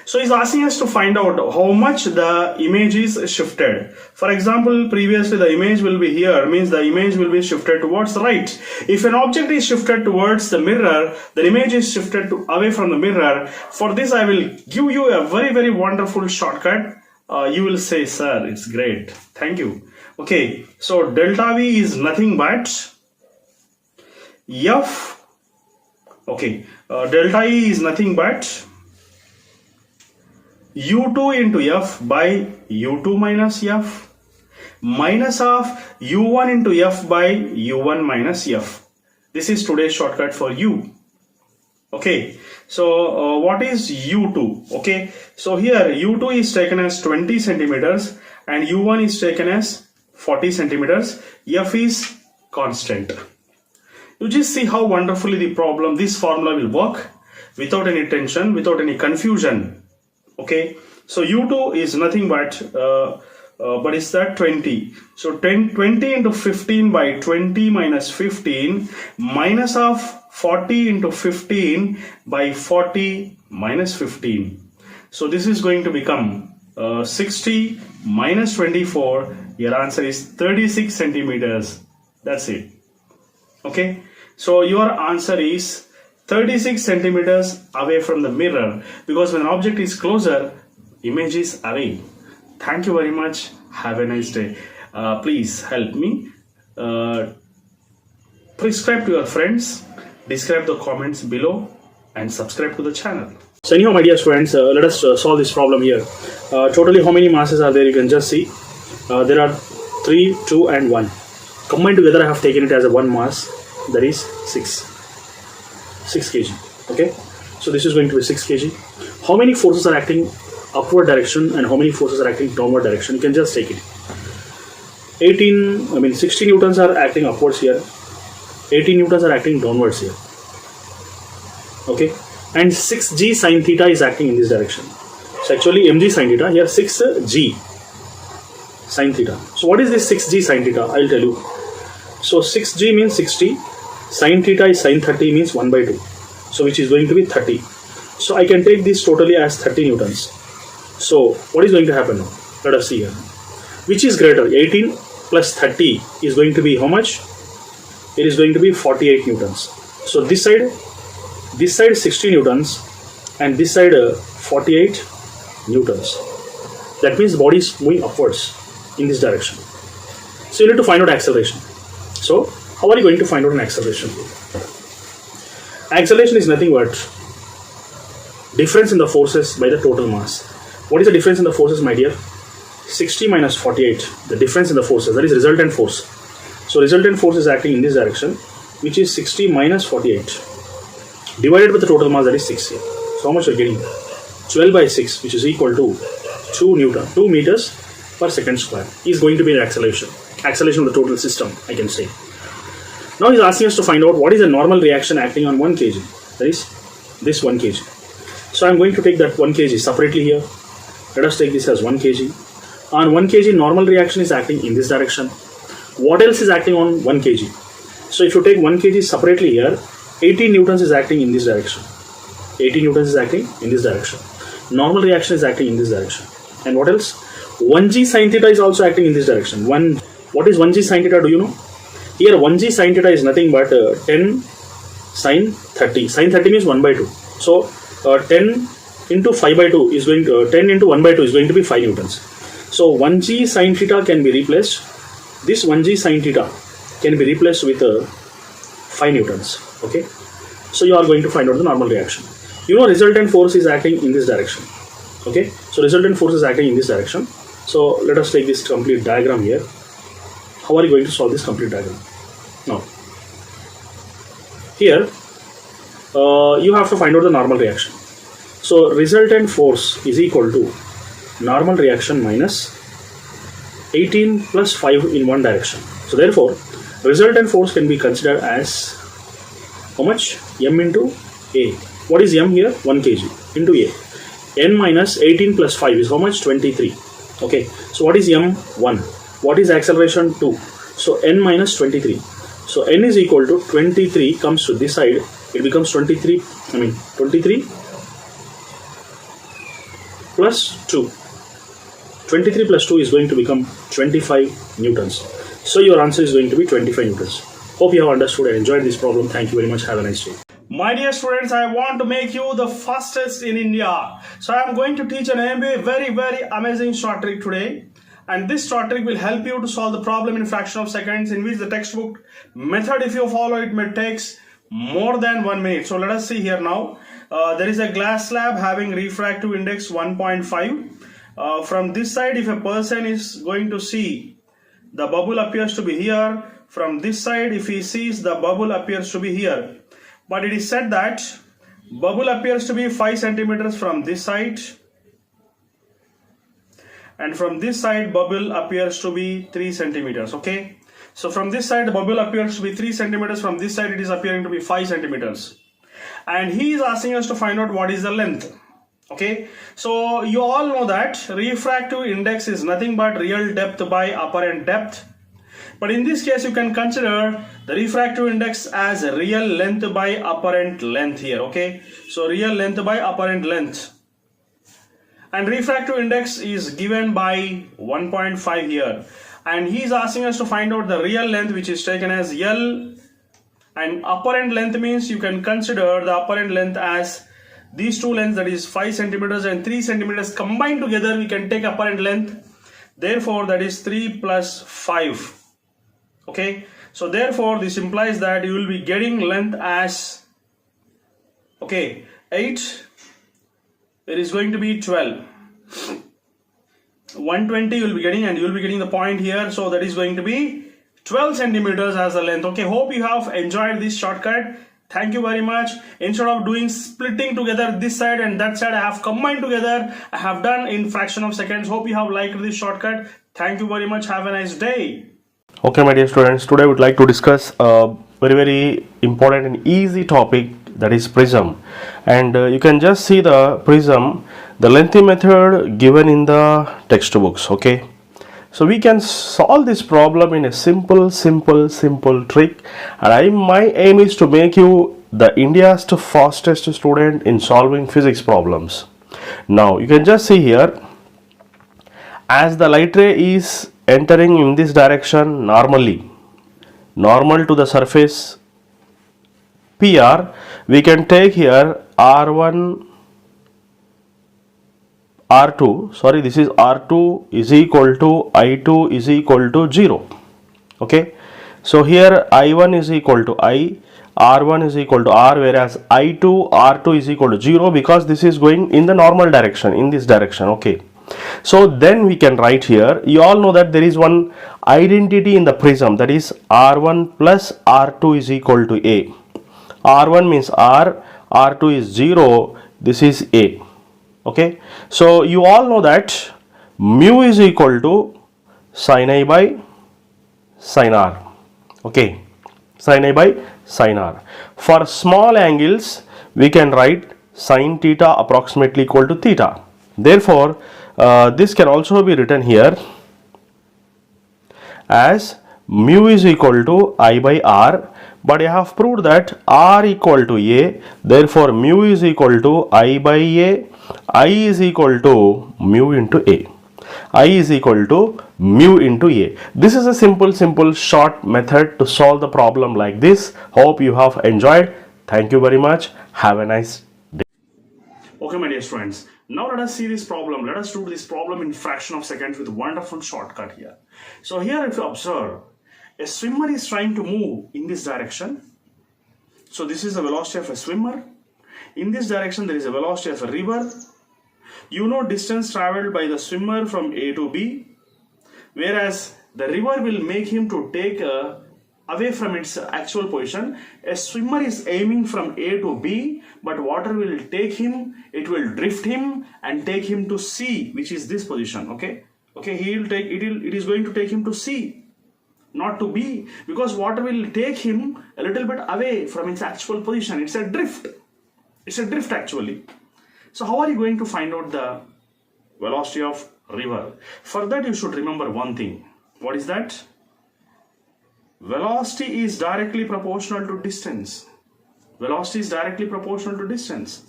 so he's asking us to find out how much the image is shifted. For example, previously the image will be here, means the image will be shifted towards right. If an object is shifted towards the mirror, the image is shifted away from the mirror. For this I will give you a very wonderful shortcut. You will say, sir, it's great, thank you. Okay, so delta V is nothing but F. Okay, delta E is nothing but U2 into F by U2 minus F minus of U1 into F by U1 minus F. This is today's shortcut for U. Okay, so what is U2? Okay, so here U2 is taken as 20 centimeters and U1 is taken as 40 centimeters. F is constant. You just see how wonderfully this formula will work without any tension, without any confusion. Okay, so U2 is nothing but is that 20. So 20 into 15 by 20 minus 15 minus of 40 into 15 by 40 minus 15. So this is going to become 60 minus 24. Your answer is 36 centimeters. That's it. Okay, so your answer is 36 centimeters away from the mirror, because when an object is closer, image is away. Thank you very much. Have a nice day. Please help me. Prescribe to your friends, describe the comments below, and subscribe to the channel. So anyhow, my dear students, let us solve this problem here. Totally how many masses are there? You can just see. There are 3, 2 and 1. Combined together I have taken it as a one mass, that is 6 kg. Okay, so this is going to be 6 kg. How many forces are acting upward direction and how many forces are acting downward direction? You can just take it. 60 newtons are acting upwards here, 18 newtons are acting downwards here. Okay, and 6g sin theta is acting in this direction. So actually mg sin theta, here 6g sin theta. So what is this 6g sin theta? I will tell you. So 6g means 60, sin theta is sin 30, means 1 by 2. So which is going to be 30. So I can take this totally as 30 newtons. So what is going to happen now? Let us see here. Which is greater? 18 plus 30 is going to be how much? It is going to be 48 newtons. So this side 60 newtons and this side 48 newtons. That means the body is moving upwards in this direction. So you need to find out acceleration. So how are you going to find out an acceleration? Acceleration is nothing but difference in the forces by the total mass. What is the difference in the forces, my dear? 60 minus 48, the difference in the forces, that is resultant force. So resultant force is acting in this direction, which is 60 minus 48 divided by the total mass, that is 6 here. So how much you are getting? 12 by 6, which is equal to 2 meters per second square is going to be the acceleration of the total system, I can say. Now he's asking us to find out what is a normal reaction acting on 1 kg, that is this 1 kg. So I'm going to take that 1 kg separately here. Let us take this as 1 kg. On 1 kg, normal reaction is acting in this direction. What else is acting on 1 kg? So if you take 1 kg separately here, 18 newtons is acting in this direction. 18 newtons is acting in this direction. Normal reaction is acting in this direction. And what else? 1g sin theta is also acting in this direction. What is 1g sin theta? Do you know? Here 1g sin theta is nothing but 10 sin 30. Sin 30 means 1 by 2. So 10 into 5 by 2 is going to 10 into 1 by 2 is going to be 5 newtons. So 1g sin theta can be replaced. This 1g sin theta can be replaced with 5 newtons. Okay. So you are going to find out the normal reaction. You know resultant force is acting in this direction. Okay. So resultant force is acting in this direction. So let us take this complete diagram here. How are you going to solve this complete diagram? Now, here you have to find out the normal reaction. So resultant force is equal to normal reaction minus 18 plus 5 in one direction. So therefore, resultant force can be considered as how much? M into A. What is M here? 1 kg into A. n minus 18 plus 5 is how much? 23. Okay, so what is m1? What is acceleration 2? So n minus 23. So n is equal to 23 comes to this side, it becomes 23 plus 2. 23 plus 2 is going to become 25 newtons. So your answer is going to be 25 newtons. Hope you have understood and enjoyed this problem. Thank you very much. Have a nice day. My dear students, I want to make you the fastest in India. So I am going to teach an very amazing short trick today. And this short trick will help you to solve the problem in a fraction of seconds, in which the textbook method, if you follow it, may takes more than 1 minute. So let us see here now. There is a glass slab having refractive index 1.5. From this side, if a person is going to see, the bubble appears to be here. From this side, if he sees, the bubble appears to be here. But it is said that bubble appears to be 5 centimeters from this side, and from this side bubble appears to be 3 centimeters. Okay, so from this side the bubble appears to be 3 centimeters, from this side it is appearing to be 5 centimeters, and he is asking us to find out what is the length. Okay, so you all know that refractive index is nothing but real depth by apparent depth. But in this case, you can consider the refractive index as real length by apparent length here. Okay, so real length by apparent length. And refractive index is given by 1.5 here. And he is asking us to find out the real length, which is taken as L. And apparent length means you can consider the apparent length as these two lengths, that is 5 centimeters and 3 centimeters combined together, we can take apparent length. Therefore, that is 3 plus 5. Okay, so therefore this implies that you will be getting length as 8. It is going to be 12. 120 you will be getting, and you will be getting the point here, so that is going to be 12 centimeters as the length. Okay, hope you have enjoyed this shortcut. Thank you very much. Instead of doing splitting together this side and that side, I have combined together. I have done in fraction of seconds. Hope you have liked this shortcut. Thank you very much. Have a nice day. Okay, my dear students, today I would like to discuss a very important and easy topic, that is prism. And you can just see the prism, the lengthy method given in the textbooks. Okay, so we can solve this problem in a simple trick, and my aim is to make you the India's fastest student in solving physics problems. Now you can just see here, as the light ray is entering in this direction normally, normal to the surface PR, we can take here R1, R2, sorry, this is R2 is equal to I2 is equal to 0. Okay, so here I1 is equal to I, R1 is equal to R, whereas I2, R2 is equal to 0, because this is going in the normal direction, in this direction. Okay, so then we can write here, you all know that there is one identity in the prism, that is R1 plus R2 is equal to A. R1 means R, R2 is 0, this is A. Okay, so you all know that mu is equal to sin I by sin R. Okay, sin I by sin R. For small angles, we can write sin theta approximately equal to theta. Therefore, this can also be written here as mu is equal to I by R, but I have proved that R equal to A, therefore mu is equal to I by A, I is equal to mu into A. I is equal to mu into A. This is a simple short method to solve the problem like this. Hope you have enjoyed. Thank you very much. Have a nice day. Okay, my dear students, now let us see this problem. Let us do this problem in fraction of seconds with a wonderful shortcut here. So here, if you observe, a swimmer is trying to move in this direction. So this is the velocity of a swimmer. In this direction, there is a velocity of a river. You know distance traveled by the swimmer from A to B, whereas the river will make him to take away from its actual position. A swimmer is aiming from A to B, but water will take him, it will drift him and take him to C, which is this position. Okay, it is going to take him to C, not to B, because water will take him a little bit away from its actual position. It's a drift. It's a drift actually. So how are you going to find out the velocity of river? For that you should remember one thing. What is that? Velocity is directly proportional to distance. Velocity is directly proportional to distance.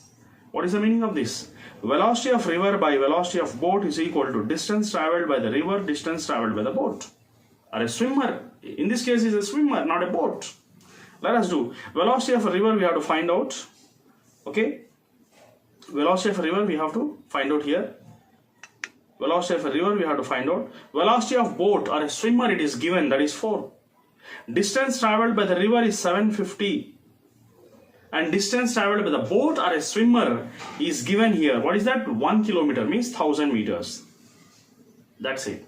What is the meaning of this? Velocity of river by velocity of boat is equal to distance traveled by the river, distance traveled by the boat. Or a swimmer, in this case is a swimmer, not a boat. Let us do velocity of a river we have to find out. Okay, velocity of a river we have to find out here. Velocity of a river we have to find out. Velocity of boat or a swimmer, it is given, that is 4. Distance traveled by the river is 750. And distance traveled by the boat or a swimmer is given here. What is that? 1 kilometer means 1000 meters. That's it.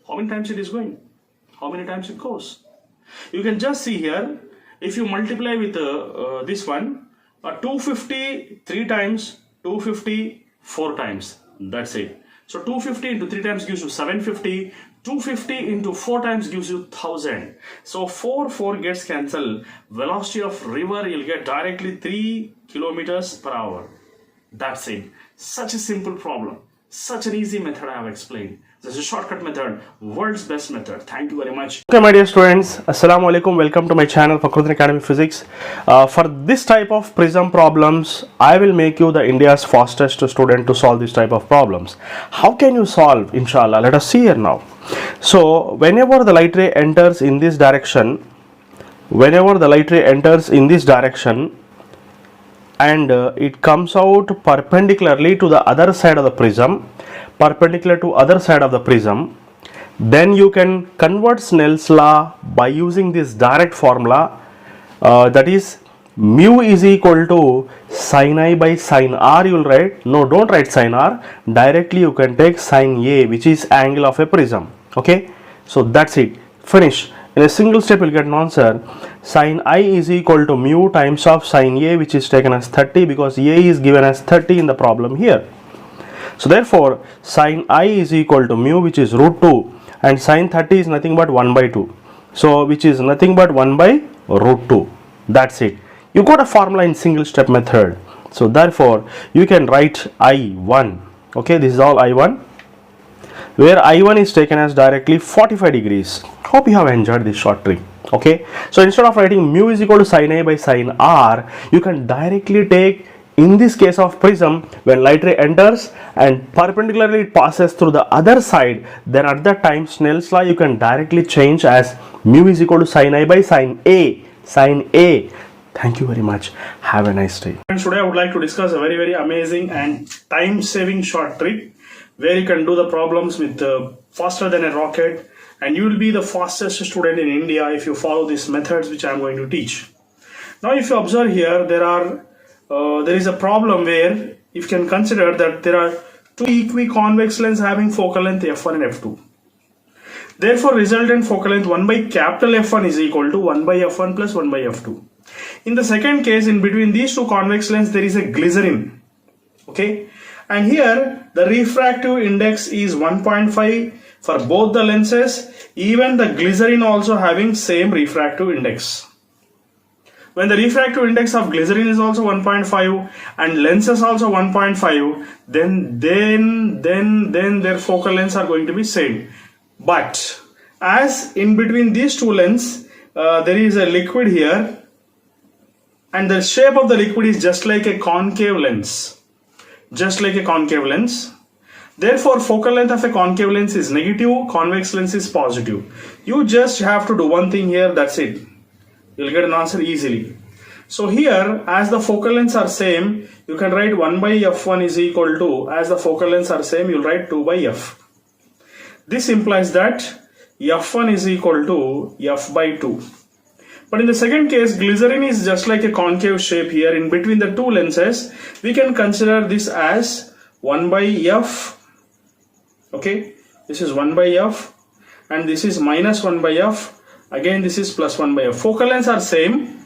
How many times it is going? How many times it goes? You can just see here, if you multiply with this one, 250 3 times, 250 4 times. That's it. So 250 into 3 times gives you 750. 250 into 4 times gives you 1000. So 4 gets cancelled. Velocity of river you'll get directly 3 kilometers per hour. That's it. Such a simple problem. Such an easy method I have explained. This is a shortcut method. World's best method. Thank you very much. Okay, my dear students, Assalamu alaikum. Welcome to my channel, Fakhruddin Academy Physics. For this type of prism problems, I will make you the India's fastest student to solve this type of problems. How can you solve? Inshallah, let us see here now. So, whenever the light ray enters in this direction, and it comes out perpendicularly to the other side of the prism, then you can convert Snell's law by using this direct formula, that is mu is equal to sin I by sin R. You will write, no, don't write sin R, directly you can take sin A, which is angle of a prism. Okay, so that's it, finish. In a single step you will get an answer. Sin I is equal to mu times of sin A, which is taken as 30 because A is given as 30 in the problem here. So therefore sin I is equal to mu, which is root 2, and sin 30 is nothing but 1 by 2. So which is nothing but 1 by root 2. That's it. You got a formula in single step method. So therefore you can write I1. Okay, this is all I1, where I1 is taken as directly 45 degrees. Hope you have enjoyed this short trick. Okay, so instead of writing mu is equal to sin A by sin R, you can directly take, in this case of prism, when light ray enters and perpendicularly it passes through the other side, then at that time Snell's law you can directly change as mu is equal to sin I by sin A. Thank you very much. Have a nice day. And today I would like to discuss a very amazing and time-saving short trick where you can do the problems with faster than a rocket, and you will be the fastest student in India if you follow these methods which I am going to teach. Now if you observe here, there is a problem where you can consider that there are two equiconvex lenses having focal length f1 and f2. Therefore resultant focal length 1 by capital F1 is equal to 1 by f1 plus 1 by f2. In the second case, in between these two convex lenses there is a glycerin. Okay, and here the refractive index is 1.5 for both the lenses, even the glycerin also having same refractive index. When the refractive index of glycerin is also 1.5 and lenses also 1.5, then their focal lengths are going to be same. But as in between these two lenses there is a liquid here, and the shape of the liquid is just like a concave lens. Therefore focal length of a concave lens is negative, convex lens is positive. You just have to do one thing here, that's it. You'll get an answer easily. So here, as the focal lengths are same, you can write 1 by f1 is equal to, as the focal lengths are same, you'll write 2 by f. This implies that f1 is equal to f by 2. But in the second case, glycerin is just like a concave shape here in between the two lenses. We can consider this as 1 by f. Okay, this is 1 by f and this is minus 1 by f. Again this is plus 1 by f. Focal lengths are same,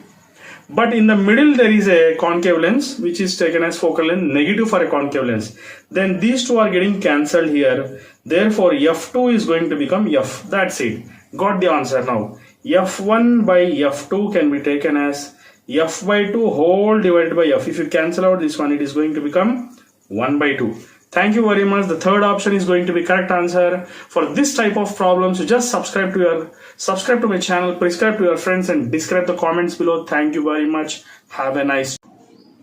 but in the middle there is a concave lens which is taken as focal length negative for a concave lens. Then these two are getting cancelled here. Therefore f2 is going to become f. That's it. Got the answer now. f1 by f2 can be taken as f by 2 whole divided by f. If you cancel out this one, it is going to become 1 by 2. Thank you very much. The third option is going to be correct answer. For this type of problems, you just subscribe to my channel, prescribe to your friends, and describe the comments below. Thank you very much. Have a nice.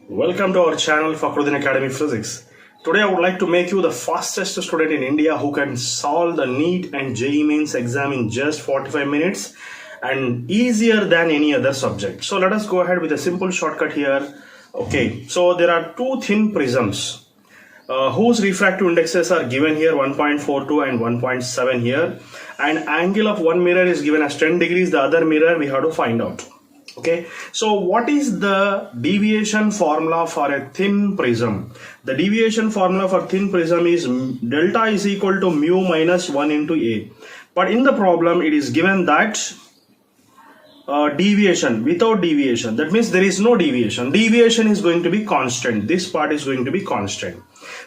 Welcome to our channel, Fakhruddin Academy Physics. Today I would like to make you the fastest student in India who can solve the NEET and JEE Mains exam in just 45 minutes and easier than any other subject. So let us go ahead with a simple shortcut here. Okay, so there are two thin prisms whose refractive indexes are given here, 1.42 and 1.7 here, and angle of one mirror is given as 10 degrees, the other mirror we have to find out. Okay, so what is the deviation formula for a thin prism? The deviation formula for thin prism is delta is equal to mu minus 1 into A. But in the problem it is given that deviation without deviation, that means there is no deviation. Deviation is going to be constant. This part is going to be constant.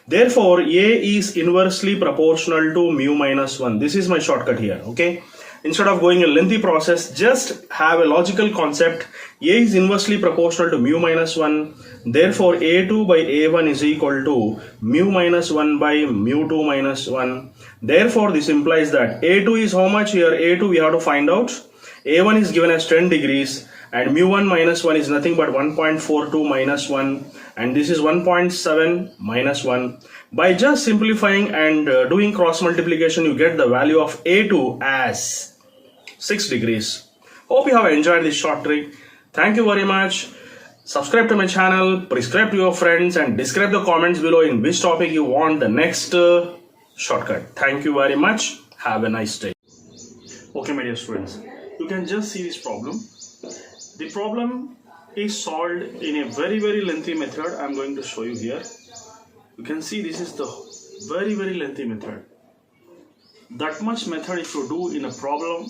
Therefore, A is inversely proportional to mu minus 1. This is my shortcut here. Okay. Instead of going a lengthy process, just have a logical concept. A is inversely proportional to mu minus 1. Therefore, A2 by A1 is equal to mu minus 1 by mu 2 minus 1. Therefore, this implies that A2 is how much here? A2 we have to find out. A1 is given as 10 degrees and mu1 minus 1 is nothing but 1.42 minus 1, and this is 1.7 minus 1. By just simplifying and doing cross multiplication, you get the value of A2 as 6 degrees. Hope you have enjoyed this short trick. Thank you very much. Subscribe to my channel, prescribe to your friends, and describe the comments below in which topic you want the next shortcut. Thank you very much. Have a nice day. Okay, my dear students, you can just see this problem. The problem is solved in a very lengthy method. I am going to show you here. You can see this is the very lengthy method. That much method if you do in a problem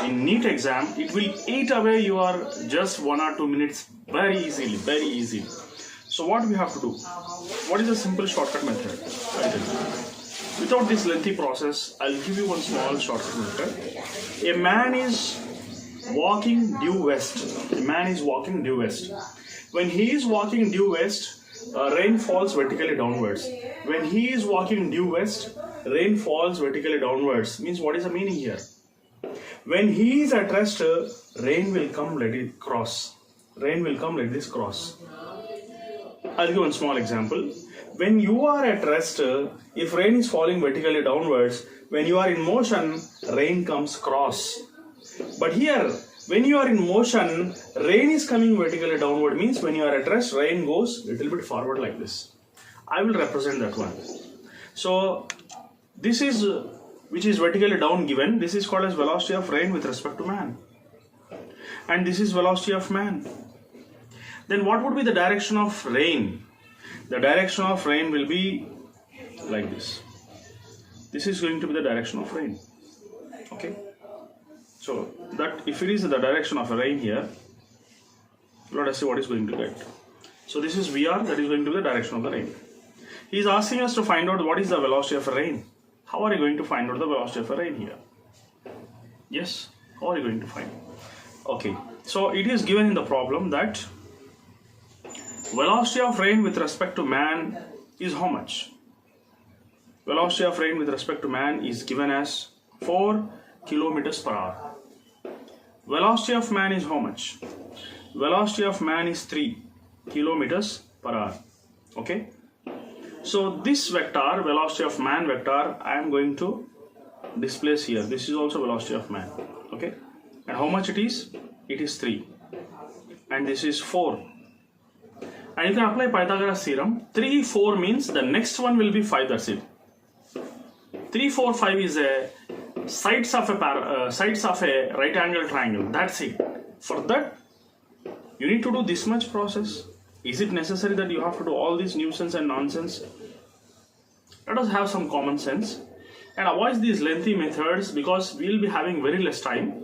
in NEET exam, it will eat away your just 1 or 2 minutes very easily. So what we have to do? What is a simple shortcut method? Without this lengthy process, I'll give you one small shortcut method. A man is walking due west. A man is walking due west. When he is walking due west, rain falls vertically downwards. When he is walking due west, rain falls vertically downwards. Means what is the meaning here? When he is at rest, rain will come, let it cross. Rain will come, let this cross. I'll give one small example. When you are at rest, if rain is falling vertically downwards, when you are in motion, rain comes cross. But here, when you are in motion, rain is coming vertically downward, means when you are at rest, rain goes a little bit forward like this. I will represent that one. So, this is, which is vertically down given, this is called as velocity of rain with respect to man. And this is velocity of man. Then what would be the direction of rain? The direction of rain will be like this. This is going to be the direction of rain. Okay. So that if it is the direction of rain here, let us see what is going to get. So this is VR, that is going to be the direction of the rain. He is asking us to find out what is the velocity of rain. How are you going to find out the velocity of rain here? Yes, how are you going to find? Okay, so it is given in the problem that velocity of rain with respect to man is how much? Velocity of rain with respect to man is given as 4 kilometers per hour. Velocity of man is how much? Velocity of man is 3 kilometers per hour. Okay. So this vector, velocity of man vector, I am going to displace here. This is also velocity of man. Okay. And how much it is? It is 3. And this is 4. And you can apply Pythagoras theorem. 3, 4 means the next one will be 5. That's it. 3, 4, 5 is a sides of a right angle triangle. That's it. For that, you need to do this much process. Is it necessary that you have to do all this nuisance and nonsense? Let us have some common sense and avoid these lengthy methods, because we will be having very less time.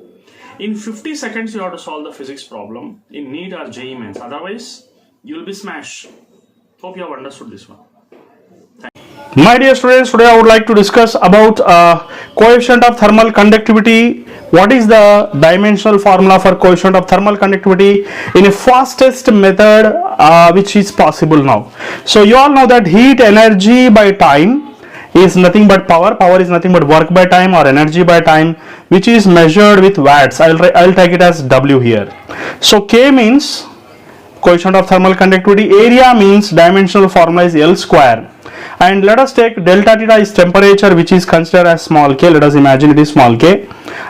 In 50 seconds, you have to solve the physics problem in NEET or JEE Mains. Otherwise, you will be smashed. Hope you have understood this one. Thank you. My dear students, today I would like to discuss about coefficient of thermal conductivity. What is the dimensional formula for coefficient of thermal conductivity in a fastest method which is possible now. So you all know that heat energy by time is nothing but power. Power is nothing but work by time or energy by time, which is measured with watts. I'll take it as W here. So K means coefficient of thermal conductivity, area means dimensional formula is L square, and let us take delta theta is temperature, which is considered as small k. Let us imagine it is small k,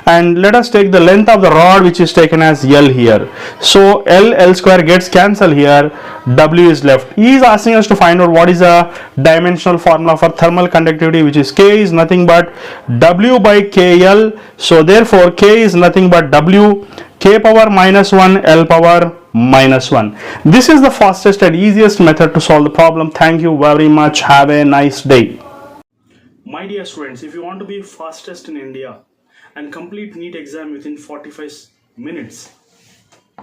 and let us take the length of the rod, which is taken as L here. So L square gets cancelled here, W is left. He is asking us to find out what is the dimensional formula for thermal conductivity, which is K is nothing but W by KL. So therefore K is nothing but W, K power minus 1, L power minus 1. This is the fastest and easiest method to solve the problem. Thank you very much. Have a nice day. My dear students, if you want to be fastest in India and complete NEET exam within 45 minutes,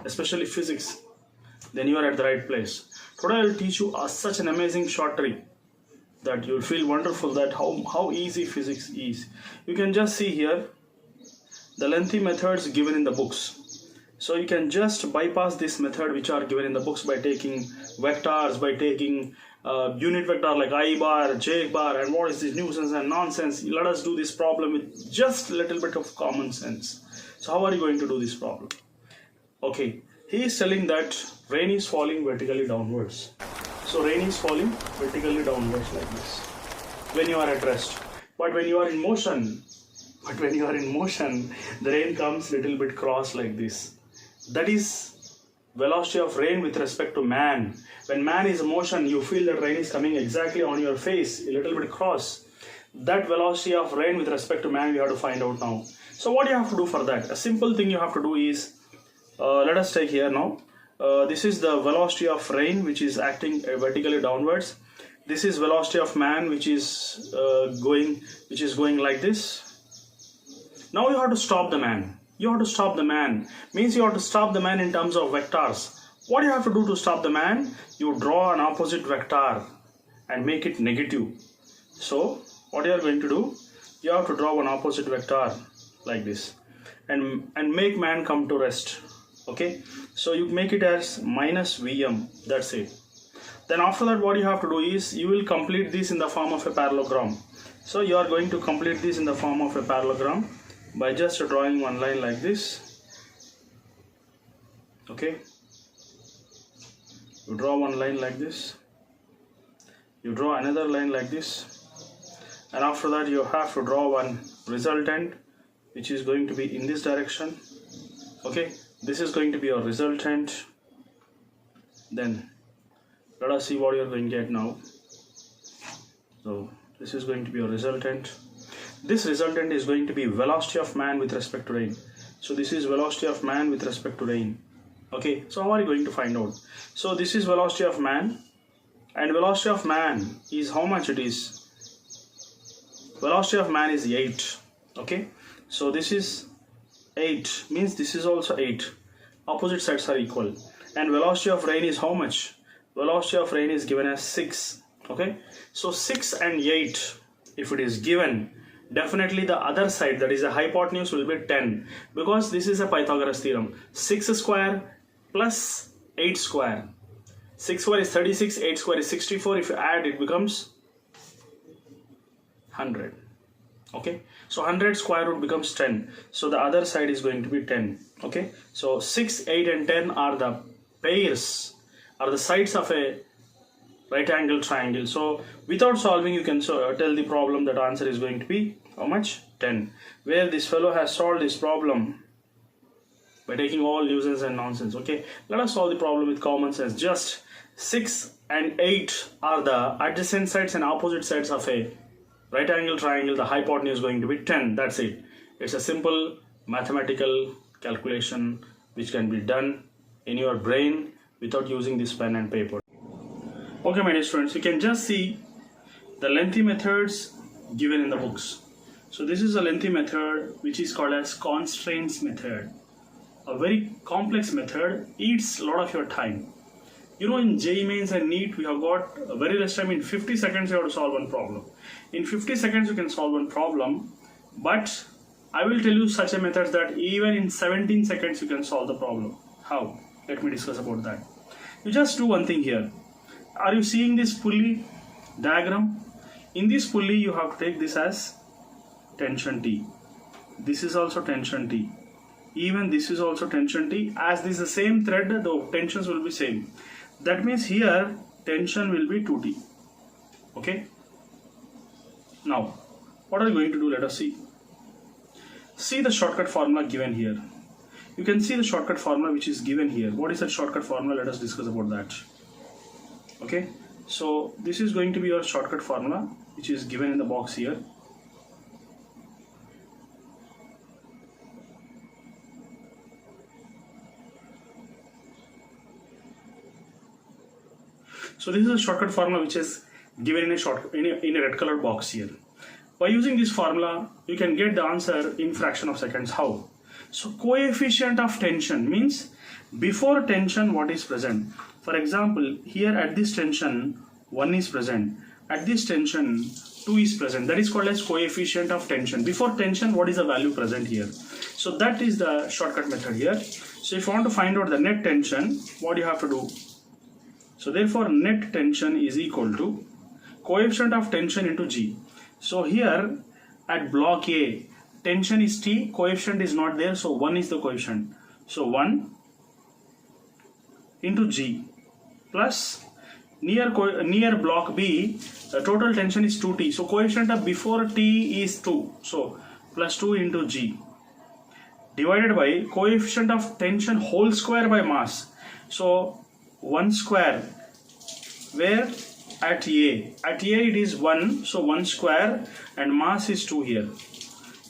especially physics, then you are at the right place. Today I will teach you such an amazing short trick that you will feel wonderful that how easy physics is. You can just see here the lengthy methods given in the books. So you can just bypass this method which are given in the books by taking vectors, by taking unit vector like I bar, J bar, and what is this nuisance and nonsense. Let us do this problem with just a little bit of common sense. So how are you going to do this problem? Okay, he is telling that rain is falling vertically downwards. So rain is falling vertically downwards like this when you are at rest. But when you are in motion, the rain comes little bit cross like this. That is velocity of rain with respect to man. When man is in motion, you feel that rain is coming exactly on your face, a little bit cross. That velocity of rain with respect to man we have to find out now. So what you have to do for that? A simple thing you have to do is, let us take here now. This is the velocity of rain which is acting vertically downwards. This is velocity of man which is going like this. Now you have to stop the man. You have to stop the man. Means you have to stop the man in terms of vectors. What you have to do to stop the man? You draw an opposite vector and make it negative. So what you are going to do? You have to draw one opposite vector like this and make man come to rest. Okay, so you make it as minus Vm. That's it. Then after that what you have to do is you will complete this in the form of a parallelogram. So you are going to complete this in the form of a parallelogram by just drawing one line like this. Okay, you draw one line like this, you draw another line like this, and after that you have to draw one resultant which is going to be in this direction. Okay, this is going to be your resultant. Then let us see what you are going to get now. So this is going to be your resultant. This resultant is going to be velocity of man with respect to rain. So this is velocity of man with respect to rain. Okay, so how are you going to find out? So this is velocity of man, and velocity of man is how much it is? Velocity of man is 8. Okay, so this is 8, means this is also 8. Opposite sides are equal. And velocity of rain is how much? Velocity of rain is given as 6. Okay, so 6 and 8, if it is given, definitely the other side, that is the hypotenuse, will be 10, because this is a Pythagoras theorem. 6 square plus 8 square. 6 square is 36, 8 square is 64. If you add, it becomes 100. Okay, so 100 square root becomes 10. So the other side is going to be 10. Okay, so 6, 8 and 10 are the pairs, are the sides of a right angle triangle. So without solving, you can tell the problem that answer is going to be how much? 10. Where this fellow has solved this problem by taking all nuisance and nonsense. Okay, let us solve the problem with common sense. Just 6 and 8 are the adjacent sides and opposite sides of a right angle triangle. The hypotenuse is going to be 10. That's it. It's a simple mathematical calculation which can be done in your brain without using this pen and paper. Okay, my dear students, you can just see the lengthy methods given in the books. So this is a lengthy method which is called as constraints method. A very complex method, eats a lot of your time. You know, in JEE Mains and NEET, we have got very less time. In 50 seconds, you have to solve one problem. In 50 seconds, you can solve one problem, but I will tell you such a method that even in 17 seconds, you can solve the problem. How? Let me discuss about that. You just do one thing here. Are you seeing this pulley diagram? In this pulley, you have to take this as tension T. This is also tension T. Even this is also tension T. As this is the same thread, the tensions will be same. That means here tension will be 2T. Okay. Now, what are we going to do? Let us see. See the shortcut formula given here. You can see the shortcut formula which is given here. What is that shortcut formula? Let us discuss about that. Okay. So this is going to be your shortcut formula which is given in the box here. So this is a shortcut formula which is given in a red colored box here. By using this formula, you can get the answer in fraction of seconds. How? So coefficient of tension means before tension what is present. For example, here at this tension 1 is present. At this tension 2 is present. That is called as coefficient of tension. Before tension, what is the value present here? So that is the shortcut method here. So if you want to find out the net tension, what you have to do? So therefore net tension is equal to coefficient of tension into G. So here at block A, tension is T, coefficient is not there, so 1 is the coefficient. So 1 into G plus near block B, the total tension is 2T. So coefficient of before T is 2. So plus 2 into G divided by coefficient of tension whole square by mass. So 1 square, where at A it is 1, so 1 square and mass is 2 here,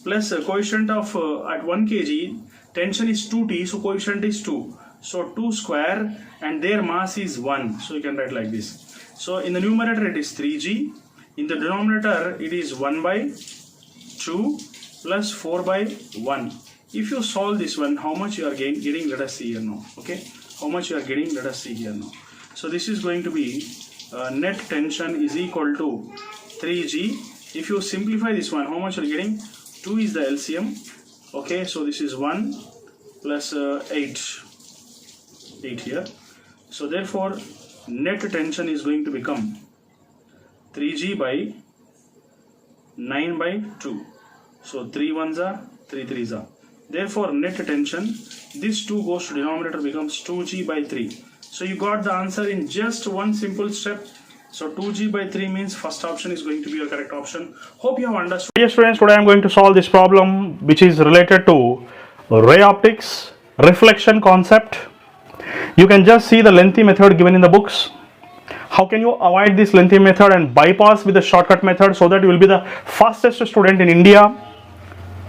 plus coefficient of at 1 kg tension is 2T, so coefficient is 2, so 2 square and their mass is 1, so you can write like this. So in the numerator it is 3G, in the denominator it is 1 by 2 plus 4 by 1. If you solve this one, how much you are getting, let us see here now. Okay, how much you are getting, let us see here now. So this is going to be net tension is equal to 3G. If you simplify this one, how much you are getting? 2 is the LCM. Okay, so this is 1 plus 8 here. So therefore net tension is going to become 3G by 9 by 2. So 3 ones are 3 threes are. Therefore net tension, this 2 goes to denominator, becomes 2G by 3. So you got the answer in just one simple step. So 2G by 3 means first option is going to be your correct option. Hope you have understood. Dear students, today I am going to solve this problem which is related to ray optics, reflection concept. You can just see the lengthy method given in the books. How can you avoid this lengthy method and bypass with the shortcut method so that you will be the fastest student in India?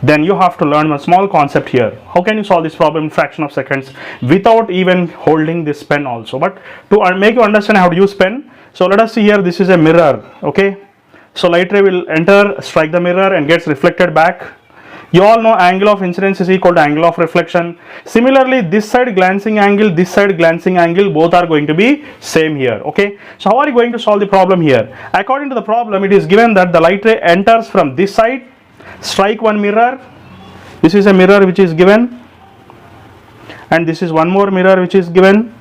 Then you have to learn a small concept here. How can you solve this problem in fraction of seconds without even holding this pen also? But to make you understand how to use pen, so let us see here, this is a mirror. Okay, so light ray will enter, strike the mirror and gets reflected back. You all know angle of incidence is equal to angle of reflection. Similarly, this side glancing angle, this side glancing angle, both are going to be same here. Okay, so how are you going to solve the problem here? According to the problem, it is given that the light ray enters from this side, strike one mirror. This is a mirror which is given, and this is one more mirror which is given.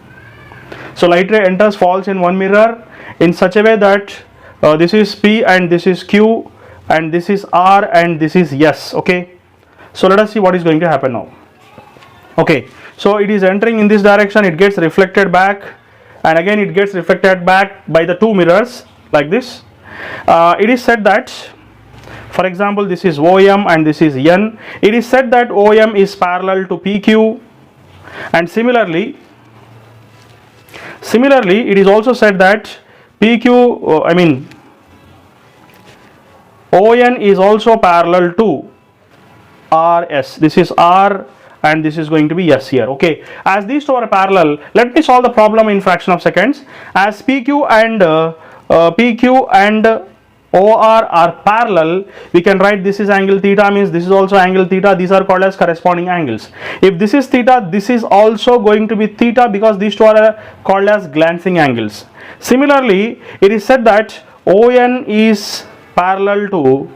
So light ray enters, falls in one mirror in such a way that this is P and this is Q and this is R and this is S. Okay, so let us see what is going to happen now. Okay, so it is entering in this direction, it gets reflected back and again it gets reflected back by the two mirrors like this. It is said that, for example, this is OM and this is N. It is said that OM is parallel to PQ, and similarly it is also said that PQ, ON is also parallel to RS. This is R and this is going to be S here. Okay, as these two are parallel, let me solve the problem in fraction of seconds. As PQ and OR are parallel, we can write this is angle theta, means this is also angle theta. These are called as corresponding angles. If this is theta, this is also going to be theta, because these two are called as glancing angles. Similarly, it is said that ON is parallel to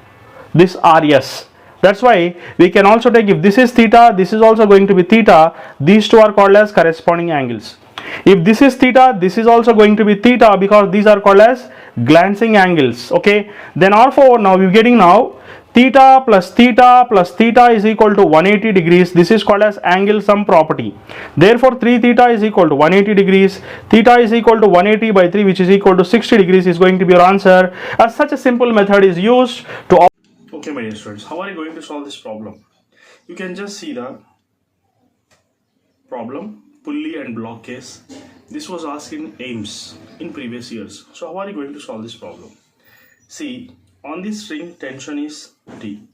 this RS. That's why we can also take, if this is theta, this is also going to be theta. These two are called as corresponding angles. If this is theta, this is also going to be theta, because these are called as glancing angles. Okay, then R4, now we're getting now theta plus theta is equal to 180 degrees. This is called as angle sum property. Therefore 3 theta is equal to 180 degrees. Theta is equal to 180 by 3, which is equal to 60 degrees, is going to be your answer. As such a simple method is used to. Okay, my dear students, how are you going to solve this problem? You can just see the problem, pulley and block case. This was asked in AIMS in previous years. So how are you going to solve this problem? See, on this string tension is T.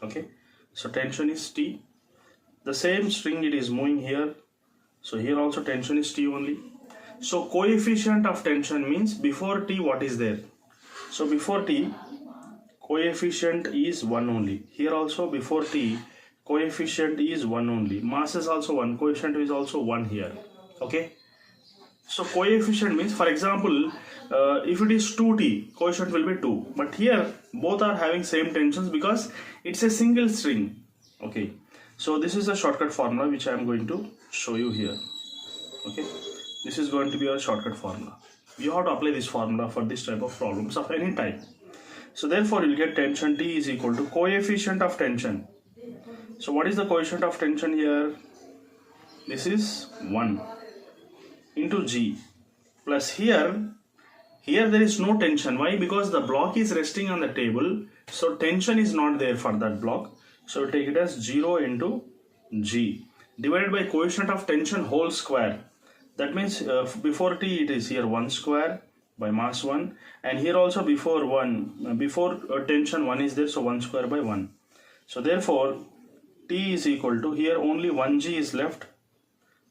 Okay, so tension is T. The same string it is moving here. So here also tension is T only. So coefficient of tension means before T what is there? So before T, coefficient is 1 only. Here also before T, coefficient is 1 only. Mass is also 1, coefficient is also 1 here. Okay, so coefficient means, for example, if it is 2T, coefficient will be 2, but here both are having same tensions because it's a single string. Okay, so this is a shortcut formula which I am going to show you here. Okay, this is going to be a shortcut formula. You have to apply this formula for this type of problems of any type. So therefore you'll get tension T is equal to coefficient of tension. So what is the coefficient of tension here? This is 1 into G, plus here there is no tension. Why? Because the block is resting on the table, so tension is not there for that block. So we'll take it as 0 into G divided by coefficient of tension whole square. That means before T it is here 1 square by mass 1, and here also before tension 1 is there, so 1 square by 1. So therefore T is equal to, here only 1G is left,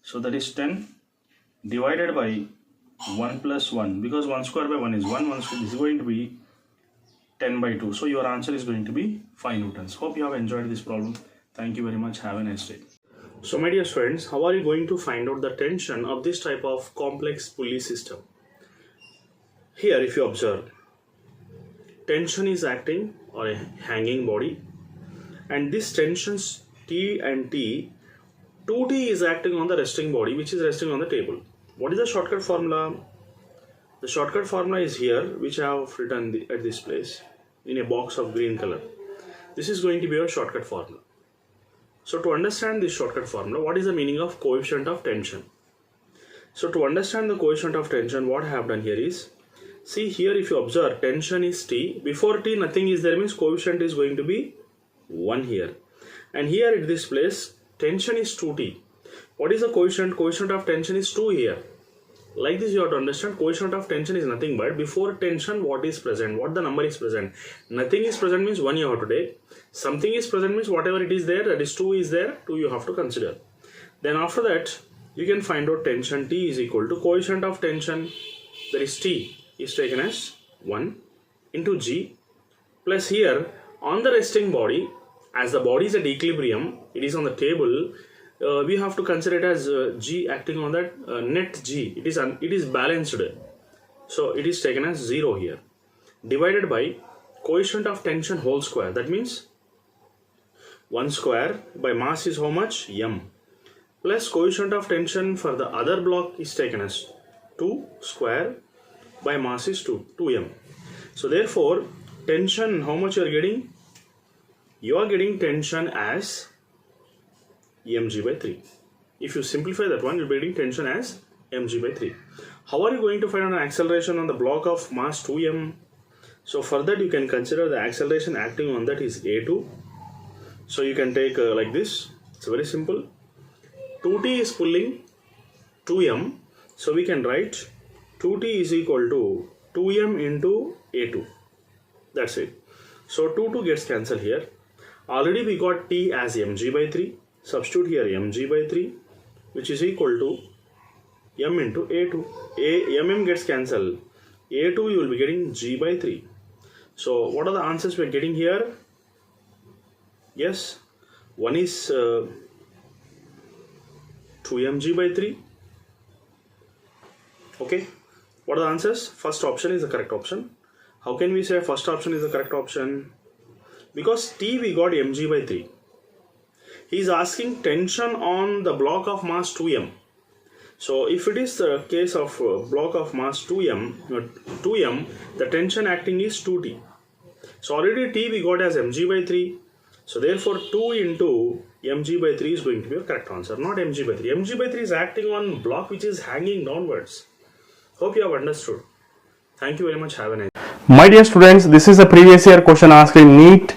so that is 10 divided by 1 plus 1, because 1 square by 1 is 1, 1 square is going to be 10 by 2. So your answer is going to be 5 newtons. Hope you have enjoyed this problem. Thank you very much. Have a nice day. So my dear friends, how are you going to find out the tension of this type of complex pulley system? Here if you observe, tension is acting on a hanging body, and this tensions T and T, 2T is acting on the resting body which is resting on the table. What is the shortcut formula? The shortcut formula is here, which I have written at this place in a box of green color. This is going to be your shortcut formula. So to understand this shortcut formula, what is the meaning of coefficient of tension? So to understand the coefficient of tension, what I have done here is, see here if you observe, tension is T. Before T nothing is there, means coefficient is going to be 1 here. And here at this place, tension is 2T. What is the coefficient? Coefficient of tension is 2 here. Like this you have to understand, coefficient of tension is nothing but before tension what is present, what the number is present. Nothing is present means 1 you have to take. Something is present means whatever it is there, that is 2 is there, 2 you have to consider. Then after that, you can find out tension T is equal to coefficient of tension, that is T, is taken as 1 into G, plus here on the resting body, as the body is at equilibrium, it is on the table, we have to consider it as G acting on that net G. It is balanced, so it is taken as 0 here, divided by coefficient of tension whole square. That means 1 square by mass is how much? M, plus coefficient of tension for the other block is taken as 2 square by mass is 2m. So therefore tension, how much you are getting? You are getting tension as mg by 3. If you simplify that one, you'll be getting tension as mg by 3. How are you going to find out an acceleration on the block of mass 2m? So for that you can consider the acceleration acting on that is a2. So you can take like this. It's very simple. 2t is pulling 2m. So we can write 2t is equal to 2m into a2. That's it. So 2 gets cancelled here. Already we got t as mg by 3. Substitute here mg by 3, which is equal to m into a2. Mm gets cancelled. a2 you will be getting g by 3. So what are the answers we are getting here? Yes, one is 2 mg by 3. Okay, what are the answers? First option is the correct option. How can we say first option is the correct option? Because T we got mg by 3. He is asking tension on the block of mass 2m. So if it is the case of block of mass 2m, the tension acting is 2T. So already T we got as mg by 3. So therefore 2 into mg by 3 is going to be a correct answer, not mg by 3. mg by 3 is acting on block which is hanging downwards. Hope you have understood. Thank you very much. Have a nice day. My dear students, this is a previous year question asked in NEET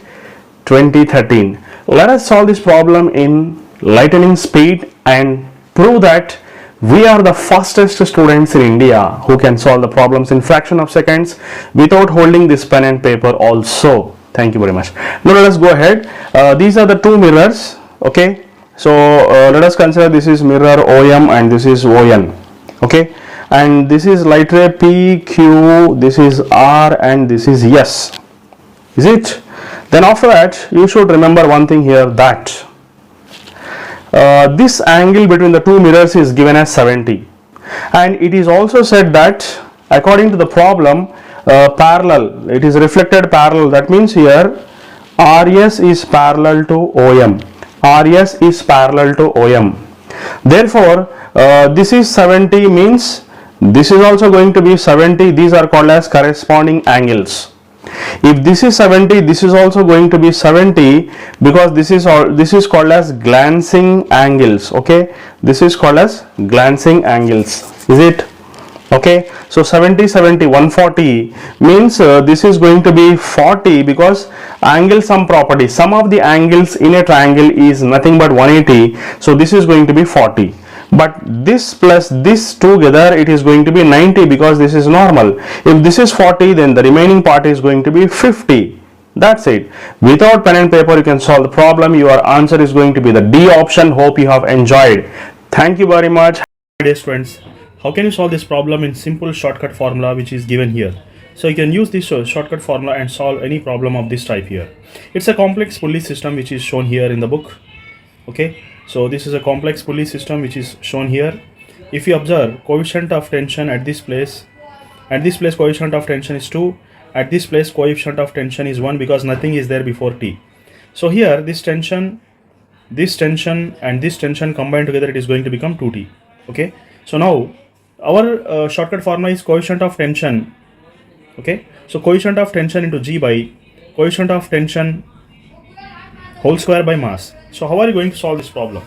2013. Let us solve this problem in lightning speed and prove that we are the fastest students in India who can solve the problems in fraction of seconds without holding this pen and paper also. Thank you very much. Now let us go ahead. These are the two mirrors. Okay. So let us consider this is mirror OM and this is ON. Okay. And this is light ray P, Q, this is R and this is S. Is it? Then after that you should remember one thing here, that this angle between the two mirrors is given as 70, and it is also said that according to the problem parallel, it is reflected parallel. That means here RS is parallel to OM. RS is parallel to OM. Therefore this is 70 means this is also going to be 70. These are called as corresponding angles. If this is 70, this is also going to be 70 because this is called as glancing angles. Okay, this is called as glancing angles. Is it? Okay, so 70, 70, 140 means this is going to be 40 because angle sum property, sum of the angles in a triangle is nothing but 180. So this is going to be 40. But this plus this together, it is going to be 90 because this is normal. If this is 40, then the remaining part is going to be 50. That's it. Without pen and paper, you can solve the problem. Your answer is going to be the D option. Hope you have enjoyed. Thank you very much. Dear students, how can you solve this problem in simple shortcut formula which is given here? So you can use this shortcut formula and solve any problem of this type here. It's a complex pulley system which is shown here in the book. Okay. So this is a complex pulley system which is shown here. If you observe, coefficient of tension at this place coefficient of tension is 2, at this place coefficient of tension is 1 because nothing is there before T. So here this tension and this tension combined together, it is going to become 2T. Okay. So now our shortcut formula is coefficient of tension. Okay. So coefficient of tension into G by coefficient of tension whole square by mass. So how are you going to solve this problem?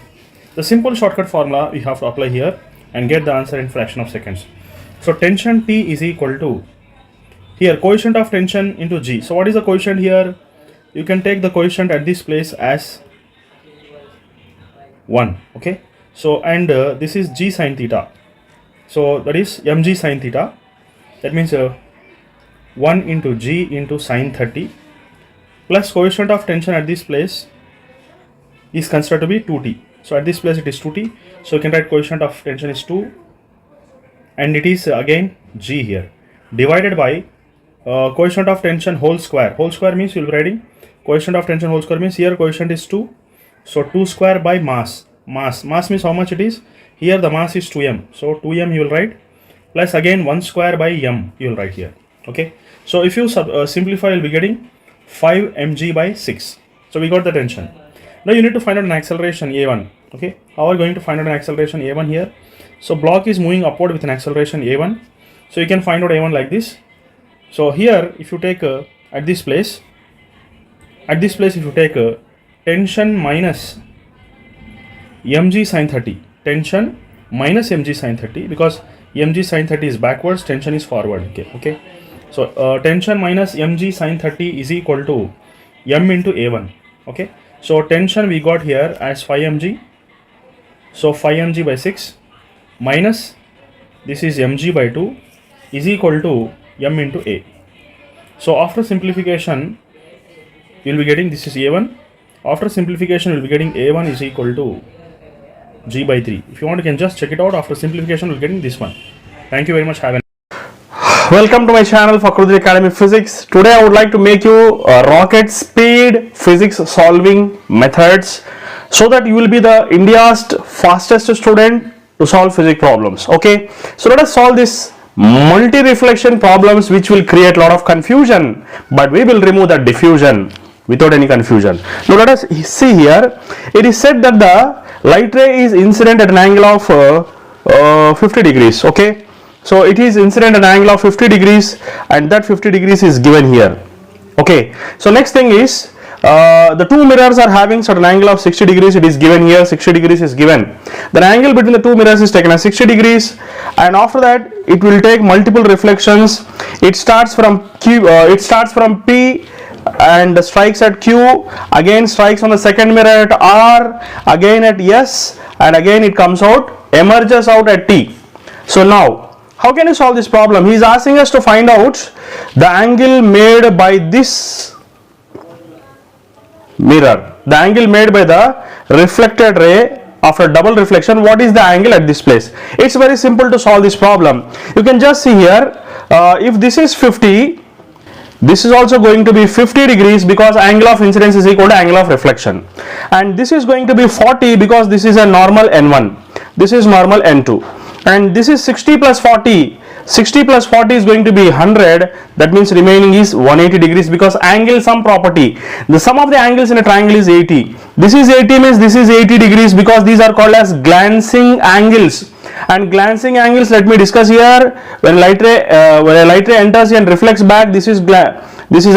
The simple shortcut formula we have to apply here and get the answer in fraction of seconds. So tension T is equal to, here coefficient of tension into G. So what is the coefficient here? You can take the coefficient at this place as 1. Okay. So and this is G sin theta. So that is mg sin theta. That means 1 into G into sin 30 plus coefficient of tension at this place is considered to be 2T. So at this place it is 2T. So you can write coefficient of tension is 2 and it is again G here divided by coefficient of tension whole square. Whole square means you will be writing coefficient of tension whole square means here coefficient is 2. So 2 square by mass. Mass means how much it is. Here the mass is 2m. So 2m you will write plus again 1 square by m you will write here. Okay. So if you simplify, you will be getting 5 mg by 6. So we got the tension. Now you need to find out an acceleration a1. Okay, how are you going to find out an acceleration a1 here? So block is moving upward with an acceleration a1. So you can find out a1 like this. So here if you take at this place if you take tension minus mg sin 30, tension minus mg sin 30 because mg sin 30 is backwards, tension is forward. Okay. So tension minus mg sin 30 is equal to m into a1. Okay. So tension we got here as 5 mg. So 5 mg by 6 minus this is mg by 2 is equal to m into a. So after simplification you will be getting this is a1. After simplification you will be getting a1 is equal to g by 3. If you want you can just check it out. After simplification you will be getting this one. Thank you very much. Have a Welcome to my channel Fakhruddin Academy Physics. Today I would like to make you rocket speed physics solving methods so that you will be the India's fastest student to solve physics problems. Okay, so let us solve this multi-reflection problems which will create a lot of confusion, but we will remove that diffusion without any confusion. Now let us see here. It is said that the light ray is incident at an angle of 50 degrees. Okay, so it is incident at an angle of 50 degrees and that 50 degrees is given here. Okay, so next thing is the two mirrors are having certain angle of 60 degrees. It is given here, 60 degrees is given. The angle between the two mirrors is taken as 60 degrees, and after that it will take multiple reflections. It starts from P and strikes at Q, again strikes on the second mirror at R, again at S, and again it comes out, emerges out at T. So now how can you solve this problem? He is asking us to find out the angle made by this mirror, the angle made by the reflected ray after double reflection. What is the angle at this place? It's very simple to solve this problem. You can just see here, if this is 50, this is also going to be 50 degrees because angle of incidence is equal to angle of reflection, and this is going to be 40 because this is a normal N1, this is normal N2, and this is 60 plus 40. 60 plus 40 is going to be 100. That means remaining is 180 degrees because angle sum property, the sum of the angles in a triangle is 80. This is 80 means this is 80 degrees because these are called as glancing angles. And glancing angles, let me discuss here. When a light ray enters and reflects back, this is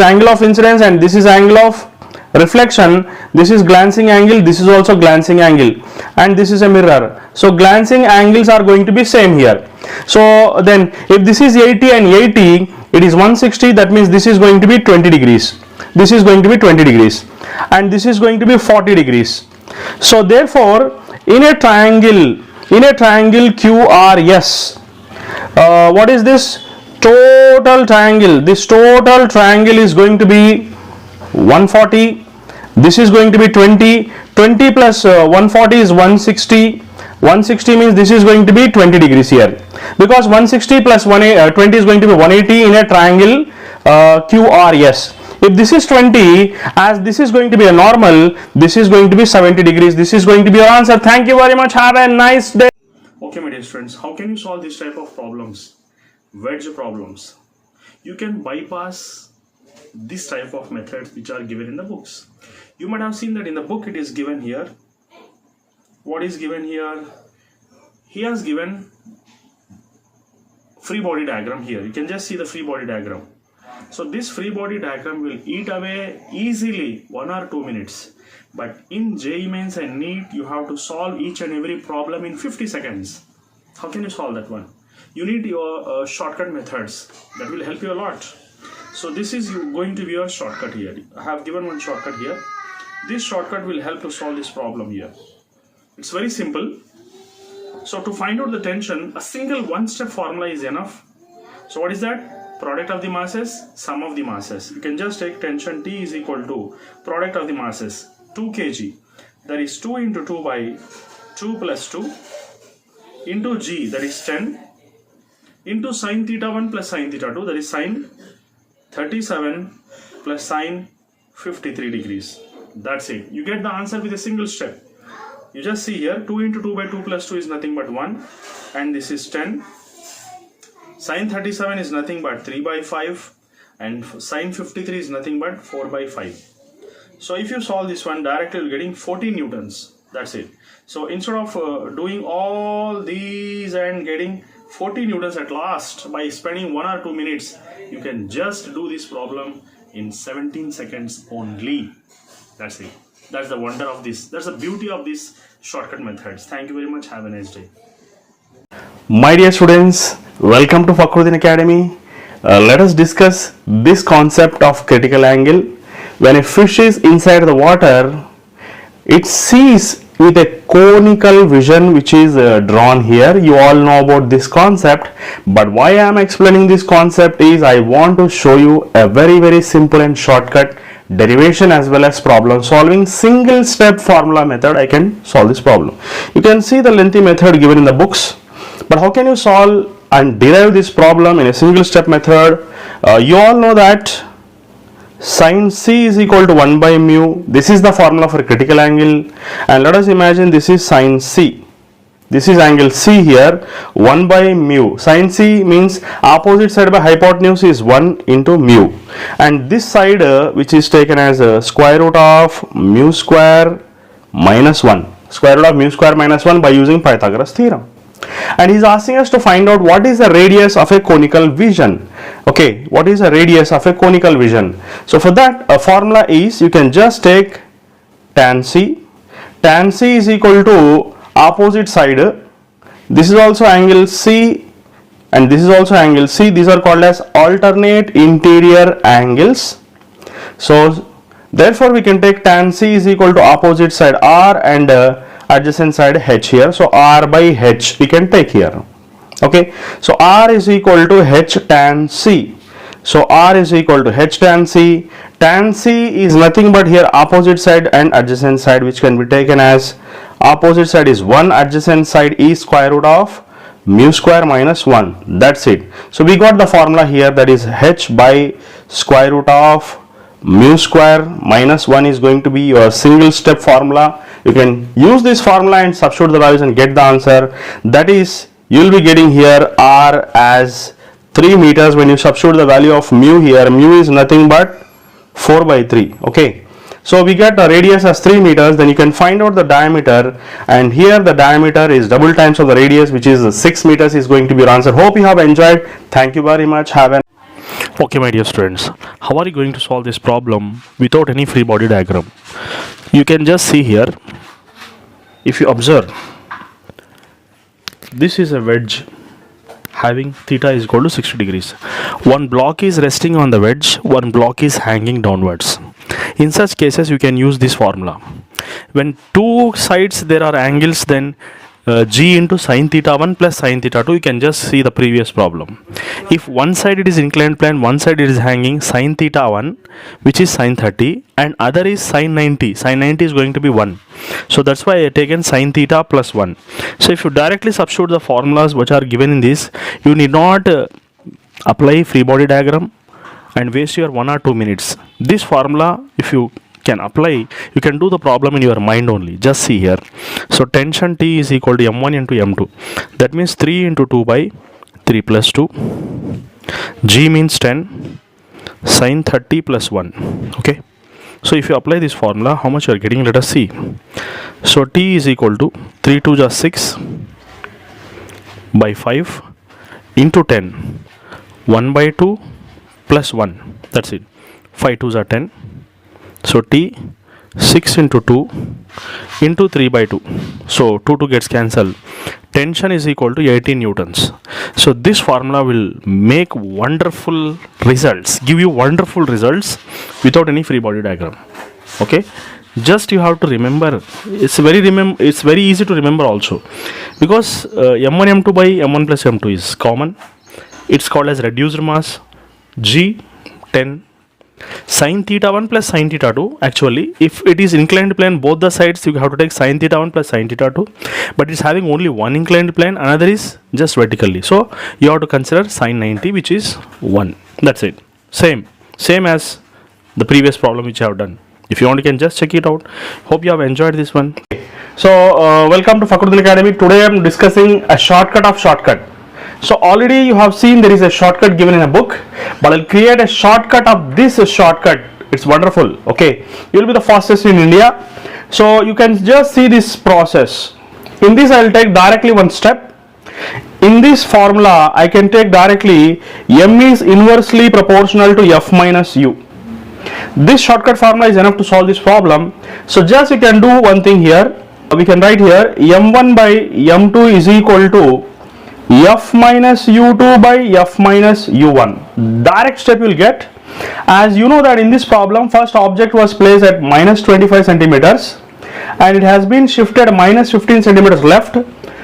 angle of incidence and this is angle of reflection. This is glancing angle, this is also glancing angle, and this is a mirror. So glancing angles are going to be same here. So then if this is 80 and 80, it is 160. That means this is going to be 20 degrees, this is going to be 20 degrees, and this is going to be 40 degrees. So therefore in a triangle QRS, what is this total triangle? This total triangle is going to be 140. This is going to be 20. 20 plus 140 is 160. 160 means this is going to be 20 degrees here because 160 plus 20 is going to be 180 in a triangle QRS. If this is 20, as this is going to be a normal, this is going to be 70 degrees. This is going to be your answer. Thank you very much. Have a nice day. Okay, my dear friends, how can you solve this type of problems? Wedge problems. You can bypass this type of methods which are given in the books. You might have seen that in the book it is given here. What is given here? He has given free body diagram here. You can just see the free body diagram. So this free body diagram will eat away easily 1 or 2 minutes. But in JEE Mains and NEET, you have to solve each and every problem in 50 seconds. How can you solve that one? You need your shortcut methods that will help you a lot. So this is going to be your shortcut here. I have given one shortcut here. This shortcut will help to solve this problem here. It's very simple. So to find out the tension, a single one-step formula is enough. So what is that? Product of the masses, sum of the masses. You can just take tension T is equal to product of the masses, 2 kg. That is 2 into 2 by 2 plus 2 into G, that is 10, into sine theta 1 plus sine theta 2, that is sine 37 plus sine 53 degrees. That's it. You get the answer with a single step. You just see here 2 into 2 by 2 plus 2 is nothing but 1, and this is 10. Sine 37 is nothing but 3 by 5, and sine 53 is nothing but 4 by 5. So if you solve this one directly, you're getting 14 newtons. That's it. So instead of doing all these and getting 40 newtons at last by spending 1 or 2 minutes, you can just do this problem in 17 seconds only. That's it. That's the wonder of this. That's the beauty of these shortcut methods. Thank you very much. Have a nice day. My dear students, welcome to Fakhruddin Academy. Let us discuss this concept of critical angle. When a fish is inside the water, it sees with a conical vision which is drawn here. You all know about this concept, but why I am explaining this concept is I want to show you a very simple and shortcut derivation as well as problem solving. Single step formula method I can solve this problem. You can see the lengthy method given in the books, but how can you solve and derive this problem in a single step method. You all know that sin C is equal to 1 by mu. This is the formula for critical angle, and let us imagine this is sin C. This is angle C here, 1 by mu. Sin C means opposite side by hypotenuse is 1 into mu, and this side which is taken as square root of mu square minus 1, square root of mu square minus 1 by using Pythagoras theorem. And he is asking us to find out what is the radius of a conical vision. Okay, what is the radius of a conical vision? So for that, a formula is, you can just take tan C. Tan C is equal to opposite side. This is also angle C and this is also angle C. These are called as alternate interior angles. So therefore we can take tan C is equal to opposite side R and adjacent side H here. So R by H we can take here. Okay, so R is equal to H tan C. So R is equal to H tan C. Tan C is nothing but here opposite side and adjacent side, which can be taken as opposite side is 1, adjacent side is square root of mu square minus 1. That's it. So we got the formula here, that is H by square root of mu square minus 1 is going to be your single step formula. You can use this formula and substitute the values and get the answer. That is, you will be getting here R as 3 meters. When you substitute the value of mu here, mu is nothing but 4 by 3. Okay, so we get the radius as 3 meters. Then you can find out the diameter, and here the diameter is double times of the radius, which is 6 meters is going to be your answer. Hope you have enjoyed. Thank you very much. Have an Okay, my dear students, how are you going to solve this problem without any free body diagram? You can just see here, if you observe, this is a wedge having theta is equal to 60 degrees. One block is resting on the wedge, one block is hanging downwards. In such cases, you can use this formula. When two sides there are angles, then g into sin theta 1 plus sin theta 2, you can just see the previous problem. If one side it is inclined plane, one side it is hanging, sin theta 1, which is sin 30, and other is sin 90. Sin 90 is going to be 1. So that's why I have taken sin theta plus 1. So if you directly substitute the formulas which are given in this, you need not apply free body diagram and waste your 1 or 2 minutes. This formula, if you can apply, you can do the problem in your mind only. Just see here. So tension T is equal to M1 into M2. That means 3 into 2 by 3 plus 2. G means 10. Sin 30 plus 1. Okay. So if you apply this formula, how much you are getting? Let us see. So T is equal to 3 2 just 6 by 5 into 10. 1 by 2 plus 1. That's it. 5 2s are 10. So T 6 into 2 into 3 by 2. So 2 gets cancelled. Tension is equal to 18 newtons. So this formula will make wonderful results, give you wonderful results without any free body diagram. Okay, just you have to remember. It's very easy to remember also, because M1 M2 by M1 plus M2 is common. It's called as reduced mass. G 10. Sin theta 1 plus sin theta 2, actually if it is inclined plane, both the sides you have to take sin theta 1 plus sin theta 2, but it's having only one inclined plane, another is just vertically, so you have to consider sin 90, which is 1. That's it. Same as the previous problem which I have done. If you want, you can just check it out. Hope you have enjoyed this one. So welcome to Fakhruddin Academy. Today I am discussing a shortcut of shortcut. So already you have seen there is a shortcut given in a book, but I'll create a shortcut of this shortcut. It's wonderful. Okay, you will be the fastest in India. So you can just see this process. In this I will take directly one step. In this formula I can take directly m is inversely proportional to f minus u. This shortcut formula is enough to solve this problem. So just you can do one thing here. We can write here m1 by m2 is equal to f minus u2 by f minus u1. Direct step you will get. As you know that in this problem, first object was placed at minus 25 centimeters and it has been shifted minus 15 centimeters left.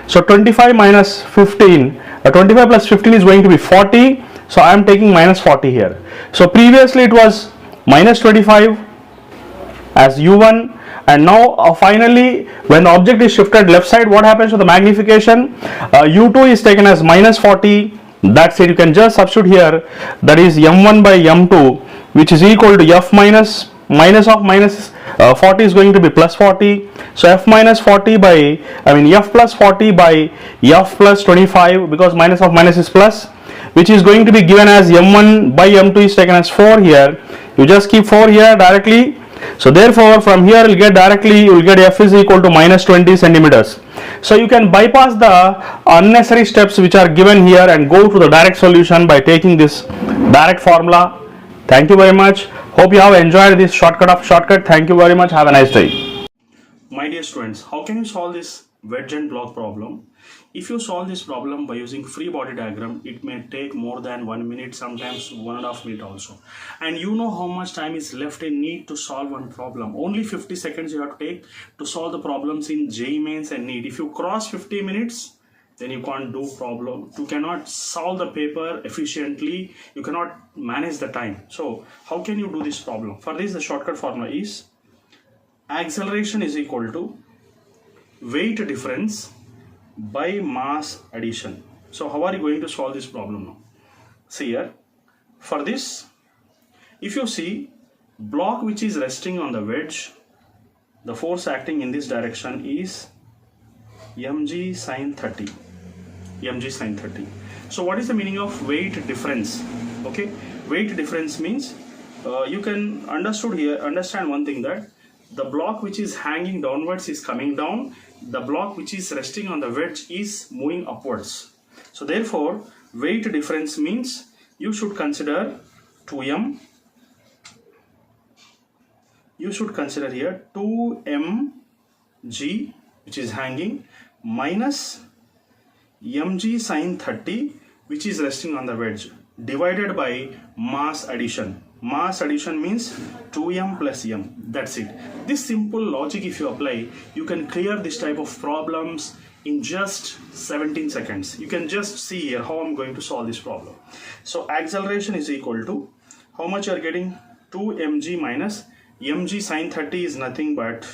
So 25 minus 15, 25 plus 15 is going to be 40. So I am taking minus 40 here. So previously it was minus 25 as u1, and now finally when the object is shifted left side, what happens to the magnification? U2 is taken as minus 40. That's it. You can just substitute here, that is m1 by m2, which is equal to f minus of minus 40 is going to be plus 40. So f minus 40 by, f plus 40 by f plus 25, because minus of minus is plus, which is going to be given as m1 by m2 is taken as 4 here. You just keep 4 here directly. So therefore from here you will get f is equal to minus 20 centimeters. So you can bypass the unnecessary steps which are given here and go to the direct solution by taking this direct formula. Thank you very much. Hope you have enjoyed this shortcut. Thank you very much. Have a nice day. My dear students, how can you solve this wedge and block problem? If you solve this problem by using free body diagram, it may take more than 1 minute, sometimes 1.5 minutes also. And you know how much time is left in NEET to solve one problem. Only 50 seconds you have to take to solve the problems in JEE Mains and NEET. If you cross 50 minutes, then you can't do problem. You cannot solve the paper efficiently. You cannot manage the time. So how can you do this problem? For this, the shortcut formula is acceleration is equal to weight difference by mass addition. So how are you going to solve this problem now? See here, for this, if you see block which is resting on the wedge, the force acting in this direction is mg sine 30. So what is the meaning of weight difference? Okay, weight difference means you can understand one thing, that the block which is hanging downwards is coming down, the block which is resting on the wedge is moving upwards. So therefore weight difference means you should consider 2m, you should consider here 2mg which is hanging minus mg sine 30 which is resting on the wedge, divided by mass addition. Mass addition means 2m plus m. That's it. This simple logic, if you apply, you can clear this type of problems in just 17 seconds. You can just see here how I'm going to solve this problem. So acceleration is equal to, how much you are getting? 2mg minus mg sine 30 is nothing but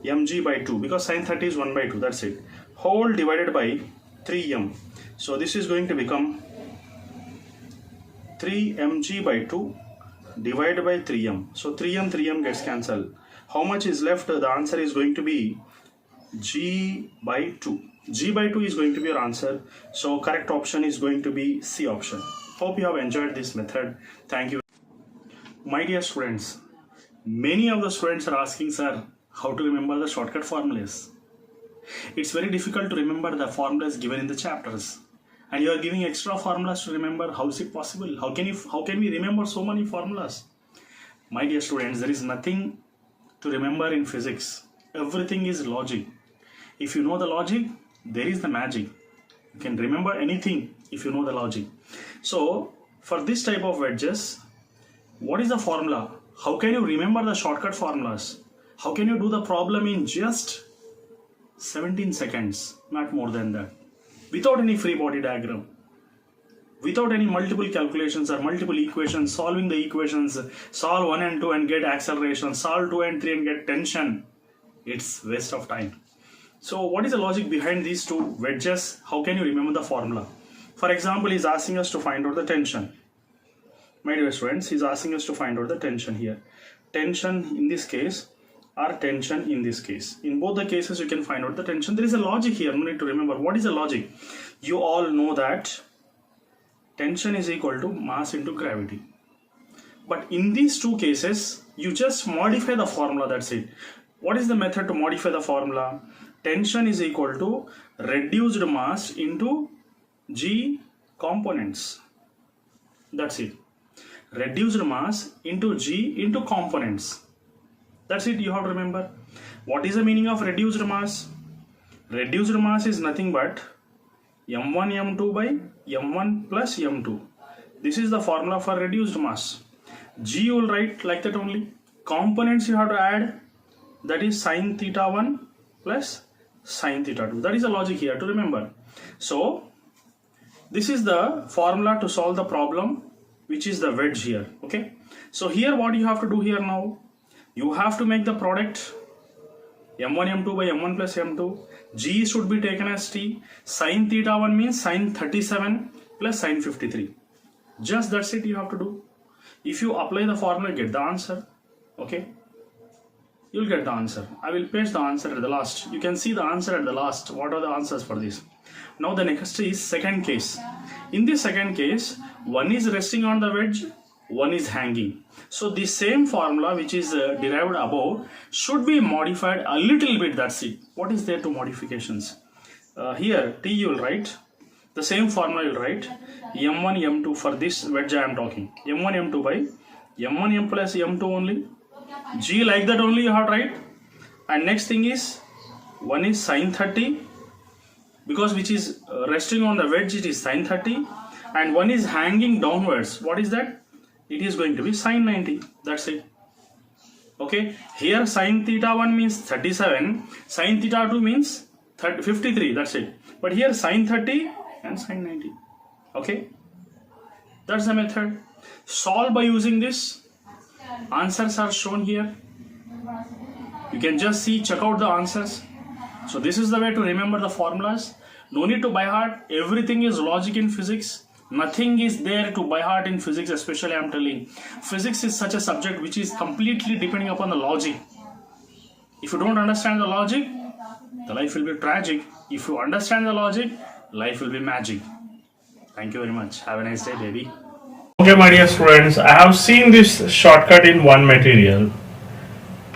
mg by 2, because sine 30 is 1 by 2. That's it. Whole divided by 3m. So this is going to become 3mg by 2 divided by 3m. So 3m gets cancelled. How much is left? The answer is going to be g by 2. G by 2 is going to be your answer. So correct option is going to be C option. Hope you have enjoyed this method. Thank you. My dear students, many of the students are asking, sir, how to remember the shortcut formulas. It's very difficult to remember the formulas given in the chapters, and you are giving extra formulas to remember. How is it possible? How can we remember so many formulas? My dear students, there is nothing to remember in physics. Everything is logic. If you know the logic, there is the magic. You can remember anything if you know the logic. So for this type of wedges, what is the formula? How can you remember the shortcut formulas? How can you do the problem in just 17 seconds, not more than that, without any free body diagram, without any multiple calculations or multiple equations, solving the equations, solve 1 and 2 and get acceleration, solve 2 and 3 and get tension? It's waste of time. So what is the logic behind these two wedges? How can you remember the formula? For example, he's asking us to find out the tension. My dear students, he's asking us to find out the tension here. Tension in this case or tension in this case. In both the cases, you can find out the tension. There is a logic here. You need to remember. What is the logic? You all know that tension is equal to mass into gravity. But in these two cases, you just modify the formula. That's it. What is the method to modify the formula? Tension is equal to reduced mass into G components. That's it. Reduced mass into G into components. That's it. You have to remember. What is the meaning of reduced mass? Reduced mass is nothing but m1 m2 by m1 plus m2. This is the formula for reduced mass. G you will write like that only. Components you have to add, that is sine theta 1 plus sine theta 2. That is the logic here to remember. So this is the formula to solve the problem, which is the wedge here. Okay. So here what you have to do here now, you have to make the product m1 m2 by m1 plus m2. G should be taken as t. Sin theta 1 means sin 37 plus sin 53. Just that's it you have to do. If you apply the formula, get the answer. Okay, you'll get the answer. I will paste the answer at the last. You can see the answer at the last. What are the answers for this? Now the next is second case. In this second case, one is resting on the wedge, one is hanging. So the same formula which is derived above should be modified a little bit. That's it. What is there to modifications? Here t you will write the same formula. You will write m1 m2 for this wedge I am talking. m1 m2 by m1 m plus m2 only. G like that only you have to write. And next thing is one is sin 30, because which is resting on the wedge, it is sin 30, and one is hanging downwards. What is that? It is going to be sin 90. That's it. Okay, here sin theta 1 means 37, sin theta 2 means 53. That's it. But here sin 30 and sin 90. Okay, that's the method. Solve by using this. Answers are shown here. You can just see, check out the answers. So this is the way to remember the formulas. No need to by heart. Everything is logic in physics. Nothing is there to by heart in physics, especially I am telling. Physics is such a subject which is completely depending upon the logic. If you don't understand the logic, the life will be tragic. If you understand the logic, life will be magic. Thank you very much. Have a nice day, baby. Okay, my dear students, I have seen this shortcut in one material.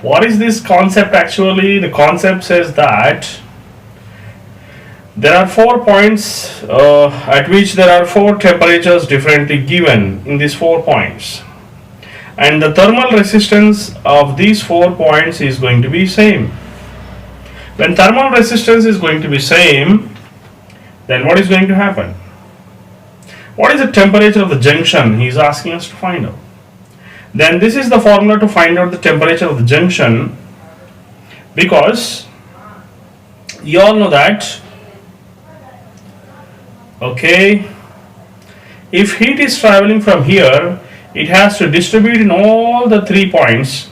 What is this concept actually? The concept says that there are 4 points at which there are 4 temperatures differently given in these 4 points, and the thermal resistance of these 4 points is going to be same. When thermal resistance is going to be same, then what is going to happen? What is the temperature of the junction? He is asking us to find out. Then this is the formula to find out the temperature of the junction, because you all know that, okay, if heat is traveling from here, it has to distribute in all the 3 points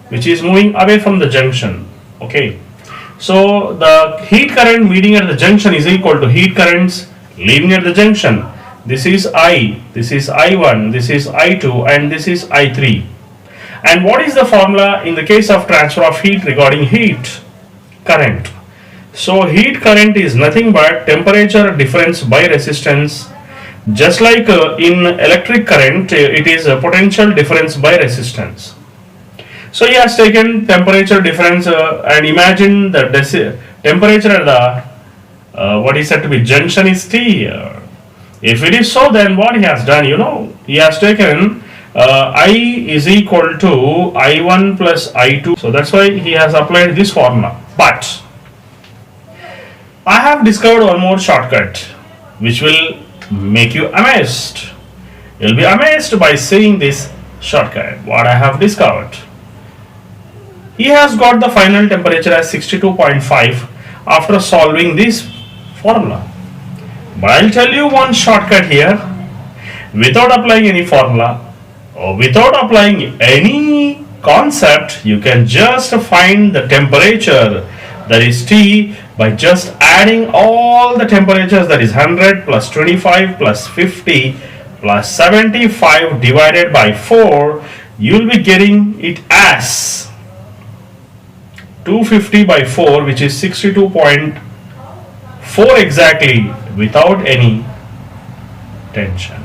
which is moving away from the junction. Okay, so the heat current meeting at the junction is equal to heat currents leaving at the junction. This is I, this is I1, this is I2, and this is I3. And what is the formula in the case of transfer of heat regarding heat current? So heat current is nothing but temperature difference by resistance. Just like in electric current, it is a potential difference by resistance. So he has taken temperature difference and imagine the temperature at the what is said to be junction is T here. If it is so, then what he has done, he has taken I is equal to I1 plus I2. So that's why he has applied this formula. But I have discovered one more shortcut which will make you amazed. You'll be amazed by seeing this shortcut. What I have discovered. He has got the final temperature as 62.5 after solving this formula. But I'll tell you one shortcut here. Without applying any formula or without applying any concept, you can just find the temperature, that is T, by just adding all the temperatures, that is 100 plus 25 plus 50 plus 75 divided by 4. You will be getting it as 250 by 4, which is 62.4 exactly, without any tension.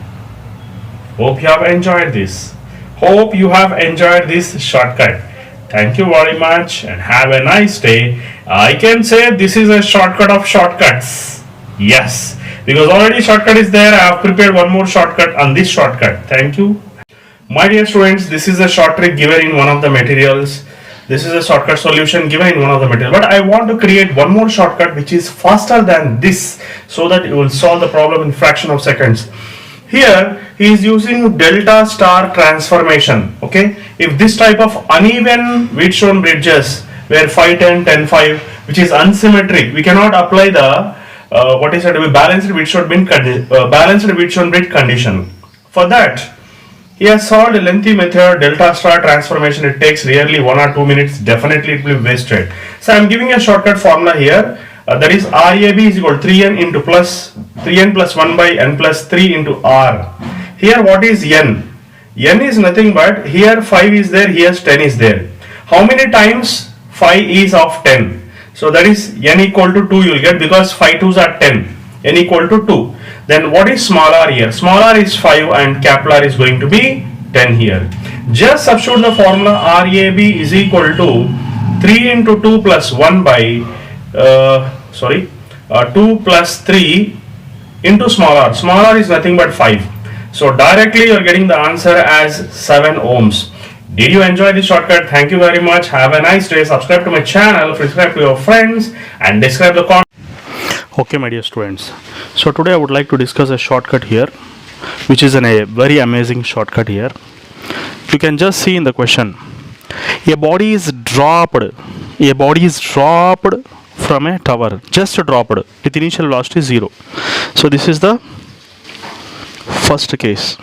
Hope you have enjoyed this. Hope you have enjoyed this shortcut. Thank you very much and have a nice day. I can say this is a shortcut of shortcuts. Yes, because already shortcut is there. I have prepared one more shortcut on this shortcut. Thank you. My dear students, this is a short trick given in one of the materials. This is a shortcut solution given in one of the materials. But I want to create one more shortcut which is faster than this, so that it will solve the problem in fraction of seconds. Here he is using delta star transformation. Okay, if this type of uneven Wheatstone bridges where 5, 10, 10, 5, which is unsymmetric, we cannot apply the what is said to be balanced Wheatstone bridge condition. For that, He has solved a lengthy method, delta star transformation. It takes really 1 or 2 minutes. Definitely it will be wasted. So I am giving a shortcut formula here. That is RAB is equal to 3n into plus 3n plus 1 by n plus 3 into R. Here what is n? N is nothing but here 5 is there, here 10 is there. How many times 5 is of 10? So that is n equal to 2 you will get, because 5 2s are 10. N equal to 2. Then what is small r here? Small r is 5 and capital R is going to be 10 here. Just substitute the formula RAB is equal to 3 into 2 plus 1 by 2 plus 3 into small r. Small r is nothing but 5. So directly you are getting the answer as 7 ohms. Did you enjoy this shortcut? Thank you very much. Have a nice day. Subscribe to my channel, subscribe to your friends, and describe the content. Okay, my dear students. So today I would like to discuss a shortcut here, which is a very amazing shortcut here. You can just see in the question, a body is dropped from a tower, just dropped with initial velocity 0. So this is the first case.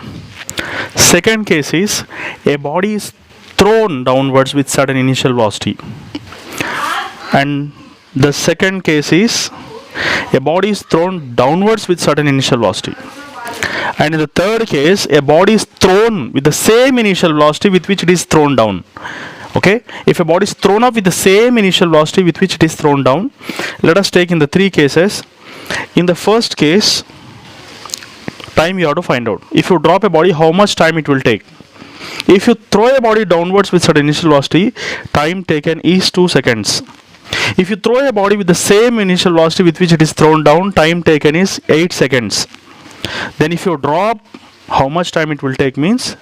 Second case is a body is thrown downwards with certain initial velocity, and the second case is a body is thrown downwards with certain initial velocity, and in the third case a body is thrown with the same initial velocity with which it is thrown down. Okay, if a body is thrown up with the same initial velocity with which it is thrown down, let us take in the three cases. In the first case, time you have to find out. If you drop a body, how much time it will take. If you throw a body downwards with certain initial velocity, time taken is 2 seconds. If you throw a body with the same initial velocity with which it is thrown down, time taken is 8 seconds. Then if you drop, how much time it will take means,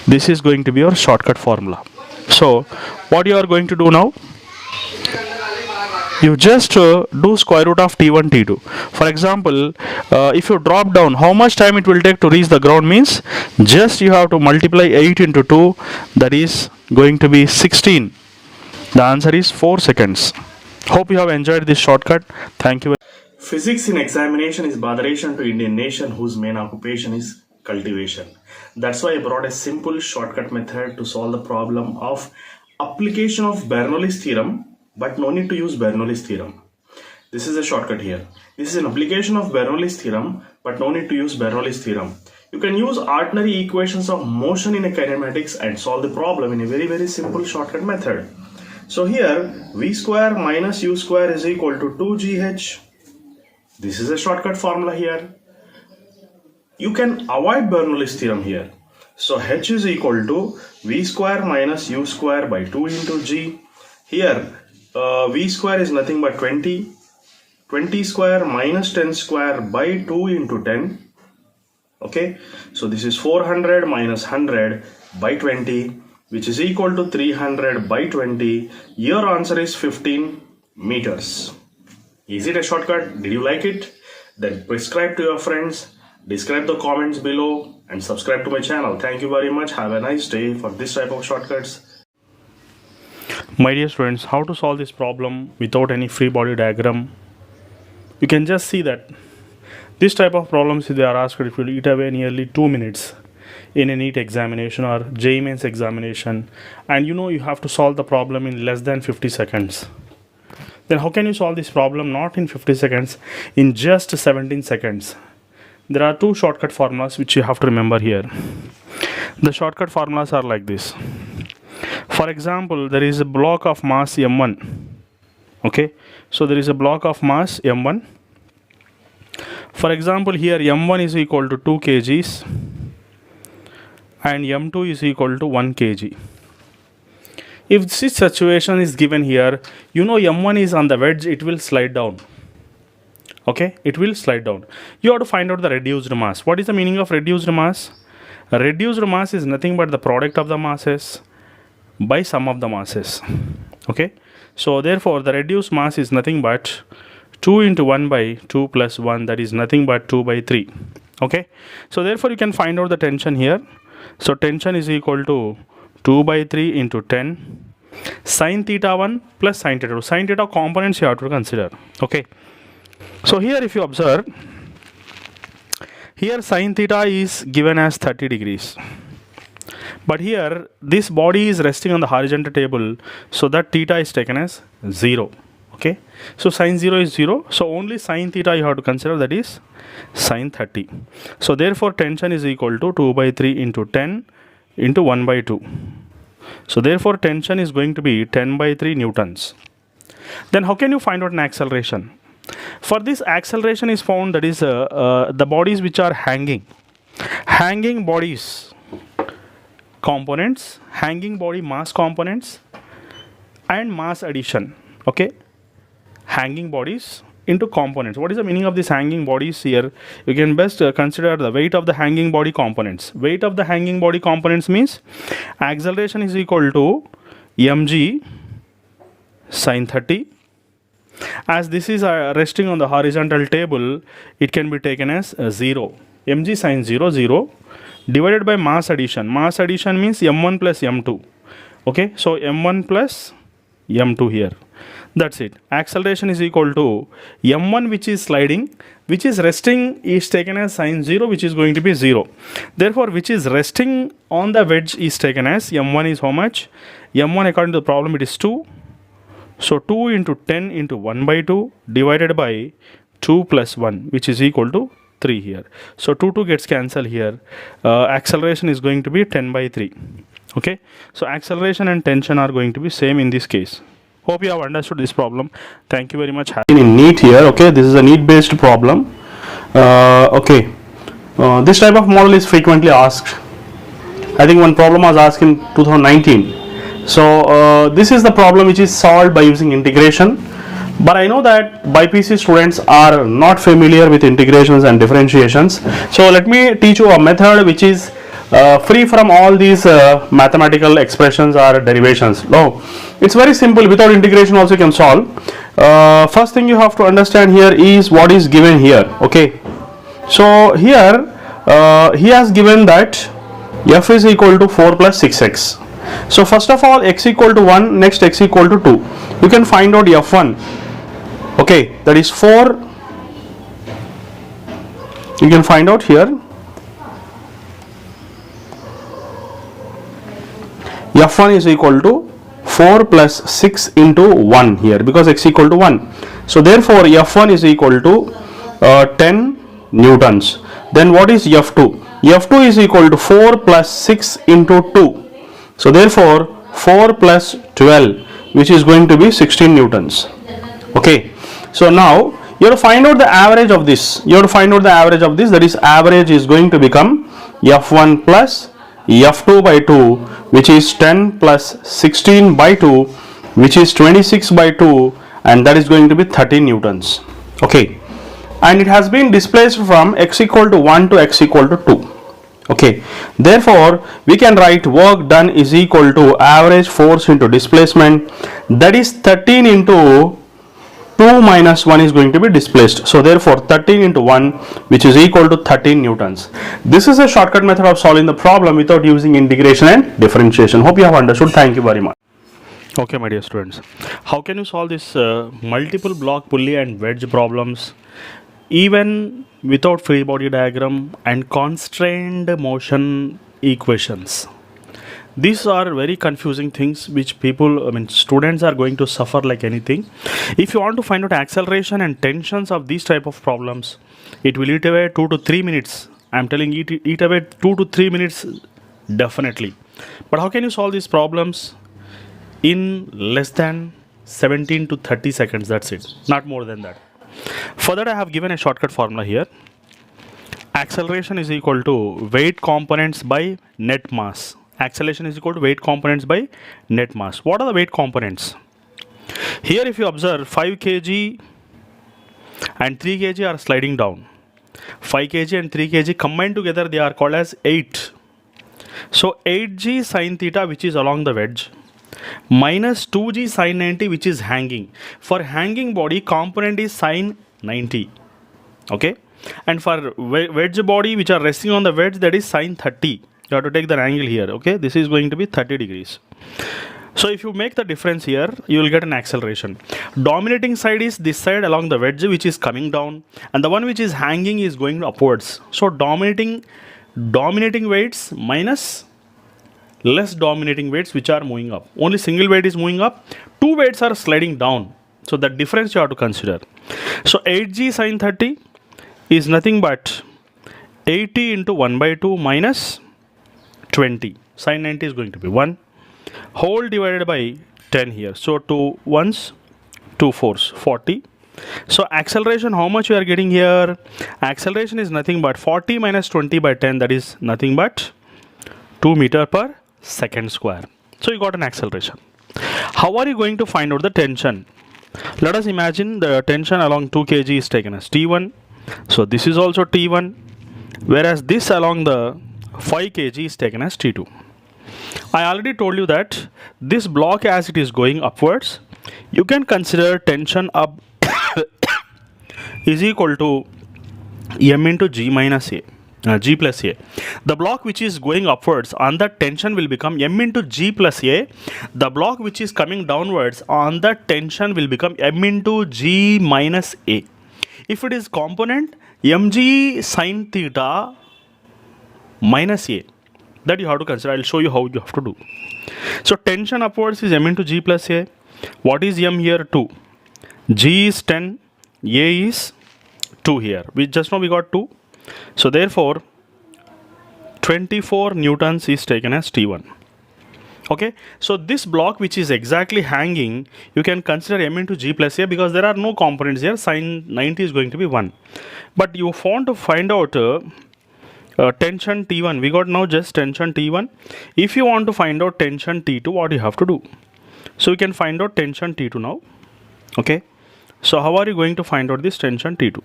this is going to be your shortcut formula. So what you are going to do now, you just do square root of t1 t2. For example, if you drop down, how much time it will take to reach the ground means, just you have to multiply 8 into 2, that is going to be 16. The answer is 4 seconds. Hope you have enjoyed this shortcut. Thank you. Physics in examination is botheration to Indian nation whose main occupation is cultivation. That's why I brought a simple shortcut method to solve the problem of application of Bernoulli's theorem, but no need to use Bernoulli's theorem. This is a shortcut here. This is an application of Bernoulli's theorem, but no need to use Bernoulli's theorem. You can use ordinary equations of motion in a kinematics and solve the problem in a very simple shortcut method. So here v square minus u square is equal to 2gh. This is a shortcut formula here. You can avoid Bernoulli's theorem here. So h is equal to v square minus u square by 2 into g. Here v square is nothing but 20. 20 square minus 10 square by 2 into 10. Okay, so this is 400 minus 100 by 20, which is equal to 300 by 20. Your answer is 15 meters. Is it a shortcut? Did you like it? Then prescribe to your friends, describe the comments below, and subscribe to my channel. Thank you very much. Have a nice day for this type of shortcuts. My dear students, how to solve this problem without any free body diagram? You can just see that this type of problems, if they are asked, it will eat away nearly 2 minutes in a NEET examination or JEE Mains examination, and you have to solve the problem in less than 50 seconds. Then how can you solve this problem not in 50 seconds, in just 17 seconds? There are two shortcut formulas which you have to remember here. The shortcut formulas are like this. For example, there is a block of mass m1. Okay, so there is a block of mass m1. For example, here m1 is equal to 2 kgs and m2 is equal to 1 kg. If this situation is given here, m1 is on the wedge, it will slide down. Okay, it will slide down. You have to find out the reduced mass. What is the meaning of reduced mass? Reduced mass is nothing but the product of the masses by sum of the masses. Okay, so therefore the reduced mass is nothing but 2 into 1 by 2 plus 1, that is nothing but 2 by 3. Okay, so therefore you can find out the tension here. So tension is equal to 2 by 3 into 10 sin theta 1 plus sin theta 2. Sin theta components you have to consider. Okay, so here if you observe, here sin theta is given as 30 degrees. But here this body is resting on the horizontal table, so that theta is taken as 0. Okay, so sine 0 is 0, so only sine theta you have to consider, that is sine 30. So therefore tension is equal to 2 by 3 into 10 into 1 by 2. So therefore tension is going to be 10 by 3 newtons. Then how can you find out an acceleration? For this, acceleration is found, that is the bodies which are hanging bodies components, hanging body mass components and mass addition. Okay, hanging bodies into components. What is the meaning of this hanging bodies here? You can best consider the weight of the hanging body components. Weight of the hanging body components means acceleration is equal to mg sine 30. As this is resting on the horizontal table, it can be taken as 0. mg sine 0, 0 divided by mass addition. Mass addition means m1 plus m2. Okay, so m1 plus m2 here. That's it. Acceleration is equal to m1, which is sliding, which is resting is taken as sine 0, which is going to be 0. Therefore, which is resting on the wedge is taken as m1 is how much? m1 according to the problem it is 2. So 2 into 10 into 1 by 2 divided by 2 plus 1, which is equal to 3 here. So 2 gets cancelled here. Acceleration is going to be 10 by 3. Okay, so acceleration and tension are going to be same in this case. Hope you have understood this problem. Thank you very much. In NEET here, okay, this is a NEET based problem. This type of model is frequently asked. I think one problem was asked in 2019. So this is the problem which is solved by using integration. But I know that BPC students are not familiar with integrations and differentiations. So let me teach you a method which is free from all these mathematical expressions or derivations. No, it's very simple. Without integration also you can solve. First thing you have to understand here is what is given here. Okay, so here he has given that f is equal to 4 plus 6x. So first of all, x equal to 1, next x equal to 2. You can find out f1. Okay, that is 4. You can find out here f1 is equal to 4 plus 6 into 1 here, because x equal to 1. So therefore f1 is equal to 10 newtons. Then what is f2? f2 is equal to 4 plus 6 into 2. So therefore 4 plus 12, which is going to be 16 newtons. Okay, so now you have to find out the average of this. That is, average is going to become f1 plus f2 by 2, which is 10 plus 16 by 2, which is 26 by 2, and that is going to be 13 newtons. Okay, and it has been displaced from x equal to 1 to x equal to 2. Okay, therefore we can write work done is equal to average force into displacement, that is 13 into 2 minus 1 is going to be displaced. So therefore 13 into 1, which is equal to 13 newtons. This is a shortcut method of solving the problem without using integration and differentiation. Hope you have understood. Thank you very much. Okay, my dear students, how can you solve this multiple block pulley and wedge problems even without free body diagram and constrained motion equations? These are very confusing things which students are going to suffer like anything. If you want to find out acceleration and tensions of these type of problems, it will eat away 2 to 3 minutes. I am telling you, eat away 2 to 3 minutes definitely. But how can you solve these problems in less than 17 to 30 seconds? That's it, not more than that. For that I have given a shortcut formula here. Acceleration is equal to weight components by net mass. Acceleration is equal to weight components by net mass. What are the weight components? Here if you observe, 5 kg and 3 kg are sliding down. 5 kg and 3 kg combined together, they are called as 8. So 8g sine theta, which is along the wedge, minus 2g sine 90, which is hanging. For hanging body, component is sine 90. Okay, and for wedge body which are resting on the wedge, that is sine 30. You have to take the angle here. Okay, this is going to be 30 degrees. So if you make the difference here, you will get an acceleration. Dominating side is this side along the wedge, which is coming down, and the one which is hanging is going upwards. So dominating weights minus less dominating weights which are moving up. Only single weight is moving up, two weights are sliding down. So that difference you have to consider. So 8g sine 30 is nothing but 80 into 1 by 2 minus 20. Sine 90 is going to be 1. Whole divided by 10 here. So 2 ones, 2 fours, 40. So acceleration, how much you are getting here? Acceleration is nothing but 40 minus 20 by 10, that is nothing but 2 meter per second square. So you got an acceleration. How are you going to find out the tension? Let us imagine the tension along 2 kg is taken as T1. So this is also T1, whereas this along the 5 kg is taken as T2. I already told you that this block, as it is going upwards, you can consider tension up is equal to m into g minus a, g plus a. The block which is going upwards, on that tension will become m into g plus a. The block which is coming downwards, on that tension will become m into g minus a. If it is component, mg sine theta minus a, that you have to consider. I will show you how you have to do. So tension upwards is m into g plus a. What is m here? 2. G is 10, a is 2 here. We just now we got 2. So therefore 24 newtons is taken as T1. Okay, so this block which is exactly hanging, you can consider m into g plus a, because there are no components here. Sine 90 is going to be 1. But you want to find out tension T1. We got now just tension T1. If you want to find out tension T2, what you have to do? So you can find out tension T2 now. Okay, so how are you going to find out this tension T2?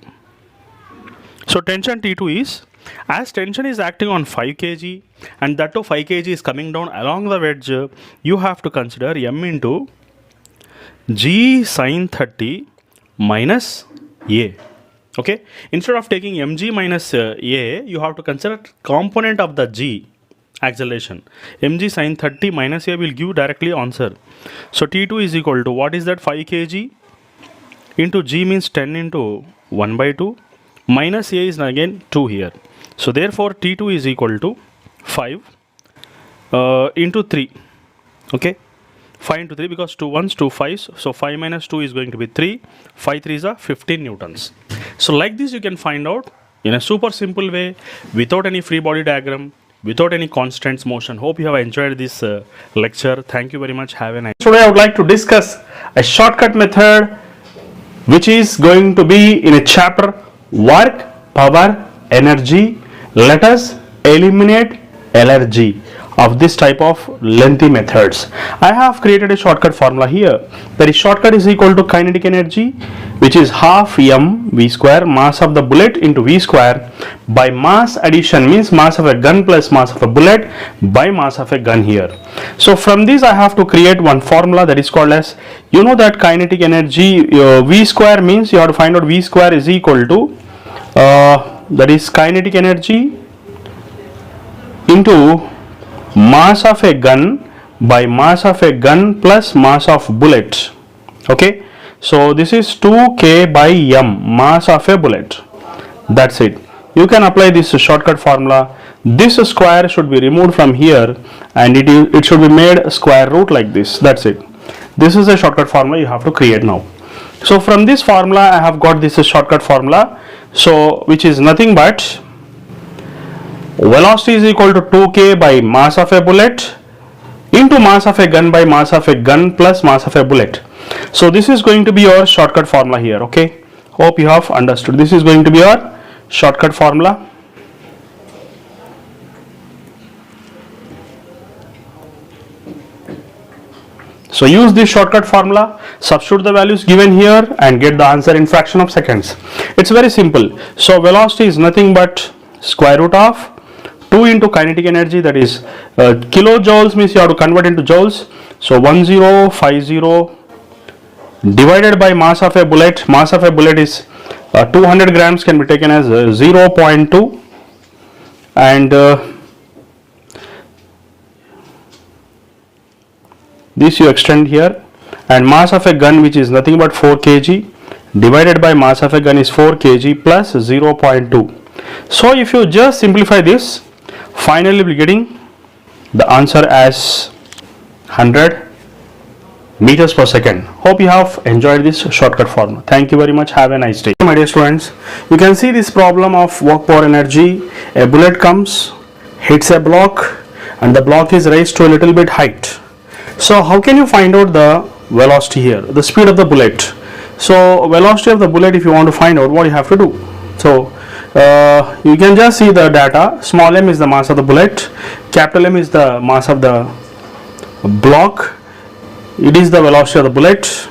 So tension T2 is, as tension is acting on 5 kg and that to 5 kg is coming down along the wedge, you have to consider m into g sine 30 minus a. Okay, instead of taking mg minus a, you have to consider component of the g acceleration. Mg sine 30 minus a will give directly answer. So T2 is equal to, what is that, 5 kg into g means 10 into 1 by 2 minus a is again 2 here. So therefore T2 is equal to 5 into 3. Okay, 5 into 3, because 2 ones, 2 5s. So 5 minus 2 is going to be 3. 5 3s are 15 newtons. So like this you can find out in a super simple way, without any free body diagram, without any constants motion. Hope you have enjoyed this lecture. Thank you very much. Have a nice. Today I would like to discuss a shortcut method which is going to be in a chapter work, power, energy. Let us eliminate LRG of this type of lengthy methods. I have created a shortcut formula here. That is, shortcut is equal to kinetic energy, which is half m v square, mass of the bullet into v square, by mass addition, means mass of a gun plus mass of a bullet by mass of a gun here. So from this I have to create one formula that is called as, you know that kinetic energy v square means you have to find out v square is equal to that is kinetic energy into mass of a gun by mass of a gun plus mass of bullet. Okay, so this is 2k by m, mass of a bullet. That's it. You can apply this shortcut formula. This square should be removed from here and it should be made square root like this. That's it. This is a shortcut formula you have to create now. So from this formula I have got this shortcut formula, so which is nothing but velocity is equal to 2k by mass of a bullet into mass of a gun by mass of a gun plus mass of a bullet. So this is going to be your shortcut formula here. Okay, hope you have understood. This is going to be your shortcut formula. So use this shortcut formula, substitute the values given here and get the answer in fraction of seconds. It's very simple. So velocity is nothing but square root of 2 into kinetic energy, that is kilojoules, means you have to convert into joules. So 1050 divided by mass of a bullet. Mass of a bullet is 200 grams, can be taken as 0.2, and this you extend here, and mass of a gun, which is nothing but 4 kg, divided by mass of a gun is 4 kg plus 0.2. So if you just simplify this, finally we'll be getting the answer as 100 meters per second. Hope you have enjoyed this shortcut formula. Thank you very much. Have a nice day. My dear students, you can see this problem of work power energy. A bullet comes, hits a block, and the block is raised to a little bit height. So how can you find out the velocity here, the speed of the bullet? So velocity of the bullet, if you want to find out, what you have to do? So you can just see the data. Small m is the mass of the bullet, capital M is the mass of the block, it is the velocity of the bullet,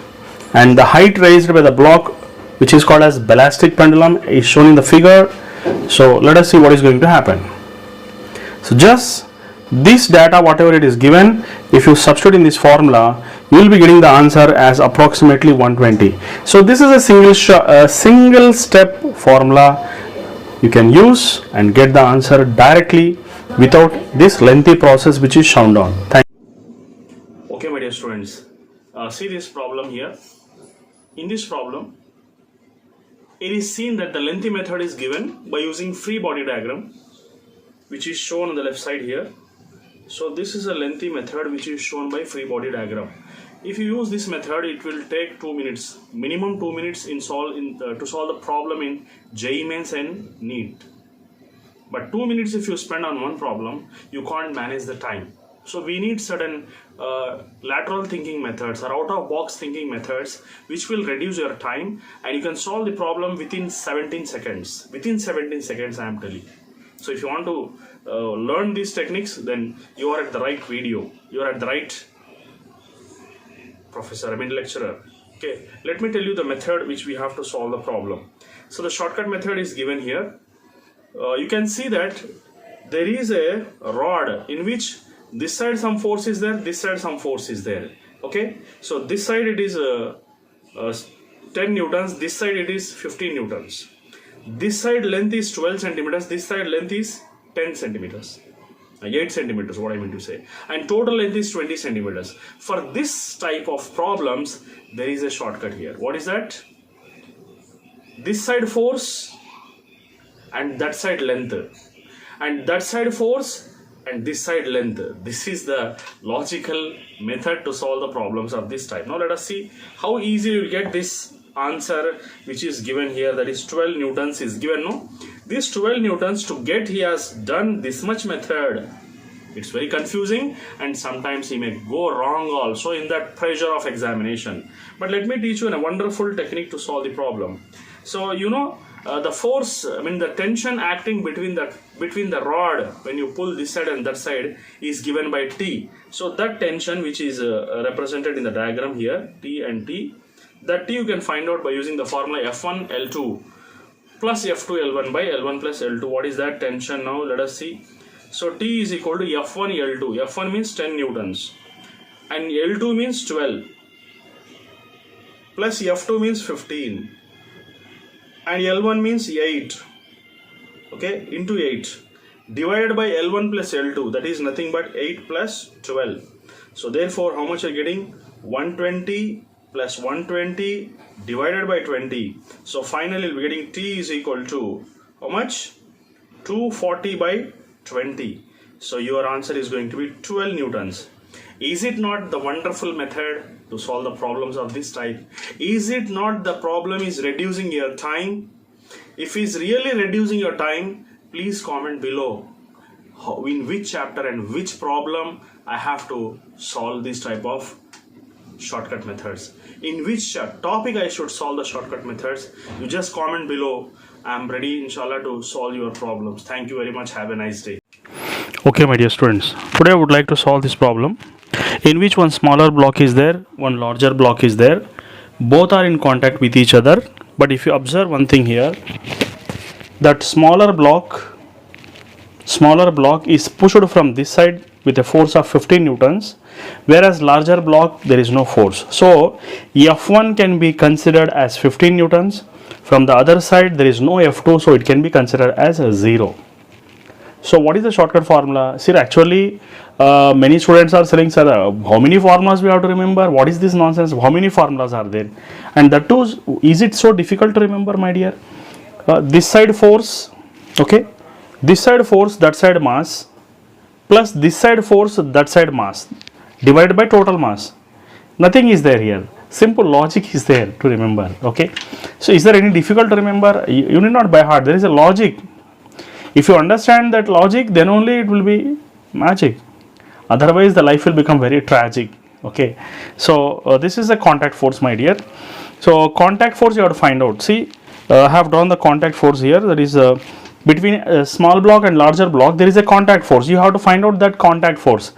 and the height raised by the block, which is called as ballistic pendulum, is shown in the figure. So let us see what is going to happen. So just this data, whatever it is given, if you substitute in this formula, you will be getting the answer as approximately 120. So this is a single step formula you can use and get the answer directly without this lengthy process which is shown down. Thank you. Okay, my dear students, see this problem here. In this problem, it is seen that the lengthy method is given by using free body diagram, which is shown on the left side here. So this is a lengthy method which is shown by free body diagram. If you use this method, it will take 2 minutes, minimum 2 minutes to solve the problem in JEE Mains and NEET. But 2 minutes if you spend on one problem, you can't manage the time. So we need certain lateral thinking methods or out of box thinking methods which will reduce your time, and you can solve the problem within 17 seconds. Within 17 seconds, I am telling. So if you want to learn these techniques, then you are at the right video. You are at the right lecturer. Okay, let me tell you the method which we have to solve the problem. So the shortcut method is given here. You can see that there is a rod in which this side some force is there, this side some force is there. Okay, so this side it is 10 newtons, this side it is 15 newtons. This side length is 12 centimeters, this side length is 10 centimeters. 8 centimeters, what I mean to say, and total length is 20 centimeters. For this type of problems, there is a shortcut here. What is that? This side force and that side length, and that side force and this side length. This is the logical method to solve the problems of this type. Now let us see how easy you will get this answer which is given here, that is 12 newtons is given. No, this 12 newtons, to get he has done this much method. It's very confusing, and sometimes he may go wrong also in that pressure of examination. But let me teach you a wonderful technique to solve the problem. So you know the force, I mean the tension acting between the rod when you pull this side and that side is given by T. So that tension which is represented in the diagram here, T and T, that T you can find out by using the formula F1 L2 plus F2 L1 by L1 plus L2. What is that tension now? Let us see. So T is equal to F1 L2. F1 means 10 newtons and L2 means 12 plus F2 means 15 and L1 means 8, okay, into 8 divided by L1 plus L2, that is nothing but 8 plus 12. So therefore how much you are getting? 120 plus 120 divided by 20. So finally we are getting T is equal to how much? 240 by 20. So your answer is going to be 12 newtons. Is it not the wonderful method to solve the problems of this type? Is it not the problem is reducing your time? If it's really reducing your time, please comment below in which chapter and which problem I have to solve this type of shortcut methods. In which topic I should solve the shortcut methods. You just comment below. I am ready inshallah to solve your problems. Thank you very much. Have a nice day. Okay, my dear students, today I would like to solve this problem in which one smaller block is there, one larger block is there. Both are in contact with each other, but if you observe one thing here, that smaller block is pushed from this side with a force of 15 newtons, whereas larger block there is no force. So F1 can be considered as 15 newtons. From the other side there is no F2, so it can be considered as a 0. So what is the shortcut formula? See, actually many students are saying, sir, how many formulas we have to remember? What is this nonsense? How many formulas are there? And that too, is it so difficult to remember, my dear? This side force, okay, this side force, that side mass, plus this side force, that side mass, divided by total mass. Nothing is there here. Simple logic is there to remember. Okay. So is there any difficult to remember? You need not by heart. There is a logic. If you understand that logic, then only it will be magic. Otherwise, the life will become very tragic. Okay. So this is the contact force, my dear. So contact force you have to find out. See, I have drawn the contact force here. That is between a small block and larger block. There is a contact force. You have to find out that contact force.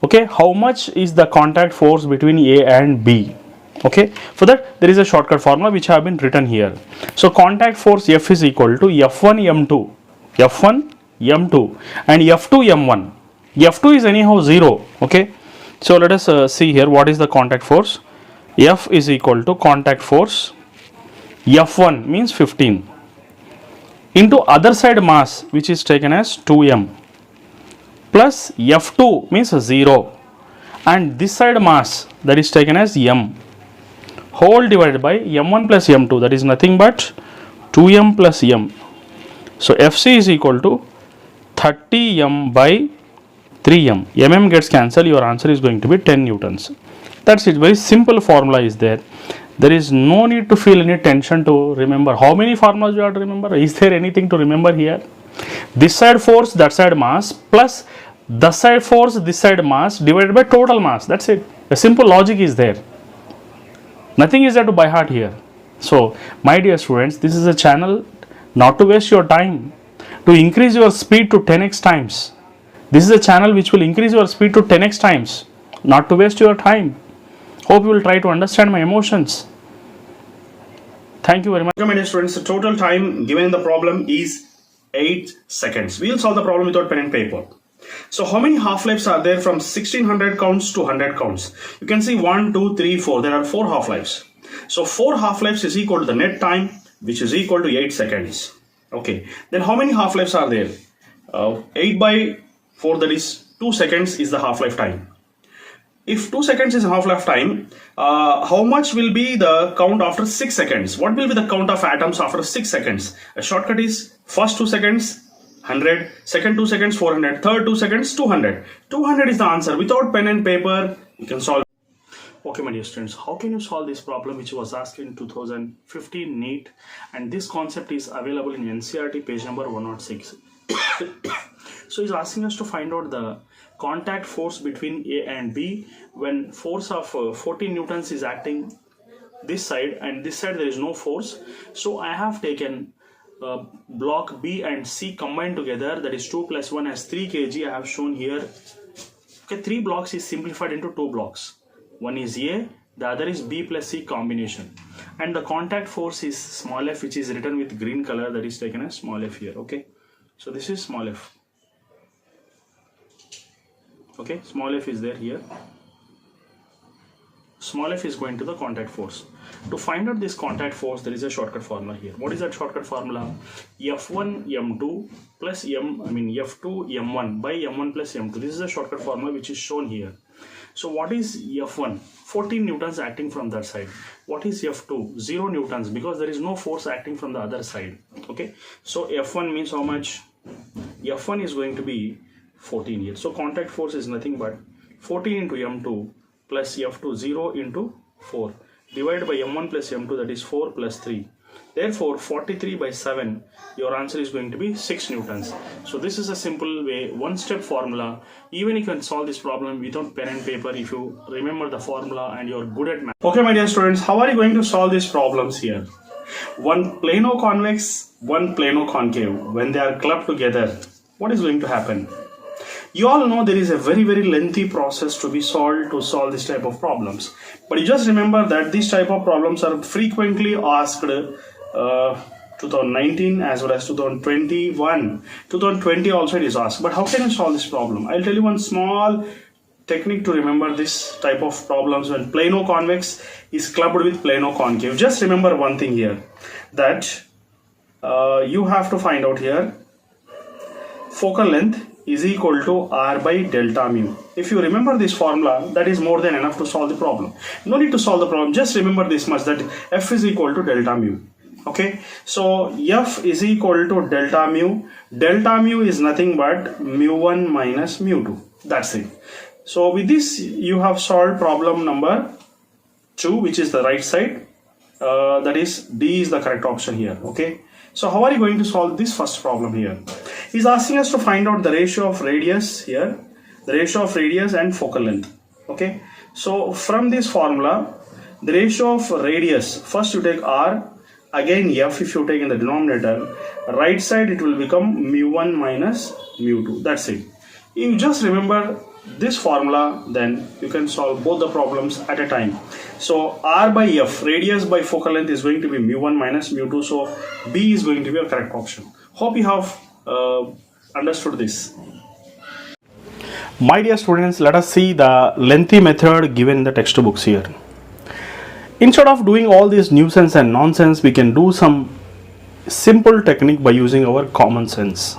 Okay. How much is the contact force between A and B? Okay. For that, there is a shortcut formula which have been written here. So contact force F is equal to F1 M2, F1 M2 and F2 M1. F2 is anyhow 0. Okay. So let us see here what is the contact force. F is equal to contact force F1 means 15 into other side mass which is taken as 2m plus F2 means 0 and this side mass that is taken as m whole divided by m1 plus m2, that is nothing but 2m plus m. So Fc is equal to 30m by 3m. mm gets cancelled, your answer is going to be 10 newtons. That's it. Very simple formula is there. There is no need to feel any tension to remember. How many formulas you have to remember? Is there anything to remember here? This side force, that side mass plus the side force, this side mass divided by total mass. That's it. A simple logic is there. Nothing is there to by heart here. So, my dear students, this is a channel not to waste your time, to increase your speed to 10x times. This is a channel which will increase your speed to 10x times, not to waste your time. Hope you will try to understand my emotions. Thank you very much. Okay, my dear students, the total time given in the problem is 8 seconds. We will solve the problem without pen and paper. So how many half-lives are there from 1600 counts to 100 counts? You can see 1, 2, 3, 4. There are 4 half-lives. So 4 half-lives is equal to the net time, which is equal to 8 seconds. Okay. Then how many half-lives are there? 8 by 4, that is 2 seconds is the half-life time. If 2 seconds is half-life time, how much will be the count after 6 seconds? What will be the count of atoms after 6 seconds? A shortcut is first 2 seconds, 100, second 2 seconds, 400, third 2 seconds, 200. 200 is the answer. Without pen and paper, you can solve. Okay, my dear students, how can you solve this problem which was asked in 2015 NEET? And this concept is available in NCERT page number 106. So he's asking us to find out the contact force between A and B when force of 14 newtons is acting this side and this side there is no force. So I have taken block B and C combined together, that is 2 plus 1 as 3 kg. I have shown here. Okay, 3 blocks is simplified into 2 blocks. One is A, the other is B plus C combination. And the contact force is small f, which is written with green color, that is taken as small f here. Okay, so this is small f. Okay, small f is there here. Small f is going to the contact force. To find out this contact force, there is a shortcut formula here. What is that shortcut formula? F1 M2 plus F2 M1 by M1 plus M2. This is a shortcut formula which is shown here. So what is F1? 14 newtons acting from that side. What is F2? 0 newtons, because there is no force acting from the other side. Okay, so F1 means how much? F1 is going to be 14 here. So contact force is nothing but 14 into M2 plus F2, 0 into 4 divided by M1 plus M2, that is 4 plus 3. Therefore 43 by 7, your answer is going to be 6 newtons. So this is a simple way, one step formula. Even you can solve this problem without pen and paper if you remember the formula and you're good at math. Okay, my dear students, how are you going to solve these problems here? One plano convex, one plano concave, when they are clubbed together, what is going to happen? You all know there is a very lengthy process to be solved to solve this type of problems. But you just remember that these type of problems are frequently asked 2019 as well as 2021. 2020 also it is asked. But how can you solve this problem? I'll tell you one small technique to remember this type of problems when plano convex is clubbed with plano concave. Just remember one thing here, that you have to find out here focal length is equal to R by delta mu. If you remember this formula, that is more than enough to solve the problem. No need to solve the problem, just remember this much, that F is equal to delta mu. Okay, so F is equal to delta mu. Delta mu is nothing but mu1 minus mu2. That's it. So with this, you have solved problem number 2, which is the right side. That is, D is the correct option here. Okay, so how are you going to solve this first problem here? He's asking us to find out the ratio of radius here, the ratio of radius and focal length. Okay, so from this formula, the ratio of radius, first you take R, again F if you take in the denominator, right side it will become mu1 minus mu2. That's it. You just remember this formula, then you can solve both the problems at a time. So R by F, radius by focal length, is going to be mu1 minus mu2. So B is going to be a correct option. Hope you have understood this. My dear students, let us see the lengthy method given in the textbooks here. Instead of doing all this nuisance and nonsense, we can do some simple technique by using our common sense.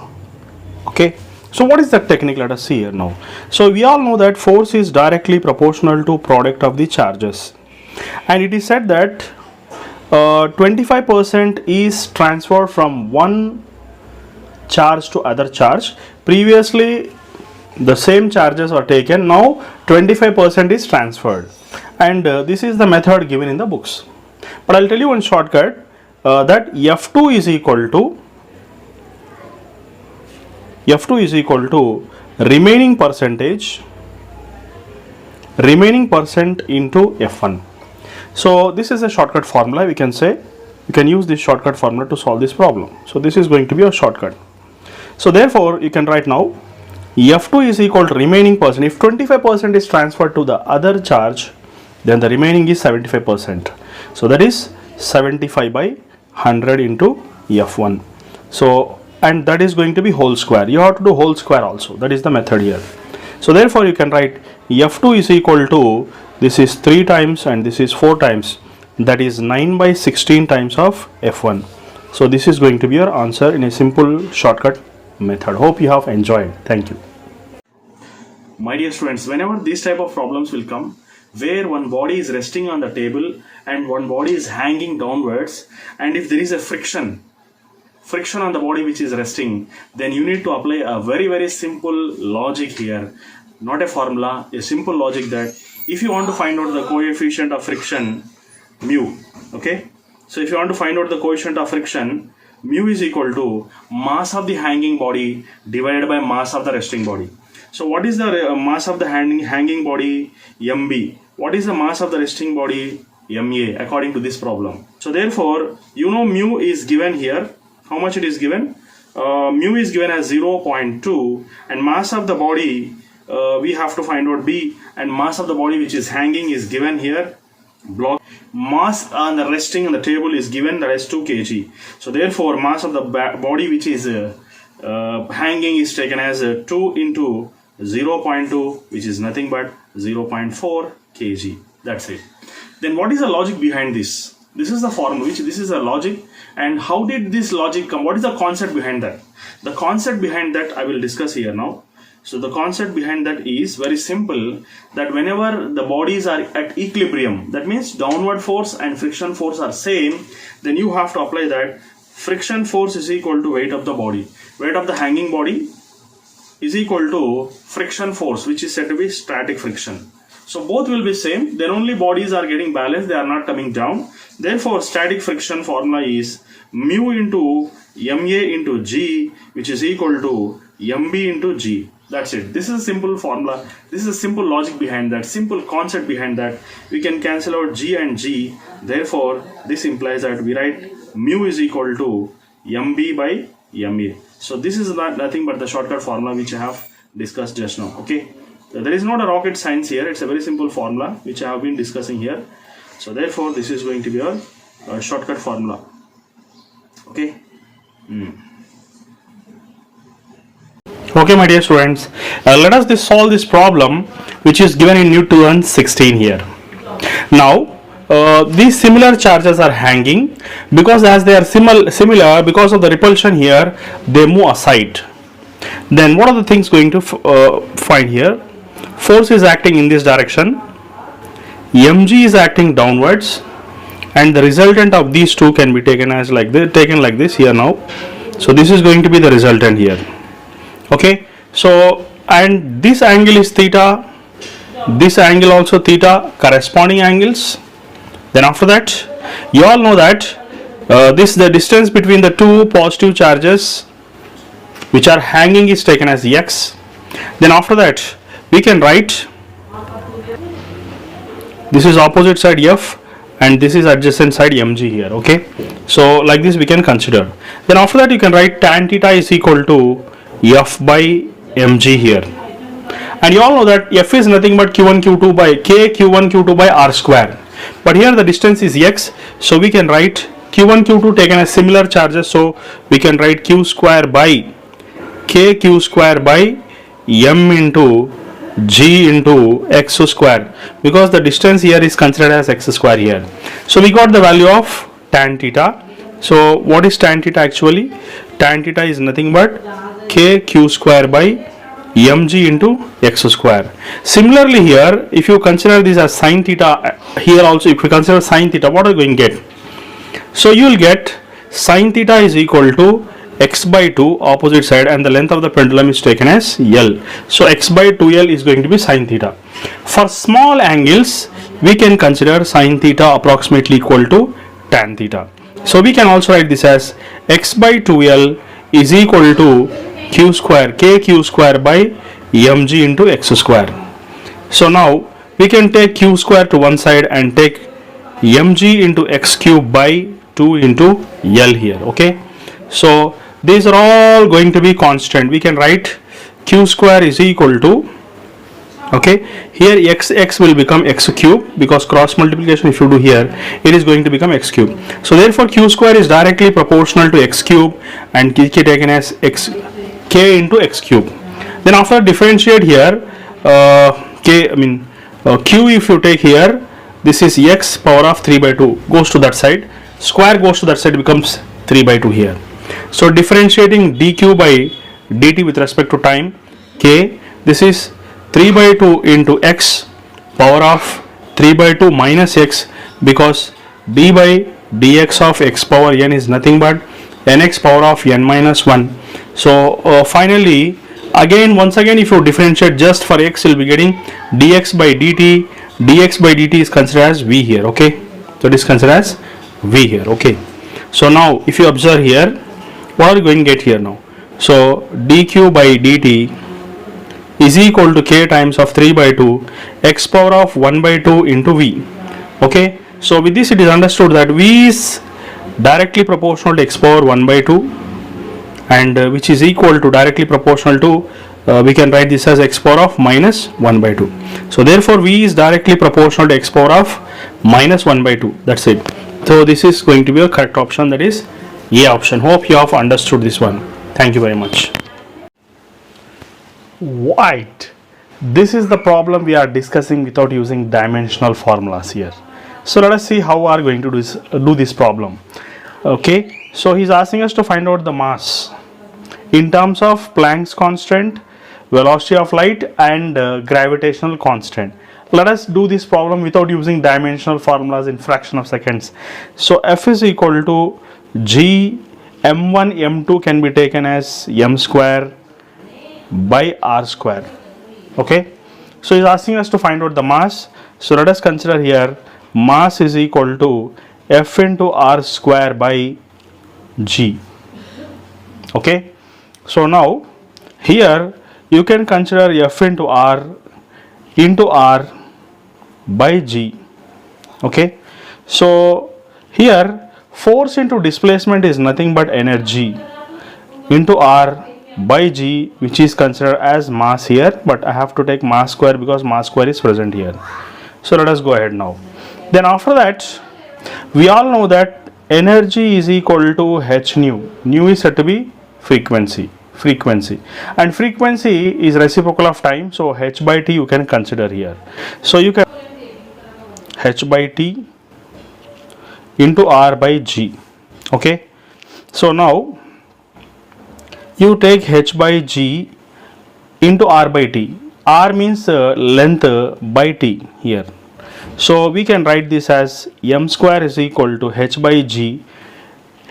Okay, so what is that technique? Let us see here now. So we all know that force is directly proportional to product of the charges, and it is said that 25% is transferred from one charge to other charge. Previously the same charges were taken, now 25% is transferred, and this is the method given in the books. But I'll tell you one shortcut, that F2 is equal to remaining percent into F1. So this is a shortcut formula. We can say you can use this shortcut formula to solve this problem. So this is going to be a shortcut. So therefore you can write now F2 is equal to remaining percent. If 25% is transferred to the other charge, then the remaining is 75%. So that is 75 by 100 into F1. So, and that is going to be whole square. You have to do whole square also. That is the method here. So therefore you can write F2 is equal to, this is 3 times and this is 4 times. That is 9 by 16 times of F1. So this is going to be your answer in a simple shortcut method. Hope you have enjoyed. Thank you. My dear students, whenever these type of problems will come, where one body is resting on the table and one body is hanging downwards, and if there is a friction on the body which is resting, then you need to apply a very simple logic here, not a formula, a simple logic, that if you want to find out the coefficient of friction, mu, okay, so if you want to find out the coefficient of friction, mu is equal to mass of the hanging body divided by mass of the resting body. So what is the mass of the hanging body? mb. What is the mass of the resting body? ma, according to this problem. So therefore, you know mu is given here. How much it is given? Mu is given as 0.2, and mass of the body, we have to find out b, and mass of the body which is hanging is given here, block. Mass on the resting on the table is given, that is 2 kg. So therefore mass of the body which is hanging is taken as 2 into 0.2, which is nothing but 0.4 kg. That's it. Then what is the logic behind this? This is the formula, this is a logic. And how did this logic come? What is the concept behind that? The concept behind that I will discuss here now. So the concept behind that is very simple, that whenever the bodies are at equilibrium, that means downward force and friction force are same, then you have to apply that friction force is equal to weight of the body. Weight of the hanging body is equal to friction force, which is said to be static friction. So both will be same, then only bodies are getting balanced, they are not coming down. Therefore static friction formula is mu into ma into g, which is equal to mb into g. That's it. This is a simple formula. This is a simple logic behind that, simple concept behind that. We can cancel out g and g. Therefore this implies that we write mu is equal to mb by ma. So this is nothing but the shortcut formula which I have discussed just now. Okay, so there is not a rocket science here. It's a very simple formula which I have been discussing here. So therefore this is going to be a shortcut formula. Okay. Okay, my dear students, let us solve this problem which is given in Newton 16 here. Now these similar charges are hanging, because as they are similar, because of the repulsion here, they move aside. Then what are the things going to find here? Force is acting in this direction, mg is acting downwards, and the resultant of these two can be taken as like this, here now. So this is going to be the resultant here. Okay, so and this angle is theta, this angle also theta, corresponding angles. Then after that, you all know that the distance between the two positive charges which are hanging is taken as x. Then after that, we can write this is opposite side f and this is adjacent side mg here. Okay, so like this we can consider. Then after that, you can write tan theta is equal to f by mg here, and you all know that f is nothing but q1 q2 by k q1 q2 by r square, but here the distance is x, so we can write q1 q2 taken as similar charges, so we can write q square by k q square by m into g into x square, because the distance here is considered as x square here. So we got the value of tan theta. So what is tan theta actually? Tan theta is nothing but k q square by mg into x square. Similarly here, if you consider this as sin theta, here also if you consider sin theta, what are you going to get? So you will get sin theta is equal to x by 2 opposite side, and the length of the pendulum is taken as L. So x by 2L is going to be sin theta. For small angles, we can consider sin theta approximately equal to tan theta. So we can also write this as x by 2L is equal to q square k q square by mg into x square. So now we can take q square to one side and take mg into x cube by 2 into L here. Okay, so these are all going to be constant. We can write q square is equal to, okay, here x will become x cube, because cross multiplication if you do here, it is going to become x cube. So therefore q square is directly proportional to x cube and k taken as k into x cube. Then after differentiate here, q if you take here, this is x power of 3 by 2 goes to that side, square goes to that side, becomes 3 by 2 here. So differentiating dq by dt with respect to time k, this is 3 by 2 into x power of 3 by 2 minus x, because d by dx of x power n is nothing but nx power of n minus 1. So finally, once again if you differentiate just for x, you will be getting dx by dt. Dx by dt is considered as v here. Okay, so it is considered as v here. Okay, so now if you observe here, what are you going to get here now? So dq by dt is equal to k times of 3 by 2 x power of 1 by 2 into v. Okay, so with this it is understood that v is directly proportional to x power 1 by 2, and which is equal to directly proportional to we can write this as x power of minus 1 by 2. So therefore v is directly proportional to x power of minus 1 by 2. That's it. So this is going to be a correct option, that is A option. Hope you have understood this one. Thank you very much. Right, this is the problem we are discussing without using dimensional formulas here. So let us see how we are going to do this problem. Okay, so he's asking us to find out the mass in terms of Planck's constant, velocity of light, and gravitational constant. Let us do this problem without using dimensional formulas in fraction of seconds. So F is equal to G m1 m2 can be taken as m square by r square. Okay, so he's asking us to find out the mass. So let us consider here mass is equal to F into r square by G. Okay, so now here you can consider F into r by G. Okay, so here force into displacement is nothing but energy into r by G, which is considered as mass here, but I have to take mass square because mass square is present here. So let us go ahead now. Then after that, we all know that energy is equal to h nu. Nu is said to be frequency, and frequency is reciprocal of time, so h by t you can consider here. So you can h by t into r by G. Okay, so now you take h by G into r by t. R means length by t here. So we can write this as m square is equal to h by g.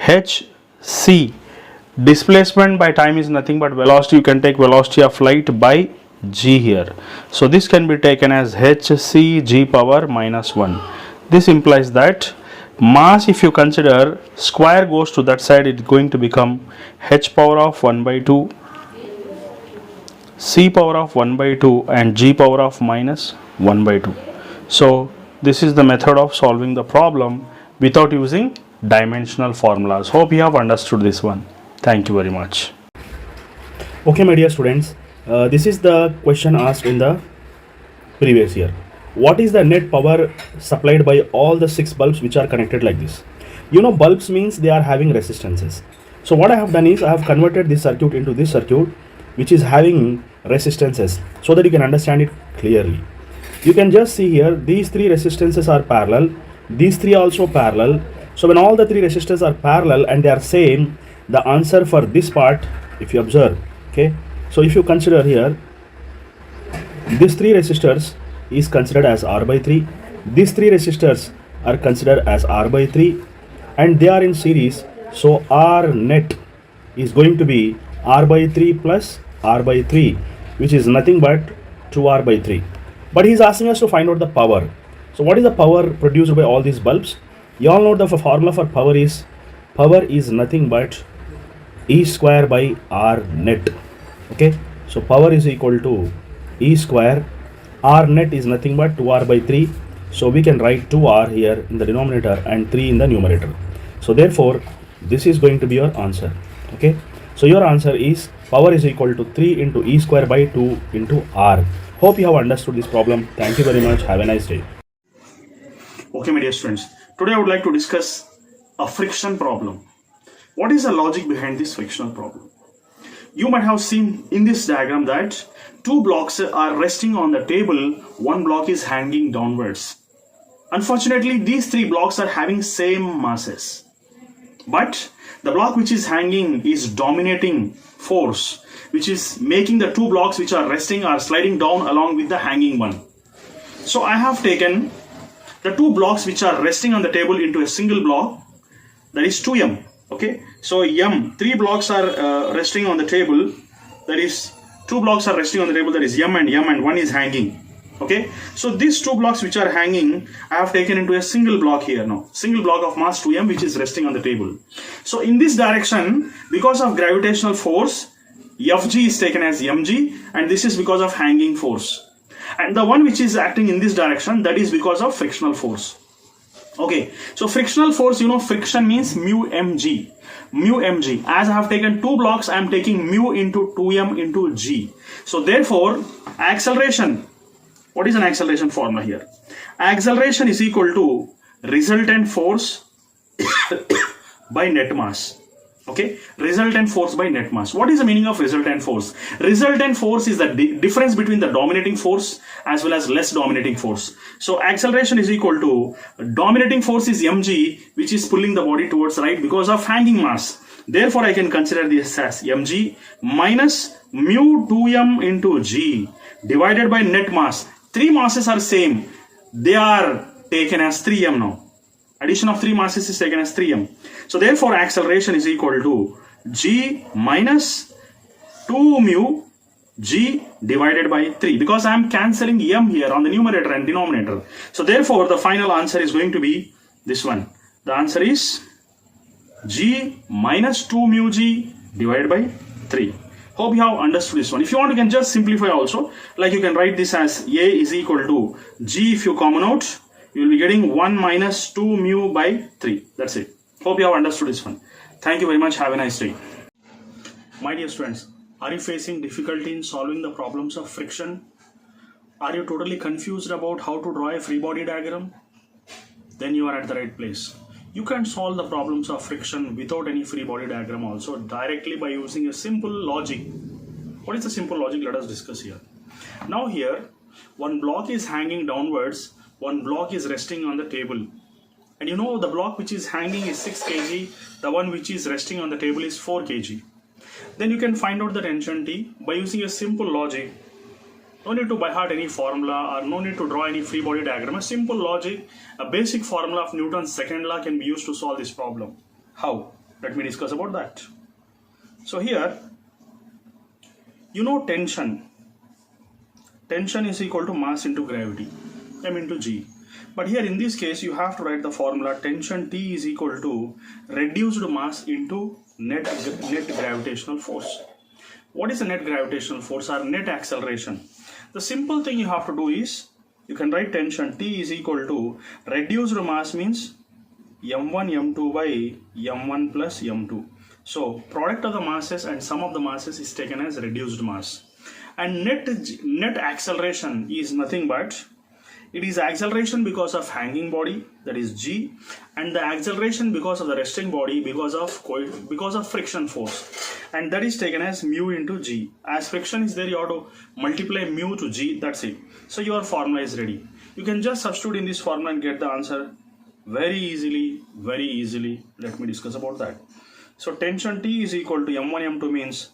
H c, displacement by time is nothing but velocity. You can take velocity of light by g here. So this can be taken as h c g power minus 1. This implies that mass, if you consider square goes to that side, it's going to become h power of 1 by 2, c power of 1 by 2 and g power of minus 1 by 2. So this is the method of solving the problem without using dimensional formulas. Hope you have understood this one. Thank you very much. Okay, my dear students, this is the question asked in the previous year. What is the net power supplied by all the 6 bulbs which are connected like this? You know, bulbs means they are having resistances. So what I have done is I have converted this circuit into this circuit which is having resistances so that you can understand it clearly. You can just see here, these 3 resistances are parallel, these 3 also parallel. So when all the 3 resistors are parallel and they are same, the answer for this part, if you observe, okay, so if you consider here, these 3 resistors is considered as R by 3, these 3 resistors are considered as R by 3 and they are in series, so R net is going to be R by 3 plus R by 3, which is nothing but 2R by 3. But he is asking us to find out the power. So what is the power produced by all these bulbs? You all know the formula for power is nothing but E square by R net. Okay, so power is equal to E square. R net is nothing but 2R by 3. So we can write 2R here in the denominator and 3 in the numerator. So therefore, this is going to be your answer. Okay, so your answer is power is equal to 3 into E square by 2 into R. Hope you have understood this problem. Thank you very much. Have a nice day. Okay, my dear students, today I would like to discuss a friction problem. What is the logic behind this frictional problem? You might have seen in this diagram that 2 blocks are resting on the table, 1 block is hanging downwards. Unfortunately, these 3 blocks are having same masses, but the block which is hanging is dominating force, which is making the 2 blocks which are resting are sliding down along with the hanging one. So I have taken the 2 blocks which are resting on the table into a single block, that is 2m. Okay, so m, 3 blocks are resting on the table, that is 2 blocks are resting on the table, that is m, and 1 is hanging. Okay, so these 2 blocks which are hanging, I have taken into a single block here now, single block of mass 2m which is resting on the table. So in this direction, because of gravitational force, Fg is taken as mg, and this is because of hanging force. And the one which is acting in this direction, that is because of frictional force. Okay, so frictional force, you know, friction means mu mg. Mu mg. As I have taken 2 blocks, I am taking mu into 2m into g. So therefore, acceleration, what is an acceleration formula here? Acceleration is equal to resultant force by net mass. Okay, resultant force by net mass. What is the meaning of resultant force? Resultant force is the difference between the dominating force as well as less dominating force. So acceleration is equal to dominating force is mg, which is pulling the body towards the right because of hanging mass. Therefore, I can consider this as mg minus mu 2m into g divided by net mass. 3 masses are same. They are taken as 3m now. Addition of 3 masses is taken as 3m. So therefore, acceleration is equal to g minus 2 mu g divided by 3, because I am cancelling m here on the numerator and denominator. So therefore, the final answer is going to be this one. The answer is g minus 2 mu g divided by 3. Hope you have understood this one. If you want, you can just simplify also. Like you can write this as a is equal to g, if you common out, you will be getting 1 minus 2 mu by 3. That's it. Hope you have understood this one. Thank you very much. Have a nice day. My dear students, are you facing difficulty in solving the problems of friction? Are you totally confused about how to draw a free body diagram? Then you are at the right place. You can solve the problems of friction without any free body diagram also, directly by using a simple logic. What is the simple logic? Let us discuss here. Now here, 1 block is hanging downwards, 1 block is resting on the table. And you know, the block which is hanging is 6 kg, the one which is resting on the table is 4 kg. Then you can find out the tension T by using a simple logic. No need to by heart any formula or no need to draw any free body diagram. A simple logic, a basic formula of Newton's second law can be used to solve this problem. How? Let me discuss about that. So here, you know tension. Tension is equal to mass into gravity, m into g. But here in this case, you have to write the formula tension T is equal to reduced mass into net gravitational force. What is the net gravitational force or net acceleration? The simple thing you have to do is, you can write tension T is equal to reduced mass means m1 m2 by m1 plus m2. So product of the masses and sum of the masses is taken as reduced mass. And net acceleration is nothing but, it is acceleration because of hanging body, that is g, and the acceleration because of the resting body because of friction force, and that is taken as mu into g. As friction is there, you have to multiply mu to g, that's it. So your formula is ready. You can just substitute in this formula and get the answer very easily, very easily. Let me discuss about that. So tension T is equal to m1 m2 means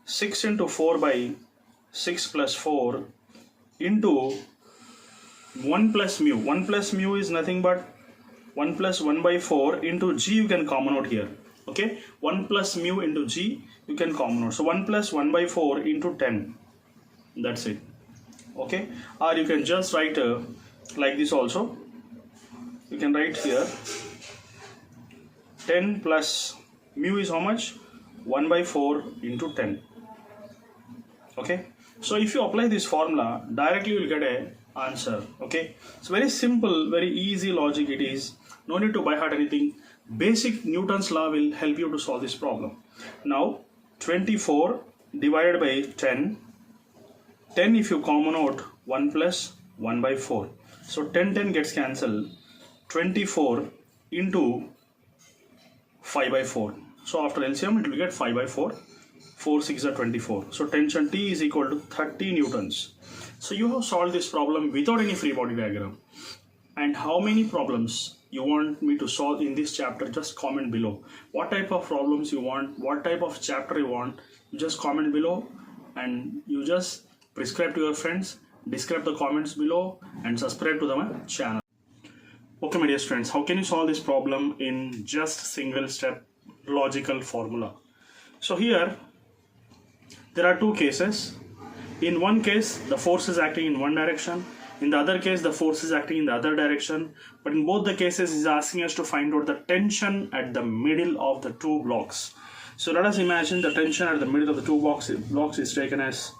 6 into 4 by 6 plus 4 into 1 plus mu. 1 plus mu is nothing but 1 plus 1 by 4 into g, you can common out here. Okay, 1 plus mu into g, you can common out. So 1 plus 1 by 4 into 10. That's it. Okay, or you can just write like this also. You can write here 10 plus mu is how much? 1 by 4 into 10. Okay, so if you apply this formula, directly you will get a answer. Okay, it's very simple, very easy logic it is. No need to by heart anything. Basic Newton's law will help you to solve this problem. Now 24 divided by 10 if you common out 1 plus 1 by 4, so 10 gets cancelled. 24 into 5 by 4, so after LCM it will get 5 by 4, 4 6 are 24. So tension T is equal to 30 newtons. So you have solved this problem without any free body diagram. And how many problems you want me to solve in this chapter, just comment below. What type of problems you want, what type of chapter you want, just comment below, and you just prescribe to your friends, describe the comments below, and subscribe to the channel. Okay my dear friends, how can you solve this problem in just single step logical formula? So here there are two cases. In one case the force is acting in one direction, in the other case the force is acting in the other direction, but in both the cases is asking us to find out the tension at the middle of the two blocks. So let us imagine the tension at the middle of the two blocks is taken as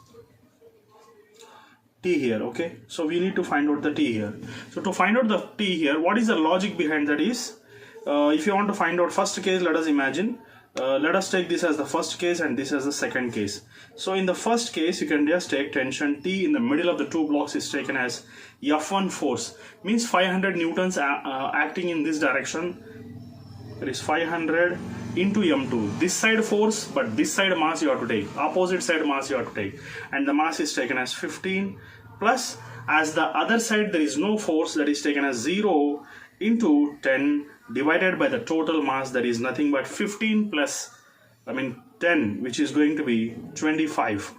T here. Okay, so we need to find out the T here. So to find out the T here, what is the logic behind that is, if you want to find out first case, let us imagine, let us take this as the first case and this as the second case. So in the first case, you can just take tension T in the middle of the two blocks is taken as F1 force, means 500 newtons acting in this direction. There is 500 into m2, this side force, but this side mass you have to take, opposite side mass you have to take, and the mass is taken as 15, plus as the other side there is no force, that is taken as 0 into 10 divided by the total mass, that is nothing but 15 plus 10, which is going to be 25.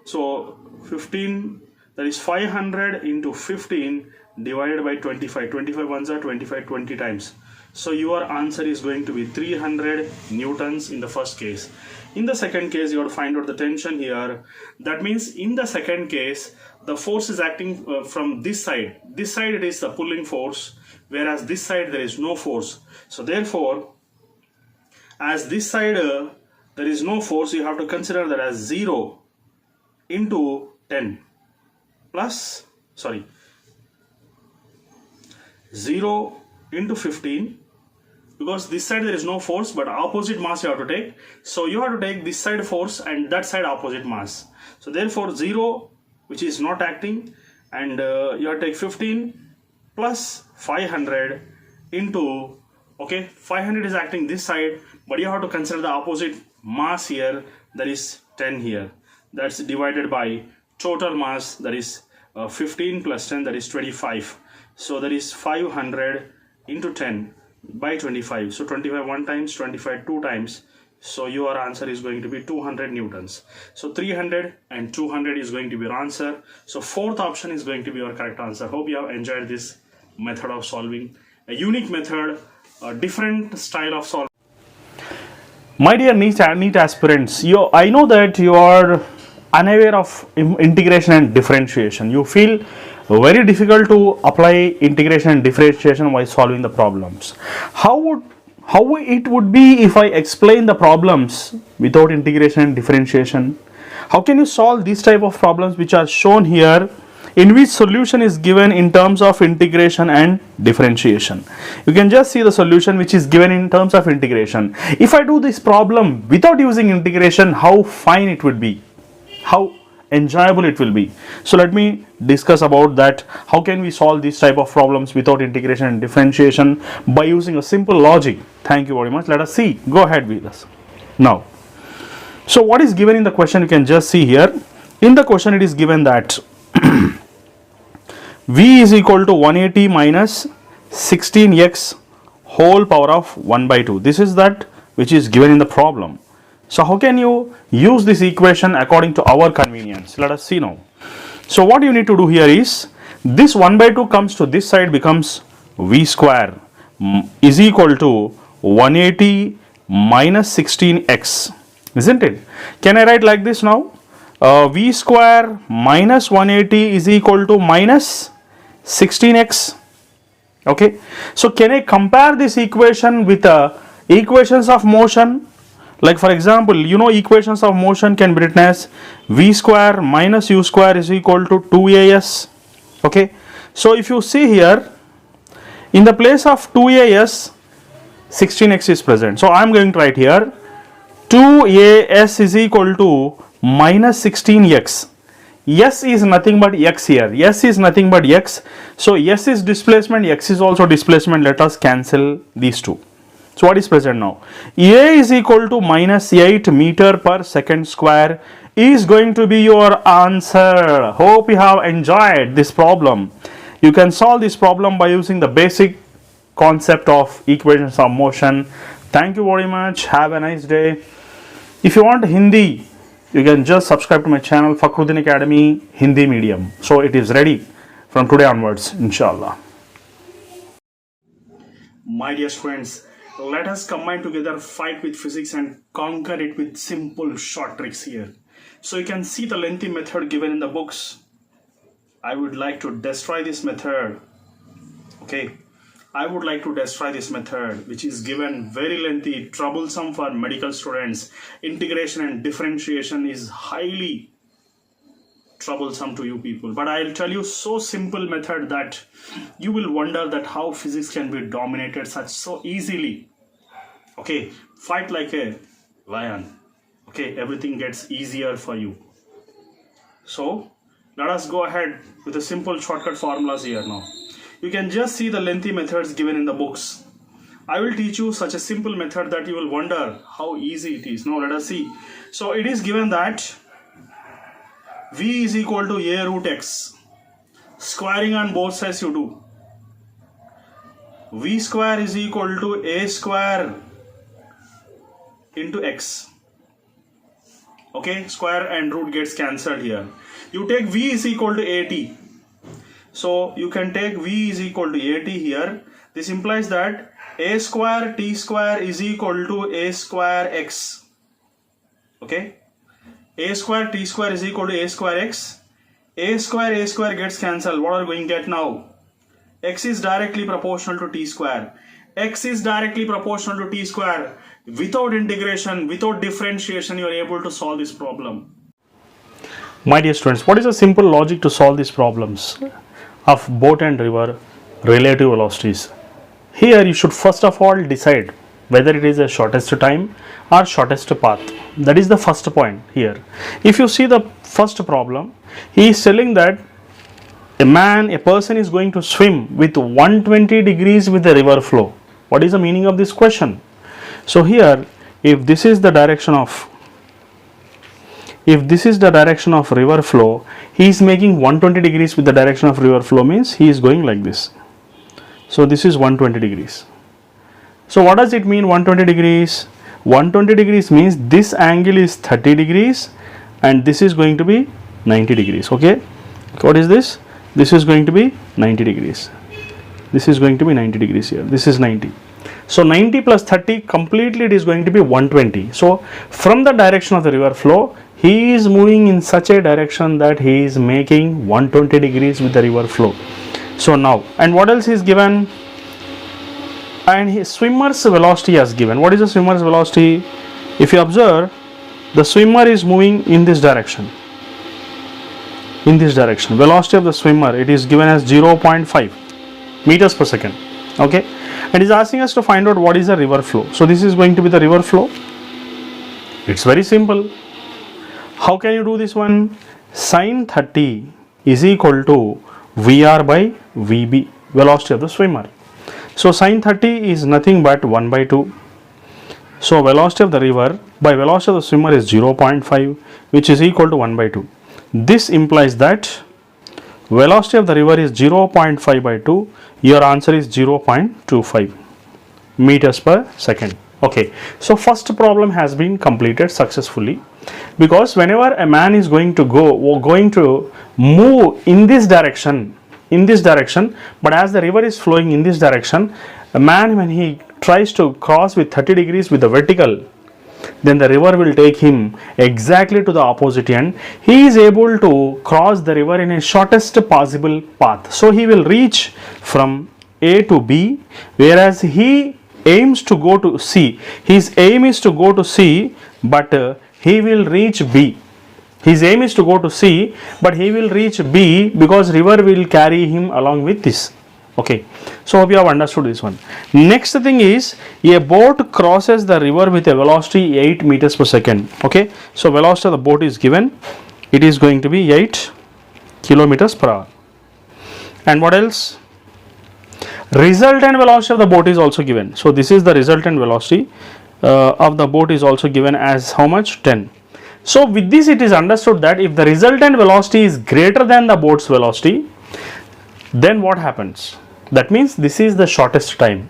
So 15, that is 500 into 15 divided by 25. 25 ones are 25, 20 times. So your answer is going to be 300 newtons in the first case. In the second case, you have to find out the tension here. That means in the second case, the force is acting from this side. This side it is the pulling force, whereas this side there is no force. So therefore, as this side there is no force, you have to consider that as 0 into 10 plus, 0 into 15, because this side there is no force but opposite mass you have to take, so you have to take this side force and that side opposite mass. So therefore 0, which is not acting, and you have to take 15 plus 500 into, 500 is acting this side, but you have to consider the opposite mass here, that is 10 here, that's divided by total mass, that is 15 plus 10, that is 25. So that is 500 into 10 by 25. So 25 one times, 25 two times, So your answer is going to be 200 newtons. So 300 and 200 is going to be your answer. So fourth option is going to be your correct answer. Hope you have enjoyed this method of solving. A unique method, a different style of solving. My dear NEET aspirants, I know that you are unaware of integration and differentiation. You feel very difficult to apply integration and differentiation while solving the problems. How it would be if I explain the problems without integration and differentiation? How can you solve these type of problems which are shown here, in which solution is given in terms of integration and differentiation? You can just see the solution which is given in terms of integration. If I do this problem without using integration, how fine it would be, how enjoyable it will be. So let me discuss about that. How can we solve these type of problems without integration and differentiation by using a simple logic? Thank you very much. Let us see. Go ahead with us now. So what is given in the question, you can just see here. In the question it is given that V is equal to 180 minus 16x whole power of 1 by 2. This is that which is given in the problem. So how can you use this equation according to our convenience? Let us see now. So what you need to do here is, this 1 by 2 comes to this side, becomes V square is equal to 180 minus 16x, isn't it? Can I write like this now? V square minus 180 is equal to minus 16x. Okay. So can I compare this equation with equations of motion? Like for example, you know, equations of motion can be written as V square minus U square is equal to 2AS. Okay. So if you see here, in the place of 2AS, 16x is present. So I am going to write here 2AS is equal to minus 16x. S is nothing but x here. S is nothing but x. So S is displacement, x is also displacement. Let us cancel these two. So what is present now? A is equal to minus 8 meter per second square is going to be your answer. Hope you have enjoyed this problem. You can solve this problem by using the basic concept of equations of motion. Thank you very much. Have a nice day. If you want Hindi, you can just subscribe to my channel, Fakhruddin Academy Hindi Medium. So it is ready from today onwards, inshallah. My dear friends, let us combine together, fight with physics and conquer it with simple short tricks here. So you can see the lengthy method given in the books. I would like to destroy this method. Okay, I would like to destroy this method which is given very lengthy, troublesome for medical students. Integration and differentiation is highly troublesome to you people, but I'll tell you so simple method that you will wonder that how physics can be dominated such so easily. Okay, fight like a lion. Okay, everything gets easier for you. So let us go ahead with the simple shortcut formulas here now. You can just see the lengthy methods given in the books. I will teach you such a simple method that you will wonder how easy it is. Now let us see. So it is given that V is equal to A root x. Squaring on both sides you do. V square is equal to A square into x. Okay, square and root gets cancelled here. You take V is equal to AT. So you can take V is equal to AT here. This implies that A square T square is equal to A square x. Okay. A square T square is equal to A square x. A square gets cancelled. What are we going to get now? X is directly proportional to T square. X is directly proportional to T square. Without integration, without differentiation, you are able to solve this problem. My dear students, what is a simple logic to solve these problems of boat and river relative velocities? Here you should first of all decide whether it is the shortest time or shortest path. That is the first point here. If you see the first problem, he is telling that a person is going to swim with 120 degrees with the river flow. What is the meaning of this question? So here, if this is the direction of river flow, he is making 120 degrees with the direction of river flow, means he is going like this. So this is 120 degrees. So what does it mean 120 degrees? 120 degrees means this angle is 30 degrees and this is going to be 90 degrees. Okay, what is this? This is going to be 90 degrees. This is going to be 90 degrees here. This is 90. So 90 plus 30 completely it is going to be 120. So from the direction of the river flow, he is moving in such a direction that he is making 120 degrees with the river flow. So now, and what else is given? And his swimmer's velocity has given. What is the swimmer's velocity? If you observe, the swimmer is moving in this direction. In this direction, velocity of the swimmer, it is given as 0.5 meters per second. Okay, and is asking us to find out what is the river flow. So this is going to be the river flow. It's very simple. How can you do this one? Sin 30 is equal to VR by VB, velocity of the swimmer. So sin 30 is nothing but 1 by 2. So velocity of the river by velocity of the swimmer is 0.5, which is equal to 1 by 2. This implies that velocity of the river is 0.5 by 2. Your answer is 0.25 meters per second. Okay, so first problem has been completed successfully, because whenever a man is going to move in this direction, but as the river is flowing in this direction, a man, when he tries to cross with 30 degrees with the vertical, then the river will take him exactly to the opposite end. He is able to cross the river in a shortest possible path. So he will reach from A to B, whereas he aims to go to C. His aim is to go to C, but he will reach B. His aim is to go to C, but he will reach B because river will carry him along with this. Okay, so hope you have understood this one. Next thing is, a boat crosses the river with a velocity 8 meters per second. Okay, so velocity of the boat is given. It is going to be 8 kilometers per hour. And what else? Resultant velocity of the boat is also given. So this is the resultant velocity of the boat is also given as how much? 10. So with this it is understood that if the resultant velocity is greater than the boat's velocity, then what happens? That means this is the shortest time.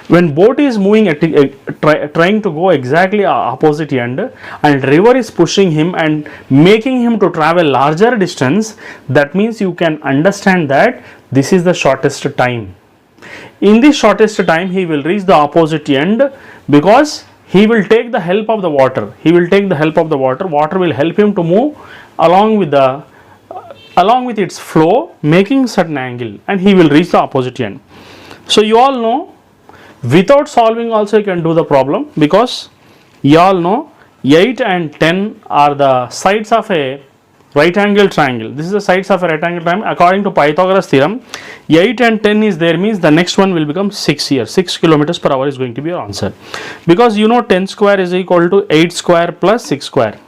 When boat is moving trying to go exactly opposite end, and river is pushing him and making him to travel larger distance, that means you can understand that this is the shortest time. In this shortest time he will reach the opposite end, because he will take the help of the water. Water will help him to move along with its flow, making certain angle, and he will reach the opposite end. So you all know, without solving also you can do the problem, because you all know 8 and 10 are the sides of a right angle triangle. This is the sides of a right angle triangle. According to Pythagoras theorem, 8 and 10 is there, means the next one will become 6 here. 6 kilometers per hour is going to be your answer, because you know 10 square is equal to 8 square plus 6 square.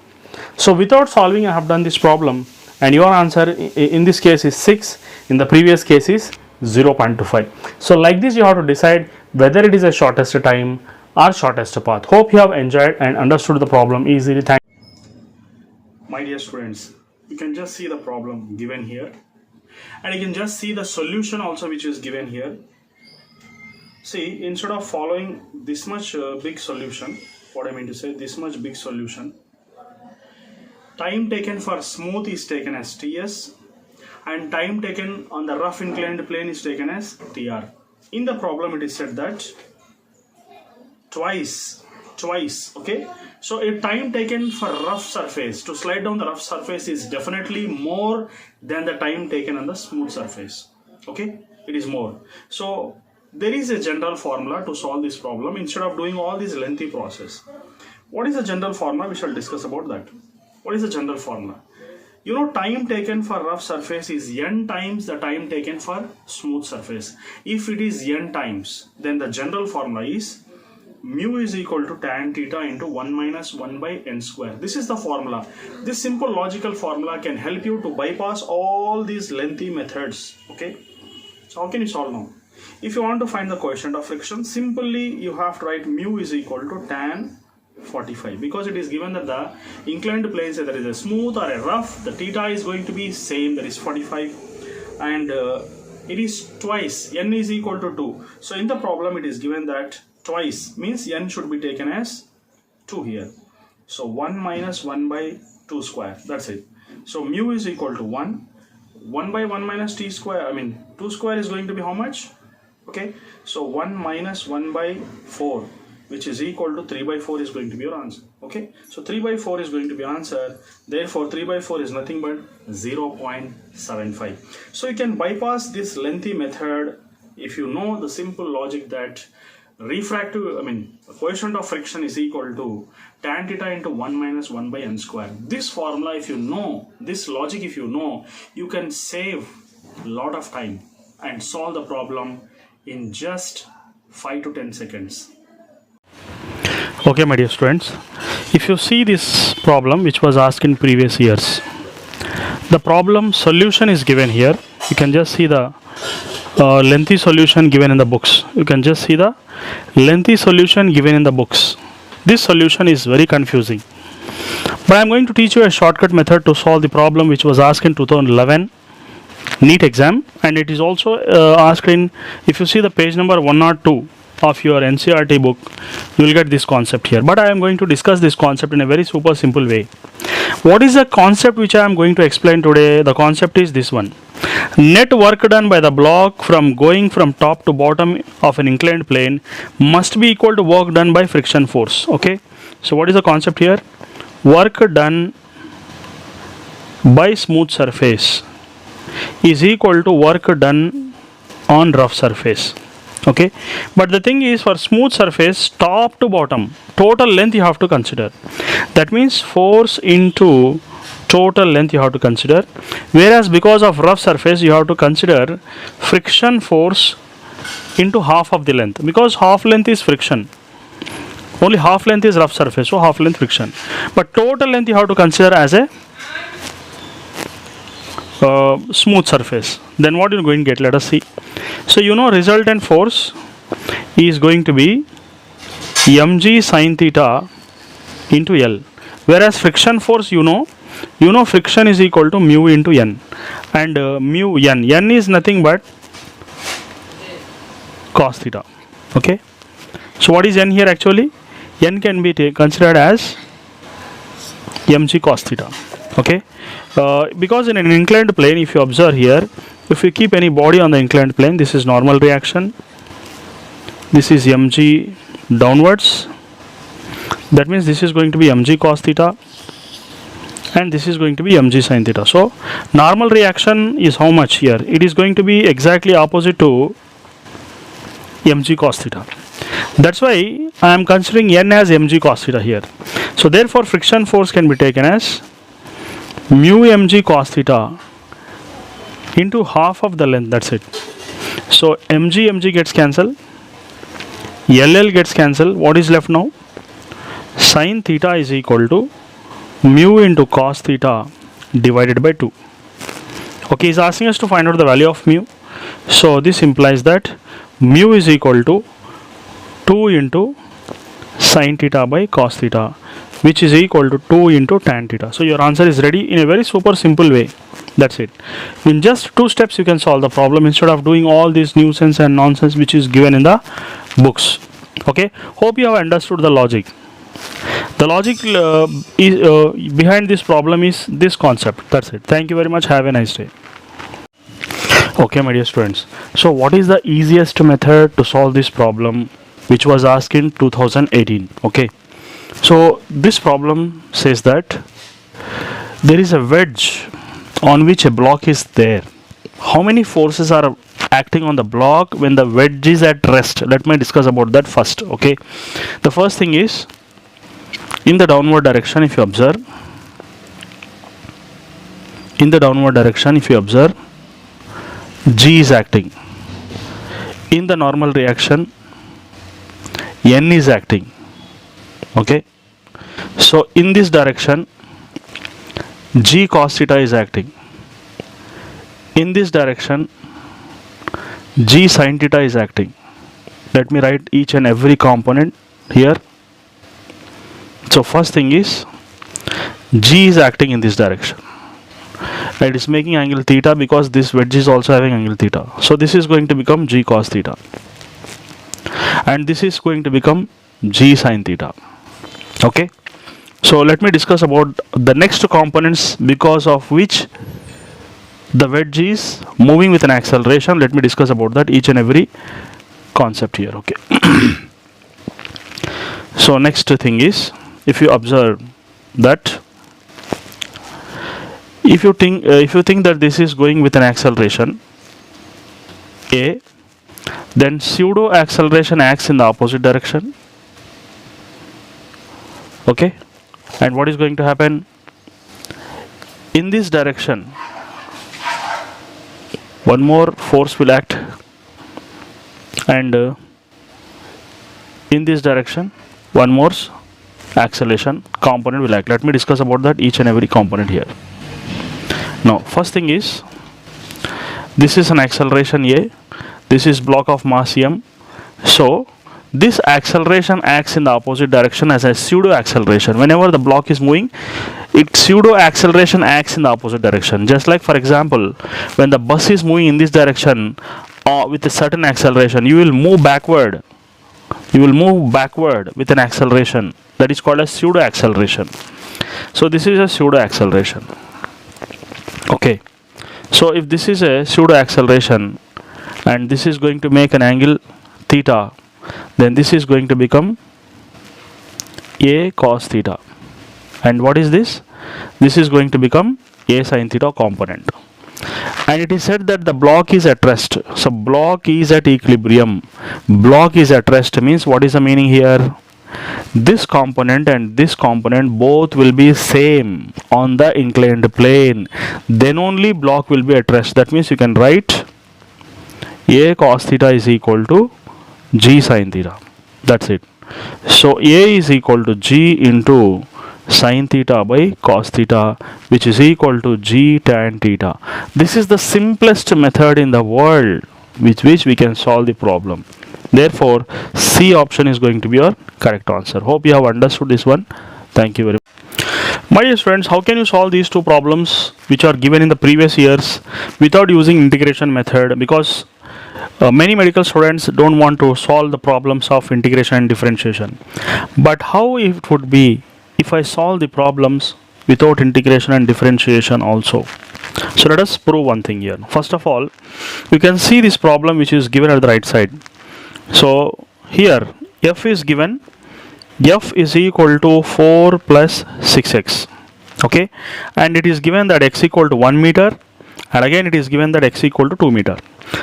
So without solving I have done this problem, and your answer in this case is 6, in the previous case is 0.25. So like this you have to decide whether it is a shortest time or shortest path. Hope you have enjoyed and understood the problem easily. Thank you. My dear students, you can just see the problem given here, and you can just see the solution also which is given here. See, instead of following this much big solution, what I mean to say, this much big solution, time taken for smooth is taken as TS, and time taken on the rough inclined plane is taken as TR. In the problem it is said that twice, okay. So a time taken for rough surface, to slide down the rough surface, is definitely more than the time taken on the smooth surface. Okay, it is more. So there is a general formula to solve this problem instead of doing all this lengthy process. What is the general formula? We shall discuss about that. What is the general formula? You know, time taken for rough surface is n times the time taken for smooth surface. If it is n times, then the general formula is mu is equal to tan theta into 1 minus 1 by n square. This is the formula. This simple logical formula can help you to bypass all these lengthy methods. Okay, so how can you solve now? If you want to find the coefficient of friction, simply you have to write mu is equal to tan 45, because it is given that the inclined plane, say there is a smooth or a rough, the theta is going to be same, that is 45, and it is twice, n is equal to 2. So in the problem it is given that twice means n should be taken as 2 here. So 1 minus 1 by 2 square, that's it. So mu is equal to 1. 1 by 1 minus t square, 2 square is going to be how much? Okay, so 1 minus 1 by 4, which is equal to 3 by 4 is going to be your answer. Okay, so 3 by 4 is going to be answer. Therefore 3 by 4 is nothing but 0.75. So you can bypass this lengthy method if you know the simple logic that coefficient of friction is equal to tan theta into 1 minus 1 by n square. This formula, if you know, this logic if you know, you can save a lot of time and solve the problem in just 5 to 10 seconds. Okay, my dear students, if you see this problem which was asked in previous years, the problem solution is given here. You can just see the lengthy solution given in the books. You can just see the lengthy solution given in the books. This solution is very confusing, but I am going to teach you a shortcut method to solve the problem which was asked in 2011 NEET exam, and it is also asked in, if you see the page number 102 of your NCERT book, you will get this concept here. But I am going to discuss this concept in a very super simple way. What is the concept which I am going to explain today? The concept is this one. Net work done by the block from going from top to bottom of an inclined plane must be equal to work done by friction force. Okay, so what is the concept here? Work done by smooth surface is equal to work done on rough surface. Okay, but the thing is, for smooth surface, top to bottom, total length you have to consider. That means force into total length you have to consider, whereas because of rough surface you have to consider friction force into half of the length, because half length is friction, only half length is rough surface, so half length friction, but total length you have to consider as a smooth surface. Then what you are going to get, let us see. So you know resultant force is going to be mg sin theta into L, whereas friction force you know friction is equal to mu into n, and mu n is nothing but cos theta. Okay, so what is n here actually? N can be considered as mg cos theta. Okay, because in an inclined plane, if you observe here, if you keep any body on the inclined plane, this is normal reaction, this is mg downwards, that means this is going to be mg cos theta, and this is going to be mg sin theta. So normal reaction is how much here? It is going to be exactly opposite to mg cos theta. That's why I am considering n as mg cos theta here. So therefore friction force can be taken as mu mg cos theta into half of the length, that's it. So mg gets cancelled, LL gets cancelled. What is left now? Sin theta is equal to mu into cos theta divided by 2. Okay, he's asking us to find out the value of mu. So this implies that mu is equal to 2 into sin theta by cos theta, which is equal to 2 into tan theta. So your answer is ready in a very super simple way. That's it. In just 2 steps you can solve the problem instead of doing all this nuisance and nonsense which is given in the books. Okay, hope you have understood the logic. The logic behind this problem is this concept. That's it. Thank you very much. Have a nice day. Okay, my dear students. So what is the easiest method to solve this problem which was asked in 2018? Okay. So this problem says that there is a wedge on which a block is there. How many forces are acting on the block when the wedge is at rest? Let me discuss about that first. Okay, the first thing is, in the downward direction, if you observe, G is acting. In the normal reaction, N is acting. Okay, so in this direction, G cos theta is acting. In this direction, G sin theta is acting. Let me write each and every component here. So first thing is, G is acting in this direction. It is making angle theta because this wedge is also having angle theta. So this is going to become G cos theta. and this is going to become G sine theta. Okay, so let me discuss about the next components because of which the wedge is moving with an acceleration. Let me discuss about that, each and every concept here. Okay. So next thing is, if you observe that, if you think that this is going with an acceleration a, then pseudo acceleration acts in the opposite direction. Okay, and what is going to happen in this direction? One more force will act, and in this direction one more acceleration component will act. Let me discuss about that, each and every component here. Now first thing is, this is an acceleration A, this is block of mass m. So this acceleration acts in the opposite direction as a pseudo acceleration. Whenever the block is moving, its pseudo acceleration acts in the opposite direction. Just like, for example, when the bus is moving in this direction with a certain acceleration, you will move backward. You will move backward with an acceleration that is called a pseudo acceleration. So this is a pseudo acceleration. Okay, so if this is a pseudo acceleration and this is going to make an angle theta, then this is going to become A cos theta. And what is this? This is going to become A sin theta component. And it is said that the block is at rest. So block is at equilibrium. Block is at rest means, what is the meaning here? This component and this component both will be same on the inclined plane. Then only block will be at rest. That means you can write A cos theta is equal to G sin theta. That's it. So A is equal to G into sin theta by cos theta, which is equal to G tan theta. This is the simplest method in the world with which we can solve the problem. Therefore, C option is going to be your correct answer. Hope you have understood this one. Thank you very much. My dear friends, how can you solve these two problems which are given in the previous years without using integration method? Because many medical students don't want to solve the problems of integration and differentiation. But how it would be if I solve the problems without integration and differentiation also? So let us prove one thing here. First of all, you can see this problem which is given at the right side. So here f is given, f is equal to 4 plus 6x. Okay, and it is given that x equal to 1 meter, and again it is given that x equal to 2 meter.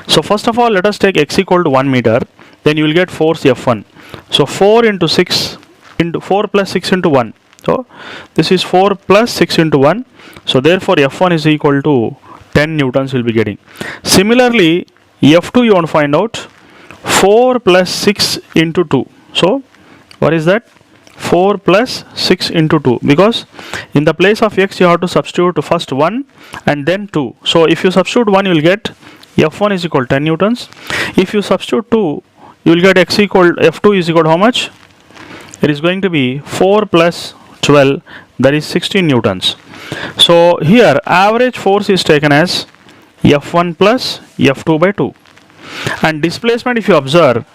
So first of all, let us take x equal to 1 meter, then you will get force F1. So 4 into 6 into 4 plus 6 into 1. So this is 4 plus 6 into 1. So therefore F1 is equal to 10 newtons will be getting. Similarly, F2 you want to find out 4 plus 6 into 2. So what is that? 4 plus 6 into 2, because in the place of x you have to substitute first 1 and then 2. So if you substitute 1, you will get F1 is equal to 10 newtons. If you substitute 2, you will get x equal F2 is equal to how much? It is going to be 4 plus 12, that is 16 newtons. So here average force is taken as F1 plus F2 by 2. And displacement, if you observe,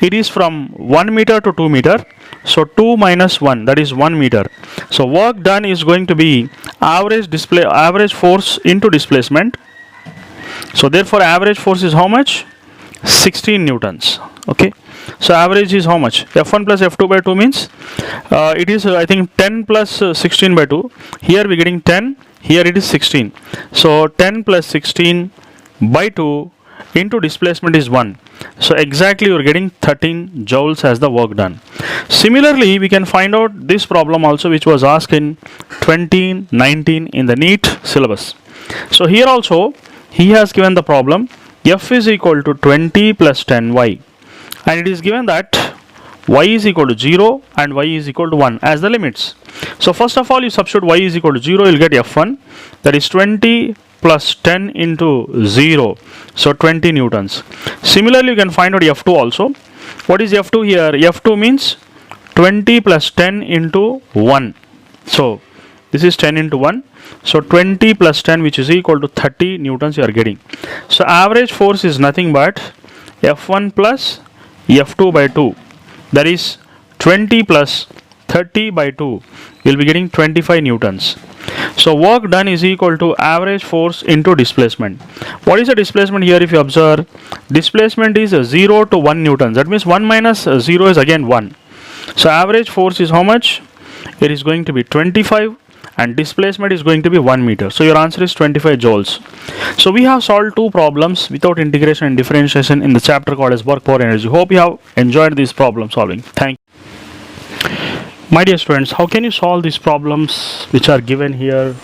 it is from 1 meter to 2 meter. So 2 minus 1, that is 1 meter. So work done is going to be average force into displacement. So therefore average force is how much? 16 newtons. Okay, so average is how much? F1 plus F2 by 2 means it is I think 10 plus 16 by 2. Here we are getting 10, here it is 16. So 10 plus 16 by 2 into displacement is 1. So exactly you are getting 13 joules as the work done. Similarly, we can find out this problem also, which was asked in 2019 in the NEET syllabus. So here also he has given the problem f is equal to 20 plus 10y, and it is given that y is equal to 0 and y is equal to 1 as the limits. So first of all, you substitute y is equal to 0, you will get f1, that is 20 plus 10 into 0, so 20 newtons. Similarly, you can find out f2 also. What is f2 here? f2 means 20 plus 10 into 1. So this is 10 into 1. So 20 plus 10, which is equal to 30 newtons you are getting. So average force is nothing but F1 plus F2 by 2, that is 20 plus 30 by 2, you'll be getting 25 newtons. So work done is equal to average force into displacement. What is the displacement here? If you observe, displacement is 0 to 1 newtons. That means 1 minus 0 is again 1. So average force is how much? It is going to be 25 and displacement is going to be 1 meter. So your answer is 25 joules. So we have solved two problems without integration and differentiation in the chapter called as work power energy. Hope you have enjoyed this problem solving. Thank you. My dear students, how can you solve these problems which are given here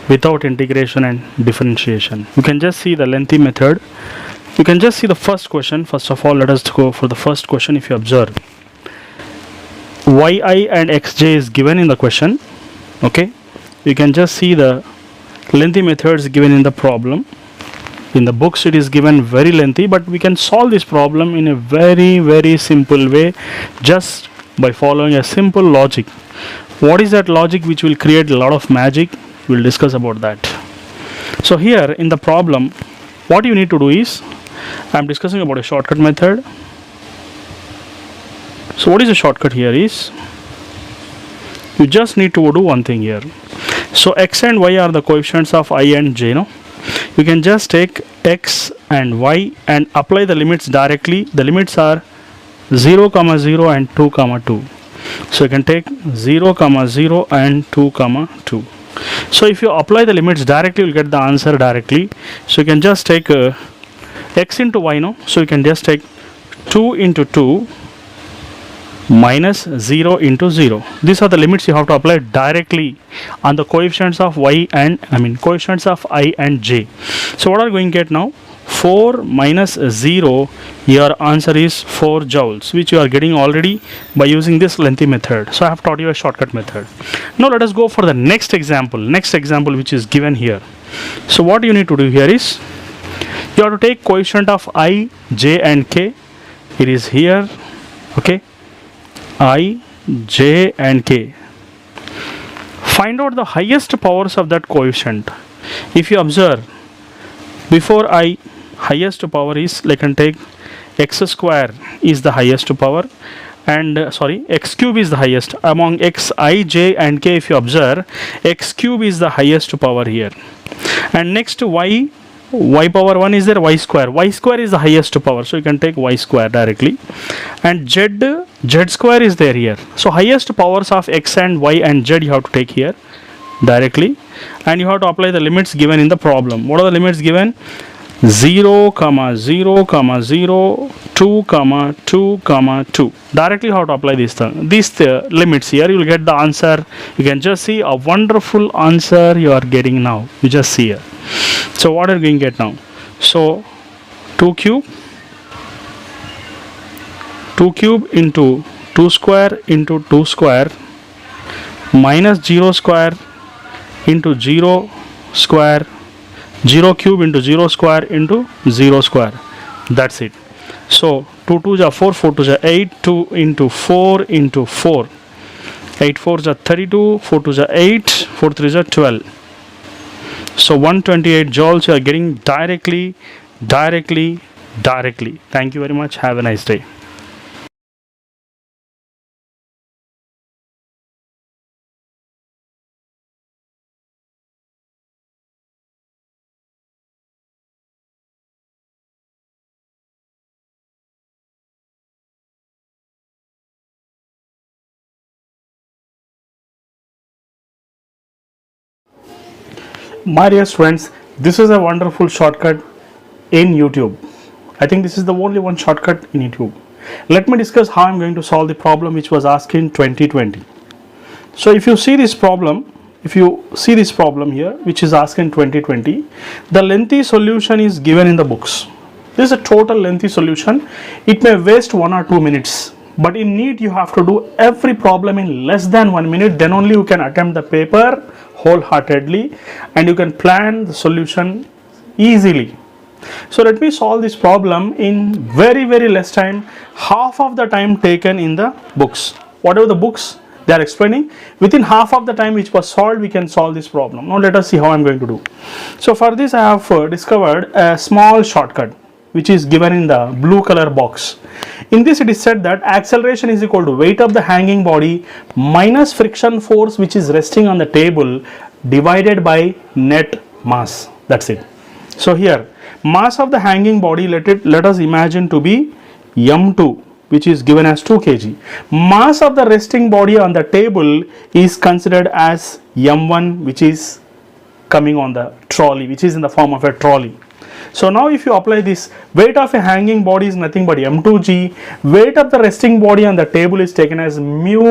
without integration and differentiation? You can just see the lengthy method. You can just see the first question. First of all, let us go for the first question. If you observe, yi and xj is given in the question. Okay, you can just see the lengthy methods given in the problem. In the books it is given very lengthy, but we can solve this problem in a very simple way just by following a simple logic. What is that logic which will create a lot of magic? We'll discuss about that. So here in the problem, what you need to do is, I'm discussing about a shortcut method. So what is the shortcut here is, you just need to do one thing here. So x and y are the coefficients of I and j, no? You can just take x and y and apply the limits directly. The limits are 0, 0 and 2, 2. So you can take 0, 0 and 2, 2. So if you apply the limits directly, you will get the answer directly. So you can just take x into y, no? So you can just take 2 into 2 minus 0 into 0. These are the limits you have to apply directly on the coefficients of y and coefficients of I and j. So what are we going to get now? 4 minus 0, your answer is 4 joules, which you are getting already by using this lengthy method. So I have taught you a shortcut method. Now let us go for the next example which is given here. So what you need to do here is, you have to take coefficient of I, j and k. It is here, okay, I, j and k. Find out the highest powers of that coefficient. If you observe, before I, highest power is, like, I can take x square is the highest power, and x cube is the highest. Among x, I, j and k, if you observe, x cube is the highest power here. And next y power 1 is there, y square is the highest power, so you can take y square directly. And z square is there here. So highest powers of x and y and z you have to take here directly, and you have to apply the limits given in the problem. What are the limits given? 0, 0, 0, 2, 2, 2. Directly how to apply these limits here, you will get the answer. You can just see a wonderful answer you are getting now. You just see here. So what are we going to get now? So 2 cube into 2 square into 2 square minus 0 square into 0 square, 0 cube into 0 square into 0 square. That's it. So 2 2s are 4, 4 2s are 8, 2 into 4 into 4. 8 4s are 32, 4 2s are 8, 4 3s are 12. So 128 joules you are getting directly. Thank you very much. Have a nice day. My dear students, this is a wonderful shortcut in YouTube. I think this is the only one shortcut in YouTube. Let me discuss how I'm going to solve the problem which was asked in 2020. So if you see this problem here which is asked in 2020, the lengthy solution is given in the books. This is a total lengthy solution. It may waste 1 or 2 minutes, but in NEET you have to do every problem in less than 1 minute. Then only you can attempt the paper wholeheartedly and you can plan the solution easily. So let me solve this problem in very less time, half of the time taken in the books. Whatever the books they are explaining, within half of the time which was solved, we can solve this problem. Now let us see how I'm going to do. So for this I have discovered a small shortcut. which is given in the blue color box. In this it is said that acceleration is equal to weight of the hanging body minus friction force which is resting on the table divided by net mass. That's it. So here mass of the hanging body, let us imagine to be m2, which is given as 2 kg. Mass of the resting body on the table is considered as m1, which is coming on the trolley, which is in the form of a trolley. So now if you apply this, weight of a hanging body is nothing but m2g. Weight of the resting body on the table is taken as mu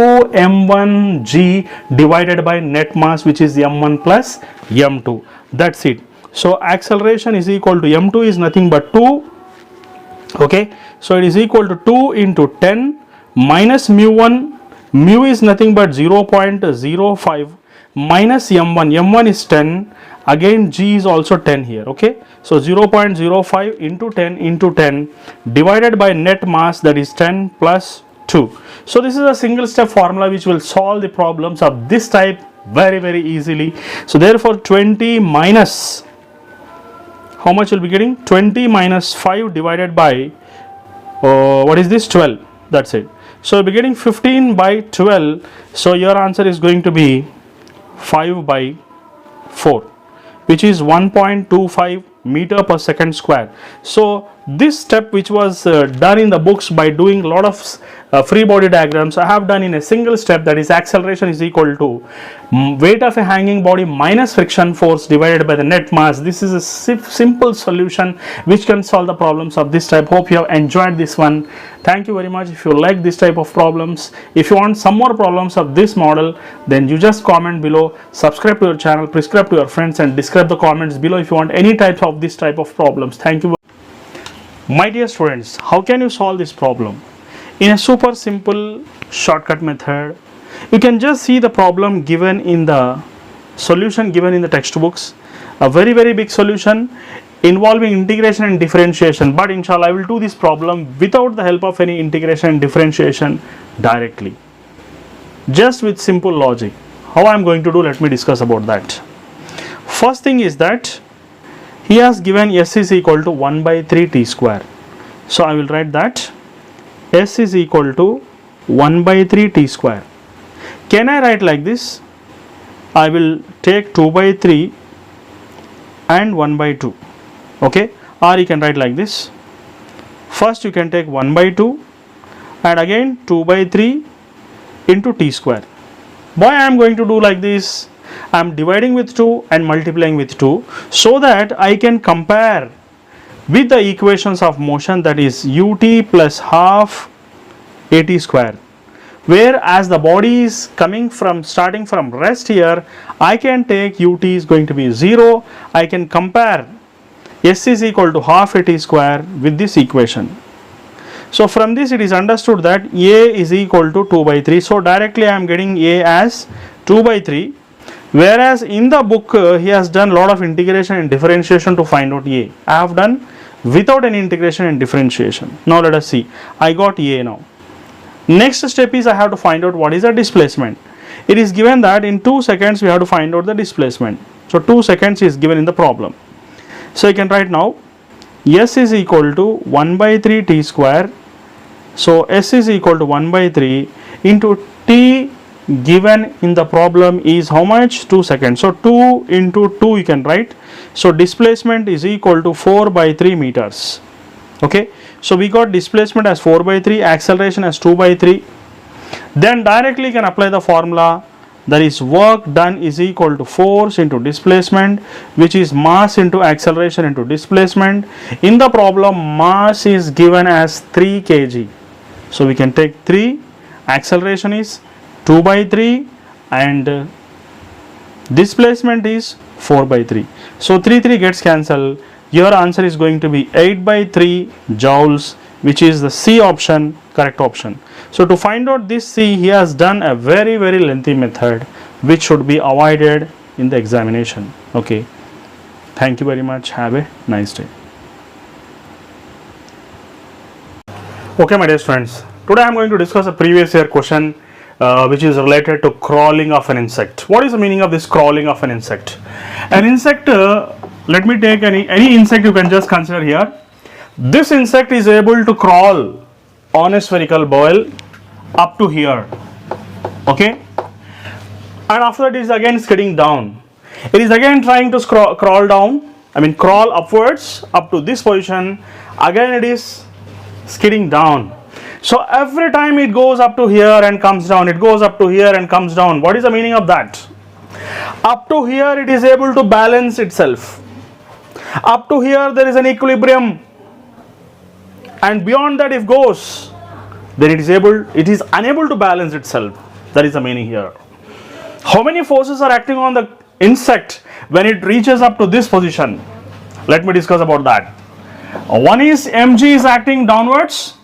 m1g divided by net mass, which is m1 plus m2. That's it. So acceleration is equal to m2 is nothing but 2. Okay, so it is equal to 2 into 10 minus mu1. Mu is nothing but 0.05 minus m1. M1 is 10. Again g is also 10 here. Okay, so 0.05 into 10 into 10 divided by net mass, that is 10 plus 2. So this is a single step formula which will solve the problems of this type very easily. So therefore 20 minus, how much will be getting? 20 minus 5 divided by what is this? 12. That's it. So you'll be getting 15 by 12. So your answer is going to be 5 by 4, which is 1.25 meter per second square. So this step, which was done in the books by doing a lot of free body diagrams, I have done in a single step, that is acceleration is equal to weight of a hanging body minus friction force divided by the net mass. This is a simple solution which can solve the problems of this type. Hope you have enjoyed this one. Thank you very much. If you like this type of problems, if you want some more problems of this model, then you just comment below, subscribe to your channel, prescribe to your friends, and describe the comments below if you want any types of this type of problems. Thank you. My dear students, how can you solve this problem? In a super simple shortcut method. You can just see the problem given in the solution given in the textbooks. A very big solution involving integration and differentiation, but inshallah I will do this problem without the help of any integration and differentiation directly, just with simple logic. How I am going to do, let me discuss about that. First thing is that he has given S is equal to 1 by 3 t square. So I will write that S is equal to 1 by 3 t square. Can I write like this? I will take 2 by 3 and 1 by 2. Okay, or you can write like this. First you can take 1 by 2 and again 2 by 3 into t square. Why I am going to do like this? I am dividing with 2 and multiplying with 2 so that I can compare with the equations of motion, that is ut plus half at square. Whereas the body is starting from rest here, I can take ut is going to be 0. I can compare S is equal to half at square with this equation. So from this it is understood that A is equal to 2 by 3. So directly I am getting A as 2 by 3. Whereas in the book he has done a lot of integration and differentiation to find out A. I have done without any integration and differentiation. Now let us see. I got A now. Next step is I have to find out what is the displacement. It is given that in 2 seconds we have to find out the displacement. So 2 seconds is given in the problem. So you can write now S is equal to 1 by 3 t square. So S is equal to 1 by 3 into t given in the problem is how much? 2 seconds. So 2 into 2 you can write. So displacement is equal to 4 by 3 meters. Okay. So we got displacement as 4 by 3, acceleration as 2 by 3. Then directly you can apply the formula, that is work done is equal to force into displacement, which is mass into acceleration into displacement. In the problem mass is given as 3 kg. So we can take 3, acceleration is 2 by 3 and displacement is 4 by 3. So 3 gets cancelled. Your answer is going to be 8 by 3 joules, which is the C option, correct option. So to find out this C, he has done a very lengthy method which should be avoided in the examination. Okay. Thank you very much. Have a nice day. Okay, my dear friends. Today I am going to discuss a previous year question which is related to crawling of an insect. What is the meaning of this crawling of an insect? An insect, let me take any insect you can just consider here. This insect is able to crawl on a spherical ball up to here. Okay, and after that it is again skidding down. It is again trying to crawl down, crawl upwards up to this position. Again it is skidding down. So every time it goes up to here and comes down, it goes up to here and comes down. What is the meaning of that? Up to here it is able to balance itself. Up to here there is an equilibrium, and beyond that if goes, then it is unable to balance itself. That is the meaning here. How many forces are acting on the insect when it reaches up to this position? Let me discuss about that. One is mg is acting downwards.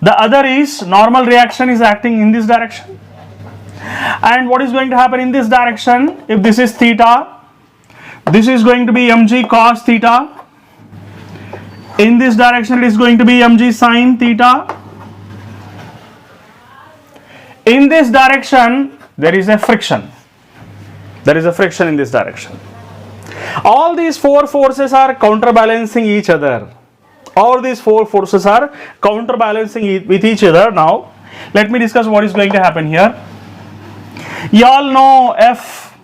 The other is normal reaction is acting in this direction. And what is going to happen in this direction? If this is theta, this is going to be mg cos theta. In this direction it is going to be mg sin theta. In this direction there is a friction. There is a friction in this direction. All these four forces are counterbalancing each other. All these four forces are counterbalancing with each other. Now let me discuss what is going to happen here. You all know F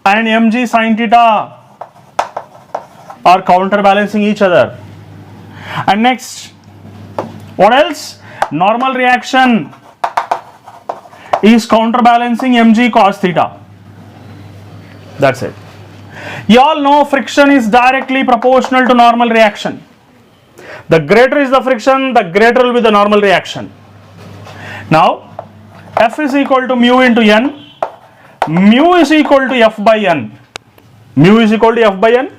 and mg sin theta are counterbalancing each other. And next, what else? Normal reaction is counterbalancing mg cos theta. That's it. You all know friction is directly proportional to normal reaction. The greater is the friction, the greater will be the normal reaction. Now, F is equal to mu into N. Mu is equal to F by N. Mu is equal to F by N.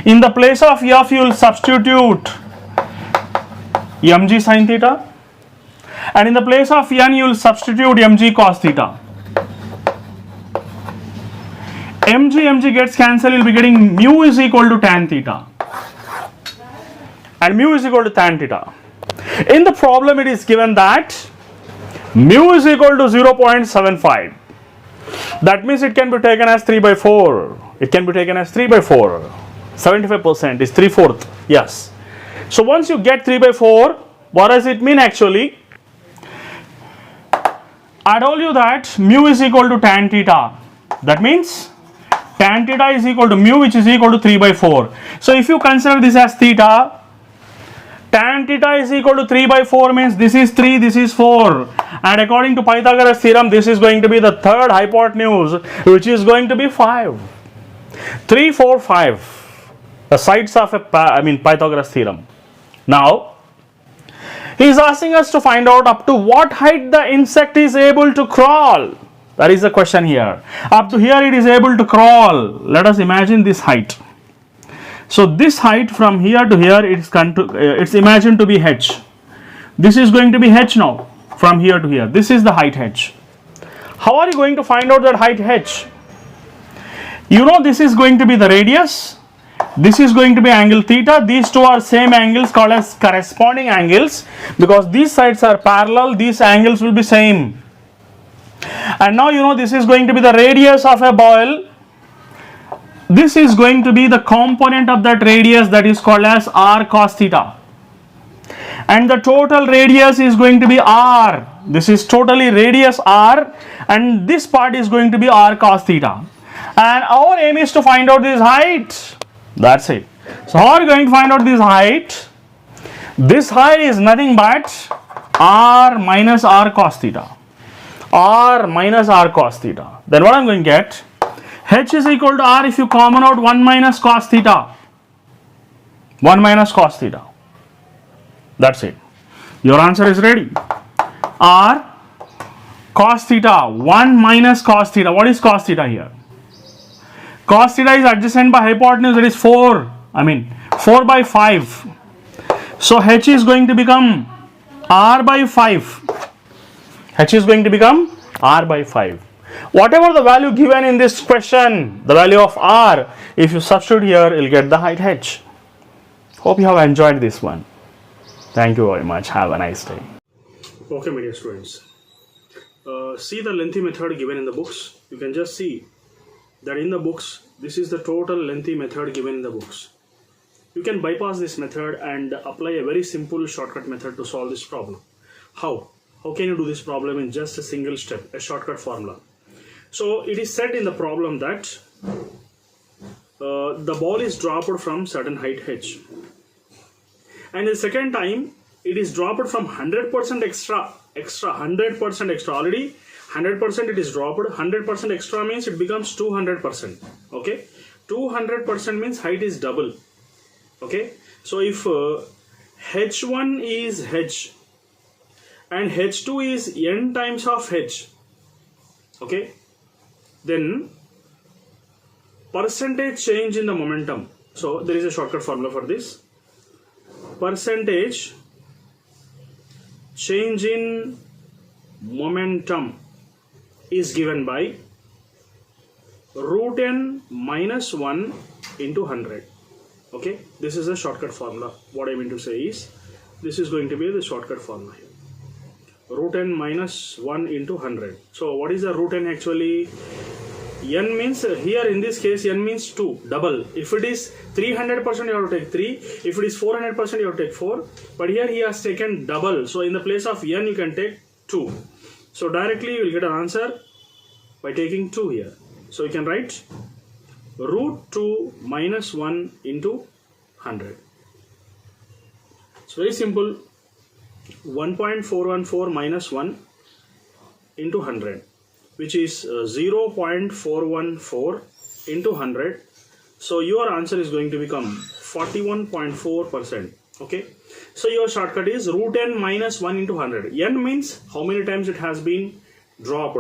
In the place of F, you will substitute mg sin theta. And in the place of N, you will substitute mg cos theta. mg gets cancelled, you will be getting mu is equal to tan theta. And mu is equal to tan theta. In the problem it is given that mu is equal to 0.75. That means it can be taken as 3 by 4. It can be taken as 3 by 4. 75% is 3/4. Yes. So once you get 3 by 4, what does it mean actually? I told you that mu is equal to tan theta. That means tan theta is equal to mu, which is equal to 3 by 4. So if you consider this as theta, tan theta is equal to 3 by 4 means this is 3, this is 4. And according to Pythagoras theorem, this is going to be the third hypotenuse, which is going to be 5. 3, 4, 5. The sides of a Pythagoras theorem. Now, he is asking us to find out up to what height the insect is able to crawl. That is the question here. Up to here it is able to crawl. Let us imagine this height. So this height from here to here, it's imagined to be h. This is going to be h now, from here to here. This is the height h. How are you going to find out that height h? You know this is going to be the radius. This is going to be angle theta. These two are same angles called as corresponding angles, because these sides are parallel. These angles will be same. And now you know this is going to be the radius of a ball. This is going to be the component of that radius, that is called as r cos theta. And the total radius is going to be r. This is totally radius r, and this part is going to be r cos theta. And our aim is to find out this height. That's it. So how are you going to find out this height? This height is nothing but r minus r cos theta. R minus r cos theta. Then what I am going to get? H is equal to r if you common out 1 minus cos theta. 1 minus cos theta. That's it. Your answer is ready. R cos theta. 1 minus cos theta. What is cos theta here? Cos theta is adjacent by hypotenuse, that is 4. 4 by 5. So h is going to become r by 5. H is going to become r by 5. Whatever the value given in this question, the value of r, if you substitute here, you'll get the height h. Hope you have enjoyed this one. Thank you very much. Have a nice day. Okay, my dear students. See the lengthy method given in the books. You can just see that in the books, this is the total lengthy method given in the books. you can bypass this method and apply a very simple shortcut method to solve this problem. How? How can you do this problem in just a single step, a shortcut formula? So it is said in the problem that the ball is dropped from certain height h, and the second time it is dropped from 100% extra 100% extra. Already 100% it is dropped, 100% extra means it becomes 200%. Okay, 200% means height is double. Okay, so if h1 is h and h2 is n times of h, okay, then percentage change in the momentum. So there is a shortcut formula for this. Percentage change in momentum is given by root n minus 1 into 100. Okay, this is a shortcut formula. What I mean to say is, this is going to be the shortcut formula here. Root n minus 1 into 100. So what is the root n actually? N means, here in this case, n means 2, double. If it is 300%, you have to take 3. If it is 400%, you have to take 4. But here he has taken double. So in the place of n, you can take 2. So directly you will get an answer by taking 2 here. So you can write root 2 minus 1 into 100. It's very simple. 1.414 minus 1 into 100, which is 0.414 into 100. So your answer is going to become 41.4%. Okay, so your shortcut is root n minus 1 into 100. N means how many times it has been dropped,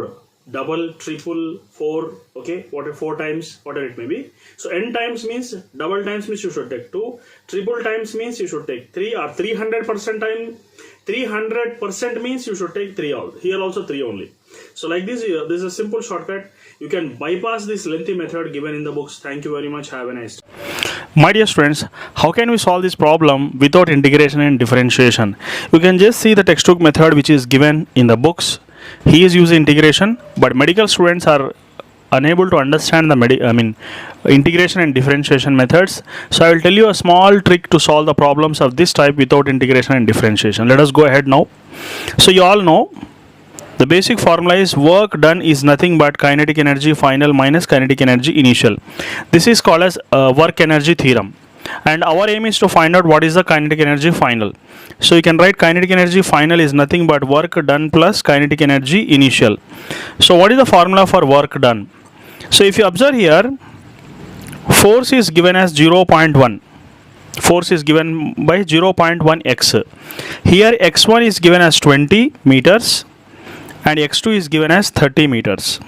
double, triple, 4, okay, whatever, 4 times, whatever it may be. So n times means, double times means you should take 2, triple times means you should take 3, or 300% time, 300% means you should take 3 all. Here also 3 only. So like this is a simple shortcut. You can bypass this lengthy method given in the books. Thank you very much. Have a nice day. My dear students, how can we solve this problem without integration and differentiation? You can just see the textbook method which is given in the books. He is using integration, but medical students are unable to understand the integration and differentiation methods. So I will tell you a small trick to solve the problems of this type without integration and differentiation. Let us go ahead now. So you all know the basic formula is work done is nothing but kinetic energy final minus kinetic energy initial. This is called as work energy theorem, and our aim is to find out what is the kinetic energy final. So you can write kinetic energy final is nothing but work done plus kinetic energy initial. So what is the formula for work done? So if you observe here, force is given as 0.1. Force is given by 0.1 x. Here x1 is given as 20 meters and x2 is given as 30 meters.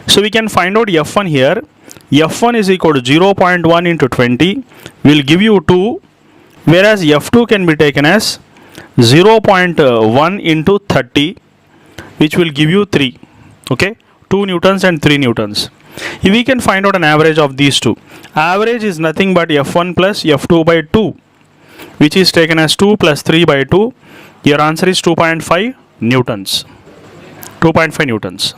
So we can find out F1 here. F1 is equal to 0.1 into 20 will give you 2, whereas F2 can be taken as 0.1 into 30, which will give you 3. Okay, 2 newtons and 3 newtons. If we can find out an average of these two, average is nothing but F1 plus F2 by 2, which is taken as 2 plus 3 by 2. Your answer is 2.5 newtons. 2.5 newtons.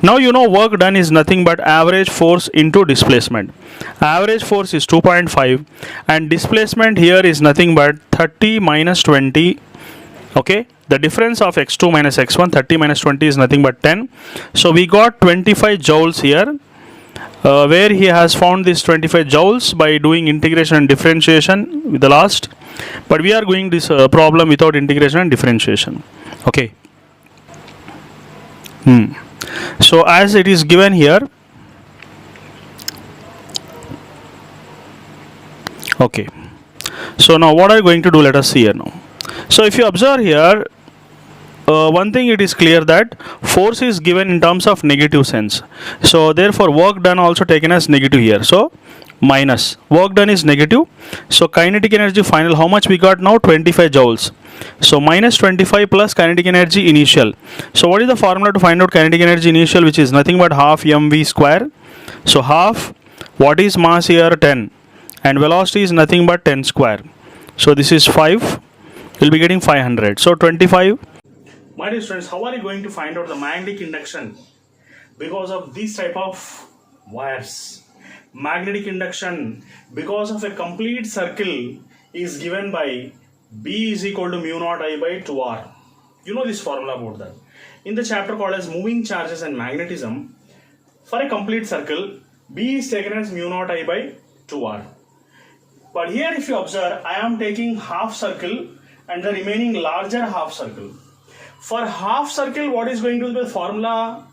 Now you know work done is nothing but average force into displacement. Average force is 2.5 and displacement here is nothing but 30 minus 20. Okay, the difference of x2 minus x1, 30 minus 20 is nothing but 10. So we got 25 joules here, where he has found this 25 joules by doing integration and differentiation with the last. But we are doing this problem without integration and differentiation. Okay. So as it is given here, okay, so now what are you going to do? Let us see here now. So if you observe here, one thing it is clear that force is given in terms of negative sense. So therefore work done also taken as negative here. So minus, work done is negative. So kinetic energy final, how much we got now? 25 joules. So minus 25 plus kinetic energy initial. So what is the formula to find out kinetic energy initial, which is nothing but half mv square. So half, what is mass here? 10, and velocity is nothing but 10 square. So this is 5, we'll be getting 500. So 25. My dear students, how are you going to find out the magnetic induction because of these type of wires? magnetic induction because of a complete circle is given by B is equal to mu naught I by 2R. You know this formula about that. In the chapter called as moving charges and magnetism, for a complete circle, B is taken as mu naught I by 2R. But here if you observe, I am taking half circle and the remaining larger half circle. For half circle, what is going to be the formula?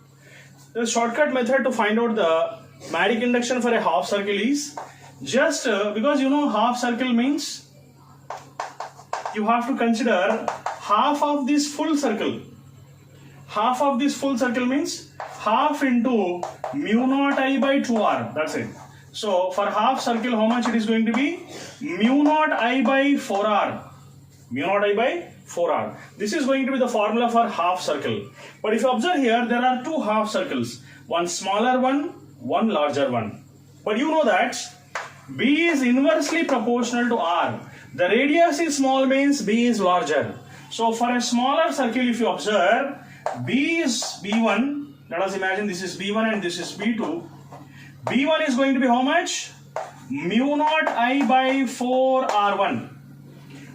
The shortcut method to find out the magnetic induction for a half circle is just because you know half circle means you have to consider half of this full circle. Half of this full circle means half into mu naught I by 2R. That's it. So for half circle, how much it is going to be? Mu naught I by 4R. Mu naught I by 4R. This is going to be the formula for half circle. But if you observe here, there are two half circles. One smaller one, one larger one. But you know that B is inversely proportional to R. The radius is small means B is larger. So for a smaller circle, if you observe, B is B1. Let us imagine this is B1 and this is B2. B1 is going to be how much? Mu naught I by 4R1.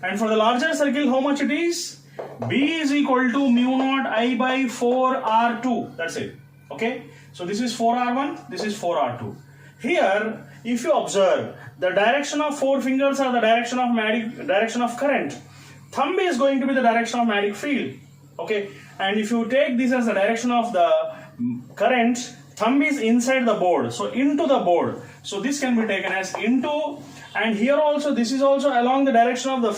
And for the larger circle, how much it is? B is equal to mu naught I by 4R2. That's it. Okay. So this is 4R1, this is 4R2. Here, if you observe, the direction of four fingers are the direction of current. Thumb is going to be the direction of magnetic field. Okay. And if you take this as the direction of the current, thumb is inside the board. So into the board. So this can be taken as into, and here also this is also along the direction of the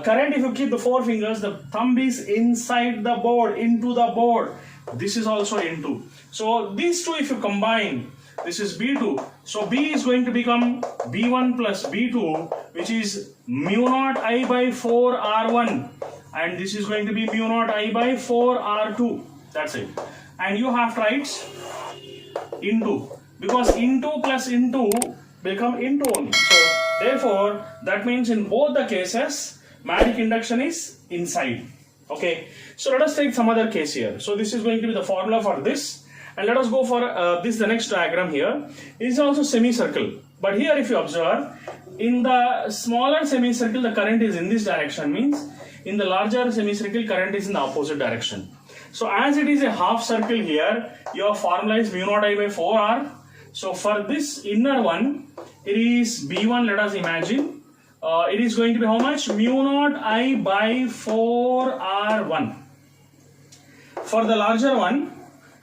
current. If you keep the four fingers, the thumb is inside the board, into the board. This is also into. So these two if you combine, this is B2. So B is going to become B1 plus B2, which is mu naught I by 4R1. And this is going to be mu naught I by 4R2. That's it. And you have to write into, because into plus into become into only. So therefore, that means in both the cases, magnetic induction is inside. Okay. So let us take some other case here. So this is going to be the formula for this. And let us go for the next diagram here. It is also semicircle. But here if you observe, in the smaller semicircle, the current is in this direction, means in the larger semicircle, current is in the opposite direction. So as it is a half circle here, your formula is mu naught I by 4R. So for this inner one, it is B1, let us imagine. It is going to be how much? Mu naught I by 4R1. For the larger one,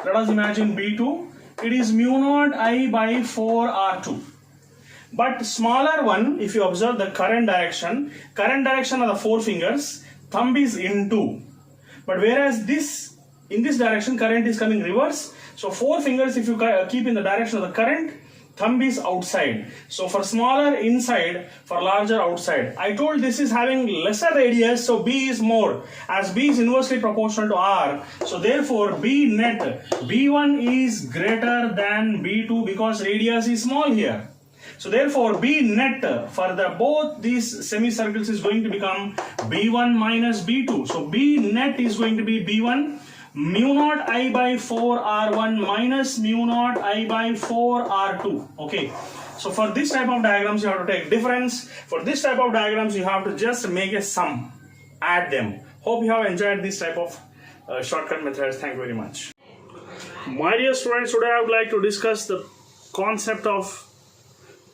let us imagine B2, it is mu naught I by 4R2. But smaller one, if you observe the current direction are the four fingers, thumb is into. But whereas this, in this direction, current is coming reverse. So four fingers, if you keep in the direction of the current, thumb is outside. So for smaller inside, for larger outside. I told this is having lesser radius, so B is more. As B is inversely proportional to R, so therefore B net, B1 is greater than B2 because radius is small here. So therefore B net for the both these semicircles is going to become B1 minus B2. So B net is going to be B1 mu naught I by 4R1 minus mu naught I by 4R2. Okay. So for this type of diagrams you have to take difference. For this type of diagrams you have to just make a sum, add them. Hope you have enjoyed this type of shortcut methods. Thank you very much. My dear students, today I would like to discuss the concept of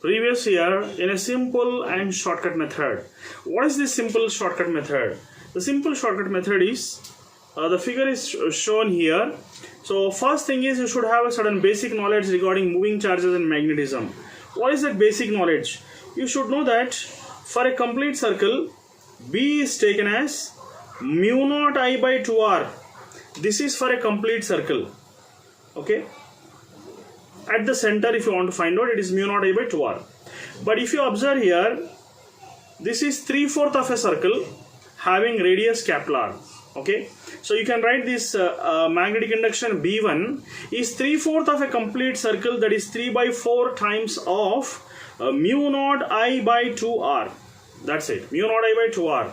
previous year in a simple and shortcut method. What is this simple shortcut method? The simple shortcut method is, the figure is shown here. So first thing is you should have a certain basic knowledge regarding moving charges and magnetism. What is that basic knowledge? You should know that for a complete circle, B is taken as mu naught I by 2R. This is for a complete circle. Okay. At the center, if you want to find out, it is mu naught I by 2R. But if you observe here, this is 3/4 of a circle having radius capital R. Okay. So you can write this magnetic induction B1 is 3/4 of a complete circle, that is 3/4 times of mu naught I by 2R. That's it. Mu naught I by 2R.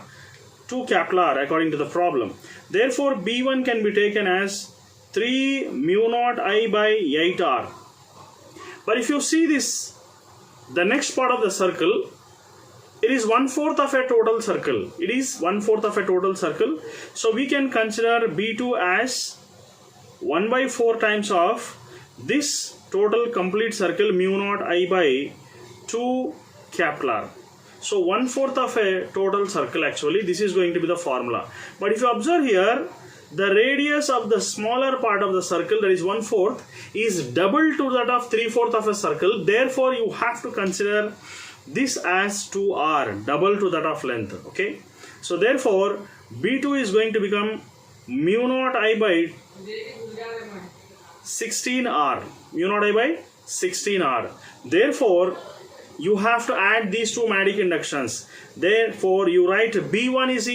2 capital R according to the problem. Therefore, B1 can be taken as 3 mu naught I by 8R. But if you see this the next part of the circle, it is 1/4 of a total circle. It is 1/4 of a total circle. So we can consider B2 as 1/4 times of this total complete circle mu naught I by 2 capital R. So 1/4 of a total circle, actually this is going to be the formula. But if you observe here, the radius of the smaller part of the circle, that is 1/4, is double to that of 3/4 of a circle. Therefore you have to consider this as 2r, double to that of length. Okay, so therefore B2 is going to become mu naught I by 16r, mu naught I by 16r. Therefore you have to add these two magic inductions. Therefore you write B1 is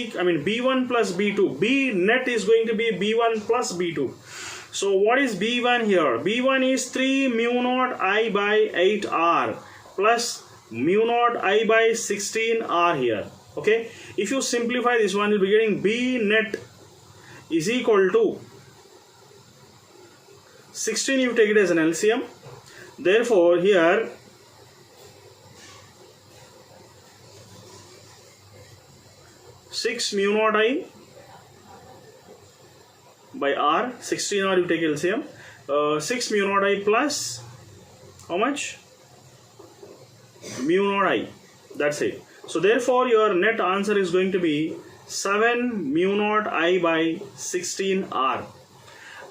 B1 plus B2. B net is going to be B1 plus B2. So what is B1 here? B1 is 3 mu naught I by 8r plus mu naught I by 16r here. Okay, if you simplify this one, you'll be getting B net is equal to 16. You take it as an LCM. Therefore here mu naught I by r, 16r you take LCM, 6 mu naught I plus how much? Mu naught I, that's it. So therefore your net answer is going to be 7 mu naught I by 16r.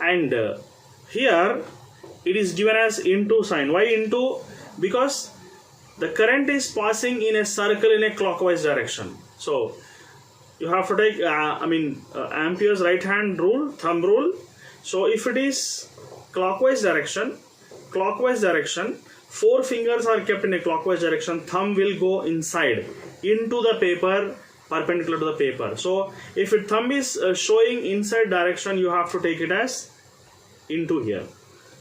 And here it is given as into sign. Why into? Because the current is passing in a circle in a clockwise direction. So you have to take Ampere's right hand rule, thumb rule. So if it is clockwise direction, 4 fingers are kept in a clockwise direction, thumb will go inside into the paper, perpendicular to the paper. So if your thumb is showing inside direction, you have to take it as into here.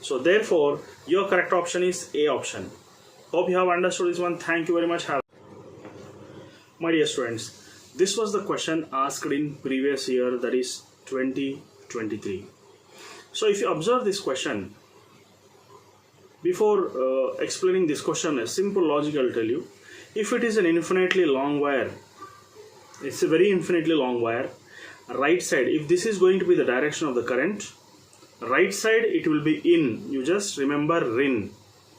So therefore your correct option is A option. Hope you have understood this one. Thank you very much. My dear students, this was the question asked in previous year, that is 2023. So if you observe this question, before explaining this question, a simple logic I'll tell you. If it is an infinitely long wire, it's a very infinitely long wire, right side, if this is going to be the direction of the current, right side it will be in. You just remember RIN.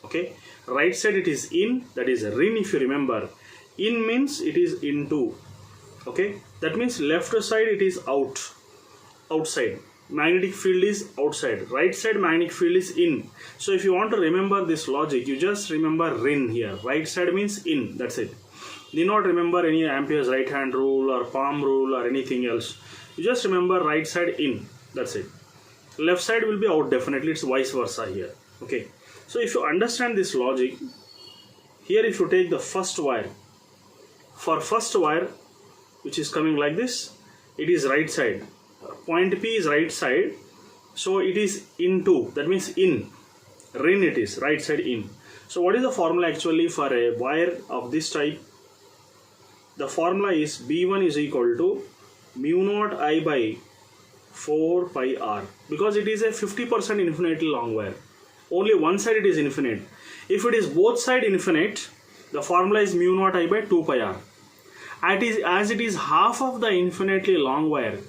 Okay, right side it is in, that is RIN. If you remember, in means it is into. Okay, that means left side it is outside. Magnetic field is outside. Right side magnetic field is in. So if you want to remember this logic, you just remember RIN here. Right side means in, that's it. Do not remember any Ampere's right hand rule or palm rule or anything else. You just remember right side in, that's it. Left side will be out, definitely. It's vice versa here. Okay, so if you understand this logic, here if you take the first wire, for first wire which is coming like this, it is right side. Point P is right side, so it is into, that means in. RIN it is, right side in. So what is the formula actually for a wire of this type? The formula is B1 is equal to mu naught I by 4 pi r, because it is a 50% infinitely long wire. Only one side it is infinite. If it is both side infinite, the formula is mu naught I by 2 pi r. As it is half of the infinitely long wire,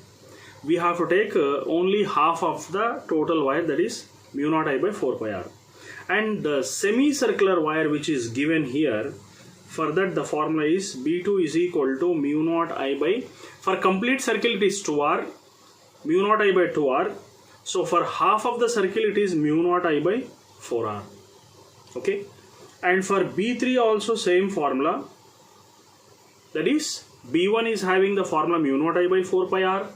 we have to take only half of the total wire, that is mu naught I by 4 pi r. And the semicircular wire which is given here, for that the formula is B2 is equal to mu naught I by, for complete circle it is 2r, mu naught I by 2r. So for half of the circle it is mu naught I by 4r. Okay, and for B3 also same formula, that is B1 is having the formula mu naught I by 4 pi r.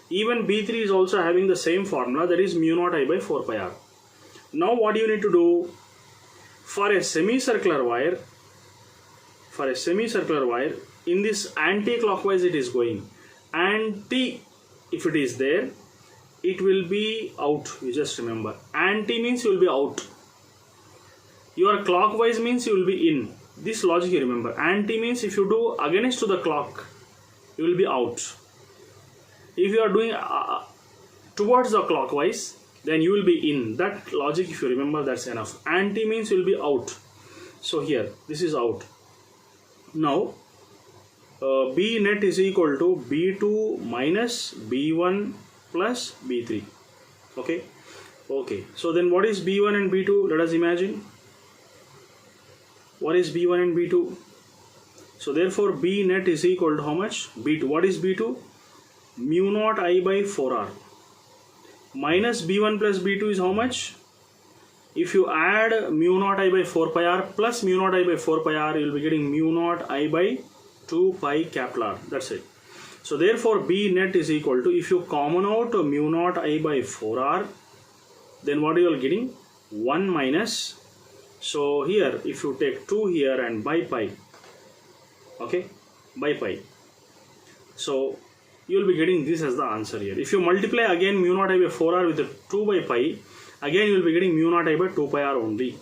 Even B3 is also having the same formula, that is mu naught I by 4 pi r. Now what you need to do, for a semicircular wire, in this anti-clockwise it is going. Anti, if it is there, it will be out. You just remember, anti means you will be out. Your clockwise means you will be in. This logic you remember. Anti means if you do against to the clock, you will be out. If you are doing towards the clockwise, then you will be in. That logic if you remember, that's enough. Anti means you will be out. So here this is out. Now B net is equal to B2 minus B1 plus B3. Okay, so then what is B1 and B2? Let us imagine. What is B1 and B2? So therefore B net is equal to how much? B2. What is B2? Mu naught I by 4R. Minus B1 plus B2 is how much? If you add mu naught I by 4 pi R plus mu naught I by 4 pi R, you will be getting mu naught I by 2 pi capital R. That's it. So therefore B net is equal to, if you common out mu naught I by 4R, then what you are getting? 1 minus. So here if you take 2 here and by pi, okay, by pi, so you will be getting this as the answer here. If you multiply again mu naught I by 4R with the 2 by pi, again you will be getting mu naught I by 2 pi R only.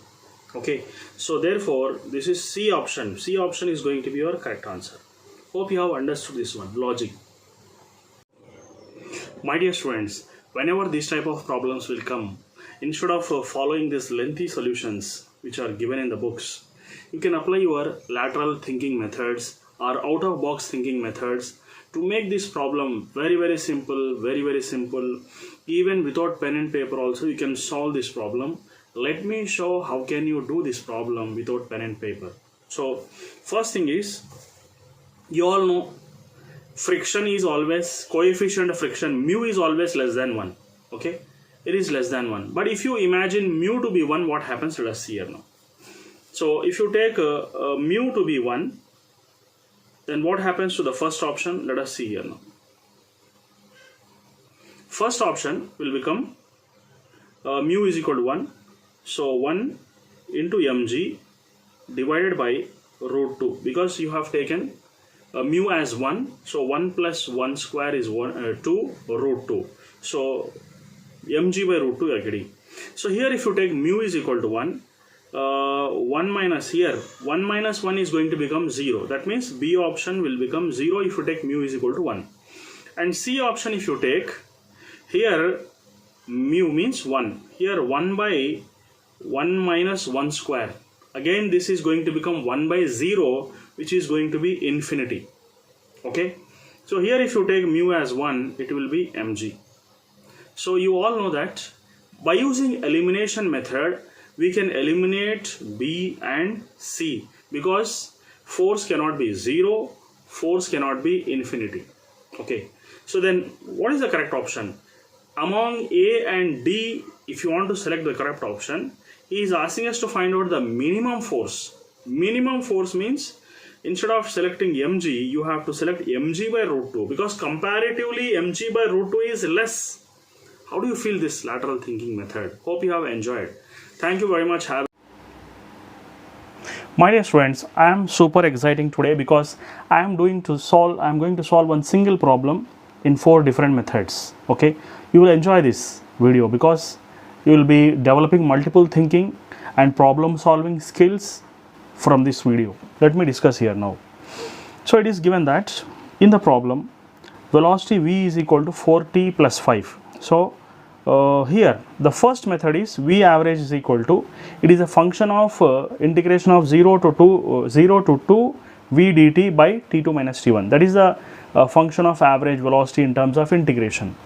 Okay, so therefore this is C option. C option is going to be your correct answer. Hope you have understood this one, logic. My dear students, whenever this type of problems will come, instead of following these lengthy solutions which are given in the books, you can apply your lateral thinking methods or out of box thinking methods to make this problem very simple, very simple. Even without pen and paper also you can solve this problem. Let me show how can you do this problem without pen and paper. So first thing is, you all know friction is always, coefficient of friction mu is always less than 1. Okay, it is less than 1. But if you imagine mu to be 1, what happens? Let us see here now. So if you take mu to be 1, then what happens to the first option? Let us see here now. First option will become mu is equal to 1. So 1 into mg divided by root 2, because you have taken mu as 1. So 1 plus 1 square is 2 root 2. So mg by root 2 you are getting. So here if you take mu is equal to 1, 1 minus here, 1 minus 1 is going to become 0. That means B option will become 0 if you take mu is equal to 1. And C option if you take, here mu means 1. Here 1 by 1 minus 1 square. Again this is going to become 1 by 0, which is going to be infinity. Okay. So here if you take mu as 1, it will be mg. So you all know that by using elimination method, we can eliminate B and C, because force cannot be 0, force cannot be infinity. Okay. So then what is the correct option? Among A and D, if you want to select the correct option, he is asking us to find out the minimum force. Minimum force means instead of selecting mg, you have to select mg by root 2, because comparatively mg by root 2 is less. How do you feel this lateral thinking method? Hope you have enjoyed. Thank you very much. My dear students, I am super exciting today because I am going to solve one single problem in 4 different methods. Okay, you will enjoy this video because you will be developing multiple thinking and problem solving skills from this video. Let me discuss here now. So it is given that in the problem velocity v is equal to 4t plus 5. So here the first method is v average is equal to, it is a function of integration of 0 to 2 v dt by t2 minus t1. That is the function of average velocity in terms of integration.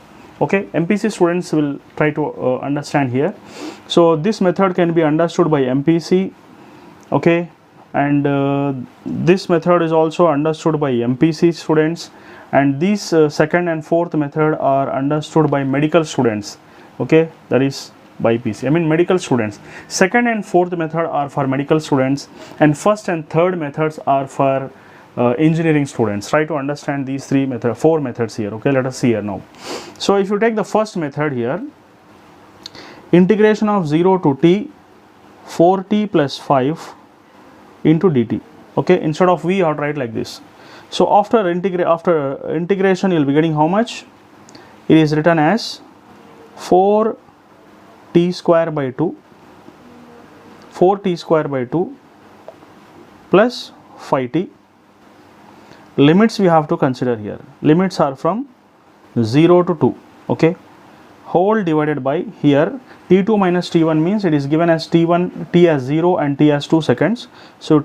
Okay, MPC students will try to understand here. So this method can be understood by MPC. Okay, and this method is also understood by MPC students, and these second and fourth method are understood by medical students. Okay, that is by PC, I mean medical students. Second and fourth method are for medical students, and first and third methods are for engineering students. Try to understand these 4 methods here. Okay, let us see here now. So if you take the first method here, integration of 0 to t 4t plus 5 into dt. Okay, instead of v, I would write like this. So after integration you will be getting how much? It is written as 4t square by 2 plus 5t. Limits we have to consider here. Limits are from 0 to 2. Okay, whole divided by here t2 minus t1 means it is given as t1 t as 0 and t as 2 seconds. So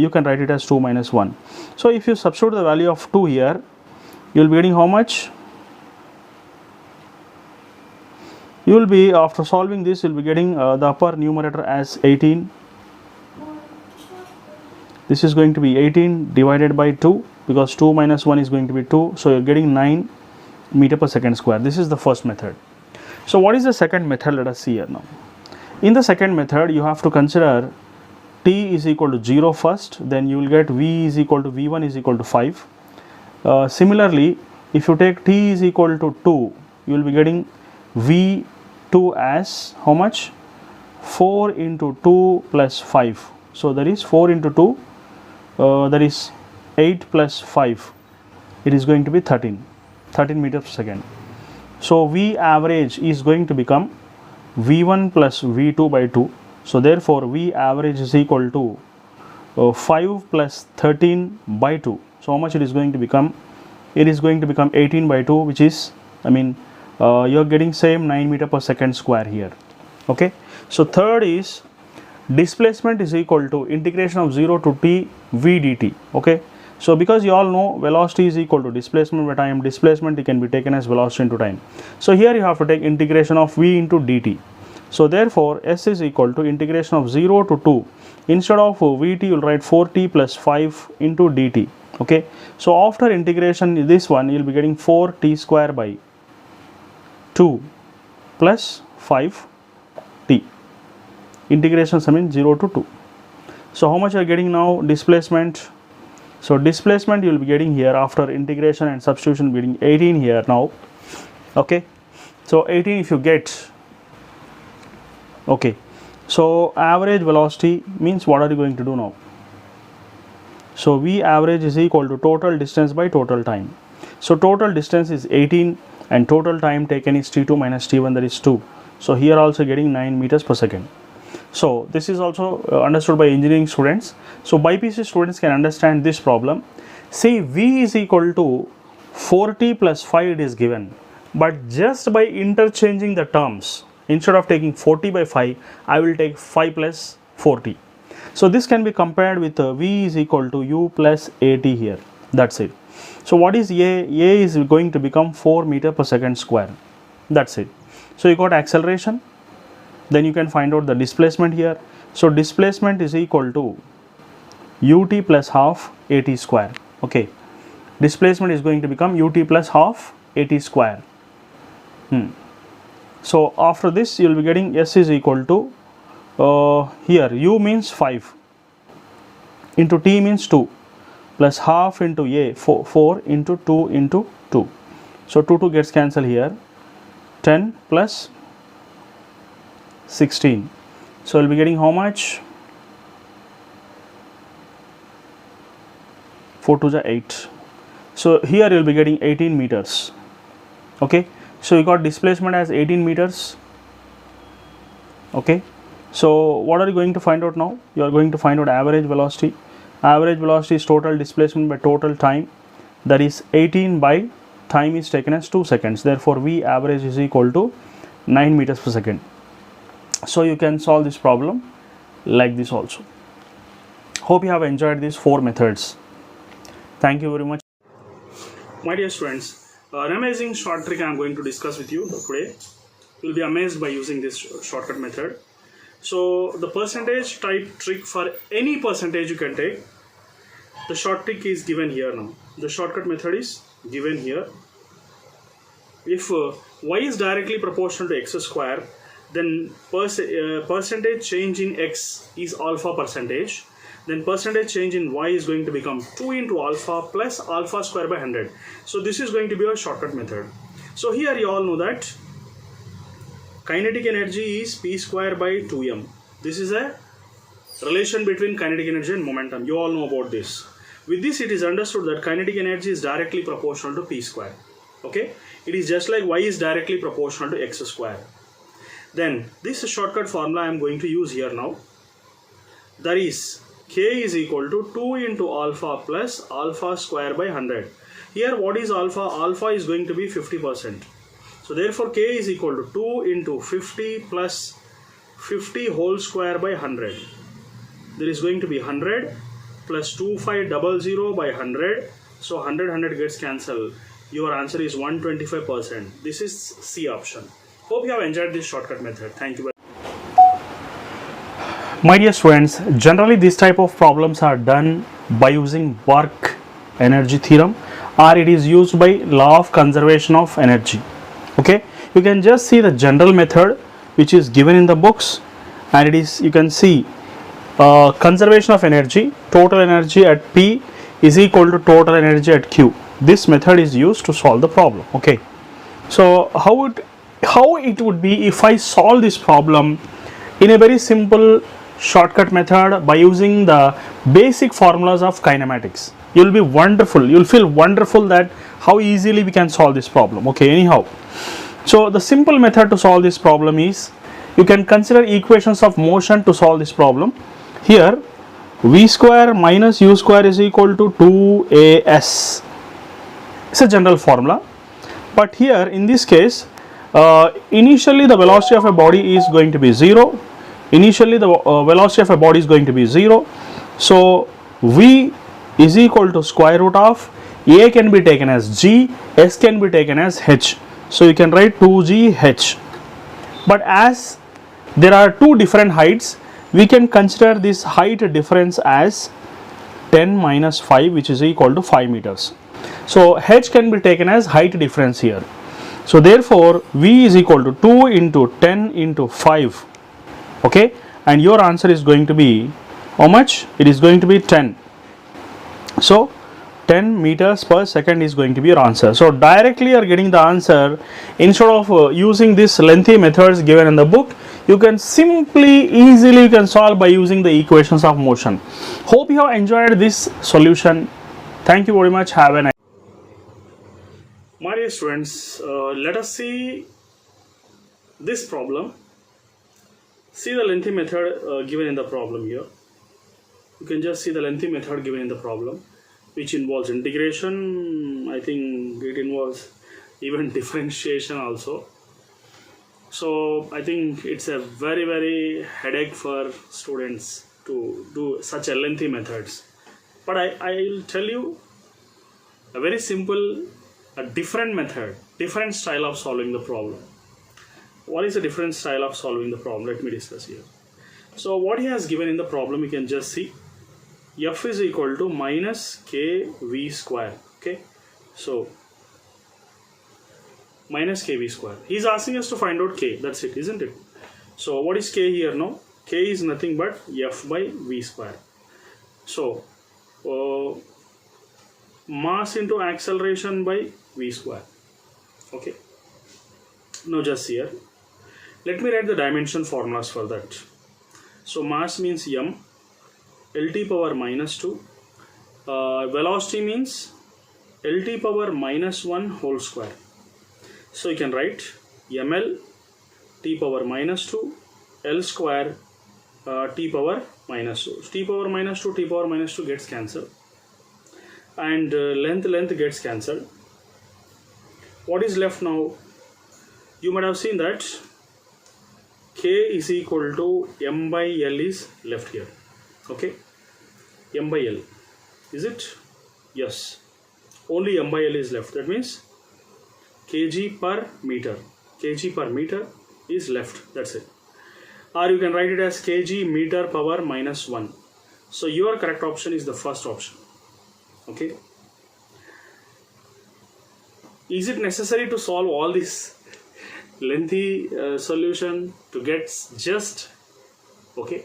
you can write it as 2 minus 1. So if you substitute the value of 2 here, you will be getting how much? You will be, after solving this, you will be getting the upper numerator as 18. This is going to be 18 divided by 2 because 2 minus 1 is going to be 2. So you're getting 9 meter per second square. This is the first method. So what is the second method? Let us see here now. In the second method, you have to consider t is equal to 0 first, then you will get v is equal to v1 is equal to 5. Similarly, if you take t is equal to 2, you will be getting v2 as how much? 4 into 2 plus 5. So that is 4 into 2, that is 8 plus 5. It is going to be 13 meters per second. So v average is going to become v1 plus v2 by 2. So therefore v average is equal to 5 plus 13 by 2. So how much it is going to become? It is going to become 18 by 2, which is, you are getting same 9 meter per second square here. Okay. So third is displacement is equal to integration of 0 to t v dt. Okay. So because you all know velocity is equal to displacement by time, displacement can be taken as velocity into time. So here you have to take integration of v into dt. So therefore s is equal to integration of 0 to 2. Instead of vt you will write 4t plus 5 into dt. Okay. So after integration this one you will be getting 4t square by 2 plus 5t. Integration 0 to 2. So how much you are getting now? Displacement. So displacement you will be getting here after integration and substitution getting 18 here now. Okay. So 18 if you get. Okay. So average velocity means what are you going to do now? So v average is equal to total distance by total time. So total distance is 18 and total time taken is t2 minus t1, that is 2. So here also getting 9 meters per second. So this is also understood by engineering students. So BPC students can understand this problem. See, v is equal to 4t plus 5 it is given, but just by interchanging the terms, instead of taking 40 by 5, I will take 5 plus 4t. So this can be compared with v is equal to u plus at here. That's it. So what is a? A is going to become 4 meter per second square. That's it. So you got acceleration. Then you can find out the displacement here. So displacement is equal to ut plus half at square. Okay. Displacement is going to become ut plus half at square. So after this you will be getting s is equal to here u means 5 into t means 2 plus half into a 4 into 2 into 2. So 2 gets cancelled here. 10 plus 16. So we'll be getting how much? 4 to the 8. So here you'll be getting 18 meters. Okay. So you got displacement as 18 meters. Okay. So what are you going to find out now? You are going to find out average velocity. Average velocity is total displacement by total time. That is 18 by time is taken as 2 seconds. Therefore v average is equal to 9 meters per second. So you can solve this problem like this also. Hope you have enjoyed these 4 methods. Thank you very much. My dear students, an amazing short trick I am going to discuss with you today. You will be amazed by using this shortcut method. So the percentage type trick, for any percentage you can take. The short trick is given here now. The shortcut method is given here. If y is directly proportional to x square, then percentage change in x is alpha percentage. Then percentage change in y is going to become 2 into alpha plus alpha square by 100. So this is going to be a shortcut method. So here you all know that kinetic energy is p square by 2m. This is a relation between kinetic energy and momentum. You all know about this. With this it is understood that kinetic energy is directly proportional to p square. Okay. It is just like y is directly proportional to x square. Then this shortcut formula I am going to use here now. That is k is equal to 2 into alpha plus alpha square by 100. Here what is alpha? Alpha is going to be 50%. So therefore K is equal to 2 into 50 plus 50 whole square by 100. There is going to be 100 plus 2500 by 100. So 100 gets cancelled. Your answer is 125%. This is C option. Hope you have enjoyed this shortcut method. Thank you very much. My dear students, generally this type of problems are done by using work energy theorem, or it is used by law of conservation of energy. Okay, you can just see the general method which is given in the books, and it is, you can see conservation of energy, total energy at P is equal to total energy at Q. This method is used to solve the problem. Okay, so how it would be if I solve this problem in a very simple shortcut method by using the basic formulas of kinematics. You'll be wonderful, you'll feel wonderful that how easily we can solve this problem. Okay, anyhow, so the simple method to solve this problem is, you can consider equations of motion to solve this problem. Here v square minus u square is equal to 2as. It's a general formula, but here in this case initially the velocity of a body is going to be 0. Initially the velocity of a body is going to be 0. So v is equal to square root of a can be taken as g, s can be taken as h. So you can write 2gh. But as there are two different heights, we can consider this height difference as 10 minus 5, which is equal to 5 meters. So h can be taken as height difference here. So therefore v is equal to 2 into 10 into 5. Okay, and your answer is going to be how much? It is going to be 10. So 10 meters per second is going to be your answer. So directly you are getting the answer. Instead of using these lengthy methods given in the book, you can simply easily you can solve by using the equations of motion. Hope you have enjoyed this solution. Thank you very much. Have a nice. My dear students, let us see this problem. See the lengthy method given in the problem here. You can just see the lengthy method given in the problem, which involves integration. I think it involves even differentiation also. So I think it's a very headache for students to do such a lengthy methods. But I'll tell you a very simple, a different method, different style of solving the problem. What is a different style of solving the problem? Let me discuss here. So what he has given in the problem, you can just see F is equal to minus kv square. Okay, so minus kv square. He's asking us to find out k. That's it, isn't it? So what is k here now? K is nothing but F by v square. So mass into acceleration by v square. Okay, now just here let me write the dimension formulas for that. So mass means m, lt power minus 2, velocity means lt power minus 1 whole square. So you can write ml t power minus 2 l square t power minus 2. T power minus 2, t power minus 2 gets cancelled, and length gets cancelled. What is left now? You might have seen that k is equal to m by l is left here. Okay, m by l, is it? Yes, only m by l is left. That means kg per meter. Kg per meter is left. That's it. Or you can write it as kg meter power minus 1. So your correct option is the first option. Okay. Is it necessary to solve all this lengthy solution to get just okay?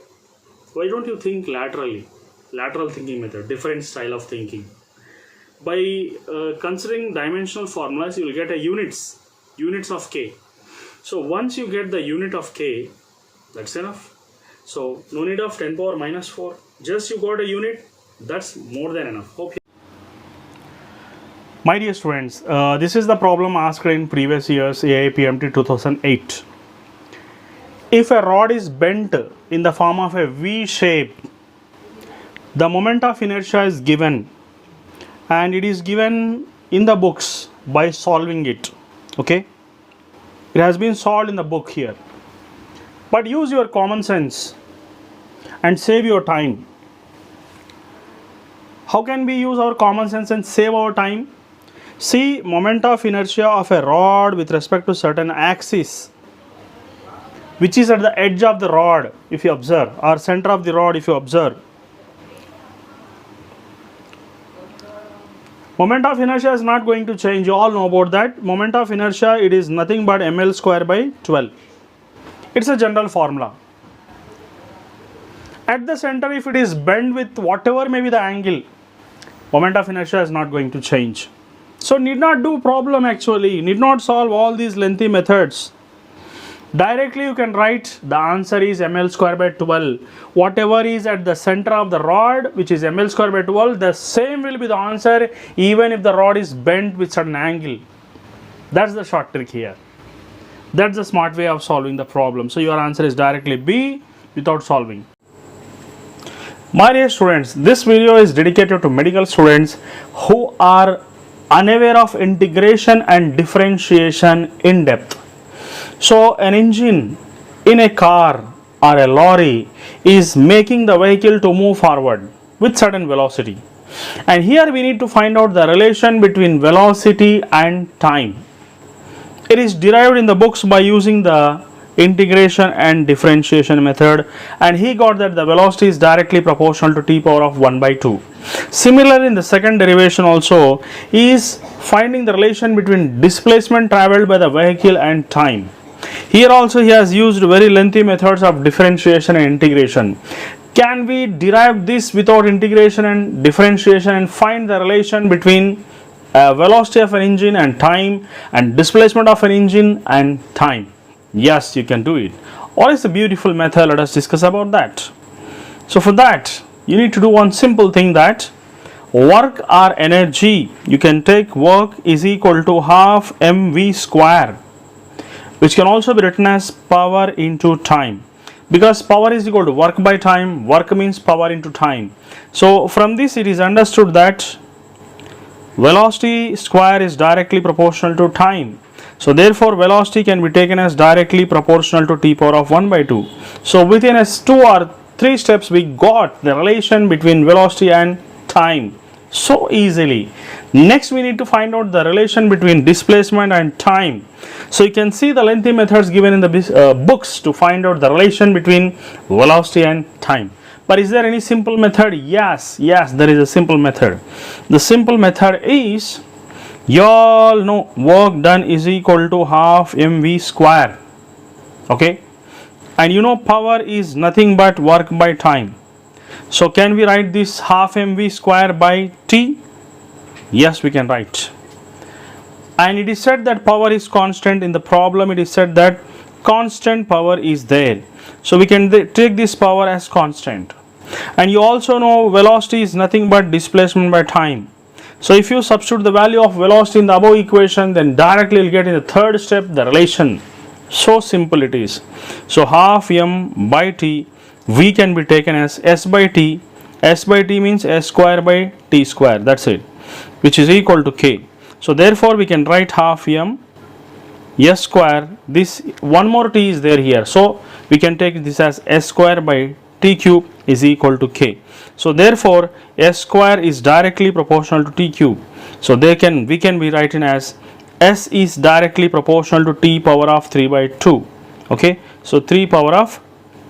Why don't you think laterally? Lateral thinking method, different style of thinking. By considering dimensional formulas, you will get a units of k. So once you get the unit of k, that's enough. So no need of 10 power minus 4. Just you got a unit, that's more than enough. Hope. My dear students, this is the problem asked in previous years AIPMT 2008. If a rod is bent in the form of a V shape, the moment of inertia is given, and it is given in the books by solving it. Okay, It has been solved in the book here. But use your common sense and save your time. How can we use our common sense and save our time? See, moment of inertia of a rod with respect to certain axis, which is at the edge of the rod, if you observe, or center of the rod, if you observe. Moment of inertia is not going to change. You all know about that. Moment of inertia, it is nothing but ml square by 12. It's a general formula. At the center, if it is bent with whatever may be the angle, moment of inertia is not going to change. So need not do problem actually, need not solve all these lengthy methods. Directly you can write the answer is ml square by 12. Whatever is at the center of the rod, which is ml square by 12, the same will be the answer even if the rod is bent with certain angle. That's the short trick here. That's the smart way of solving the problem. So your answer is directly B without solving. My dear students, this video is dedicated to medical students who are unaware of integration and differentiation in depth. So an engine in a car or a lorry is making the vehicle to move forward with certain velocity. And here we need to find out the relation between velocity and time. It is derived in the books by using the integration and differentiation method, and he got that the velocity is directly proportional to t power of 1 by 2. Similar in the second derivation also is finding the relation between displacement traveled by the vehicle and time. Here also he has used very lengthy methods of differentiation and integration. Can we derive this without integration and differentiation and find the relation between velocity of an engine and time and displacement of an engine and time? Yes, you can do it. What is the beautiful method? Let us discuss about that. So for that, you need to do one simple thing, that work or energy, you can take work is equal to half mv square, which can also be written as power into time, because power is equal to work by time. Work means power into time. So from this it is understood that velocity square is directly proportional to time. So therefore velocity can be taken as directly proportional to t power of 1 by 2. So within as 2 or 3 steps we got the relation between velocity and time so easily. Next we need to find out the relation between displacement and time. So you can see the lengthy methods given in the books to find out the relation between velocity and time. But is there any simple method? Yes, there is a simple method. The simple method is, you all know work done is equal to half mv square. Okay, and you know power is nothing but work by time. So can we write this half mv square by t? Yes, we can write. And it is said that power is constant. In the problem it is said that constant power is there. So we can take this power as constant. And you also know velocity is nothing but displacement by time. So if you substitute the value of velocity in the above equation, then directly you'll get in the third step the relation. So simple it is. So half m by t, v can be taken as s by t. S by t means s square by t square. That's it, which is equal to k. So therefore we can write half m s square. This one more t is there here. So we can take this as s square by t cube is equal to k. So therefore s square is directly proportional to t cube. So we can be written as s is directly proportional to t power of 3 by 2. Okay, so 3 power of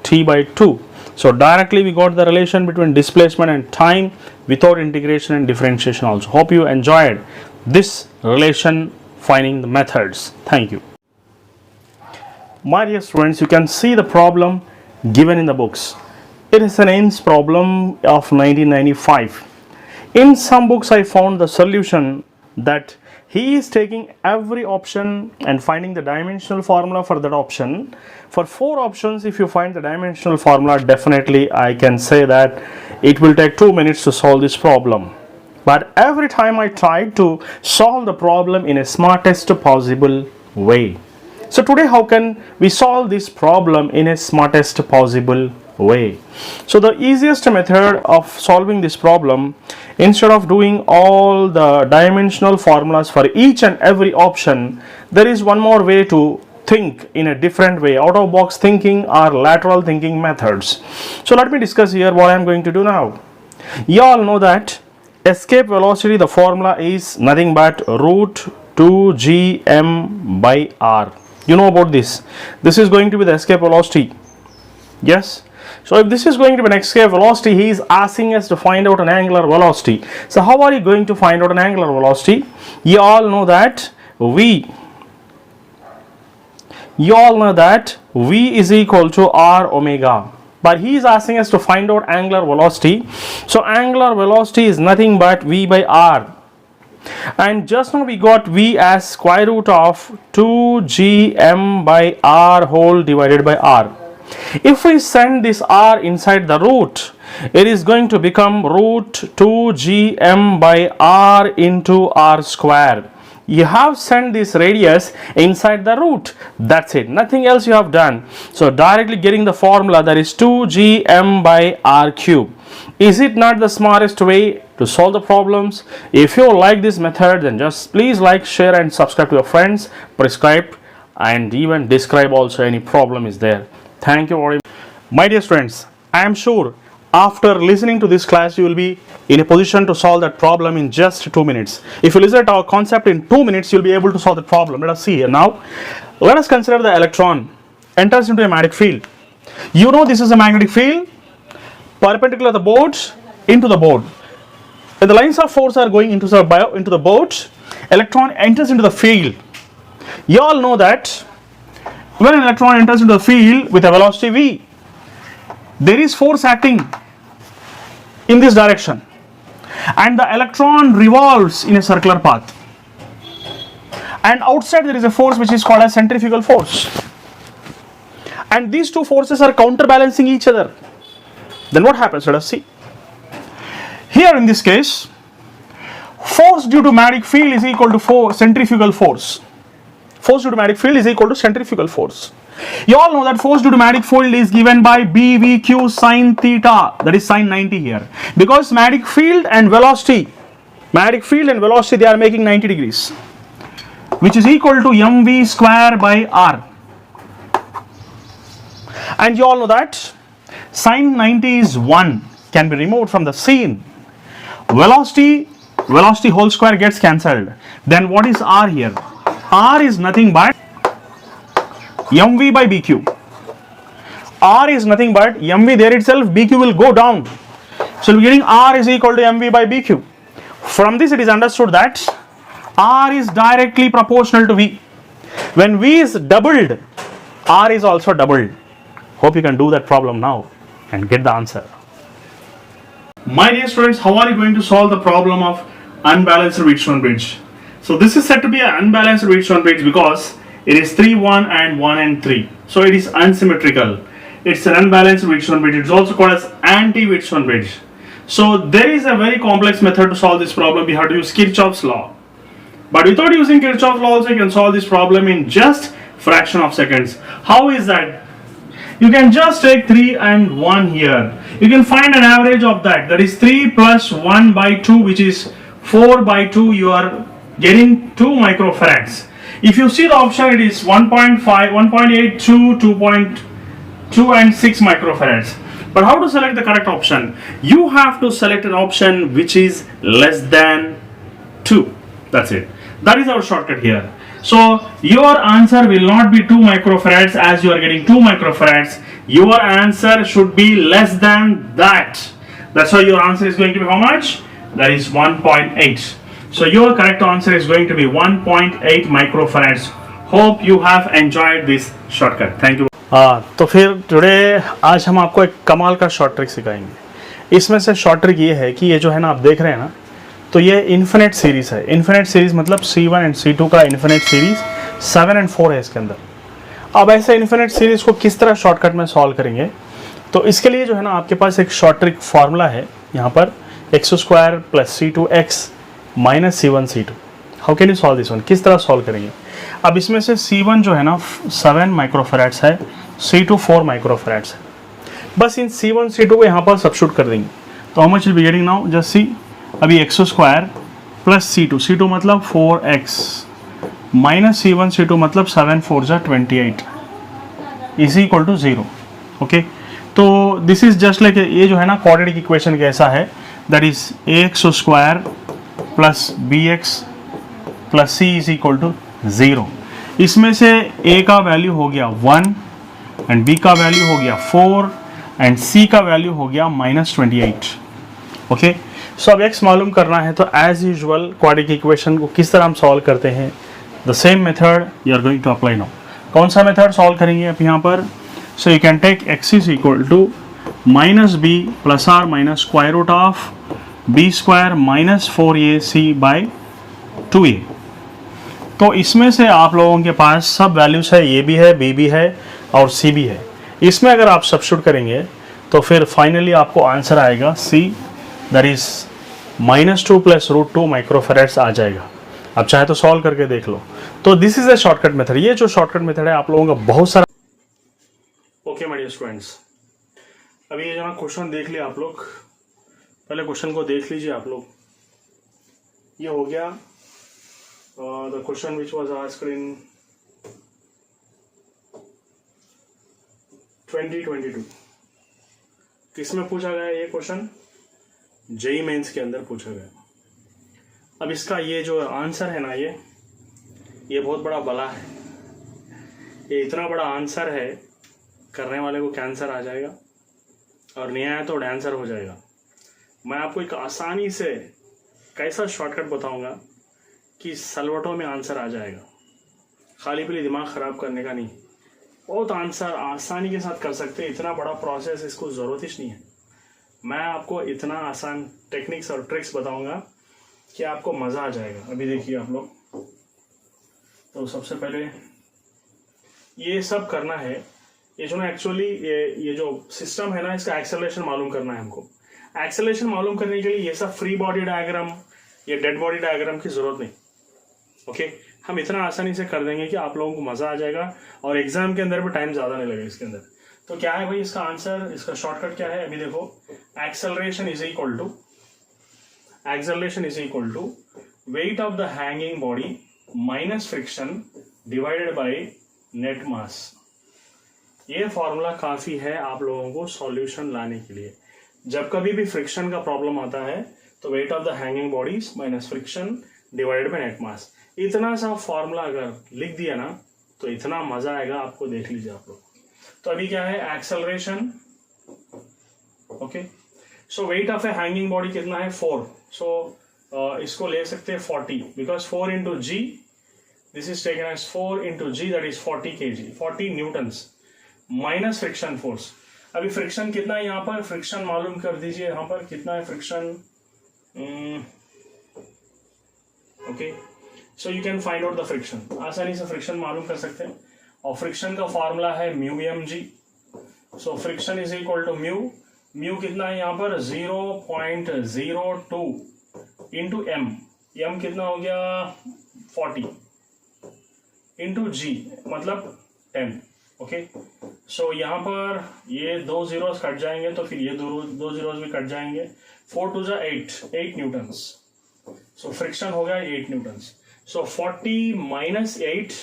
t by 2. So directly we got the relation between displacement and time without integration and differentiation also. Hope you enjoyed this relation finding the methods. Thank you. My dear students, you can see the problem given in the books. It is an AIIMS problem of 1995. In some books I found the solution that he is taking every option and finding the dimensional formula for that option. For 4 options, if you find the dimensional formula, definitely I can say that it will take 2 minutes to solve this problem. But every time I tried to solve the problem in a smartest possible way. So today how can we solve this problem in a smartest possible way? So the easiest method of solving this problem, instead of doing all the dimensional formulas for each and every option, there is one more way to think in a different way, out of box thinking or lateral thinking methods. So let me discuss here what I am going to do now. You all know that escape velocity, the formula is nothing but root 2gm by r. You know about this. This is going to be the escape velocity. Yes. So if this is going to be an escape velocity, he is asking us to find out an angular velocity. So how are you going to find out an angular velocity? You all know that V is equal to r omega. But he is asking us to find out angular velocity. So angular velocity is nothing but V by r. And just now we got V as square root of 2gm by r whole divided by r. If we send this r inside the root, it is going to become root 2gm by r into r square. You have sent this radius inside the root. That's it. Nothing else you have done. So directly getting the formula, that is 2gm by r cube. Is it not the smartest way to solve the problems? If you like this method, then just please like, share and subscribe to your friends, prescribe and even describe also any problem is there. Thank you very much. My dear students, I am sure after listening to this class, you will be in a position to solve that problem in just 2 minutes. If you listen to our concept in 2 minutes, you will be able to solve the problem. Let us see here now. Let us consider the electron enters into a magnetic field. You know this is a magnetic field perpendicular to the board into the board. When the lines of force are going into the board, electron enters into the field. You all know that when an electron enters into the field with a velocity v, there is force acting in this direction and the electron revolves in a circular path, and outside there is a force which is called as centrifugal force, and these two forces are counterbalancing each other. Then what happens? Let us see. Here in this case, force due to magnetic field is equal to centrifugal force. Force due to magnetic field is equal to centrifugal force. You all know that force due to magnetic field is given by BVQ sine theta, that is sine 90 here, because magnetic field and velocity they are making 90 degrees, which is equal to mv square by r. And you all know that sine 90 is 1, can be removed from the scene. Velocity whole square gets cancelled. Then what is r here? R is nothing but mv by bq. R is nothing but mv there itself, bq will go down. So we are getting r is equal to mv by bq. From this it is understood that r is directly proportional to v. When v is doubled, r is also doubled. Hope you can do that problem now and get the answer. My dear students, how are you going to solve the problem of unbalanced Wheatstone bridge? So this is said to be an unbalanced Wheatstone bridge because it is 3, 1 and 1 and 3. So it is unsymmetrical. It's an unbalanced Wheatstone bridge. It's also called as anti-Wheatstone bridge. So there is a very complex method to solve this problem. We have to use Kirchhoff's law. But without using Kirchhoff's law also you can solve this problem in just fraction of seconds. How is that? You can just take 3 and 1 here. You can find an average of that. That is 3 plus 1 by 2, which is 4 by 2. You are getting 2 microfarads. If you see the option, it is 1.5, 1.8, 2 and 6 microfarads. But how to select the correct option? You have to select an option which is less than 2. That's it. That is our shortcut here. So your answer will not be 2 microfarads as you are getting 2 microfarads. Your answer should be less than that. That's why your answer is going to be how much? That is 1.8. So your correct answer is going to be 1.8 microfarads. Hope you have enjoyed this shortcut. Thank you. तो फिर today आज हम आपको एक कमाल का short trick सिखाएंगे. इसमें से शॉर्ट ट्रिक ये है कि ये जो है ना आप देख रहे हैं ना, तो ये इन्फिनिट सीरीज है. इन्फिनिट सीरीज मतलब C1 एंड C2 का इन्फिनिट सीरीज 7 and 4 है इसके अंदर. अब ऐसे इन्फिनिट सीरीज को किस तरह शॉर्टकट में सॉल्व करेंगे, तो इसके लिए जो है ना आपके पास एक शॉर्ट ट्रिक फार्मूला है यहाँ पर x² + C2x - C1 C2. How can you solve this one? किस तरह सॉल्व करेंगे? अब इसमें से C1 जो है ना 7 माइक्रोफैराड्स है, C2 4 माइक्रोफैराड्स है. बस इन C1 C2 को यहाँ पर सब्स्टिट्यूट कर देंगे. तो how much will be getting now? Just see, अभी x² + C2 मतलब 4x माइनस C1 C2 मतलब 7 4 जा 28 इज इक्वल टू 0. ओके, तो दिस इज जस्ट लाइक ये जो है ना क्वाड्रेटिक इक्वेशन कैसा है, that is ax square plus bx plus c is equal to 0. इसमें से a का वैल्यू हो गया 1 एंड b का वैल्यू हो गया 4 एंड c का वैल्यू हो गया -28. ओके, सो अब x मालूम करना है तो एज यूजुअल क्वाड्रेटिक इक्वेशन को किस तरह हम सॉल्व करते हैं, the same method you are going to apply now. कौन सा मेथड सॉल्व करेंगे आप यहाँ पर, so you can take x is equal to -b plus or minus square root of b square minus 4ac by 2a. तो इसमें से आप लोगों के पास सब वैल्यूज है, a भी है, b भी है और c भी है. इसमें अगर आप सब्स्टिट्यूट करेंगे तो फिर फाइनली आपको आंसर आएगा c, दैट इज -2 प्लस √2 माइक्रोफेरेड्स आ जाएगा. आप चाहे तो सॉल्व करके देख लो. तो this is a shortcut method. ये जो शॉर्टकट मेथड है आप लोगों का बहुत सारा. ओके माय डियर स्टूडेंट्स, अभी ये जो ना क्वेश्चन देख लिया आप लोग, पहले क्वेश्चन को देख लीजिए आप लोग. ये हो गया the question which was asked in 2022. किसमें पूछा गया ये क्वेश्चन, जेई मेंस के अंदर पूछा गया. अब इसका ये जो आंसर है ना, ये बहुत बड़ा बला है. ये इतना बड़ा आंसर है, करने वाले को कैंसर आ जाएगा और नहीं आया तो डांसर हो जाएगा. मैं आपको एक आसानी से कैसा शॉर्टकट बताऊंगा कि सलवटों में आंसर आ जाएगा. खाली पीली दिमाग ख़राब करने का नहीं, बहुत आंसर आसानी के साथ कर सकते हैं. इतना बड़ा प्रोसेस, इसको ज़रूरत ही नहीं है. मैं आपको इतना आसान टेक्निक्स और ट्रिक्स बताऊंगा कि आपको मज़ा आ जाएगा. अभी देखिए आप लोग, तो सबसे पहले ये सब करना है. ये जो ना एक्चुअली ये जो सिस्टम है ना, इसका एक्सेलरेशन मालूम करना है हमको. एक्सेलरेशन मालूम करने के लिए ये सब फ्री बॉडी डायग्राम, ये डेड बॉडी डायग्राम की ज़रूरत नहीं. ओके, हम इतना आसानी से कर देंगे कि आप लोगों को मज़ा आ जाएगा और एग्जाम के अंदर भी टाइम ज़्यादा नहीं लगेगा इसके अंदर. तो क्या है भाई इसका आंसर, इसका शॉर्टकट क्या है, अभी देखो. Acceleration is equal to weight of the hanging body minus friction divided by net mass. ये फॉर्मूला काफ़ी है आप लोगों को सॉल्यूशन लाने के लिए. जब कभी भी फ्रिक्शन का प्रॉब्लम आता है तो weight of the hanging bodies minus friction divided by net mass. इतना सा फॉर्मूला अगर लिख दिया ना तो इतना मजा आएगा आपको. देख लीजिए आप लोग. तो अभी क्या है, acceleration. Okay, so weight of a hanging body कितना है, 4. सो इसको ले सकते हैं 40, because 4 into g, this is taken as 4 into g, that is 40 kg, 40 newtons minus friction force. अभी फ्रिक्शन कितना है यहाँ पर, फ्रिक्शन मालूम कर दीजिए. यहाँ पर कितना है friction. Okay, so you can find out the friction. आसानी से फ्रिक्शन मालूम कर सकते हैं और फ्रिक्शन का फॉर्मूला है mu m g. So friction is equal to mu कितना है यहाँ पर 0.02 इंटू एम. एम कितना हो गया 40 इंटू जी मतलब 10. ओके, सो यहाँ पर ये 2 zeros कट जाएंगे तो फिर ये 2 zeros भी कट जाएंगे. 4 2 जा 8 न्यूटन्स. सो फ्रिक्शन हो गया 8 newtons. So 40 minus 8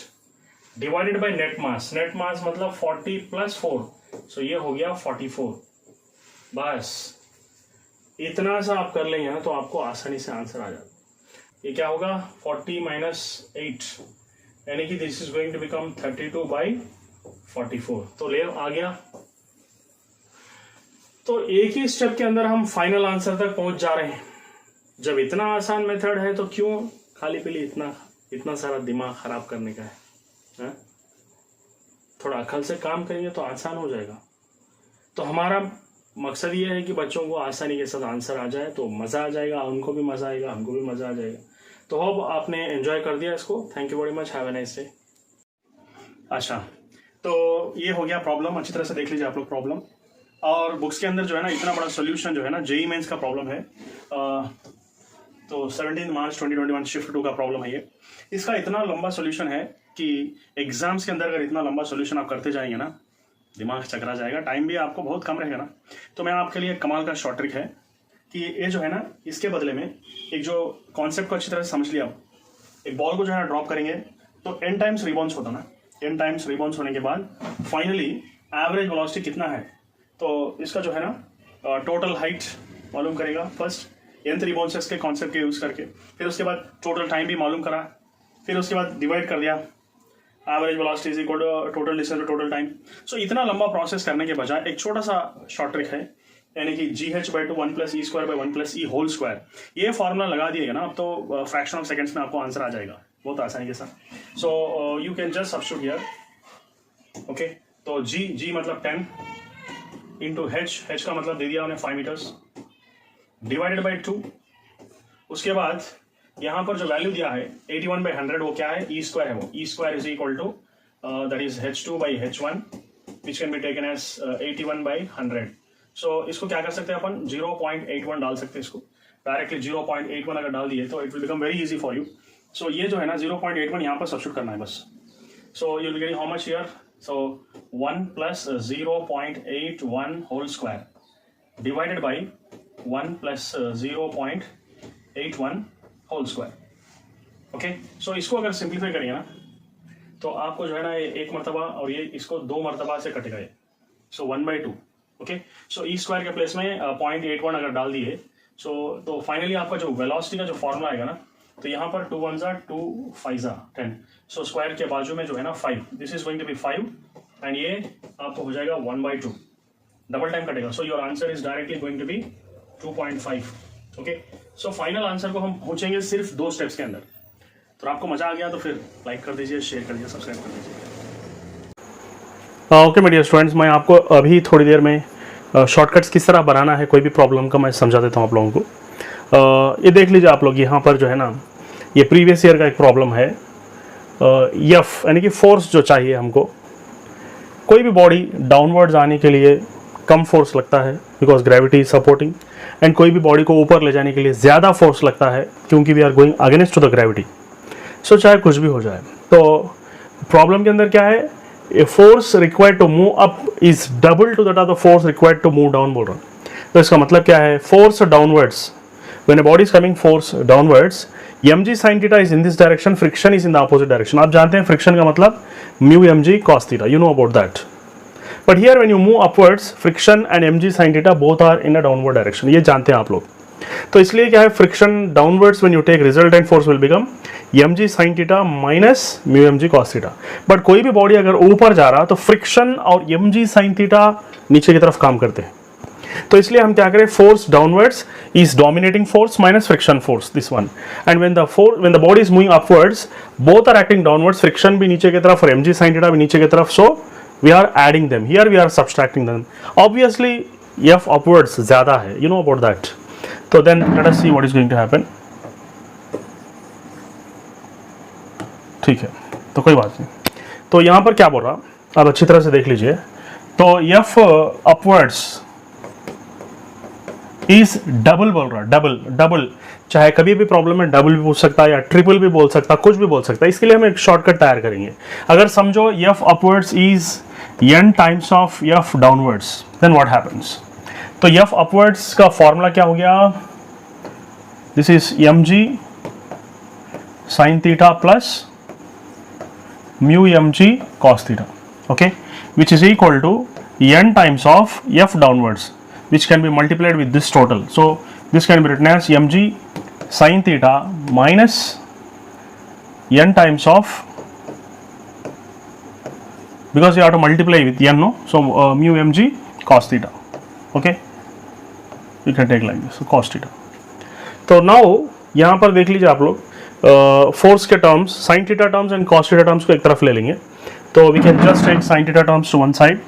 divided by net mass. Net mass मतलब 40 प्लस 4, सो ये हो गया 44. बस इतना सा आप कर लेंगे ना तो आपको आसानी से आंसर आ जाता. ये क्या होगा 40 माइनस 8, यानी कि this is going to become 32 by 44. तो ले आ गया. तो एक ही स्टेप के अंदर हम फाइनल आंसर तक पहुंच जा रहे हैं. जब इतना आसान मेथड है तो क्यों खाली पीली इतना सारा दिमाग खराब करने का है? थोड़ा अकल से काम करेंगे तो आसान हो जाएगा. तो हमारा मकसद ये है कि बच्चों को आसानी के साथ आंसर आ जाए तो मज़ा आ जाएगा, उनको भी मज़ा आएगा, हमको भी मज़ा आ जाएगा. तो होप आपने एंजॉय कर दिया इसको. Thank you very much, have a nice day. अच्छा, तो ये हो गया प्रॉब्लम. अच्छी तरह से देख लीजिए आप लोग प्रॉब्लम. और बुक्स के अंदर जो है ना इतना बड़ा सोल्यूशन जो है ना, जेई मेंस का प्रॉब्लम है. तो 17 मार्च 2021 शिफ्ट 2 का प्रॉब्लम है ये. इसका इतना लंबा सोल्यूशन है कि एग्जाम्स के अंदर अगर इतना लंबा सोल्यूशन आप करते जाएंगे ना, दिमाग चकरा जाएगा. टाइम भी आपको बहुत कम रहेगा ना. तो मैं आपके लिए कमाल का शॉर्ट ट्रिक है कि ये जो है ना, इसके बदले में एक जो कॉन्सेप्ट को अच्छी तरह से समझ लिया. एक बॉल को जो है ड्रॉप करेंगे तो n टाइम्स रिबॉन्स होता ना, n टाइम्स रिबॉन्स होने के बाद फाइनली एवरेज वेलोसिटी कितना है, तो इसका जो है ना टोटल हाइट मालूम करेगा फर्स्ट nth रिबॉन्सेस के कॉन्सेप्ट के यूज़ करके, फिर उसके बाद टोटल टाइम भी मालूम करा, फिर उसके बाद डिवाइड कर दिया average velocity is equal to total distance to total time. So इतना लंबा प्रोसेस करने के बजाय एक छोटा सा शॉर्ट ट्रिक है, यानी कि GH/2 1 + E² / 1 + E²। ये फॉर्मूला लगा दिएगा ना, अब तो फ्रैक्शन ऑफ सेकंड्स में आपको आंसर आ जाएगा बहुत आसानी के साथ। सो you can just substitute here, okay. तो G मतलब 10 इंटू H का मतलब दे दिया उन्हें 5 मीटर्स, डिवाइडेड बाई 2। उसके बाद यहाँ पर जो वैल्यू दिया है 81/100 वो क्या है, E² है, वो E² is equal to that is H2/H1 which can be taken as 81/100। So इसको क्या कर सकते हैं अपन, 0.81 डाल सकते हैं इसको डायरेक्टली। 0.81 अगर डाल दिए तो it will become very easy for you. So ये जो है ना 0.81 यहाँ पर सब्स्टिट्यूट करना है बस। So you will get how much here, so 1 + 0.81 whole square divided by 1 + 0.81 whole square. Okay, so इसको अगर सिंप्लीफाई करेंगे ना तो आपको जो है ना ये एक मरतबा और ये इसको 2 मरतबा से कटेगा ये, सो 1/2। ओके, सो E² के प्लेस में 0.81 अगर डाल दिए तो फाइनली आपका जो वेलोसिटी का जो फॉर्मूला आएगा ना, तो यहाँ पर 2 1 = 2 5 = 10। सो स्क्वायर के बाजू में जो है ना 5, this is going to be 5 and ये आपको हो जाएगा 1/2, डबल टाइम कटेगा। So your answer is directly going to be 2.5। Okay, so final answer को हम पूछेंगे सिर्फ 2 स्टेप्स के अंदर। तो आपको मजा आ गया तो फिर लाइक कर दीजिए, शेयर कर दीजिए, सब्सक्राइब कर दीजिए। ओके मेडियर स्टूडेंट्स, मैं आपको अभी थोड़ी देर में शॉर्टकट्स किस तरह बनाना है कोई भी प्रॉब्लम का मैं समझा देता हूँ आप लोगों को। ये देख लीजिए आप लोग, यहाँ पर जो है ना ये प्रीवियस ईयर का एक प्रॉब्लम है। एफ यानी कि फोर्स जो चाहिए हमको, कोई भी बॉडी डाउनवर्ड्स आने के लिए कम फोर्स लगता है because gravity is supporting, and कोई भी बॉडी को ऊपर ले जाने के लिए ज़्यादा फोर्स लगता है क्योंकि we are going against to the gravity. So चाहे कुछ भी हो जाए, तो प्रॉब्लम के अंदर क्या है, a force required to move up is double to that of the force required to move down बोल रहा हूँ। तो इसका मतलब क्या है, force downwards, when a body is coming force downwards, mg sin theta is in this direction, friction is in the opposite direction। आप जानते हैं friction का मतलब mu mg cos theta, you know about that। But here when you move upwards, friction and mg sin theta both are in a downward direction, ये जानते हैं आप लोग। तो इसलिए क्या है, friction downwards when you take resultant force will become mg sin theta minus mu mg cos theta। But कोई भी बॉडी अगर ऊपर जा रहा तो फ्रिक्शन और mg sin theta नीचे की तरफ काम करते हैं। तो इसलिए हम क्या करें, force downwards is dominating force minus friction force, this one. And when the body is moving upwards, both are acting downwards, friction भी नीचे की तरफ और mg sin theta भी नीचे की तरफ। So we are adding them, here we are subtracting them. Obviously f upwards ज्यादा है, यू नो अबाउट दैट। तो then let us see what is going to happen. ठीक है, तो कोई बात नहीं। तो यहाँ पर क्या बोल रहा, आप अच्छी तरह से देख लीजिए। तो f अपवर्ड्स इज डबल बोल रहा, डबल चाहे कभी भी प्रॉब्लम में डबल भी पूछ सकता है या ट्रिपल भी बोल सकता है, कुछ भी बोल सकता है। इसके लिए हम एक शॉर्टकट तैयार करेंगे। अगर समझो f upwards is n times of f downwards, then what happens. तो f अपवर्ड्स का फॉर्मूला क्या हो गया, this is mg sin theta plus mu mg cos theta, okay, which is equal to n times of f downwards, which can be multiplied with this total. So this can be written as mg sin theta minus n times of, because you have to multiply with n, no, so mu mg cos theta, okay, you can take like this, so cos theta. तो now यहाँ पर देख लीजिए आप लोग, force के terms sine theta terms and cos theta terms को एक तरफ ले लेंगे। तो we can just take sine theta terms to one side,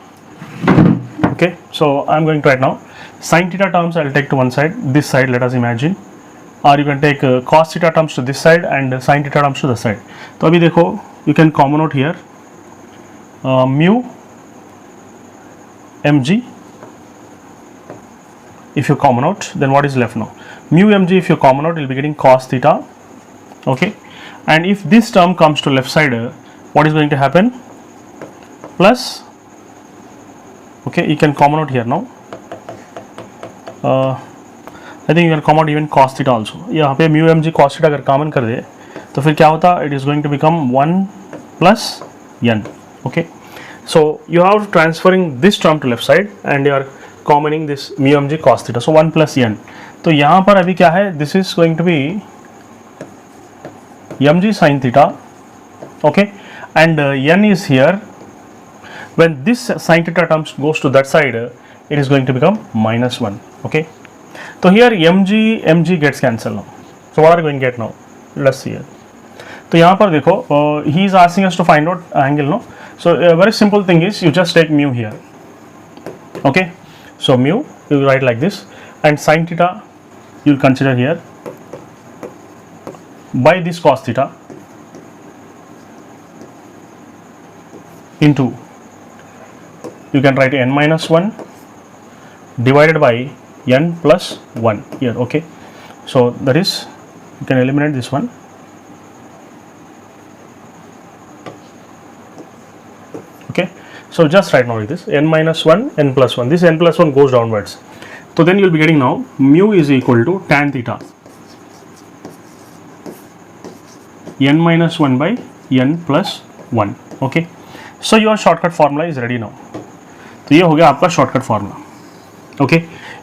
okay. So I am going to write now sine theta terms I will take to one side, this side let us imagine, और you can take cos theta terms to this side and sine theta terms to this side. तो अभी देखो, you can common out here mu mg, if you common out, then what is left now, mu mg if you common out, you'll be getting cos theta, okay. And if this term comes to left side, what is going to happen, plus, okay, you can common out here now, I think you can common out even cos theta also। यहाँ पे mu mg cos theta अगर common कर दे तो फिर क्या होता, it is going to become 1 plus n. Okay, so you have transferring this term to left side and you are commoning this mu mg cos theta, so 1 plus n. तो यहाँ पर अभी क्या है, this is going to be mg sin theta, okay, and n is here. When this sin theta term goes to that side, it is going to become minus 1. Okay, so here mg gets cancelled now. So what are we going to get now? Let's see here. तो यहाँ पर देखो, he is asking us to find out angle, no? So a very simple thing is you just take mu here. Okay, so mu you write like this, and sin theta you will consider here by this cos theta into, you can write n minus 1 divided by n plus 1 here. Okay, so that is, you can eliminate this one. Okay, so just write now like this, n minus 1 n plus 1, this n plus 1 goes downwards. So then you will be getting now mu is equal to tan theta n minus 1 by n plus 1. Okay, so your shortcut formula is ready now. तो ये हो गया आपका shortcut formula. Okay,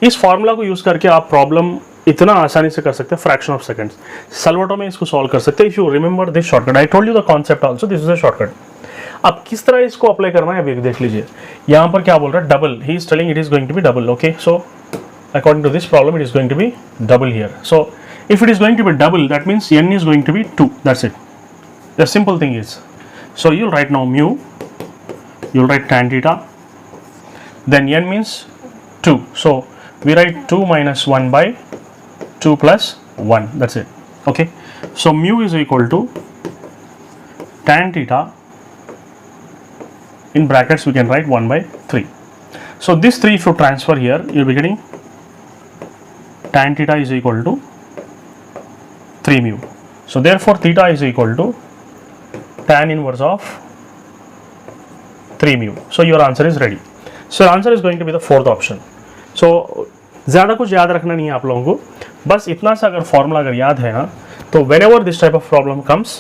इस formula को use करके आप problem इतना आसानी से कर सकते हैं, फ्रैक्शन ऑफ सेकंड्स. सलवटो में इसको सॉल्व कर सकते हैं. If you remember this shortcut, I told you the concept also, this is a shortcut. अब किस तरह इसको अप्लाई करना है अभी देख लीजिए. यहाँ पर क्या बोल रहा है, double, he is telling it is going to be double. Okay, so according to this problem it is going to be double here. So if it is going to be double, that means n is going to be 2. That's it. The simple thing is, so you'll write now mu, you'll write tan theta, then n means 2, so we write 2 minus 1 by 2 plus 1. That's it. Okay, so mu is equal to tan theta, in brackets we can write 1 by 3. So this 3 if you transfer here, you'll be getting tan theta is equal to 3 mu. So therefore theta is equal to tan inverse of 3 mu. So your answer is ready. So your answer is going to be the fourth option. So ज़्यादा कुछ याद रखना नहीं है आप लोगों को, बस इतना सा अगर फॉर्मूला अगर याद है ना, तो whenever this type of problem comes,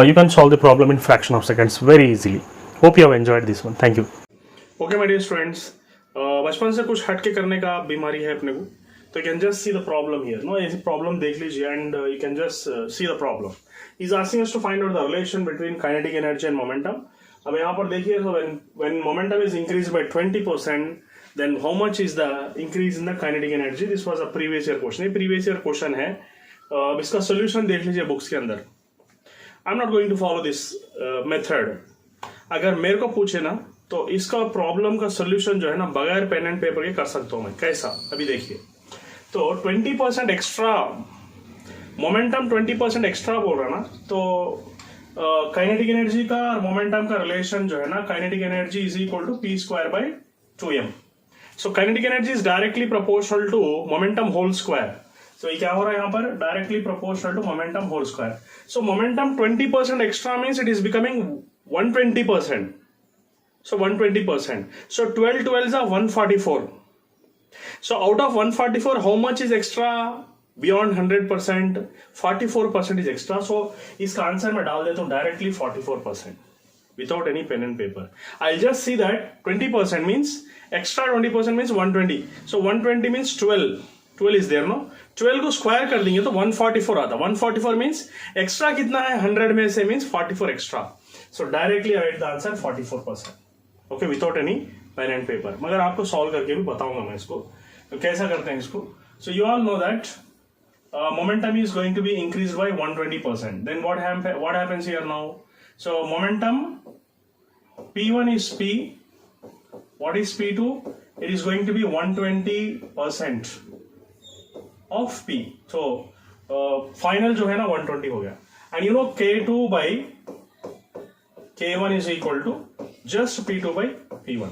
you can solve the problem in fraction of seconds very easily. Hope you have enjoyed this one. Thank you. Okay my dear students, बचपन से कुछ हटके करने का बीमारी है अपने को, तो you can just see the problem here. No, ऐसी प्रॉब्लम देख लीजिए and you can just see the problem. Is asking us to find out the relation between kinetic energy and momentum. अब यहाँ पर देखिए, so when momentum is increased by 20%, then how much is the increase in the kinetic energy? This was a previous year question. ये previous year question है. इसका solution देख लीजिए books के अंदर. I'm not going to follow this method. अगर मेरे को पूछे ना, तो इसका प्रॉब्लम का सोल्यूशन जो है ना, बगैर पेन एंड पेपर के कर सकता हूँ मैं. कैसा, अभी देखिए. तो 20% एक्स्ट्रा मोमेंटम, 20% एक्स्ट्रा बोल रहा ना, तो काइनेटिक एनर्जी का और मोमेंटम का रिलेशन जो है ना, kinetic energy is equal to p square by 2m. So kinetic energy is directly proportional to momentum whole square. So ये क्या हो रहा है यहाँ पर, directly proportional to momentum whole square. So momentum 20% extra means it is becoming 120%. So 120%. So 12 are 144. So out of 144, how much is extra beyond 100%? 44% is extra. So इसका answer मैं डाल देता हूँ directly 44% without any pen and paper. I'll just see that 20% means extra 20% means 120. So 120 means 12. 12 is there, no? 12 को square कर देंगे तो 144 आता. 144 means एक्स्ट्रा कितना है 100 में से means 44 extra. So directly I write the answer 44%. Okay, without any pen and paper. मगर आपको सॉल्व करके भी बताऊंगा मैं इसको, तो कैसा करते हैं इसको. So you all know that momentum is going to be increase by 120%. Then what happens here now. So momentum p1 is p. What is p2? It is going to be 120% of p. So final जो है ना 120 हो गया. And you know k2 by k1 is equal to just p2 by p1.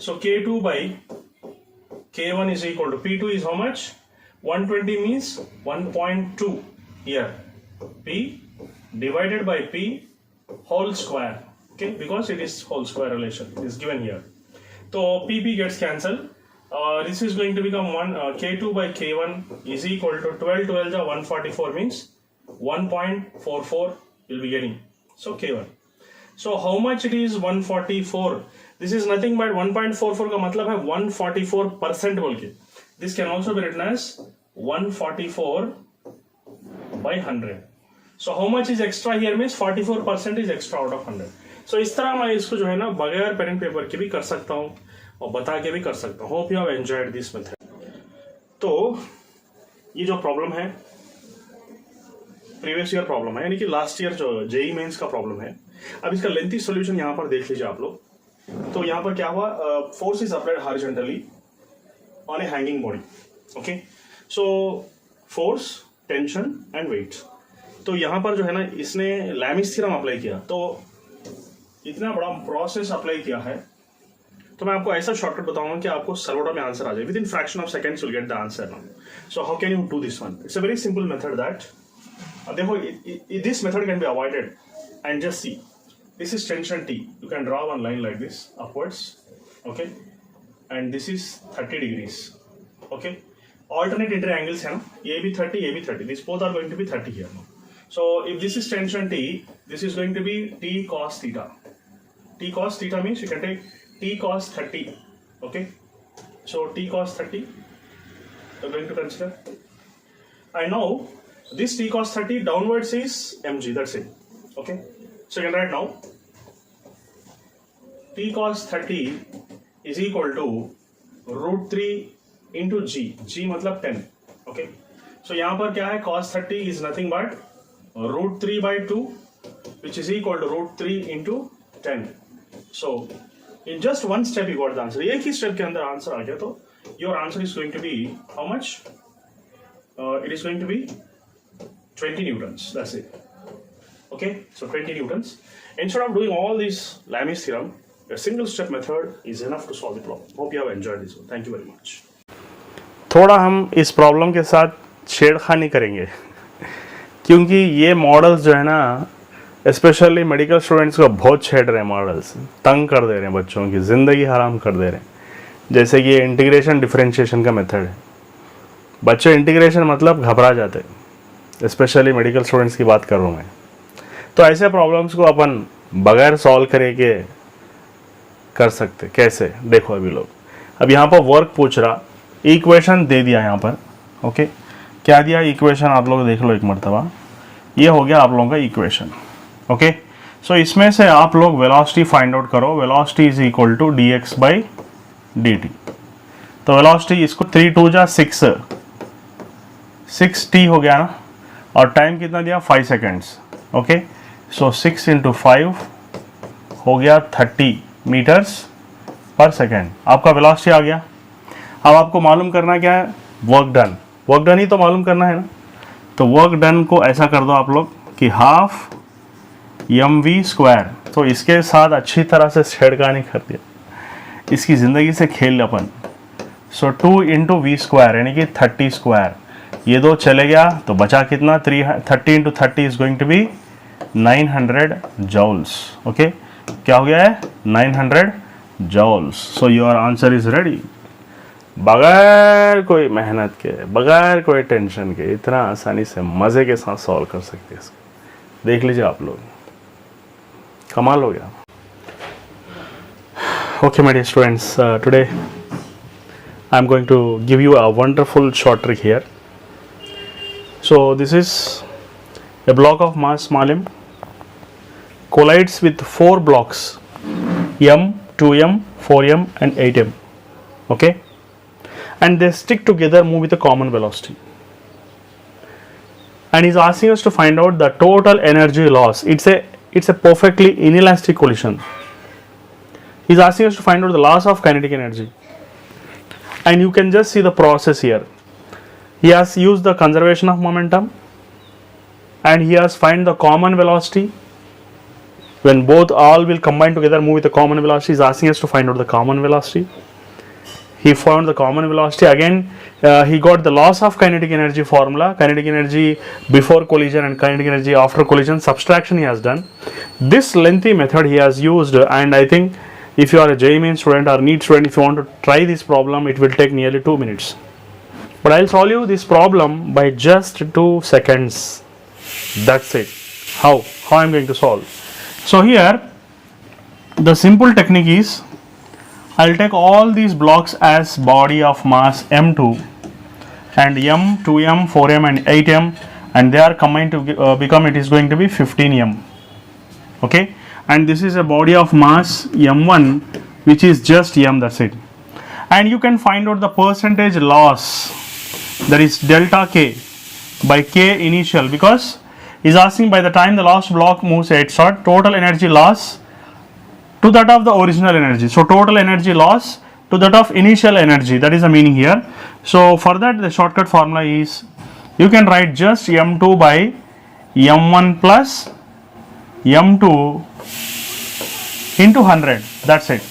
So k2 by k1 is equal to p2 is how much? 120 means 1.2 here. P divided by p whole square. Okay, because it is whole square relation is given here. So pp gets cancelled. This is going to become k2 by k1 is equal to 12 are 144 means 1.44 you'll be getting. So k1. So how much it is 144? This is nothing but 1.44 का मतलब है 144% बोल के. This can also be written as 144 by 100. So how much is extra here means 44% is extra out of 100. So इस तरह मैं इसको जो है ना बगैर पेन एंड पेपर के भी कर सकता हूँ और बता के भी कर सकता हूँ. Hope you have enjoyed this method. तो ये जो प्रॉब्लम है प्रीवियस ईयर प्रॉब्लम है, यानी कि लास्ट ईयर जो जेई मेंस का प्रॉब्लम है. अब इसका लेंथी सॉल्यूशन यहाँ पर देख लीजिए आप लोग. तो यहाँ पर क्या हुआ, force is applied horizontally on a hanging body. Okay, so force, tension and weight. तो यहाँ पर जो है ना इसने लैमिस थ्योरम अप्लाई किया, तो इतना बड़ा प्रोसेस अप्लाई किया है. तो मैं आपको ऐसा शॉर्टकट बताऊंगा कि आपको सर्वोटा में आंसर आ जाए. Within fraction of seconds you will get the answer now. So how can you do this one? It's a very simple method that देखो, this method can be avoided. And just see, this is tension T. You can draw one line like this upwards, okay, and this is 30 degrees, okay. Alternate interangles है ना, ये भी 30, ये भी 30. These both are going to be 30 here now. So if this is tension T, this is going to be T cos theta. T cos theta means you can take T cos 30, okay. So T cos 30 you're going to consider. I know this T cos 30 downwards is mg, that's it, okay. So you can write now T cos 30 is equal to root 3 into g. g मतलब 10. Okay. So यहाँ पर क्या है, cos 30 is nothing but root 3 by 2 which is equal to root 3 into 10. So in just one step you got the answer. एक ही step के अंदर answer आ गया. तो your answer is going to be how much? It is going to be 20 newtons. That's it. Okay, so 20 newtons. Instead of doing all this Lami's theorem, a single step method is enough to solve the problem. Hope you have enjoyed this one. Thank you very much. थोड़ा हम इस problem के साथ छेड़खानी करेंगे क्योंकि ये models जो है ना स्पेशली मेडिकल स्टूडेंट्स को बहुत छेड़ रहे हैं. मॉडल्स तंग कर दे रहे हैं, बच्चों की ज़िंदगी हराम कर दे रहे हैं. जैसे कि ये इंटीग्रेशन डिफरेंशिएशन का मेथड है. बच्चे इंटीग्रेशन मतलब घबरा जाते हैं, स्पेशली मेडिकल स्टूडेंट्स की बात कर रहा हूँ मैं. तो ऐसे प्रॉब्लम्स को अपन बगैर सॉल्व करे के कर सकते. कैसे देखो अभी लोग, अब यहाँ पर वर्क पूछ रहा, इक्वेशन दे दिया यहाँ पर. ओके, क्या दिया इक्वेशन आप लोग देख लो एक मरतबा. ये हो गया आप लोगों का इक्वेशन. ओके, सो इसमें से आप लोग वेलोसिटी फाइंड आउट करो. Velocity is equal to dx by dt. तो वेलोसिटी इसको 3 2 जा 6t हो गया ना, और टाइम कितना दिया 5 सेकेंड्स. ओके, सो 6 इंटू 5 हो गया 30 मीटर्स पर सेकेंड. आपका वेलोसिटी आ गया. अब आपको मालूम करना क्या है, वर्क डन. वर्क डन ही तो मालूम करना है ना. तो वर्क डन को ऐसा कर दो आप लोग कि हाफ mv². तो इसके साथ अच्छी तरह से छेड़खानी कर दिया, इसकी ज़िंदगी से खेल अपन. सो 2 इंटू v² यानी कि 30². ये दो चले गया तो बचा कितना, 30 into 30 is going to be 900 joules. Okay, क्या हो गया है 900 joules. So your answer is ready. बगैर कोई मेहनत के, बगैर कोई टेंशन के, इतना आसानी से मज़े के साथ सॉल्व कर सकते हैं इसको. देख लीजिए आप लोग, कमाल हो गया. Okay my dear students, today I am going to give you a wonderful short trick here. So this is a block of mass m collides with 4 blocks m, 2m, 4m and 8m. Okay, and they stick together, move with a common velocity, and he's asking us to find out the total energy loss. It's a perfectly inelastic collision. He's asking us to find out the loss of kinetic energy, and you can just see the process here. He has used the conservation of momentum and he has find the common velocity. When both all will combine together, move with the common velocity. He is asking us to find out the common velocity. He found the common velocity. Again, he got the loss of kinetic energy formula. Kinetic energy before collision and kinetic energy after collision. Subtraction he has done. This lengthy method he has used, and I think if you are a JEE Main student or NEET student, if you want to try this problem, it will take nearly 2 minutes. But I'll solve you this problem by just 2 seconds. That's it. How I'm going to solve? So here the simple technique is I'll take all these blocks as body of mass m2 and m, 2m, 4m and 8m, and they are combined to become, it is going to be 15m. Okay, and this is a body of mass m1 which is just m, that's it. And you can find out the percentage loss, that is delta k by k initial, because is asking by the time the last block moves 8 short, total energy loss to that of the original energy. So total energy loss to that of initial energy, that is the meaning here. So for that the shortcut formula is, you can write just m2 by m1 plus m2 into 100, that's it.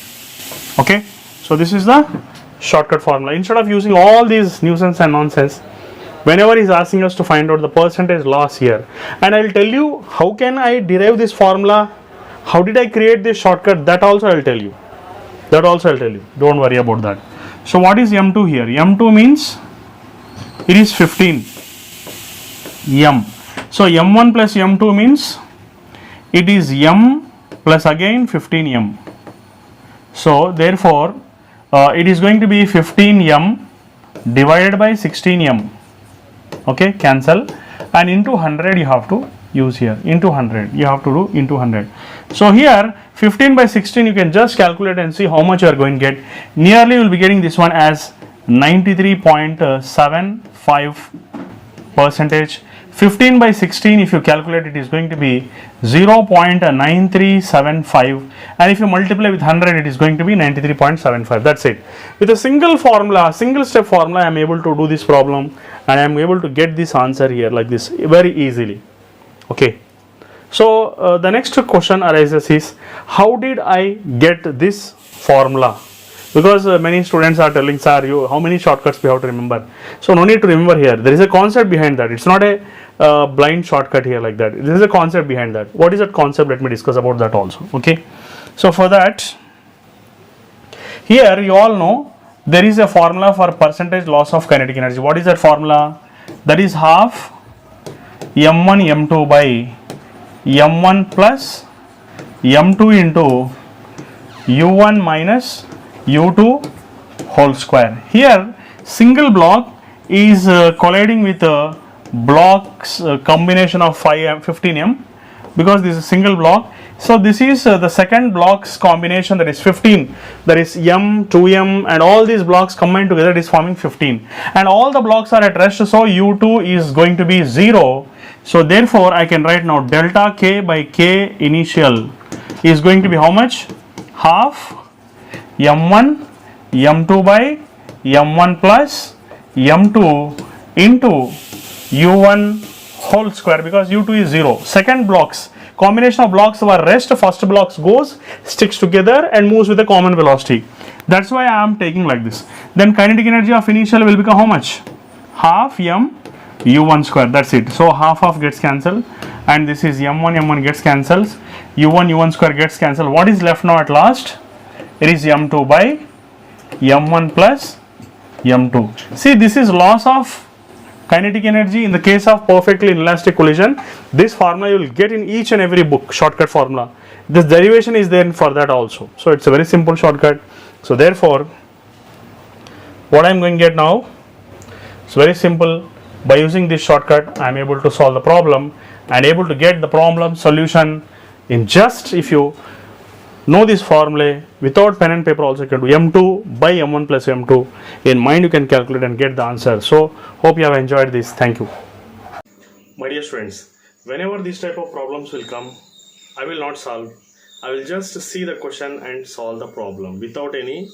Okay, so this is the shortcut formula. Instead of using all these nuisance and nonsense, whenever he is asking us to find out the percentage loss here, and I will tell you how can I derive this formula, how did I create this shortcut, that also I will tell you. Don't worry about that. So what is m2 here? M2 means it is 15 m. So m1 plus m2 means it is m plus again 15 m. So therefore it is going to be 15 m divided by 16 m. Okay, cancel, and into 100 you have to use here, into 100 you have to do into 100. So here 15 by 16 you can just calculate and see how much you are going to get. Nearly you will be getting this one as 93.75 percentage. 15 by 16 if you calculate, it is going to be 0.9375, and if you multiply with 100 it is going to be 93.75. that's it. With a single formula, single step formula, I am able to do this problem and I am able to get this answer here like this very easily. Okay, so the next question arises is, how did I get this formula? Because many students are telling, sir, you how many shortcuts we have to remember? So no need to remember here. There is a concept behind that. It's not a blind shortcut here like that. There is a concept behind that. What is that concept? Let me discuss about that also. Okay. So for that, here you all know there is a formula for percentage loss of kinetic energy. What is that formula? That is half m1 m2 by m1 plus m2 into u1 minus u2 whole square. Here single block is colliding with a blocks combination of 15m, because this is a single block. So this is the second block's combination, that is 15, that is m, 2m and all these blocks combined together, it is forming 15, and all the blocks are at rest, so u2 is going to be 0. So therefore I can write now delta k by k initial is going to be how much? Half m1 m2 by m1 plus m2 into u1 whole square, because u2 is 0. Second blocks, combination of blocks our rest, first blocks goes, sticks together and moves with a common velocity. That's why I am taking like this. Then kinetic energy of initial will become how much? Half m u1 square, that's it. So half of gets cancelled, and this is m1 gets cancelled, u1 square gets cancelled. What is left now at last? It is m2 by m1 plus m2. See, this is loss of kinetic energy in the case of perfectly inelastic collision. This formula you will get in each and every book, shortcut formula. This derivation is there for that also. So it's a very simple shortcut. So therefore, what I am going to get now, it's very simple. By using this shortcut, I am able to solve the problem and able to get the problem solution in just, if you know this formula without pen and paper also you can do m2 by m1 plus m2. In mind you can calculate and get the answer. So hope you have enjoyed this. Thank you. My dear students, whenever these type of problems will come, I will not solve. I will just see the question and solve the problem without any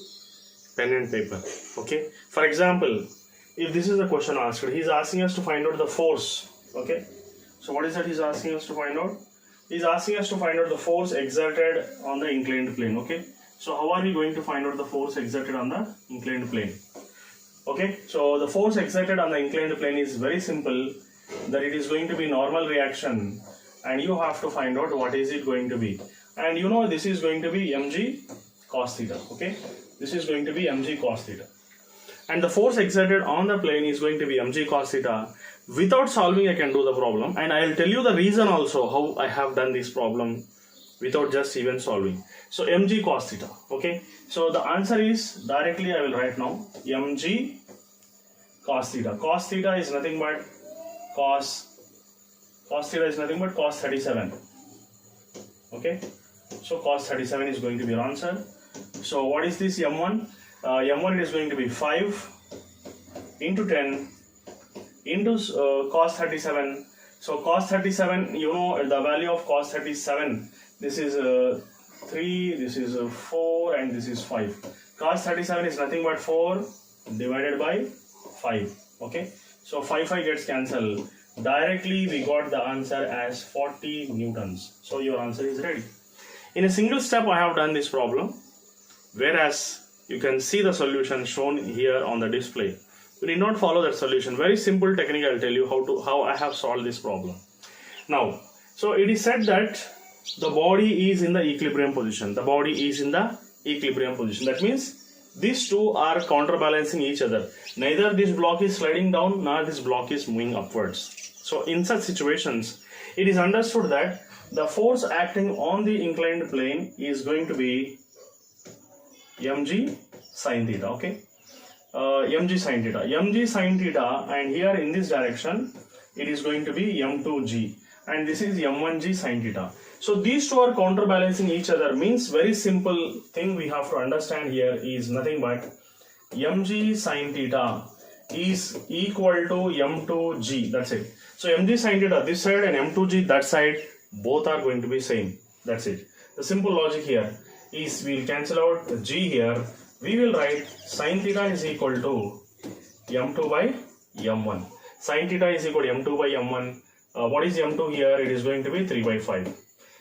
pen and paper. Okay. For example, if this is the question asked, he is asking us to find out the force. Okay. So what is that he is asking us to find out? He is asking us to find out the force exerted on the inclined plane. Okay. So how are we going to find out the force exerted on the inclined plane? Okay. So the force exerted on the inclined plane is very simple, that it is going to be normal reaction, and you have to find out what is it going to be. And you know this is going to be mg cos theta. Okay. This is going to be mg cos theta. And the force exerted on the plane is going to be mg cos theta. Without solving, I can do the problem, and I will tell you the reason also how I have done this problem without just even solving. So mg cos theta. Okay, so the answer is directly I will write now mg cos theta. Cos theta is nothing but cos theta is nothing but cos 37. Okay, so cos 37 is going to be your answer. So what is this m1? M1 it is going to be 5 into 10 into cos 37. So cos 37, you know the value of cos 37, this is 3, this is 4 and this is 5. Cos 37 is nothing but 4 divided by 5. Okay, so 5 gets cancelled. Directly we got the answer as 40 newtons. So your answer is ready. In a single step I have done this problem, whereas you can see the solution shown here on the display. You need not follow that solution. Very simple technique. I'll tell you how I have solved this problem. Now, so it is said that the body is in the equilibrium position. The body is in the equilibrium position. That means these two are counterbalancing each other. Neither this block is sliding down nor this block is moving upwards. So in such situations, it is understood that the force acting on the inclined plane is going to be mg sin theta. Okay, mg sin theta, and here in this direction it is going to be m2g, and this is m1g sin theta. So these two are counterbalancing each other, means very simple thing we have to understand here is nothing but mg sin theta is equal to m2g. That's it. So mg sin theta this side and m2g that side, both are going to be same. That's it. The simple logic here is we'll cancel out the g here. We will write sin theta is equal to m2 by m1. Sin theta is equal to m2 by m1. What is m2 here? It is going to be 3 by 5.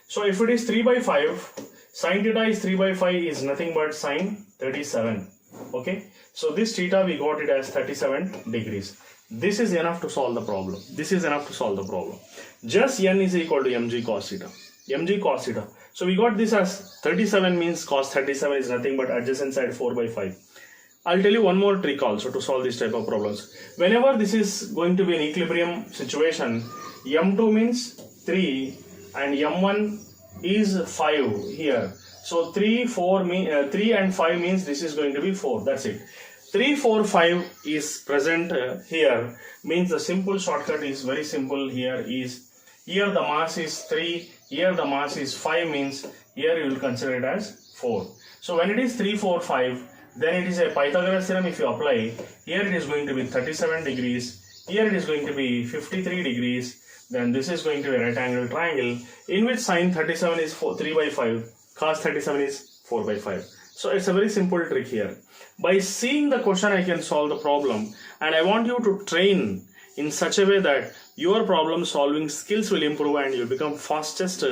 So if it is 3 by 5, sin theta is 3 by 5 is nothing but sin 37. Okay. So this theta we got it as 37 degrees. This is enough to solve the problem. This is enough to solve the problem. Just n is equal to mg cos theta. Mg cos theta. So we got this as 37 means cos 37 is nothing but adjacent side 4 by 5. I'll tell you one more trick also to solve this type of problems. Whenever this is going to be an equilibrium situation, m2 means 3 and m1 is 5 here. So 3 and 5 means this is going to be 4. That's it. 3, 4, 5 is present here, means the simple shortcut is very simple here is, here the mass is 3, here the mass is 5, means here you will consider it as 4. So when it is 3, 4, 5, then it is a Pythagoras theorem if you apply. Here it is going to be 37 degrees, here it is going to be 53 degrees, then this is going to be a right angle triangle in which sin 37 is 3 by 5, cos 37 is 4 by 5. So it's a very simple trick here. By seeing the question I can solve the problem, and I want you to train in such a way that your problem solving skills will improve and you'll become fastest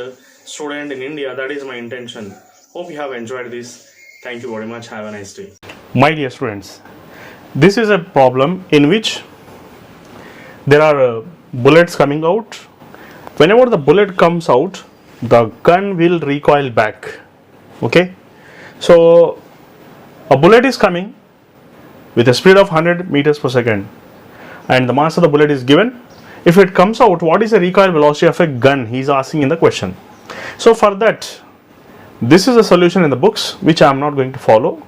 student in India. That is my intention. Hope you have enjoyed this. Thank you very much. Have a nice day. My dear students, this is a problem in which there are bullets coming out. Whenever the bullet comes out, the gun will recoil back. Okay, so a bullet is coming with a speed of 100 meters per second and the mass of the bullet is given. If it comes out, what is the recoil velocity of a gun? He is asking in the question. So for that, this is a solution in the books which I am not going to follow.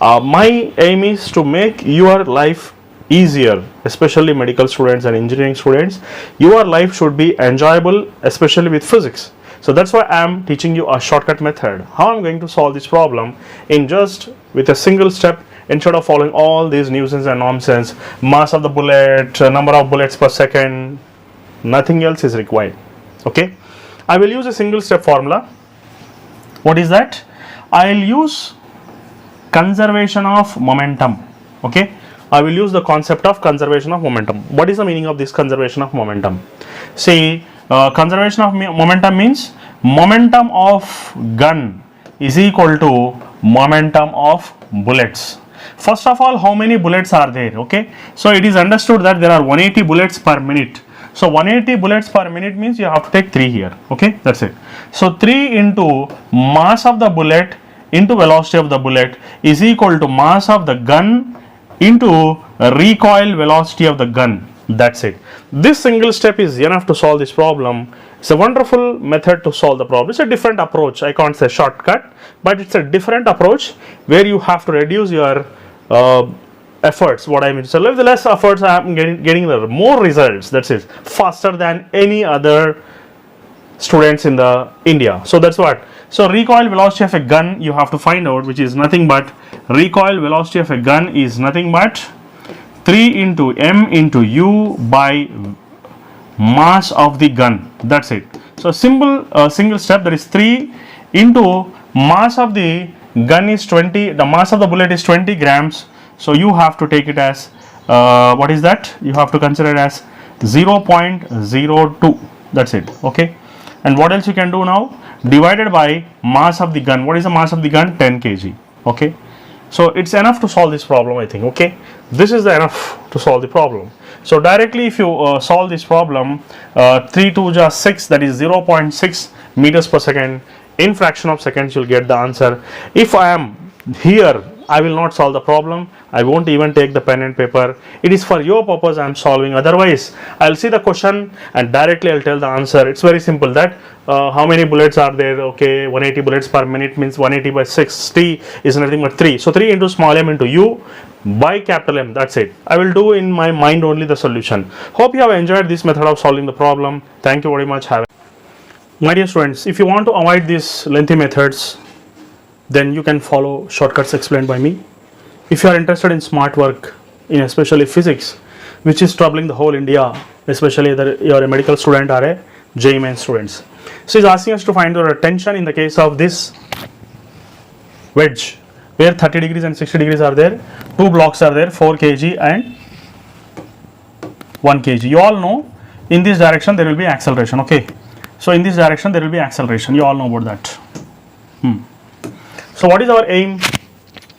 My aim is to make your life easier, especially medical students and engineering students. Your life should be enjoyable, especially with physics. So that's why I am teaching you a shortcut method, how I am going to solve this problem in just with a single step, instead of following all these nuisance and nonsense, mass of the bullet, number of bullets per second, nothing else is required. Okay, I will use a single step formula. What is that? I will use conservation of momentum. Okay, I will use the concept of conservation of momentum. What is the meaning of this conservation of momentum? See, conservation of momentum means momentum of gun is equal to momentum of bullets. First of all, how many bullets are there? Okay, so it is understood that there are 180 bullets per minute. So 180 bullets per minute means you have to take 3 here. Okay, that's it. So 3 into mass of the bullet into velocity of the bullet is equal to mass of the gun into recoil velocity of the gun. That's it. This single step is enough to solve this problem. It's a wonderful method to solve the problem. It's a different approach. I can't say shortcut, but it's a different approach where you have to reduce your efforts. What I mean, so with the less efforts, I am getting the more results. That's it. Faster than any other students in the India. So that's what. So recoil velocity of a gun you have to find out, which is nothing but recoil velocity of a gun is nothing but 3 into m into u by mass of the gun. That's it. So single step, that is 3 into mass of the gun is 20, the mass of the bullet is 20 grams. So you have to take it as what is that? You have to consider it as 0.02. That's it. Okay. And what else you can do now? Divided by mass of the gun. What is the mass of the gun? 10 kg. Okay. So it's enough to solve this problem, I think. Okay. This is enough to solve the problem. So directly if you solve this problem, 3 2 ja 6, that is 0.6 meters per second, in fraction of seconds you'll get the answer. If I am here, I will not solve the problem. I won't even take the pen and paper. It is for your purpose I am solving. Otherwise, I'll see the question and directly I'll tell the answer. It's very simple. That how many bullets are there? Okay, 180 bullets per minute means 180 by 60 is nothing but 3. So 3 into small m into u by capital M. That's it. I will do in my mind only the solution. Hope you have enjoyed this method of solving the problem. Thank you very much. My dear students, if you want to avoid these lengthy methods, then you can follow shortcuts explained by me. If you are interested in smart work, in especially physics, which is troubling the whole India, especially whether you are a medical student or a JEE Main students. So he's asking us to find the tension in the case of this wedge, where 30 degrees and 60 degrees are there. Two blocks are there, 4 kg and 1 kg. You all know in this direction there will be acceleration. Okay. So in this direction there will be acceleration. You all know about that. So what is our aim?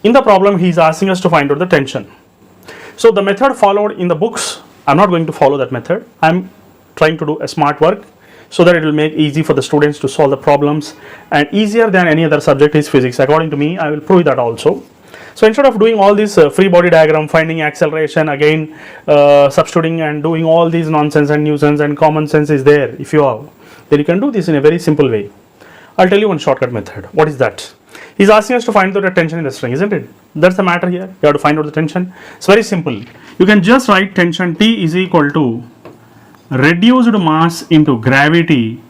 In the problem he is asking us to find out the tension. So the method followed in the books, I am not going to follow that method. I am trying to do a smart work so that it will make easy for the students to solve the problems, and easier than any other subject is physics. According to me, I will prove that also. So instead of doing all this free body diagram, finding acceleration, again substituting and doing all these nonsense and nuisance, and common sense is there if you have, then you can do this in a very simple way. I'll tell you one shortcut method. What is that? He's asking us to find out the tension in the string, isn't it? That's the matter here. You have to find out the tension. It's very simple. You can just write tension T is equal to reduced mass into gravity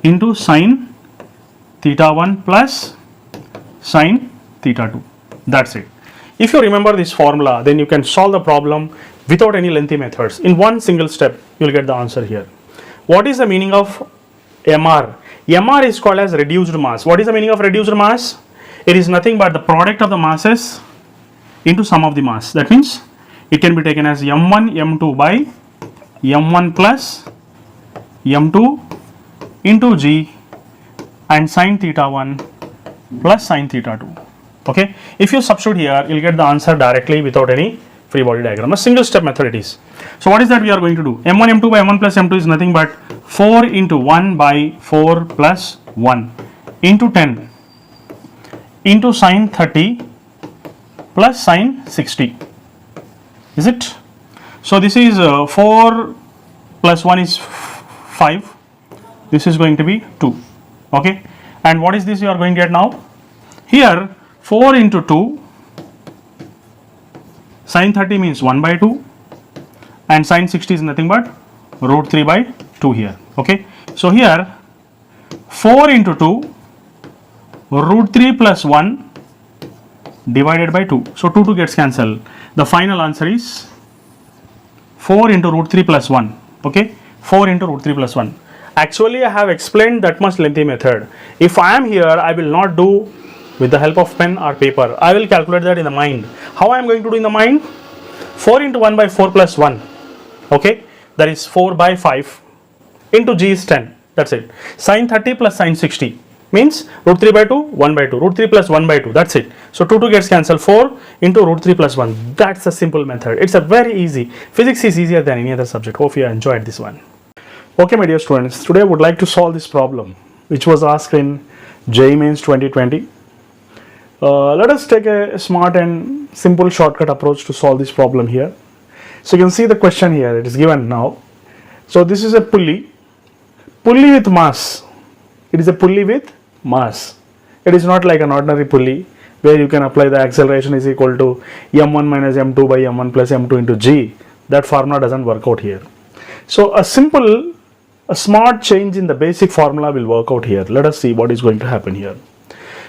into sine theta 1 plus sine theta 2. That's it. If you remember this formula, then you can solve the problem without any lengthy methods. In one single step, you will get the answer here. What is the meaning of MR? MR is called as reduced mass. What is the meaning of reduced mass? It is nothing but the product of the masses into sum of the mass. That means it can be taken as m1 m2 by m1 plus m2 into g and sine theta 1 plus sine theta 2. Okay, if you substitute here, you'll get the answer directly without any free body diagram. A single step method it is. So what is that we are going to do? m1 m2 by m1 plus m2 is nothing but 4 into 1 by 4 plus 1 into 10 into sine 30 plus sine 60. Is it? So this is 4 plus 1 is 5. This is going to be 2. Okay. And what is this you are going to get now? Here 4 into 2, sine 30 means 1 by 2 and sine 60 is nothing but root 3 by 2 here. Okay. So here 4 into 2 root 3 plus 1 divided by 2. So 2 gets cancelled. The final answer is 4 into root 3 plus 1. Okay. 4 into root 3 plus 1. Actually, I have explained that much lengthy method. If I am here, I will not do with the help of pen or paper. I will calculate that in the mind. How I am going to do in the mind? 4 into 1 by 4 plus 1. Okay. That is 4 by 5 into g is 10. That's it. Sine 30 plus sine 60 means root 3 by 2, 1 by 2. Root 3 plus 1 by 2. That's it. So 2 gets cancelled. 4 into root 3 plus 1. That's a simple method. It's a very easy. Physics is easier than any other subject. Hope you enjoyed this one. Okay, my dear students. Today I would like to solve this problem which was asked in JEE Mains 2020. Let us take a smart and simple shortcut approach to solve this problem here. So you can see the question here, it is given now. So this is a pulley with mass. It is a pulley with mass. It is not like an ordinary pulley where you can apply the acceleration is equal to m1 minus m2 by m1 plus m2 into g. That formula doesn't work out here. So a smart change in the basic formula will work out here. Let us see what is going to happen here.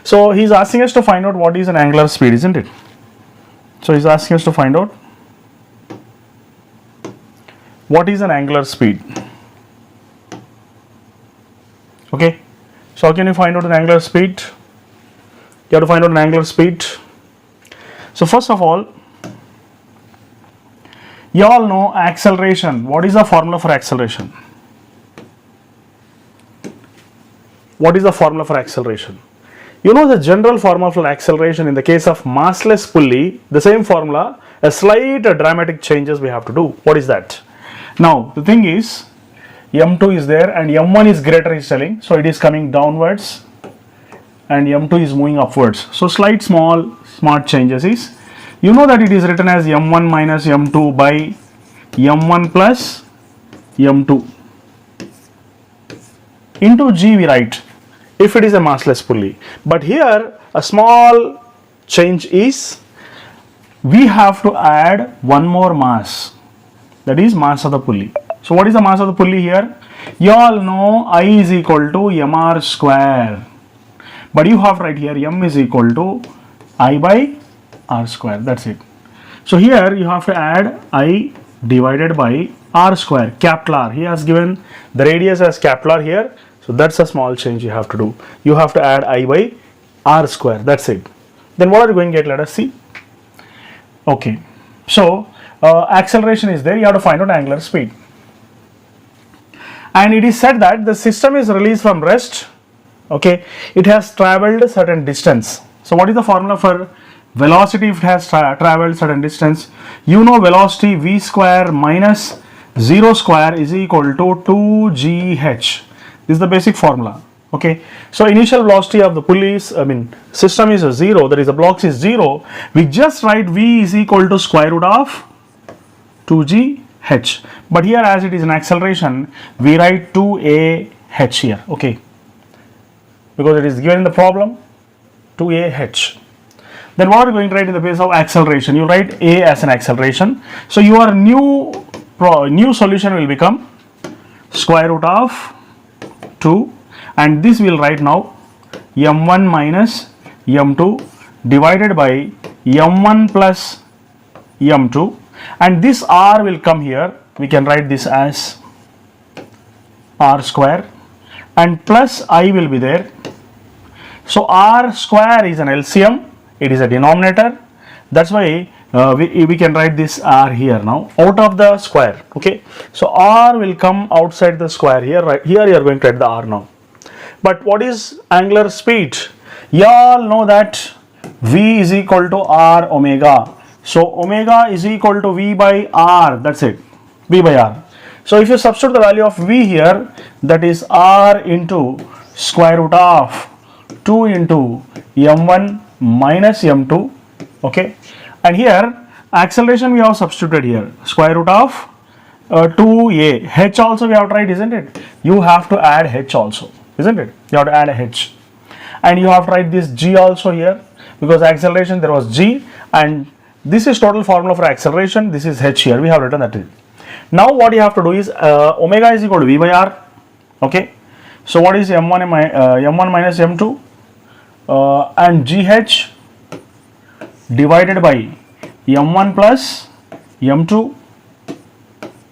So he's asking us to find out what is an angular speed, isn't it? So he's asking us to find out what is an angular speed. Okay, so how can you find out an angular speed? You have to find out an angular speed. So first of all, you all know acceleration. What is the formula for acceleration? What is the formula for acceleration? You know the general formula for acceleration in the case of massless pulley, the same formula, a slight dramatic changes we have to do. What is that? Now the thing is, m2 is there and m1 is greater is telling, so it is coming downwards and m2 is moving upwards. So slight smart changes is, you know that it is written as m1 minus m2 by m1 plus m2 into g we write if it is a massless pulley. But here a small change is, we have to add one more mass, that is mass of the pulley. So what is the mass of the pulley here? You all know I is equal to mr square, but you have right here m is equal to I by r square, that's it. So here you have to add I divided by r square, capital R. He has given the radius as capital R here, so that's a small change you have to do. You have to add I by r square, that's it. Then what are you going to get? Let us see. Okay, so acceleration is there, you have to find out angular speed. And it is said that the system is released from rest. Okay, it has traveled a certain distance. So what is the formula for velocity if it has traveled certain distance? You know velocity v square minus 0 square is equal to 2gh. This is the basic formula. Okay, so initial velocity of the pulleys, system is a 0, that is the blocks is 0. We just write v is equal to square root of 2gh. But here as it is an acceleration, we write 2ah here. Okay, because it is given in the problem 2ah. Then what are you going to write in the place of acceleration? You write a as an acceleration. So your new solution will become square root of 2, and this will write now m1 minus m2 divided by m1 plus m2, and this r will come here. We can write this as r square, and plus I will be there. So r square is an LCM, it is a denominator, that's why we can write this r here now out of the square. Okay, so r will come outside the square here, right here you are going to write the r now. But what is angular speed? You all know that v is equal to r omega. So omega is equal to v by r, that's it, v by r. So if you substitute the value of v here, that is r into square root of 2 into m1 minus m2. Okay, and here acceleration we have substituted here, square root of 2a. h also we have to write, isn't it? You have to add h also, isn't it? You have to add a h, and you have to write this g also here, because acceleration there was g, and this is total formula for acceleration, this is h here, we have written that. Now what you have to do is omega is equal to v by r. Okay, so what is m1 minus m2 and gh divided by m1 plus m2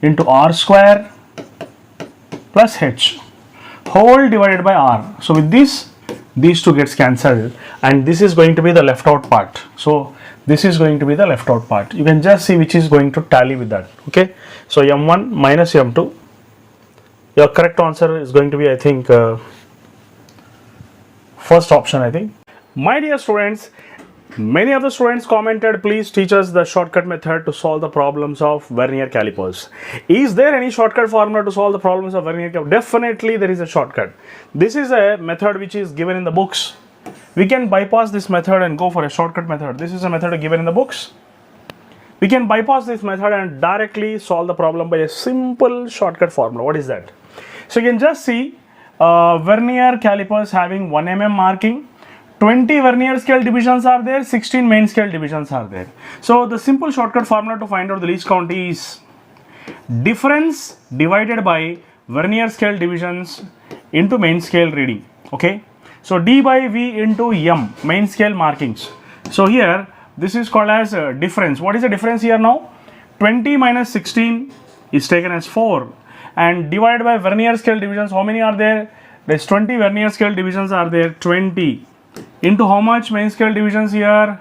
into r square plus h whole divided by r. So with this, these two gets cancelled, and this is going to be the left out part. So this is going to be the left out part. You can just see which is going to tally with that. Okay, so m1 minus m2. Your correct answer is going to be, I think, first option, I think. My dear students, many of the students commented, please teach us the shortcut method to solve the problems of vernier calipers. Is there any shortcut formula to solve the problems of vernier calipers? Definitely there is a shortcut. This is a method which is given in the books. We can bypass this method and go for a shortcut method. This is a method given in the books. we can bypass this method and directly solve the problem by a simple shortcut formula. What is that? So you can just see vernier calipers having 1 mm marking, 20 vernier scale divisions are there, 16 main scale divisions are there. So the simple shortcut formula to find out the least count is difference divided by vernier scale divisions into main scale reading. Okay, so D by V into M, main scale markings. So here this is called as difference. What is the difference here now? 20 minus 16 is taken as 4 and divided by vernier scale divisions. How many are there? There's 20 vernier scale divisions are there. 20 into how much main scale divisions here?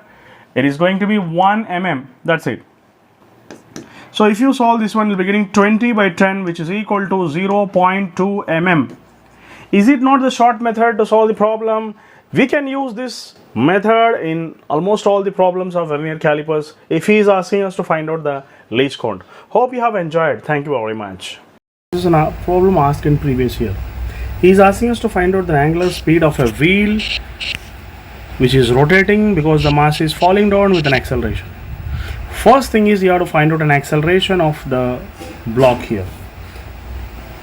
It is going to be 1 mm. That's it. So if you solve this one, you'll be getting 20 by 10, which is equal to 0.2 mm. Is it not the short method to solve the problem? We can use this method in almost all the problems of vernier calipers if he is asking us to find out the least count. Hope you have enjoyed. Thank you very much. This is a problem asked in previous year. He is asking us to find out the angular speed of a wheel which is rotating because the mass is falling down with an acceleration. First thing is you have to find out an acceleration of the block here.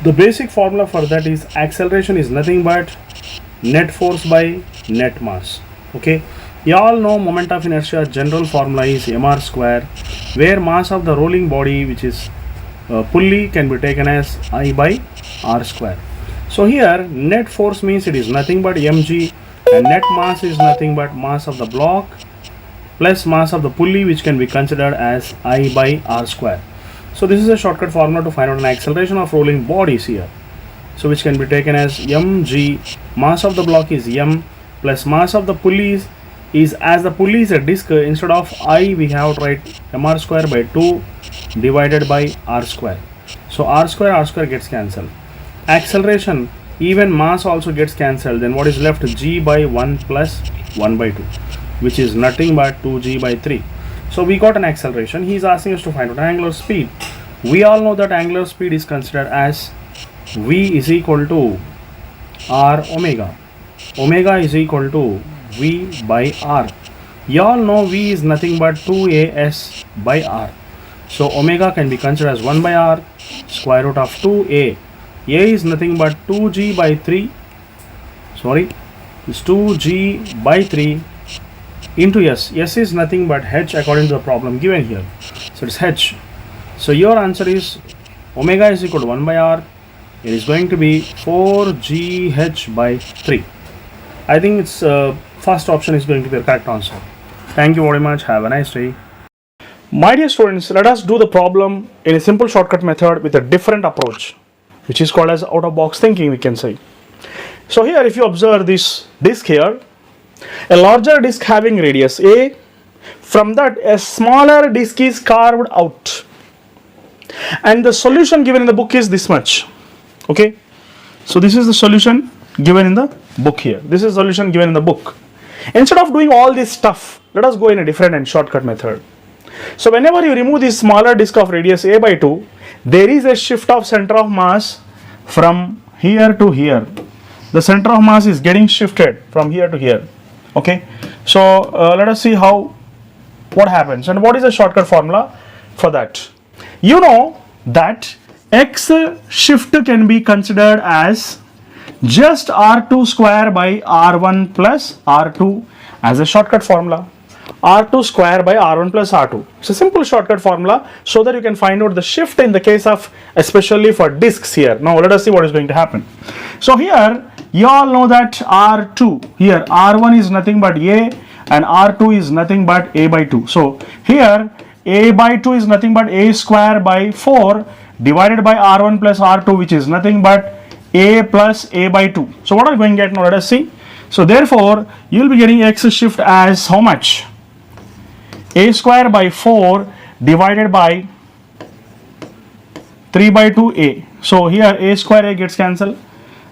The basic formula for that is acceleration is nothing but net force by net mass. Okay, you all know moment of inertia general formula is mr square, where mass of the rolling body, which is pulley, can be taken as I by r square. So here net force means it is nothing but mg, and net mass is nothing but mass of the block plus mass of the pulley, which can be considered as I by r square. So this is a shortcut formula to find out an acceleration of rolling bodies here. So which can be taken as mg, mass of the block is m, plus mass of the pulleys is, as the pulley is a disc, instead of I we have to write mr square by 2 divided by r square. So r square gets cancelled. Acceleration, even mass also gets cancelled. Then what is left? G by 1 plus 1 by 2, which is nothing but 2g by 3. So we got an acceleration. He is asking us to find out angular speed. We all know that angular speed is considered as v is equal to r omega. Omega is equal to v by r. You all know v is nothing but 2as by r. So omega can be considered as 1 by r, square root of 2a. A is nothing but 2g by 3. Sorry, it's 2g by 3 into s. S is nothing but h according to the problem given here. So it's h. So your answer is omega is equal to 1 by r. It is going to be 4gh by 3. I think it's first option is going to be the correct answer. Thank you very much. Have a nice day. My dear students, let us do the problem in a simple shortcut method with a different approach, which is called as out of box thinking, we can say. So here if you observe this disk here, a larger disk having radius a, from that a smaller disk is carved out, and the solution given in the book is this much. Okay, so this is the solution given in the book here. This is the solution given in the book. Instead of doing all this stuff, let us go in a different and shortcut method. So whenever you remove this smaller disk of radius a by 2, there is a shift of center of mass from here to here. The center of mass is getting shifted from here to here. Okay, so let us see what happens and what is the shortcut formula for that. You know that x shift can be considered as just r2 square by r1 plus r2 as a shortcut formula. R2 square by R1 plus R2. It's a simple shortcut formula so that you can find out the shift in the case of, especially for disks here. Now let us see what is going to happen. So here you all know that R2, here R1 is nothing but A and R2 is nothing but A by 2. So here A by 2 is nothing but A square by 4 divided by R1 plus R2, which is nothing but A plus A by 2. So what are we going to get now? Let us see. So therefore you will be getting x shift as how much? A square by 4 divided by 3 by 2a. So here a square a gets cancelled,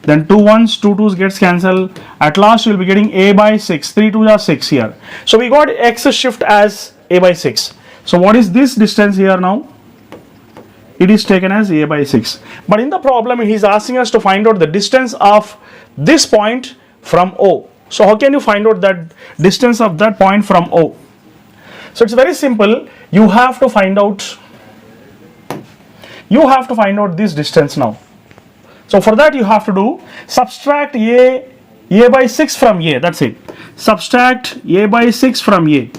then 2 1s 2 2s gets cancelled. At last you will be getting a by 6. 3 2s are 6 here. So we got x shift as a by 6. So what is this distance here now? It is taken as a by 6. But in the problem he is asking us to find out the distance of this point from O. So how can you find out that distance of that point from O? So it's very simple. You have to find out this distance now. So for that you have to do subtract a by 6 from a, that's it. Subtract a by 6 from a.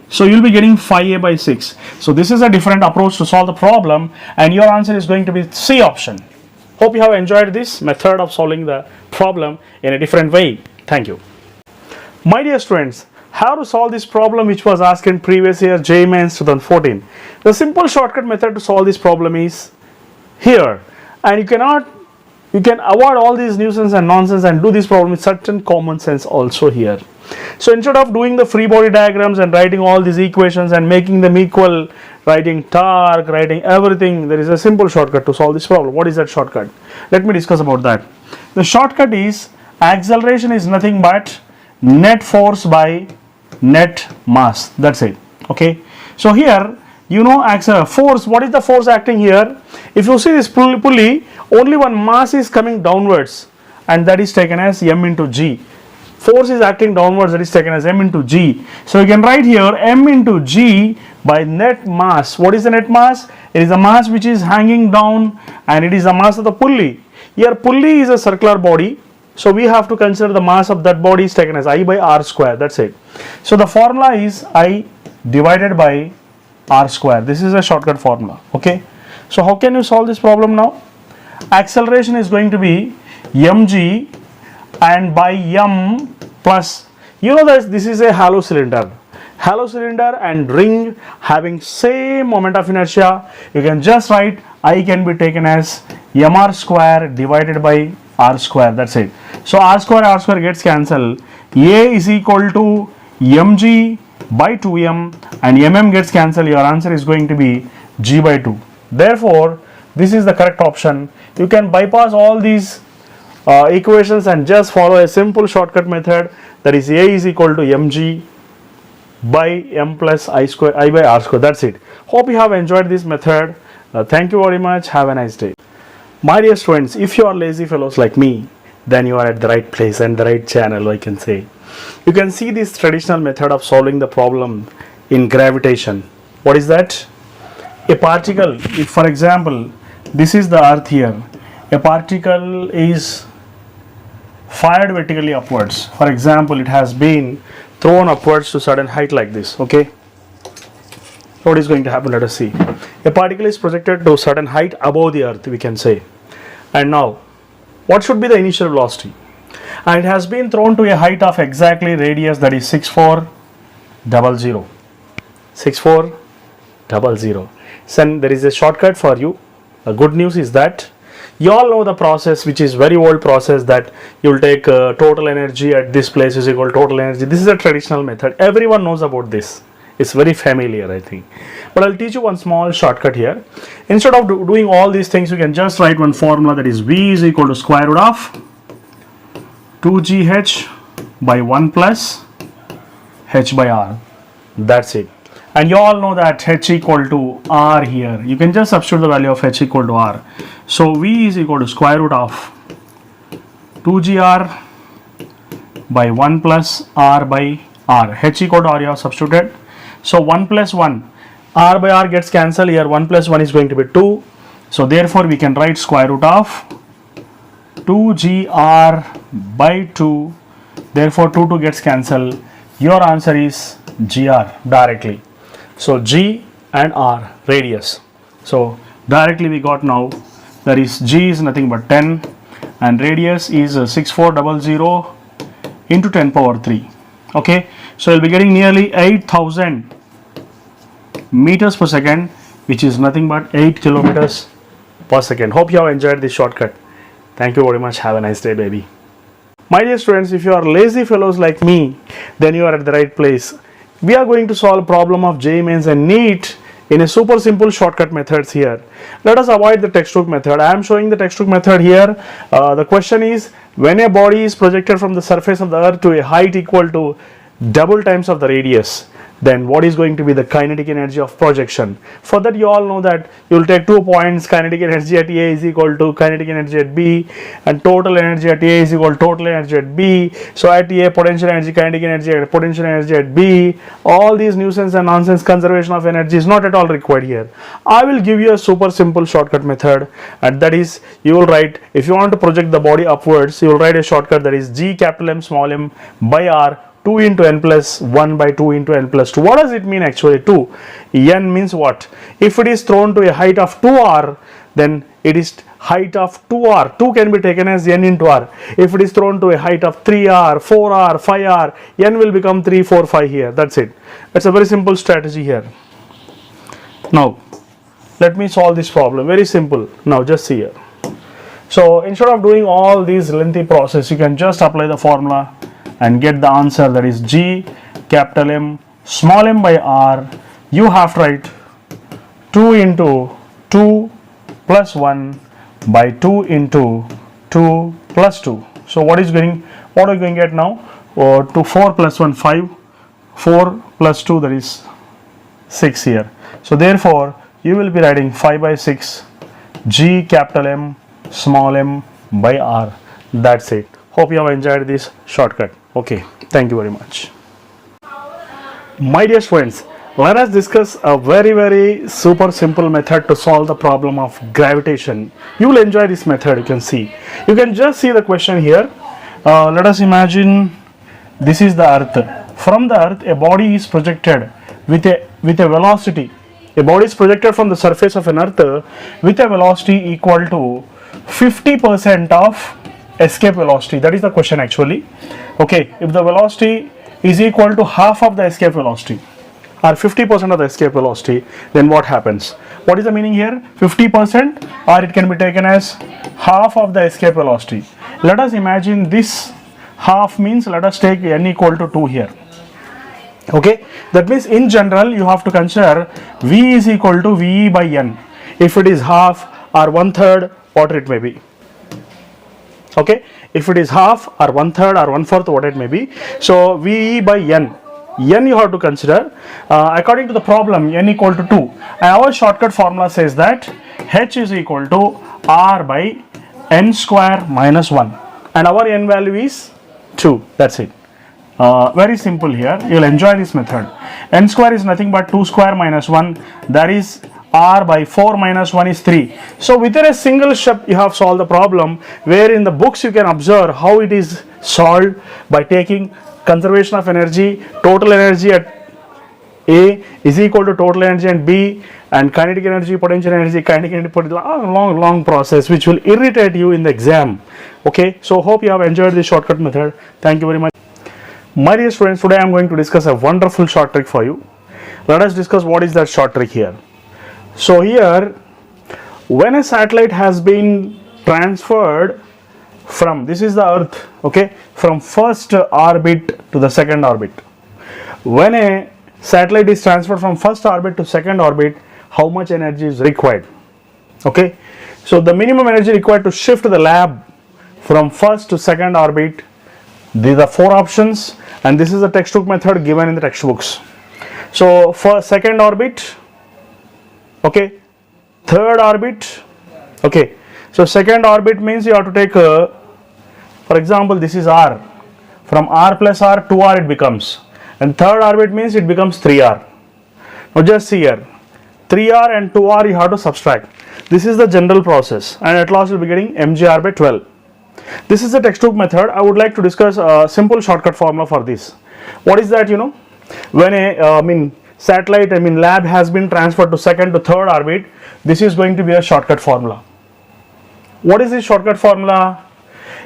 So you'll be getting 5a by 6. So this is a different approach to solve the problem, and your answer is going to be C option. Hope you have enjoyed this method of solving the problem in a different way. Thank you. My dear students, how to solve this problem which was asked in previous year JEE Mains 2014. The simple shortcut method to solve this problem is here, and you can avoid all these nuisance and nonsense and do this problem with certain common sense also here. So instead of doing the free body diagrams and writing all these equations and making them equal, writing torque, writing everything, there is a simple shortcut to solve this problem. What is that shortcut? Let me discuss about that. The shortcut is acceleration is nothing but net force by net mass. That's it. Okay. So here, you know, force, what is the force acting here? If you see this pulley, only one mass is coming downwards, and that is taken as m into g. Force is acting downwards, that is taken as m into g. So you can write here m into g by net mass. What is the net mass? It is a mass which is hanging down, and it is the mass of the pulley. Here pulley is a circular body, so we have to consider the mass of that body is taken as I by r square. That's it. So the formula is I divided by r square. This is a shortcut formula. Okay. So how can you solve this problem now? Acceleration is going to be mg and by m plus, you know that this is a hollow cylinder and ring having same moment of inertia. You can just write I can be taken as mr square divided by r square. That's it. So r square gets cancelled. A is equal to mg by 2m, and mm gets cancelled. Your answer is going to be g by 2. Therefore this is the correct option. You can bypass all these equations and just follow a simple shortcut method, that is A is equal to mg by m plus I by r square. That's it. Hope you have enjoyed this method. Thank you very much. Have a nice day. My dear students, if you are lazy fellows like me, then you are at the right place and the right channel, I can say. You can see this traditional method of solving the problem in gravitation. What is that? A particle, if for example this is the earth here, a particle is fired vertically upwards. For example, it has been thrown upwards to certain height like this. Okay, what is going to happen? Let us see. A particle is projected to a certain height above the earth, we can say, and now what should be the initial velocity? And it has been thrown to a height of exactly radius, that is 6400. 6400. So there is a shortcut for you. The good news is that you all know the process, which is very old process, that you will take total energy at this place is equal to total energy. This is a traditional method. Everyone knows about this. It's very familiar, I think. But I'll teach you one small shortcut here. Instead of doing all these things, you can just write one formula, that is V is equal to square root of 2gh by 1 plus h by r. That's it. And you all know that h equal to r here. You can just substitute the value of h equal to r. So V is equal to square root of 2gr by 1 plus r by r. H equal to r you have substituted. So 1 plus 1, r by r gets cancelled here. 1 plus 1 is going to be 2. So therefore we can write square root of 2gr by 2. Therefore 2 gets cancelled. Your answer is gr directly. So g and r, radius. So directly we got now, that is g is nothing but 10 and radius is 6400 into 10 power 3. Okay, so you'll be getting nearly 8000 meters per second, which is nothing but 8 kilometers per second. Hope you have enjoyed this shortcut. Thank you very much. Have a nice day, baby. My dear students, if you are lazy fellows like me, then you are at the right place. We are going to solve problem of JEE Mains and NEET in a super simple shortcut methods here. Let us avoid the textbook method. I am showing the textbook method here. The question is, when a body is projected from the surface of the earth to a height equal to double times of the radius, then what is going to be the kinetic energy of projection? For that, you all know that you will take 2 points, kinetic energy at A is equal to kinetic energy at B, and total energy at A is equal to total energy at B. So at A, potential energy, kinetic energy, potential energy at B. All these nuisance and nonsense conservation of energy is not at all required here. I will give you a super simple shortcut method, and that is, you will write, if you want to project the body upwards, you will write a shortcut, that is G capital M small m by R, 2 into n plus 1 by 2 into n plus 2. What does it mean actually? 2. N means what? If it is thrown to a height of 2r, then it is height of 2r. 2 can be taken as n into r. If it is thrown to a height of 3r, 4r, 5r, n will become 3, 4, 5 here. That's it. That's a very simple strategy here. Now, let me solve this problem. Very simple. Now, just see here. So, instead of doing all these lengthy process, you can just apply the formula and get the answer, that is G capital M small m by R. You have to write 2 into 2 plus 1 by 2 into 2 plus 2. So what are you going to get now? 4 plus 1 5, 4 plus 2, that is 6 here. So therefore you will be writing 5 by 6 G capital M small m by R. That's it. Hope you have enjoyed this shortcut. Okay, thank you very much. My dear students, let us discuss a very super simple method to solve the problem of gravitation. You will enjoy this method. You can see. You can just see the question here. Let us imagine this is the earth. From the earth, a body is projected with a velocity. A body is projected from the surface of an earth with a velocity equal to 50% of escape velocity. That is the question actually. Okay, if the velocity is equal to half of the escape velocity or 50% of the escape velocity, then what happens? What is the meaning here? 50%, or it can be taken as half of the escape velocity. Let us imagine this half means, let us take n equal to 2 here. Okay, that means in general you have to consider V is equal to VE by n. If it is half or 1/3, whatever it may be. Okay, if it is half or 1/3 or 1/4, what it may be. So VE by n you have to consider. According to the problem, n equal to 2, and our shortcut formula says that h is equal to r by n square minus 1, and our n value is 2. That's it. Very simple here. You will enjoy this method. N square is nothing but 2 square minus 1, that is r by 4 minus 1 is 3. So within a single step you have solved the problem, where in the books you can observe how it is solved by taking conservation of energy, total energy at A is equal to total energy at B, and kinetic energy, potential energy, kinetic energy, long process which will irritate you in the exam. Okay, so hope you have enjoyed this shortcut method. Thank you very much. My dear students, today I am going to discuss a wonderful short trick for you. Let us discuss what is that short trick here. So here, when a satellite has been transferred from, this is the earth, okay, from first orbit to the second orbit. When a satellite is transferred from first orbit to second orbit, how much energy is required? Okay, so the minimum energy required to shift the lab from first to second orbit, these are 4 options, and this is the textbook method given in the textbooks. So for second orbit, okay, third orbit, okay, so second orbit means you have to take for example, this is r, from r plus r, 2r it becomes, and third orbit means it becomes 3r. Now just see here, 3r and 2r you have to subtract. This is the general process, and at last you will be getting mgr by 12. This is the textbook method. I would like to discuss a simple shortcut formula for this. What is that? When a satellite, lab has been transferred to second to third orbit, this is going to be a shortcut formula. What is this shortcut formula?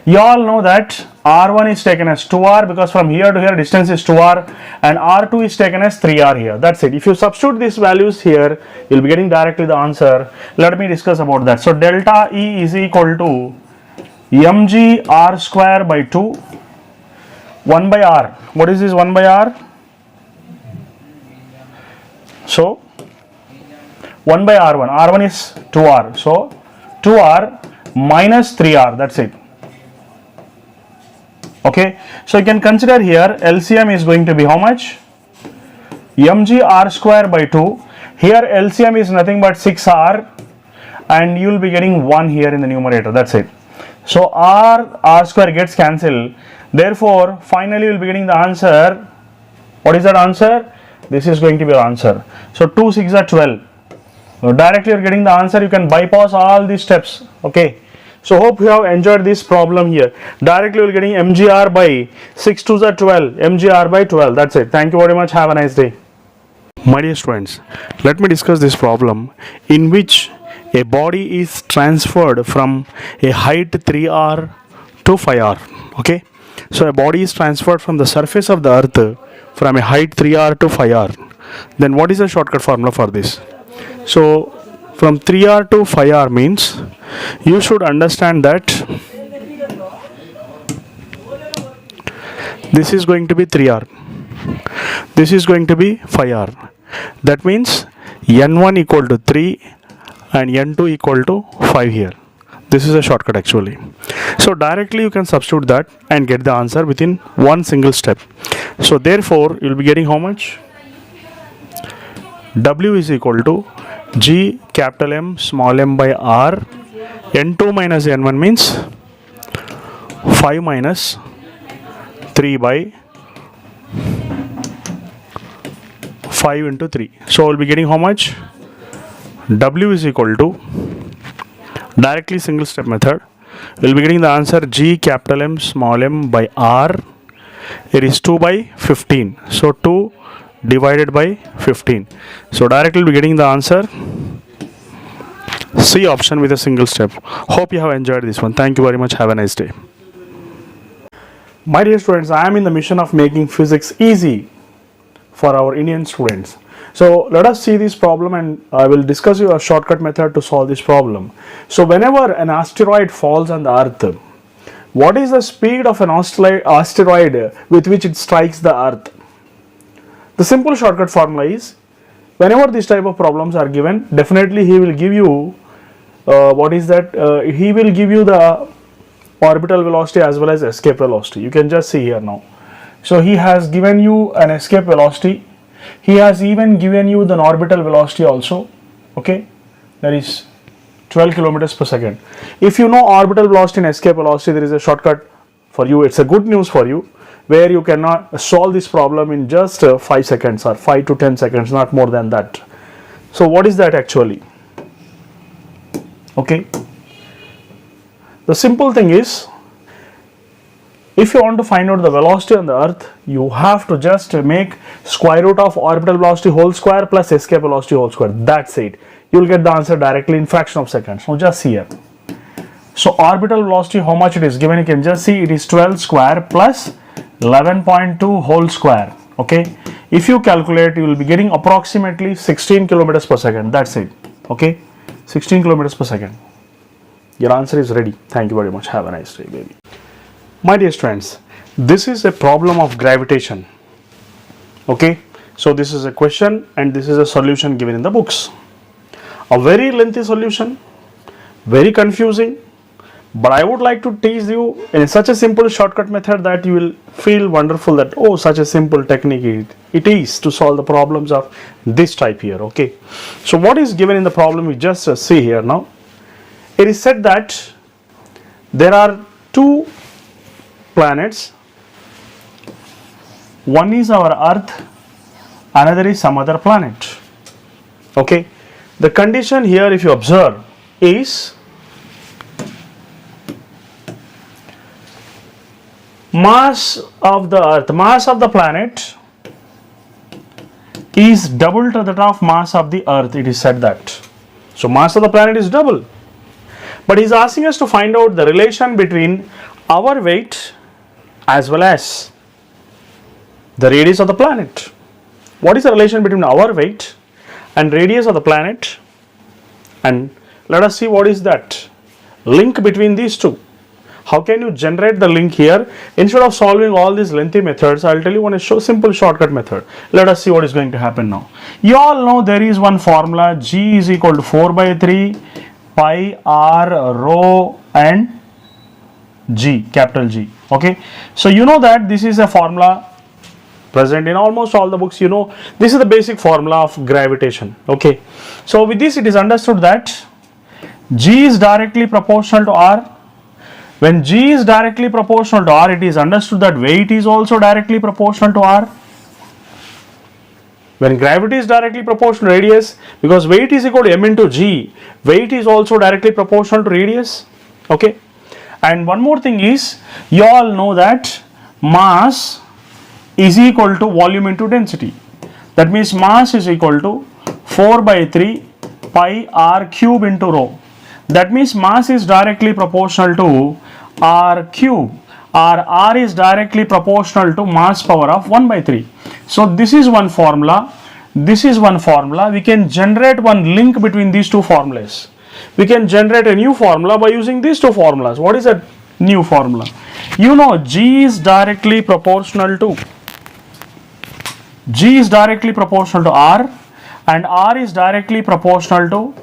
You all know that r1 is taken as 2r, because from here to here distance is 2r, and r2 is taken as 3r here. That's it. If you substitute these values here, you'll be getting directly the answer. Let me discuss about that. So delta E is equal to mg r square by 2 1 by r. What is this 1 by r? So 1 by r1. r1 is 2r. So 2r minus 3r. That's it. Okay. So you can consider here LCM is going to be how much? mg r square by 2. Here LCM is nothing but 6r, and you will be getting 1 here in the numerator. That's it. So r square gets cancelled. Therefore, finally you will be getting the answer. What is that answer? This is going to be the answer. So 2 6 are 12. So directly you are getting the answer. You can bypass all these steps. Okay. So hope you have enjoyed this problem here. Directly you will getting mgr by 6 2s are 12. mgr by 12. That's it. Thank you very much. Have a nice day. My dear students, let me discuss this problem in which a body is transferred from a height 3r to 5r. Okay. So a body is transferred from the surface of the earth from a height 3r to 5r. Then what is the shortcut formula for this? So from 3r to 5r means you should understand that this is going to be 3r, this is going to be 5r. That means n1 equal to 3 and n2 equal to 5 here. This is a shortcut actually. So directly you can substitute that and get the answer within one single step. So therefore you will be getting how much? W is equal to G capital M small m by R. N2 minus N1 means 5 minus 3 by 5 into 3. So we'll be getting how much? W is equal to, directly single step method, we'll be getting the answer G capital M small m by R. It is 2 by 15. So 2 divided by 15. So directly we'll be getting the answer C option with a single step. Hope you have enjoyed this one. Thank you very much. Have a nice day. My dear students, I am in the mission of making physics easy for our Indian students. So let us see this problem, and I will discuss you a shortcut method to solve this problem. So whenever an asteroid falls on the earth, what is the speed of an asteroid with which it strikes the earth? The simple shortcut formula is, whenever this type of problems are given, definitely he will give you he will give you the orbital velocity as well as escape velocity. You can just see here now. So he has given you an escape velocity. He has even given you the orbital velocity also. Okay, that is 12 kilometers per second. If you know orbital velocity and escape velocity, there is a shortcut for you. It's a good news for you, where you cannot solve this problem in just 5 seconds or 5 to 10 seconds, not more than that. So what is that actually? Okay, the simple thing is, if you want to find out the velocity on the earth, you have to just make square root of orbital velocity whole square plus escape velocity whole square. That's it. You will get the answer directly in fraction of seconds. Now just see here. So orbital velocity, how much it is given, you can just see it is 12 square plus 11.2 whole square. Okay, if you calculate, you will be getting approximately 16 kilometers per second. That's it. Okay, 16 kilometers per second. Your answer is ready. Thank you very much. Have a nice day, baby. My dear students, this is a problem of gravitation. Okay, so this is a question and this is a solution given in the books. A very lengthy solution, very confusing, but I would like to teach you in such a simple shortcut method that you will feel wonderful that, oh, such a simple technique it is to solve the problems of this type here. Okay, so what is given in the problem, we just see here now. It is said that there are two planets. One is our Earth, another is some other planet. Okay, the condition here, if you observe, is mass of the Earth, mass of the planet is double to that of mass of the Earth. It is said that. So mass of the planet is double. But he is asking us to find out the relation between our weight as well as the radius of the planet. What is the relation between our weight and radius of the planet? And let us see what is that link between these two. How can you generate the link here? Instead of solving all these lengthy methods, I will tell you one simple shortcut method. Let us see what is going to happen now. You all know there is one formula, G is equal to 4 by 3 pi r rho and G, capital G. Okay, so you know that this is a formula present in almost all the books. You know, this is the basic formula of gravitation. Okay, so with this it is understood that G is directly proportional to R. When G is directly proportional to R, it is understood that weight is also directly proportional to R. When gravity is directly proportional to radius, because weight is equal to m into G, weight is also directly proportional to radius. Okay, and one more thing is, you all know that mass is equal to volume into density. That means mass is equal to 4 by 3 pi r cube into rho. That means mass is directly proportional to r cube, or r is directly proportional to mass power of 1 by 3. So this is one formula, this is one formula. We can generate one link between these two formulas. We can generate a new formula by using these two formulas. What is that new formula? You know, G is directly proportional to R, and R is directly proportional to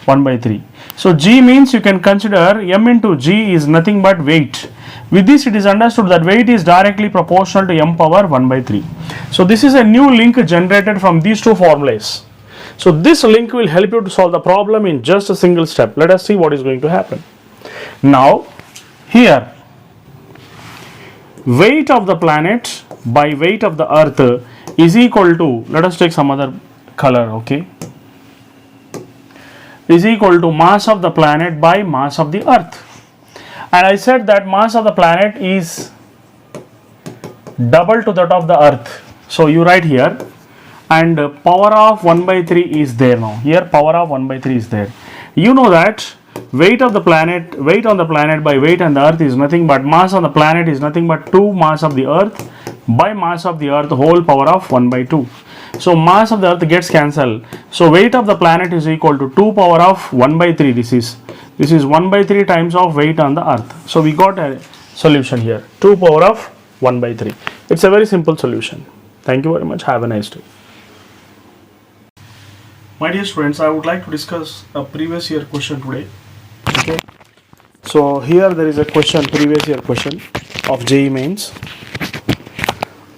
1 by 3. So G means you can consider m into G is nothing but weight. With this it is understood that weight is directly proportional to m power 1 by 3. So this is a new link generated from these two formulas. So this link will help you to solve the problem in just a single step. Let us see what is going to happen. Now here, weight of the planet by weight of the earth is equal to, let us take some other color, okay, is equal to mass of the planet by mass of the earth. And I said that mass of the planet is double to that of the earth. So you write here, and power of 1 by 3 is there now. Here power of 1 by 3 is there. You know that weight of the planet, weight on the planet by weight on the earth is nothing but mass on the planet is nothing but 2 mass of the earth by mass of the earth whole power of 1 by 2. So mass of the earth gets cancelled. So weight of the planet is equal to 2 power of 1 by 3. This is 1 by 3 times of weight on the earth. So we got a solution here, 2 power of 1 by 3. It's a very simple solution. Thank you very much. Have a nice day. My dear students, I would like to discuss a previous year question today. Okay. So here there is a question, previous year question of JEE Mains.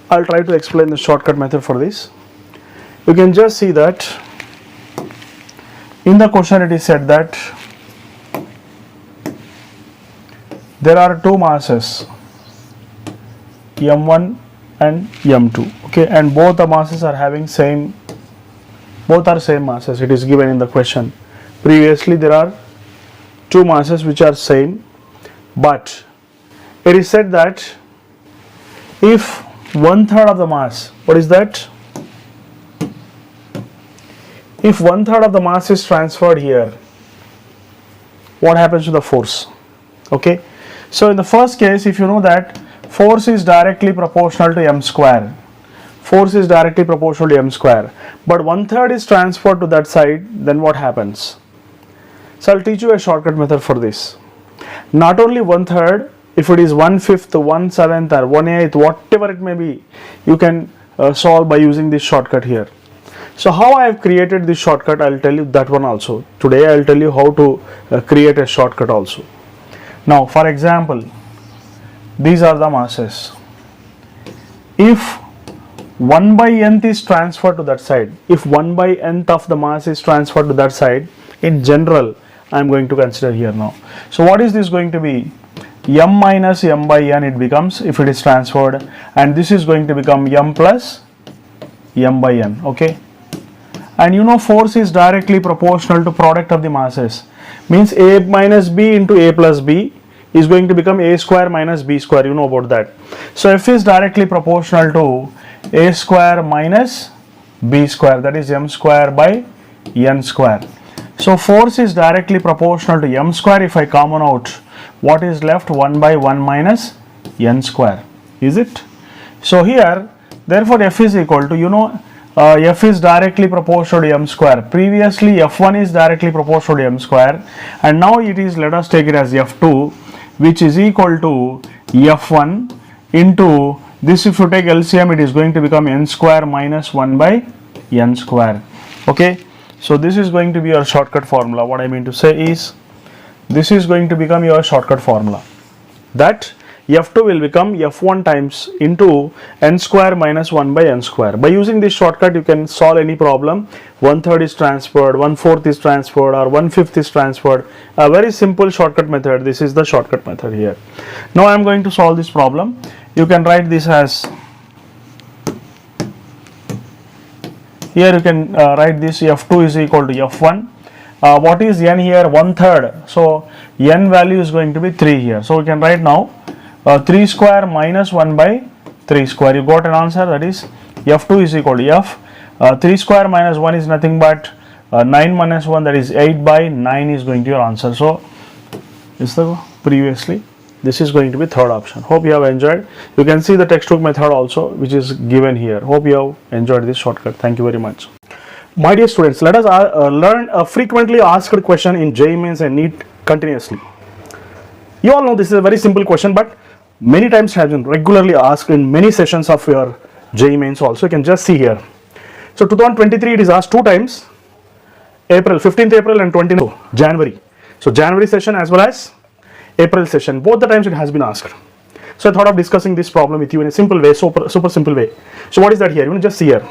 I'll try to explain the shortcut method for this. You can just see that in the question it is said that there are two masses, m1 and m2, okay, and both the masses are having same masses. It is given in the question. Previously there are two masses which are same, but it is said that if 1/3 of the mass, what is that? If 1/3 of the mass is transferred here, what happens to the force? Okay, so in the first case, if you know that force is directly proportional to m square, force is directly proportional to m square, but 1/3 is transferred to that side, then what happens? So I'll teach you a shortcut method for this. Not only 1/3, if it is 1/5, 1/7 or 1/8, whatever it may be, you can solve by using this shortcut here. So how I have created this shortcut, I'll tell you that one also. Today I'll tell you how to create a shortcut also. Now for example, these are the masses. If 1 by nth is transferred to that side, if 1 by nth of the mass is transferred to that side, in general I am going to consider here now. So what is this going to be? M minus m by n it becomes if it is transferred, and this is going to become m plus m by n, okay. And you know force is directly proportional to product of the masses, means a minus b into a plus b is going to become a square minus b square, you know about that. So F is directly proportional to a square minus b square, that is m square by n square. So force is directly proportional to m square. If I common out, what is left? 1 by 1 minus n square, is it? So here therefore F is equal to, you know, F is directly proportional to m square. Previously F1 is directly proportional to m square, and now it is, let us take it as F2, which is equal to F1 into this. If you take LCM, it is going to become n square minus 1 by n square, okay. So this is going to be your shortcut formula. What I mean to say is, this is going to become your shortcut formula, that f2 will become f1 times into n square minus 1 by n square. By using this shortcut, you can solve any problem. 1/3 is transferred, 1/4 is transferred, or 1/5 is transferred. A very simple shortcut method. This is the shortcut method here. Now I am going to solve this problem. You can write this as, here you can write this f2 is equal to f1. What is n here? 1/3. So n value is going to be 3 here. So we can write now 3 square minus 1 by 3 square. You got an answer, that is f2 is equal to f. 3 square minus 1 is nothing but 9 minus 1, that is 8 by 9 is going to be your answer. So is the previously this is going to be third option. Hope you have enjoyed. You can see the textbook method also, which is given here. Hope you have enjoyed this shortcut. Thank you very much. My dear students, let us learn a frequently asked question in JEE Mains and NEET continuously. You all know this is a very simple question, but many times has been regularly asked in many sessions of your JEE Mains also. You can just see here. So 2023 it is asked 2 times, April, 15th April and 20th January. So January session as well as April session, both the times it has been asked. So I thought of discussing this problem with you in a simple way, super simple way. So what is that here? You can just see here.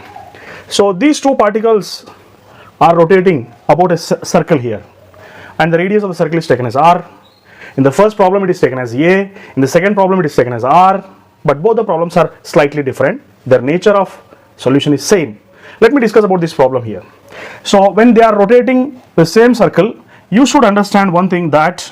So these two particles are rotating about a circle here, and the radius of the circle is taken as r. In the first problem it is taken as a, in the second problem it is taken as r, but both the problems are slightly different. Their nature of solution is same. Let me discuss about this problem here. So when they are rotating the same circle, you should understand one thing, that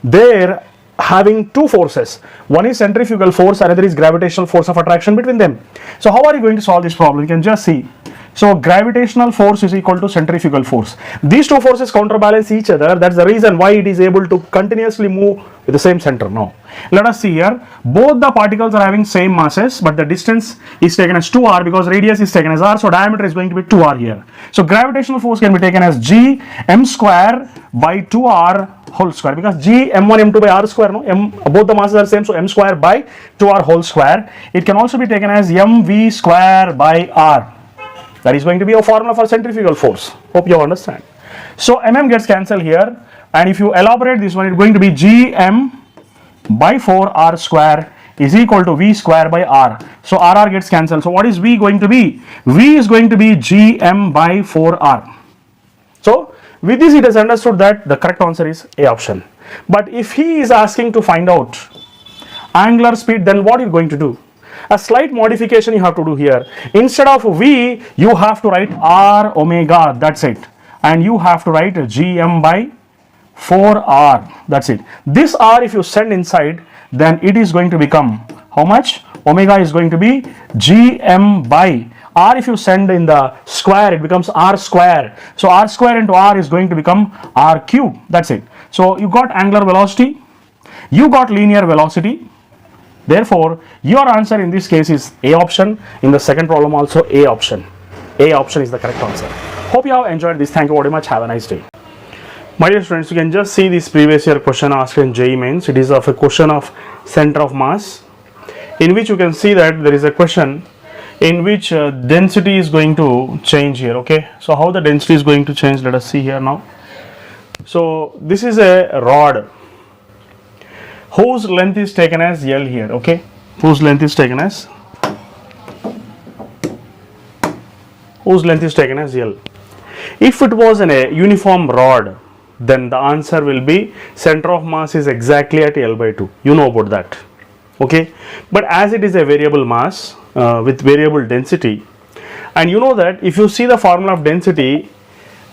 they're having two forces. One is centrifugal force, another is gravitational force of attraction between them. So how are you going to solve this problem? You can just see. So gravitational force is equal to centrifugal force. These two forces counterbalance each other. That's the reason why it is able to continuously move with the same center. Now let us see here. Both the particles are having same masses, but the distance is taken as 2r because radius is taken as r. So diameter is going to be 2r here. So gravitational force can be taken as g m square by 2r whole square, because g m1 m2 by r square, no, both the masses are same, so m square by 2r whole square. It can also be taken as mv square by r. That is going to be a formula for centrifugal force. Hope you understand. So mm gets cancelled here, and if you elaborate this one, it's going to be gm by 4r square is equal to v square by r. So rr gets cancelled. So what is v going to be? V is going to be gm by 4r. So with this, it is understood that the correct answer is A option. But if he is asking to find out angular speed, then what are you going to do? A slight modification you have to do here. Instead of V, you have to write R omega, that's it. And you have to write Gm by 4R, that's it. This R, if you send inside, then it is going to become how much? Omega is going to be Gm by R. If you send in the square, it becomes R square. So R square into R is going to become R cube, that's it. So you got angular velocity, you got linear velocity. Therefore, your answer in this case is A option. In the second problem also A option. A option is the correct answer. Hope you have enjoyed this. Thank you very much. Have a nice day. My dear students, you can just see this previous year question asked in JEE Mains. It is of a question of center of mass, in which you can see that there is a question in which density is going to change here. Okay, so how the density is going to change, let us see here now. So this is a rod whose length is taken as L here. Okay, whose length is taken as L. If it was a uniform rod, then the answer will be center of mass is exactly at L by 2. You know about that. Okay, but as it is a variable mass with variable density, and you know that if you see the formula of density,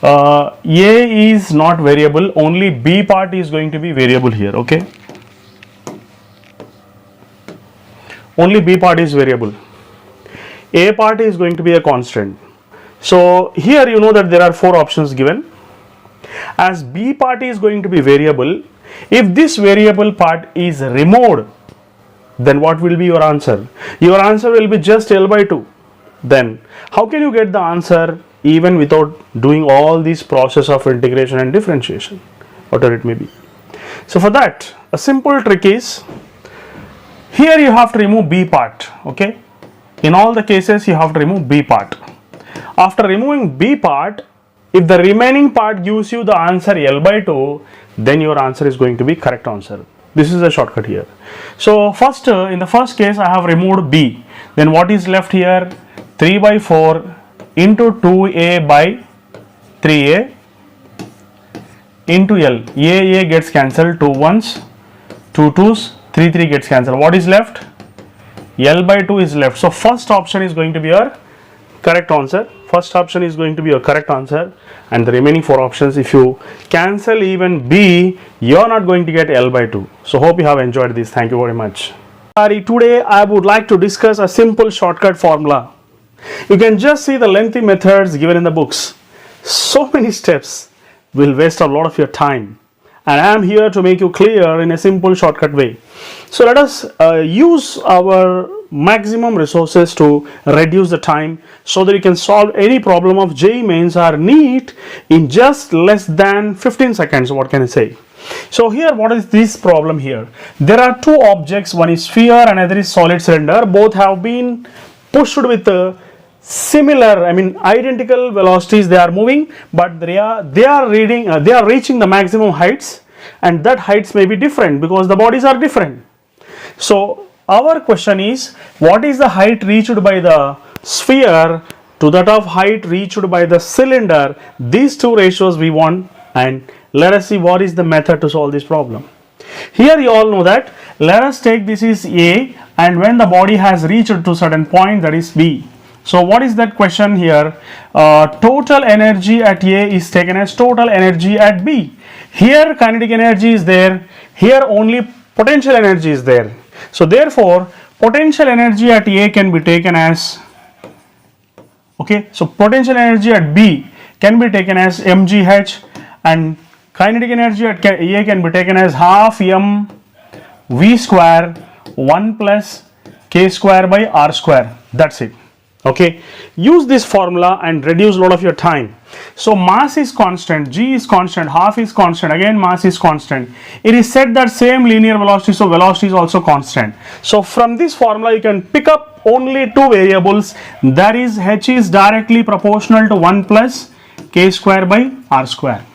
A is not variable, only B part is going to be variable here. Okay, only B part is variable, A part is going to be a constant. So here you know that there are 4 options given. As B part is going to be variable, if this variable part is removed, then what will be your answer? Your answer will be just L by 2. Then how can you get the answer even without doing all this process of integration and differentiation, whatever it may be? So for that, a simple trick is, here you have to remove B part. Okay, in all the cases you have to remove B part. After removing B part, if the remaining part gives you the answer L by 2, then your answer is going to be correct answer. This is a shortcut here. So first, in the first case, I have removed B. Then what is left here? 3 by 4 into 2A by 3A into L. A gets cancelled, 2 ones, 2 twos, 3 gets cancelled. What is left? L by 2 is left. So first option is going to be your correct answer. First option is going to be your correct answer, and the remaining 4 options, if you cancel even B, you are not going to get L by 2. So hope you have enjoyed this. Thank you very much. Today I would like to discuss a simple shortcut formula. You can just see the lengthy methods given in the books. So many steps will waste a lot of your time, and I am here to make you clear in a simple shortcut way. So let us use our maximum resources to reduce the time so that you can solve any problem of JEE Mains or NEET in just less than 15 seconds. What can I say? So here, what is this problem here? There are two objects, one is sphere and another is solid cylinder. Both have been pushed with similar, identical velocities. They are moving, but they are reaching the maximum heights, and that heights may be different because the bodies are different. So our question is, what is the height reached by the sphere to that of height reached by the cylinder? These two ratios we want, and let us see what is the method to solve this problem. Here you all know that, let us take this is A, and when the body has reached to certain point, that is B. So what is that question here? Total energy at A is taken as total energy at B. Here kinetic energy is there, here only potential energy is there. So therefore potential energy at A can be taken as, so potential energy at B can be taken as mgh, and kinetic energy at A can be taken as half m v square 1 plus k square by r square. That's it. Use this formula and reduce a lot of your time. So mass is constant, g is constant, half is constant, again mass is constant. It is said that same linear velocity, so velocity is also constant. So from this formula you can pick up only two variables, that is h is directly proportional to 1 plus k square by r square.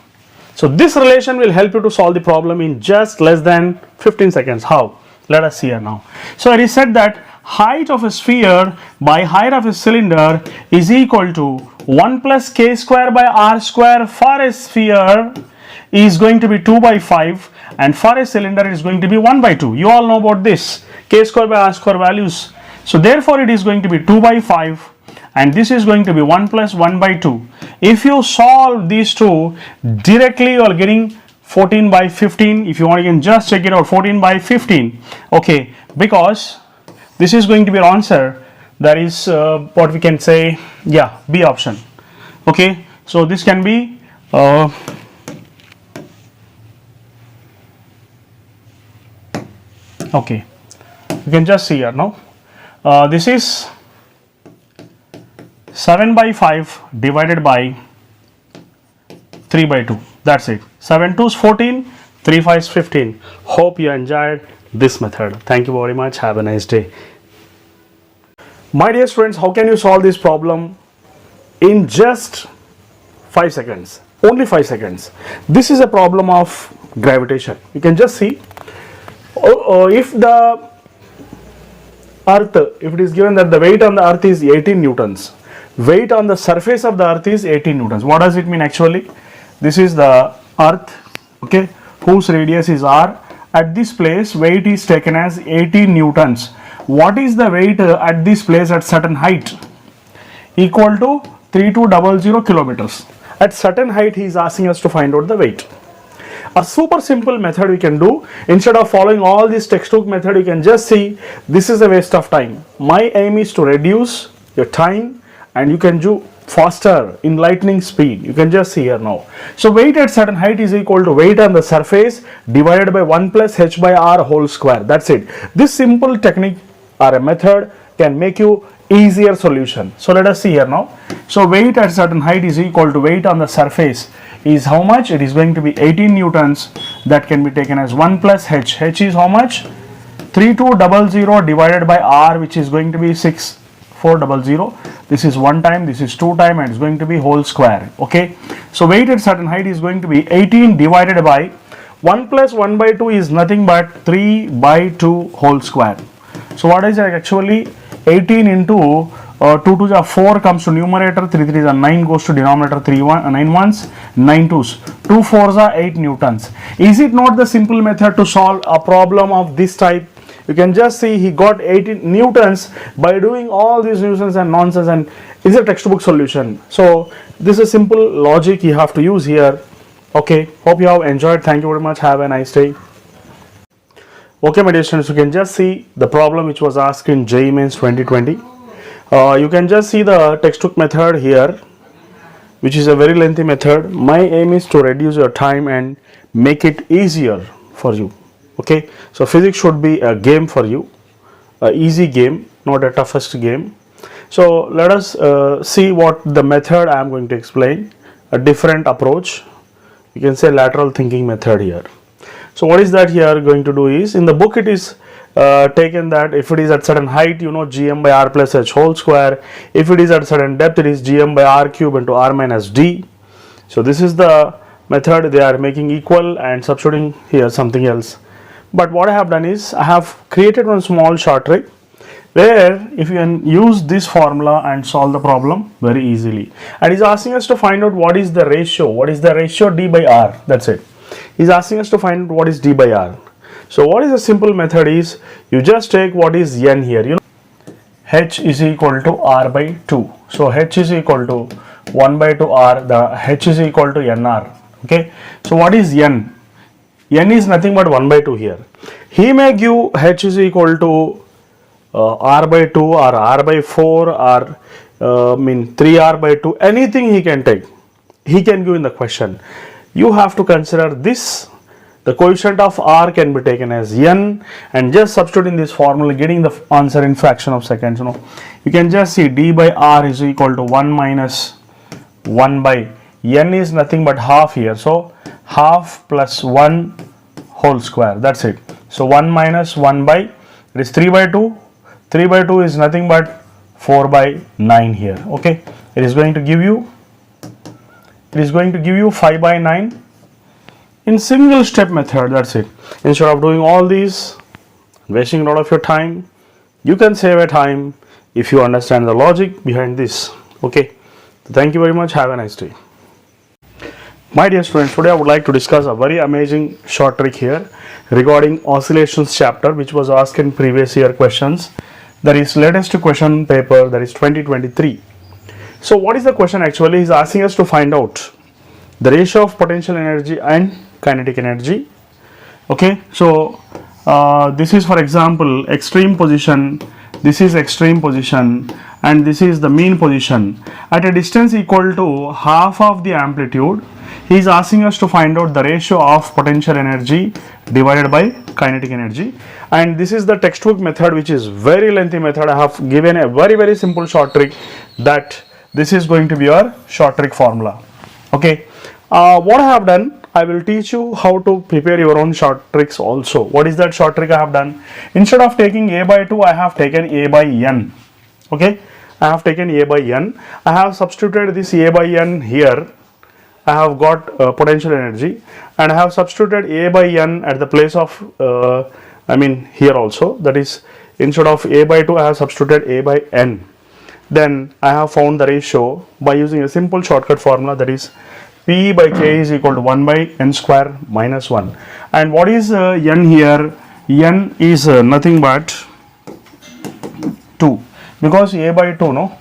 So this relation will help you to solve the problem in just less than 15 seconds. How? Let us see here now. So it is said that height of a sphere by height of a cylinder is equal to 1 plus k square by r square. For a sphere is going to be 2 by 5, and for a cylinder is going to be 1 by 2. You all know about this k square by r square values. So therefore it is going to be 2 by 5, and this is going to be 1 plus 1 by 2. If you solve these two directly, you are getting 14 by 15. If you want, you can just check it out, 14 by 15. Because this is going to be an answer, that is what we can say, B option. So this can be you can just see here now. This is 7 by 5 divided by 3 by 2. That's it. 7 2 is 14, 3 5 is 15. Hope you enjoyed this method. Thank you very much. Have a nice day. My dear students, how can you solve this problem in just 5 seconds? Only 5 seconds. This is a problem of gravitation. You can just see, if the earth, if it is given that the weight on the earth is 18 newtons, weight on the surface of the earth is 18 newtons. What does it mean actually? This is the earth, whose radius is r. At this place weight is taken as 18 newtons. What is the weight at this place at certain height? Equal to 3200 kilometers. At certain height he is asking us to find out the weight. A super simple method we can do. Instead of following all this textbook method, you can just see, this is a waste of time. My aim is to reduce your time, and you can do faster in lightning speed. You can just see here now. So weight at certain height is equal to weight on the surface divided by 1 plus h by r whole square. That's it. This simple technique or a method can make you easier solution. So let us see here now. So weight at certain height is equal to weight on the surface is how much? It is going to be 18 newtons. That can be taken as 1 plus h. H is how much? 3200 divided by r, which is going to be 6400. This is 1 time, this is 2 time, and it's going to be whole square. So weight at certain height is going to be 18 divided by 1 plus 1 by 2 is nothing but 3 by 2 whole square. So what is it actually? 18 into 2 to the 4 comes to numerator, 3 3 is 9 goes to denominator, 9 ones, 9 twos, 2 fours are 8 newtons. Is it not the simple method to solve a problem of this type? You can just see he got 18 newtons by doing all these nuisance and nonsense, and is a textbook solution. So this is simple logic you have to use here. Okay, hope you have enjoyed. Thank you very much. Have a nice day. Okay, my dear students, you can just see the problem which was asked in JEE Mains 2020. You can just see the textbook method here, which is a very lengthy method. My aim is to reduce your time and make it easier for you. Okay, so physics should be a game for you, a easy game, not a toughest game. So let us see what the method I am going to explain, a different approach. You can say lateral thinking method here. So what is that here going to do is, in the book it is taken that if it is at certain height, you know, gm by r plus h whole square. If it is at certain depth, it is gm by r cube into r minus d. So this is the method they are making equal and substituting here something else. But what I have done is I have created one small short trick where if you can use this formula and solve the problem very easily. And he's asking us to find out what is the ratio. What is the ratio d by r? That's it. He's asking us to find out what is d by r. So what is the simple method is, you just take what is n here, you know, h is equal to r by 2. So h is equal to 1 by 2 r, the h is equal to nr. Okay, so what is n? N is nothing but 1 by 2 here. He may give h is equal to r by 2 or r by 4 or 3r by 2, anything he can take. He can give in the question. You have to consider this. The coefficient of r can be taken as n, and just substitute in this formula, getting the answer in fraction of seconds. You know, you can just see d by r is equal to 1 minus 1 by n is nothing but half here. So half plus 1 whole square. That's it. So 1 minus 1 by, it is 3 by 2. 3 by 2 is nothing but 4 by 9 here. Okay, it is going to give you 5 by 9 in single step method. That's it. Instead of doing all these, wasting a lot of your time, you can save a time if you understand the logic behind this. Okay, thank you very much. Have a nice day. My dear students, today I would like to discuss a very amazing short trick here regarding oscillations chapter, which was asked in previous year questions. That is latest question paper, that is 2023. So what is the question actually? He's asking us to find out the ratio of potential energy and kinetic energy. Okay, so this is, for example, extreme position, this is extreme position, and this is the mean position at a distance equal to half of the amplitude. He is asking us to find out the ratio of potential energy divided by kinetic energy, and this is the textbook method, which is very lengthy method. I have given a very simple short trick that this is going to be your short trick formula. Okay, what I have done, I will teach you how to prepare your own short tricks also. What is that short trick I have done? Instead of taking a by 2, I have taken a by n. Okay, I have taken a by n. I have substituted this a by n here. I have got potential energy, and I have substituted a by n at the place of here also. That is, instead of a by 2, I have substituted a by n. Then I have found the ratio by using a simple shortcut formula, that is P by K is equal to 1 by n square minus 1. And what is n here? N is nothing but 2, because a by 2, no?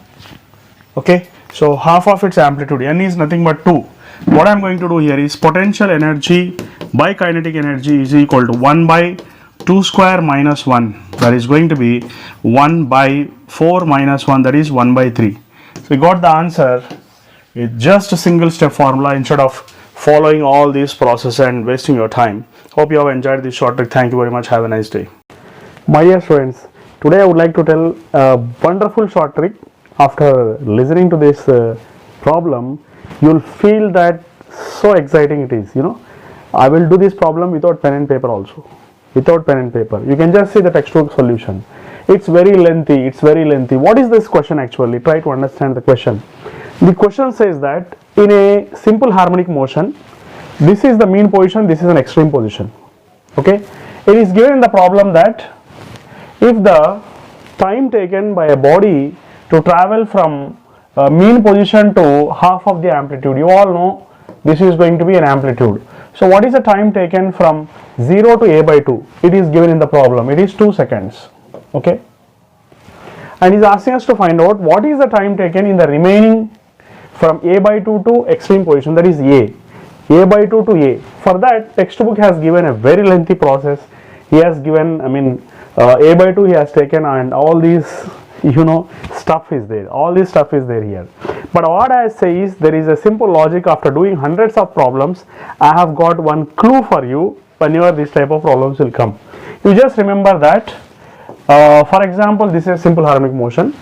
Okay, so half of its amplitude, n is nothing but 2. What I am going to do here is potential energy by kinetic energy is equal to 1 by 2 square minus 1. That is going to be 1 by 4 minus 1, that is 1 by 3. So we got the answer with just a single step formula instead of following all this process and wasting your time. Hope you have enjoyed this short trick. Thank you very much. Have a nice day. My dear students, today I would like to tell a wonderful short trick. After listening to this problem, you will feel that so exciting it is. You know, I will do this problem without pen and paper also. Without pen and paper. You can just see the textbook solution. It's very lengthy. What is this question actually? Try to understand the question. The question says that in a simple harmonic motion, this is the mean position, this is an extreme position. Okay, it is given in the problem that if the time taken by a body to travel from mean position to half of the amplitude, you all know this is going to be an amplitude. So what is the time taken from 0 to a by 2? It is given in the problem, it is 2 seconds. Okay, and he is asking us to find out what is the time taken in the remaining from a by 2 to extreme position, that is a by 2 to a. For that, textbook has given a very lengthy process. He has given, a by 2 he has taken, and all these stuff is there, all this stuff is there here. But what I say is, there is a simple logic. After doing hundreds of problems, I have got one clue for you whenever this type of problems will come. You just remember that, for example, this is simple harmonic motion.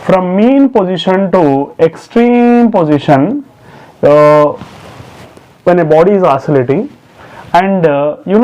From mean position to extreme position, when a body is oscillating, and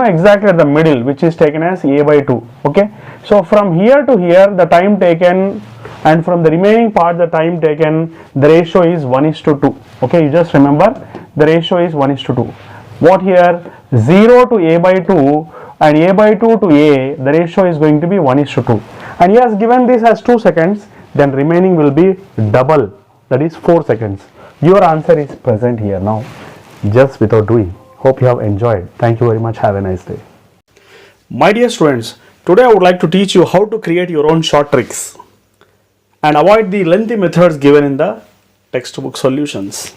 exactly at the middle, which is taken as a by 2. Okay, so from here to here, the time taken, and from the remaining part, the time taken, the ratio is 1:2. Okay, you just remember the ratio is 1:2. What here? 0 to a by 2 and a by 2 to a, the ratio is going to be 1:2. And he has given this as 2 seconds, then remaining will be double, that is 4 seconds. Your answer is present here now, just without doing. Hope you have enjoyed. Thank you very much. Have a nice day. My dear students, today I would like to teach you how to create your own short tricks and avoid the lengthy methods given in the textbook solutions.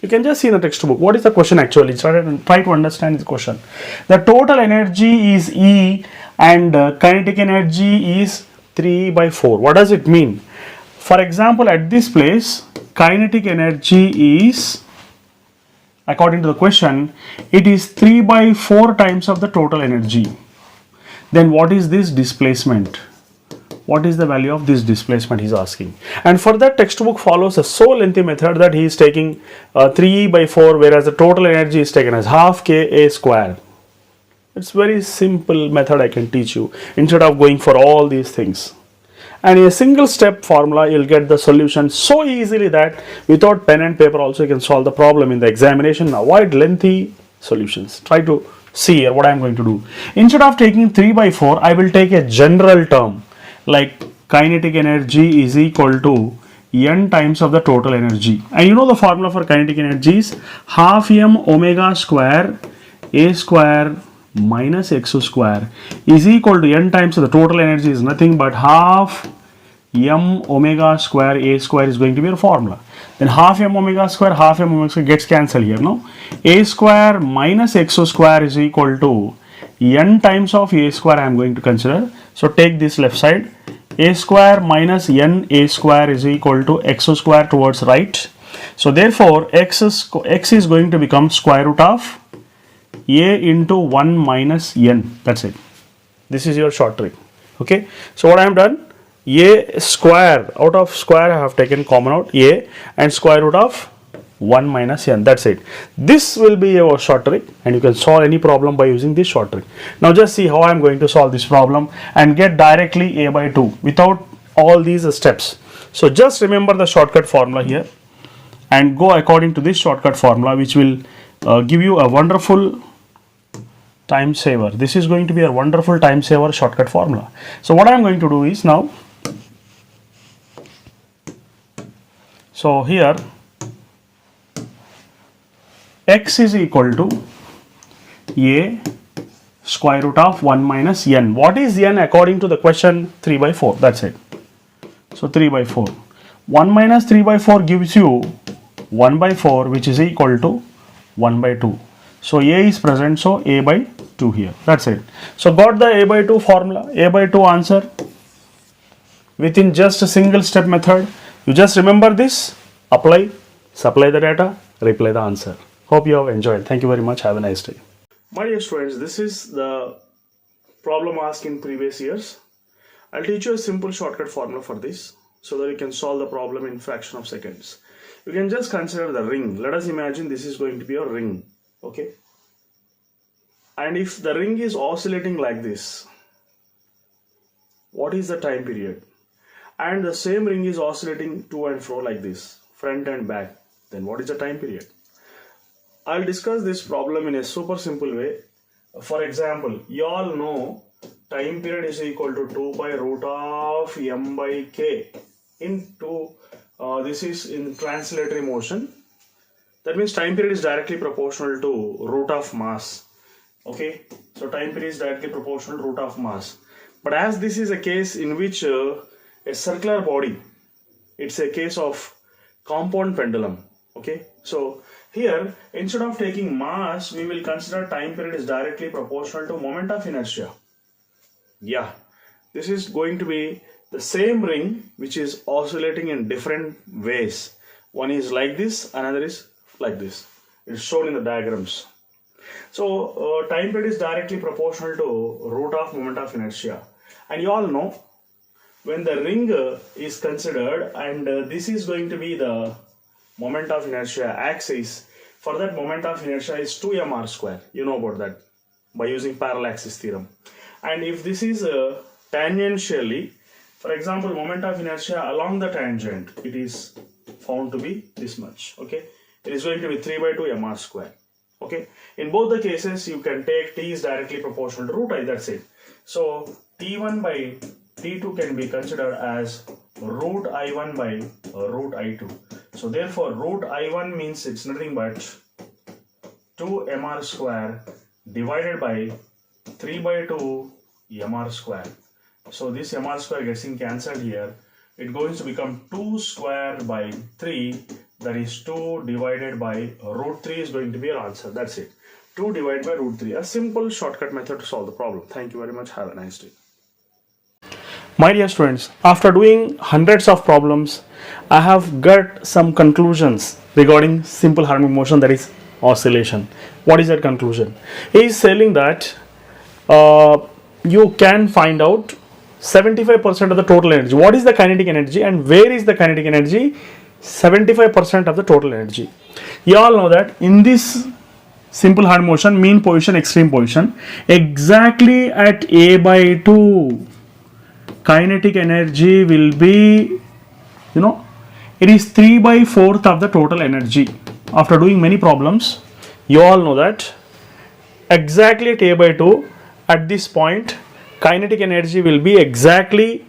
You can just see in the textbook what is the question actually. Try to understand the question. The total energy is E and kinetic energy is 3 by 4. What does it mean? For example, at this place, kinetic energy is, according to the question, it is 3 by 4 times of the total energy. Then what is this displacement? What is the value of this displacement, he is asking. And for that, textbook follows a so lengthy method that he is taking 3 by 4, whereas the total energy is taken as half Ka square. It's very simple method I can teach you instead of going for all these things. And in a single step formula, you'll get the solution so easily that without pen and paper also you can solve the problem in the examination. Avoid lengthy solutions. Try to see here what I'm going to do. Instead of taking 3 by 4, I will take a general term like kinetic energy is equal to n times of the total energy. And you know the formula for kinetic energy is half m omega square a square minus x square is equal to n times of the total energy is nothing but half m omega square a square is going to be a formula. Then half m omega square gets cancelled here. No, a square minus x square is equal to n times of a square I am going to consider. So take this left side, a square minus n a square is equal to x square towards right. So therefore x is going to become square root of a into 1 minus n. That's it. This is your short trick. Okay, so what I have done, a square, out of square I have taken common out a, and square root of 1 minus n. That's it. This will be your short trick, and you can solve any problem by using this short trick. Now just see how I am going to solve this problem and get directly a by 2 without all these steps. So just remember the shortcut formula here and go according to this shortcut formula, which will give you a wonderful time saver. This is going to be a wonderful time saver shortcut formula. So what I am going to do is now, so here x is equal to a square root of 1 minus n. What is n according to the question? 3 by 4. That's it. So 3 by 4. 1 minus 3 by 4 gives you 1 by 4, which is equal to 1 by 2. So a is present, so a by 2 here. That's it. So got the a by 2 formula, a by 2 answer within just a single step method. You just remember this, apply, supply the data, reply the answer. Hope you have enjoyed. Thank you very much. Have a nice day. My dear students, this is the problem asked in previous years. I'll teach you a simple shortcut formula for this so that you can solve the problem in fraction of seconds. You can just consider the ring. Let us imagine this is going to be a ring. Okay. And if the ring is oscillating like this, what is the time period? And the same ring is oscillating to and fro like this, front and back, then what is the time period? I'll discuss this problem in a super simple way. For example, you all know time period is equal to 2 by root of m by k into this is in translatory motion. That means time period is directly proportional to root of mass. Okay, so time period is directly proportional to root of mass. But as this is a case in which a circular body, it's a case of compound pendulum. Okay, so here instead of taking mass, we will consider time period is directly proportional to moment of inertia. Yeah, this is going to be the same ring which is oscillating in different ways. One is like this, another is like this. It's shown in the diagrams. So time period is directly proportional to root of moment of inertia. And you all know when the ring is considered, and this is going to be the moment of inertia axis. For that, moment of inertia is 2mr square. You know about that by using parallaxis theorem. And if this is tangentially, for example, moment of inertia along the tangent, it is found to be this much. Okay, it is going to be 3 by 2 mr square. Okay, in both the cases, you can take t is directly proportional to root I. That's it. So t1 by t2 can be considered as root I1 by root I2. So therefore, root I1 means it's nothing but 2 mr square divided by 3 by 2 mr square. So this mr square gets cancelled here. It going to become 2 square by 3, that is 2 divided by root 3 is going to be our answer. That's it. 2 divided by root 3. A simple shortcut method to solve the problem. Thank you very much. Have a nice day. My dear students, after doing hundreds of problems, I have got some conclusions regarding simple harmonic motion, that is oscillation. What is that conclusion? He is saying that you can find out 75% of the total energy. What is the kinetic energy and where is the kinetic energy? 75% of the total energy. You all know that in this simple harmonic motion, mean position, extreme position, exactly at a by 2, kinetic energy will be, it is 3 by 4th of the total energy. After doing many problems, you all know that exactly at a by 2, at this point, kinetic energy will be exactly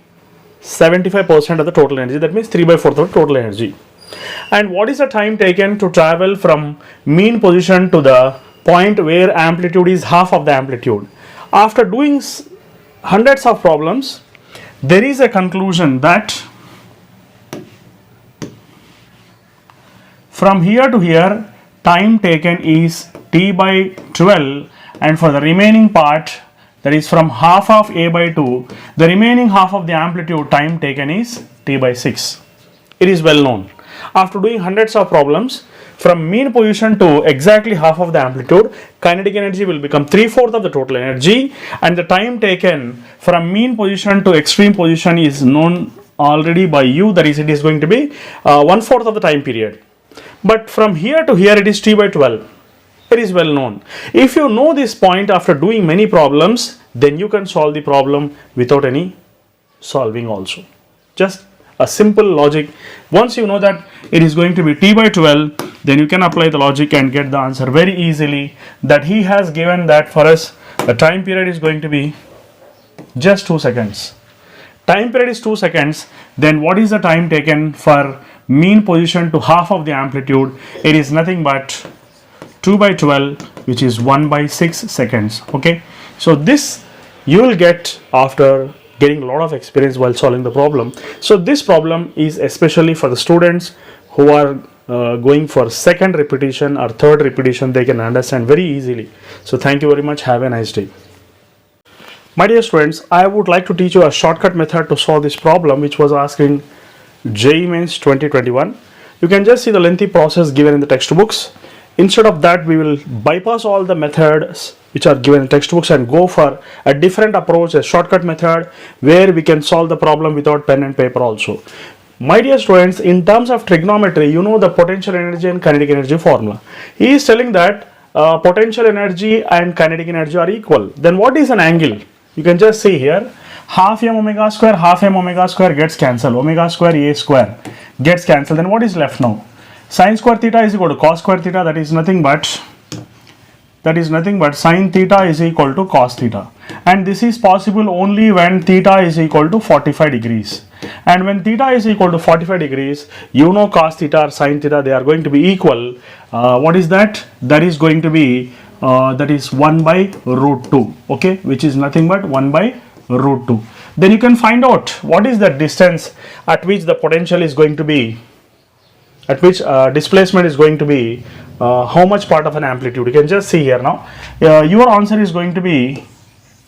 75% of the total energy. That means 3 by 4th of the total energy. And what is the time taken to travel from mean position to the point where amplitude is half of the amplitude? After doing hundreds of problems, there is a conclusion that from here to here, time taken is t by 12, and for the remaining part, that is from half of a by 2, the remaining half of the amplitude time taken is t by 6. It is well known. After doing hundreds of problems, from mean position to exactly half of the amplitude, kinetic energy will become 3/4 of the total energy, and the time taken from mean position to extreme position is known already by you, that is, it is going to be 1/4 of the time period. But from here to here, it is t by 12. It is well known. If you know this point after doing many problems, then you can solve the problem without any solving also. Just a simple logic. Once you know that it is going to be t by 12, then you can apply the logic and get the answer very easily, that he has given that for us the time period is going to be just 2 seconds. Time period is 2 seconds. Then what is the time taken for mean position to half of the amplitude? It is nothing but 2 by 12, which is 1 by 6 seconds. Okay, so this you will get after getting a lot of experience while solving the problem. So this problem is especially for the students who are going for second repetition or third repetition. They can understand very easily. So thank you very much. Have a nice day. My dear students, I would like to teach you a shortcut method to solve this problem, which was asking JEE Mains 2021. You can just see the lengthy process given in the textbooks. Instead of that, we will bypass all the methods which are given in textbooks and go for a different approach, a shortcut method where we can solve the problem without pen and paper also. My dear students, in terms of trigonometry, you know the potential energy and kinetic energy formula. He is telling that potential energy and kinetic energy are equal. Then what is an angle? You can just see here, half m omega square gets cancelled. Omega square a square gets cancelled. Then what is left now? Sin square theta is equal to cos square theta, that is nothing but sin theta is equal to cos theta, and this is possible only when theta is equal to 45 degrees. And when theta is equal to 45 degrees, you know cos theta or sin theta, they are going to be equal. What is that? That is going to be that is 1 by root 2, okay, which is nothing but 1 by root 2. Then you can find out what is the distance at which the potential is going to be, at which displacement is going to be, how much part of an amplitude. You can just see here now. Your answer is going to be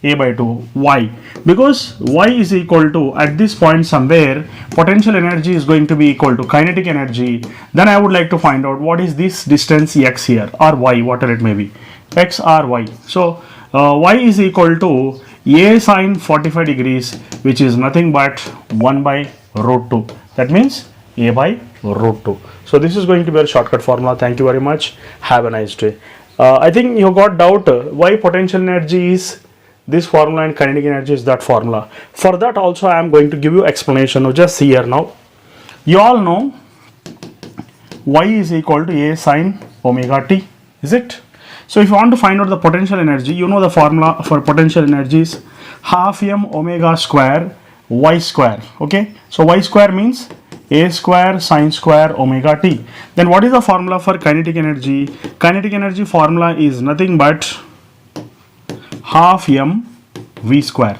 a by 2. Why? Because y is equal to, at this point somewhere, potential energy is going to be equal to kinetic energy. Then I would like to find out what is this distance x here, or y, whatever it may be, x or y. So y is equal to a sine 45 degrees, which is nothing but 1 by root 2. That means a by root 2. So this is going to be a shortcut formula. Thank you very much. Have a nice day. I think you got doubt why potential energy is this formula and kinetic energy is that formula. For that also I am going to give you explanation. Now just see here now. You all know y is equal to a sine omega t, is it? So if you want to find out the potential energy, you know the formula for potential energy is half m omega square y square, okay? So y square means a square sine square omega t. Then what is the formula for kinetic energy? Kinetic energy formula is nothing but half m v square.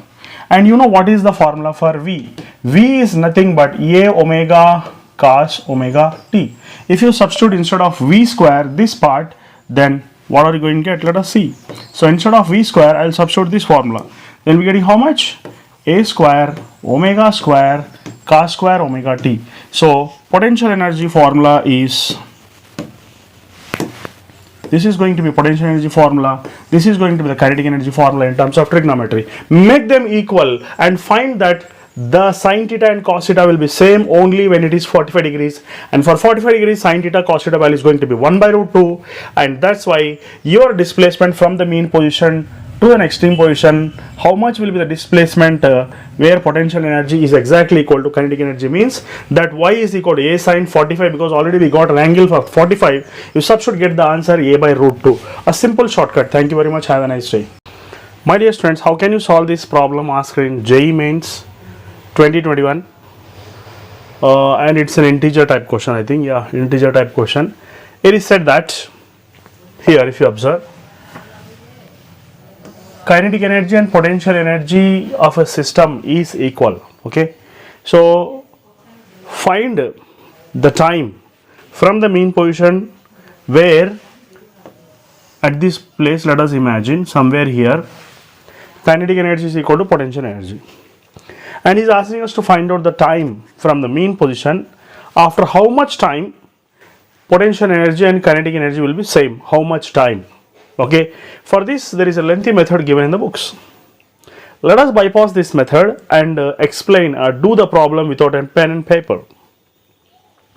And you know what is the formula for v? V is nothing but a omega cos omega t. If you substitute instead of v square this part, then what are you going to get? Let us see. So instead of v square, I will substitute this formula. Then we are getting how much? A square omega square cos square omega t. So potential energy formula is, this is going to be potential energy formula, this is going to be the kinetic energy formula in terms of trigonometry. Make them equal and find that the sin theta and cos theta will be same only when it is 45 degrees, and for 45 degrees sin theta cos theta value is going to be 1 by root 2, and that's why your displacement from the mean position to an extreme position, how much will be the displacement where potential energy is exactly equal to kinetic energy, means that y is equal to a sine 45, because already we got an angle for 45. You substitute, get the answer a by root 2. A simple shortcut. Thank you very much. Have a nice day. My dear students, how can you solve this problem asked in JEE Mains 2021? And it's an integer type question, I think. Yeah, integer type question. It is said that here, if you observe, kinetic energy and potential energy of a system is equal, okay? So find the time from the mean position where at this place, let us imagine somewhere here, kinetic energy is equal to potential energy, and he's asking us to find out the time from the mean position after how much time potential energy and kinetic energy will be same, how much time. Okay, for this there is a lengthy method given in the books. Let us bypass this method and explain do the problem without a pen and paper.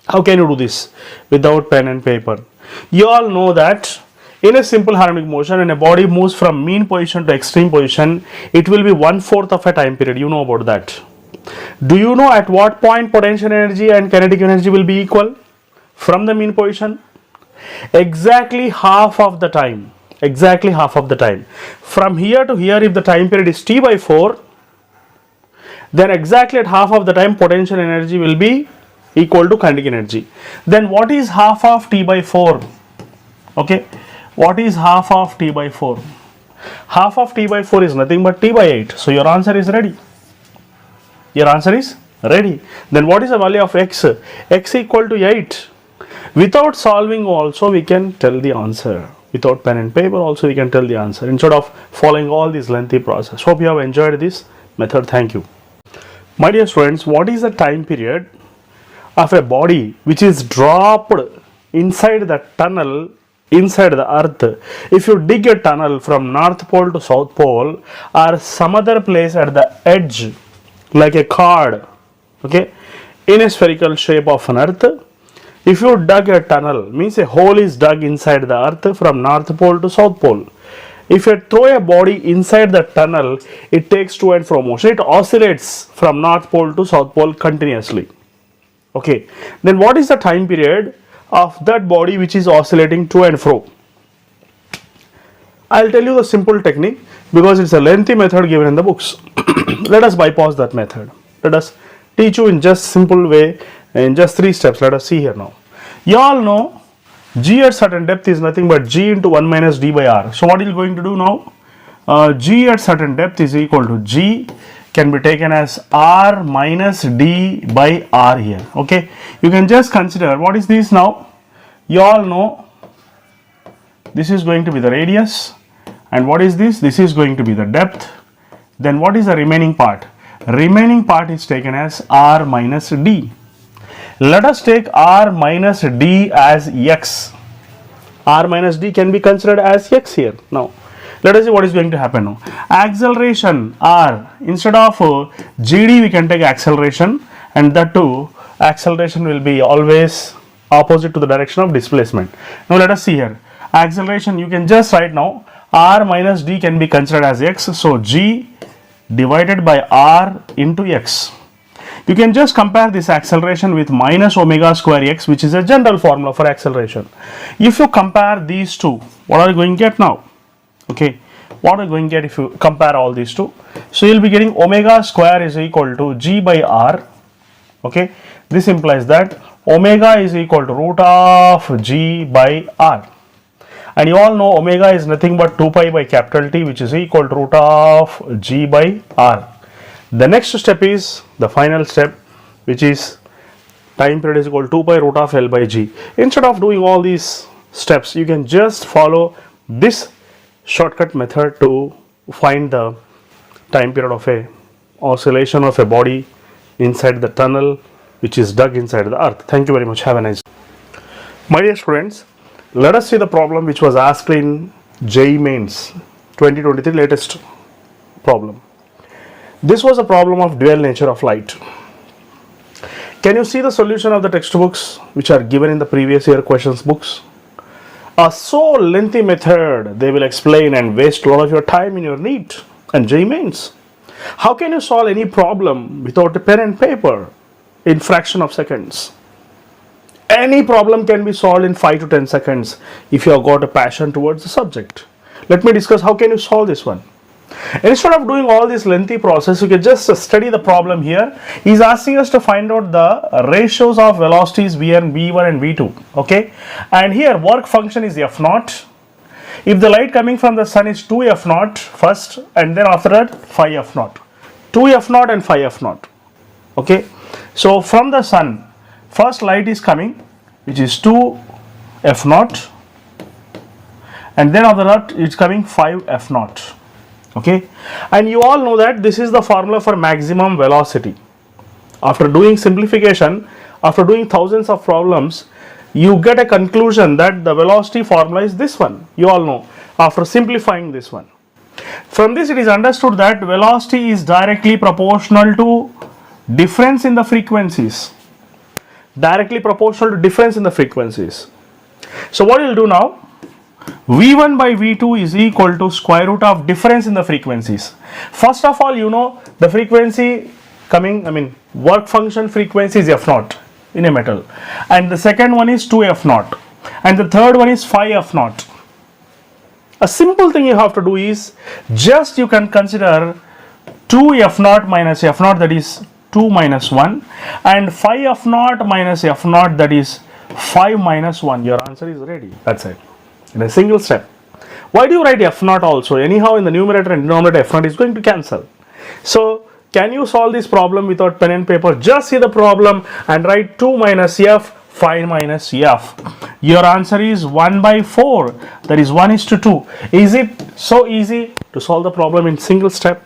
How can you do this without pen and paper? You all know that in a simple harmonic motion, when a body moves from mean position to extreme position, it will be 1/4 of a time period. You know about that. Do you know at what point potential energy and kinetic energy will be equal from the mean position? Exactly half of the time. Exactly half of the time. From here to here, if the time period is t by 4, then exactly at half of the time potential energy will be equal to kinetic energy. Then what is half of t by 4? Okay, what is half of t by 4? Half of t by 4 is nothing but t by 8. So your answer is ready. Your answer is ready. Then what is the value of x? X equal to 8. Without solving also we can tell the answer. Without pen and paper also we can tell the answer, instead of following all this lengthy process. Hope you have enjoyed this method. Thank you. My dear students, what is the time period of a body which is dropped inside the tunnel inside the earth? If you dig a tunnel from North Pole to South Pole or some other place at the edge, like a card, okay, in a spherical shape of an earth, if you dug a tunnel, means a hole is dug inside the earth from North Pole to South Pole. If you throw a body inside the tunnel, it takes to and fro motion. It oscillates from North Pole to South Pole continuously. Okay. Then what is the time period of that body which is oscillating to and fro. I'll tell you the simple technique because it's a lengthy method given in the books. Let us bypass that method. Let us teach you in just simple way in just 3 steps. Let us see here now. You all know G at certain depth is nothing but G into 1 minus D by R. So what are you going to do now? G at certain depth is equal to G can be taken as R minus D by R here. Okay. You can just consider what is this now. You all know this is going to be the radius. And what is this? This is going to be the depth. Then what is the remaining part? Remaining part is taken as R minus D. Let us take R minus D as X. R minus D can be considered as X here. Now, let us see what is going to happen now. Acceleration R, instead of GD we can take acceleration, and that too acceleration will be always opposite to the direction of displacement. Now let us see here. Acceleration you can just write now. R minus D can be considered as X. So G divided by R into X. You can just compare this acceleration with minus omega square X, which is a general formula for acceleration. If you compare these two, what are you going to get now? Okay, what are you going to get if you compare all these two? So you will be getting omega square is equal to G by R. Okay, this implies that omega is equal to root of G by R. And you all know omega is nothing but 2 pi by capital T, which is equal to root of G by R. The next step is the final step, which is time period is equal to 2 pi root of L by G. Instead of doing all these steps, you can just follow this shortcut method to find the time period of a oscillation of a body inside the tunnel which is dug inside the earth. Thank you very much. Have a nice day. My dear students, let us see the problem which was asked in JEE Mains 2023 latest problem. This was a problem of dual nature of light. Can you see the solution of the textbooks which are given in the previous year questions books? A so lengthy method they will explain and waste a lot of your time in your NEET and JEE Mains. How can you solve any problem without a pen and paper in fraction of seconds? Any problem can be solved in 5 to 10 seconds if you have got a passion towards the subject. Let me discuss how can you solve this one. Instead of doing all this lengthy process, you can just study the problem here. He is asking us to find out the ratios of velocities V1, V1 and V2. Okay, and here work function is F naught. If the light coming from the sun is 2 F naught first, and then after that 5 F naught. 2 F naught and 5 F naught. Okay, so from the sun, first light is coming, which is 2 F naught, and then after that it's coming 5 F naught. Okay, and you all know that this is the formula for maximum velocity. After doing simplification, after doing thousands of problems, you get a conclusion that the velocity formula is this one. You all know after simplifying this one. From this it is understood that velocity is directly proportional to difference in the frequencies. Directly proportional to difference in the frequencies. So what you will do now? V1 by V2 is equal to square root of difference in the frequencies. First of all, you know the frequency coming, work function frequency is F naught in a metal, and the second one is 2 F naught, and the third one is 5 F naught. A simple thing you have to do is just you can consider 2 F naught minus F naught, that is 2 minus 1, and 5 F naught minus F naught, that is 5 minus 1. Your answer is ready. That's it. In a single step. Why do you write F naught also? Anyhow, in the numerator and denominator, F naught is going to cancel. So, can you solve this problem without pen and paper? Just see the problem and write 2 minus F, 5 minus F. Your answer is 1 by 4. That is 1:2. Is it so easy to solve the problem in single step?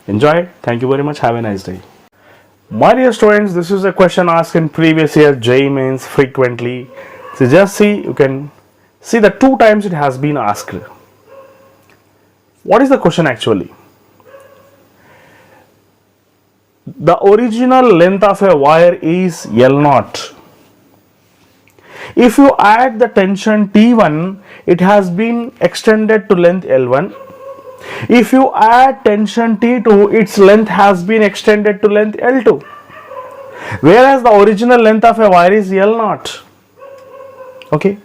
Enjoy. Thank you very much. Have a nice day. My dear students, this is a question asked in previous year JEE Mains frequently. So just see, you can see that 2 times it has been asked. What is the question actually? The original length of a wire is L0. If you add the tension T1, it has been extended to length L1. If you add tension T2, its length has been extended to length L2. Whereas the original length of a wire is L0. Okay.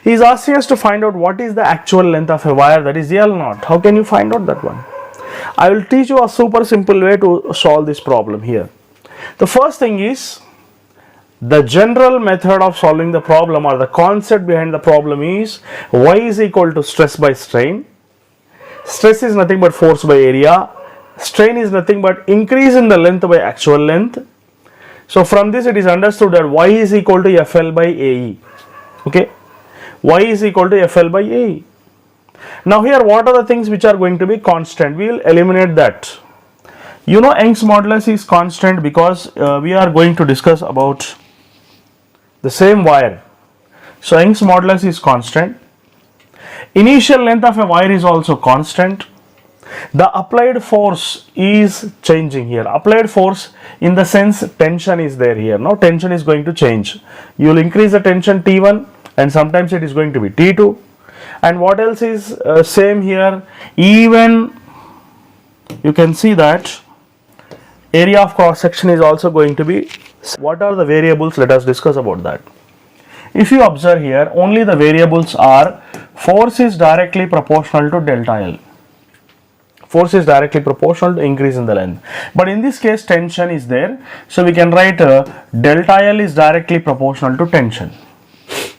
He is asking us to find out what is the actual length of a wire, that is L naught. How can you find out that one? I will teach you a super simple way to solve this problem here. The first thing is, the general method of solving the problem, or the concept behind the problem, is Y is equal to stress by strain. Stress is nothing but force by area. Strain is nothing but increase in the length by actual length. So from this it is understood that Y is equal to FL by AE. Okay. Y is equal to FL by AE. Now here, what are the things which are going to be constant? We will eliminate that. You know, Young's modulus is constant because we are going to discuss about the same wire. So Young's modulus is constant. Initial length of a wire is also constant. The applied force is changing here. Applied force in the sense tension is there here. Now tension is going to change. You will increase the tension T1 and sometimes it is going to be T2. And what else is same here? Even you can see that area of cross section is also going to be. What are the variables? Let us discuss about that. If you observe here, only the variables are force is directly proportional to delta L. Force is directly proportional to increase in the length. But in this case, tension is there. So we can write delta L is directly proportional to tension.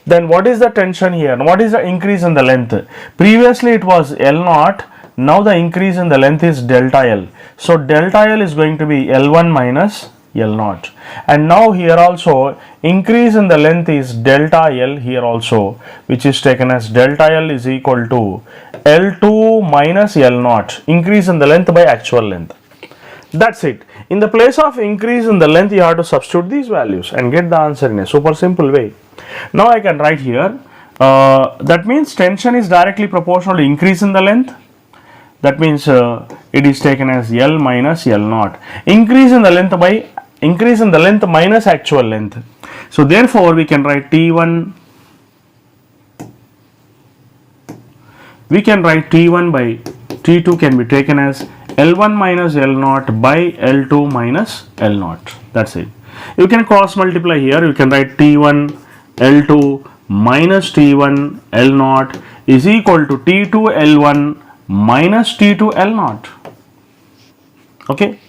Then what is the tension here? What is the increase in the length? Previously it was L naught. Now the increase in the length is delta L. So delta L is going to be L1 minus L naught. And now here also increase in the length is delta L here also, which is taken as delta L is equal to L2 minus L naught. Increase in the length by actual length. That's it. In the place of increase in the length, you have to substitute these values and get the answer in a super simple way. Now I can write here, that means tension is directly proportional to increase in the length. That means it is taken as L minus L naught. Increase in the length by increase in the length minus actual length. So therefore we can write T1. We can write T1 by T2 can be taken as L1 minus L naught by L2 minus L naught. That's it. You can cross multiply here. You can write T1 L2 minus T1 L naught is equal to T2 L1 minus T2 L naught. Okay.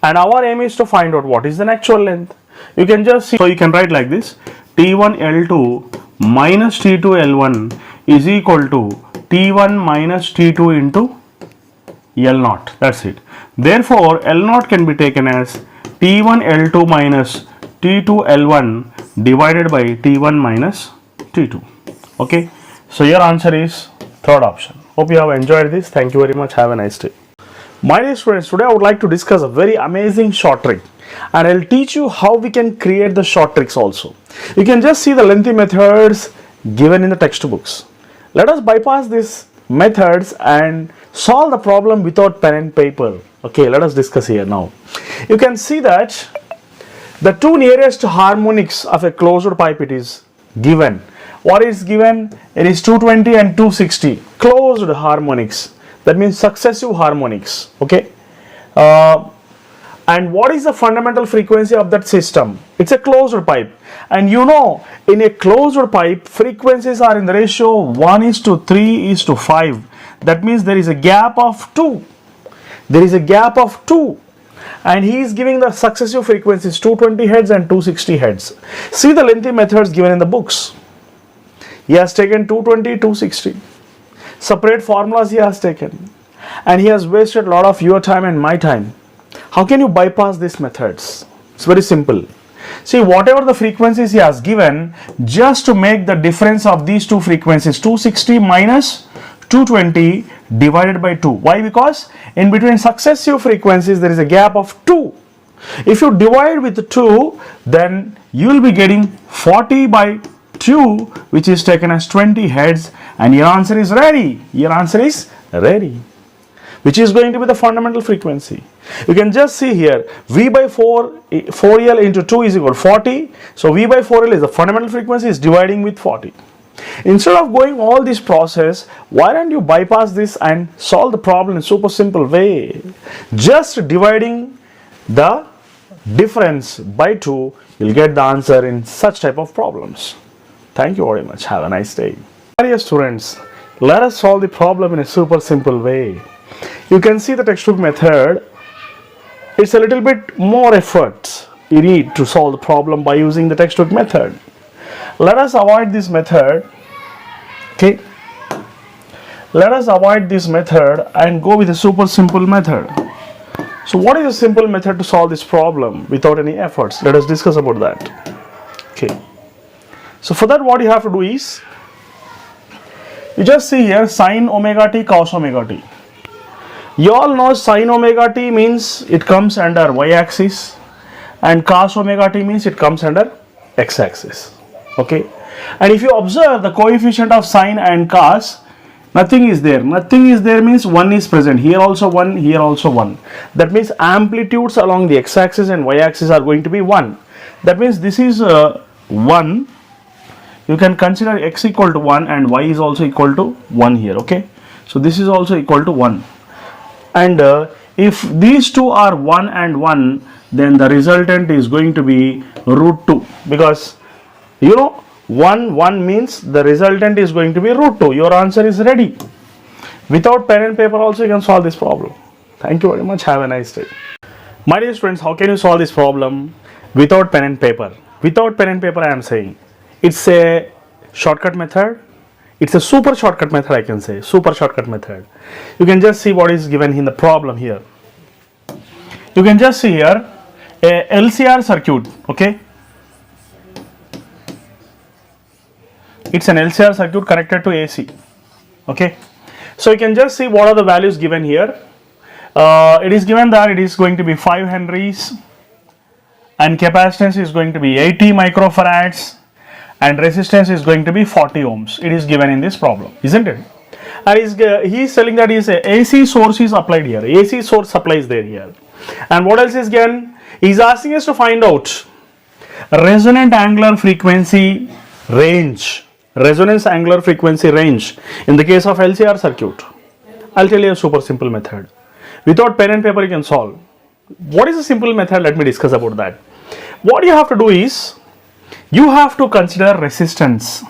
And our aim is to find out what is the actual length. You can just see. So you can write like this. T1 L2 minus T2 L1 is equal to T1 minus T2 into L naught. That's it. Therefore, L naught can be taken as T1 L2 minus T2 L1 divided by T1 minus T2. Okay. So your answer is third option. Hope you have enjoyed this. Thank you very much. Have a nice day. My dear students, today I would like to discuss a very amazing short trick, and I'll teach you how we can create the short tricks also. You can just see the lengthy methods given in the textbooks. Let us bypass these methods and solve the problem without pen and paper. Okay, let us discuss here now. You can see that the two nearest harmonics of a closed pipe, it is given. What is given? It is 220 and 260 closed harmonics. That means successive harmonics. Okay. And what is the fundamental frequency of that system? It's a closed pipe. And you know, in a closed pipe, frequencies are in the ratio 1:3:5. That means there is a gap of 2. There is a gap of 2. And he is giving the successive frequencies 220 Hz and 260 Hz. See the lengthy methods given in the books. He has taken 220, 260. Separate formulas he has taken. And he has wasted a lot of your time and my time. How can you bypass these methods? It's very simple. See, whatever the frequencies he has given, just to make the difference of these two frequencies, 260 minus 220 divided by 2. Why? Because in between successive frequencies there is a gap of 2. If you divide with 2, then you will be getting 40 by 2, which is taken as 20 Hz, and your answer is ready. Your answer is ready, which is going to be the fundamental frequency. You can just see here, V by 4L into 2 is equal to 40. So V by 4L is the fundamental frequency, is dividing with 40. Instead of going all this process, why don't you bypass this and solve the problem in super simple way? Just dividing the difference by 2, you'll get the answer in such type of problems. Thank you very much. Have a nice day. Dear students, let us solve the problem in a super simple way. You can see the textbook method. It's a little bit more effort you need to solve the problem by using the textbook method. Let us avoid this method. Okay. Let us avoid this method and go with a super simple method. So what is a simple method to solve this problem without any efforts? Let us discuss about that. Okay. So for that, what you have to do is, you just see here sine omega t, cos omega t. You all know sine omega t means it comes under y-axis, and cos omega t means it comes under x-axis. Okay. And if you observe the coefficient of sine and cos, nothing is there. Nothing is there means 1 is present. Here also 1, here also 1. That means amplitudes along the x-axis and y-axis are going to be 1. That means this is 1. You can consider x equal to 1 and y is also equal to 1 here. Okay. So this is also equal to 1. And if these two are 1 and 1, then the resultant is going to be root 2. Because you know, 1 means the resultant is going to be root 2. Your answer is ready. Without pen and paper also you can solve this problem. Thank you very much. Have a nice day. My dear students, how can you solve this problem without pen and paper? Without pen and paper I am saying. It's a shortcut method. It's a super shortcut method, I can say. Super shortcut method. You can just see what is given in the problem here. You can just see here a LCR circuit. Okay. It's an LCR circuit connected to AC. Okay. So you can just see what are the values given here. It is given that it is going to be 5 henries and capacitance is going to be 80 microfarads and resistance is going to be 40 ohms. It is given in this problem, isn't it? And he is telling that is a AC source is applied here. AC source supply is there here. And what else is given? He is asking us to find out resonant angular frequency range. Resonance angular frequency range in the case of LCR circuit. I'll tell you a super simple method. Without pen and paper you can solve. What is a simple method? Let me discuss about that. What you have to do is, you have to consider resistance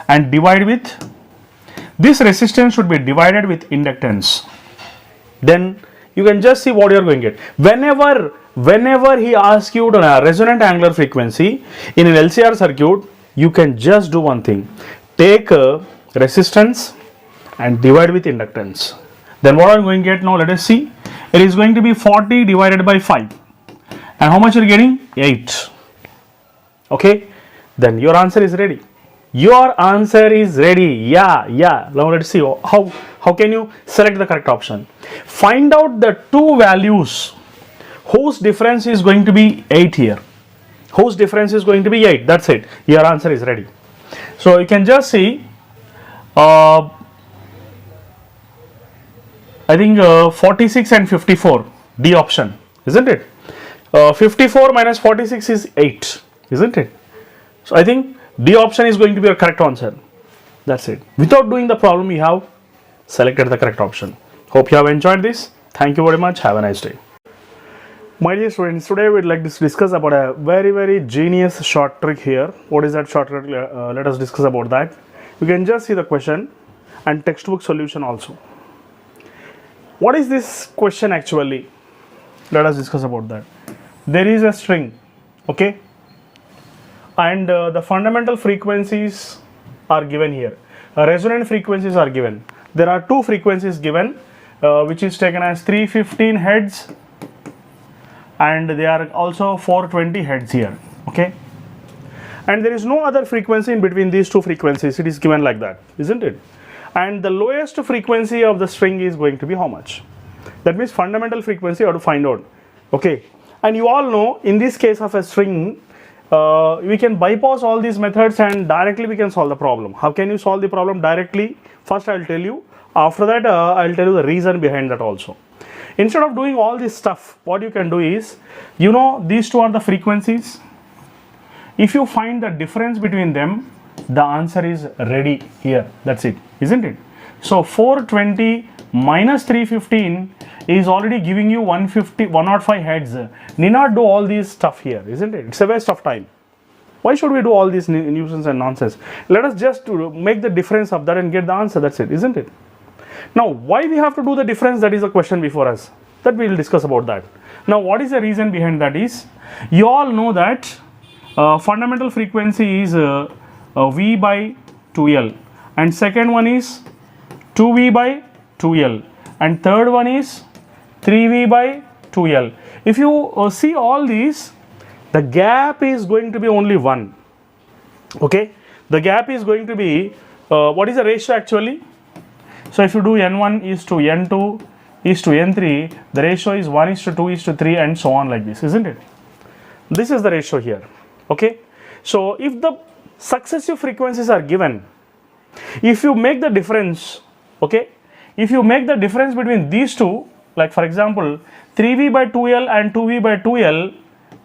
and divide with, this resistance should be divided with inductance. Then you can just see what you are going to get. Whenever he asks you to resonant angular frequency in an LCR circuit, you can just do one thing. Take resistance and divide with inductance. Then what I'm going to get now, let us see. It is going to be 40 divided by 5. And how much you're getting? 8. Okay. Then your answer is ready. Your answer is ready. Yeah. Now let's see how can you select the correct option. Find out the two values whose difference is going to be 8 here. Whose difference is going to be 8. That's it. Your answer is ready. So you can just see, I think 46 and 54, D option, isn't it? 54 minus 46 is 8, isn't it? So I think D option is going to be your correct answer. That's it. Without doing the problem, you have selected the correct option. Hope you have enjoyed this. Thank you very much. Have a nice day. My dear students, today we would like to discuss about a very genius short trick here. What is that short trick? Let us discuss about that. You can just see the question and textbook solution also. What is this question actually? Let us discuss about that. There is a string, okay, and the fundamental frequencies are given here. Resonant frequencies are given. There are two frequencies given, which is taken as 315 Hz. And they are also 420 Hz here, okay, and there is no other frequency in between these two frequencies. It is given like that, isn't it? And the lowest frequency of the string is going to be how much? That means fundamental frequency you have to find out, okay. And you all know in this case of a string, we can bypass all these methods and directly we can solve the problem. How can you solve the problem directly? First I will tell you. After that I will tell you the reason behind that also. Instead of doing all this stuff, what you can do is, you know, these two are the frequencies. If you find the difference between them, the answer is ready here. That's it, isn't it? So 420 minus 315 is already giving you 105 Hz. Need not do all this stuff here, isn't it? It's a waste of time. Why should we do all this nuisance and nonsense? Let us just make the difference of that and get the answer. That's it, isn't it? Now, why we have to do the difference, that is the question before us. That we will discuss about that. Now, what is the reason behind that is, you all know that fundamental frequency is V by 2L, and second one is 2V by 2L, and third one is 3V by 2L. If you see all these, the gap is going to be only 1. Okay, the gap is going to be, what is the ratio actually? So if you do N1 is to N2 is to N3, the ratio is 1 is to 2 is to 3 and so on like this, isn't it? This is the ratio here. Okay, so if the successive frequencies are given, if you make the difference, okay, if you make the difference between these two, like for example 3V by 2L and 2V by 2L,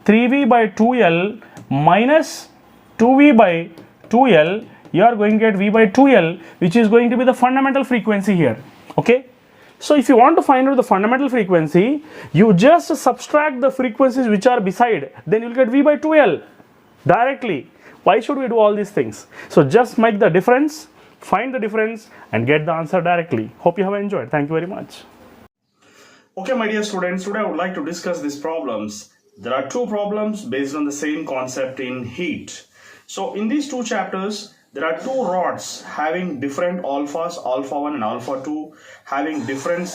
3V by 2L minus 2V by 2L, you are going to get V by 2L, which is going to be the fundamental frequency here. Okay, so if you want to find out the fundamental frequency, you just subtract the frequencies which are beside, then you will get V by 2L directly. Why should we do all these things? So just make the difference, find the difference and get the answer directly. Hope you have enjoyed. Thank you very much. Okay, my dear students, today I would like to discuss these problems. There are two problems based on the same concept in heat. So in these two chapters, there are two rods having different alphas, alpha 1 and alpha 2, having different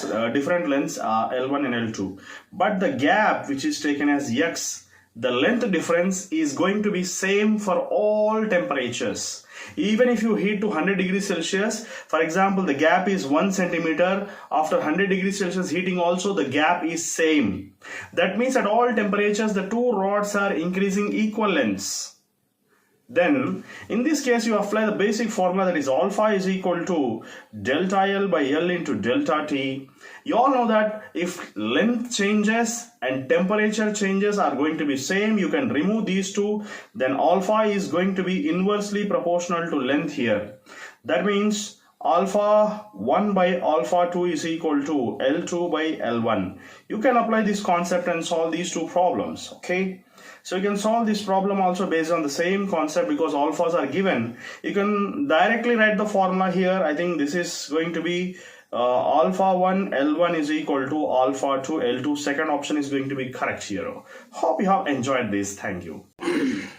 lengths L1 and L2. But the gap which is taken as X, the length difference is going to be same for all temperatures. Even if you heat to 100 degrees Celsius, for example, the gap is 1 centimeter. After 100 degrees Celsius heating also, the gap is same. That means at all temperatures, the two rods are increasing equal lengths. Then, in this case, you apply the basic formula, that is alpha is equal to delta L by L into delta T. You all know that if length changes and temperature changes are going to be same, you can remove these two, then alpha is going to be inversely proportional to length here. That means alpha 1 by alpha 2 is equal to L2 by L1. You can apply this concept and solve these two problems. Okay, so you can solve this problem also based on the same concept, because alphas are given. You can directly write the formula here. I think this is going to be alpha 1 L1 is equal to alpha 2 L2. Second option is going to be correct here. Hope you have enjoyed this. Thank you.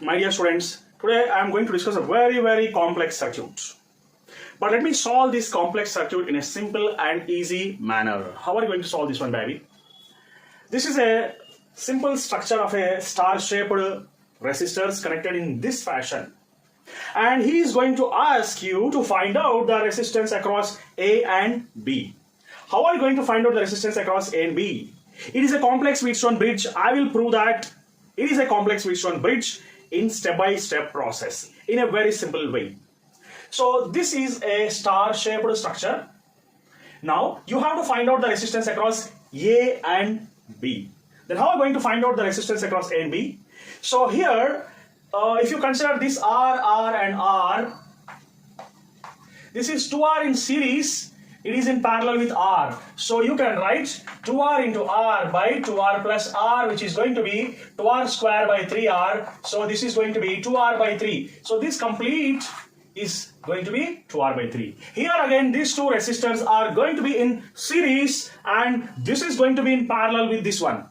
My dear students, today I am going to discuss a very complex circuit. But let me solve this complex circuit in a simple and easy manner. How are you going to solve this one, baby? This is a simple structure of a star-shaped resistors connected in this fashion. And he is going to ask you to find out the resistance across A and B. How are you going to find out the resistance across A and B? It is a complex Wheatstone bridge. I will prove that it is a complex Wheatstone bridge in step-by-step process in a very simple way. So this is a star-shaped structure. Now you have to find out the resistance across A and B. Then how are you going to find out the resistance across A and B? So here, if you consider this R and R, this is 2R in series, it is in parallel with R. So you can write 2R into R by 2R plus R, which is going to be 2R square by 3R. So this is going to be 2R by 3. So this complete is going to be 2R by 3. Here again, these two resistors are going to be in series and this is going to be in parallel with this one.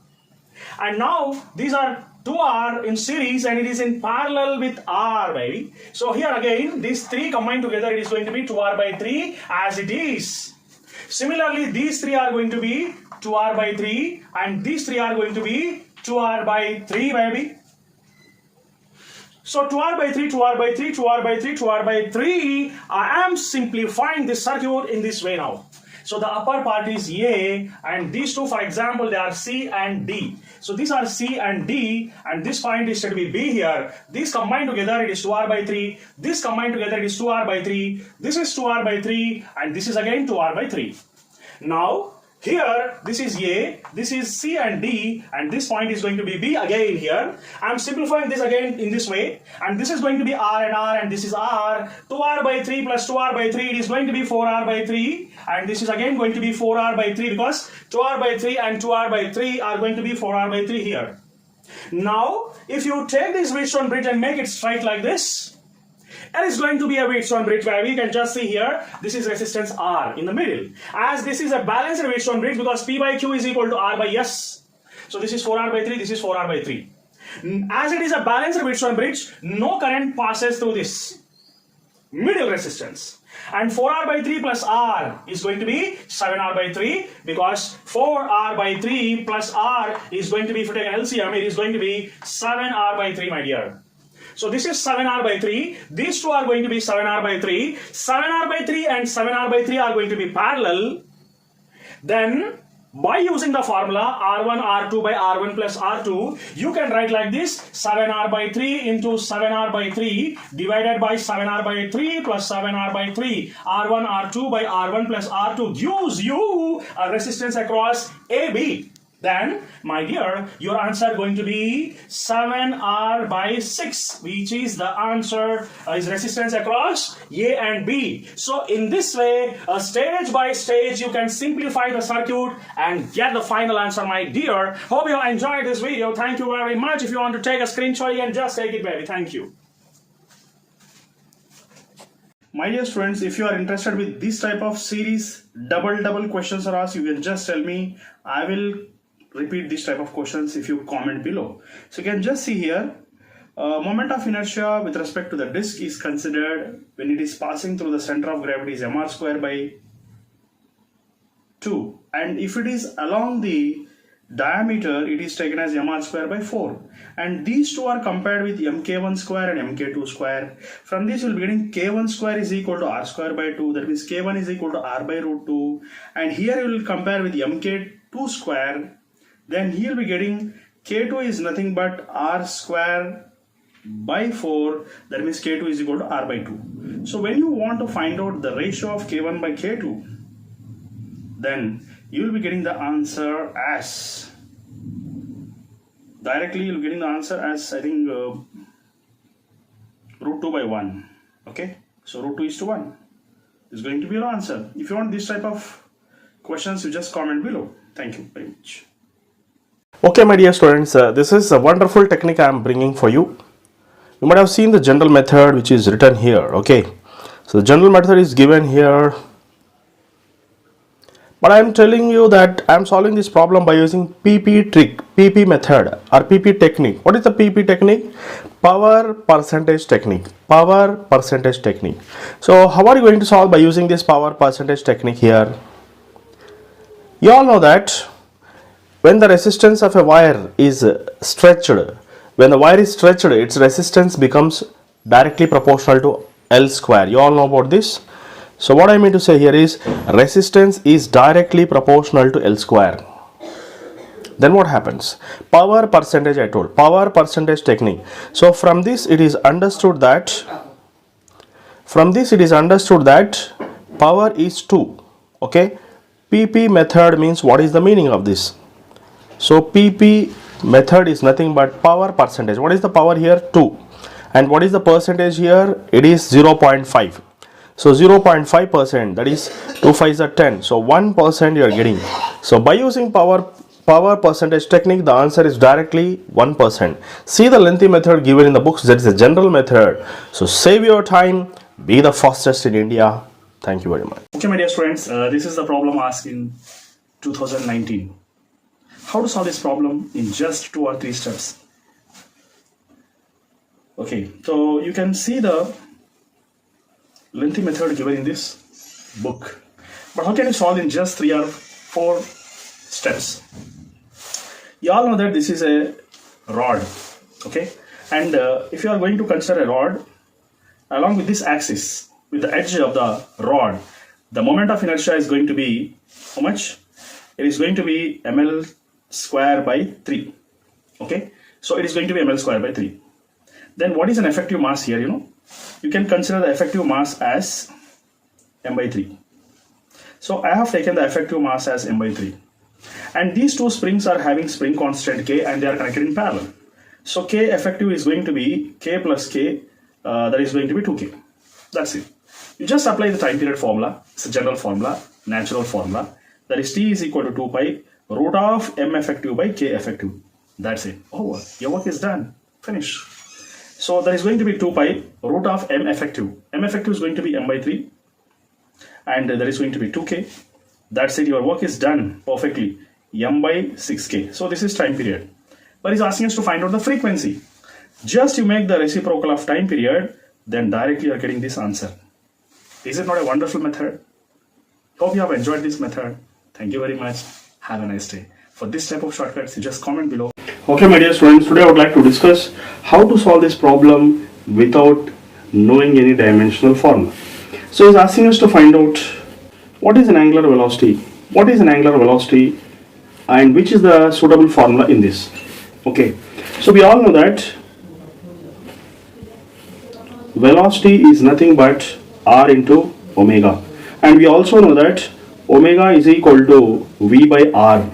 And now these are 2R in series and it is in parallel with R, baby. So here again, these three combined together, it is going to be 2R by 3 as it is. Similarly, these three are going to be 2R by 3 and these three are going to be 2R by 3, baby. So 2R by 3, 2R by 3, 2R by 3, 2R by 3, I am simplifying this circuit in this way now. So the upper part is A and these two, for example, they are C and D. So these are C and D and this point is said to be B here. These combined together it is 2R by 3. This combined together it is 2R by 3. This is 2R by 3 and this is again 2R by 3. Now here this is A, this is C and D and this point is going to be B again here. I am simplifying this again in this way and this is going to be R and this is R. 2R by 3 plus 2R by 3 it is going to be 4R by 3 and this is again going to be 4R by 3 because 2R by 3 and 2R by 3 are going to be 4R by 3 here. Now, if you take this Wheatstone bridge and make it straight like this, it is going to be a Wheatstone bridge where we can just see here, this is resistance R in the middle. As this is a balanced Wheatstone bridge because P by Q is equal to R by S. So this is 4R by 3, this is 4R by 3. As it is a balanced Wheatstone bridge, no current passes through this middle resistance. And 4R by 3 plus R is going to be 7R by 3 because 4R by 3 plus R is going to be, if you take an LCM, it is going to be 7R by 3, my dear. So this is 7R by 3. These two are going to be 7R by 3. 7R by 3 and 7R by 3 are going to be parallel. Then, by using the formula R1 R2 by R1 plus R2, you can write like this: 7R by 3 into 7R by 3 divided by 7R by 3 plus 7R by 3. R1 R2 by R1 plus R2 gives you a resistance across AB. Then, my dear, your answer going to be 7R by 6, which is the answer, is resistance across A and B. So, in this way, stage by stage, you can simplify the circuit and get the final answer, my dear. Hope you enjoyed this video. Thank you very much. If you want to take a screenshot, you can just take it, baby. Thank you. My dear students, if you are interested with this type of series, double questions are asked, you can just tell me. I will repeat this type of questions if you comment below. So you can just see here, moment of inertia with respect to the disk is considered when it is passing through the center of gravity is mr square by 2, and if it is along the diameter, it is taken as mr square by 4, and these two are compared with mk1 square and mk2 square. From this you will be getting k1 square is equal to r square by 2, that means k1 is equal to r by root 2, and here you will compare with mk2 square. Then here we are getting K2 is nothing but R square by 4, that means K2 is equal to R by 2. So when you want to find out the ratio of K1 by K2, then you will be getting the answer as, directly you will be getting the answer as, I think, root 2 by 1. Okay, so root 2 is to 1 is going to be your answer. If you want this type of questions, you just comment below. Thank you very much. Okay, my dear students, this is a wonderful technique I am bringing for you. You might have seen the general method which is written here. Okay, so the general method is given here, but I am telling you that I am solving this problem by using PP method or PP technique. What is the PP technique? Power percentage technique. Power percentage technique. So how are you going to solve by using this power percentage technique here? You all know that when the resistance of a wire is stretched, when the wire is stretched, its resistance becomes directly proportional to L square. You all know about this. So what I mean to say here is resistance is directly proportional to L square. Then what happens? Power percentage, I told, power percentage technique. So from this it is understood that power is 2. Okay, PP method means, what is the meaning of this? So PP method is nothing but power percentage. What is the power here? 2. And what is the percentage here? It is 0.5. So 0.5%, that is 2 5s are 10. So 1% you are getting. So by using power percentage technique, the answer is directly 1%. See the lengthy method given in the books. That is a general method. So save your time. Be the fastest in India. Thank you very much. Okay, my dear students, this is the problem asked in 2019. How to solve this problem in just 2 or 3 steps. Okay, so you can see the lengthy method given in this book, but how can you solve in just 3 or 4 steps? You all know that this is a rod, okay, and if you are going to consider a rod along with this axis, with the edge of the rod, the moment of inertia is going to be how much? It is going to be ml square by 3. Okay, so it is going to be ml square by 3. Then what is an effective mass here? You can consider the effective mass as m by 3. So I have taken the effective mass as m by 3, and these two springs are having spring constant K and they are connected in parallel. So K effective is going to be K plus K, that is going to be 2K. That's it. You just apply the time period formula. It's a general formula, natural formula, that is T is equal to 2 pi root of m effective by K effective. That's it. Over. Your work is done. Finish. So there is going to be 2 pi root of m effective. M effective is going to be m by 3. And there is going to be 2k. That's it. Your work is done perfectly. M by 6k. So this is time period. But he's asking us to find out the frequency. Just you make the reciprocal of time period, then directly you are getting this answer. Is it not a wonderful method? Hope you have enjoyed this method. Thank you very much. Have a nice day. For this type of shortcuts, you just comment below. Okay, my dear students, today I would like to discuss how to solve this problem without knowing any dimensional formula. So he's asking us to find out what is an angular velocity, what is an angular velocity, and which is the suitable formula in this. Okay, so we all know that velocity is nothing but r into omega, and we also know that omega is equal to v by r.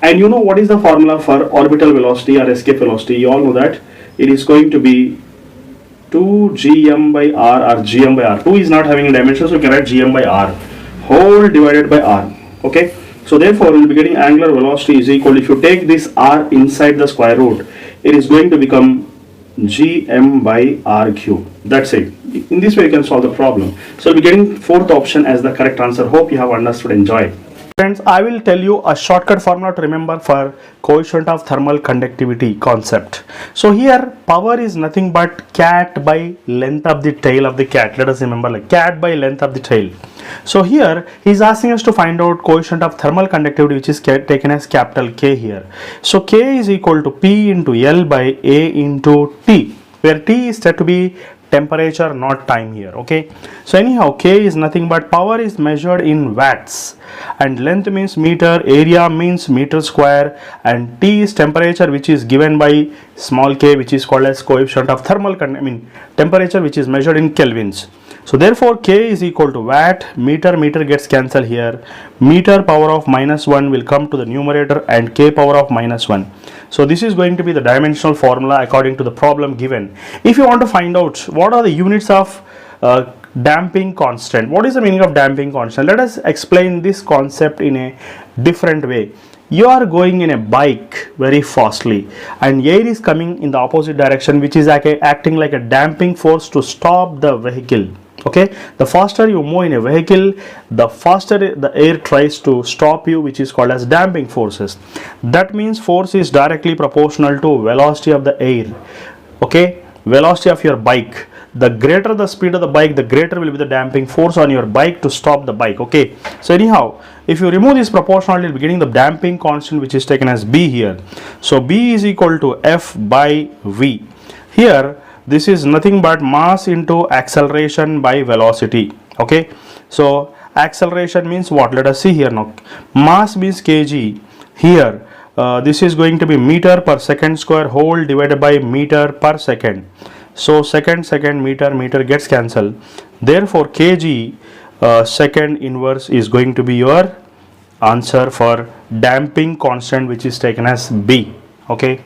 And you know what is the formula for orbital velocity or escape velocity? You all know that it is going to be 2gm by r or gm by r. 2 is not having a dimension, so you can write gm by r whole divided by r. Okay, so therefore we will be getting angular velocity is equal, if you take this r inside the square root, it is going to become gm by r cube. That's it. In this way you can solve the problem. So we'll be getting fourth option as the correct answer. Hope you have understood. Enjoy. Friends, I will tell you a shortcut formula to remember for coefficient of thermal conductivity concept. So here power is nothing but cat by length of the tail of the cat. Let us remember, like cat by length of the tail. So here he is asking us to find out coefficient of thermal conductivity, which is taken as capital K here. So K is equal to P into L by A into T, where T is said to be temperature, not time here. Okay, so anyhow K is nothing but power is measured in watts, and length means meter, area means meter square, and T is temperature, which is given by small k, which is called as coefficient of thermal temperature, which is measured in kelvins. So therefore K is equal to watt, meter gets cancelled here, meter power of -1 will come to the numerator, and K power of -1. So this is going to be the dimensional formula according to the problem given. If you want to find out what are the units of damping constant, what is the meaning of damping constant, let us explain this concept in a different way. You are going in a bike very fastly, and air is coming in the opposite direction, which is acting like a damping force to stop the vehicle. Okay, the faster you move in a vehicle, the faster the air tries to stop you, which is called as damping forces. That means force is directly proportional to velocity of the air. Okay, velocity of your bike, the greater the speed of the bike, the greater will be the damping force on your bike to stop the bike. Okay, so anyhow, if you remove this proportionality, you'll be getting the damping constant, which is taken as B here. So B is equal to F by V. Here this is nothing but mass into acceleration by velocity. Okay, so acceleration means what? Let us see here now. Mass means kg. Here this is going to be meter per second square whole divided by meter per second. So second meter gets cancelled. Therefore kg second inverse is going to be your answer for damping constant, which is taken as B. Okay.